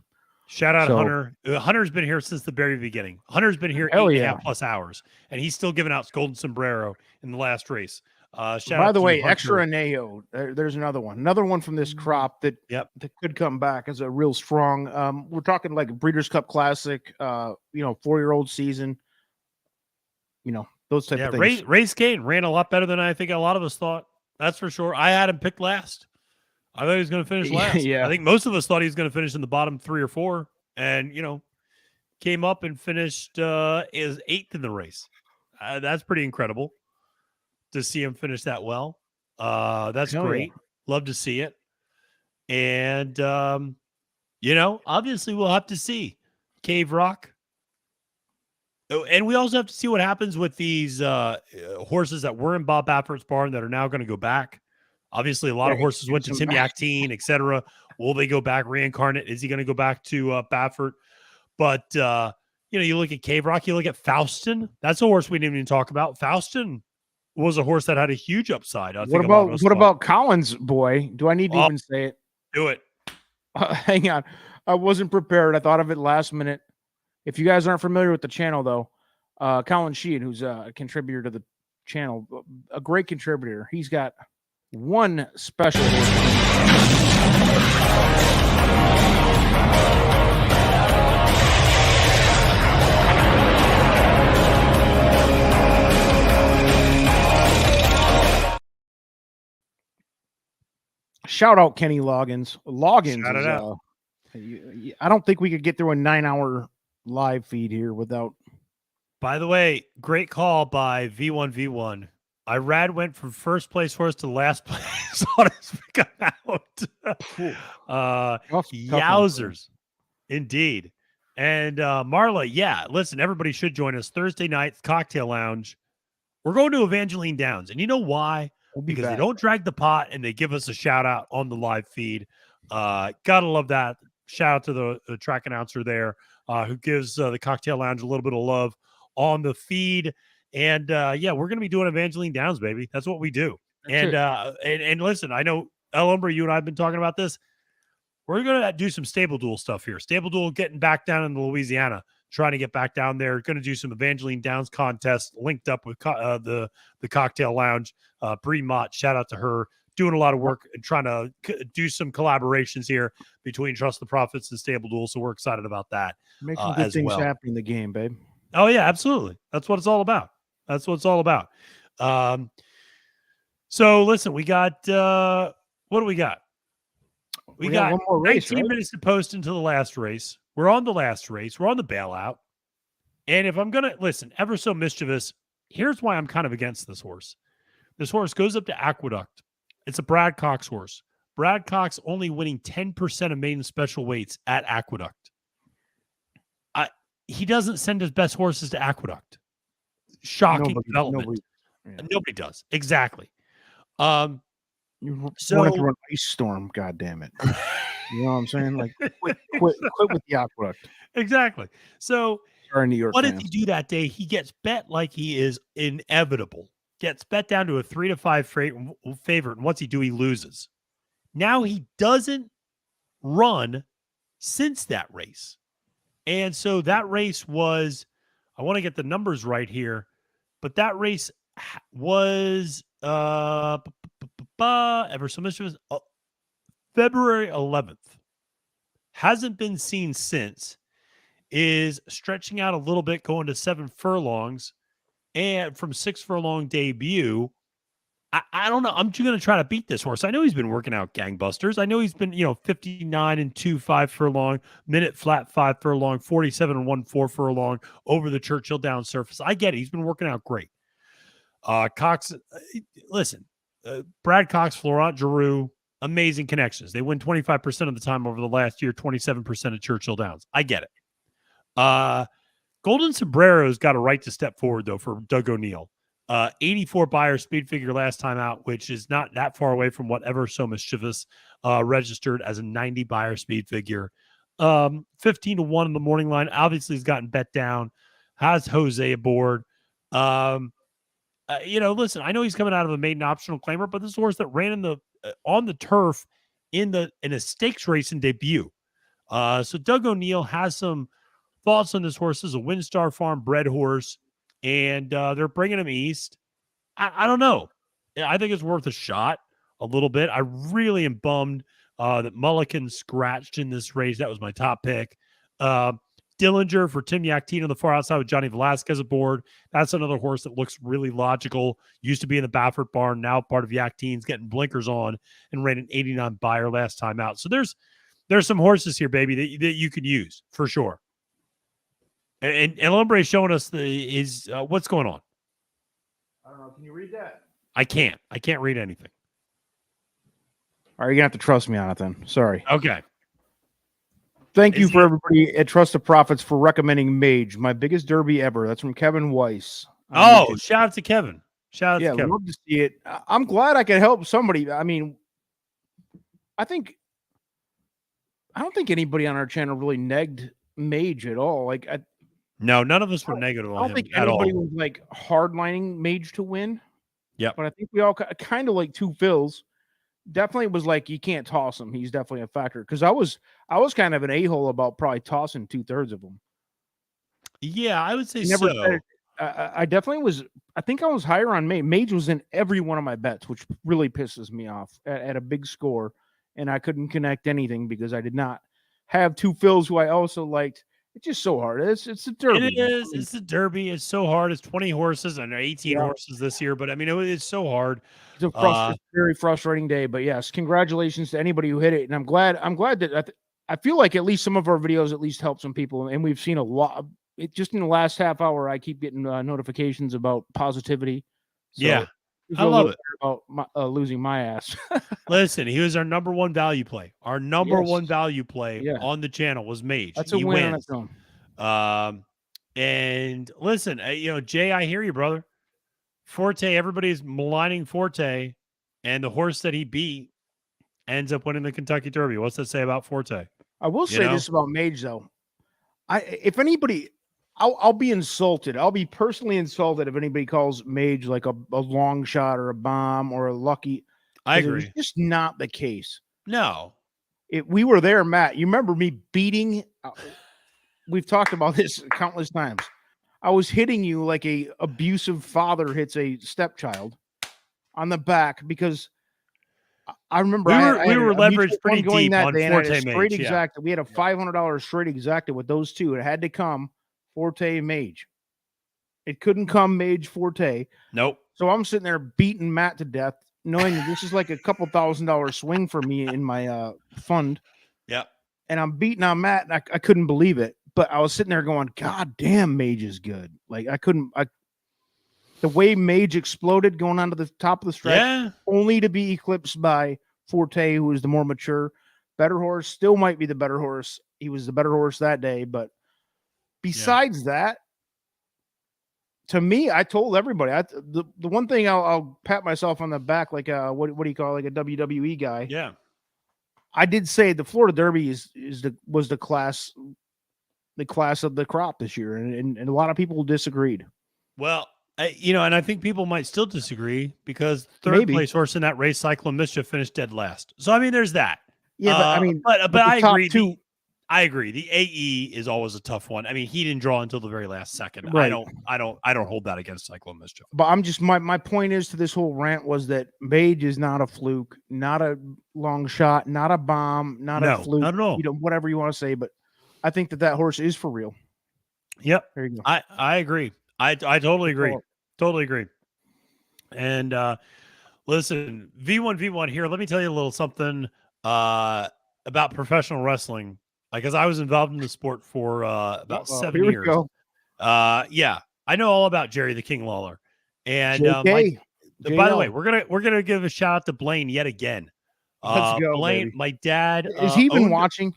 Shout out to Hunter. Hunter's been here since the very beginning. Hunter's been here 8.5+ hours, and he's still giving out Golden Sombrero in the last race. By the way, Extra Aneo, there's another one from this crop that could come back as a real strong. We're talking like a Breeders' Cup Classic, 4-year-old season. Those type of things. Race Kane ran a lot better than I think a lot of us thought. That's for sure. I had him picked last. I thought he was going to finish last. I think most of us thought he was going to finish in the bottom 3 or 4, and came up and finished as 8th in the race. That's pretty incredible to see him finish that well. That's great. Love to see it. And obviously we'll have to see Cave Rock. Oh, and we also have to see what happens with these horses that were in Bob Baffert's barn that are now going to go back. Obviously, a lot of horses went to Tim Yaktine, etc. Will they go back? Reincarnate, is he going to go back to Baffert? But you look at Cave Rock, you look at Faustin. That's a horse we didn't even talk about. Faustin was a horse that had a huge upside. What about Collins, boy? Do I need to even say it? Do it. Hang on, I wasn't prepared. I thought of it last minute. If you guys aren't familiar with the channel, though, Colin Sheehan, who's a contributor to the channel, a great contributor. He's got one special. Shout out Kenny Loggins. I don't think we could get through a 9-hour live feed here without. By the way, great call by V1V1. Irad went from first place horse to last place on his pick out. Yowzers. Indeed. And Marla, listen, everybody should join us Thursday night, Cocktail Lounge. We're going to Evangeline Downs. And you know why? Because they don't drag the pot and they give us a shout out on the live feed. Gotta love that. Shout out to the track announcer there who gives the Cocktail Lounge a little bit of love on the feed. And we're going to be doing Evangeline Downs, baby. That's what we do. And listen, I know El Hombre, you and I have been talking about this. We're going to do some Stable Duel stuff here. Stable Duel getting back down into Louisiana, trying to get back down there. Going to do some Evangeline Downs contests linked up with the Cocktail Lounge. Bree Mott, shout out to her, doing a lot of work and trying to do some collaborations here between Trust the Prophets and Stable Duel. So we're excited about that. Make some good things happen in the game, babe. Oh, yeah, absolutely. That's what it's all about. So listen, we got what do we got? We got one more race, 19 minutes to post into the last race. We're on the last race. We're on the bailout. And if I'm going to listen, Ever So Mischievous, here's why I'm kind of against this horse. This horse goes up to Aqueduct. It's a Brad Cox horse. Brad Cox only winning 10% of maiden special weights at Aqueduct. He doesn't send his best horses to Aqueduct. Shocking development. Nobody does. Exactly. You're running through an ice storm, God damn it. You know what I'm saying? Like, quit with the Aqueduct. Exactly. So New York what fans. does he do that day? He gets bet like he is inevitable. Gets bet down to a 3-5 favorite. And what's he do? He loses. Now he doesn't run since that race. And so that race was, I want to get the numbers right here, but that race was ever so mischievous, February 11th. Hasn't been seen since. Is stretching out a little bit, going to 7 furlongs, and from 6 furlong debut. I don't know. I'm just going to try to beat this horse. I know he's been working out gangbusters. I know he's been, 59 and 2, 5 furlong, minute flat 5 furlong, 47 and 1, 4 furlong over the Churchill down surface. I get it. He's been working out great. Cox, listen, Brad Cox, Florent Giroux, amazing connections. They win 25% of the time over the last year, 27% of Churchill Downs. I get it. Golden Sombrero's got a right to step forward, though, for Doug O'Neill. 84 buyer speed figure last time out, which is not that far away from whatever So Mischievous registered as a 90 buyer speed figure. 15 to 1 in the morning line. Obviously, he's gotten bet down. Has Jose aboard. Listen, I know he's coming out of a maiden optional claimer, but this is a horse that ran in the on the turf in a stakes race in debut. So Doug O'Neill has some thoughts on this horse. As a Windstar Farm bred horse. And they're bringing him east. I don't know. I think it's worth a shot a little bit. I really am bummed that Mulligan scratched in this race. That was my top pick. Dillinger for Tim Yakteen on the far outside with Johnny Velasquez aboard. That's another horse that looks really logical. Used to be in the Baffert barn, now part of Yakteen's, getting blinkers on and ran an 89 buyer last time out. So there's some horses here, baby, that you can use for sure. And Lumbre is showing us what's going on. I don't know. Can you read that? I can't read anything. All right, you're going to have to trust me on it then. Sorry. Okay. Thank you for everybody at Trust the Profits for recommending Mage, my biggest derby ever. That's from Kevin Weiss. Shout out to Kevin. Shout out to Kevin. Love to see it. I'm glad I could help somebody. I mean, I don't think anybody on our channel really negged Mage at all. No, none of us were negative on him. I don't think at anybody all. was hardlining Mage to win. Yeah, but I think we all kind of like two Phils. Definitely was you can't toss him. He's definitely a factor because I was kind of an a-hole about probably tossing 2/3 of them. Yeah, I would say so. I definitely was. I think I was higher on Mage. Mage was in every one of my bets, which really pisses me off at a big score, and I couldn't connect anything because I did not have two Phils who I also liked. It's just so hard. It's a derby. It is. It's a derby. It's so hard. It's 20 horses and 18 horses this year, but I mean, it's so hard. It's a very frustrating day. But yes, congratulations to anybody who hit it, and I'm glad that I feel like at least some of our videos at least help some people, and we've seen a lot. Just in the last half hour, I keep getting notifications about positivity. So I love it. About losing my ass. Listen, he was our number one value play. Our number one value play on the channel was Mage. That's a win on its own. And listen, Jay, I hear you, brother. Forte, everybody's maligning Forte, and the horse that he beat ends up winning the Kentucky Derby. What's that say about Forte? I will say this about Mage, though. If anybody, I'll be insulted. I'll be personally insulted if anybody calls Mage like a long shot or a bomb or a lucky. I agree. It's just not the case. No. We were there, Matt. You remember me beating? We've talked about this countless times. I was hitting you like a abusive father hits a stepchild on the back because I remember we were leveraged pretty deep on Forte Mage. Exacta. We had a $500 straight exacta with those two. It had to come Forte Mage. It couldn't come Mage Forte. Nope. So I'm sitting there beating Matt to death, knowing that this is like a couple $1,000 swing for me in my fund. Yeah. And I'm beating on Matt, and I couldn't believe it. But I was sitting there going, God damn, Mage is good. The way Mage exploded going onto the top of the stretch, only to be eclipsed by Forte, who is the more mature, better horse. Still might be the better horse. He was the better horse that day, but besides that, to me, I told everybody. The one thing I'll pat myself on the back, like what do you call it, like a WWE guy? Yeah, I did say the Florida Derby was the class of the crop this year, and a lot of people disagreed. Well, and I think people might still disagree because third place horse in that race, Cyclone Mischief, finished dead last. So I mean, there's that. Yeah, but I mean, but I agree. I agree. The AE is always a tough one. I mean, he didn't draw until the very last second. Right. I don't hold that against Cyclone Mischief. But I'm just my point is to this whole rant was that Mage is not a fluke, not a long shot, not a bomb, not a fluke. Not at all. Whatever you want to say, but I think that horse is for real. Yep. There you go. I agree. I totally agree. Totally agree. And listen, V1 here. Let me tell you a little something about professional wrestling. Because I was involved in the sport for about 7 years. Go. Yeah, I know all about Jerry the King Lawler. And by the way, we're gonna give a shout out to Blaine yet again. Let's go, Blaine. baby. My dad is he even watching?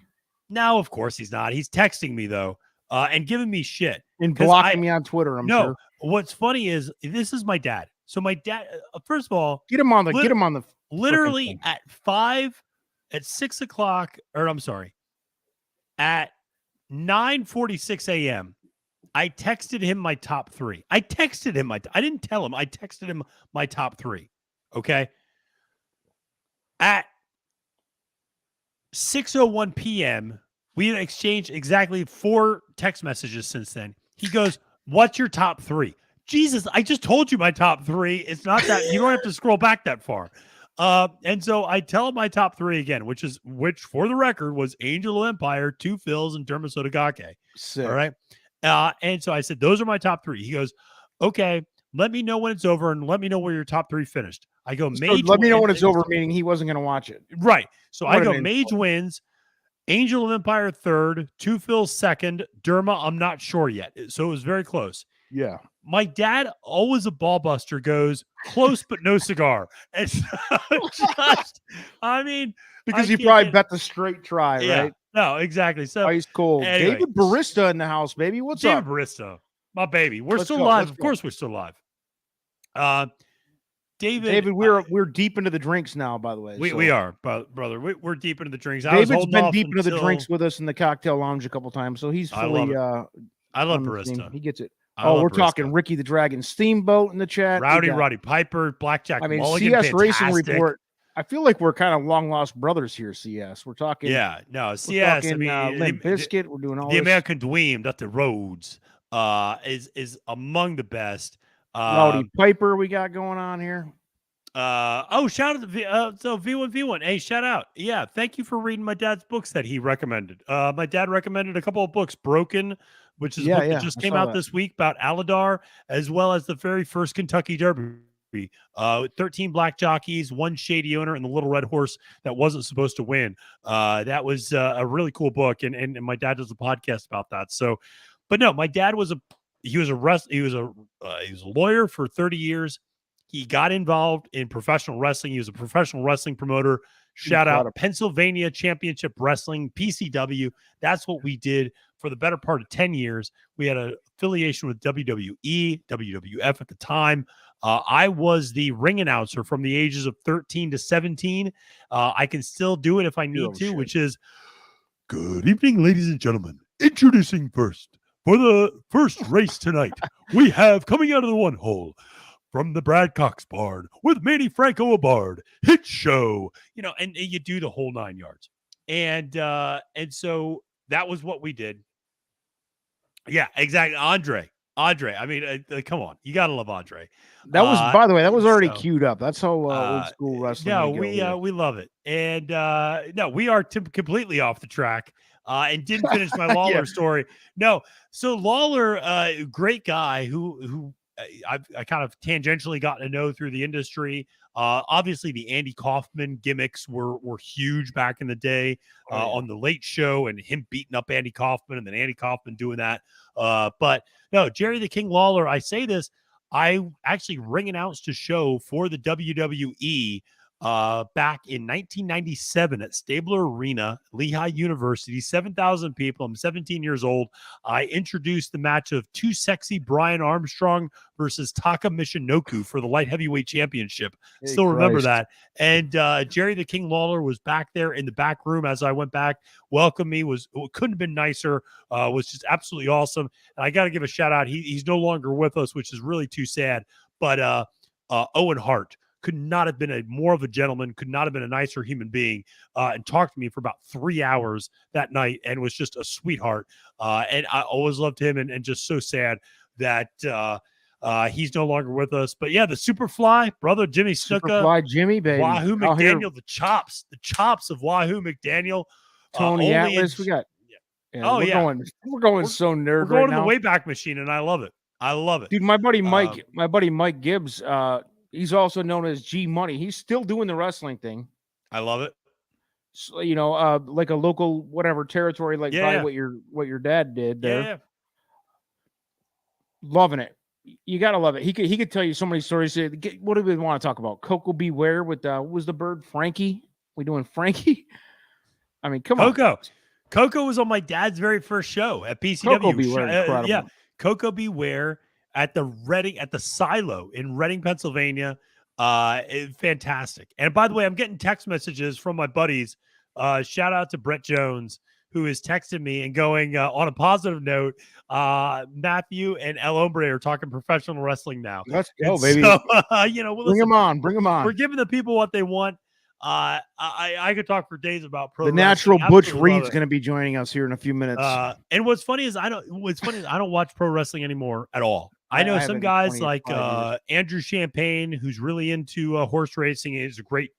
No, of course he's not. He's texting me though, and giving me shit and blocking me on Twitter. I'm sure. What's funny is this is my dad. So my dad, first of all, get him on the literally at 6 o'clock, or I'm sorry. At 9:46 a.m., I texted him my top 3. I didn't tell him. I texted him my top 3. Okay. At 6:01 p.m., we had exchanged exactly 4 text messages since then. He goes, "What's your top 3?" Jesus, I just told you my top 3. It's not that you don't have to scroll back that far. And so I tell him my top 3 again, which for the record was Angel of Empire, Two Phils, and Derma Sotogake. All right. And so I said, those are my top 3. He goes, okay, let me know when it's over and let me know where your top 3 finished. I go, Mage. Let me know when it's over, meaning he wasn't going to watch it. Right. So I go, Mage wins, Angel of Empire 3rd, Two Phils 2nd, Derma, I'm not sure yet. So it was very close. Yeah. My dad, always a ball buster, goes close but no cigar. And so I mean, because he probably bet the straight try, right? No, exactly. So ice cold. Anyway, David Barista in the house, baby. What's up? David Barista, my baby. We're still live. Of course, we're still live. David, we're deep into the drinks now. By the way, we are, brother. We're deep into the drinks. David's been deep into the drinks with us in the cocktail lounge a couple times, so he's fully. I love Barista. He gets it. We're talking Ricky the Dragon Steamboat in the chat. Roddy Piper, Blackjack Mulligan, CS fantastic. Racing Report. I feel like we're kind of long lost brothers here, CS. We're talking. Yeah, no, CS. Talking, Limp Bizkit. We're doing all the this. American Dream, Dr. Rhodes, is among the best. Rowdy Piper, we got going on here. Shout out to V1. Hey, shout out. Yeah, thank you for reading my dad's books that he recommended. My dad recommended a couple of books, Broken, which is a book that just came out this week about Aladar, as well as the very first Kentucky Derby. 13 black jockeys, 1 shady owner, and the little red horse that wasn't supposed to win. That was a really cool book, and my dad does a podcast about that. So, but no, my dad was a lawyer for 30 years. He got involved in professional wrestling. He was a professional wrestling promoter. Shout out Pennsylvania Championship Wrestling, PCW. That's what we did for the better part of 10 years. We had an affiliation with WWE, WWF at the time. I was the ring announcer from the ages of 13 to 17. I can still do it if I need to, which is, good evening, ladies and gentlemen. Introducing first, for the first race tonight, we have coming out of the one hole, from the Brad Cox barn with Manny Franco Abard, hit show, and you do the whole 9 yards. And so that was what we did. Yeah, exactly. Andre. I mean, come on. You got to love Andre. That was, by the way, that was already queued up. That's how old school wrestling. No, we love it. And no, we are completely off the track. And didn't finish my Lawler story. No. So Lawler, great guy who I kind of tangentially gotten to know through the industry. Obviously, the Andy Kaufman gimmicks were huge back in the day on the Late Show, and him beating up Andy Kaufman, and then Andy Kaufman doing that. But no, Jerry the King Lawler. I say this. I actually ring announced a show for the WWE back in 1997 at Stabler Arena, Lehigh University, 7,000 people. I'm 17 years old. I introduced the match of Too Sexy Brian Armstrong versus Taka Michinoku for the light heavyweight championship. Hey, Still remember Christ. that. And Jerry the King Lawler was back there in the back room as I went back. Welcomed me, couldn't have been nicer. Was just absolutely awesome. And I got to give a shout out. He's no longer with us, which is really too sad. But Owen Hart could not have been more of a gentleman, could not have been a nicer human being, and talked to me for about 3 hours that night and was just a sweetheart. And I always loved him, and just so sad that he's no longer with us. But yeah, the Superfly, brother Jimmy Snuka. Superfly Jimmy, baby. Wahoo McDaniel, the chops of Wahoo McDaniel. Tony Atlas, we got. Yeah, we're going so nerd. We're going to the Wayback Machine, and I love it. I love it, dude. My buddy Mike Gibbs. He's also known as G Money. He's still doing the wrestling thing. I love it. So, like a local whatever territory, like what your dad did there. Yeah. Loving it. You gotta love it. He could tell you so many stories. What do we want to talk about? Coco Beware with what was the bird? Frankie. We doing Frankie? I mean, come on. Coco was on my dad's very first show at PCW. Coco Beware, incredible. Yeah, Coco Beware at the Silo in Reading, Pennsylvania. Fantastic. And by the way, I'm getting text messages from my buddies. Shout out to Brett Jones, who is texting me and going, on a positive note, Matthew and El Hombre are talking professional wrestling now. Let's go, baby. So, bring them on. We're giving the people what they want. I could talk for days about pro. The natural Butch Reed's going to be joining us here in a few minutes. And what's funny is I don't watch pro wrestling anymore at all. I know some guys like Andrew Champagne, who's really into horse racing. Is a great.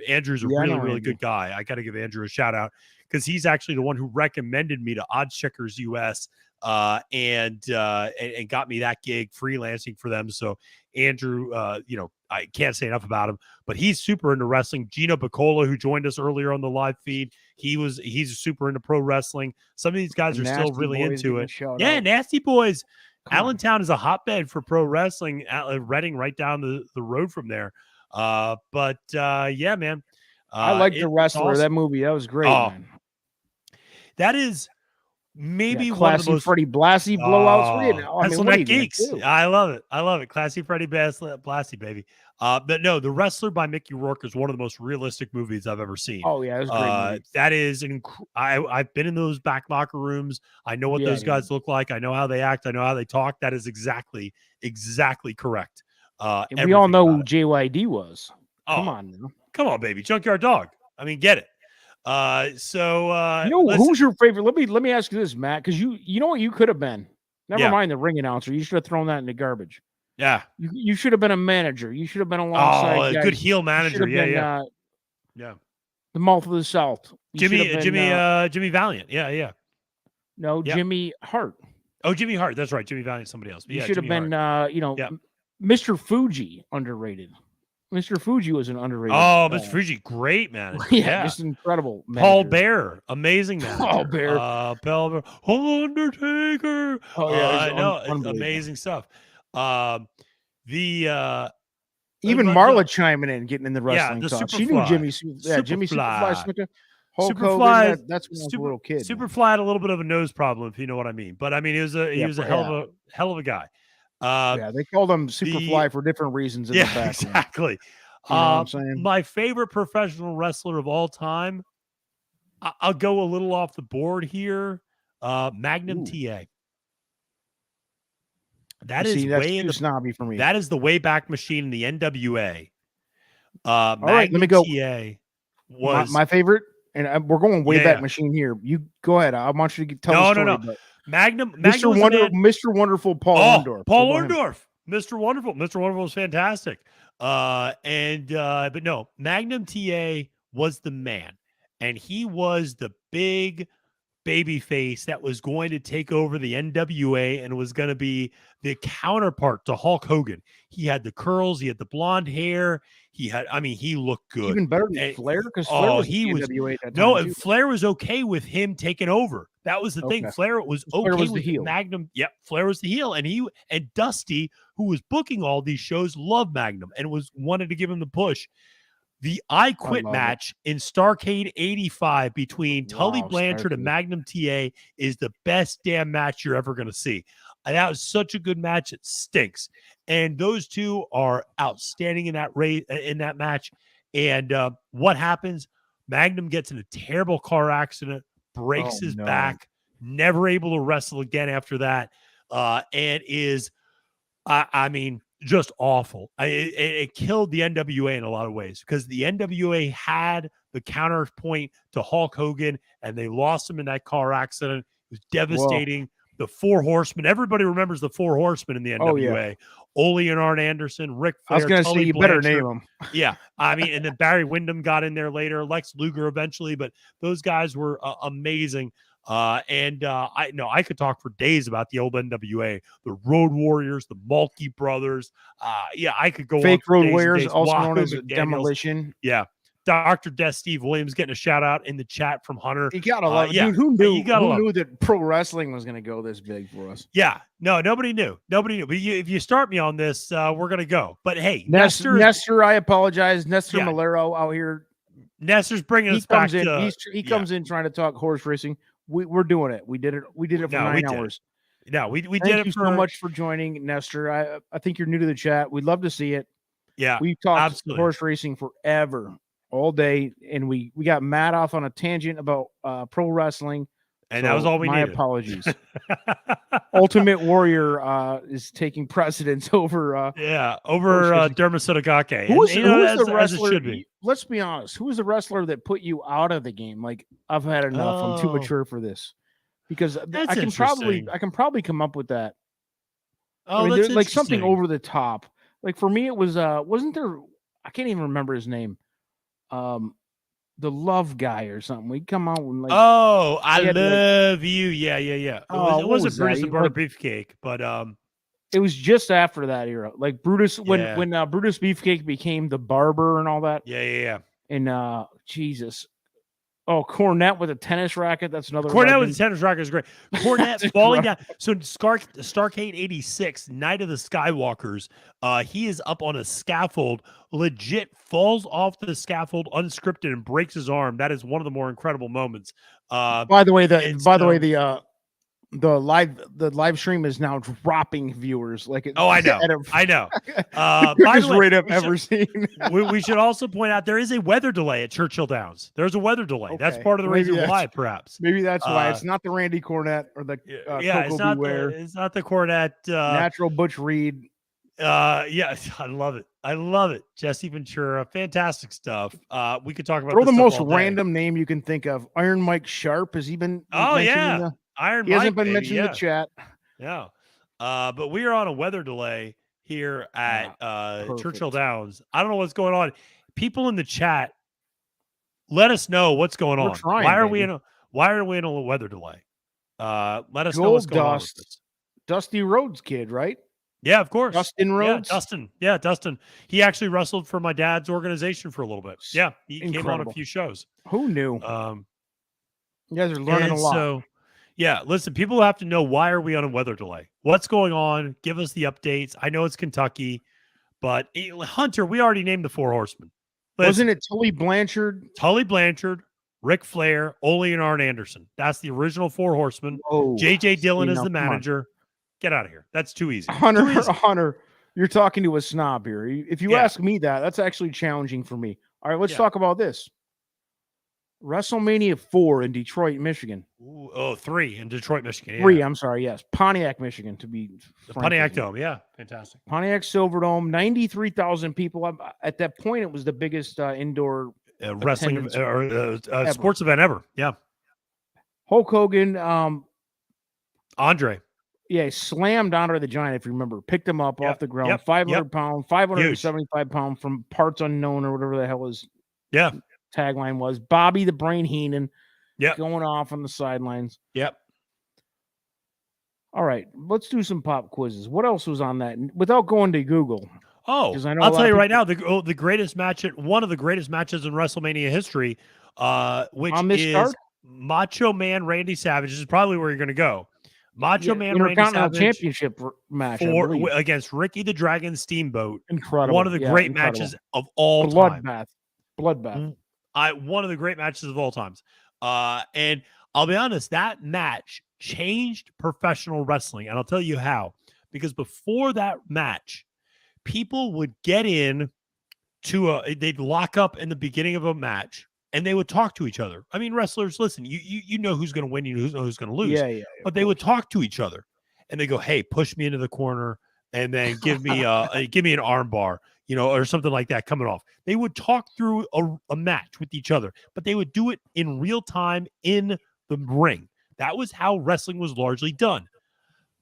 Andrew's a really good guy. I got to give Andrew a shout out because he's actually the one who recommended me to Odds Checkers US and got me that gig freelancing for them. So Andrew, I can't say enough about him, but he's super into wrestling. Gino Picola, who joined us earlier on the live feed, he's super into pro wrestling. Some of these guys are still really into it. Yeah, Nasty Boys. Allentown is a hotbed for pro wrestling. Reading, right down the road from there. Yeah, man. I like The Wrestler. Awesome. That movie, that was great. Man. That is maybe one of the most Freddie Blassie blowouts. Pencil Neck Geeks. I love it. Classy Freddie Blassie, baby. But no, The Wrestler by Mickey Rourke is one of the most realistic movies I've ever seen. Oh yeah, it was great. That is I've been in those back locker rooms. I know what those guys look like. I know how they act. I know how they talk. That is exactly correct. And we all know who JYD was. Come on now. Come on, baby. Junkyard Dog. I mean, get it. Who's your favorite? Let me ask you this, Matt, because you know what you could have been. Never mind the ring announcer. You should have thrown that in the garbage. Yeah. You should have been a manager. You should have been alongside. A good heel manager. Yeah. The mouth of the South. Jimmy Valiant. Yeah. No, Jimmy Hart. Oh, Jimmy Hart. That's right. Jimmy Valiant, somebody else. But you should have been Mr. Fuji, underrated. Mr. Fuji was an underrated. Oh, Mr. Fuji, great man. Yeah, just incredible. Paul Bear, amazing man. Paul Bear. Paul Bear. Undertaker. Oh yeah, I know. Amazing stuff. Even Marla chiming in, getting in the wrestling talk. She knew Jimmy. Jimmy Superfly Snuka. Hulk Hogan. That's when I was a little kid. Superfly had a little bit of a nose problem, if you know what I mean. But I mean, he was a hell of a guy. They called him Superfly for different reasons in the back. Exactly. You know what I'm saying? My favorite professional wrestler of all time, I'll go a little off the board here. Magnum TA. That is way too snobby for me. That is the Wayback Machine in the NWA. All right, let me go. TA was my favorite, and we're going Wayback Machine here. You go ahead. I want you to tell the story. No. Magnum Mr. Wonderful Paul Orndorff. Paul Orndorff. Mr. Wonderful. Mr. Wonderful was fantastic. But no, Magnum TA was the man. And he was the big babyface that was going to take over the NWA and was going to be the counterpart to Hulk Hogan. He had the curls, he had the blonde hair, he looked good. Even better than Flair, because Flair was he was NWA at that no, time, and too. Flair was okay with him taking over. That was the thing. Flair was okay was the with heel. Magnum. Yep, Flair was the heel, and Dusty, who was booking all these shows, loved Magnum and wanted to give him the push. The I Quit match in Starrcade 85 between Tully Blanchard and Magnum TA is the best damn match you're ever going to see. And that was such a good match. It stinks. And those two are outstanding in that match. And what happens? Magnum gets in a terrible car accident, breaks his back, never able to wrestle again after that, and is, just awful. It killed the NWA in a lot of ways because the NWA had the counterpoint to Hulk Hogan, and they lost him in that car accident. It was devastating. Whoa. The Four Horsemen. Everybody remembers the Four Horsemen in the NWA. Oh, yeah. Ole and Arn Anderson, Ric Flair. I was going to say, you better name them. Yeah. And then Barry Windham got in there later, Lex Luger eventually, but those guys were amazing. I could talk for days about the old NWA, the Road Warriors, the Mulkey Brothers. I could go Fake on. Road Warriors, also known as Demolition. Yeah. Dr. Death Steve Williams getting a shout out in the chat from Hunter. You gotta love it. Dude, who knew that pro wrestling was going to go this big for us? Yeah. No, nobody knew. But if you start me on this, we're going to go. But hey, Nestor, I apologize. Nestor Malero out here. Nestor's bringing us back. He comes in trying to talk horse racing. We're doing it. We did it for 9 hours. No, we did it. Thank you so much for joining, Nestor. I think you're new to the chat. We'd love to see it. Yeah, we've talked horse racing forever, all day, and we got Matt off on a tangent about pro wrestling. And that was all we needed. My apologies. Ultimate Warrior is taking precedence over Dermot Sotogake. Who was the wrestler? Should be. Let's be honest. Who was the wrestler that put you out of the game? Like, I've had enough. I'm too mature for this. Because I can probably come up with that. Oh, that's like something over the top. Like for me, it was wasn't there? I can't even remember his name. The Love Guy or something. We come out and like, oh, I love you. Yeah. It wasn't Brutus the Butter Beefcake, but it was just after that era. Like Brutus, when Brutus Beefcake became the barber and all that. Yeah. And Jesus. Oh, Cornette with a tennis racket. That's another Cornette with a tennis racket is great. Cornette falling down. So Starrcade 86, Night of the Skywalkers, he is up on a scaffold, legit falls off the scaffold unscripted and breaks his arm. That is one of the more incredible moments. By the way, the live stream is now dropping viewers. Like I know. Biggest rate I've ever seen. we should also point out there is a weather delay at Churchill Downs. There's a weather delay. Okay. That's part of the reason why, perhaps. Maybe that's why it's not the Randy Cornette or the it's not the Cornette. Natural Butch Reed. I love it. Jesse Ventura, fantastic stuff. We could talk about the most random name you can think of. Iron Mike Sharp. Has he been? Iron He hasn't been mentioned in the chat. Yeah. But we are on a weather delay here at Churchill Downs. I don't know what's going on. People in the chat, let us know what's going on. Why are we in a weather delay? Let us know what's going on with this. Dusty Rhodes kid, right? Yeah, of course. Dustin Rhodes? Yeah, Dustin. He actually wrestled for my dad's organization for a little bit. Yeah, he came on a few shows. Who knew? You guys are learning a lot. So, yeah, listen, people have to know, why are we on a weather delay? What's going on? Give us the updates. I know it's Kentucky, but Hunter, we already named the Four Horsemen. Wasn't it Tully Blanchard? Tully Blanchard, Ric Flair, Ole and Arn Anderson. That's the original Four Horsemen. Oh, J.J. Dillon is the manager. Get out of here. That's too easy. Hunter, you're talking to a snob here. If you ask me that's actually challenging for me. All right, let's talk about this. WrestleMania 4 in Detroit, Michigan. 3 in Detroit, Michigan. Yeah. 3, I'm sorry, yes. Pontiac, Michigan, to be the Pontiac Dome, yeah. Fantastic. Pontiac Silverdome, 93,000 people. At that point, it was the biggest indoor wrestling or sports event ever. Yeah. Hulk Hogan. Andre. Yeah, he slammed Andre the Giant, if you remember. Picked him up off the ground. 500 pound, 575 pound from parts unknown or whatever the hell his tagline was. Bobby the Brain Heenan going off on the sidelines. Yep. All right, let's do some pop quizzes. What else was on that without going to Google? Oh, I'll tell you right now, the greatest match one of the greatest matches in WrestleMania history, which is card? Macho Man Randy Savage. This is probably where you're going to go. Macho Man Randy Intercontinental Savage Championship match against Ricky the Dragon Steamboat. Incredible. One of the great matches of all time. Bloodbath. One of the great matches of all times. And I'll be honest, that match changed professional wrestling, and I'll tell you how. Because before that match, people would get in they'd lock up in the beginning of a match and they would talk to each other. I mean, wrestlers, listen, you know who's going to win, you know who's going to lose. Yeah. But they would talk to each other and they go, "Hey, push me into the corner and then give me an arm bar, or something like that coming off." They would talk through a match with each other, but they would do it in real time in the ring. That was how wrestling was largely done.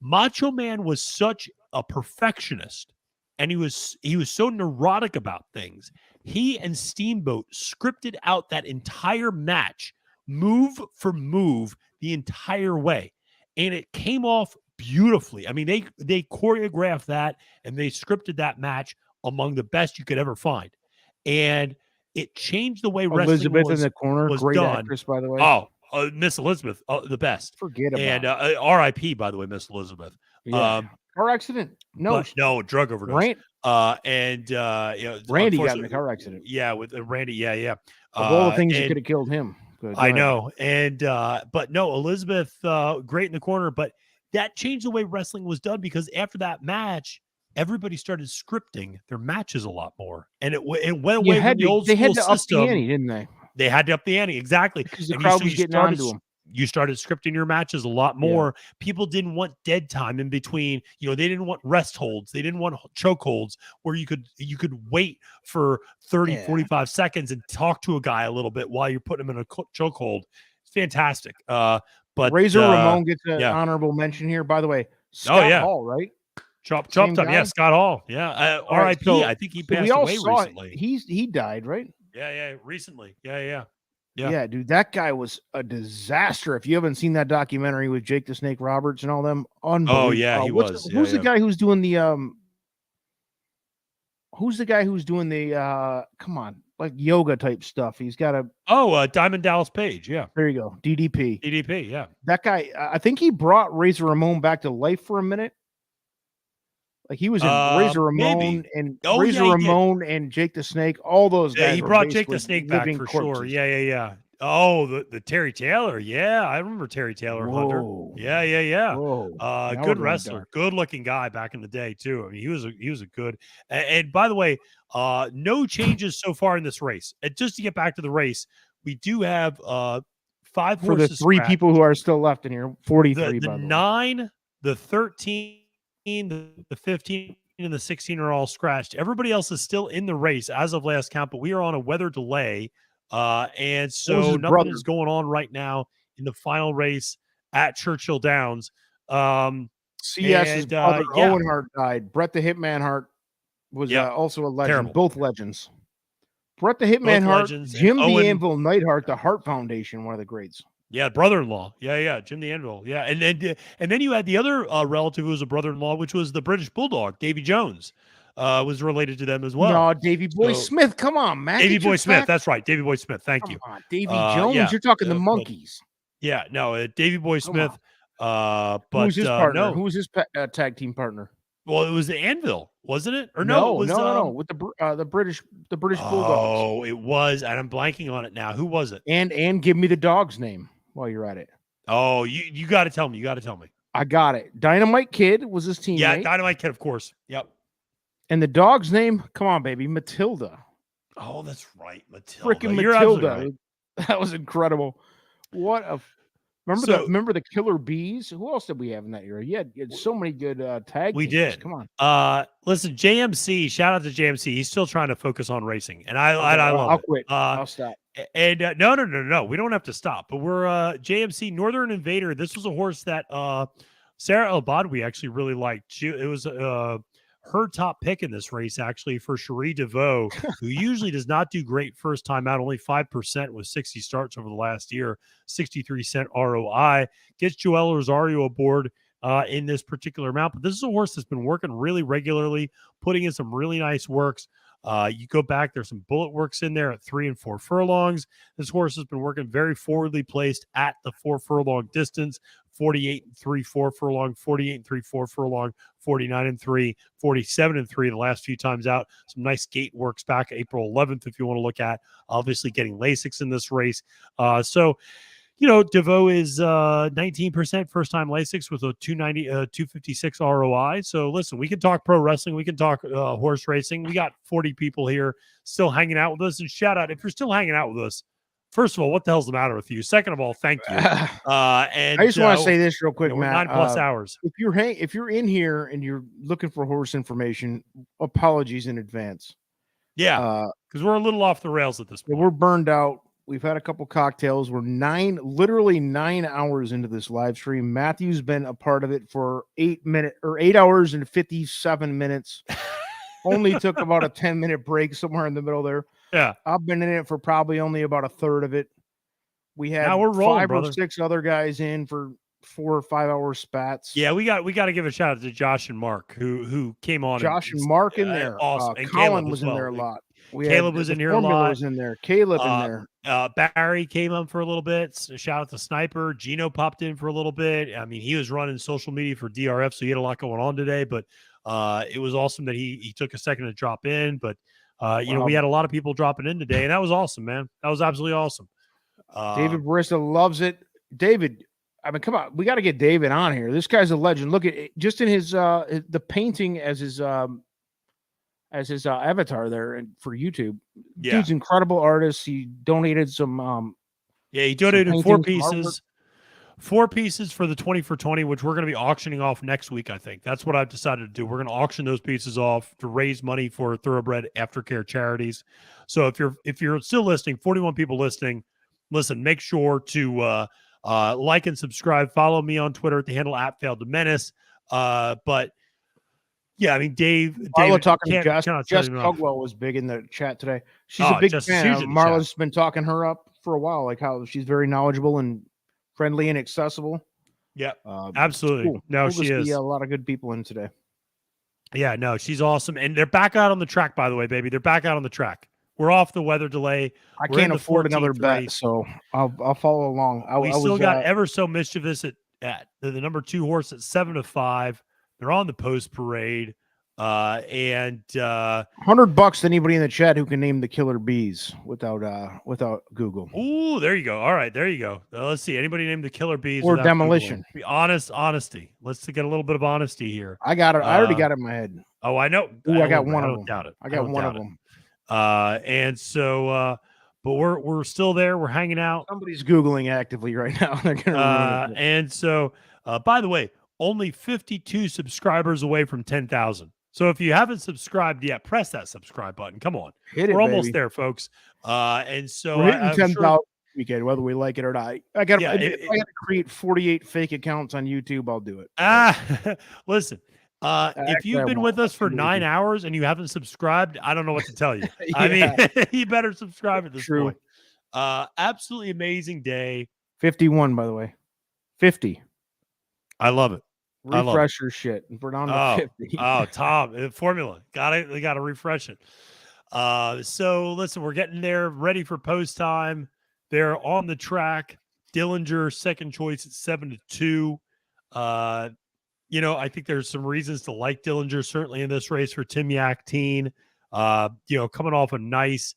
Macho Man was such a perfectionist, and he was so neurotic about things. He and Steamboat scripted out that entire match, move for move, the entire way, and it came off beautifully. I mean, they choreographed that and they scripted that match among the best you could ever find, and it changed the way wrestling Elizabeth was, in the corner, was great done. actress, by the way. Oh, Miss Elizabeth, the best. Forget about and it. R.I.P. by the way, Miss Elizabeth. Yeah. Car accident? No, drug overdose. Randy got in a car accident. Yeah, with Randy. Yeah. Of all the things that could have killed him. I know. And but no, Elizabeth, great in the corner. But that changed the way wrestling was done, because after that match, everybody started scripting their matches a lot more, and it went away from the old school system. Up the ante, didn't they? They had to up the ante, exactly. Because the crowd was getting onto them. You started scripting your matches a lot more. Yeah. People didn't want dead time in between. They didn't want rest holds. They didn't want choke holds where you could wait for 30, 45 seconds and talk to a guy a little bit while you're putting him in a choke hold. It's fantastic. But Razor Ramon gets an honorable mention here. By the way, Scott Hall, right? Chop time. Yeah, Scott Hall. Yeah. R.I.P. So, I think he passed away recently. He died, right? Yeah, recently. Yeah. Yeah, dude, that guy was a disaster. If you haven't seen that documentary with Jake the Snake Roberts and all them, unbelievable. Oh yeah, he was. Who's the guy who's doing the Who's the guy who's doing the come on, like yoga type stuff? He's got a Diamond Dallas Page. Yeah, there you go, DDP. Yeah, that guy. I think he brought Razor Ramon back to life for a minute. Like he was in Razor Ramon and Ramon and Jake the Snake, all those guys. Yeah, he brought Jake the Snake back for sure. Yeah. Oh, the Terry Taylor. Yeah, I remember Terry Taylor. Hunter. Yeah. Good wrestler, good looking guy back in the day too. I mean, he was a good. And by the way, no changes so far in this race. And just to get back to the race, we do have 5 for horses. The 3 people who are still left in here. 43. The 9, the 13. The 15 and the 16 are all scratched. Everybody else is still in the race as of last count, but we are on a weather delay. And so nothing is going on right now in the final race at Churchill Downs. CS's brother, Owen Hart, died. Bret the Hitman Hart was also a legend. Terrible. Both legends. Bret the Hitman Hart, Jim the Anvil Neidhart, the Hart Foundation, one of the greats. Yeah, brother-in-law. Yeah, Jim the Anvil. Yeah, and then you had the other relative who was a brother-in-law, which was the British Bulldog, Davy Jones, was related to them as well. No, Davy Boy Smith. Come on, man. Davy Boy Smith. That's right, Davy Boy Smith. Thank you. Davy Jones. You're talking the Monkeys. Davy Boy Smith. But who's his partner? No. Who was his tag team partner? Well, it was the Anvil, wasn't it? Or no, it was, no. With the British Bulldogs. Oh, it was, and I'm blanking on it now. Who was it? And give me the dog's name while you're at it. Oh, you got to tell me. I got it. Dynamite Kid was his teammate. Yeah, Dynamite Kid, of course. Yep. And the dog's name, come on, baby, Matilda. Oh, that's right, Matilda. Freaking Matilda. Right. That was incredible. What a remember the Killer Bees? Who else did we have in that era? You had so many good tag teams. We did. Come on. Listen, JMC, shout out to JMC. He's still trying to focus on racing. And I love I'll it. Quit. I'll stop. And no. We don't have to stop. But we're JMC Northern Invader. This was a horse that Sarah El Badwi actually really liked. It was her top pick in this race, actually, for Cherie DeVoe, who usually does not do great first time out, only 5% with 60 starts over the last year, 63-cent ROI, gets Joel Rosario aboard in this particular amount. But this is a horse that's been working really regularly, putting in some really nice works. You go back, there's some bullet works in there at 3 and 4 furlongs. This horse has been working very forwardly placed at the 4 furlong distance, 48 and 3 4 furlong, 48 and 3 4 furlong, 49 and 3, 47 and 3 the last few times out. Some nice gate works back April 11th if you want to look at. Obviously getting Lasix in this race. So DeVoe is 19% first-time Lasix with a 256 ROI. So listen, we can talk pro wrestling. We can talk horse racing. We got 40 people here still hanging out with us. And shout out, if you're still hanging out with us, first of all, what the hell's the matter with you? Second of all, thank you. And I just want to say this real quick, Matt. 9+ hours. If you're in here and you're looking for horse information, apologies in advance. Yeah, because we're a little off the rails at this point. We're burned out. We've had a couple cocktails. We're literally 9 hours into this live stream. Matthew's been a part of it for 8 hours and 57 minutes. Only took about a 10-minute break somewhere in the middle there. Yeah. I've been in it for probably only about a third of it. We had we're rolling, 5 brother. or 6 other guys in for 4 or 5 hour spats. Yeah, we got to give a shout out to Josh and Mark who came on. Josh and Mark in there. Awesome. And Colin was in there a lot. Caleb was in here a lot. Was in there. Caleb in there. Barry came on for a little bit. So shout out to Sniper. Gino popped in for a little bit. I mean, he was running social media for DRF, so he had a lot going on today. But it was awesome that he took a second to drop in. But we had a lot of people dropping in today, and that was awesome, man. That was absolutely awesome. David Barista loves it. David, I mean, come on, we got to get David on here. This guy's a legend. Look at it, just in his the painting as his avatar there and for YouTube. Yeah. Dude's incredible artist. He donated some he donated 4 pieces. 4 pieces for the 20 for 20, which we're going to be auctioning off next week, I think. That's what I've decided to do. We're going to auction those pieces off to raise money for thoroughbred aftercare charities. So if you're still listening, 41 people listening, listen, make sure to like and subscribe. Follow me on Twitter at the handle @FailedToMenace. But yeah, I mean, David talking to Jess Tugwell was big in the chat today. She's a big fan. Marla's been talking her up for a while, like how she's very knowledgeable and friendly and accessible. Yeah, absolutely. Cool. No, she is. A lot of good people in today. Yeah, no, she's awesome. And they're back out on the track, by the way, baby. They're back out on the track. We're off the weather delay. I can't afford another bet, so I'll follow along. We still got Ever So Mischievous at the number 2 horse at 7 to 5. They're on the post parade. And $100 to anybody in the chat who can name the killer bees without Google. Ooh, there you go. All right, there you go. Let's see. Anybody name the killer bees or demolition? Be honesty. Let's get a little bit of honesty here. I got it. I already got it in my head. Oh, I know. Ooh, I got one of them. Doubt it. I got one of them. And so, but we're still there. We're hanging out. Somebody's Googling actively right now. They're gonna and so, by the way, only 52 subscribers away from 10,000. So if you haven't subscribed yet, press that subscribe button. Come on. We're almost there, folks. And so we're hitting 10,000 weekend, whether we like it or not. I got to create 48 fake accounts on YouTube. I'll do it. Listen, if you've been with us for 9 hours and you haven't subscribed, I don't know what to tell you. I mean, you better subscribe at this point. Absolutely amazing day. 51, by the way. 50. I love it. Refresh your shit. We're down to 50. Tom, formula. Gotta refresh it. So listen, we're getting there, ready for post time. They're on the track. Dillinger, second choice at 7 to 2. I think there's some reasons to like Dillinger, certainly in this race for Tim Yakteen. Coming off a nice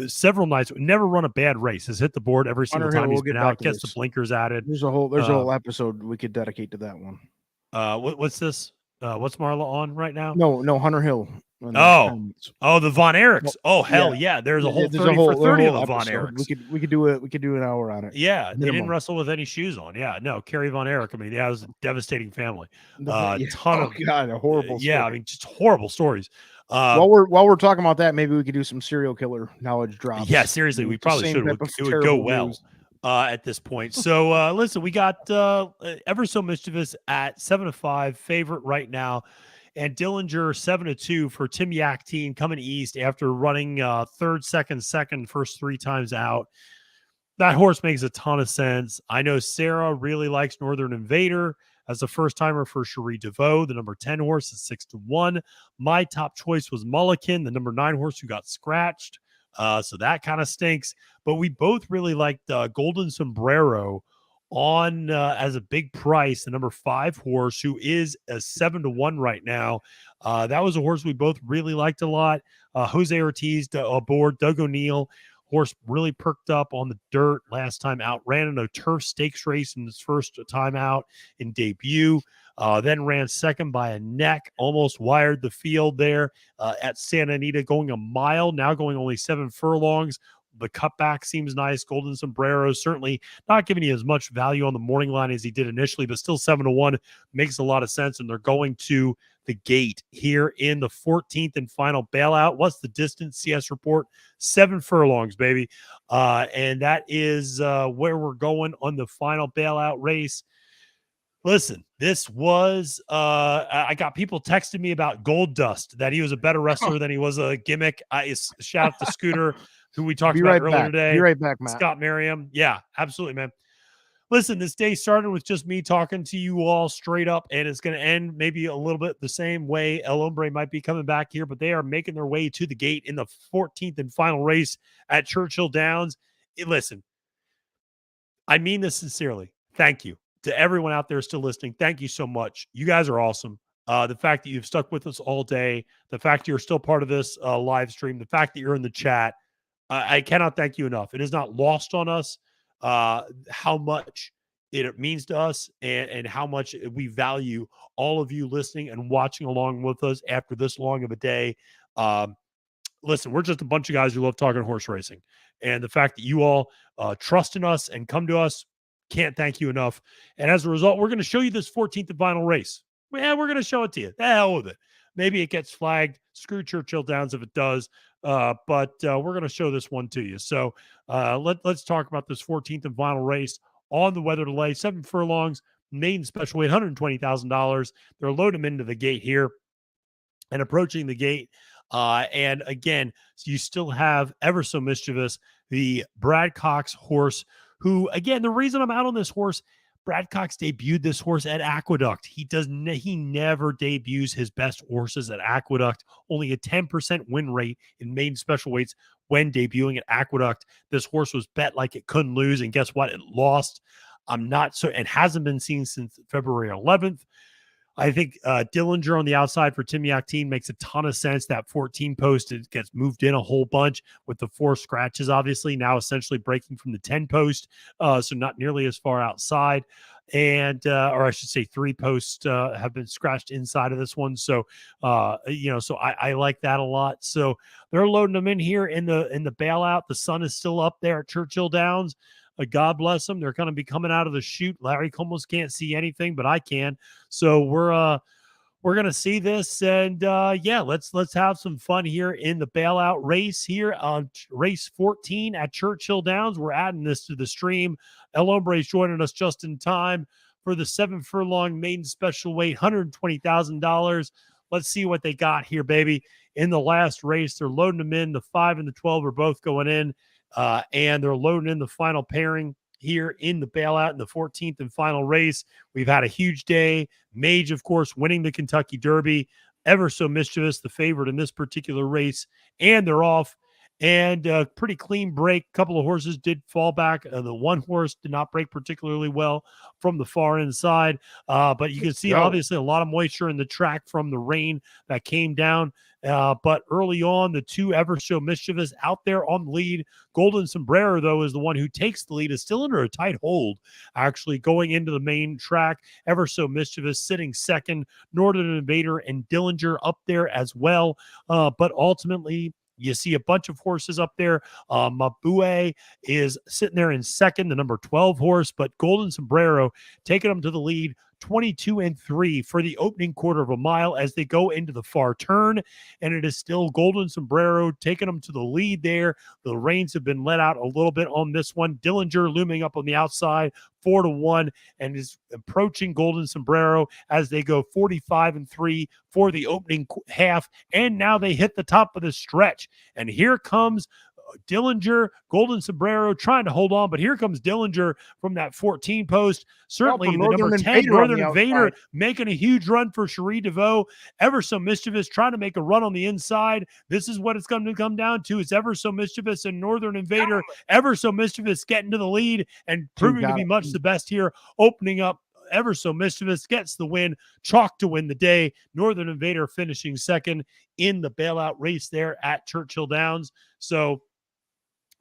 several nights, never run a bad race. Has hit the board every single time he's been out. Gets the blinkers added. There's a whole episode we could dedicate to that one. What's this? What's Marla on right now? No, Hunter Hill. The Von Erichs. Oh hell yeah! There's a whole 30 for 30 of the Von Erichs. We could do an hour on it. Yeah, they didn't wrestle with any shoes on. Yeah, no, Kerry Von Erich. I mean, that was a devastating family. A horrible. Yeah, I mean, just horrible stories. While we're talking about that, maybe we could do some serial killer knowledge drops. Yeah, seriously, we probably should. It would go well. At this point. So listen, we got Ever So Mischievous at 7 to 5 favorite right now. And Dillinger 7-2 for Tim Yakteen coming east after running third, second, first 3 times out. That horse makes a ton of sense. I know Sarah really likes Northern Invader as a first timer for Cherie DeVoe, the number 10 horse is 6-1. My top choice was Mulligan, the number 9 horse who got scratched. So that kind of stinks. But we both really liked Golden Sombrero on as a big price, the number 5 horse who is a 7-1 right now. That was a horse we both really liked a lot. Jose Ortiz aboard, Doug O'Neill. Horse really perked up on the dirt last time out, ran in a turf stakes race in his first time out in debut, then ran second by a neck, almost wired the field there at Santa Anita, going a mile, now going only 7 furlongs. The cutback seems nice. Golden Sombrero certainly not giving you as much value on the morning line as he did initially, but still 7-1 makes a lot of sense. And they're going to the gate here in the 14th and final bailout. What's the distance? CS report 7 furlongs, baby. And that is where we're going on the final bailout race. Listen, this was I got people texting me about Gold Dust, that he was a better wrestler than he was a gimmick. Shout out to Scooter, who we talked about earlier today. Be right back, Matt. Scott Merriam. Yeah, absolutely, man. Listen, this day started with just me talking to you all straight up, and it's going to end maybe a little bit the same way. El Hombre might be coming back here, but they are making their way to the gate in the 14th and final race at Churchill Downs. Listen, I mean this sincerely. Thank you to everyone out there still listening. Thank you so much. You guys are awesome. The fact that you've stuck with us all day, the fact you're still part of this live stream, the fact that you're in the chat, I cannot thank you enough. It is not lost on us how much it means to us and how much we value all of you listening and watching along with us after this long of a day. Listen, we're just a bunch of guys who love talking horse racing. And the fact that you all trust in us and come to us, can't thank you enough. And as a result, we're going to show you this 14th and final race. Yeah, we're going to show it to you. The hell with it. Maybe it gets flagged. Screw Churchill Downs if it does. But we're going to show this one to you. So let's talk about this 14th and final race on the weather delay. 7 furlongs, maiden special weight, $120,000. They're loading them into the gate here and approaching the gate. And again, so you still have Ever So Mischievous, the Brad Cox horse, who, again, the reason I'm out on this horse, Brad Cox debuted this horse at Aqueduct. He never debuts his best horses at Aqueduct. Only a 10% win rate in maiden special weights when debuting at Aqueduct. This horse was bet like it couldn't lose, and guess what? It lost. I'm not so, and hasn't been seen since February 11th. I think Dillinger on the outside for Tim Yakteen makes a ton of sense. That 14 post, it gets moved in a whole bunch with the 4 scratches, obviously, now essentially breaking from the 10 post, so not nearly as far outside. And, or I should say 3 posts have been scratched inside of this one. So, so I like that a lot. So they're loading them in here in the bailout. The sun is still up there at Churchill Downs. God bless them. They're going to be coming out of the chute. Larry almost can't see anything, but I can. So we're going to see this, and let's have some fun here in the bailout race here on race 14 at Churchill Downs. We're adding this to the stream. El Hombre is joining us just in time for the 7 furlong maiden special weight, $120,000. Let's see what they got here, baby. In the last race, they're loading them in. The 5 and the 12 are both going in. And they're loading in the final pairing here in the bailout in the 14th and final race. We've had a huge day. Mage, of course, winning the Kentucky Derby. Ever So Mischievous, the favorite in this particular race. And they're off. And a pretty clean break. A couple of horses did fall back. The one horse did not break particularly well from the far inside. But you can see, obviously, a lot of moisture in the track from the rain that came down. But early on, the 2 Ever So Mischievous out there on the lead. Golden Sombrero, though, is the one who takes the lead, is still under a tight hold, actually, going into the main track. Ever So Mischievous sitting second. Northern Invader and Dillinger up there as well. But ultimately, you see a bunch of horses up there. Mabue is sitting there in second, the number 12 horse, but Golden Sombrero taking them to the lead, 22-3 for the opening quarter of a mile as they go into the far turn. And it is still Golden Sombrero taking them to the lead there. The reins have been let out a little bit on this one. Dillinger looming up on the outside, 4-1 and is approaching Golden Sombrero as they go 45-3 for the opening half. And now they hit the top of the stretch. And here comes Dillinger, Golden Sombrero trying to hold on, but here comes Dillinger from that 14 post. Certainly the number 10, Northern Invader, making a huge run for Cherie DeVoe. Ever So Mischievous trying to make a run on the inside. This is what it's going to come down to. It's Ever So Mischievous and Northern Invader. Ever So Mischievous getting to the lead and proving to be much the best here, opening up. Ever So Mischievous gets the win, chalk to win the day. Northern Invader finishing second in the bailout race there at Churchill Downs. So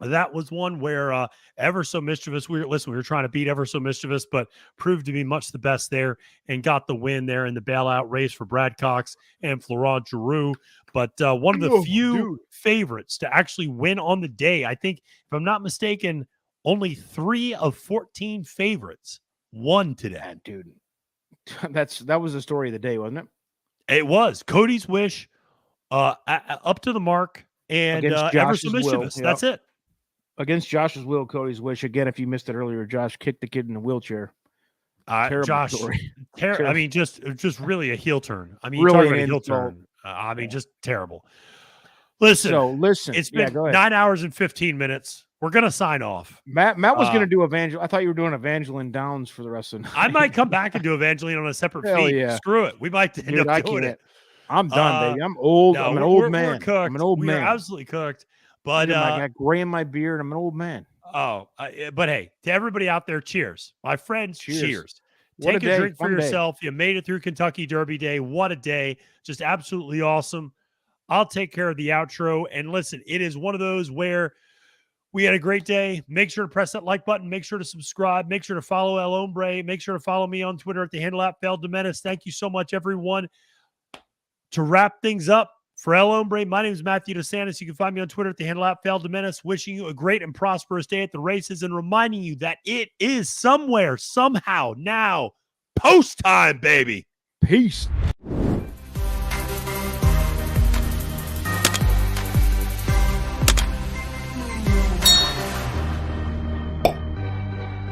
that was one where Ever So Mischievous, we were trying to beat Ever So Mischievous, but proved to be much the best there and got the win there in the bailout race for Brad Cox and Florent Giroux. But one of the few favorites to actually win on the day. I think, if I'm not mistaken, only 3 of 14 favorites won today. Dude, that was the story of the day, wasn't it? It was. Cody's Wish, up to the mark, and Ever So Mischievous. Yep. That's it. Against Josh's will, Cody's Wish. Again, if you missed it earlier, Josh kicked the kid in the wheelchair. Terrible Josh, story. I mean, just really a heel turn. I mean, really talking about a heel turn. I mean, just terrible. Listen, it's been 9 hours and 15 minutes. We're going to sign off. Matt was going to do Evangeline. I thought you were doing Evangeline Downs for the rest of the night. I might come back and do Evangeline on a separate feed. Yeah. Screw it. We might end up doing it. I'm done, baby. I'm old. I'm an old man. We're cooked. I'm an old man. We're absolutely cooked. But I got gray in my beard. I'm an old man. But hey, to everybody out there, cheers. My friends, cheers. Take a drink for yourself. You made it through Kentucky Derby Day. What a day. Just absolutely awesome. I'll take care of the outro. And listen, it is one of those where we had a great day. Make sure to press that like button. Make sure to subscribe. Make sure to follow El Hombre. Make sure to follow me on Twitter at the handle @FailDemenace. Thank you so much, everyone. To wrap things up, for El Hombre, my name is Matthew DeSantis. You can find me on Twitter at the handle @FailDemenace. Wishing you a great and prosperous day at the races and reminding you that it is somewhere, somehow, now, post time, baby. Peace.